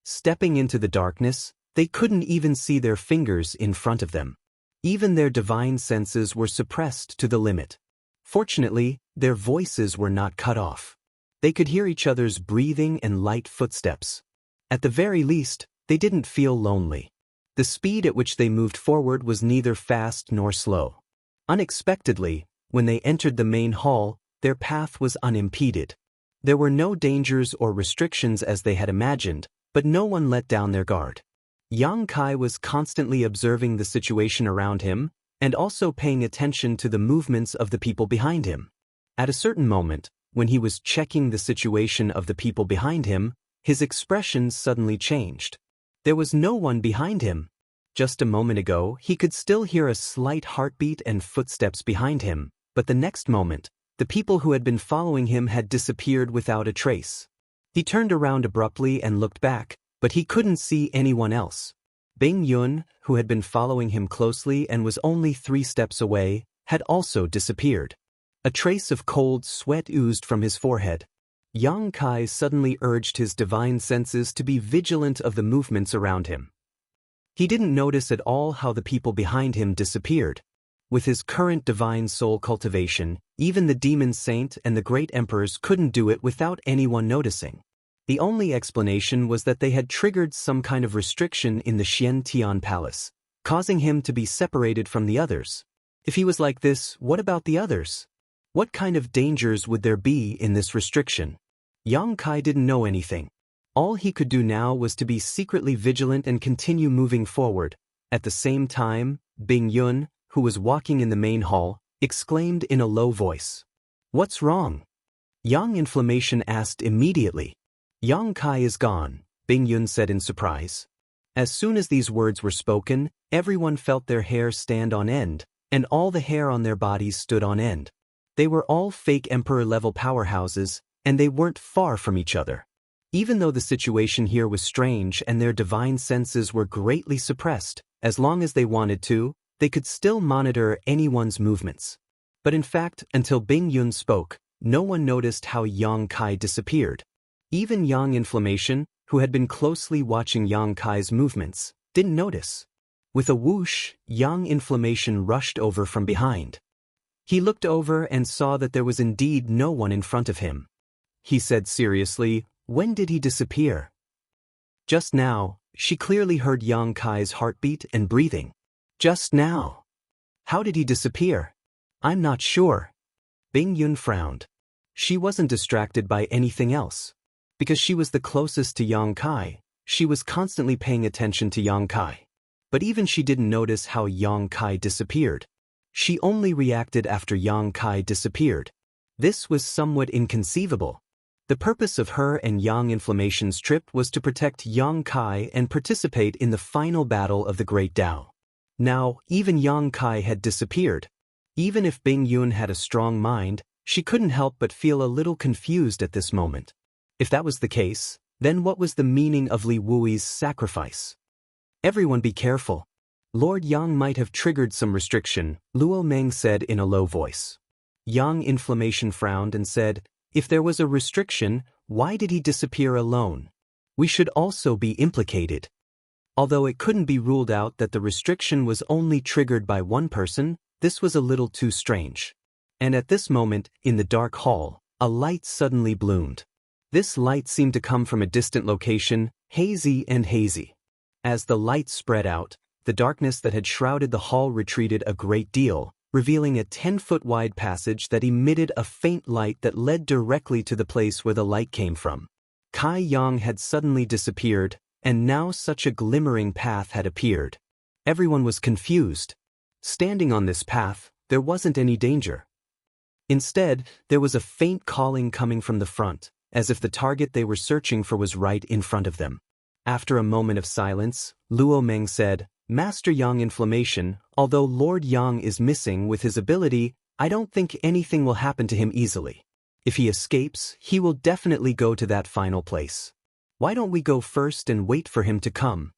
[SPEAKER 1] Stepping into the darkness, they couldn't even see their fingers in front of them. Even their divine senses were suppressed to the limit. Fortunately, their voices were not cut off. They could hear each other's breathing and light footsteps. At the very least, they didn't feel lonely. The speed at which they moved forward was neither fast nor slow. Unexpectedly, when they entered the main hall, their path was unimpeded. There were no dangers or restrictions as they had imagined, but no one let down their guard. Yang Kai was constantly observing the situation around him, and also paying attention to the movements of the people behind him. At a certain moment, when he was checking the situation of the people behind him, his expression suddenly changed. There was no one behind him. Just a moment ago, he could still hear a slight heartbeat and footsteps behind him, but the next moment, the people who had been following him had disappeared without a trace. He turned around abruptly and looked back, but he couldn't see anyone else. Bing Yun, who had been following him closely and was only 3 steps away, had also disappeared. A trace of cold sweat oozed from his forehead. Yang Kai suddenly urged his divine senses to be vigilant of the movements around him. He didn't notice at all how the people behind him disappeared. With his current divine soul cultivation, even the demon saint and the great emperors couldn't do it without anyone noticing. The only explanation was that they had triggered some kind of restriction in the Xian Tian Palace, causing him to be separated from the others. If he was like this, what about the others? What kind of dangers would there be in this restriction? Yang Kai didn't know anything. All he could do now was to be secretly vigilant and continue moving forward. At the same time, Bing Yun, who was walking in the main hall, exclaimed in a low voice. What's wrong? Yang Inflammation asked immediately. Yang Kai is gone, Bing Yun said in surprise. As soon as these words were spoken, everyone felt their hair stand on end, and all the hair on their bodies stood on end. They were all fake emperor-level powerhouses, and they weren't far from each other. Even though the situation here was strange and their divine senses were greatly suppressed, as long as they wanted to, they could still monitor anyone's movements. But in fact, until Bing Yun spoke, no one noticed how Yang Kai disappeared. Even Yang Inflammation, who had been closely watching Yang Kai's movements, didn't notice. With a whoosh, Yang Inflammation rushed over from behind. He looked over and saw that there was indeed no one in front of him. He said seriously, when did he disappear? Just now. She clearly heard Yang Kai's heartbeat and breathing. Just now. How did he disappear? I'm not sure. Bing Yun frowned. She wasn't distracted by anything else. Because she was the closest to Yang Kai, she was constantly paying attention to Yang Kai. But even she didn't notice how Yang Kai disappeared. She only reacted after Yang Kai disappeared. This was somewhat inconceivable. The purpose of her and Yang Inflammation's trip was to protect Yang Kai and participate in the final battle of the Great Tao. Now, even Yang Kai had disappeared. Even if Bing Yun had a strong mind, she couldn't help but feel a little confused at this moment. If that was the case, then what was the meaning of Li Wui's sacrifice? Everyone be careful. Lord Yang might have triggered some restriction, Luo Meng said in a low voice. Yang Inflammation frowned and said, if there was a restriction, why did he disappear alone? We should also be implicated. Although it couldn't be ruled out that the restriction was only triggered by one person, this was a little too strange. And at this moment, in the dark hall, a light suddenly bloomed. This light seemed to come from a distant location, hazy and hazy. As the light spread out, the darkness that had shrouded the hall retreated a great deal, revealing a 10-foot-wide passage that emitted a faint light that led directly to the place where the light came from. Kai Yang had suddenly disappeared, and now such a glimmering path had appeared. Everyone was confused. Standing on this path, there wasn't any danger. Instead, there was a faint calling coming from the front, as if the target they were searching for was right in front of them. After a moment of silence, Luo Meng said, Master Yang Inflammation, although Lord Yang is missing with his ability, I don't think anything will happen to him easily. If he escapes, he will definitely go to that final place. Why don't we go first and wait for him to come?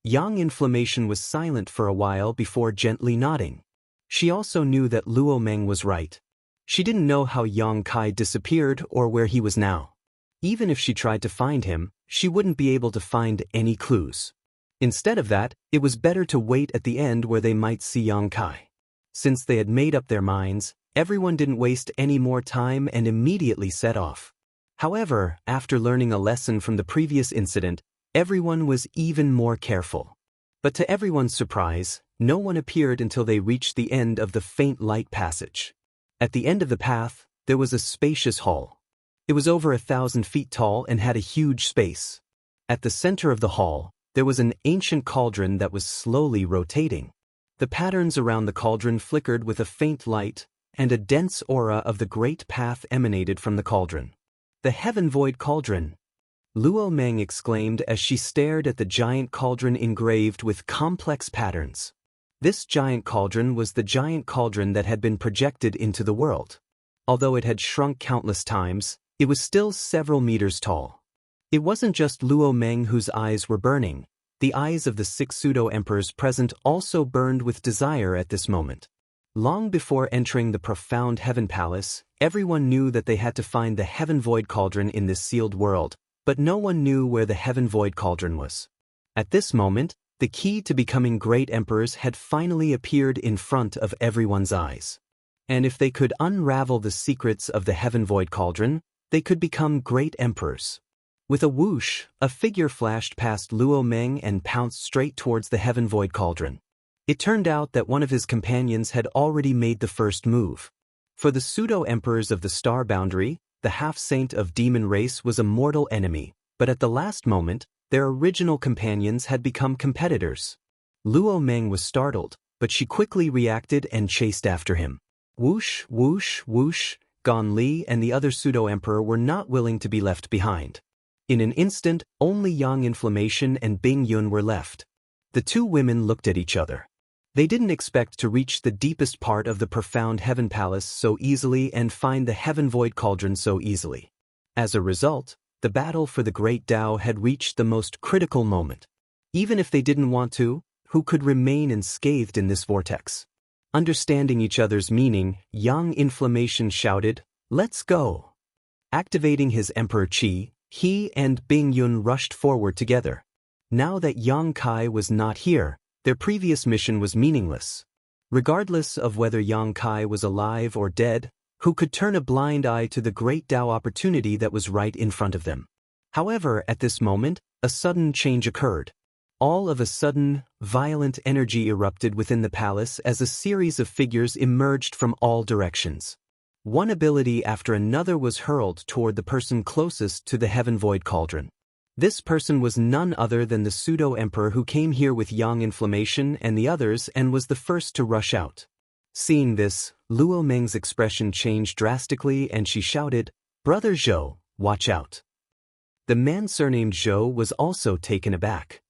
[SPEAKER 1] Yang Inflammation was silent for a while before gently nodding. She also knew that Luo Meng was right. She didn't know how Yang Kai disappeared or where he was now. Even if she tried to find him, she wouldn't be able to find any clues. Instead of that, it was better to wait at the end where they might see Yang Kai. Since they had made up their minds, everyone didn't waste any more time and immediately set off. However, after learning a lesson from the previous incident, everyone was even more careful. But to everyone's surprise, no one appeared until they reached the end of the faint light passage. At the end of the path, there was a spacious hall. It was over 1,000 feet tall and had a huge space. At the center of the hall, there was an ancient cauldron that was slowly rotating. The patterns around the cauldron flickered with a faint light, and a dense aura of the great path emanated from the cauldron. The Heaven Void Cauldron! Luo Meng exclaimed as she stared at the giant cauldron engraved with complex patterns. This giant cauldron was the giant cauldron that had been projected into the world. Although it had shrunk countless times, it was still several meters tall. It wasn't just Luo Meng whose eyes were burning. The eyes of the 6 pseudo-emperors present also burned with desire at this moment. Long before entering the profound Heaven Palace, everyone knew that they had to find the Heaven Void Cauldron in this sealed world, but no one knew where the Heaven Void Cauldron was. At this moment, the key to becoming great emperors had finally appeared in front of everyone's eyes. And if they could unravel the secrets of the Heaven Void Cauldron, they could become great emperors. With a whoosh, a figure flashed past Luo Meng and pounced straight towards the Heaven Void Cauldron. It turned out that one of his companions had already made the first move. For the pseudo-emperors of the Star Boundary, the half-saint of demon race was a mortal enemy, but at the last moment, their original companions had become competitors. Luo Meng was startled, but she quickly reacted and chased after him. Whoosh, whoosh, whoosh, Gan Li and the other pseudo-emperor were not willing to be left behind. In an instant, only Yang Inflammation and Bing Yun were left. The two women looked at each other. They didn't expect to reach the deepest part of the profound Heaven Palace so easily and find the Heaven Void Cauldron so easily. As a result, the battle for the Great Tao had reached the most critical moment. Even if they didn't want to, who could remain unscathed in this vortex? Understanding each other's meaning, Yang Inflammation shouted, "Let's go!" Activating his Emperor Qi, he and Bing Yun rushed forward together. Now that Yang Kai was not here, their previous mission was meaningless. Regardless of whether Yang Kai was alive or dead, who could turn a blind eye to the great Tao opportunity that was right in front of them? However, at this moment, a sudden change occurred. All of a sudden, violent energy erupted within the palace as a series of figures emerged from all directions. One ability after another was hurled toward the person closest to the Heaven Void Cauldron. This person was none other than the pseudo-emperor who came here with Yang Inflammation and the others and was the first to rush out. Seeing this, Luo Meng's expression changed drastically and she shouted, "Brother Zhou, watch out." The man surnamed Zhou was also taken aback.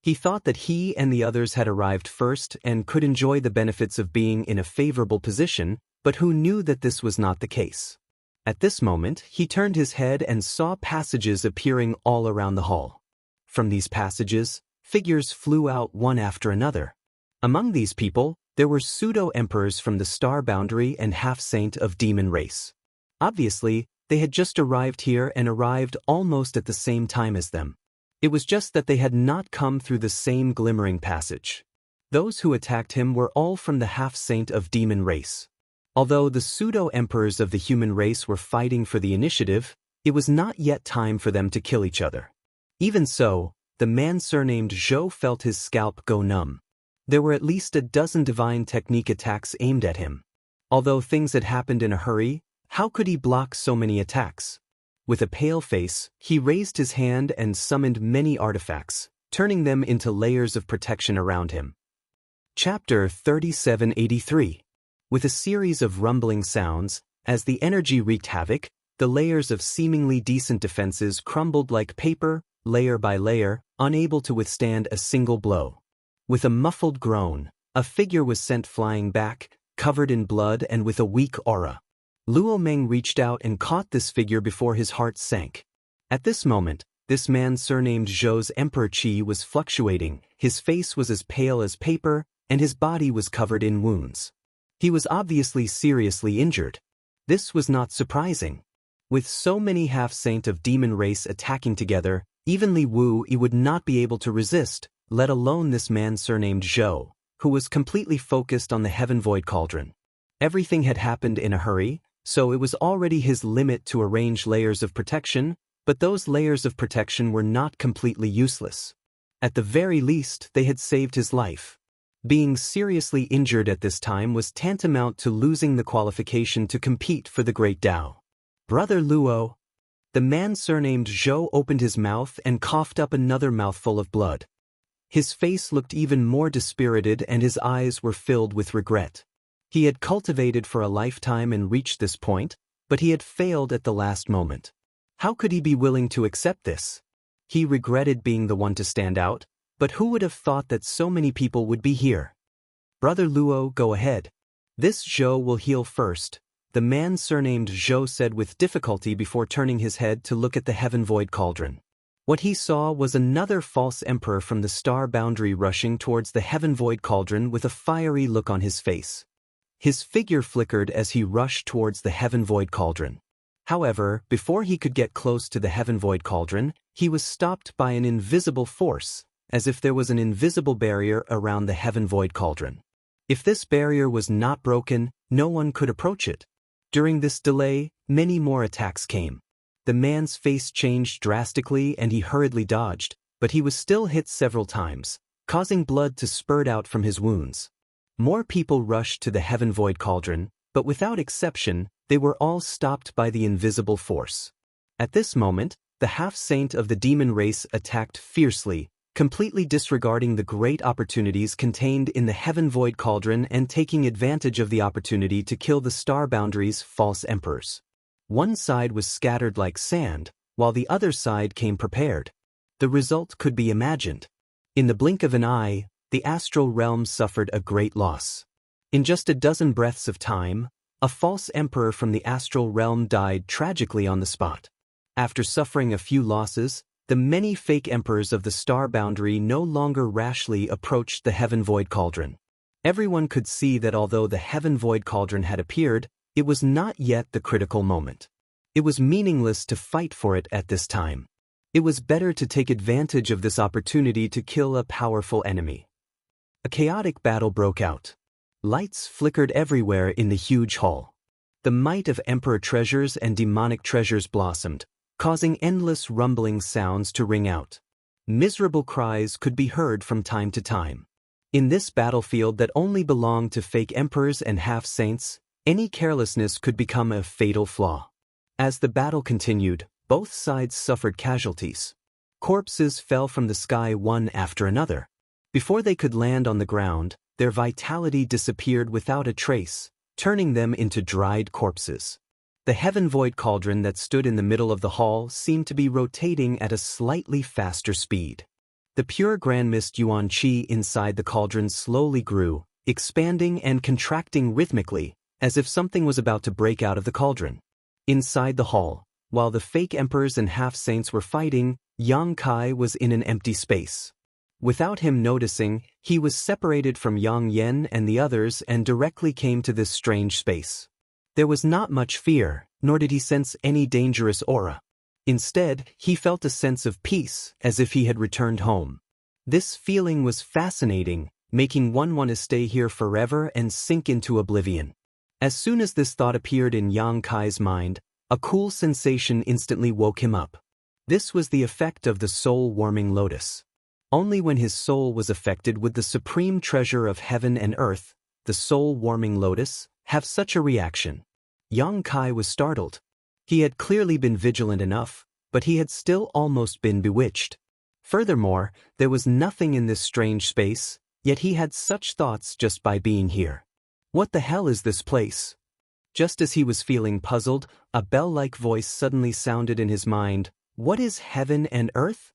[SPEAKER 1] He thought that he and the others had arrived first and could enjoy the benefits of being in a favorable position, but who knew that this was not the case. At this moment, he turned his head and saw passages appearing all around the hall. From these passages, figures flew out one after another. Among these people, there were pseudo-emperors from the Star Boundary and half-saint of Demon Race. Obviously, they had just arrived here and arrived almost at the same time as them. It was just that they had not come through the same glimmering passage. Those who attacked him were all from the half-saint of Demon Race. Although the pseudo-emperors of the human race were fighting for the initiative, it was not yet time for them to kill each other. Even so, the man surnamed Zhou felt his scalp go numb. There were at least a dozen divine technique attacks aimed at him. Although things had happened in a hurry, how could he block so many attacks? With a pale face, he raised his hand and summoned many artifacts, turning them into layers of protection around him. Chapter 3783. With a series of rumbling sounds, as the energy wreaked havoc, the layers of seemingly decent defenses crumbled like paper, layer by layer, unable to withstand a single blow. With a muffled groan, a figure was sent flying back, covered in blood and with a weak aura. Luo Meng reached out and caught this figure before his heart sank. At this moment, this man surnamed Zhou's Emperor Qi was fluctuating, his face was as pale as paper, and his body was covered in wounds. He was obviously seriously injured. This was not surprising. With so many half-saint of Demon Race attacking together, even Li Wu would not be able to resist, let alone this man surnamed Zhou, who was completely focused on the Heaven Void Cauldron. Everything had happened in a hurry, so it was already his limit to arrange layers of protection, but those layers of protection were not completely useless. At the very least, they had saved his life. Being seriously injured at this time was tantamount to losing the qualification to compete for the Great Tao. "Brother Luo." The man surnamed Zhou opened his mouth and coughed up another mouthful of blood. His face looked even more dispirited and his eyes were filled with regret. He had cultivated for a lifetime and reached this point, but he had failed at the last moment. How could he be willing to accept this? He regretted being the one to stand out, but who would have thought that so many people would be here? "Brother Luo, go ahead. This Zhou will heal first," the man surnamed Zhou said with difficulty before turning his head to look at the Heaven Void Cauldron. What he saw was another false emperor from the Star Boundary rushing towards the Heaven Void Cauldron with a fiery look on his face. His figure flickered as he rushed towards the Heaven Void Cauldron. However, before he could get close to the Heaven Void Cauldron, he was stopped by an invisible force, as if there was an invisible barrier around the Heaven Void Cauldron. If this barrier was not broken, no one could approach it. During this delay, many more attacks came. The man's face changed drastically and he hurriedly dodged, but he was still hit several times, causing blood to spurt out from his wounds. More people rushed to the Heaven Void Cauldron, but without exception, they were all stopped by the invisible force. At this moment, the half-saint of the Demon Race attacked fiercely, completely disregarding the great opportunities contained in the Heaven Void Cauldron and taking advantage of the opportunity to kill the Star Boundary's false emperors. One side was scattered like sand, while the other side came prepared. The result could be imagined. In the blink of an eye, the astral realm suffered a great loss. In just a dozen breaths of time, a false emperor from the astral realm died tragically on the spot. After suffering a few losses, the many fake emperors of the Star Boundary no longer rashly approached the Heaven Void Cauldron. Everyone could see that although the Heaven Void Cauldron had appeared, it was not yet the critical moment. It was meaningless to fight for it at this time. It was better to take advantage of this opportunity to kill a powerful enemy. A chaotic battle broke out. Lights flickered everywhere in the huge hall. The might of Emperor treasures and demonic treasures blossomed, causing endless rumbling sounds to ring out. Miserable cries could be heard from time to time. In this battlefield that only belonged to fake emperors and half-saints, Any carelessness could become a fatal flaw. As the battle continued, both sides suffered casualties. Corpses fell from the sky one after another. Before they could land on the ground, their vitality disappeared without a trace, turning them into dried corpses. The heaven void cauldron that stood in the middle of the hall seemed to be rotating at a slightly faster speed. The pure grand mist yuan qi inside the cauldron slowly grew, expanding and contracting rhythmically, as if something was about to break out of the cauldron. Inside the hall, while the fake emperors and half-saints were fighting, Yang Kai was in an empty space. Without him noticing, he was separated from Yang Yen and the others and directly came to this strange space. There was not much fear, nor did he sense any dangerous aura. Instead, he felt a sense of peace, as if he had returned home. This feeling was fascinating, making one want to stay here forever and sink into oblivion. As soon as this thought appeared in Yang Kai's mind, a cool sensation instantly woke him up. This was the effect of the soul-warming lotus. Only when his soul was affected would the supreme treasure of heaven and earth, the soul-warming lotus, have such a reaction. Yang Kai was startled. He had clearly been vigilant enough, but he had still almost been bewitched. Furthermore, there was nothing in this strange space, yet he had such thoughts just by being here. What the hell is this place? Just as he was feeling puzzled, a bell-like voice suddenly sounded in his mind. What is heaven and earth?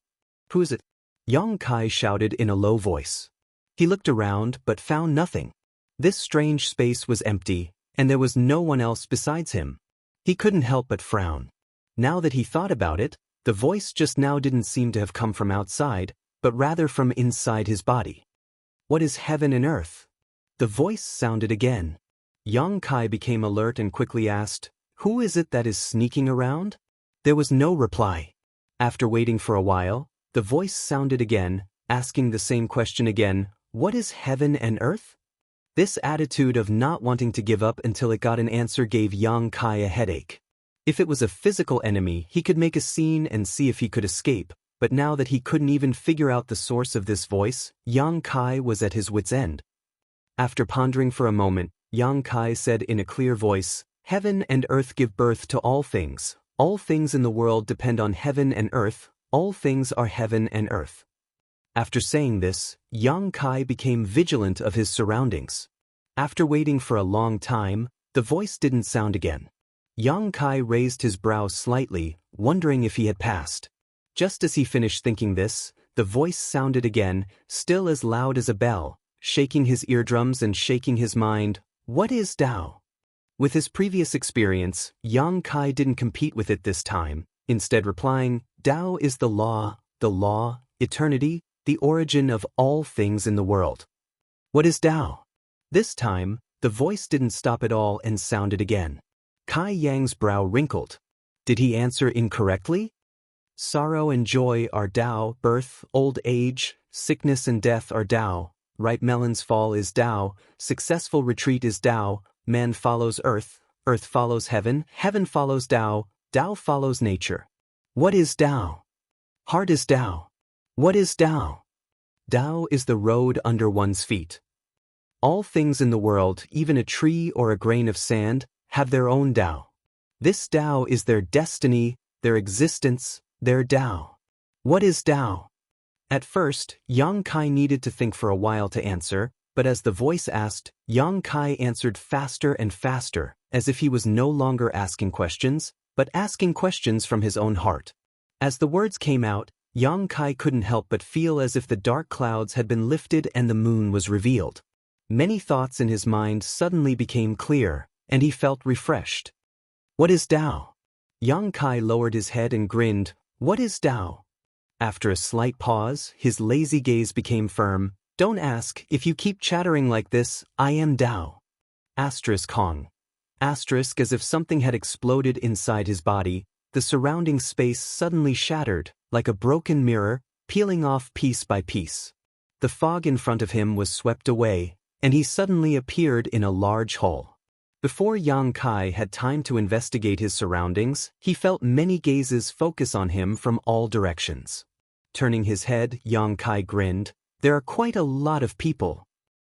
[SPEAKER 1] Who is it? Yang Kai shouted in a low voice. He looked around but found nothing. This strange space was empty, and there was no one else besides him. He couldn't help but frown. Now that he thought about it, the voice just now didn't seem to have come from outside, but rather from inside his body. What is heaven and earth? The voice sounded again. Yang Kai became alert and quickly asked, Who is it that is sneaking around? There was no reply. After waiting for a while, the voice sounded again, asking the same question again, What is heaven and earth? This attitude of not wanting to give up until it got an answer gave Yang Kai a headache. If it was a physical enemy, he could make a scene and see if he could escape, but now that he couldn't even figure out the source of this voice, Yang Kai was at his wit's end. After pondering for a moment, Yang Kai said in a clear voice, Heaven and earth give birth to all things. All things in the world depend on heaven and earth. All things are heaven and earth. After saying this, Yang Kai became vigilant of his surroundings. After waiting for a long time, the voice didn't sound again. Yang Kai raised his brows slightly, wondering if he had passed. Just as he finished thinking this, the voice sounded again, still as loud as a bell, shaking his eardrums and shaking his mind. What is Tao? With his previous experience, Yang Kai didn't compete with it this time, instead replying, Tao is the law, eternity, the origin of all things in the world. What is Tao? This time, the voice didn't stop at all and sounded again. Kai Yang's brow wrinkled. Did he answer incorrectly? Sorrow and joy are Tao, birth, old age, sickness and death are Tao, ripe melons fall is Tao, successful retreat is Tao, man follows earth, earth follows heaven, heaven follows Tao, Tao follows nature. What is Tao? Heart is Tao. What is Tao? Tao is the road under one's feet. All things in the world, even a tree or a grain of sand, have their own Tao. This Tao is their destiny, their existence, their Tao. What is Tao? At first, Yang Kai needed to think for a while to answer, but as the voice asked, Yang Kai answered faster and faster, as if he was no longer asking questions, but asking questions from his own heart. As the words came out, Yang Kai couldn't help but feel as if the dark clouds had been lifted and the moon was revealed. Many thoughts in his mind suddenly became clear, and he felt refreshed. What is Tao? Yang Kai lowered his head and grinned. What is Tao? After a slight pause, his lazy gaze became firm. Don't ask, if you keep chattering like this, I am Tao. Asterisk Kong. Asterisk as if something had exploded inside his body, the surrounding space suddenly shattered, like a broken mirror, peeling off piece by piece. The fog in front of him was swept away, and he suddenly appeared in a large hall. Before Yang Kai had time to investigate his surroundings, he felt many gazes focus on him from all directions. Turning his head, Yang Kai grinned. There are quite a lot of people.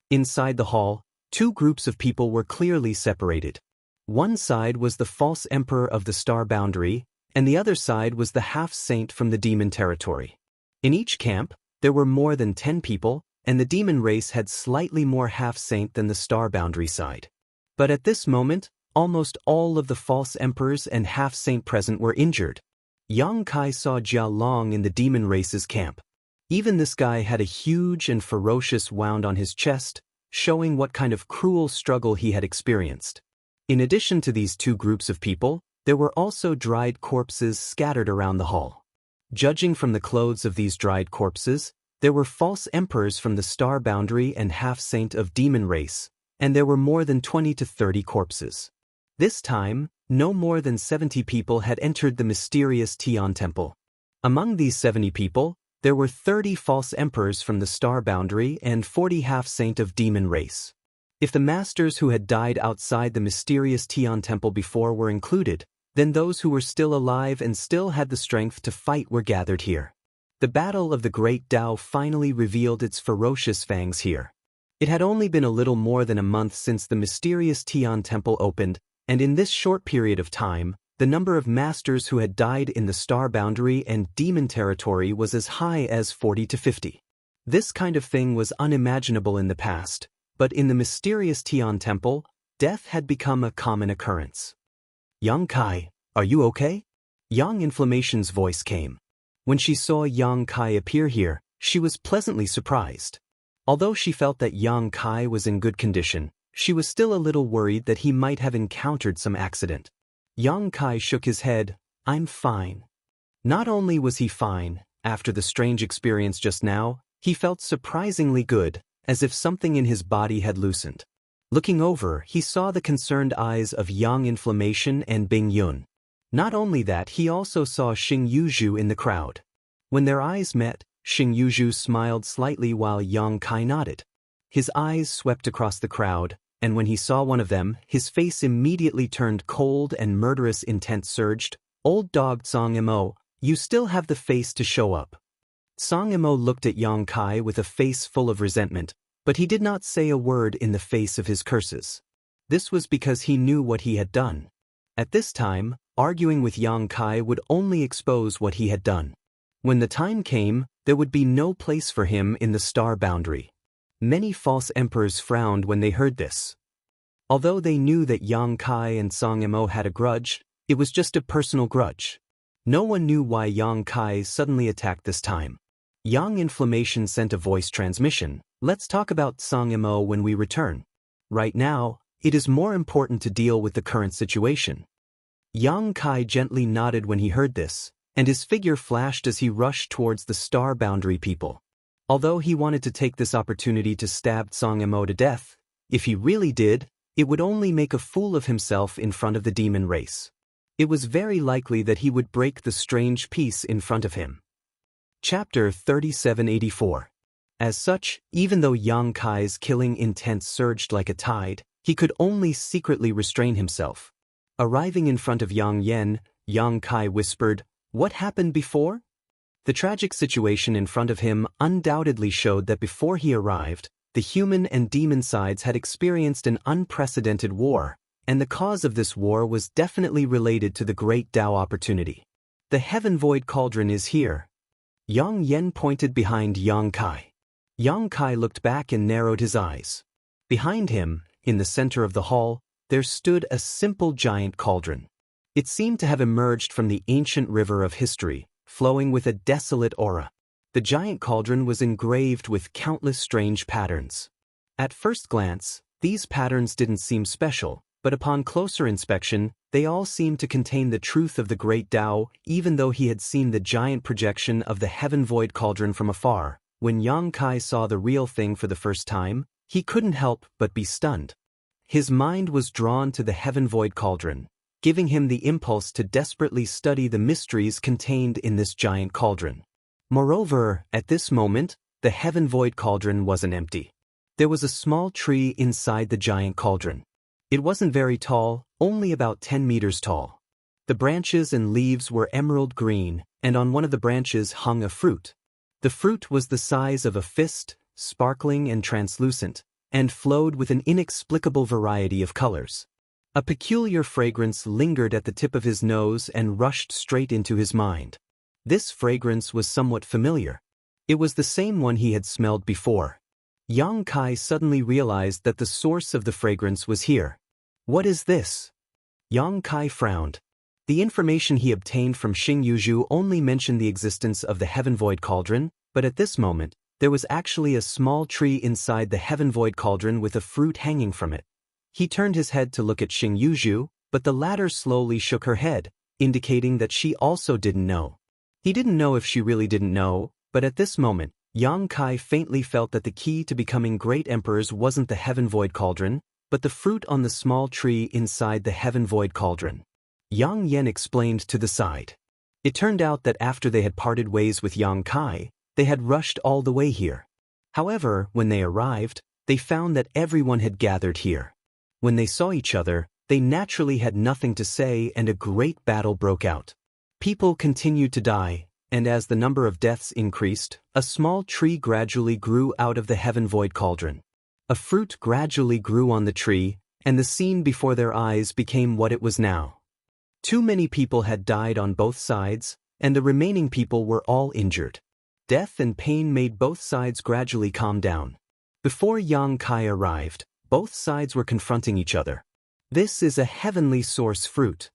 [SPEAKER 1] Inside the hall, two groups of people were clearly separated. One side was the false emperor of the star boundary, and the other side was the half-saint from the demon territory. In each camp, there were more than 10 people, and the demon race had slightly more half-saint than the star boundary side. But at this moment, almost all of the false emperors and half-saint present were injured. Yang Kai saw Jia Long in the demon race's camp. Even this guy had a huge and ferocious wound on his chest, showing what kind of cruel struggle he had experienced. In addition to these two groups of people, there were also dried corpses scattered around the hall. Judging from the clothes of these dried corpses, there were false emperors from the star boundary and half-saint of demon race, and there were more than 20 to 30 corpses. This time, no more than 70 people had entered the mysterious Tian temple. Among these 70 people, there were 30 false emperors from the star boundary and 40 half-saint of demon race. If the masters who had died outside the mysterious Tian temple before were included, then those who were still alive and still had the strength to fight were gathered here. The battle of the Great Tao finally revealed its ferocious fangs here. It had only been a little more than a month since the mysterious Tian temple opened, and in this short period of time, the number of masters who had died in the star boundary and demon territory was as high as 40 to 50. This kind of thing was unimaginable in the past, but in the mysterious Tian temple, death had become a common occurrence. Yang Kai, are you okay? Yang Inflammation's voice came. When she saw Yang Kai appear here, she was pleasantly surprised. Although she felt that Yang Kai was in good condition, she was still a little worried that he might have encountered some accident. Yang Kai shook his head. I'm fine. Not only was he fine, after the strange experience just now, he felt surprisingly good, as if something in his body had loosened. Looking over, he saw the concerned eyes of Yang Inflammation and Bing Yun. Not only that, he also saw Xing Yuzhu in the crowd. When their eyes met, Xing Yuzhu smiled slightly while Yang Kai nodded. His eyes swept across the crowd, and when he saw one of them, his face immediately turned cold and murderous intent surged. Old dog Song Mo, you still have the face to show up. Song Mo looked at Yang Kai with a face full of resentment, but he did not say a word in the face of his curses. This was because he knew what he had done. At this time, arguing with Yang Kai would only expose what he had done. When the time came, there would be no place for him in the star boundary. Many false emperors frowned when they heard this. Although they knew that Yang Kai and Song Mo had a grudge, it was just a personal grudge. No one knew why Yang Kai suddenly attacked this time. Yang Inflammation sent a voice transmission. Let's talk about Song Mo when we return. Right now, it is more important to deal with the current situation. Yang Kai gently nodded when he heard this, and his figure flashed as he rushed towards the star boundary people. Although he wanted to take this opportunity to stab Song Mo to death, if he really did, it would only make a fool of himself in front of the demon race. It was very likely that he would break the strange peace in front of him. Chapter 3784. As such, even though Yang Kai's killing intent surged like a tide, he could only secretly restrain himself. Arriving in front of Yang Yen, Yang Kai whispered, "What happened before?" The tragic situation in front of him undoubtedly showed that before he arrived, the human and demon sides had experienced an unprecedented war, and the cause of this war was definitely related to the Great Tao opportunity. The Heaven Void Cauldron is here. Yang Yen pointed behind Yang Kai. Yang Kai looked back and narrowed his eyes. Behind him, in the center of the hall, there stood a simple giant cauldron. It seemed to have emerged from the ancient river of history, flowing with a desolate aura. The giant cauldron was engraved with countless strange patterns. At first glance, these patterns didn't seem special, but upon closer inspection, they all seemed to contain the truth of the Great Tao. Even though he had seen the giant projection of the Heaven Void Cauldron from afar, when Yang Kai saw the real thing for the first time, he couldn't help but be stunned. His mind was drawn to the Heaven Void Cauldron, giving him the impulse to desperately study the mysteries contained in this giant cauldron. Moreover, at this moment, the Heaven Void Cauldron wasn't empty. There was a small tree inside the giant cauldron. It wasn't very tall, only about 10 meters tall. The branches and leaves were emerald green, and on one of the branches hung a fruit. The fruit was the size of a fist, sparkling and translucent, and flowed with an inexplicable variety of colors. A peculiar fragrance lingered at the tip of his nose and rushed straight into his mind. This fragrance was somewhat familiar. It was the same one he had smelled before. Yang Kai suddenly realized that the source of the fragrance was here. What is this? Yang Kai frowned. The information he obtained from Xing Yuzhu only mentioned the existence of the Heaven Void Cauldron, but at this moment, there was actually a small tree inside the Heaven Void Cauldron with a fruit hanging from it. He turned his head to look at Xing Yuzhu, but the latter slowly shook her head, indicating that she also didn't know. He didn't know if she really didn't know, but at this moment, Yang Kai faintly felt that the key to becoming great emperors wasn't the Heaven Void Cauldron, but the fruit on the small tree inside the Heaven Void Cauldron. Yang Yen explained to the side. It turned out that after they had parted ways with Yang Kai, they had rushed all the way here. However, when they arrived, they found that everyone had gathered here. When they saw each other, they naturally had nothing to say and a great battle broke out. People continued to die, and as the number of deaths increased, a small tree gradually grew out of the Heaven Void Cauldron. A fruit gradually grew on the tree, and the scene before their eyes became what it was now. Too many people had died on both sides, and the remaining people were all injured. Death and pain made both sides gradually calm down. Before Yang Kai arrived, both sides were confronting each other. This is a heavenly source fruit.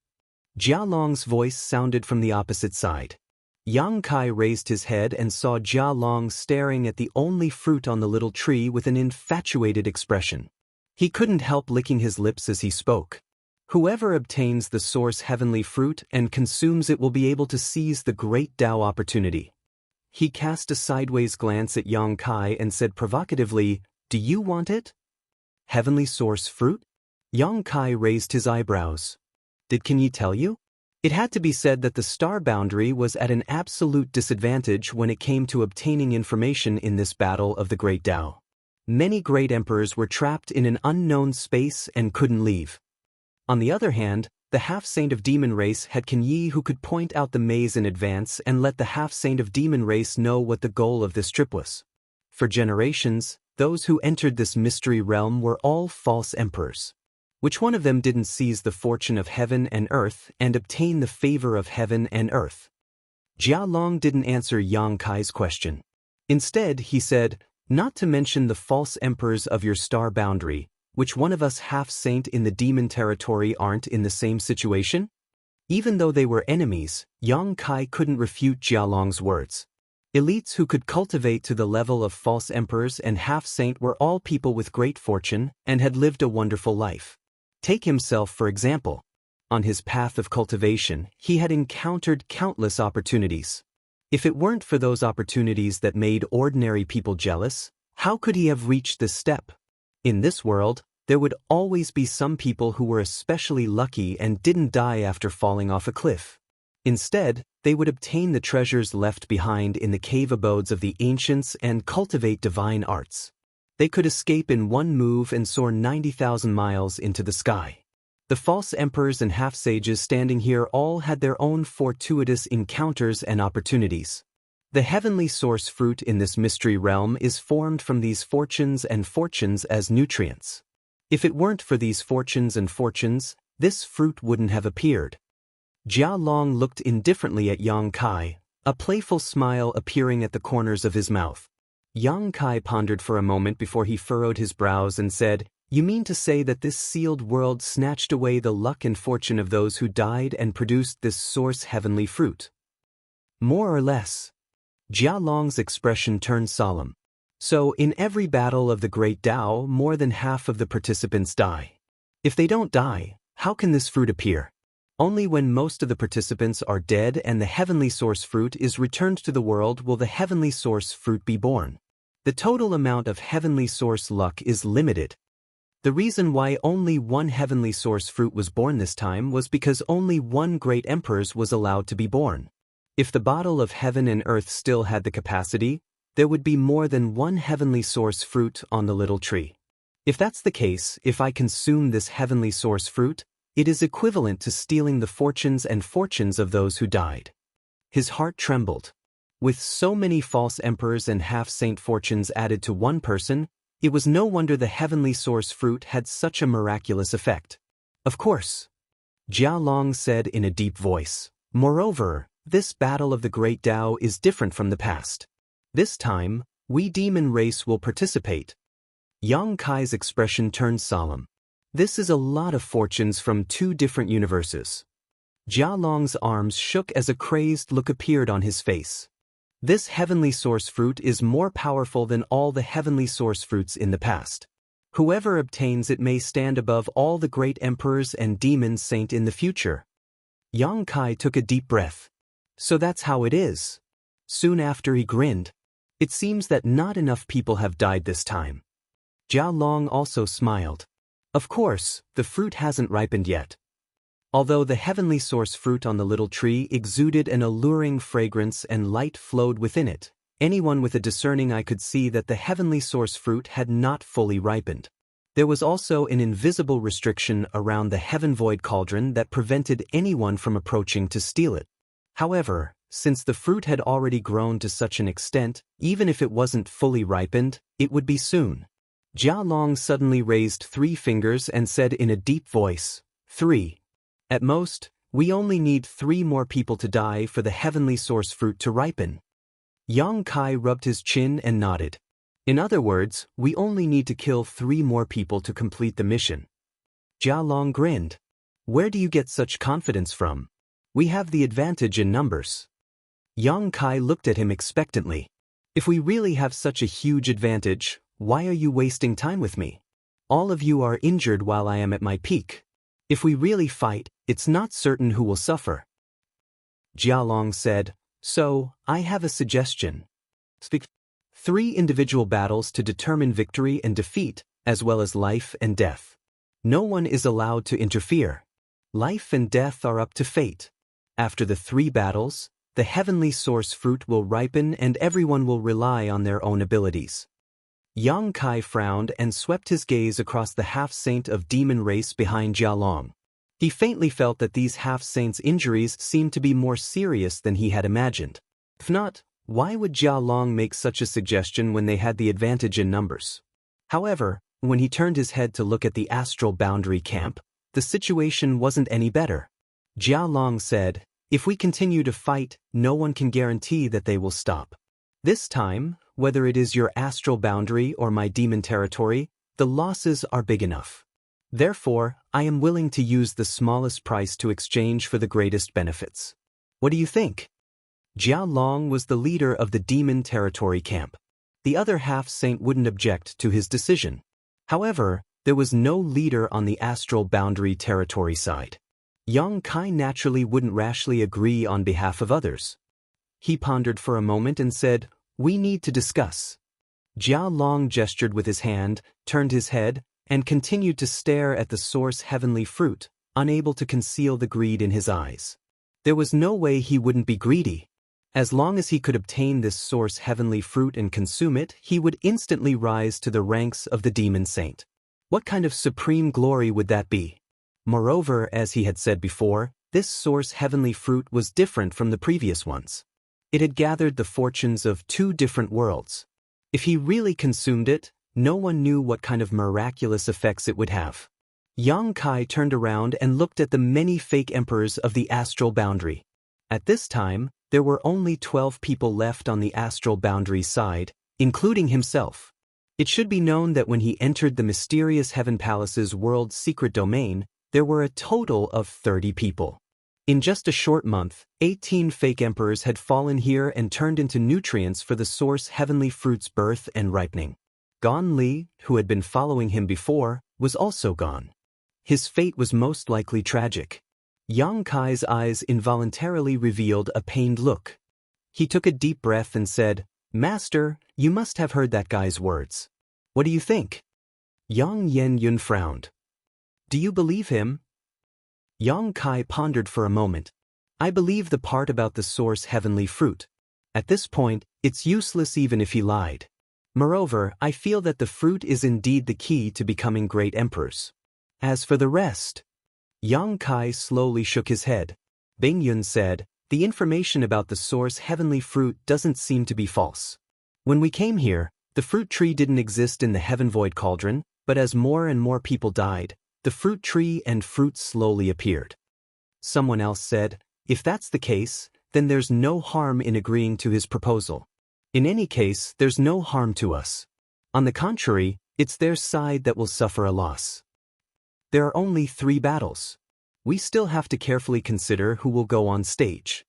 [SPEAKER 1] Jia Long's voice sounded from the opposite side. Yang Kai raised his head and saw Jia Long staring at the only fruit on the little tree with an infatuated expression. He couldn't help licking his lips as he spoke. Whoever obtains the source heavenly fruit and consumes it will be able to seize the great Tao opportunity. He cast a sideways glance at Yang Kai and said provocatively, "Do you want it?" Heavenly source fruit? Yang Kai raised his eyebrows. Did Can Yi tell you? It had to be said that the star boundary was at an absolute disadvantage when it came to obtaining information in this battle of the Great Tao. Many great emperors were trapped in an unknown space and couldn't leave. On the other hand, the half-saint of demon race had Can Yi who could point out the maze in advance and let the half-saint of demon race know what the goal of this trip was. For generations, those who entered this mystery realm were all false emperors. Which one of them didn't seize the fortune of heaven and earth and obtain the favor of heaven and earth? Jia Long didn't answer Yang Kai's question. Instead, he said, "Not to mention the false emperors of your star boundary, which one of us half-saint in the demon territory aren't in the same situation?" Even though they were enemies, Yang Kai couldn't refute Jia Long's words. Elites who could cultivate to the level of false emperors and half-saint were all people with great fortune and had lived a wonderful life. Take himself for example. On his path of cultivation, he had encountered countless opportunities. If it weren't for those opportunities that made ordinary people jealous, how could he have reached this step? In this world, there would always be some people who were especially lucky and didn't die after falling off a cliff. Instead, they would obtain the treasures left behind in the cave abodes of the ancients and cultivate divine arts. They could escape in one move and soar 90,000 miles into the sky. The false emperors and half-sages standing here all had their own fortuitous encounters and opportunities. The heavenly source fruit in this mystery realm is formed from these fortunes and fortunes as nutrients. If it weren't for these fortunes and fortunes, this fruit wouldn't have appeared. Jia Long looked indifferently at Yang Kai, a playful smile appearing at the corners of his mouth. Yang Kai pondered for a moment before he furrowed his brows and said, "You mean to say that this sealed world snatched away the luck and fortune of those who died and produced this source heavenly fruit?" More or less. Jia Long's expression turned solemn. So, in every battle of the Great Tao, more than half of the participants die. If they don't die, how can this fruit appear? Only when most of the participants are dead and the heavenly source fruit is returned to the world will the heavenly source fruit be born. The total amount of heavenly source luck is limited. The reason why only one heavenly source fruit was born this time was because only one great emperor was allowed to be born. If the bottle of heaven and earth still had the capacity, there would be more than one heavenly source fruit on the little tree. If that's the case, if I consume this heavenly source fruit, it is equivalent to stealing the fortunes and fortunes of those who died. His heart trembled. With so many false emperors and half-saint fortunes added to one person, it was no wonder the heavenly source fruit had such a miraculous effect. Of course, Jia Long said in a deep voice. Moreover, this battle of the Great Tao is different from the past. This time, we demon race will participate. Yang Kai's expression turned solemn. This is a lot of fortunes from two different universes. Jia Long's arms shook as a crazed look appeared on his face. This heavenly source fruit is more powerful than all the heavenly source fruits in the past. Whoever obtains it may stand above all the great emperors and demon saint in the future. Yang Kai took a deep breath. So that's how it is. Soon after he grinned. It seems that not enough people have died this time. Jia Long also smiled. Of course, the fruit hasn't ripened yet. Although the heavenly source fruit on the little tree exuded an alluring fragrance and light flowed within it, anyone with a discerning eye could see that the heavenly source fruit had not fully ripened. There was also an invisible restriction around the heaven void cauldron that prevented anyone from approaching to steal it. However, since the fruit had already grown to such an extent, even if it wasn't fully ripened, it would be soon. Jia Long suddenly raised 3 fingers and said in a deep voice, 3. At most, we only need 3 more people to die for the heavenly source fruit to ripen. Yang Kai rubbed his chin and nodded. In other words, we only need to kill 3 more people to complete the mission. Jia Long grinned. Where do you get such confidence from? We have the advantage in numbers. Yang Kai looked at him expectantly. If we really have such a huge advantage, why are you wasting time with me? All of you are injured while I am at my peak. If we really fight, it's not certain who will suffer. Jia Long said, so, I have a suggestion. Speak. 3 individual battles to determine victory and defeat, as well as life and death. No one is allowed to interfere. Life and death are up to fate. After the 3 battles, the heavenly source fruit will ripen and everyone will rely on their own abilities. Yang Kai frowned and swept his gaze across the half-saint of demon race behind Jia Long. He faintly felt that these half-saints' injuries seemed to be more serious than he had imagined. If not, why would Jia Long make such a suggestion when they had the advantage in numbers? However, when he turned his head to look at the astral boundary camp, the situation wasn't any better. Jia Long said, if we continue to fight, no one can guarantee that they will stop. This time, whether it is your astral boundary or my demon territory, the losses are big enough. Therefore, I am willing to use the smallest price to exchange for the greatest benefits. What do you think? Jia Long was the leader of the demon territory camp. The other half-saint wouldn't object to his decision. However, there was no leader on the astral boundary territory side. Yang Kai naturally wouldn't rashly agree on behalf of others. He pondered for a moment and said, we need to discuss. Jia Long gestured with his hand, turned his head, and continued to stare at the source heavenly fruit, unable to conceal the greed in his eyes. There was no way he wouldn't be greedy. As long as he could obtain this source heavenly fruit and consume it, he would instantly rise to the ranks of the demon saint. What kind of supreme glory would that be? Moreover, as he had said before, this source heavenly fruit was different from the previous ones. It had gathered the fortunes of 2 different worlds. If he really consumed it, no one knew what kind of miraculous effects it would have. Yang Kai turned around and looked at the many fake emperors of the astral boundary. At this time, there were only 12 people left on the astral boundary side, including himself. It should be known that when he entered the mysterious Heaven Palace's world's secret domain, there were a total of 30 people. In just a short month, 18 fake emperors had fallen here and turned into nutrients for the source heavenly fruit's birth and ripening. Gon Li, who had been following him before, was also gone. His fate was most likely tragic. Yang Kai's eyes involuntarily revealed a pained look. He took a deep breath and said, Master, you must have heard that guy's words. What do you think? Yang Yen-yun frowned. Do you believe him? Yang Kai pondered for a moment. I believe the part about the source heavenly fruit. At this point, it's useless even if he lied. Moreover, I feel that the fruit is indeed the key to becoming great emperors. As for the rest, Yang Kai slowly shook his head. Bing Yun said, the information about the source heavenly fruit doesn't seem to be false. When we came here, the fruit tree didn't exist in the heaven void cauldron, but as more and more people died, the fruit tree and fruits slowly appeared. Someone else said, "If that's the case, then there's no harm in agreeing to his proposal. In any case, there's no harm to us. On the contrary, it's their side that will suffer a loss. There are only 3 battles. We still have to carefully consider who will go on stage."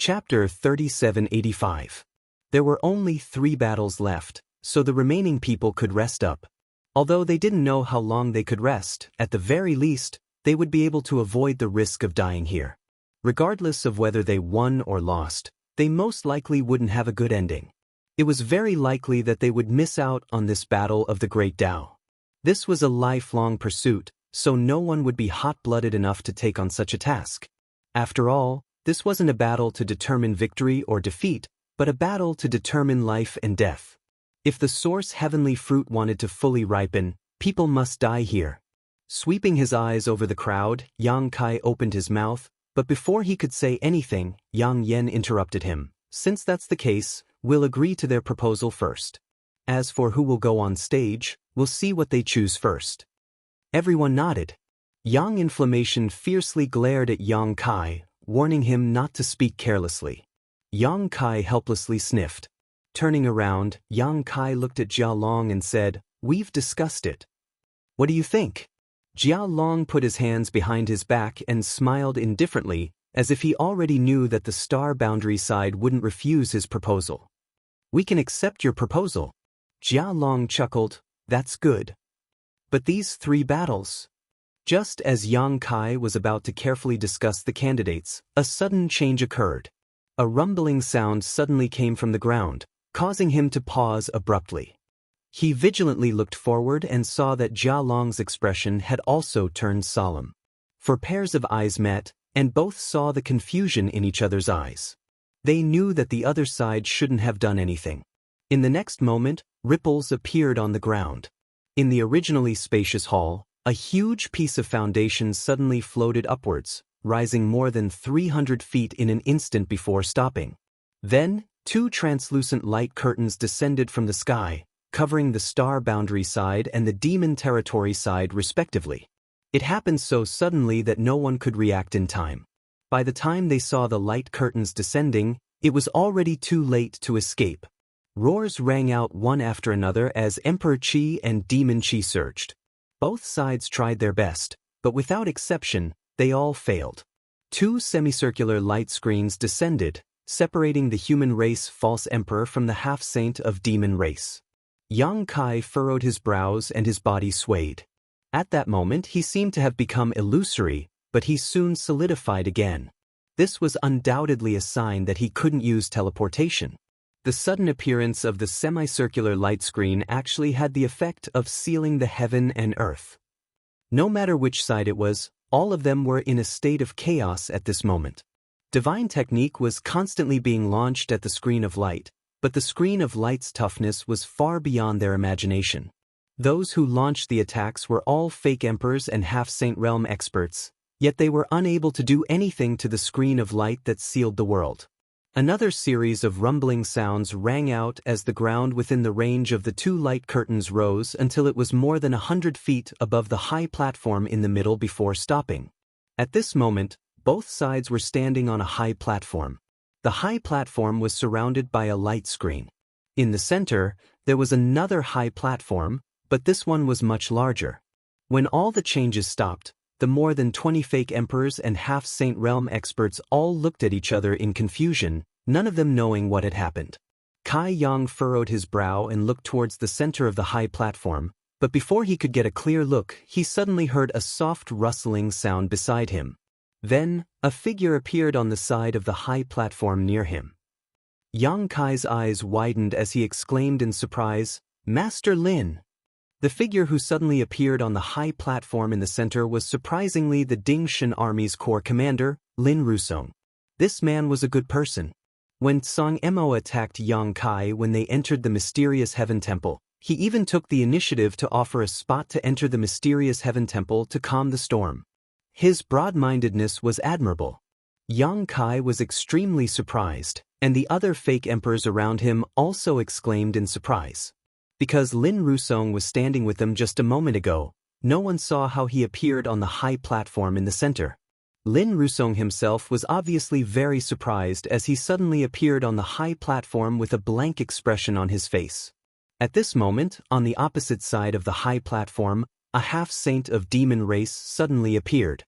[SPEAKER 1] Chapter 3785. There were only 3 battles left, so the remaining people could rest up. Although they didn't know how long they could rest, at the very least, they would be able to avoid the risk of dying here. Regardless of whether they won or lost, they most likely wouldn't have a good ending. It was very likely that they would miss out on this battle of the Great Tao. This was a lifelong pursuit, so no one would be hot-blooded enough to take on such a task. After all, this wasn't a battle to determine victory or defeat, but a battle to determine life and death. If the source heavenly fruit wanted to fully ripen, people must die here. Sweeping his eyes over the crowd, Yang Kai opened his mouth, but before he could say anything, Yang Yen interrupted him. "Since that's the case, we'll agree to their proposal first. As for who will go on stage, we'll see what they choose first." Everyone nodded. Yang Inflammation fiercely glared at Yang Kai, warning him not to speak carelessly. Yang Kai helplessly sniffed. Turning around, Yang Kai looked at Jia Long and said, "We've discussed it. What do you think?" Jia Long put his hands behind his back and smiled indifferently, as if he already knew that the Star Boundary side wouldn't refuse his proposal. "We can accept your proposal." Jia Long chuckled, "That's good. But these 3 battles..." Just as Yang Kai was about to carefully discuss the candidates, a sudden change occurred. A rumbling sound suddenly came from the ground, causing him to pause abruptly. He vigilantly looked forward and saw that Jia Long's expression had also turned solemn. For pairs of eyes met, and both saw the confusion in each other's eyes. They knew that the other side shouldn't have done anything. In the next moment, ripples appeared on the ground. In the originally spacious hall, a huge piece of foundation suddenly floated upwards, rising more than 300 feet in an instant before stopping. Then, 2 translucent light curtains descended from the sky, covering the Star Boundary side and the Demon Territory side respectively. It happened so suddenly that no one could react in time. By the time they saw the light curtains descending, it was already too late to escape. Roars rang out one after another as Emperor Qi and Demon Qi surged. Both sides tried their best, but without exception, they all failed. 2 semicircular light screens descended, separating the human race false emperor from the half-saint of demon race. Yang Kai furrowed his brows and his body swayed. At that moment he seemed to have become illusory, but he soon solidified again. This was undoubtedly a sign that he couldn't use teleportation. The sudden appearance of the semicircular light screen actually had the effect of sealing the heaven and earth. No matter which side it was, all of them were in a state of chaos at this moment. Divine technique was constantly being launched at the screen of light, but the screen of light's toughness was far beyond their imagination. Those who launched the attacks were all fake emperors and half-saint realm experts, yet they were unable to do anything to the screen of light that sealed the world. Another series of rumbling sounds rang out as the ground within the range of the 2 light curtains rose until it was more than 100 feet above the high platform in the middle before stopping. At this moment, both sides were standing on a high platform. The high platform was surrounded by a light screen. In the center, there was another high platform, but this one was much larger. When all the changes stopped, the more than 20 fake emperors and half-saint realm experts all looked at each other in confusion, none of them knowing what had happened. Kai Yang furrowed his brow and looked towards the center of the high platform, but before he could get a clear look, he suddenly heard a soft rustling sound beside him. Then, a figure appeared on the side of the high platform near him. Yang Kai's eyes widened as he exclaimed in surprise, "Master Lin!" The figure who suddenly appeared on the high platform in the center was surprisingly the Dingshan Army's corps commander, Lin Rusong. This man was a good person. When Song Mo attacked Yang Kai when they entered the mysterious Heaven Temple, he even took the initiative to offer a spot to enter the mysterious Heaven Temple to calm the storm. His broad-mindedness was admirable. Yang Kai was extremely surprised, and the other fake emperors around him also exclaimed in surprise. Because Lin Rusong was standing with them just a moment ago, no one saw how he appeared on the high platform in the center. Lin Rusong himself was obviously very surprised as he suddenly appeared on the high platform with a blank expression on his face. At this moment, on the opposite side of the high platform, a half-saint of demon race suddenly appeared.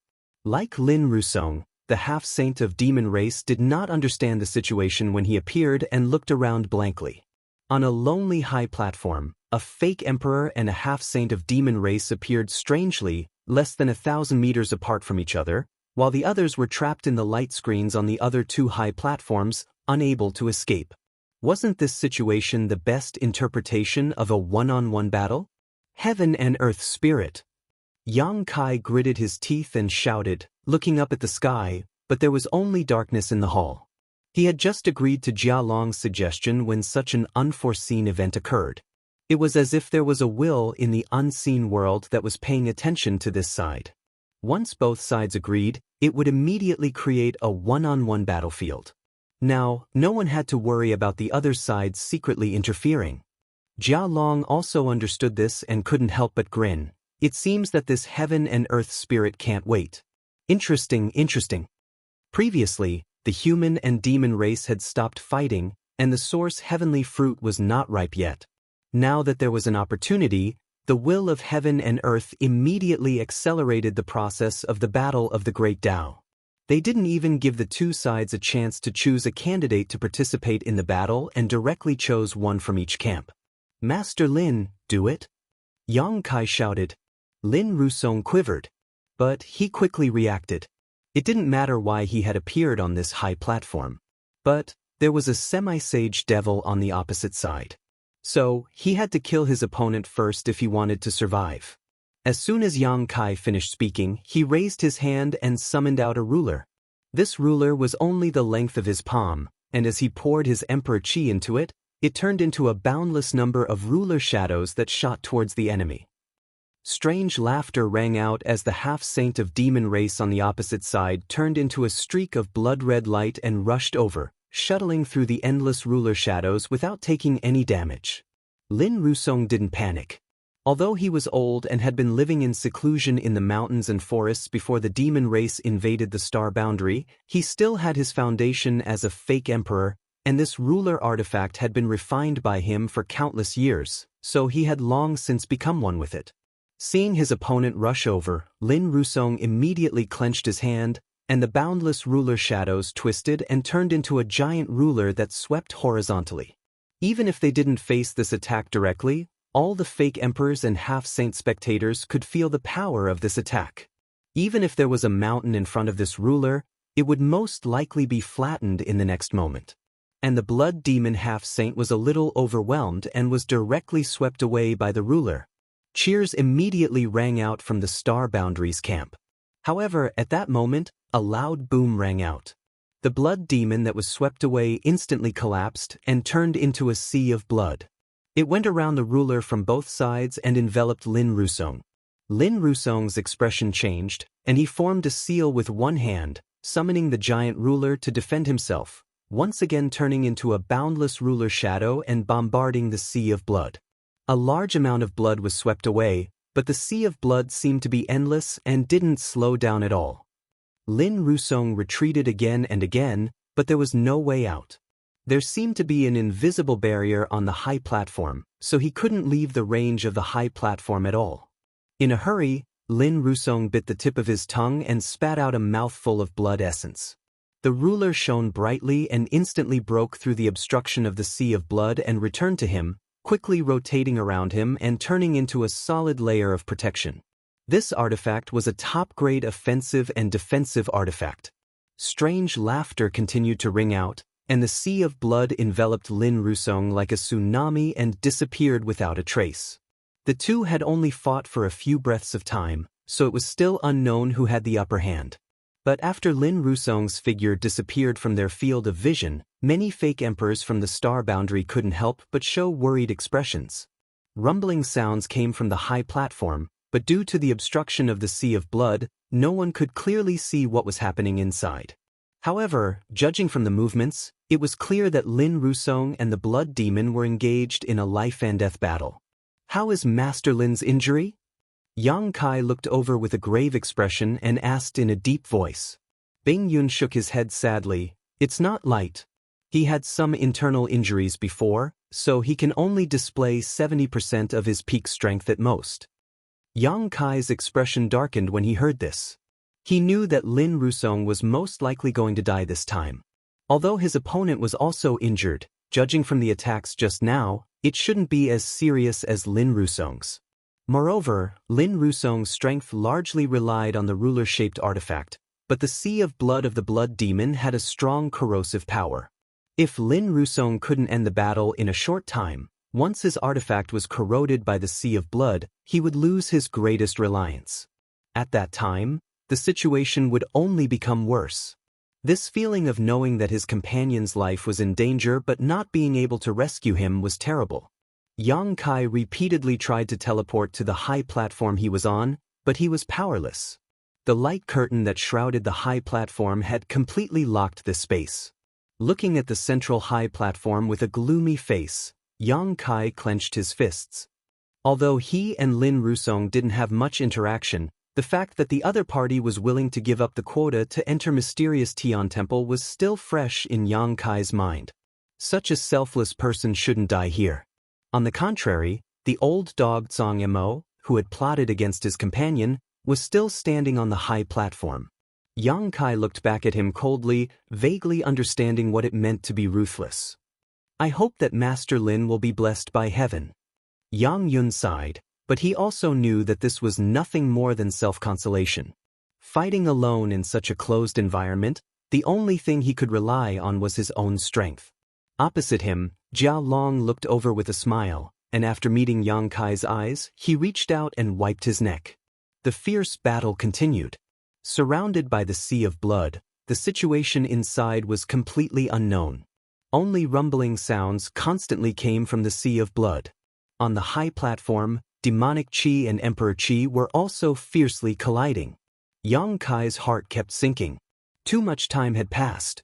[SPEAKER 1] Like Lin Rusong, the half-saint of demon race did not understand the situation when he appeared and looked around blankly. On a lonely high platform, a fake emperor and a half-saint of demon race appeared strangely, less than 1,000 meters apart from each other, while the others were trapped in the light screens on the other two high platforms, unable to escape. Wasn't this situation the best interpretation of a one-on-one battle? Heaven and Earth Spirit. Yang Kai gritted his teeth and shouted, looking up at the sky, but there was only darkness in the hall. He had just agreed to Jia Long's suggestion when such an unforeseen event occurred. It was as if there was a will in the unseen world that was paying attention to this side. Once both sides agreed, it would immediately create a one-on-one battlefield. Now, no one had to worry about the other side secretly interfering. Jia Long also understood this and couldn't help but grin. It seems that this heaven and earth spirit can't wait. Interesting. Previously, the human and demon race had stopped fighting, and the source heavenly fruit was not ripe yet. Now that there was an opportunity, the will of heaven and earth immediately accelerated the process of the battle of the Great Tao. They didn't even give the two sides a chance to choose a candidate to participate in the battle and directly chose one from each camp. Master Lin, do it? Yang Kai shouted. Lin Rusong quivered. But he quickly reacted. It didn't matter why he had appeared on this high platform. But there was a semi-sage devil on the opposite side. So, he had to kill his opponent first if he wanted to survive. As soon as Yang Kai finished speaking, he raised his hand and summoned out a ruler. This ruler was only the length of his palm, and as he poured his emperor chi into it, it turned into a boundless number of ruler shadows that shot towards the enemy. Strange laughter rang out as the half-saint of demon race on the opposite side turned into a streak of blood-red light and rushed over, shuttling through the endless ruler shadows without taking any damage. Lin Rusong didn't panic. Although he was old and had been living in seclusion in the mountains and forests before the demon race invaded the star boundary, he still had his foundation as a fake emperor, and this ruler artifact had been refined by him for countless years, so he had long since become one with it. Seeing his opponent rush over, Lin Rusong immediately clenched his hand, and the boundless ruler shadows twisted and turned into a giant ruler that swept horizontally. Even if they didn't face this attack directly, all the fake emperors and half-saint spectators could feel the power of this attack. Even if there was a mountain in front of this ruler, it would most likely be flattened in the next moment. And the blood demon half-saint was a little overwhelmed and was directly swept away by the ruler. Cheers immediately rang out from the Star Boundaries camp. However, at that moment, a loud boom rang out. The blood demon that was swept away instantly collapsed and turned into a sea of blood. It went around the ruler from both sides and enveloped Lin Rusong. Lin Rusong's expression changed, and he formed a seal with one hand, summoning the giant ruler to defend himself, once again turning into a boundless ruler shadow and bombarding the sea of blood. A large amount of blood was swept away, but the sea of blood seemed to be endless and didn't slow down at all. Lin Rusong retreated again and again, but there was no way out. There seemed to be an invisible barrier on the high platform, so he couldn't leave the range of the high platform at all. In a hurry, Lin Rusong bit the tip of his tongue and spat out a mouthful of blood essence. The ruler shone brightly and instantly broke through the obstruction of the sea of blood and returned to him, quickly rotating around him and turning into a solid layer of protection. This artifact was a top-grade offensive and defensive artifact. Strange laughter continued to ring out, and the sea of blood enveloped Lin Rusong like a tsunami and disappeared without a trace. The two had only fought for a few breaths of time, so it was still unknown who had the upper hand. But after Lin Rusong's figure disappeared from their field of vision, many fake emperors from the star boundary couldn't help but show worried expressions. Rumbling sounds came from the high platform, but due to the obstruction of the sea of blood, no one could clearly see what was happening inside. However, judging from the movements, it was clear that Lin Rusong and the blood demon were engaged in a life-and-death battle. How is Master Lin's injury? Yang Kai looked over with a grave expression and asked in a deep voice. Bing Yun shook his head sadly. It's not light. He had some internal injuries before, so he can only display 70% of his peak strength at most. Yang Kai's expression darkened when he heard this. He knew that Lin Rusong was most likely going to die this time. Although his opponent was also injured, judging from the attacks just now, it shouldn't be as serious as Lin Rusong's. Moreover, Lin Rusong's strength largely relied on the ruler-shaped artifact, but the Sea of Blood of the Blood Demon had a strong corrosive power. If Lin Rusong couldn't end the battle in a short time, once his artifact was corroded by the Sea of Blood, he would lose his greatest reliance. At that time, the situation would only become worse. This feeling of knowing that his companion's life was in danger but not being able to rescue him was terrible. Yang Kai repeatedly tried to teleport to the high platform he was on, but he was powerless. The light curtain that shrouded the high platform had completely locked this space. Looking at the central high platform with a gloomy face, Yang Kai clenched his fists. Although he and Lin Rusong didn't have much interaction, the fact that the other party was willing to give up the quota to enter mysterious Tian Temple was still fresh in Yang Kai's mind. Such a selfless person shouldn't die here. On the contrary, the old dog Zhang Mo, who had plotted against his companion, was still standing on the high platform. Yang Kai looked back at him coldly, vaguely understanding what it meant to be ruthless. I hope that Master Lin will be blessed by heaven. Yang Yun sighed, but he also knew that this was nothing more than self-consolation. Fighting alone in such a closed environment, the only thing he could rely on was his own strength. Opposite him, Jia Long looked over with a smile, and after meeting Yang Kai's eyes, he reached out and wiped his neck. The fierce battle continued. Surrounded by the Sea of Blood, the situation inside was completely unknown. Only rumbling sounds constantly came from the Sea of Blood. On the high platform, demonic Qi and Emperor Qi were also fiercely colliding. Yang Kai's heart kept sinking. Too much time had passed.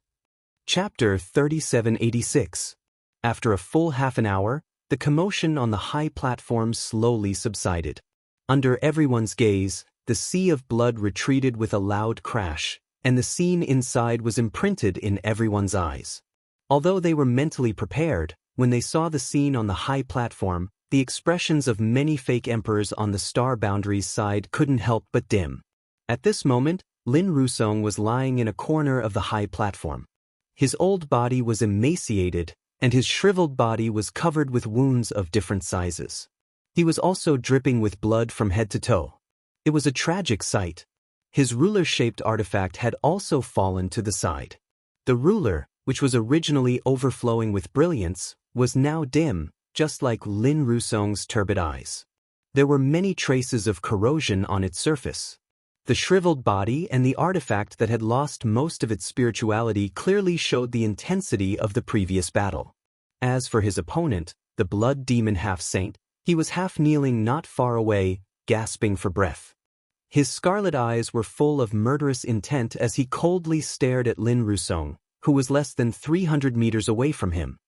[SPEAKER 1] Chapter 3786. After a full half an hour, the commotion on the high platform slowly subsided. Under everyone's gaze, the Sea of Blood retreated with a loud crash, and the scene inside was imprinted in everyone's eyes. Although they were mentally prepared, when they saw the scene on the high platform, the expressions of many fake emperors on the Star Boundaries side couldn't help but dim. At this moment, Lin Rusong was lying in a corner of the high platform. His old body was emaciated, and his shriveled body was covered with wounds of different sizes. He was also dripping with blood from head to toe. It was a tragic sight. His ruler-shaped artifact had also fallen to the side. The ruler, which was originally overflowing with brilliance, was now dim, just like Lin Rusong's turbid eyes. There were many traces of corrosion on its surface. The shriveled body and the artifact that had lost most of its spirituality clearly showed the intensity of the previous battle. As for his opponent, the blood demon half-saint, he was half-kneeling not far away, gasping for breath. His scarlet eyes were full of murderous intent as he coldly stared at Lin Rusong, who was less than 300 meters away from him.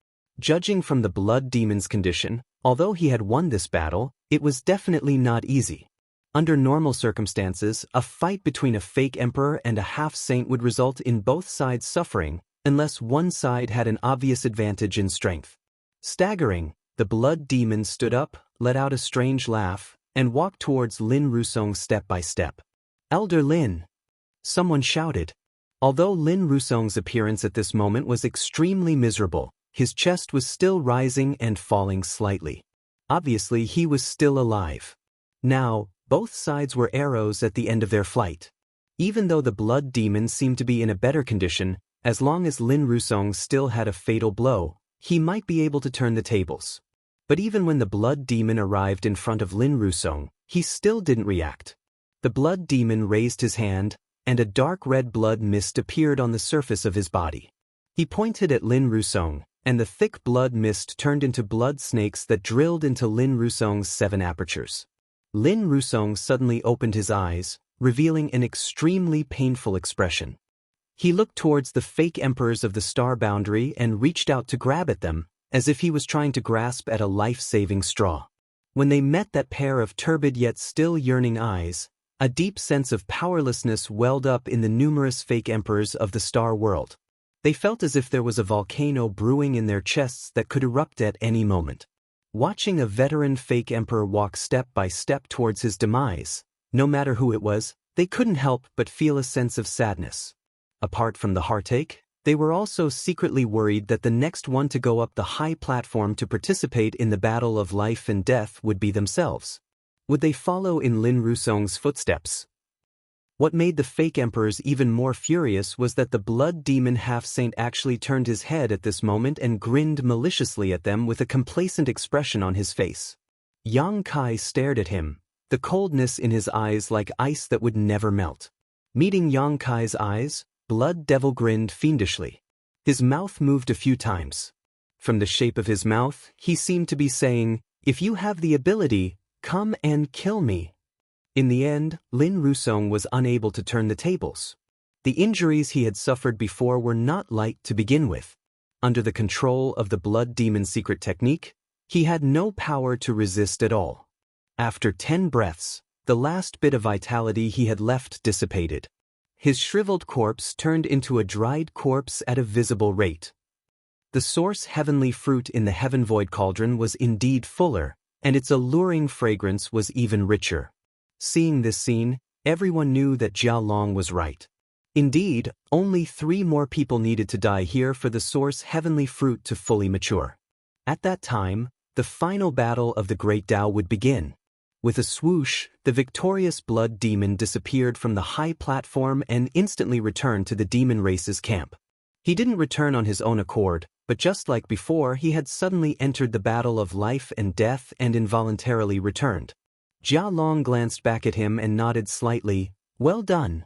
[SPEAKER 1] Judging from the blood demon's condition, although he had won this battle, it was definitely not easy. Under normal circumstances, a fight between a fake emperor and a half-saint would result in both sides suffering, unless one side had an obvious advantage in strength. Staggering, the blood demon stood up, let out a strange laugh, and walked towards Lin Rusong step by step. "Elder Lin!" Someone shouted. Although Lin Rusong's appearance at this moment was extremely miserable, his chest was still rising and falling slightly. Obviously, he was still alive. Now, both sides were arrows at the end of their flight. Even though the blood demon seemed to be in a better condition, as long as Lin Rusong still had a fatal blow, he might be able to turn the tables. But even when the blood demon arrived in front of Lin Rusong, he still didn't react. The blood demon raised his hand, and a dark red blood mist appeared on the surface of his body. He pointed at Lin Rusong, and the thick blood mist turned into blood snakes that drilled into Lin Rusong's 7 apertures. Lin Rusong suddenly opened his eyes, revealing an extremely painful expression. He looked towards the fake emperors of the Star Boundary and reached out to grab at them, as if he was trying to grasp at a life-saving straw. When they met that pair of turbid yet still yearning eyes, a deep sense of powerlessness welled up in the numerous fake emperors of the star world. They felt as if there was a volcano brewing in their chests that could erupt at any moment. Watching a veteran fake emperor walk step by step towards his demise, no matter who it was, they couldn't help but feel a sense of sadness. Apart from the heartache, they were also secretly worried that the next one to go up the high platform to participate in the battle of life and death would be themselves. Would they follow in Lin Rusong's footsteps? What made the fake emperors even more furious was that the blood demon half-saint actually turned his head at this moment and grinned maliciously at them with a complacent expression on his face. Yang Kai stared at him, the coldness in his eyes like ice that would never melt. Meeting Yang Kai's eyes, Blood Devil grinned fiendishly. His mouth moved a few times. From the shape of his mouth, he seemed to be saying, "If you have the ability, come and kill me." In the end, Lin Rusong was unable to turn the tables. The injuries he had suffered before were not light to begin with. Under the control of the blood demon's secret technique, he had no power to resist at all. After 10 breaths, the last bit of vitality he had left dissipated. His shriveled corpse turned into a dried corpse at a visible rate. The source heavenly fruit in the heaven void cauldron was indeed fuller, and its alluring fragrance was even richer. Seeing this scene, everyone knew that Jia Long was right. Indeed, only 3 more people needed to die here for the source heavenly fruit to fully mature. At that time, the final battle of the Great Tao would begin. With a swoosh, the victorious blood demon disappeared from the high platform and instantly returned to the demon race's camp. He didn't return on his own accord, but just like before, he had suddenly entered the battle of life and death and involuntarily returned. Jia Long glanced back at him and nodded slightly. "Well done."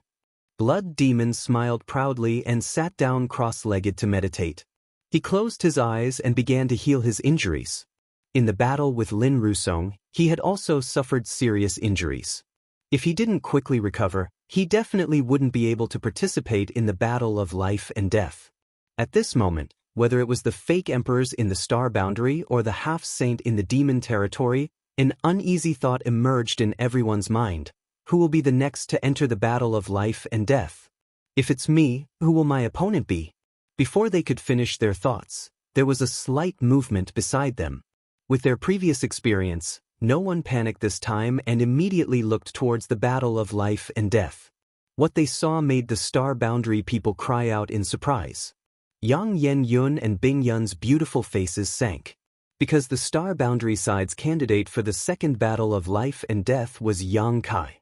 [SPEAKER 1] Blood demon smiled proudly and sat down cross-legged to meditate. He closed his eyes and began to heal his injuries. In the battle with Lin Rusong, he had also suffered serious injuries. If he didn't quickly recover, he definitely wouldn't be able to participate in the battle of life and death. At this moment, whether it was the fake emperors in the star boundary or the half-saint in the demon territory, an uneasy thought emerged in everyone's mind. Who will be the next to enter the battle of life and death? If it's me, who will my opponent be? Before they could finish their thoughts, there was a slight movement beside them. With their previous experience, no one panicked this time and immediately looked towards the battle of life and death. What they saw made the star boundary people cry out in surprise. Yang Yen Yun and Bing Yun's beautiful faces sank. Because the star boundary side's candidate for the second battle of life and death was Yang Kai.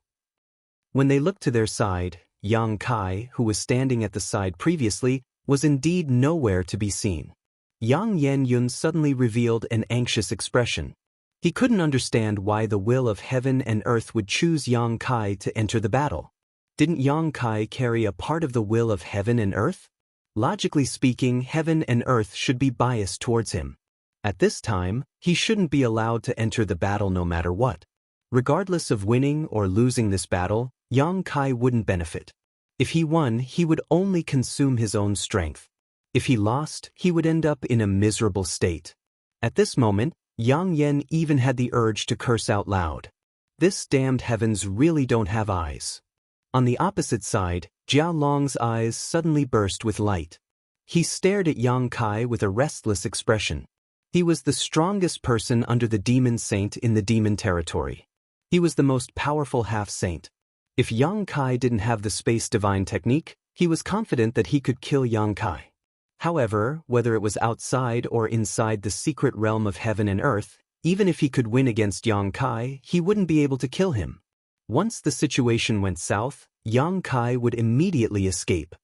[SPEAKER 1] When they looked to their side, Yang Kai, who was standing at the side previously, was indeed nowhere to be seen. Yang Yen Yun suddenly revealed an anxious expression. He couldn't understand why the will of heaven and earth would choose Yang Kai to enter the battle. Didn't Yang Kai carry a part of the will of heaven and earth? Logically speaking, heaven and earth should be biased towards him. At this time, he shouldn't be allowed to enter the battle no matter what. Regardless of winning or losing this battle, Yang Kai wouldn't benefit. If he won, he would only consume his own strength. If he lost, he would end up in a miserable state. At this moment, Yang Yen even had the urge to curse out loud. This damned heavens really don't have eyes. On the opposite side, Jia Long's eyes suddenly burst with light. He stared at Yang Kai with a restless expression. He was the strongest person under the demon saint in the demon territory. He was the most powerful half-saint. If Yang Kai didn't have the space divine technique, he was confident that he could kill Yang Kai. However, whether it was outside or inside the secret realm of heaven and earth, even if he could win against Yang Kai, he wouldn't be able to kill him. Once the situation went south, Yang Kai would immediately escape.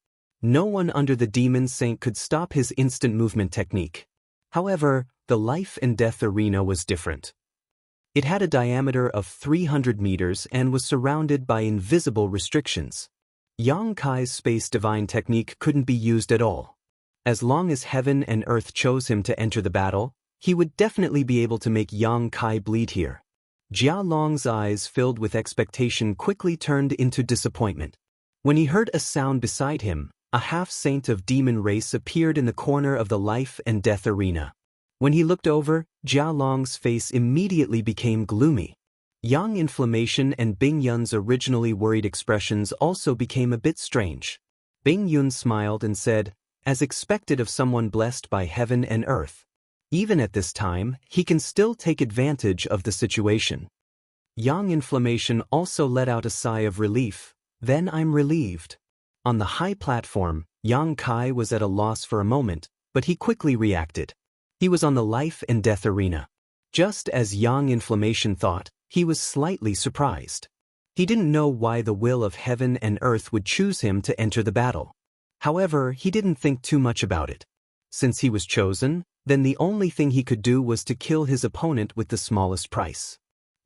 [SPEAKER 1] No one under the demon saint could stop his instant movement technique. However, the life and death arena was different. It had a diameter of 300 meters and was surrounded by invisible restrictions. Yang Kai's space divine technique couldn't be used at all. As long as heaven and earth chose him to enter the battle, he would definitely be able to make Yang Kai bleed here. Jia Long's eyes filled with expectation quickly turned into disappointment. When he heard a sound beside him, a half-saint of demon race appeared in the corner of the life and death arena. When he looked over, Jia Long's face immediately became gloomy. Yang Inflammation and Bing Yun's originally worried expressions also became a bit strange. Bing Yun smiled and said, as expected of someone blessed by heaven and earth. Even at this time, he can still take advantage of the situation. Yang Inflammation also let out a sigh of relief. Then I'm relieved. On the high platform, Yang Kai was at a loss for a moment, but he quickly reacted. He was on the life and death arena. Just as Yang Inflammation thought, he was slightly surprised. He didn't know why the will of heaven and earth would choose him to enter the battle. However, he didn't think too much about it. Since he was chosen, then the only thing he could do was to kill his opponent with the smallest price.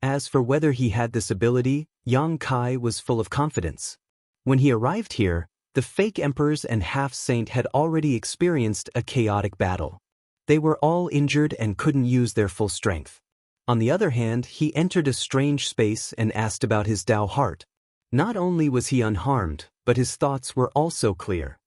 [SPEAKER 1] As for whether he had this ability, Yang Kai was full of confidence. When he arrived here, the fake emperors and half-saint had already experienced a chaotic battle. They were all injured and couldn't use their full strength. On the other hand, he entered a strange space and asked about his Tao heart. Not only was he unharmed, but his thoughts were also clear.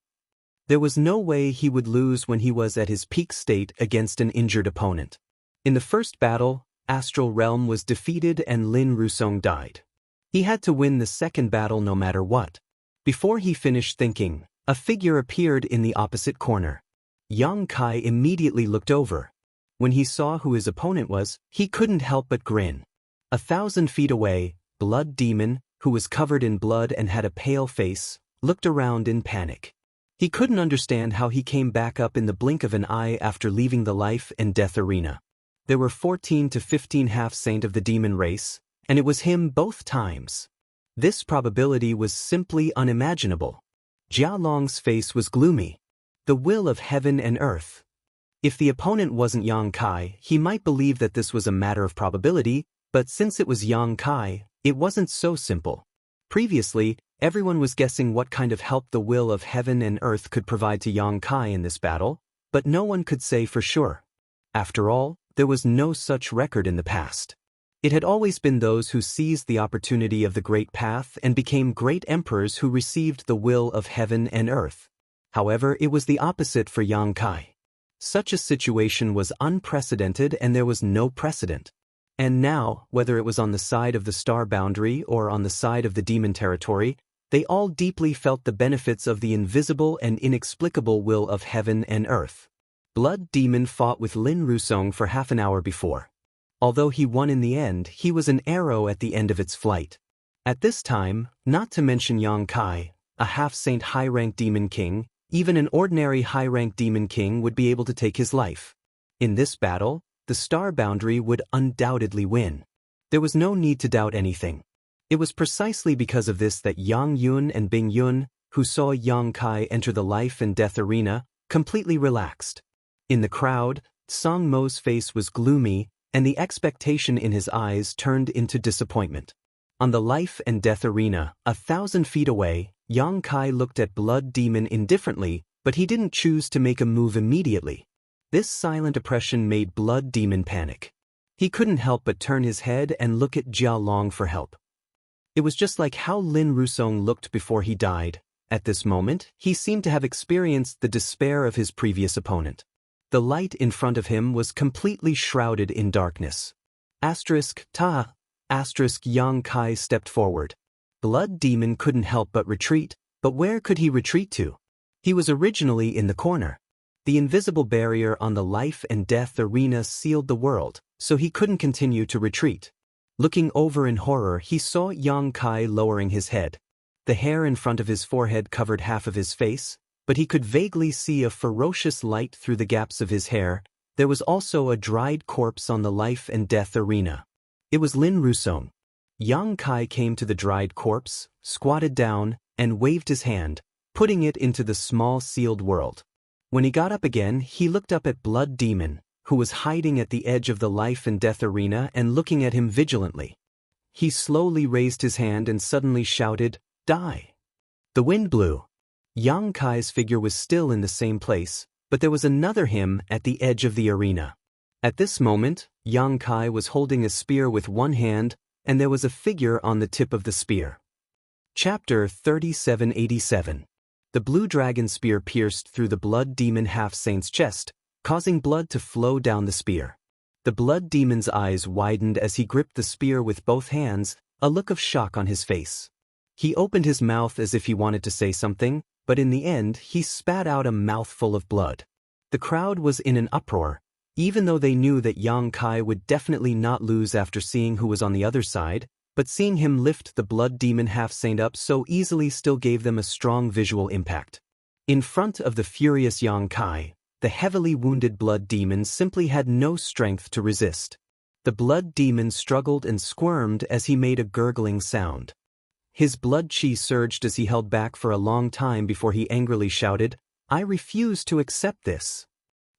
[SPEAKER 1] There was no way he would lose when he was at his peak state against an injured opponent. In the first battle, Astral Realm was defeated and Lin Rusong died. He had to win the second battle no matter what. Before he finished thinking, a figure appeared in the opposite corner. Yang Kai immediately looked over. When he saw who his opponent was, he couldn't help but grin. 1,000 feet away, Blood Demon, who was covered in blood and had a pale face, looked around in panic. He couldn't understand how he came back up in the blink of an eye after leaving the life and death arena. There were 14 to 15 half-saint of the demon race, and it was him both times. This probability was simply unimaginable. Jia Long's face was gloomy. The will of heaven and earth. If the opponent wasn't Yang Kai, he might believe that this was a matter of probability, but since it was Yang Kai, it wasn't so simple. Previously, everyone was guessing what kind of help the will of heaven and earth could provide to Yang Kai in this battle, but no one could say for sure. After all, there was no such record in the past. It had always been those who seized the opportunity of the great path and became great emperors who received the will of heaven and earth. However, it was the opposite for Yang Kai. Such a situation was unprecedented and there was no precedent. And now, whether it was on the side of the star boundary or on the side of the demon territory, they all deeply felt the benefits of the invisible and inexplicable will of heaven and earth. Blood Demon fought with Lin Rusong for half an hour before. Although he won in the end, he was an arrow at the end of its flight. At this time, not to mention Yang Kai, a half-saint high-ranked demon king, even an ordinary high-ranked demon king would be able to take his life. In this battle, the star boundary would undoubtedly win. There was no need to doubt anything. It was precisely because of this that Yang Yun and Bing Yun, who saw Yang Kai enter the life and death arena, completely relaxed. In the crowd, Song Mo's face was gloomy, and the expectation in his eyes turned into disappointment. On the life and death arena, 1,000 feet away, Yang Kai looked at Blood Demon indifferently, but he didn't choose to make a move immediately. This silent oppression made Blood Demon panic. He couldn't help but turn his head and look at Jia Long for help. It was just like how Lin Rusong looked before he died. At this moment, he seemed to have experienced the despair of his previous opponent. The light in front of him was completely shrouded in darkness. Yang Kai stepped forward. Blood Demon couldn't help but retreat, but where could he retreat to? He was originally in the corner. The invisible barrier on the life and death arena sealed the world, so he couldn't continue to retreat. Looking over in horror, he saw Yang Kai lowering his head. The hair in front of his forehead covered half of his face, but he could vaguely see a ferocious light through the gaps of his hair. There was also a dried corpse on the life and death arena. It was Lin Rusong. Yang Kai came to the dried corpse, squatted down, and waved his hand, putting it into the small sealed world. When he got up again, he looked up at Blood Demon, who was hiding at the edge of the life and death arena and looking at him vigilantly. He slowly raised his hand and suddenly shouted, "Die!" The wind blew. Yang Kai's figure was still in the same place, but there was another him at the edge of the arena. At this moment, Yang Kai was holding a spear with one hand, and there was a figure on the tip of the spear. Chapter 3787. The blue dragon spear pierced through the Blood Demon half-saint's chest, causing blood to flow down the spear. The blood demon's eyes widened as he gripped the spear with both hands, a look of shock on his face. He opened his mouth as if he wanted to say something, but in the end he spat out a mouthful of blood. The crowd was in an uproar, even though they knew that Yang Kai would definitely not lose after seeing who was on the other side, but seeing him lift the blood demon half-saint up so easily still gave them a strong visual impact. In front of the furious Yang Kai, the heavily wounded blood demon simply had no strength to resist. The blood demon struggled and squirmed as he made a gurgling sound. His blood chi surged as he held back for a long time before he angrily shouted, "I refuse to accept this."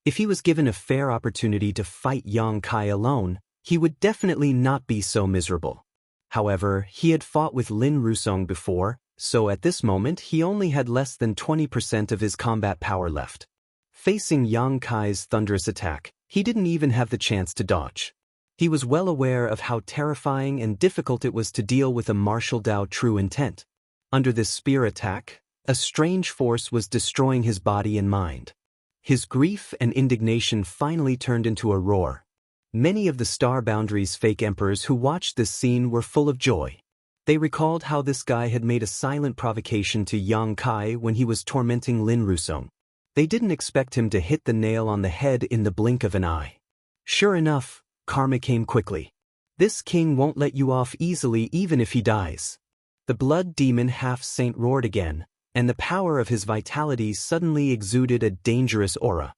[SPEAKER 1] If he was given a fair opportunity to fight Yang Kai alone, he would definitely not be so miserable. However, he had fought with Lin Rusong before, so at this moment he only had less than 20% of his combat power left. Facing Yang Kai's thunderous attack, he didn't even have the chance to dodge. He was well aware of how terrifying and difficult it was to deal with a martial Dao true intent. Under this spear attack, a strange force was destroying his body and mind. His grief and indignation finally turned into a roar. Many of the Star Boundary's fake emperors who watched this scene were full of joy. They recalled how this guy had made a silent provocation to Yang Kai when he was tormenting Lin Rusong. They didn't expect him to hit the nail on the head in the blink of an eye. Sure enough, karma came quickly. This king won't let you off easily even if he dies. The blood demon half-saint roared again, and the power of his vitality suddenly exuded a dangerous aura.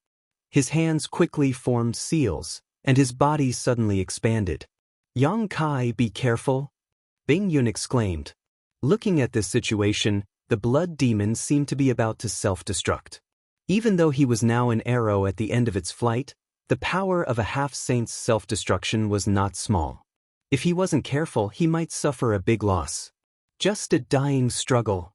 [SPEAKER 1] His hands quickly formed seals, and his body suddenly expanded. "Yang Kai, be careful," Bing Yun exclaimed. Looking at this situation, the blood demon seemed to be about to self-destruct. Even though he was now an arrow at the end of its flight, the power of a half-saint's self-destruction was not small. If he wasn't careful, he might suffer a big loss. Just a dying struggle.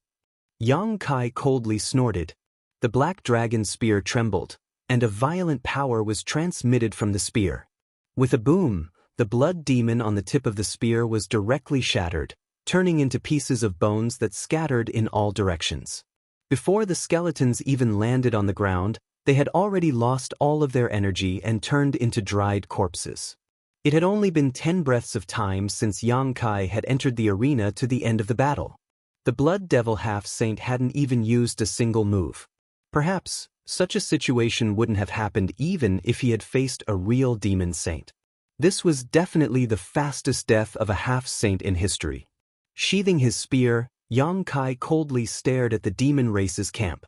[SPEAKER 1] Yang Kai coldly snorted. The black dragon spear trembled, and a violent power was transmitted from the spear. With a boom, the blood demon on the tip of the spear was directly shattered, turning into pieces of bones that scattered in all directions. Before the skeletons even landed on the ground, they had already lost all of their energy and turned into dried corpses. It had only been 10 breaths of time since Yang Kai had entered the arena to the end of the battle. The Blood Devil half-saint hadn't even used a single move. Perhaps, such a situation wouldn't have happened even if he had faced a real demon saint. This was definitely the fastest death of a half-saint in history. Sheathing his spear, Yang Kai coldly stared at the demon race's camp.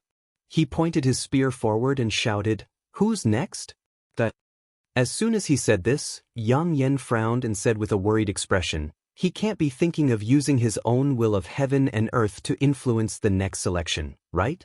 [SPEAKER 1] He pointed his spear forward and shouted, "Who's next?" As soon as he said this, Yang Yen frowned and said with a worried expression, "He can't be thinking of using his own will of heaven and earth to influence the next selection, right?"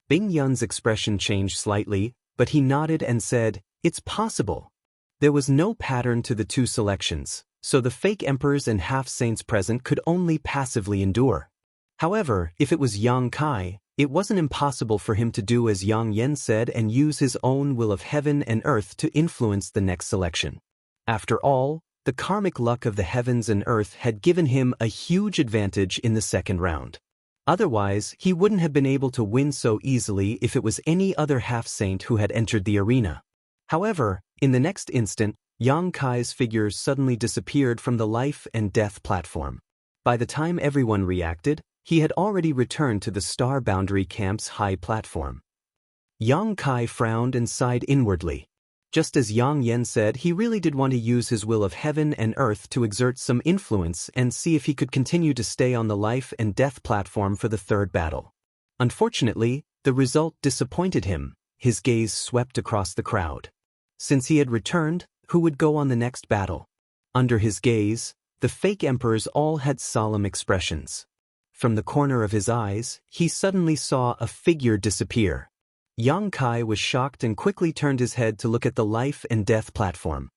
[SPEAKER 1] Bing Yun's expression changed slightly, but he nodded and said, "It's possible." There was no pattern to the two selections, so the fake emperors and half-saints present could only passively endure. However, if it was Yang Kai, it wasn't impossible for him to do as Yang Yen said and use his own will of heaven and earth to influence the next selection. After all, the karmic luck of the heavens and earth had given him a huge advantage in the second round. Otherwise, he wouldn't have been able to win so easily if it was any other half-saint who had entered the arena. However, in the next instant, Yang Kai's figure suddenly disappeared from the life and death platform. By the time everyone reacted, he had already returned to the Star Boundary camp's high platform. Yang Kai frowned and sighed inwardly. Just as Yang Yen said, he really did want to use his will of heaven and earth to exert some influence and see if he could continue to stay on the life and death platform for the third battle. Unfortunately, the result disappointed him. His gaze swept across the crowd. Since he had returned, who would go on the next battle? Under his gaze, the fake emperors all had solemn expressions. From the corner of his eyes, he suddenly saw a figure disappear. Yang Kai was shocked and quickly turned his head to look at the life and death platform.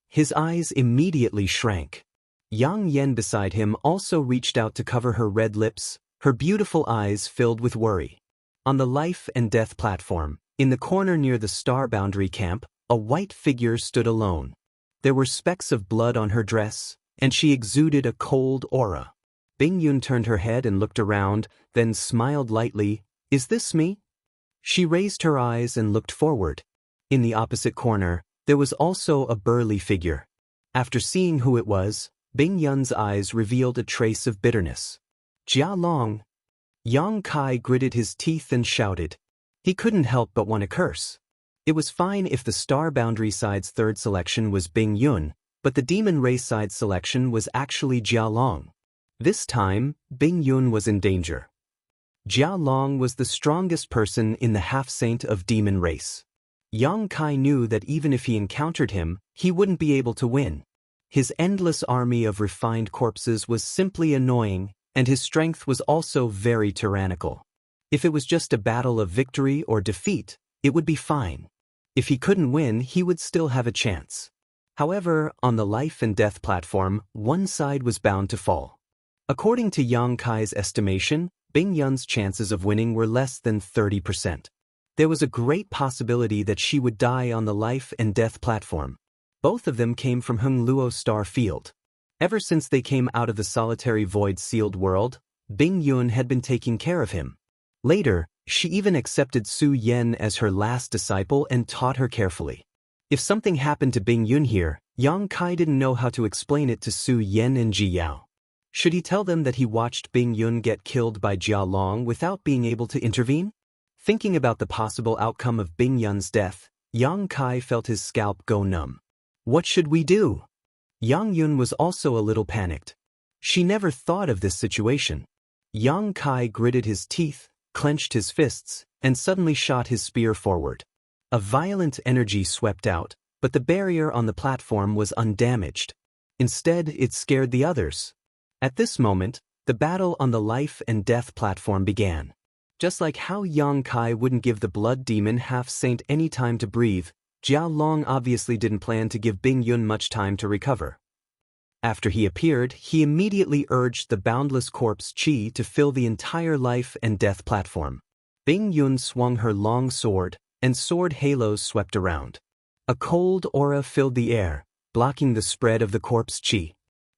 [SPEAKER 1] His eyes immediately shrank. Yang Yen beside him also reached out to cover her red lips, her beautiful eyes filled with worry. On the life and death platform, in the corner near the Star Boundary camp, a white figure stood alone. There were specks of blood on her dress, and she exuded a cold aura. Bing Yun turned her head and looked around, then smiled lightly. "Is this me?" She raised her eyes and looked forward. In the opposite corner, there was also a burly figure. After seeing who it was, Bing Yun's eyes revealed a trace of bitterness. Jia Long. Yang Kai gritted his teeth and shouted. He couldn't help but want to curse. It was fine if the Star Boundary side's third selection was Bing Yun, but the Demon Race side selection was actually Jia Long. This time, Bing Yun was in danger. Jia Long was the strongest person in the half-saint of Demon Race. Yang Kai knew that even if he encountered him, he wouldn't be able to win. His endless army of refined corpses was simply annoying, and his strength was also very tyrannical. If it was just a battle of victory or defeat, it would be fine. If he couldn't win, he would still have a chance. However, on the life and death platform, one side was bound to fall. According to Yang Kai's estimation, Bing Yun's chances of winning were less than 30%. There was a great possibility that she would die on the life and death platform. Both of them came from Hung Luo Star Field. Ever since they came out of the solitary void-sealed world, Bing Yun had been taking care of him. Later, she even accepted Su Yen as her last disciple and taught her carefully. If something happened to Bing Yun here, Yang Kai didn't know how to explain it to Su Yen and Ji Yao. Should he tell them that he watched Bing Yun get killed by Jia Long without being able to intervene? Thinking about the possible outcome of Bing Yun's death, Yang Kai felt his scalp go numb. What should we do? Yang Yun was also a little panicked. She never thought of this situation. Yang Kai gritted his teeth, clenched his fists, and suddenly shot his spear forward. A violent energy swept out, but the barrier on the platform was undamaged. Instead, it scared the others. At this moment, the battle on the life and death platform began. Just like how Yang Kai wouldn't give the blood demon half-saint any time to breathe, Jia Long obviously didn't plan to give Bing Yun much time to recover. After he appeared, he immediately urged the boundless corpse Qi to fill the entire life and death platform. Bing Yun swung her long sword, and sword halos swept around. A cold aura filled the air, blocking the spread of the corpse Qi.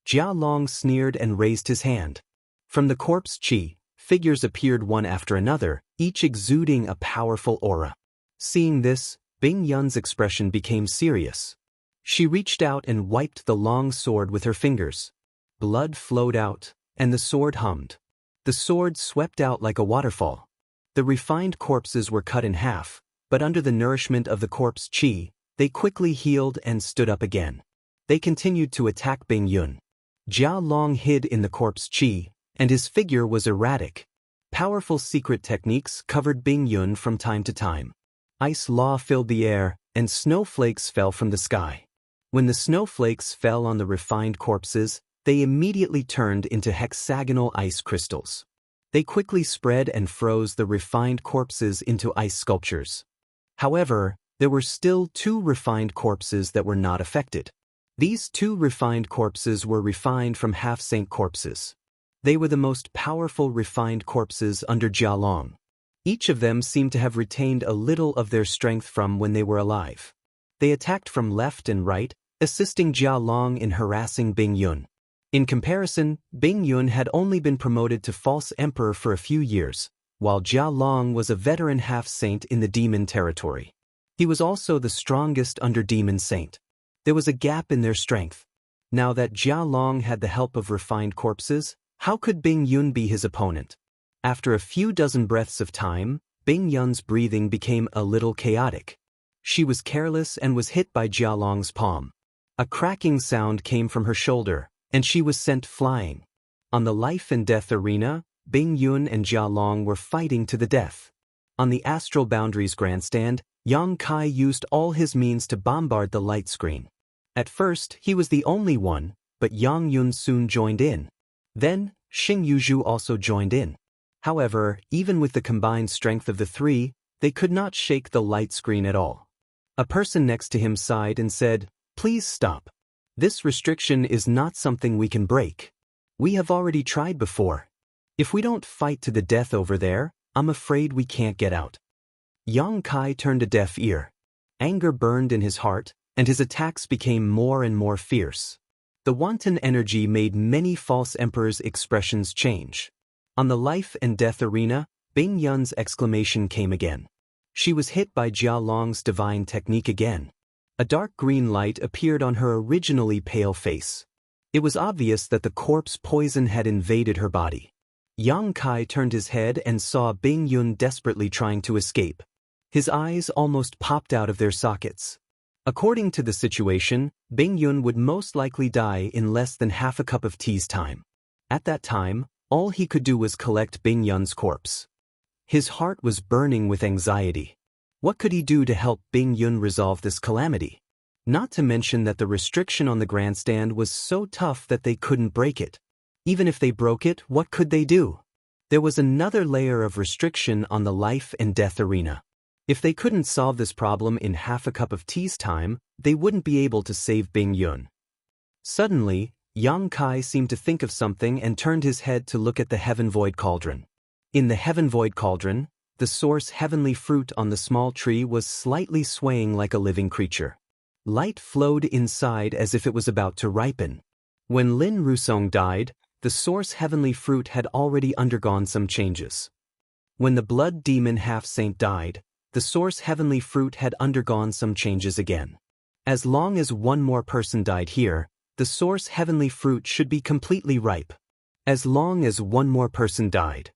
[SPEAKER 1] Jia Long sneered and raised his hand. From the corpse Qi, figures appeared one after another, each exuding a powerful aura. Seeing this, Bing Yun's expression became serious. She reached out and wiped the long sword with her fingers. Blood flowed out, and the sword hummed. The sword swept out like a waterfall. The refined corpses were cut in half, but under the nourishment of the corpse Qi, they quickly healed and stood up again. They continued to attack Bing Yun. Jia Long hid in the corpse Qi, and his figure was erratic. Powerful secret techniques covered Bing Yun from time to time. Ice law filled the air, and snowflakes fell from the sky. When the snowflakes fell on the refined corpses, they immediately turned into hexagonal ice crystals. They quickly spread and froze the refined corpses into ice sculptures. However, there were still 2 refined corpses that were not affected. These 2 refined corpses were refined from half-saint corpses. They were the most powerful refined corpses under Jia Long. Each of them seemed to have retained a little of their strength from when they were alive. They attacked from left and right, assisting Jia Long in harassing Bing Yun. In comparison, Bing Yun had only been promoted to false emperor for a few years, while Jia Long was a veteran half-saint in the demon territory. He was also the strongest under Demon Saint. There was a gap in their strength. Now that Jia Long had the help of refined corpses, how could Bing Yun be his opponent? After a few dozen breaths of time, Bing Yun's breathing became a little chaotic. She was careless and was hit by Jia Long's palm. A cracking sound came from her shoulder, and she was sent flying. On the life and death arena, Bing Yun and Jia Long were fighting to the death. On the Astral Boundaries grandstand, Yang Kai used all his means to bombard the light screen. At first, he was the only one, but Yang Yun soon joined in. Then, Xing Yuzhu also joined in. However, even with the combined strength of the 3, they could not shake the light screen at all. A person next to him sighed and said, "Please stop. This restriction is not something we can break. We have already tried before. If we don't fight to the death over there, I'm afraid we can't get out." Yang Kai turned a deaf ear. Anger burned in his heart, and his attacks became more and more fierce. The wanton energy made many false emperors' expressions change. On the life and death arena, Bing Yun's exclamation came again. She was hit by Jia Long's divine technique again. A dark green light appeared on her originally pale face. It was obvious that the corpse poison had invaded her body. Yang Kai turned his head and saw Bing Yun desperately trying to escape. His eyes almost popped out of their sockets. According to the situation, Bing Yun would most likely die in less than half a cup of tea's time. At that time, all he could do was collect Bing Yun's corpse. His heart was burning with anxiety. What could he do to help Bing Yun resolve this calamity? Not to mention that the restriction on the grandstand was so tough that they couldn't break it. Even if they broke it, what could they do? There was another layer of restriction on the life and death arena. If they couldn't solve this problem in half a cup of tea's time, they wouldn't be able to save Bing Yun. Suddenly, Yang Kai seemed to think of something and turned his head to look at the Heaven Void Cauldron. In the Heaven Void Cauldron, the source heavenly fruit on the small tree was slightly swaying like a living creature. Light flowed inside as if it was about to ripen. When Lin Rusong died, the source heavenly fruit had already undergone some changes. When the blood demon half-saint died, the source heavenly fruit had undergone some changes again. As long as one more person died here, the source heavenly fruit should be completely ripe. As long as one more person died.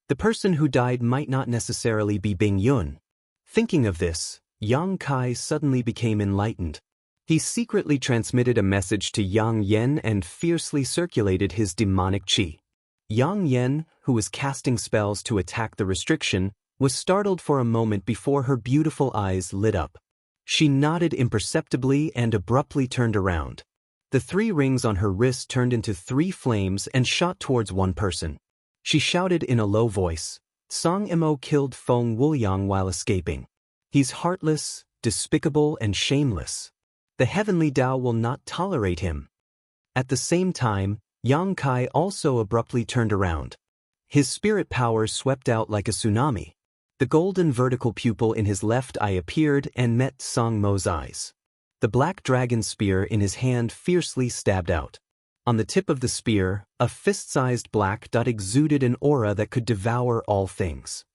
[SPEAKER 1] The person who died might not necessarily be Bing Yun. Thinking of this, Yang Kai suddenly became enlightened. He secretly transmitted a message to Yang Yen and fiercely circulated his demonic qi. Yang Yen, who was casting spells to attack the restriction, was startled for a moment before her beautiful eyes lit up. She nodded imperceptibly and abruptly turned around. The 3 rings on her wrist turned into 3 flames and shot towards one person. She shouted in a low voice, "Song Mo killed Feng Wuliang while escaping. He's heartless, despicable and shameless. The heavenly Tao will not tolerate him." At the same time, Yang Kai also abruptly turned around. His spirit power swept out like a tsunami. The golden vertical pupil in his left eye appeared and met Song Mo's eyes. The black dragon spear in his hand fiercely stabbed out. On the tip of the spear, a fist-sized black dot exuded an aura that could devour all things.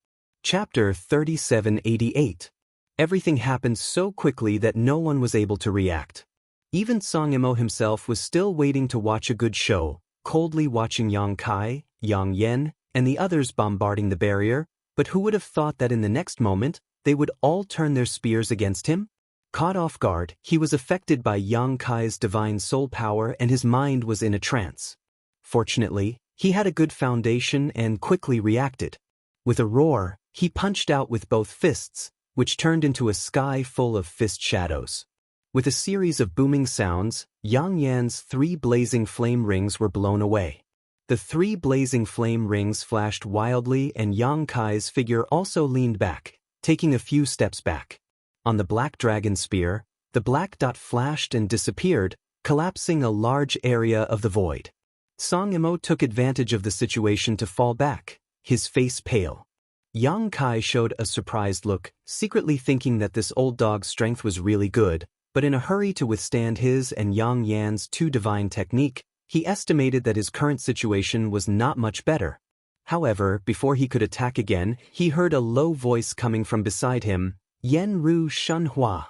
[SPEAKER 1] Chapter 3788. Everything happened so quickly that no one was able to react. Even Song Mo himself was still waiting to watch a good show, coldly watching Yang Kai, Yang Yen, and the others bombarding the barrier, but who would have thought that in the next moment, they would all turn their spears against him? Caught off guard, he was affected by Yang Kai's divine soul power and his mind was in a trance. Fortunately, he had a good foundation and quickly reacted. With a roar, he punched out with both fists, which turned into a sky full of fist shadows. With a series of booming sounds, Yang Yan's 3 blazing flame rings were blown away. The 3 blazing flame rings flashed wildly and Yang Kai's figure also leaned back, taking a few steps back. On the black dragon spear, the black dot flashed and disappeared, collapsing a large area of the void. Song Mo took advantage of the situation to fall back, his face pale. Yang Kai showed a surprised look, secretly thinking that this old dog's strength was really good, but in a hurry to withstand his and Yang Yan's 2 divine technique, he estimated that his current situation was not much better. However, before he could attack again, he heard a low voice coming from beside him, "Yen Ru Shun Hua."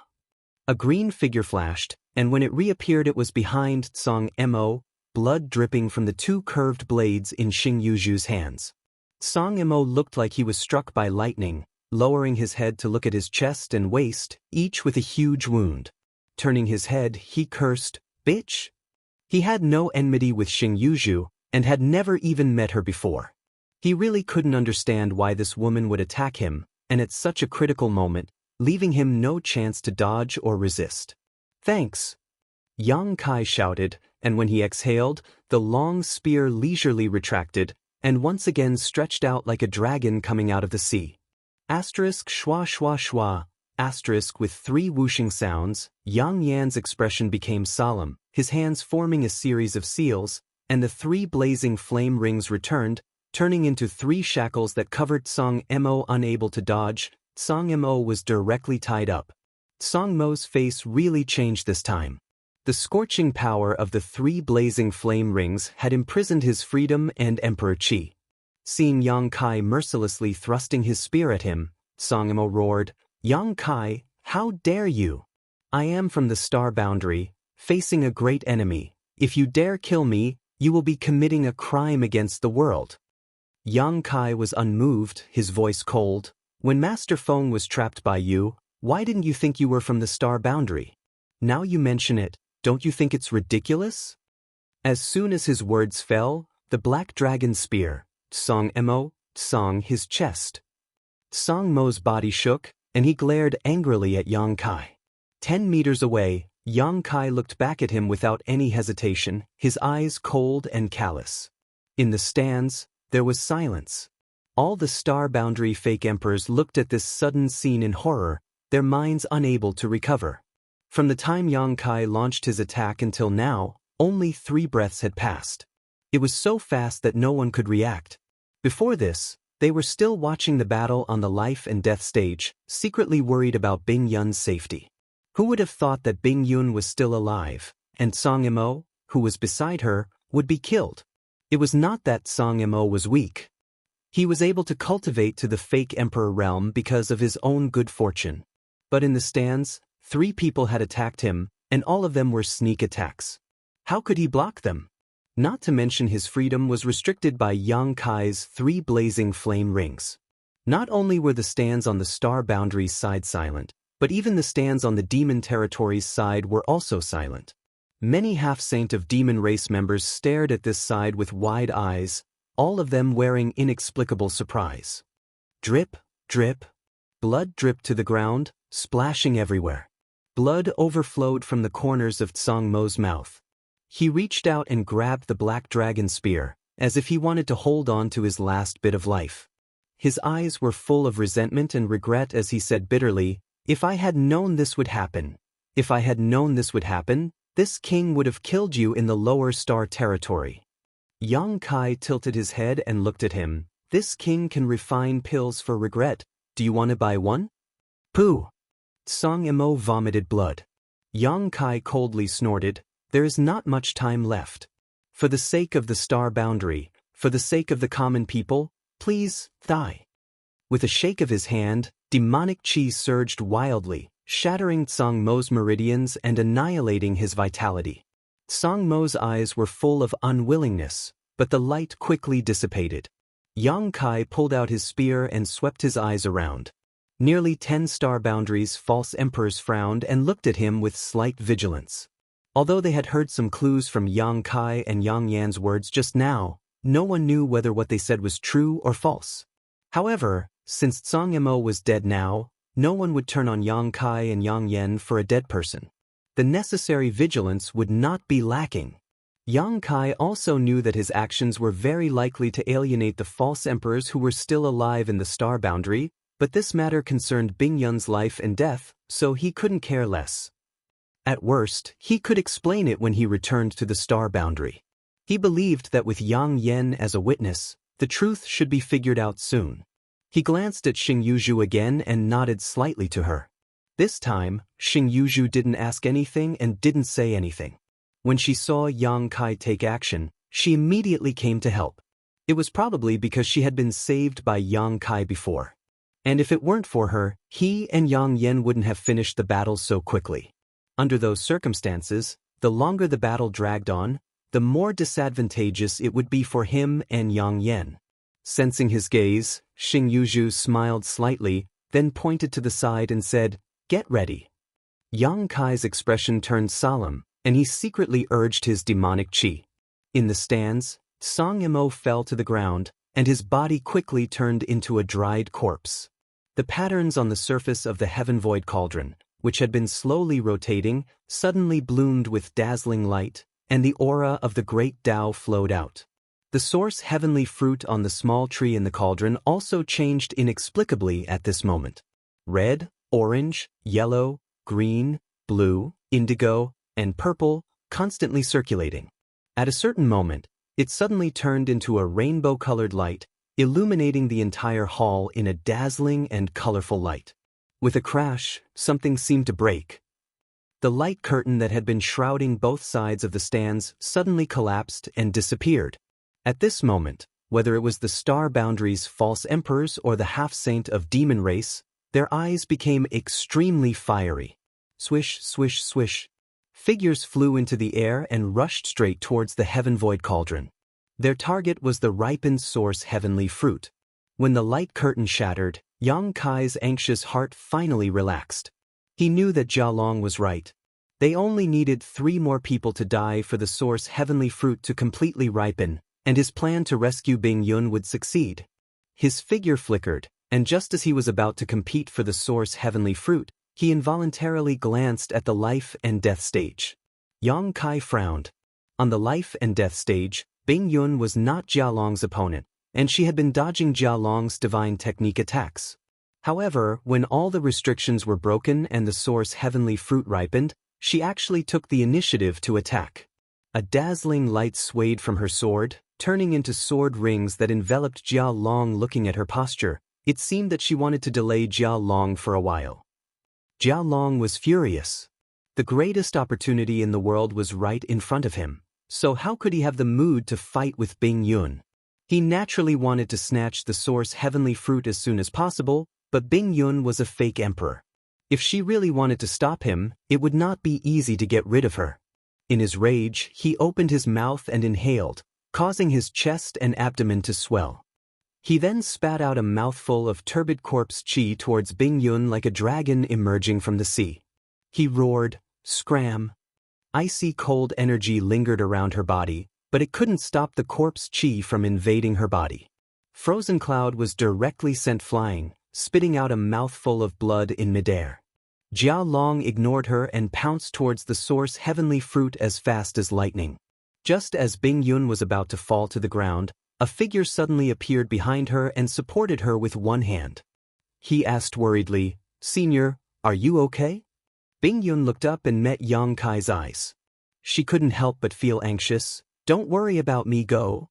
[SPEAKER 1] A green figure flashed, and when it reappeared it was behind Song Mo, blood dripping from the 2 curved blades in Xing Yuzhu's hands. Song Mo looked like he was struck by lightning, lowering his head to look at his chest and waist, each with a huge wound. Turning his head, he cursed, "Bitch!" He had no enmity with Xing Yuzhu, and had never even met her before. He really couldn't understand why this woman would attack him, and at such a critical moment, leaving him no chance to dodge or resist. "Thanks!" Yang Kai shouted, and when he exhaled, the long spear leisurely retracted, and once again stretched out like a dragon coming out of the sea. Asterisk schwa schwa schwa. Asterisk with 3 whooshing sounds, Yang Yan's expression became solemn, his hands forming a series of seals, and the 3 blazing flame rings returned, turning into 3 shackles that covered Song Mo. Unable to dodge, Song Mo was directly tied up. Song Mo's face really changed this time. The scorching power of the 3 blazing flame rings had imprisoned his freedom and Emperor Qi. Seeing Yang Kai mercilessly thrusting his spear at him, Sangamo roared. Yang Kai, how dare you? I am from the star boundary, facing a great enemy. If you dare kill me, you will be committing a crime against the world. Yang Kai was unmoved, his voice cold. When Master Feng was trapped by you, why didn't you think you were from the star boundary? Now you mention it, don't you think it's ridiculous? As soon as his words fell, the black dragon spear, Song Mo, sung his chest. Song Mo's body shook, and he glared angrily at Yang Kai. 10 meters away, Yang Kai looked back at him without any hesitation, his eyes cold and callous. In the stands, there was silence. All the star boundary fake emperors looked at this sudden scene in horror, their minds unable to recover. From the time Yang Kai launched his attack until now, only 3 breaths had passed. It was so fast that no one could react. Before this, they were still watching the battle on the life and death stage, secretly worried about Bing Yun's safety. Who would have thought that Bing Yun was still alive, and Song Mo, who was beside her, would be killed? It was not that Song Mo was weak. He was able to cultivate to the fake emperor realm because of his own good fortune. But in the stands, 3 people had attacked him, and all of them were sneak attacks. How could he block them? Not to mention his freedom was restricted by Yang Kai's 3 blazing flame rings. Not only were the stands on the star boundaries side silent, but even the stands on the demon territories side were also silent. Many half-saint of demon race members stared at this side with wide eyes, all of them wearing inexplicable surprise. Drip, drip. Blood dripped to the ground, splashing everywhere. Blood overflowed from the corners of Tsang Mo's mouth. He reached out and grabbed the black dragon spear, as if he wanted to hold on to his last bit of life. His eyes were full of resentment and regret as he said bitterly, "If I had known this would happen, if I had known this would happen, this king would have killed you in the lower star territory." Yang Kai tilted his head and looked at him. "This king can refine pills for regret. Do you want to buy one?" "Pooh!" Song Mo vomited blood. Yang Kai coldly snorted, "There is not much time left. For the sake of the star boundary, for the sake of the common people, please, die." With a shake of his hand, demonic chi surged wildly, shattering Tsang Mo's meridians and annihilating his vitality. Tsang Mo's eyes were full of unwillingness, but the light quickly dissipated. Yang Kai pulled out his spear and swept his eyes around. Nearly 10 star boundaries false emperors frowned and looked at him with slight vigilance. Although they had heard some clues from Yang Kai and Yang Yan's words just now, no one knew whether what they said was true or false. However, since Tsang Mo was dead now, no one would turn on Yang Kai and Yang Yan for a dead person. The necessary vigilance would not be lacking. Yang Kai also knew that his actions were very likely to alienate the false emperors who were still alive in the star boundary, but this matter concerned Bing Yun's life and death, so he couldn't care less. At worst, he could explain it when he returned to the star boundary. He believed that with Yang Yan as a witness, the truth should be figured out soon. He glanced at Xing Yuzhu again and nodded slightly to her. This time, Xing Yuzhu didn't ask anything and didn't say anything. When she saw Yang Kai take action, she immediately came to help. It was probably because she had been saved by Yang Kai before. And if it weren't for her, he and Yang Yan wouldn't have finished the battle so quickly. Under those circumstances, the longer the battle dragged on, the more disadvantageous it would be for him and Yang Yan. Sensing his gaze, Xing Yuzhu smiled slightly, then pointed to the side and said, "Get ready." Yang Kai's expression turned solemn, and he secretly urged his demonic chi. In the stands, Song Mo fell to the ground, and his body quickly turned into a dried corpse. The patterns on the surface of the Heaven Void Cauldron, which had been slowly rotating, suddenly bloomed with dazzling light, and the aura of the great Tao flowed out. The source heavenly fruit on the small tree in the cauldron also changed inexplicably at this moment. Red, orange, yellow, green, blue, indigo, and purple, constantly circulating. At a certain moment, it suddenly turned into a rainbow-colored light, illuminating the entire hall in a dazzling and colorful light. With a crash, something seemed to break. The light curtain that had been shrouding both sides of the stands suddenly collapsed and disappeared. At this moment, Whether it was the star boundary's false emperors or the half-saint of demon race, their eyes became extremely fiery. Swish, swish, swish. Figures flew into the air and rushed straight towards the heaven void cauldron. Their target was the ripened source heavenly fruit. When the light curtain shattered, Yang Kai's anxious heart finally relaxed. He knew that Jia Long was right. They only needed 3 more people to die for the source heavenly fruit to completely ripen, and his plan to rescue Bing Yun would succeed. His figure flickered, and just as he was about to compete for the source heavenly fruit, he involuntarily glanced at the life and death stage. Yang Kai frowned. On the life and death stage, Bing Yun was not Jia Long's opponent, and she had been dodging Jia Long's divine technique attacks. However, when all the restrictions were broken and the source heavenly fruit ripened, she actually took the initiative to attack. A dazzling light swayed from her sword, turning into sword rings that enveloped Jia Long. Looking at her posture, it seemed that she wanted to delay Jia Long for a while. Jia Long was furious. The greatest opportunity in the world was right in front of him, so how could he have the mood to fight with Bing Yun? He naturally wanted to snatch the source heavenly fruit as soon as possible, but Bing Yun was a fake emperor. If she really wanted to stop him, it would not be easy to get rid of her. In his rage, he opened his mouth and inhaled, causing his chest and abdomen to swell. He then spat out a mouthful of turbid corpse chi towards Bing Yun like a dragon emerging from the sea. He roared, "Scram!" Icy cold energy lingered around her body, but it couldn't stop the corpse chi from invading her body. Frozen Cloud was directly sent flying, spitting out a mouthful of blood in midair. Jia Long ignored her and pounced towards the source heavenly fruit as fast as lightning. Just as Bing Yun was about to fall to the ground, a figure suddenly appeared behind her and supported her with one hand. He asked worriedly, "Senior, are you okay?" Bing Yun looked up and met Yang Kai's eyes. She couldn't help but feel anxious. "Don't worry about me, go."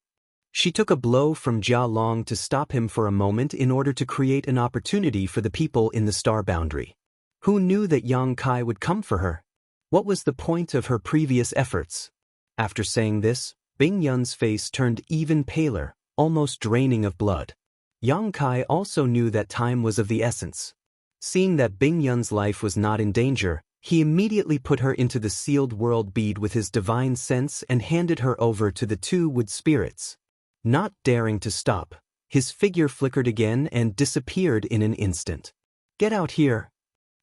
[SPEAKER 1] She took a blow from Jia Long to stop him for a moment in order to create an opportunity for the people in the star boundary. Who knew that Yang Kai would come for her? What was the point of her previous efforts? After saying this, Bing Yun's face turned even paler, almost draining of blood. Yang Kai also knew that time was of the essence. Seeing that Bing Yun's life was not in danger, he immediately put her into the sealed world bead with his divine sense and handed her over to the 2 wood spirits. Not daring to stop, his figure flickered again and disappeared in an instant. "Get out here!"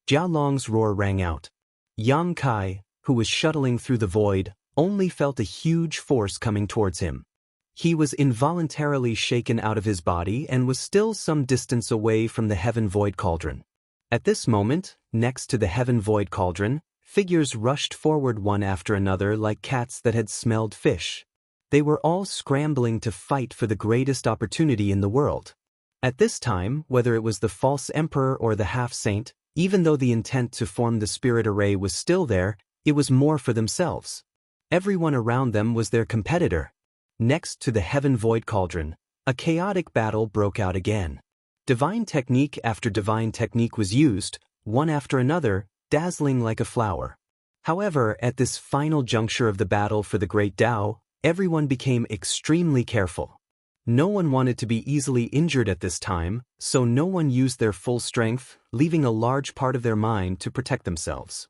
[SPEAKER 1] Jia Long's roar rang out. Yang Kai, who was shuttling through the void, only felt a huge force coming towards him. He was involuntarily shaken out of his body and was still some distance away from the heaven void cauldron. At this moment, next to the heaven void cauldron, figures rushed forward one after another like cats that had smelled fish. They were all scrambling to fight for the greatest opportunity in the world. At this time, whether it was the false emperor or the half-saint, even though the intent to form the spirit array was still there, it was more for themselves. Everyone around them was their competitor. Next to the heaven void cauldron, a chaotic battle broke out again. Divine technique after divine technique was used, one after another, dazzling like a flower. However, at this final juncture of the battle for the Great Tao, everyone became extremely careful. No one wanted to be easily injured at this time, so no one used their full strength, leaving a large part of their mind to protect themselves.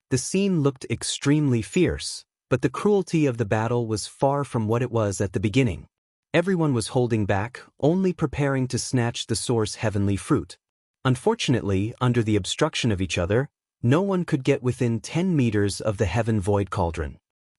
[SPEAKER 1] The scene looked extremely fierce, but the cruelty of the battle was far from what it was at the beginning. Everyone was holding back, only preparing to snatch the source heavenly fruit. Unfortunately, under the obstruction of each other, no one could get within 10 meters of the heaven void cauldron.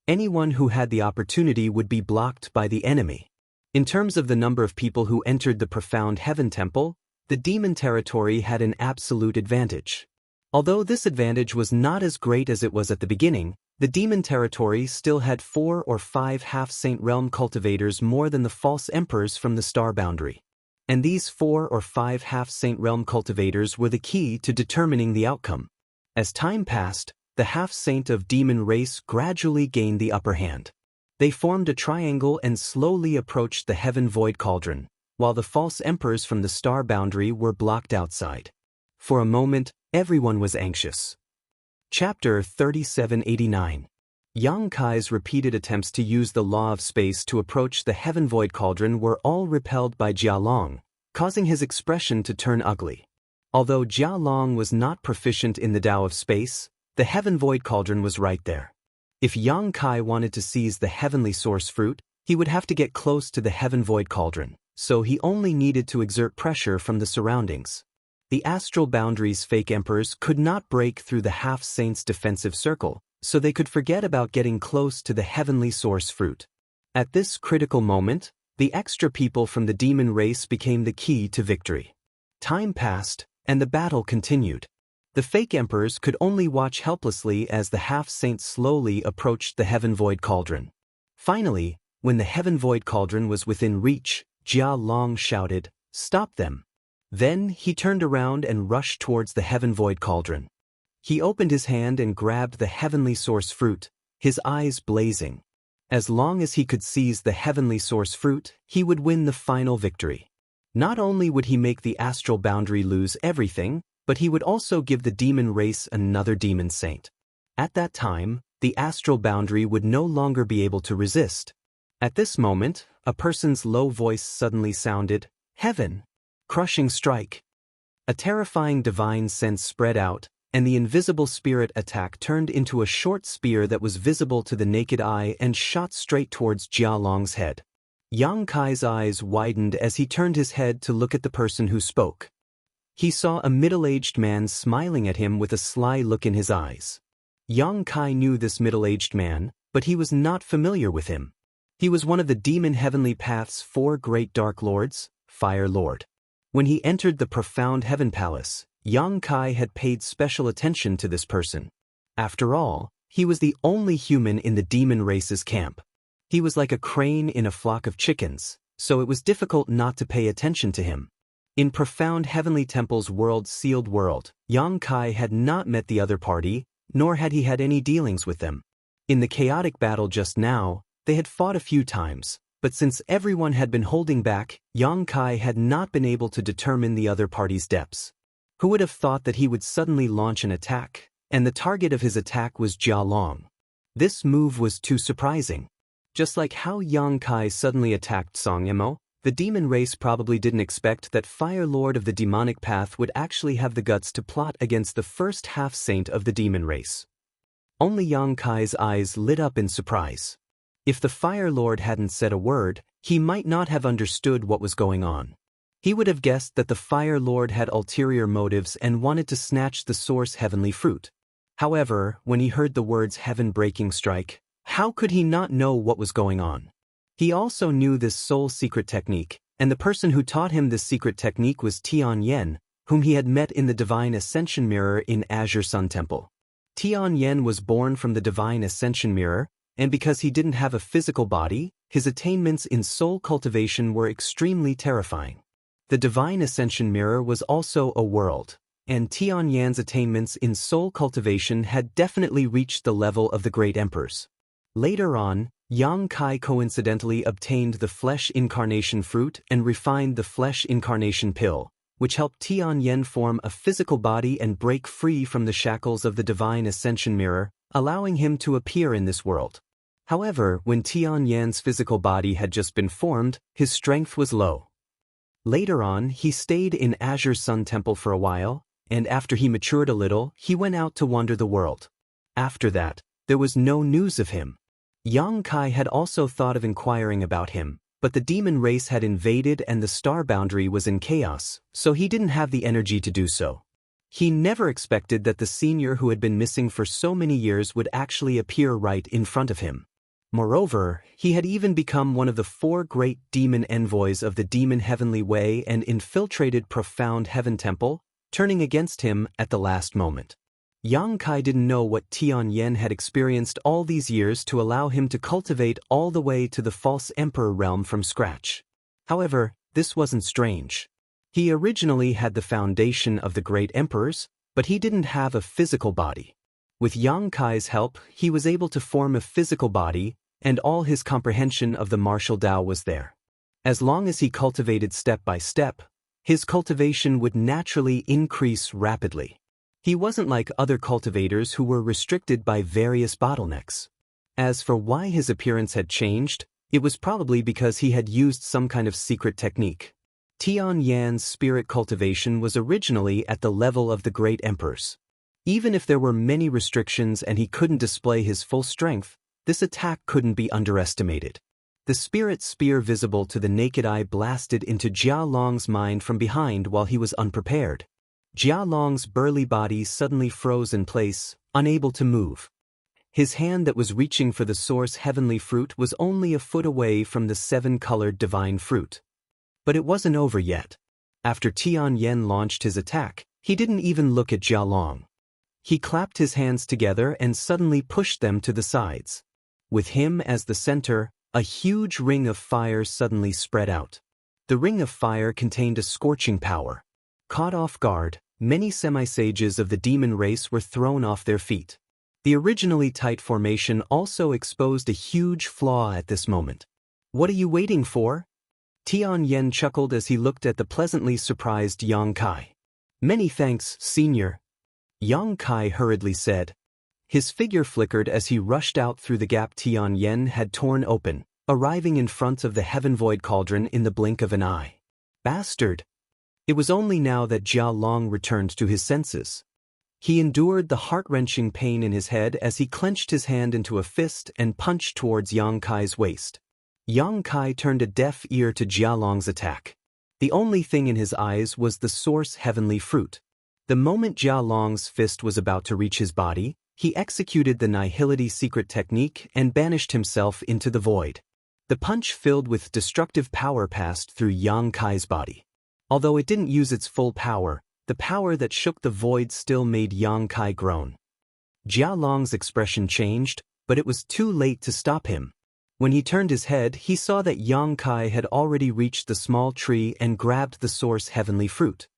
[SPEAKER 1] Anyone who had the opportunity would be blocked by the enemy. In terms of the number of people who entered the profound heaven temple, the demon territory had an absolute advantage. Although this advantage was not as great as it was at the beginning, the demon territory still had 4 or 5 half-saint realm cultivators more than the false emperors from the star boundary. And these 4 or 5 half-saint realm cultivators were the key to determining the outcome. As time passed, the half-saint of demon race gradually gained the upper hand. They formed a triangle and slowly approached the heaven void cauldron, while the false emperors from the star boundary were blocked outside. For a moment, everyone was anxious. Chapter 3789. Yang Kai's repeated attempts to use the law of space to approach the heaven void cauldron were all repelled by Jia Long, causing his expression to turn ugly. Although Jia Long was not proficient in the Tao of space, the heaven void cauldron was right there. If Yang Kai wanted to seize the heavenly source fruit, he would have to get close to the heaven void cauldron, so he only needed to exert pressure from the surroundings. The astral boundaries fake emperors could not break through the half-saint's defensive circle, so they could forget about getting close to the heavenly source fruit. At this critical moment, the extra people from the demon race became the key to victory. Time passed, and the battle continued. The fake emperors could only watch helplessly as the half-saint slowly approached the heaven void cauldron. Finally, when the heaven void cauldron was within reach, Jia Long shouted, "Stop them!" Then he turned around and rushed towards the heaven void cauldron. He opened his hand and grabbed the heavenly source fruit, his eyes blazing. As long as he could seize the heavenly source fruit, he would win the final victory. Not only would he make the astral boundary lose everything, but he would also give the demon race another demon saint. At that time, the astral boundary would no longer be able to resist. At this moment, a person's low voice suddenly sounded, "Heaven! Crushing strike!" A terrifying divine sense spread out, and the invisible spirit attack turned into a short spear that was visible to the naked eye and shot straight towards Jia Long's head. Yang Kai's eyes widened as he turned his head to look at the person who spoke. He saw a middle-aged man smiling at him with a sly look in his eyes. Yang Kai knew this middle-aged man, but he was not familiar with him. He was one of the demon heavenly path's 4 great dark lords, Fire Lord. When he entered the profound heaven palace, Yang Kai had paid special attention to this person. After all, he was the only human in the demon race's camp. He was like a crane in a flock of chickens, so it was difficult not to pay attention to him. In profound heavenly temple's world-sealed world, Yang Kai had not met the other party, nor had he had any dealings with them. In the chaotic battle just now, they had fought a few times, but since everyone had been holding back, Yang Kai had not been able to determine the other party's depths. Who would have thought that he would suddenly launch an attack, and the target of his attack was Jia Long? This move was too surprising. Just like how Yang Kai suddenly attacked Song Emo, the demon race probably didn't expect that Fire Lord of the demonic path would actually have the guts to plot against the first half-saint of the demon race. Only Yang Kai's eyes lit up in surprise. If the Fire Lord hadn't said a word, he might not have understood what was going on. He would have guessed that the Fire Lord had ulterior motives and wanted to snatch the source heavenly fruit. However, when he heard the words heaven-breaking strike, how could he not know what was going on? He also knew this soul secret technique, and the person who taught him this secret technique was Tian Yen, whom he had met in the Divine Ascension Mirror in Azure Sun Temple. Tian Yen was born from the Divine Ascension Mirror, and because he didn't have a physical body, his attainments in soul cultivation were extremely terrifying. The Divine Ascension Mirror was also a world, and Tian Yan's attainments in soul cultivation had definitely reached the level of the great emperors. Later on, Yang Kai coincidentally obtained the flesh incarnation fruit and refined the flesh incarnation pill, which helped Tian Yen form a physical body and break free from the shackles of the Divine Ascension Mirror, allowing him to appear in this world. However, when Tian Yan's physical body had just been formed, his strength was low. Later on, he stayed in Azure Sun Temple for a while, and after he matured a little, he went out to wander the world. After that, there was no news of him. Yang Kai had also thought of inquiring about him, but the demon race had invaded and the star boundary was in chaos, so he didn't have the energy to do so. He never expected that the senior who had been missing for so many years would actually appear right in front of him. Moreover, he had even become one of the 4 great demon envoys of the demon heavenly way and infiltrated profound heaven temple, turning against him at the last moment. Yang Kai didn't know what Tian Yen had experienced all these years to allow him to cultivate all the way to the false emperor realm from scratch. However, this wasn't strange. He originally had the foundation of the great emperors, but he didn't have a physical body. With Yang Kai's help, he was able to form a physical body, and all his comprehension of the martial Tao was there. As long as he cultivated step by step, his cultivation would naturally increase rapidly. He wasn't like other cultivators who were restricted by various bottlenecks. As for why his appearance had changed, it was probably because he had used some kind of secret technique. Tian Yan's spirit cultivation was originally at the level of the great emperors. Even if there were many restrictions and he couldn't display his full strength, this attack couldn't be underestimated. The spirit spear visible to the naked eye blasted into Jia Long's mind from behind while he was unprepared. Jia Long's burly body suddenly froze in place, unable to move. His hand that was reaching for the source heavenly fruit was only a foot away from the seven-colored divine fruit. But it wasn't over yet. After Tian Yan launched his attack, he didn't even look at Jia Long. He clapped his hands together and suddenly pushed them to the sides. With him as the center, a huge ring of fire suddenly spread out. The ring of fire contained a scorching power. Caught off guard, many semi-sages of the demon race were thrown off their feet. The originally tight formation also exposed a huge flaw at this moment. "What are you waiting for?" Tian Yan chuckled as he looked at the pleasantly surprised Yang Kai. "Many thanks, senior," Yang Kai hurriedly said. His figure flickered as he rushed out through the gap Tian Yan had torn open, arriving in front of the heaven void cauldron in the blink of an eye. Bastard! It was only now that Jia Long returned to his senses. He endured the heart-wrenching pain in his head as he clenched his hand into a fist and punched towards Yang Kai's waist. Yang Kai turned a deaf ear to Jia Long's attack. The only thing in his eyes was the source heavenly fruit. The moment Jia Long's fist was about to reach his body, he executed the Nihility secret technique and banished himself into the void. The punch filled with destructive power passed through Yang Kai's body. Although it didn't use its full power, the power that shook the void still made Yang Kai groan. Jia Long's expression changed, but it was too late to stop him. When he turned his head, he saw that Yang Kai had already reached the small tree and grabbed the source heavenly fruit.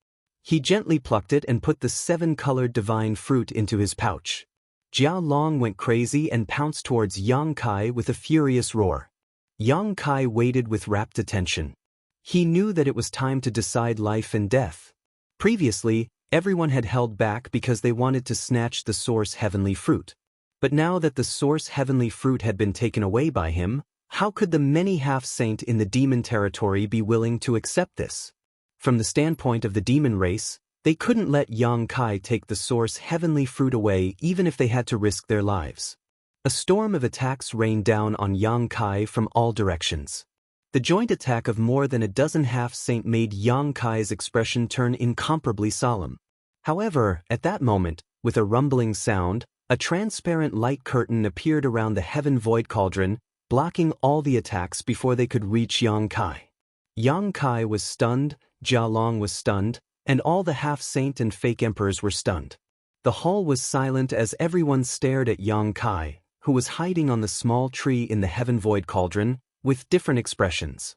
[SPEAKER 1] He gently plucked it and put the seven-colored divine fruit into his pouch. Jia Long went crazy and pounced towards Yang Kai with a furious roar. Yang Kai waited with rapt attention. He knew that it was time to decide life and death. Previously, everyone had held back because they wanted to snatch the source heavenly fruit. But now that the source heavenly fruit had been taken away by him, how could the many half-saint in the demon territory be willing to accept this? From the standpoint of the demon race, they couldn't let Yang Kai take the source heavenly fruit away even if they had to risk their lives. A storm of attacks rained down on Yang Kai from all directions. The joint attack of more than a dozen half-saint made Yang Kai's expression turn incomparably solemn. However, at that moment, with a rumbling sound, a transparent light curtain appeared around the heaven void cauldron, blocking all the attacks before they could reach Yang Kai. Yang Kai was stunned, Jia Long was stunned, and all the half-saint and fake emperors were stunned. The hall was silent as everyone stared at Yang Kai, who was hiding on the small tree in the heaven void cauldron, with different expressions.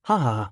[SPEAKER 1] Ha ha!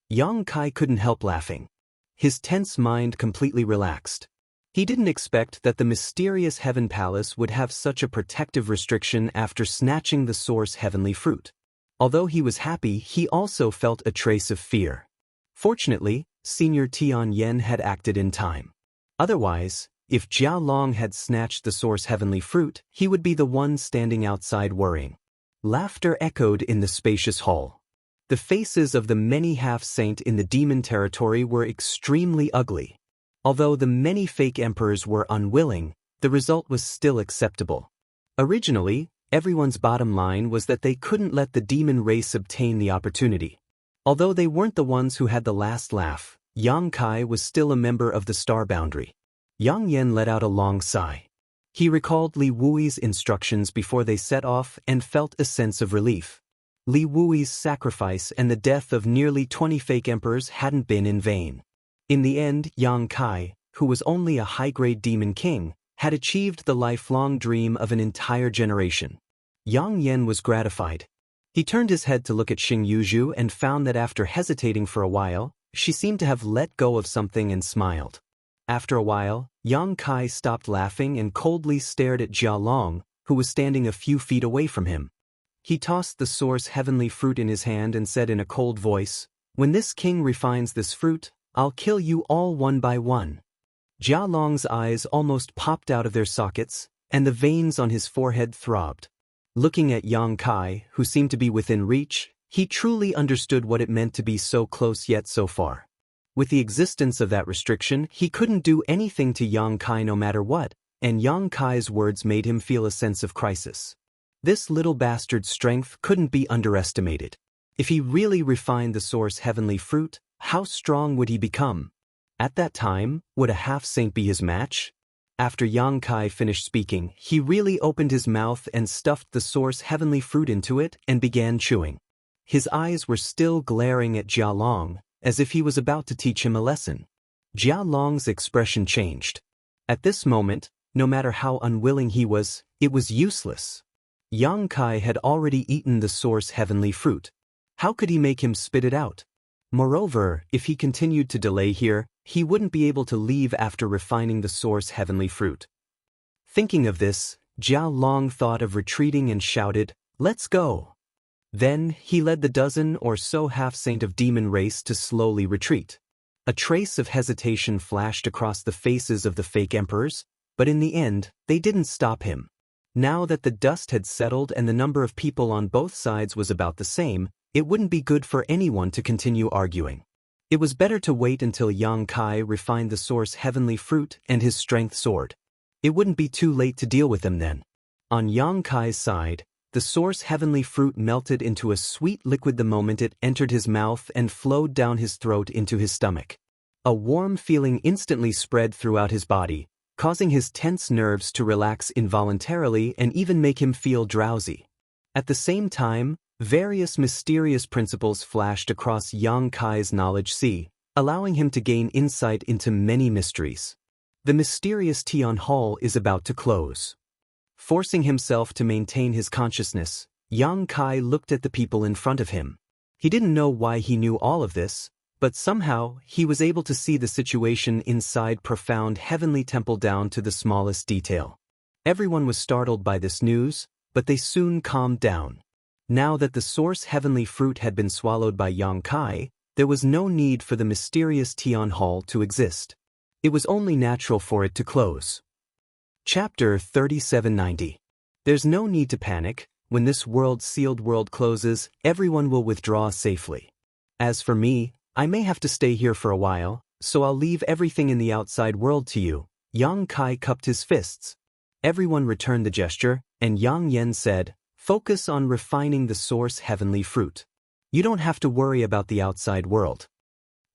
[SPEAKER 1] Yang Kai couldn't help laughing. His tense mind completely relaxed. He didn't expect that the mysterious heaven palace would have such a protective restriction after snatching the source heavenly fruit. Although he was happy, he also felt a trace of fear. Fortunately, Senior Tian Yan had acted in time. Otherwise, if Jia Long had snatched the source heavenly fruit, he would be the one standing outside worrying. Laughter echoed in the spacious hall. The faces of the many half-saint in the demon territory were extremely ugly. Although the many fake emperors were unwilling, the result was still acceptable. Originally, everyone's bottom line was that they couldn't let the demon race obtain the opportunity. Although they weren't the ones who had the last laugh, Yang Kai was still a member of the star boundary. Yang Yan let out a long sigh. He recalled Li Wui's instructions before they set off and felt a sense of relief. Li Wui's sacrifice and the death of nearly 20 fake emperors hadn't been in vain. In the end, Yang Kai, who was only a high-grade demon king, had achieved the lifelong dream of an entire generation. Yang Yan was gratified. He turned his head to look at Xing Yuzhu and found that after hesitating for a while, she seemed to have let go of something and smiled. After a while, Yang Kai stopped laughing and coldly stared at Jia Long, who was standing a few feet away from him. He tossed the source heavenly fruit in his hand and said in a cold voice, "When this king refines this fruit, I'll kill you all one by one." Jia Long's eyes almost popped out of their sockets, and the veins on his forehead throbbed. Looking at Yang Kai, who seemed to be within reach, he truly understood what it meant to be so close yet so far. With the existence of that restriction, he couldn't do anything to Yang Kai no matter what, and Yang Kai's words made him feel a sense of crisis. This little bastard's strength couldn't be underestimated. If he really refined the source heavenly fruit, how strong would he become? At that time, would a half-saint be his match? After Yang Kai finished speaking, he really opened his mouth and stuffed the source heavenly fruit into it and began chewing. His eyes were still glaring at Jia Long, as if he was about to teach him a lesson. Jia Long's expression changed. At this moment, no matter how unwilling he was, it was useless. Yang Kai had already eaten the source heavenly fruit. How could he make him spit it out? Moreover, if he continued to delay here, he wouldn't be able to leave after refining the source heavenly fruit. Thinking of this, Jia Long thought of retreating and shouted, "Let's go!" Then, he led the dozen or so half-saint of demon race to slowly retreat. A trace of hesitation flashed across the faces of the fake emperors, but in the end, they didn't stop him. Now that the dust had settled and the number of people on both sides was about the same, it wouldn't be good for anyone to continue arguing. It was better to wait until Yang Kai refined the source heavenly fruit and his strength soared. It wouldn't be too late to deal with them then. On Yang Kai's side, the source heavenly fruit melted into a sweet liquid the moment it entered his mouth and flowed down his throat into his stomach. A warm feeling instantly spread throughout his body, causing his tense nerves to relax involuntarily and even make him feel drowsy. At the same time, various mysterious principles flashed across Yang Kai's knowledge sea, allowing him to gain insight into many mysteries. The mysterious Tian Hall is about to close. Forcing himself to maintain his consciousness, Yang Kai looked at the people in front of him. He didn't know why he knew all of this, but somehow he was able to see the situation inside profound heavenly temple down to the smallest detail. Everyone was startled by this news, but they soon calmed down. Now that the source heavenly fruit had been swallowed by Yang Kai, there was no need for the mysterious Tian Hall to exist. It was only natural for it to close. Chapter 3790. There's no need to panic. When this world-sealed world closes, everyone will withdraw safely. As for me, I may have to stay here for a while, so I'll leave everything in the outside world to you. Yang Kai cupped his fists. Everyone returned the gesture, and Yang Yen said, "Focus on refining the source heavenly fruit. You don't have to worry about the outside world."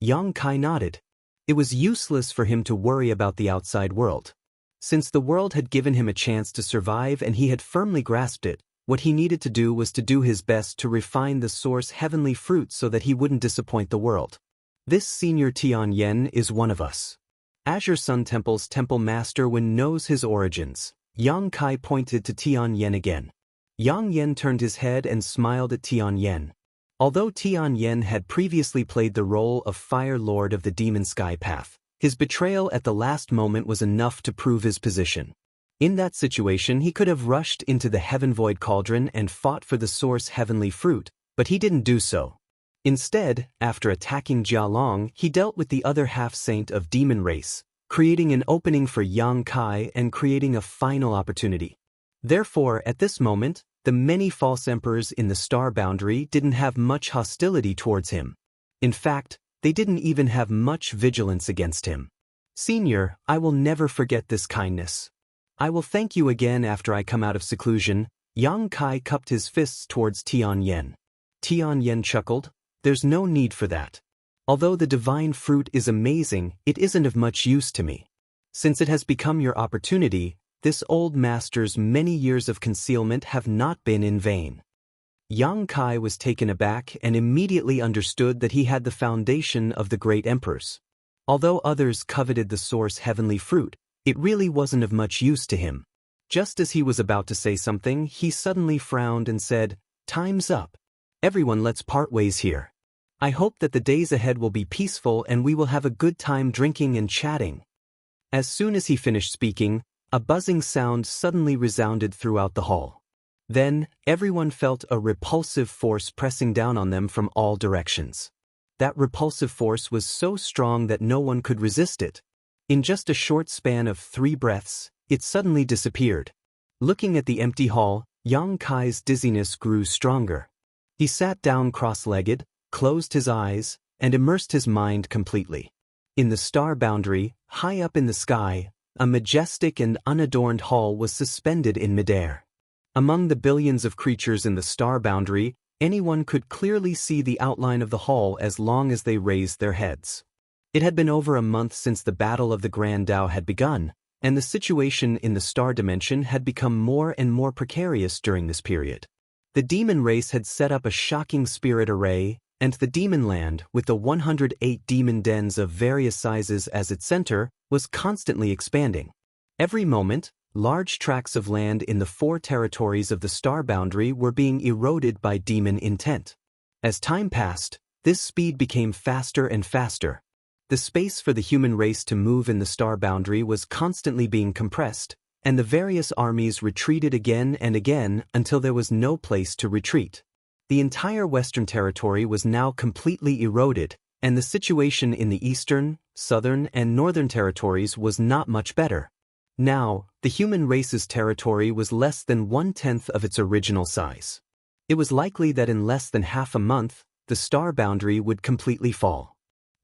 [SPEAKER 1] Yang Kai nodded. It was useless for him to worry about the outside world. Since the world had given him a chance to survive and he had firmly grasped it, what he needed to do was to do his best to refine the source heavenly fruit so that he wouldn't disappoint the world. This senior Tian Yen is one of us. Azure Sun Temple's temple master knows his origins. Yang Kai pointed to Tian Yen again. Yang Yen turned his head and smiled at Tian Yen. Although Tian Yen had previously played the role of Fire Lord of the Demon Sky Path, his betrayal at the last moment was enough to prove his position. In that situation he could have rushed into the Heaven Void Cauldron and fought for the source heavenly fruit, but he didn't do so. Instead, after attacking Jia Long, he dealt with the other half-saint of demon race, creating an opening for Yang Kai and creating a final opportunity. Therefore, at this moment, the many false emperors in the star boundary didn't have much hostility towards him. In fact, they didn't even have much vigilance against him. "Senior, I will never forget this kindness. I will thank you again after I come out of seclusion." Yang Kai cupped his fists towards Tian Yen. Tian Yen chuckled, "There's no need for that. Although the divine fruit is amazing, it isn't of much use to me. Since it has become your opportunity, this old master's many years of concealment have not been in vain." Yang Kai was taken aback and immediately understood that he had the foundation of the great emperors. Although others coveted the source heavenly fruit, it really wasn't of much use to him. Just as he was about to say something, he suddenly frowned and said, "Time's up. Everyone, let's part ways here. I hope that the days ahead will be peaceful and we will have a good time drinking and chatting." As soon as he finished speaking, a buzzing sound suddenly resounded throughout the hall. Then, everyone felt a repulsive force pressing down on them from all directions. That repulsive force was so strong that no one could resist it. In just a short span of 3 breaths, it suddenly disappeared. Looking at the empty hall, Yang Kai's dizziness grew stronger. He sat down cross-legged, closed his eyes, and immersed his mind completely. In the star boundary, high up in the sky, a majestic and unadorned hall was suspended in midair. Among the billions of creatures in the star boundary, anyone could clearly see the outline of the hall as long as they raised their heads. It had been over a month since the Battle of the Grand Tao had begun, and the situation in the star dimension had become more and more precarious during this period. The demon race had set up a shocking spirit array, and the demon land, with the 108 demon dens of various sizes as its center, was constantly expanding. Every moment, large tracts of land in the 4 territories of the star boundary were being eroded by demon intent. As time passed, this speed became faster and faster. The space for the human race to move in the star boundary was constantly being compressed, and the various armies retreated again and again until there was no place to retreat. The entire Western territory was now completely eroded, and the situation in the Eastern, Southern, and Northern territories was not much better. Now, the human race's territory was less than 1/10 of its original size. It was likely that in less than half a month, the star boundary would completely fall.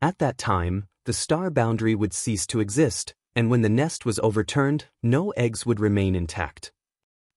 [SPEAKER 1] At that time, the star boundary would cease to exist, and when the nest was overturned, no eggs would remain intact.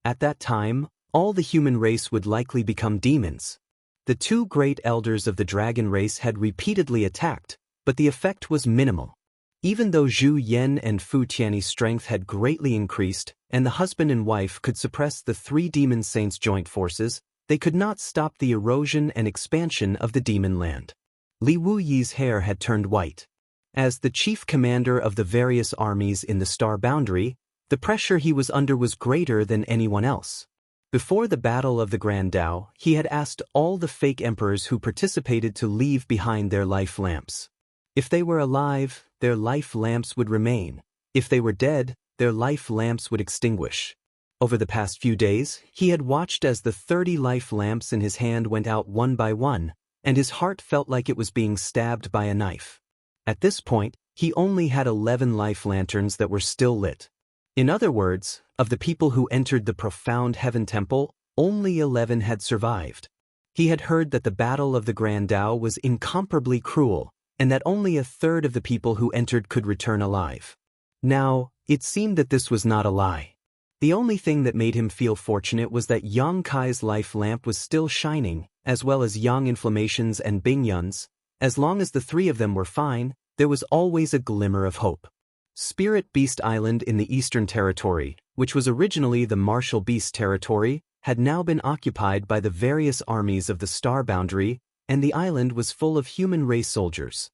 [SPEAKER 1] At that time, all the human race would likely become demons. The 2 great elders of the dragon race had repeatedly attacked, but the effect was minimal. Even though Zhu Yan and Fu Tianyi's strength had greatly increased, and the husband and wife could suppress the 3 demon saints' joint forces, they could not stop the erosion and expansion of the demon land. Li Wuyi's hair had turned white. As the chief commander of the various armies in the star boundary, the pressure he was under was greater than anyone else. Before the Battle of the Grand Tao, he had asked all the fake emperors who participated to leave behind their life lamps. If they were alive, their life lamps would remain. If they were dead, their life lamps would extinguish. Over the past few days, he had watched as the 30 life lamps in his hand went out one by one, and his heart felt like it was being stabbed by a knife. At this point, he only had 11 life lanterns that were still lit. In other words, of the people who entered the profound heaven temple, only 11 had survived. He had heard that the Battle of the Grand Tao was incomparably cruel, and that only 1/3 of the people who entered could return alive. Now, it seemed that this was not a lie. The only thing that made him feel fortunate was that Yang Kai's life lamp was still shining, as well as Yang Inflammation's and Bing Yun's. As long as the 3 of them were fine, there was always a glimmer of hope. Spirit Beast Island in the Eastern Territory, which was originally the Martial Beast Territory, had now been occupied by the various armies of the star boundary, and the island was full of human race soldiers.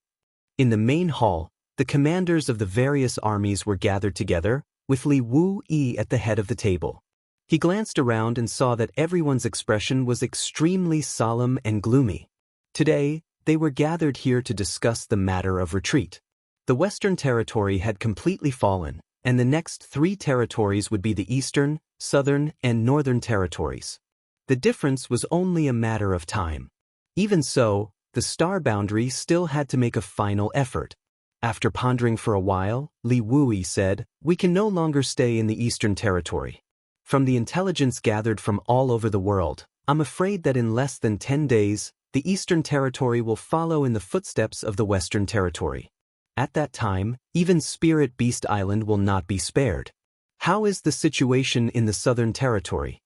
[SPEAKER 1] In the main hall, the commanders of the various armies were gathered together, with Li Wuyi at the head of the table. He glanced around and saw that everyone's expression was extremely solemn and gloomy. Today, they were gathered here to discuss the matter of retreat. The Western Territory had completely fallen, and the next 3 territories would be the Eastern, Southern, and Northern territories. The difference was only a matter of time. Even so, the star boundary still had to make a final effort. After pondering for a while, Li Wuyi said, "We can no longer stay in the Eastern Territory. From the intelligence gathered from all over the world, I'm afraid that in less than 10 days, the Eastern Territory will follow in the footsteps of the Western Territory. At that time, even Spirit Beast Island will not be spared. How is the situation in the Southern Territory?"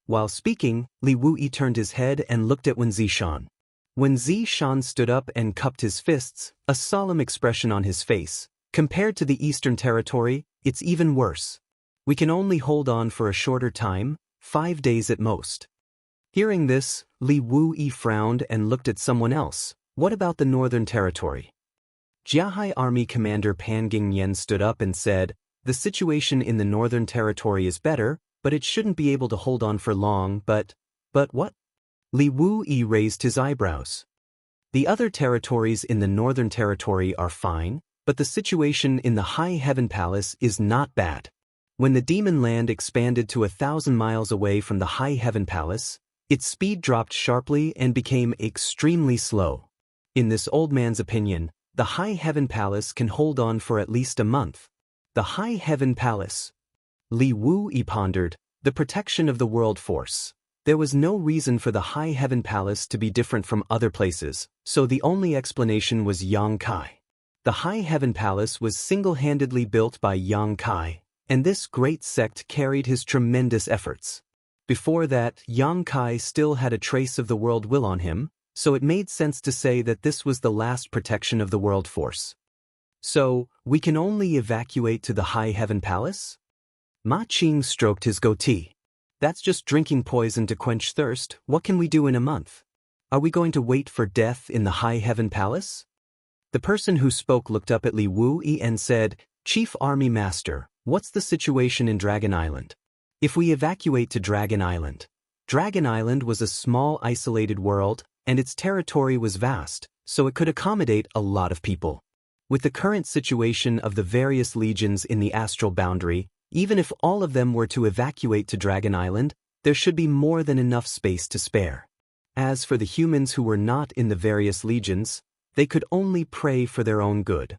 [SPEAKER 1] While speaking, Li Wuyi turned his head and looked at Wen Zishan. When Zishan stood up and cupped his fists, a solemn expression on his face. "Compared to the Eastern Territory, it's even worse. We can only hold on for a shorter time, 5 days at most." Hearing this, Li Wuyi frowned and looked at someone else. "What about the Northern Territory?" Jiahai Army Commander Pan Gingyan stood up and said, "The situation in the Northern Territory is better, but it shouldn't be able to hold on for long, but what?" Li Wuyi raised his eyebrows. "The other territories in the Northern Territory are fine, but the situation in the High Heaven Palace is not bad. When the demon land expanded to 1,000 miles away from the High Heaven Palace, its speed dropped sharply and became extremely slow. In this old man's opinion, the High Heaven Palace can hold on for at least a month." "The High Heaven Palace?" Li Wuyi pondered. The protection of the world force. There was no reason for the High Heaven Palace to be different from other places, so the only explanation was Yang Kai. The High Heaven Palace was single-handedly built by Yang Kai, and this great sect carried his tremendous efforts. Before that, Yang Kai still had a trace of the world will on him, so it made sense to say that this was the last protection of the world force. So, we can only evacuate to the High Heaven Palace? Ma Qing stroked his goatee. That's just drinking poison to quench thirst. What can we do in a month? Are we going to wait for death in the High Heaven Palace? The person who spoke looked up at Li Wuyi and said, Chief Army Master, what's the situation in Dragon Island? If we evacuate to Dragon Island was a small isolated world, and its territory was vast, so it could accommodate a lot of people. With the current situation of the various legions in the astral boundary, even if all of them were to evacuate to Dragon Island, there should be more than enough space to spare. As for the humans who were not in the various legions, they could only pray for their own good.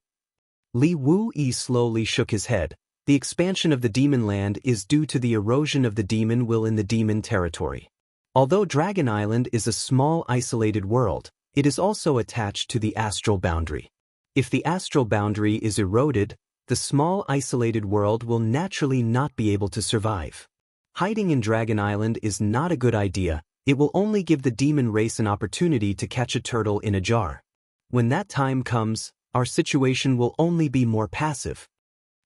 [SPEAKER 1] Li Wuyi slowly shook his head. The expansion of the demon land is due to the erosion of the demon will in the demon territory. Although Dragon Island is a small isolated world, it is also attached to the astral boundary. If the astral boundary is eroded, the small isolated world will naturally not be able to survive. Hiding in Dragon Island is not a good idea. It will only give the demon race an opportunity to catch a turtle in a jar. When that time comes, our situation will only be more passive.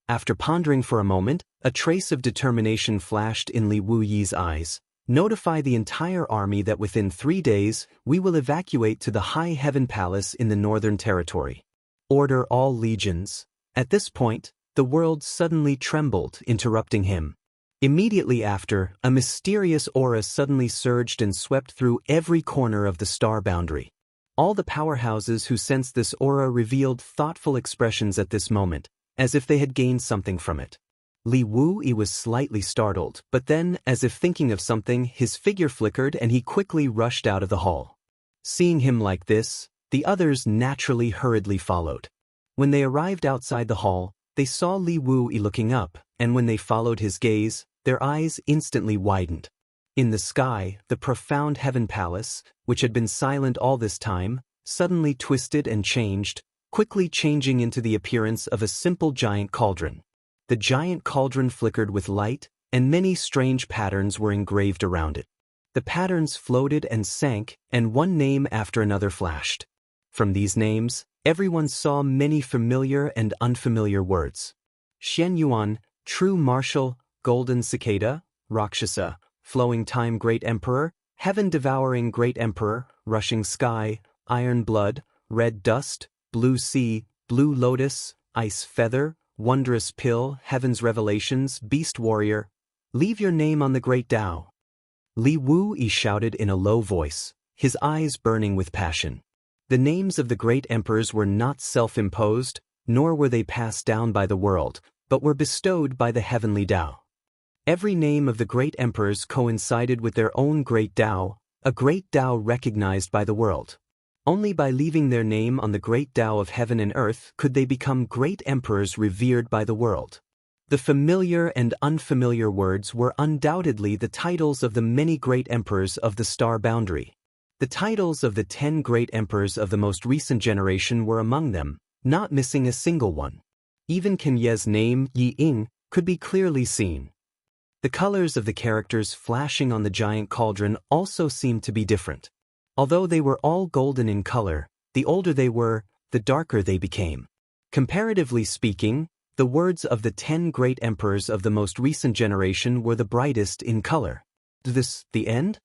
[SPEAKER 1] After pondering for a moment, a trace of determination flashed in Li Wuyi's eyes. Notify the entire army that within 3 days, we will evacuate to the High Heaven Palace in the Northern Territory. Order all legions. At this point, the world suddenly trembled, interrupting him. Immediately after, a mysterious aura suddenly surged and swept through every corner of the star boundary. All the powerhouses who sensed this aura revealed thoughtful expressions at this moment, as if they had gained something from it. Li Wuyi was slightly startled, but then, as if thinking of something, his figure flickered and he quickly rushed out of the hall. Seeing him like this, the others naturally hurriedly followed. When they arrived outside the hall, they saw Li Wuyi looking up, and when they followed his gaze, their eyes instantly widened. In the sky, the profound heaven palace, which had been silent all this time, suddenly twisted and changed, quickly changing into the appearance of a simple giant cauldron. The giant cauldron flickered with light, and many strange patterns were engraved around it. The patterns floated and sank, and one name after another flashed. From these names, everyone saw many familiar and unfamiliar words. Xian Yuan, True Martial, Golden Cicada, Rakshasa, Flowing Time Great Emperor, Heaven Devouring Great Emperor, Rushing Sky, Iron Blood, Red Dust, Blue Sea, Blue Lotus, Ice Feather, Wondrous Pill, Heaven's Revelations, Beast Warrior. Leave your name on the Great Tao. Li Wuyi shouted in a low voice, his eyes burning with passion. The names of the great emperors were not self-imposed, nor were they passed down by the world, but were bestowed by the heavenly Tao. Every name of the great emperors coincided with their own great Tao, a great Tao recognized by the world. Only by leaving their name on the great Tao of heaven and earth could they become great emperors revered by the world. The familiar and unfamiliar words were undoubtedly the titles of the many great emperors of the star boundary. The titles of the 10 great emperors of the most recent generation were among them, not missing a single one. Even Ken Ye's name, Yi Ying, could be clearly seen. The colors of the characters flashing on the giant cauldron also seemed to be different. Although they were all golden in color, the older they were, the darker they became. Comparatively speaking, the words of the 10 great emperors of the most recent generation were the brightest in color. This, the end?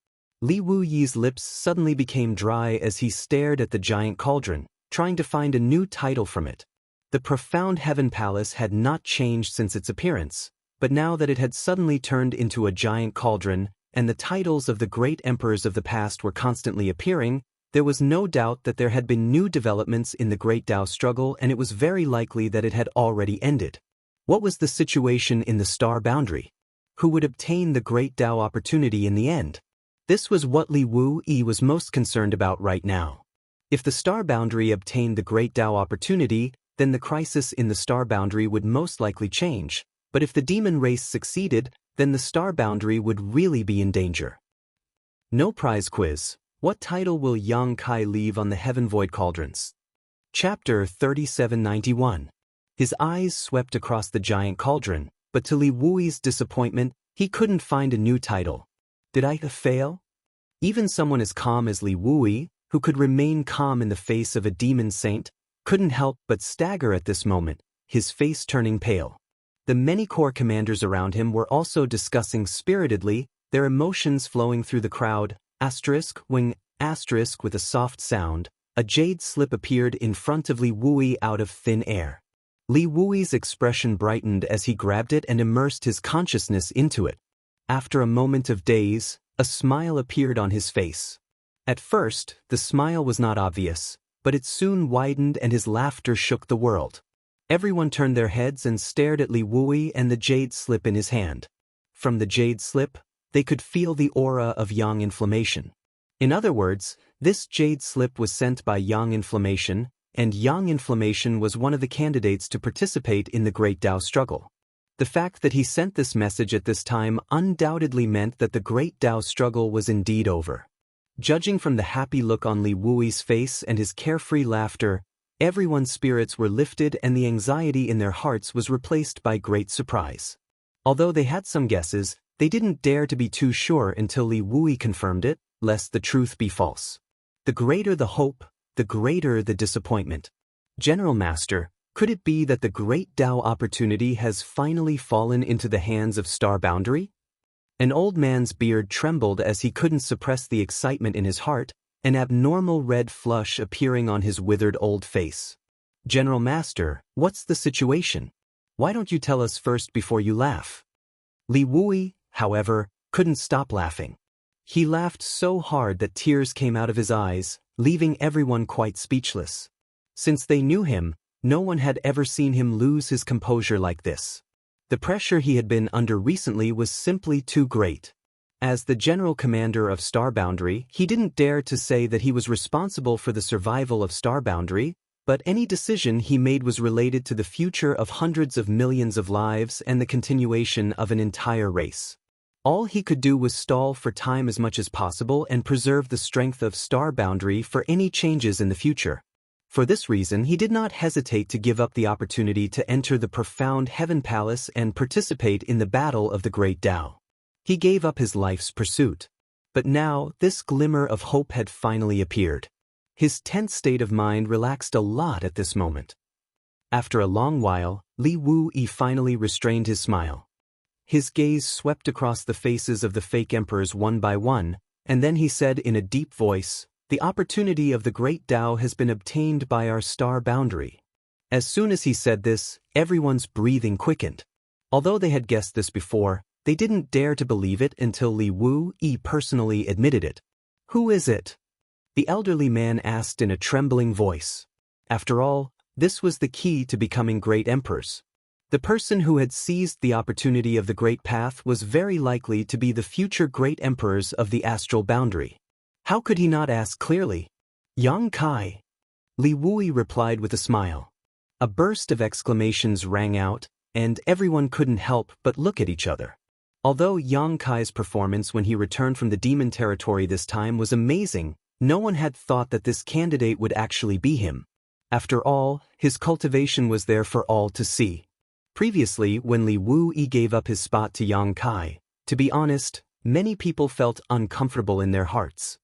[SPEAKER 1] Li Wuyi's lips suddenly became dry as he stared at the giant cauldron, trying to find a new title from it. The profound heaven palace had not changed since its appearance, but now that it had suddenly turned into a giant cauldron, and the titles of the great emperors of the past were constantly appearing, there was no doubt that there had been new developments in the Great Tao struggle, and it was very likely that it had already ended. What was the situation in the star boundary? Who would obtain the Great Tao opportunity in the end? This was what Li Wuyi was most concerned about right now. If the star boundary obtained the Great Tao opportunity, then the crisis in the star boundary would most likely change, but if the demon race succeeded, then the star boundary would really be in danger. No prize quiz. What title will Yang Kai leave on the Heaven Void Cauldrons? Chapter 3791. His eyes swept across the giant cauldron, but to Li Wui's disappointment, he couldn't find a new title. Did I fail? Even someone as calm as Li Wui, who could remain calm in the face of a demon saint, couldn't help but stagger at this moment, his face turning pale. The many corps commanders around him were also discussing spiritedly, their emotions flowing through the crowd. Wing, with a soft sound, a jade slip appeared in front of Li Wui out of thin air. Li Wui's expression brightened as he grabbed it and immersed his consciousness into it. After a moment of daze, a smile appeared on his face. At first, the smile was not obvious, but it soon widened and his laughter shook the world. Everyone turned their heads and stared at Li Wui and the jade slip in his hand. From the jade slip, they could feel the aura of Yang Inflammation. In other words, this jade slip was sent by Yang Inflammation, and Yang Inflammation was one of the candidates to participate in the Great Tao struggle. The fact that he sent this message at this time undoubtedly meant that the Great Tao struggle was indeed over. Judging from the happy look on Li Wui's face and his carefree laughter, everyone's spirits were lifted and the anxiety in their hearts was replaced by great surprise. Although they had some guesses, they didn't dare to be too sure until Li Wui confirmed it, lest the truth be false. The greater the hope, the greater the disappointment. General Master, could it be that the Great Tao opportunity has finally fallen into the hands of Star Boundary? An old man's beard trembled as he couldn't suppress the excitement in his heart, an abnormal red flush appearing on his withered old face. General Master, what's the situation? Why don't you tell us first before you laugh? Li Wui, however, couldn't stop laughing. He laughed so hard that tears came out of his eyes, leaving everyone quite speechless. Since they knew him, no one had ever seen him lose his composure like this. The pressure he had been under recently was simply too great. As the general commander of Star Boundary, he didn't dare to say that he was responsible for the survival of Star Boundary, but any decision he made was related to the future of hundreds of millions of lives and the continuation of an entire race. All he could do was stall for time as much as possible and preserve the strength of Star Boundary for any changes in the future. For this reason, he did not hesitate to give up the opportunity to enter the profound Heaven Palace and participate in the battle of the Great Tao. He gave up his life's pursuit. But now, this glimmer of hope had finally appeared. His tense state of mind relaxed a lot at this moment. After a long while, Li Wui finally restrained his smile. His gaze swept across the faces of the fake emperors one by one, and then he said in a deep voice, "The opportunity of the Great Tao has been obtained by our Star Boundary." As soon as he said this, everyone's breathing quickened. Although they had guessed this before, they didn't dare to believe it until Li Wui personally admitted it. "Who is it?" the elderly man asked in a trembling voice. After all, this was the key to becoming great emperors. The person who had seized the opportunity of the Great Path was very likely to be the future great emperors of the Astral Boundary. How could he not ask clearly? "Yang Kai." Li Wui replied with a smile. A burst of exclamations rang out, and everyone couldn't help but look at each other. Although Yang Kai's performance when he returned from the demon territory this time was amazing, no one had thought that this candidate would actually be him. After all, his cultivation was there for all to see. Previously, when Li Wui gave up his spot to Yang Kai, to be honest, many people felt uncomfortable in their hearts.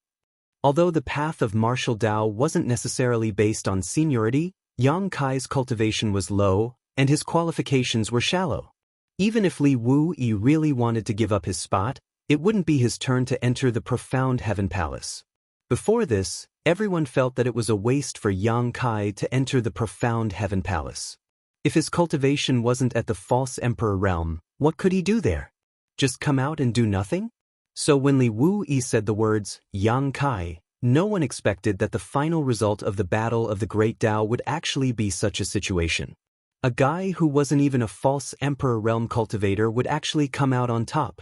[SPEAKER 1] Although the path of martial Tao wasn't necessarily based on seniority, Yang Kai's cultivation was low, and his qualifications were shallow. Even if Li Wui really wanted to give up his spot, it wouldn't be his turn to enter the profound Heaven Palace. Before this, everyone felt that it was a waste for Yang Kai to enter the profound Heaven Palace. If his cultivation wasn't at the false emperor realm, what could he do there? Just come out and do nothing? So when Li Wui said the words, Yang Kai, no one expected that the final result of the battle of the Great Tao would actually be such a situation. A guy who wasn't even a false emperor realm cultivator would actually come out on top.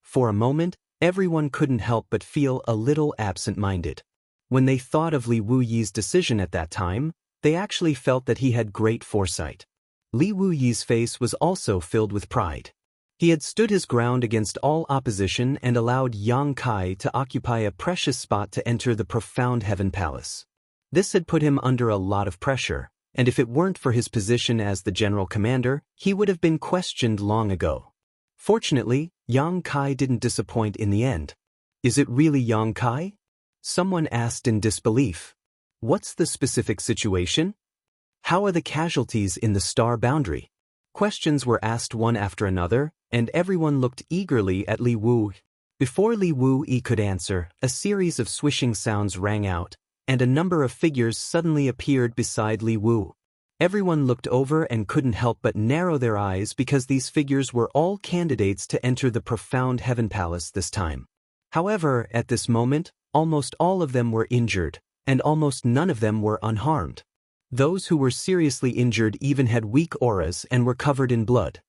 [SPEAKER 1] For a moment, everyone couldn't help but feel a little absent-minded. When they thought of Li Wui's decision at that time, they actually felt that he had great foresight. Li Wui's face was also filled with pride. He had stood his ground against all opposition and allowed Yang Kai to occupy a precious spot to enter the profound Heaven Palace. This had put him under a lot of pressure, and if it weren't for his position as the general commander, he would have been questioned long ago. Fortunately, Yang Kai didn't disappoint in the end. Is it really Yang Kai? Someone asked in disbelief. What's the specific situation? How are the casualties in the star boundary? Questions were asked one after another, and everyone looked eagerly at Li Wu. Before Li Wu could answer, a series of swishing sounds rang out, and a number of figures suddenly appeared beside Li Wu. Everyone looked over and couldn't help but narrow their eyes because these figures were all candidates to enter the profound Heaven Palace this time. However, at this moment, almost all of them were injured, and almost none of them were unharmed. Those who were seriously injured even had weak auras and were covered in blood.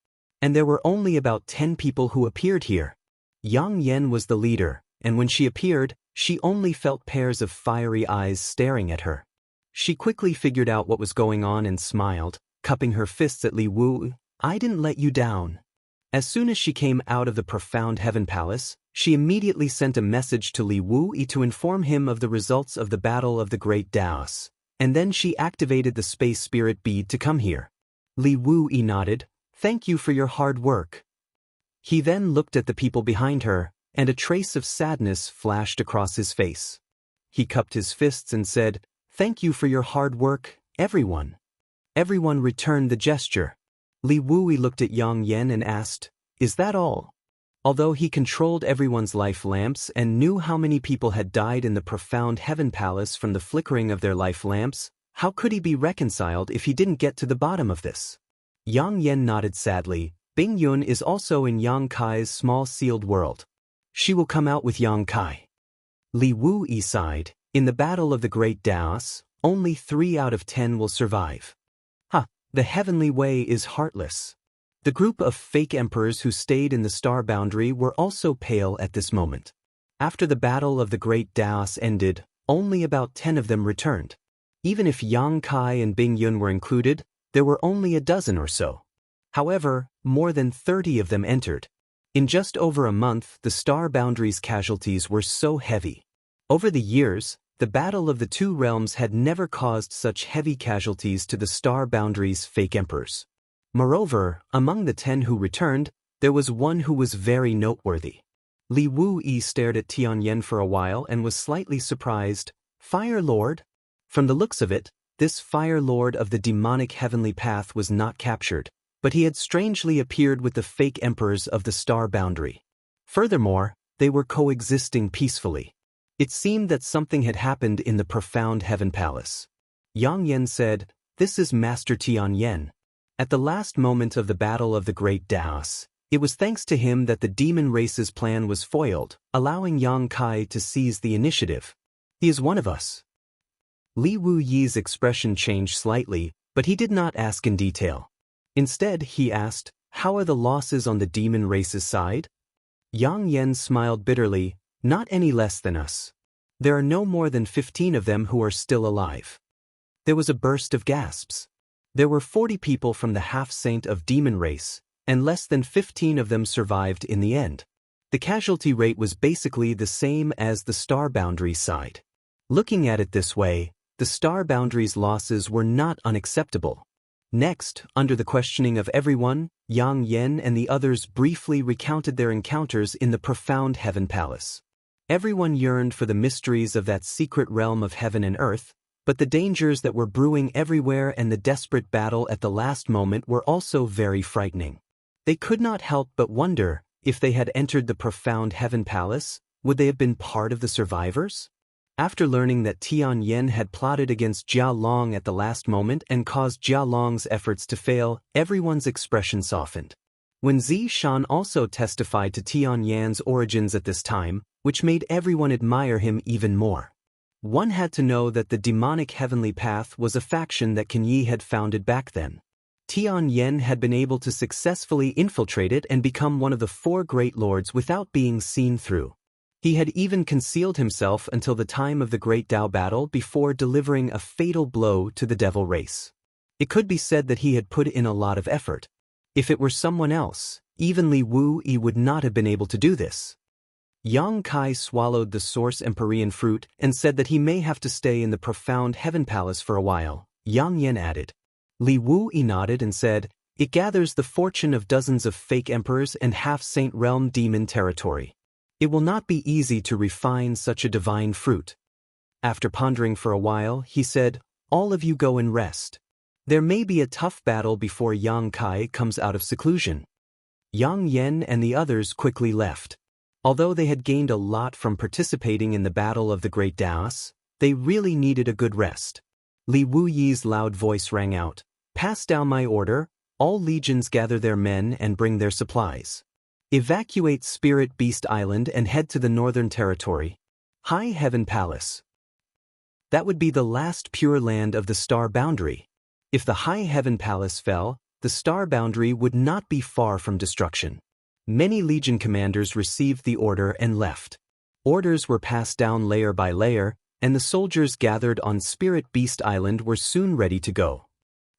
[SPEAKER 1] And there were only about 10 people who appeared here. Yang Yen was the leader, and when she appeared, she only felt pairs of fiery eyes staring at her. She quickly figured out what was going on and smiled, cupping her fists at Li Wu. I didn't let you down. As soon as she came out of the profound Heaven Palace, she immediately sent a message to Li Wu to inform him of the results of the Battle of the Great Daos, and then she activated the Space Spirit Bead to come here. Li Wu nodded. Thank you for your hard work. He then looked at the people behind her, and a trace of sadness flashed across his face. He cupped his fists and said, Thank you for your hard work, everyone. Everyone returned the gesture. Li Wu looked at Yang Yen and asked, Is that all? Although he controlled everyone's life lamps and knew how many people had died in the profound Heaven Palace from the flickering of their life lamps, how could he be reconciled if he didn't get to the bottom of this? Yang Yen nodded sadly. Bing Yun is also in Yang Kai's small sealed world. She will come out with Yang Kai. Li Wu sighed. In the Battle of the Great Daos, only 3 out of 10 will survive. The heavenly way is heartless. The group of fake emperors who stayed in the star boundary were also pale at this moment. After the Battle of the Great Daos ended, only about 10 of them returned. Even if Yang Kai and Bing Yun were included, there were only a dozen or so. However, more than 30 of them entered. In just over a month, the star boundary's casualties were so heavy. Over the years, the Battle of the Two Realms had never caused such heavy casualties to the star boundary's fake emperors. Moreover, among the 10 who returned, there was one who was very noteworthy. Li Wu stared at Tianyan for a while and was slightly surprised. Fire Lord? From the looks of it, this Fire Lord of the demonic heavenly path was not captured, but he had strangely appeared with the fake emperors of the star boundary. Furthermore, they were coexisting peacefully. It seemed that something had happened in the profound Heaven Palace. Yang Yen said, This is Master Tianyan. At the last moment of the Battle of the Great Daos, it was thanks to him that the demon race's plan was foiled, allowing Yang Kai to seize the initiative. He is one of us. Li Wu Yi's expression changed slightly, but he did not ask in detail. Instead, he asked, How are the losses on the demon race's side? Yang Yen smiled bitterly. Not any less than us. There are no more than 15 of them who are still alive. There was a burst of gasps. There were 40 people from the half-saint of demon race, and less than 15 of them survived in the end. The casualty rate was basically the same as the star boundary side. Looking at it this way, the star boundary's losses were not unacceptable. Next, under the questioning of everyone, Yang Yen and the others briefly recounted their encounters in the profound Heaven Palace. Everyone yearned for the mysteries of that secret realm of heaven and earth, but the dangers that were brewing everywhere and the desperate battle at the last moment were also very frightening. They could not help but wonder, if they had entered the profound Heaven Palace, would they have been part of the survivors? After learning that Tian Yen had plotted against Jia Long at the last moment and caused Jia Long's efforts to fail, everyone's expression softened. When Zi Shan also testified to Tian Yan's origins at this time, which made everyone admire him even more. One had to know that the demonic heavenly path was a faction that Kan Yi had founded back then. Tian Yen had been able to successfully infiltrate it and become one of the 4 great lords without being seen through. He had even concealed himself until the time of the Great Dao battle before delivering a fatal blow to the devil race. It could be said that he had put in a lot of effort. If it were someone else, Even Li Wu-yi would not have been able to do this. Yang Kai swallowed the source Empyrean fruit and said that he may have to stay in the profound Heaven Palace for a while. Yang Yan added. Li Wu-yi nodded and said, "It gathers the fortune of dozens of fake emperors and half-saint realm demon territory. It will not be easy to refine such a divine fruit." After pondering for a while, he said, "All of you go and rest. There may be a tough battle before Yang Kai comes out of seclusion." Yang Yan and the others quickly left. Although they had gained a lot from participating in the Battle of the Great Daos, they really needed a good rest. Li Wu-yi's loud voice rang out, "Pass down my order, all legions gather their men and bring their supplies. Evacuate Spirit Beast Island and head to the Northern Territory. High Heaven Palace. That would be the last pure land of the Star Boundary. If the High Heaven Palace fell, the Star Boundary would not be far from destruction." Many Legion commanders received the order and left. Orders were passed down layer by layer, and the soldiers gathered on Spirit Beast Island were soon ready to go.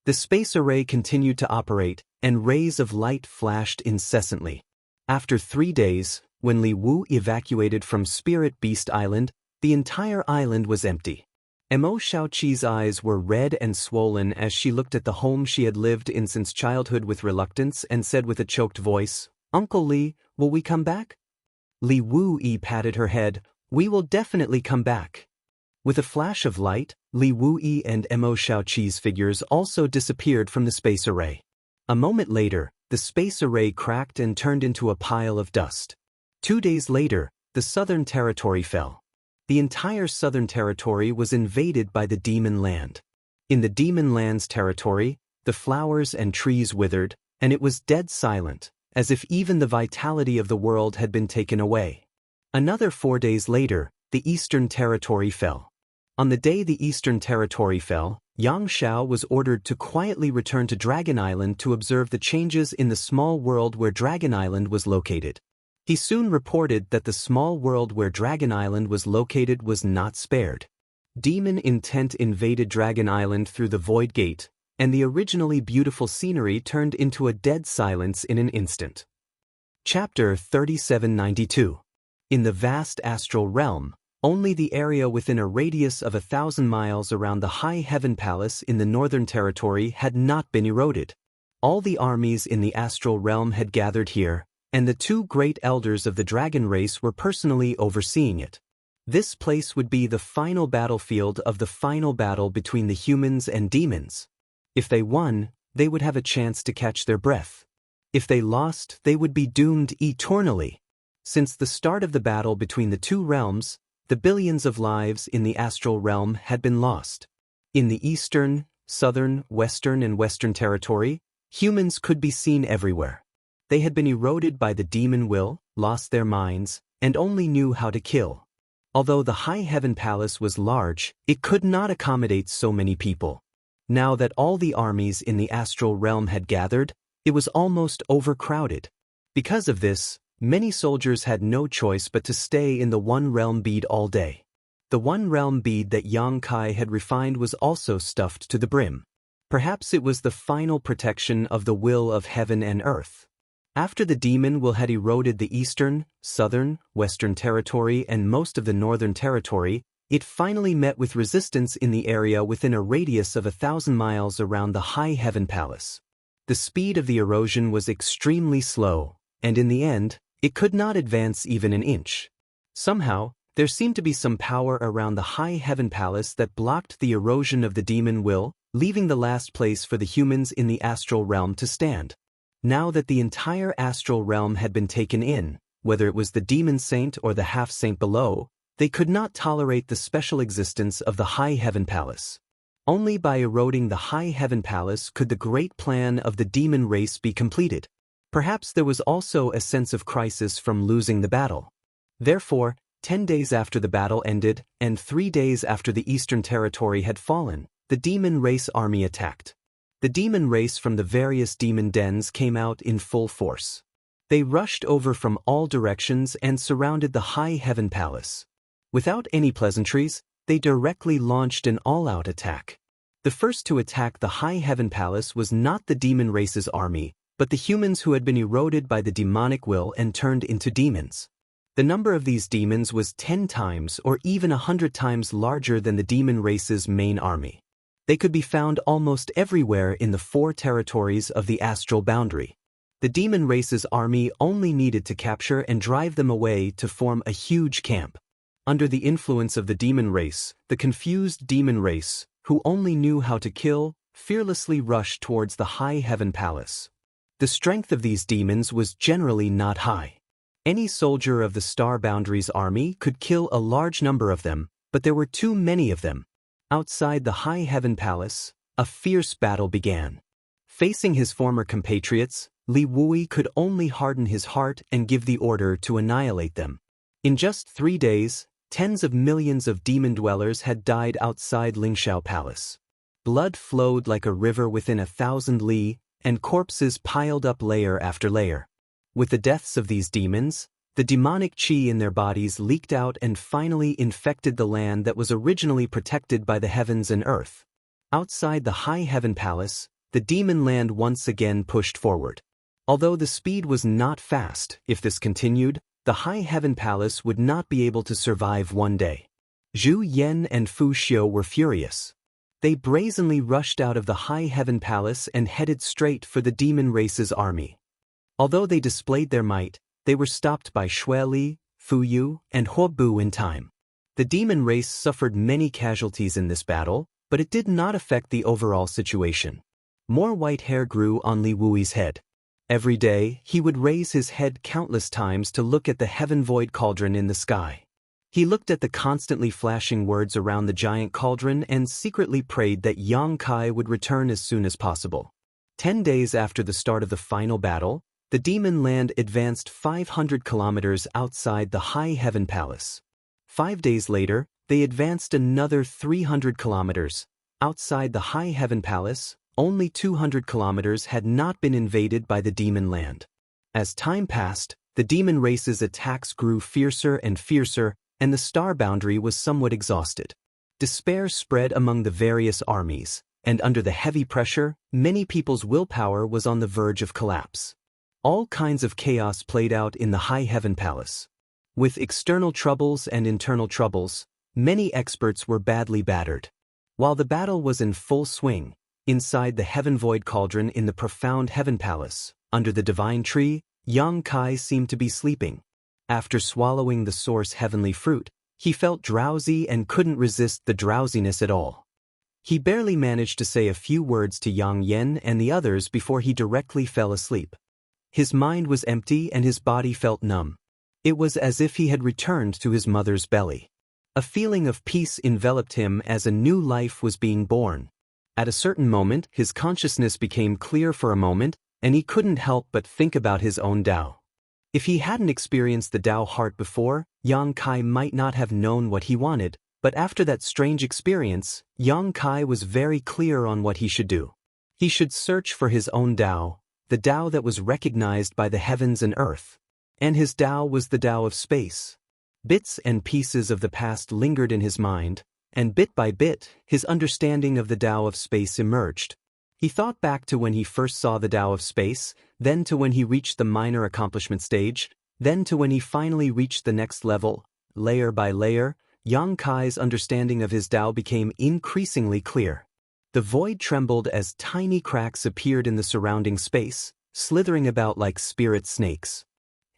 [SPEAKER 1] The space array continued to operate, and rays of light flashed incessantly. After 3 days, when Li Wu evacuated from Spirit Beast Island, the entire island was empty. Mo Shaoqi's eyes were red and swollen as she looked at the home she had lived in since childhood with reluctance and said with a choked voice, "Uncle Li, will we come back?" Li Wu-yi patted her head, "We will definitely come back." With a flash of light, Li Wu-yi and Mo Shaoqi's figures also disappeared from the space array. A moment later, the space array cracked and turned into a pile of dust. 2 days later, the Southern Territory fell. The entire Southern Territory was invaded by the Demon Land. In the Demon Land's territory, the flowers and trees withered, and it was dead silent, as if even the vitality of the world had been taken away. Another 4 days later, the Eastern Territory fell. On the day the Eastern Territory fell, Yang Xiao was ordered to quietly return to Dragon Island to observe the changes in the small world where Dragon Island was located. He soon reported that the small world where Dragon Island was located was not spared. Demon intent invaded Dragon Island through the Void Gate, and the originally beautiful scenery turned into a dead silence in an instant. Chapter 3792. In the vast astral realm, only the area within a radius of 1,000 miles around the High Heaven Palace in the Northern Territory had not been eroded. All the armies in the astral realm had gathered here, and the 2 great elders of the dragon race were personally overseeing it. This place would be the final battlefield of the final battle between the humans and demons. If they won, they would have a chance to catch their breath. If they lost, they would be doomed eternally. Since the start of the battle between the 2 realms, the billions of lives in the astral realm had been lost. In the Eastern, Southern, Western, and Western Territory, humans could be seen everywhere. They had been eroded by the demon will, lost their minds, and only knew how to kill. Although the High Heaven Palace was large, it could not accommodate so many people. Now that all the armies in the astral realm had gathered, it was almost overcrowded. Because of this, many soldiers had no choice but to stay in the One Realm bead all day. The One Realm bead that Yang Kai had refined was also stuffed to the brim. Perhaps it was the final protection of the will of heaven and earth. After the demon will had eroded the Eastern, Southern, Western Territory and most of the Northern Territory, it finally met with resistance in the area within a radius of 1,000 miles around the High Heaven Palace. The speed of the erosion was extremely slow, and in the end, it could not advance even an inch. Somehow, there seemed to be some power around the High Heaven Palace that blocked the erosion of the demon will, leaving the last place for the humans in the astral realm to stand. Now that the entire astral realm had been taken in, whether it was the demon saint or the half-saint below, they could not tolerate the special existence of the High Heaven Palace. Only by eroding the High Heaven Palace could the great plan of the demon race be completed. Perhaps there was also a sense of crisis from losing the battle. Therefore, 10 days after the battle ended, and 3 days after the Eastern Territory had fallen, the demon race army attacked. The demon race from the various demon dens came out in full force. They rushed over from all directions and surrounded the High Heaven Palace. Without any pleasantries, they directly launched an all-out attack. The first to attack the High Heaven Palace was not the demon race's army, but the humans who had been eroded by the demonic will and turned into demons. The number of these demons was 10 times or even 100 times larger than the demon race's main army. They could be found almost everywhere in the 4 territories of the astral boundary. The demon race's army only needed to capture and drive them away to form a huge camp. Under the influence of the demon race, the confused demon race, who only knew how to kill, fearlessly rushed towards the high heaven palace. The strength of these demons was generally not high. Any soldier of the Star Boundary's army could kill a large number of them, but there were too many of them. Outside the high heaven palace, a fierce battle began. Facing his former compatriots, Li Wui could only harden his heart and give the order to annihilate them. In just 3 days, tens of millions of demon dwellers had died outside Lingxiao Palace. Blood flowed like a river within 1,000 li, and corpses piled up layer after layer. With the deaths of these demons, the demonic qi in their bodies leaked out and finally infected the land that was originally protected by the heavens and earth. Outside the high heaven palace, the demon land once again pushed forward. Although the speed was not fast, if this continued, the high heaven palace would not be able to survive one day. Zhu Yan and Fu Xiu were furious. They brazenly rushed out of the high heaven palace and headed straight for the demon race's army. Although they displayed their might, they were stopped by Xue Li, Fu Yu, and Huo Bu in time. The demon race suffered many casualties in this battle, but it did not affect the overall situation. More white hair grew on Li Wui's head. Every day, he would raise his head countless times to look at the heaven-void cauldron in the sky. He looked at the constantly flashing words around the giant cauldron and secretly prayed that Yang Kai would return as soon as possible. 10 days after the start of the final battle, the demon land advanced 500 kilometers outside the high heaven palace. 5 days later, they advanced another 300 kilometers. Outside the high heaven palace, only 200 kilometers had not been invaded by the demon land. As time passed, the demon race's attacks grew fiercer and fiercer, and the star boundary was somewhat exhausted. Despair spread among the various armies, and under the heavy pressure, many people's willpower was on the verge of collapse. All kinds of chaos played out in the high heaven palace. With external troubles and internal troubles, many experts were badly battered. While the battle was in full swing, inside the heaven-void cauldron in the profound heaven palace, under the divine tree, Yang Kai seemed to be sleeping. After swallowing the source heavenly fruit, he felt drowsy and couldn't resist the drowsiness at all. He barely managed to say a few words to Yang Yen and the others before he directly fell asleep. His mind was empty and his body felt numb. It was as if he had returned to his mother's belly. A feeling of peace enveloped him as a new life was being born. At a certain moment, his consciousness became clear for a moment, and he couldn't help but think about his own Tao. If he hadn't experienced the Tao heart before, Yang Kai might not have known what he wanted, but after that strange experience, Yang Kai was very clear on what he should do. He should search for his own Tao, the Tao that was recognized by the heavens and earth. And his Tao was the Tao of space. Bits and pieces of the past lingered in his mind, and bit by bit, his understanding of the Tao of space emerged. He thought back to when he first saw the Tao of space, then to when he reached the minor accomplishment stage, then to when he finally reached the next level. Layer by layer, Yang Kai's understanding of his Tao became increasingly clear. The void trembled as tiny cracks appeared in the surrounding space, slithering about like spirit snakes.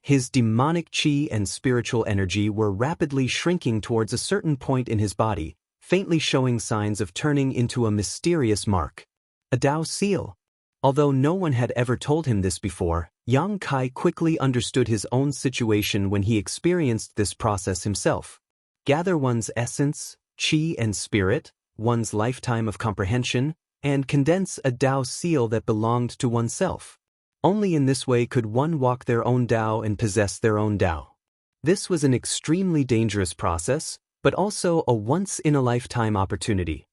[SPEAKER 1] His demonic qi and spiritual energy were rapidly shrinking towards a certain point in his body, faintly showing signs of turning into a mysterious mark. A Tao seal. Although no one had ever told him this before, Yang Kai quickly understood his own situation when he experienced this process himself. Gather one's essence, qi and spirit, one's lifetime of comprehension, and condense a Tao seal that belonged to oneself. Only in this way could one walk their own Tao and possess their own Tao. This was an extremely dangerous process, but also a once-in-a-lifetime opportunity.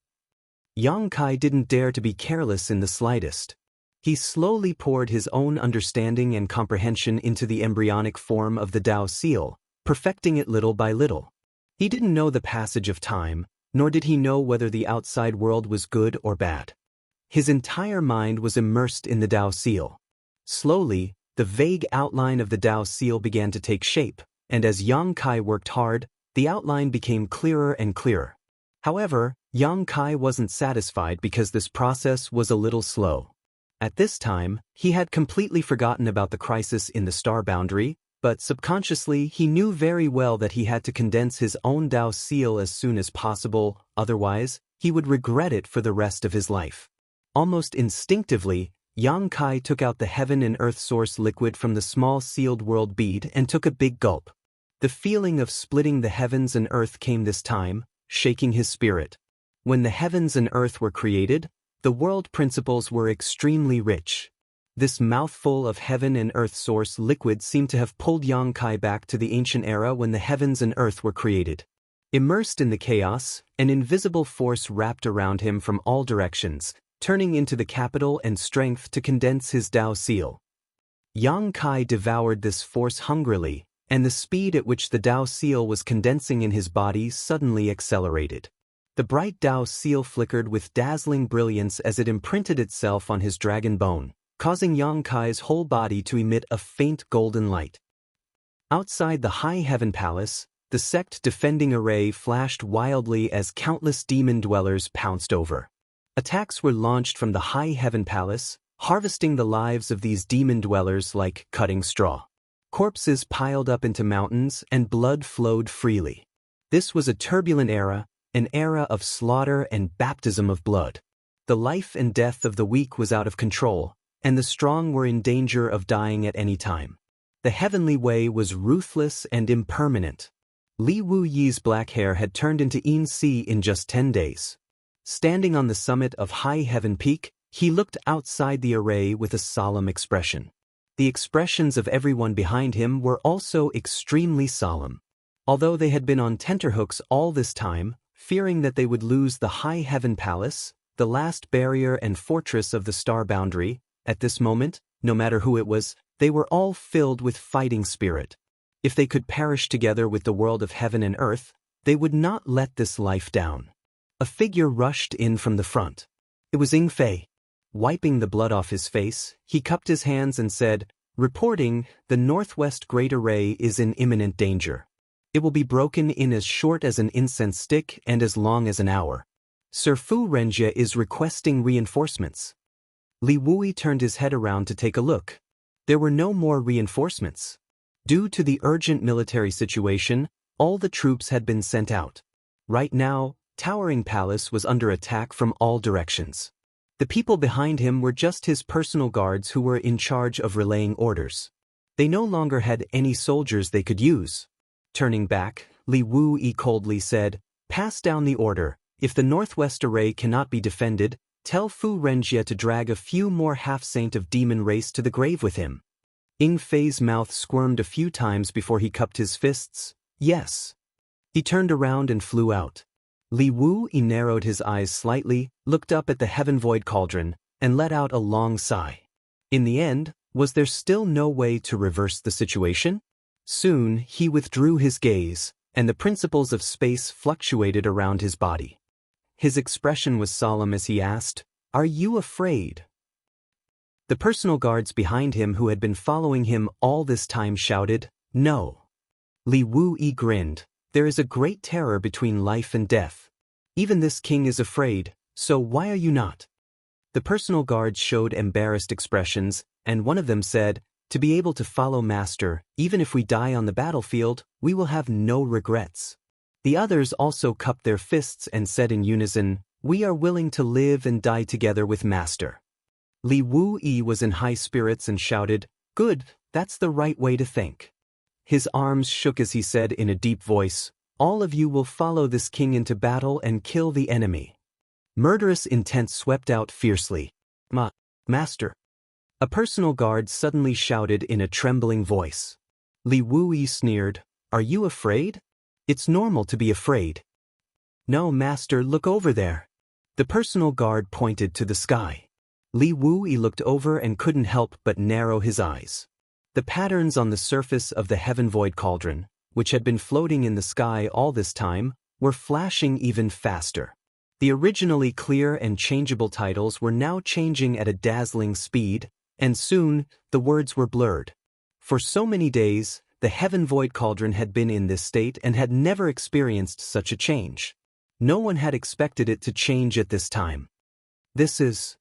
[SPEAKER 1] Yang Kai didn't dare to be careless in the slightest. He slowly poured his own understanding and comprehension into the embryonic form of the Tao seal, perfecting it little by little. He didn't know the passage of time, nor did he know whether the outside world was good or bad. His entire mind was immersed in the Tao seal. Slowly, the vague outline of the Tao seal began to take shape, and as Yang Kai worked hard, the outline became clearer and clearer. However, Yang Kai wasn't satisfied because this process was a little slow. At this time, he had completely forgotten about the crisis in the star boundary, but subconsciously he knew very well that he had to condense his own Tao seal as soon as possible, otherwise, he would regret it for the rest of his life. Almost instinctively, Yang Kai took out the heaven and earth source liquid from the small sealed world bead and took a big gulp. The feeling of splitting the heavens and earth came this time, shaking his spirit. When the heavens and earth were created, the world principles were extremely rich. This mouthful of heaven and earth source liquid seemed to have pulled Yang Kai back to the ancient era when the heavens and earth were created. Immersed in the chaos, an invisible force wrapped around him from all directions, turning into the capital and strength to condense his Tao seal. Yang Kai devoured this force hungrily, and the speed at which the Tao seal was condensing in his body suddenly accelerated. The bright Tao seal flickered with dazzling brilliance as it imprinted itself on his dragon bone, causing Yang Kai's whole body to emit a faint golden light. Outside the High Heaven Palace, the sect defending array flashed wildly as countless demon dwellers pounced over. Attacks were launched from the High Heaven Palace, harvesting the lives of these demon dwellers like cutting straw. Corpses piled up into mountains and blood flowed freely. This was a turbulent era, an era of slaughter and baptism of blood. The life and death of the weak was out of control, and the strong were in danger of dying at any time. The heavenly way was ruthless and impermanent. Li Wu Yi's black hair had turned into Yin Si in just 10 days. Standing on the summit of High Heaven Peak, he looked outside the array with a solemn expression. The expressions of everyone behind him were also extremely solemn. Although they had been on tenterhooks all this time, fearing that they would lose the High Heaven Palace, the last barrier and fortress of the star boundary, at this moment, no matter who it was, they were all filled with fighting spirit. If they could perish together with the world of heaven and earth, they would not let this life down. A figure rushed in from the front. It was Ying Fei. Wiping the blood off his face, he cupped his hands and said, "Reporting, the Northwest Great Array is in imminent danger. It will be broken in as short as an incense stick and as long as an hour. Sir Fu Renjie is requesting reinforcements." Li Wui turned his head around to take a look. There were no more reinforcements. Due to the urgent military situation, all the troops had been sent out. Right now, Towering Palace was under attack from all directions. The people behind him were just his personal guards who were in charge of relaying orders. They no longer had any soldiers they could use. Turning back, Li Wu-yi coldly said, "Pass down the order. If the Northwest Array cannot be defended, tell Fu Renjie to drag a few more half-saint of demon race to the grave with him." Ying Fei's mouth squirmed a few times before he cupped his fists. Yes. He turned around and flew out. Li Wu-yi narrowed his eyes slightly, looked up at the heaven void cauldron, and let out a long sigh. In the end, was there still no way to reverse the situation? Soon, he withdrew his gaze, and the principles of space fluctuated around his body. His expression was solemn as he asked, "Are you afraid?" The personal guards behind him who had been following him all this time shouted, "No." Li Wu-yi grinned. "There is a great terror between life and death. Even this king is afraid, so why are you not?" The personal guards showed embarrassed expressions, and one of them said, "To be able to follow Master, even if we die on the battlefield, we will have no regrets." The others also cupped their fists and said in unison, "We are willing to live and die together with Master." Li Wu-yi was in high spirits and shouted, "Good, that's the right way to think." His arms shook as he said in a deep voice, "All of you will follow this king into battle and kill the enemy." Murderous intent swept out fiercely. Master." A personal guard suddenly shouted in a trembling voice. Li Wu-yi sneered, "Are you afraid? It's normal to be afraid." "No, Master, look over there." The personal guard pointed to the sky. Li Wu-yi looked over and couldn't help but narrow his eyes. The patterns on the surface of the heaven void cauldron, which had been floating in the sky all this time, were flashing even faster. The originally clear and changeable titles were now changing at a dazzling speed, and soon, the words were blurred. For so many days, the Heaven Void Cauldron had been in this state and had never experienced such a change. No one had expected it to change at this time. This is...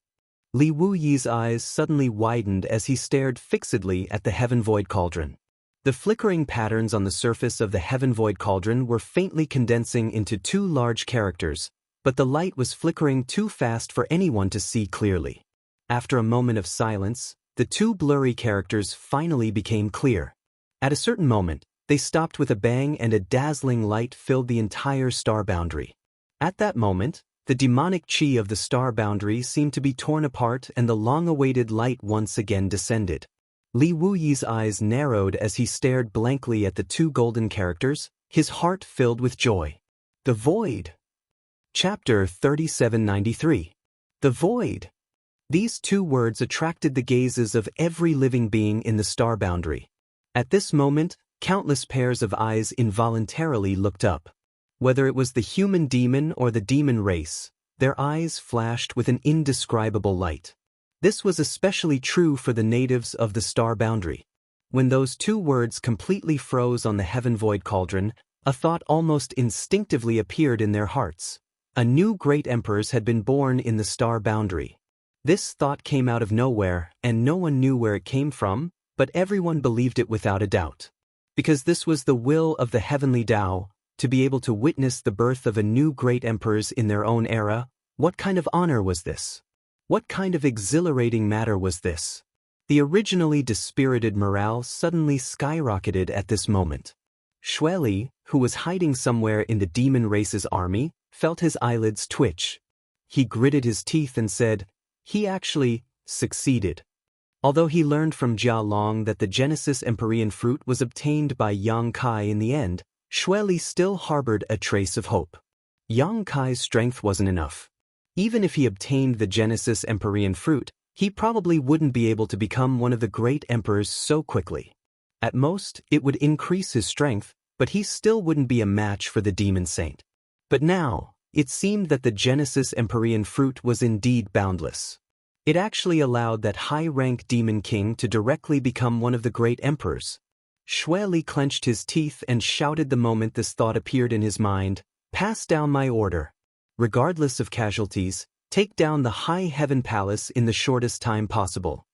[SPEAKER 1] Li Wuyi's eyes suddenly widened as he stared fixedly at the Heaven Void Cauldron. The flickering patterns on the surface of the Heaven Void Cauldron were faintly condensing into two large characters, but the light was flickering too fast for anyone to see clearly. After a moment of silence, the two blurry characters finally became clear. At a certain moment, they stopped with a bang and a dazzling light filled the entire star boundary. At that moment, the demonic chi of the star boundary seemed to be torn apart and the long-awaited light once again descended. Li Wuyi's eyes narrowed as he stared blankly at the two golden characters, his heart filled with joy. The Void. Chapter 3793. The Void. These two words attracted the gazes of every living being in the star boundary. At this moment, countless pairs of eyes involuntarily looked up. Whether it was the human demon or the demon race, their eyes flashed with an indescribable light. This was especially true for the natives of the star boundary. When those two words completely froze on the Heaven Void Cauldron, a thought almost instinctively appeared in their hearts. A new great emperors had been born in the star boundary. This thought came out of nowhere, and no one knew where it came from, but everyone believed it without a doubt. Because this was the will of the heavenly Tao, to be able to witness the birth of a new great emperors in their own era. What kind of honor was this? What kind of exhilarating matter was this? The originally dispirited morale suddenly skyrocketed at this moment. Xueli, who was hiding somewhere in the demon race's army, felt his eyelids twitch. He gritted his teeth and said, he actually succeeded. Although he learned from Jia Long that the Genesis Empyrean fruit was obtained by Yang Kai in the end, Xueli still harbored a trace of hope. Yang Kai's strength wasn't enough. Even if he obtained the Genesis Empyrean fruit, he probably wouldn't be able to become one of the great emperors so quickly. At most, it would increase his strength, but he still wouldn't be a match for the demon saint. But now, it seemed that the Genesis Empyrean fruit was indeed boundless. It actually allowed that high-rank demon king to directly become one of the great emperors. Xueli clenched his teeth and shouted the moment this thought appeared in his mind, "Pass down my order. Regardless of casualties, take down the High Heaven Palace in the shortest time possible."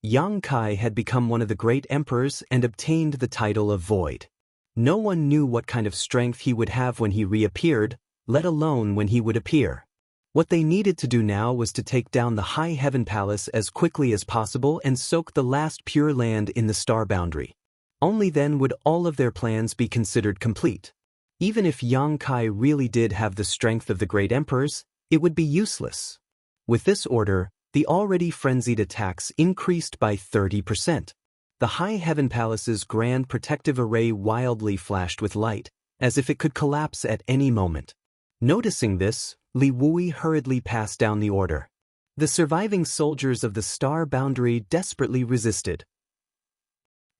[SPEAKER 1] Yang Kai had become one of the great emperors and obtained the title of Void. No one knew what kind of strength he would have when he reappeared, let alone when he would appear. What they needed to do now was to take down the High Heaven Palace as quickly as possible and soak the last pure land in the star boundary. Only then would all of their plans be considered complete. Even if Yang Kai really did have the strength of the great emperors, it would be useless. With this order, the already frenzied attacks increased by 30%. The High Heaven Palace's grand protective array wildly flashed with light, as if it could collapse at any moment. Noticing this, Li Wuyi hurriedly passed down the order. The surviving soldiers of the star boundary desperately resisted.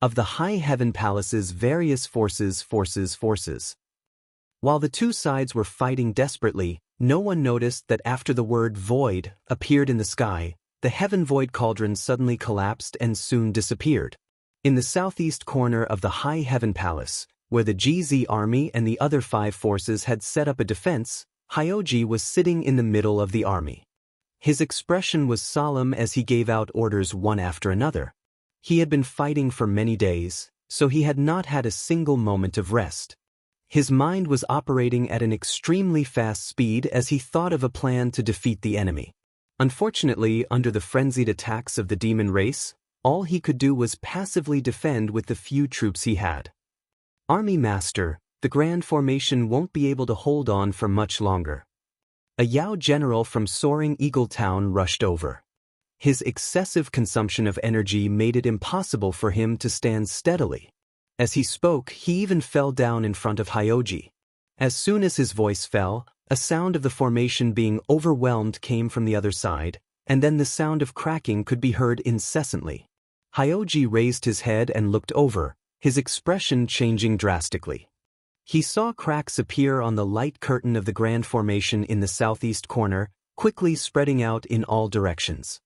[SPEAKER 1] Of the High Heaven Palace's various forces. While the two sides were fighting desperately, no one noticed that after the word void appeared in the sky, the Heaven Void Cauldron suddenly collapsed and soon disappeared. In the southeast corner of the High Heaven Palace, where the GZ army and the other 5 forces had set up a defense, Hyoji was sitting in the middle of the army. His expression was solemn as he gave out orders one after another. He had been fighting for many days, so he had not had a single moment of rest. His mind was operating at an extremely fast speed as he thought of a plan to defeat the enemy. Unfortunately, under the frenzied attacks of the demon race, all he could do was passively defend with the few troops he had. Army Master, the Grand Formation won't be able to hold on for much longer. A Yao general from Soaring Eagle Town rushed over. His excessive consumption of energy made it impossible for him to stand steadily. As he spoke, he even fell down in front of Hyoji. As soon as his voice fell, a sound of the formation being overwhelmed came from the other side, and then the sound of cracking could be heard incessantly. Hyoji raised his head and looked over, his expression changing drastically. He saw cracks appear on the light curtain of the Grand Formation in the southeast corner, quickly spreading out in all directions.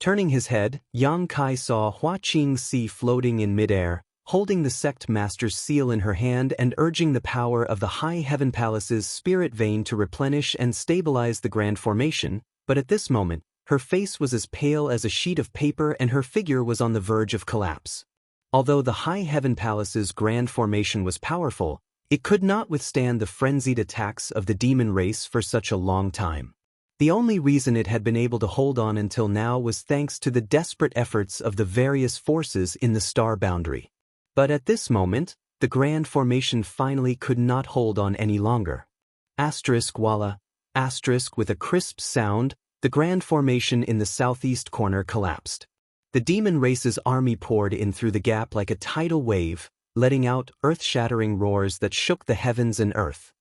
[SPEAKER 1] Turning his head, Yang Kai saw Hua Qingxi floating in midair, holding the sect master's seal in her hand and urging the power of the High Heaven Palace's spirit vein to replenish and stabilize the grand formation, but at this moment, her face was as pale as a sheet of paper and her figure was on the verge of collapse. Although the High Heaven Palace's grand formation was powerful, it could not withstand the frenzied attacks of the demon race for such a long time. The only reason it had been able to hold on until now was thanks to the desperate efforts of the various forces in the star boundary. But at this moment, the grand formation finally could not hold on any longer. Asterisk voila, asterisk with a crisp sound, the grand formation in the southeast corner collapsed. The demon race's army poured in through the gap like a tidal wave, letting out earth-shattering roars that shook the heavens and earth.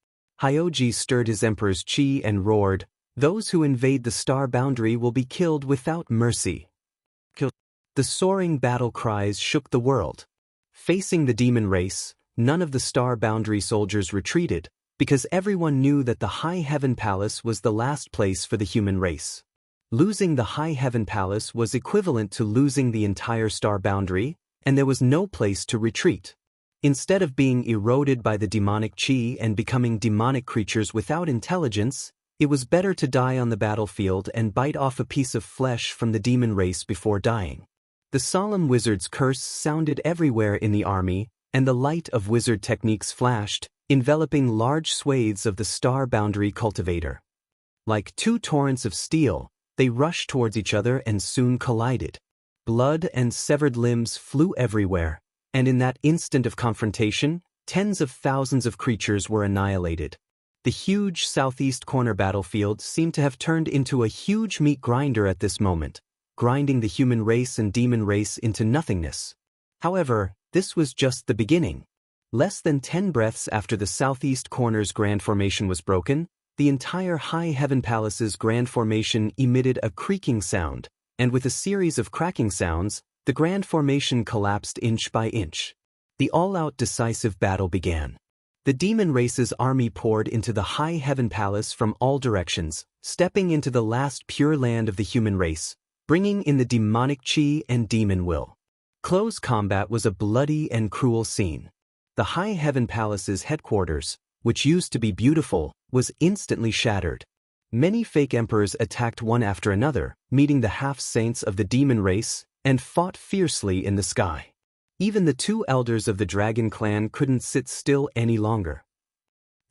[SPEAKER 1] Hyoji stirred his emperor's chi and roared, "Those who invade the star boundary will be killed without mercy." The soaring battle cries shook the world. Facing the demon race, none of the star boundary soldiers retreated, because everyone knew that the High Heaven Palace was the last place for the human race. Losing the High Heaven Palace was equivalent to losing the entire star boundary, and there was no place to retreat. Instead of being eroded by the demonic chi and becoming demonic creatures without intelligence, it was better to die on the battlefield and bite off a piece of flesh from the demon race before dying. The solemn wizard's curse sounded everywhere in the army, and the light of wizard techniques flashed, enveloping large swathes of the star boundary cultivator. Like two torrents of steel, they rushed towards each other and soon collided. Blood and severed limbs flew everywhere, and in that instant of confrontation, tens of thousands of creatures were annihilated. The huge southeast corner battlefield seemed to have turned into a huge meat grinder at this moment, grinding the human race and demon race into nothingness. However, this was just the beginning. Less than 10 breaths after the southeast corner's grand formation was broken, the entire High Heaven Palace's grand formation emitted a creaking sound, and with a series of cracking sounds, the grand formation collapsed inch by inch. The all-out decisive battle began. The demon race's army poured into the High Heaven Palace from all directions, stepping into the last pure land of the human race, bringing in the demonic chi and demon will. Close combat was a bloody and cruel scene. The High Heaven Palace's headquarters, which used to be beautiful, was instantly shattered. Many fake emperors attacked one after another, meeting the half-saints of the demon race, and fought fiercely in the sky. Even the two elders of the dragon clan couldn't sit still any longer.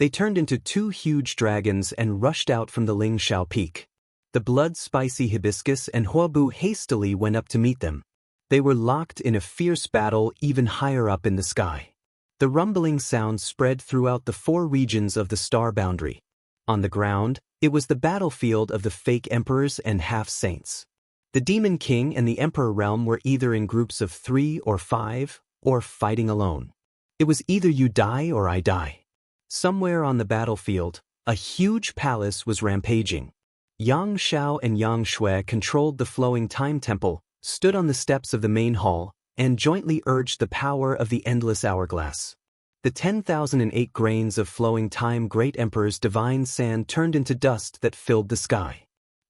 [SPEAKER 1] They turned into two huge dragons and rushed out from the Ling Shao Peak. The blood-spicy hibiscus and Huobu hastily went up to meet them. They were locked in a fierce battle even higher up in the sky. The rumbling sound spread throughout the 4 regions of the star boundary. On the ground, it was the battlefield of the fake emperors and half-saints. The Demon King and the Emperor Realm were either in groups of 3 or 5, or fighting alone. It was either you die or I die. Somewhere on the battlefield, a huge palace was rampaging. Yang Shao and Yang Shui controlled the flowing time temple, stood on the steps of the main hall, and jointly urged the power of the endless hourglass. The 10,008 grains of flowing time Great Emperor's divine sand turned into dust that filled the sky.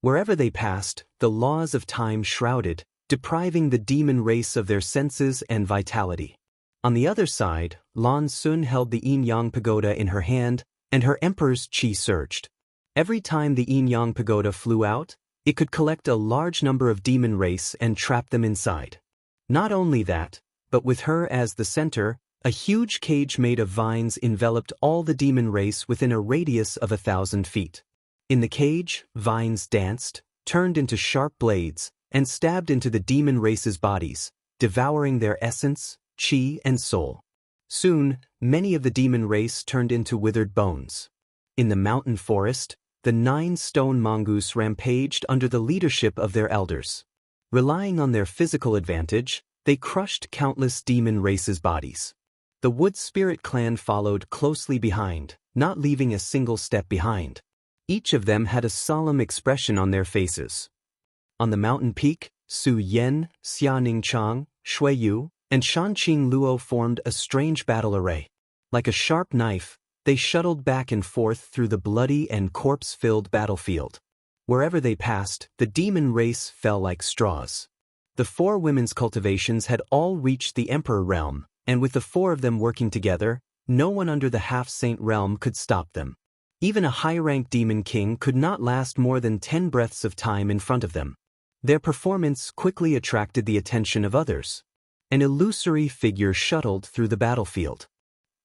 [SPEAKER 1] Wherever they passed, the laws of time shrouded, depriving the demon race of their senses and vitality. On the other side, Lan Sun held the Yin-Yang Pagoda in her hand, and her emperor's qi surged. Every time the Yin-Yang Pagoda flew out, it could collect a large number of demon race and trap them inside. Not only that, but with her as the center, a huge cage made of vines enveloped all the demon race within a radius of 1,000 feet. In the cage, vines danced, turned into sharp blades, and stabbed into the demon race's bodies, devouring their essence, chi, and soul. Soon, many of the demon race turned into withered bones. In the mountain forest, the 9 stone mongoose rampaged under the leadership of their elders. Relying on their physical advantage, they crushed countless demon race's bodies. The Wood Spirit clan followed closely behind, not leaving a single step behind. Each of them had a solemn expression on their faces. On the mountain peak, Su Yan, Xia Ningchang, Shui Yu, and Shanqing Luo formed a strange battle array. Like a sharp knife, they shuttled back and forth through the bloody and corpse-filled battlefield. Wherever they passed, the demon race fell like straws. The four women's cultivations had all reached the Emperor realm, and with the four of them working together, no one under the half-saint realm could stop them. Even a high-ranked demon king could not last more than 10 breaths of time in front of them. Their performance quickly attracted the attention of others. An illusory figure shuttled through the battlefield.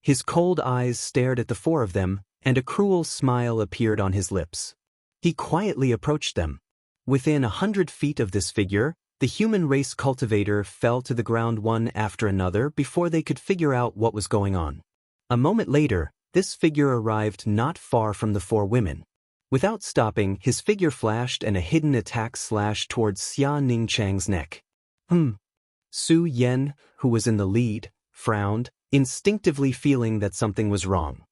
[SPEAKER 1] His cold eyes stared at the four of them, and a cruel smile appeared on his lips. He quietly approached them. Within 100 feet of this figure, the human race cultivator fell to the ground one after another before they could figure out what was going on. A moment later, this figure arrived not far from the four women. Without stopping, his figure flashed and a hidden attack slashed towards Xia Ningchang's neck. Su Yan, who was in the lead, frowned, instinctively feeling that something was wrong.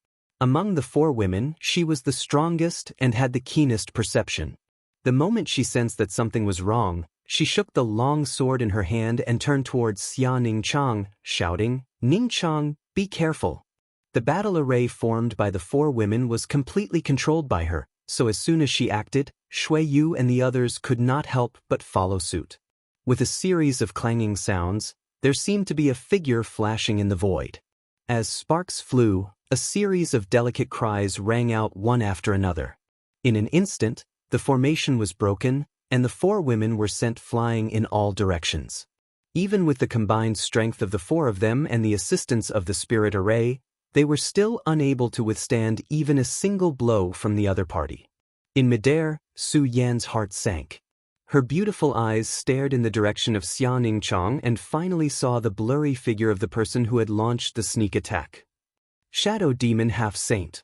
[SPEAKER 1] Among the four women, she was the strongest and had the keenest perception. The moment she sensed that something was wrong, she shook the long sword in her hand and turned towards Xia Ningchang, shouting, "Ningchang, be careful." The battle array formed by the four women was completely controlled by her, so as soon as she acted, Shui Yu and the others could not help but follow suit. With a series of clanging sounds, there seemed to be a figure flashing in the void. As sparks flew, a series of delicate cries rang out one after another. In an instant, the formation was broken, and the four women were sent flying in all directions. Even with the combined strength of the four of them and the assistance of the spirit array, they were still unable to withstand even a single blow from the other party. In midair, Su Yan's heart sank. Her beautiful eyes stared in the direction of Xia Ningchang and finally saw the blurry figure of the person who had launched the sneak attack. Shadow Demon Half-Saint.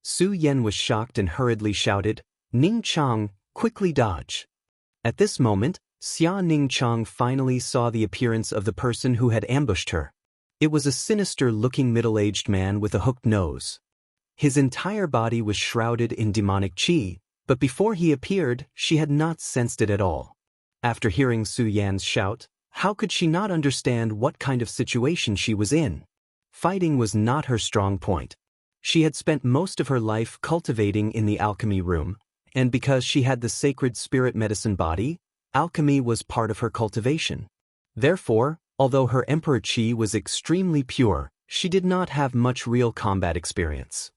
[SPEAKER 1] Su Yan was shocked and hurriedly shouted, "Ningchang, quickly dodge." At this moment, Xia Ningchang finally saw the appearance of the person who had ambushed her. It was a sinister-looking middle-aged man with a hooked nose. His entire body was shrouded in demonic qi, but before he appeared, she had not sensed it at all. After hearing Su Yan's shout, how could she not understand what kind of situation she was in? Fighting was not her strong point. She had spent most of her life cultivating in the alchemy room, and because she had the sacred spirit medicine body, alchemy was part of her cultivation. Therefore, although her emperor qi was extremely pure, she did not have much real combat experience.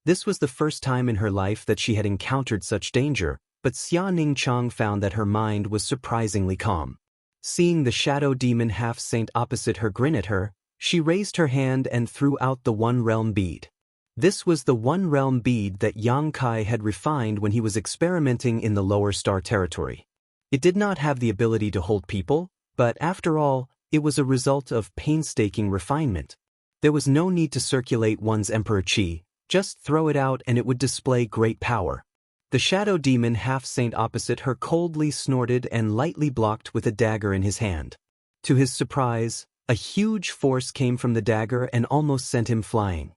[SPEAKER 1] This was the first time in her life that she had encountered such danger, but Xia Ningchang found that her mind was surprisingly calm. Seeing the shadow demon half-saint opposite her grin at her, she raised her hand and threw out the One Realm bead. This was the One Realm bead that Yang Kai had refined when he was experimenting in the lower star territory. It did not have the ability to hold people, but after all, it was a result of painstaking refinement. There was no need to circulate one's emperor qi, just throw it out and it would display great power. The shadow demon half-saint opposite her coldly snorted and lightly blocked with a dagger in his hand. To his surprise, a huge force came from the dagger and almost sent him flying.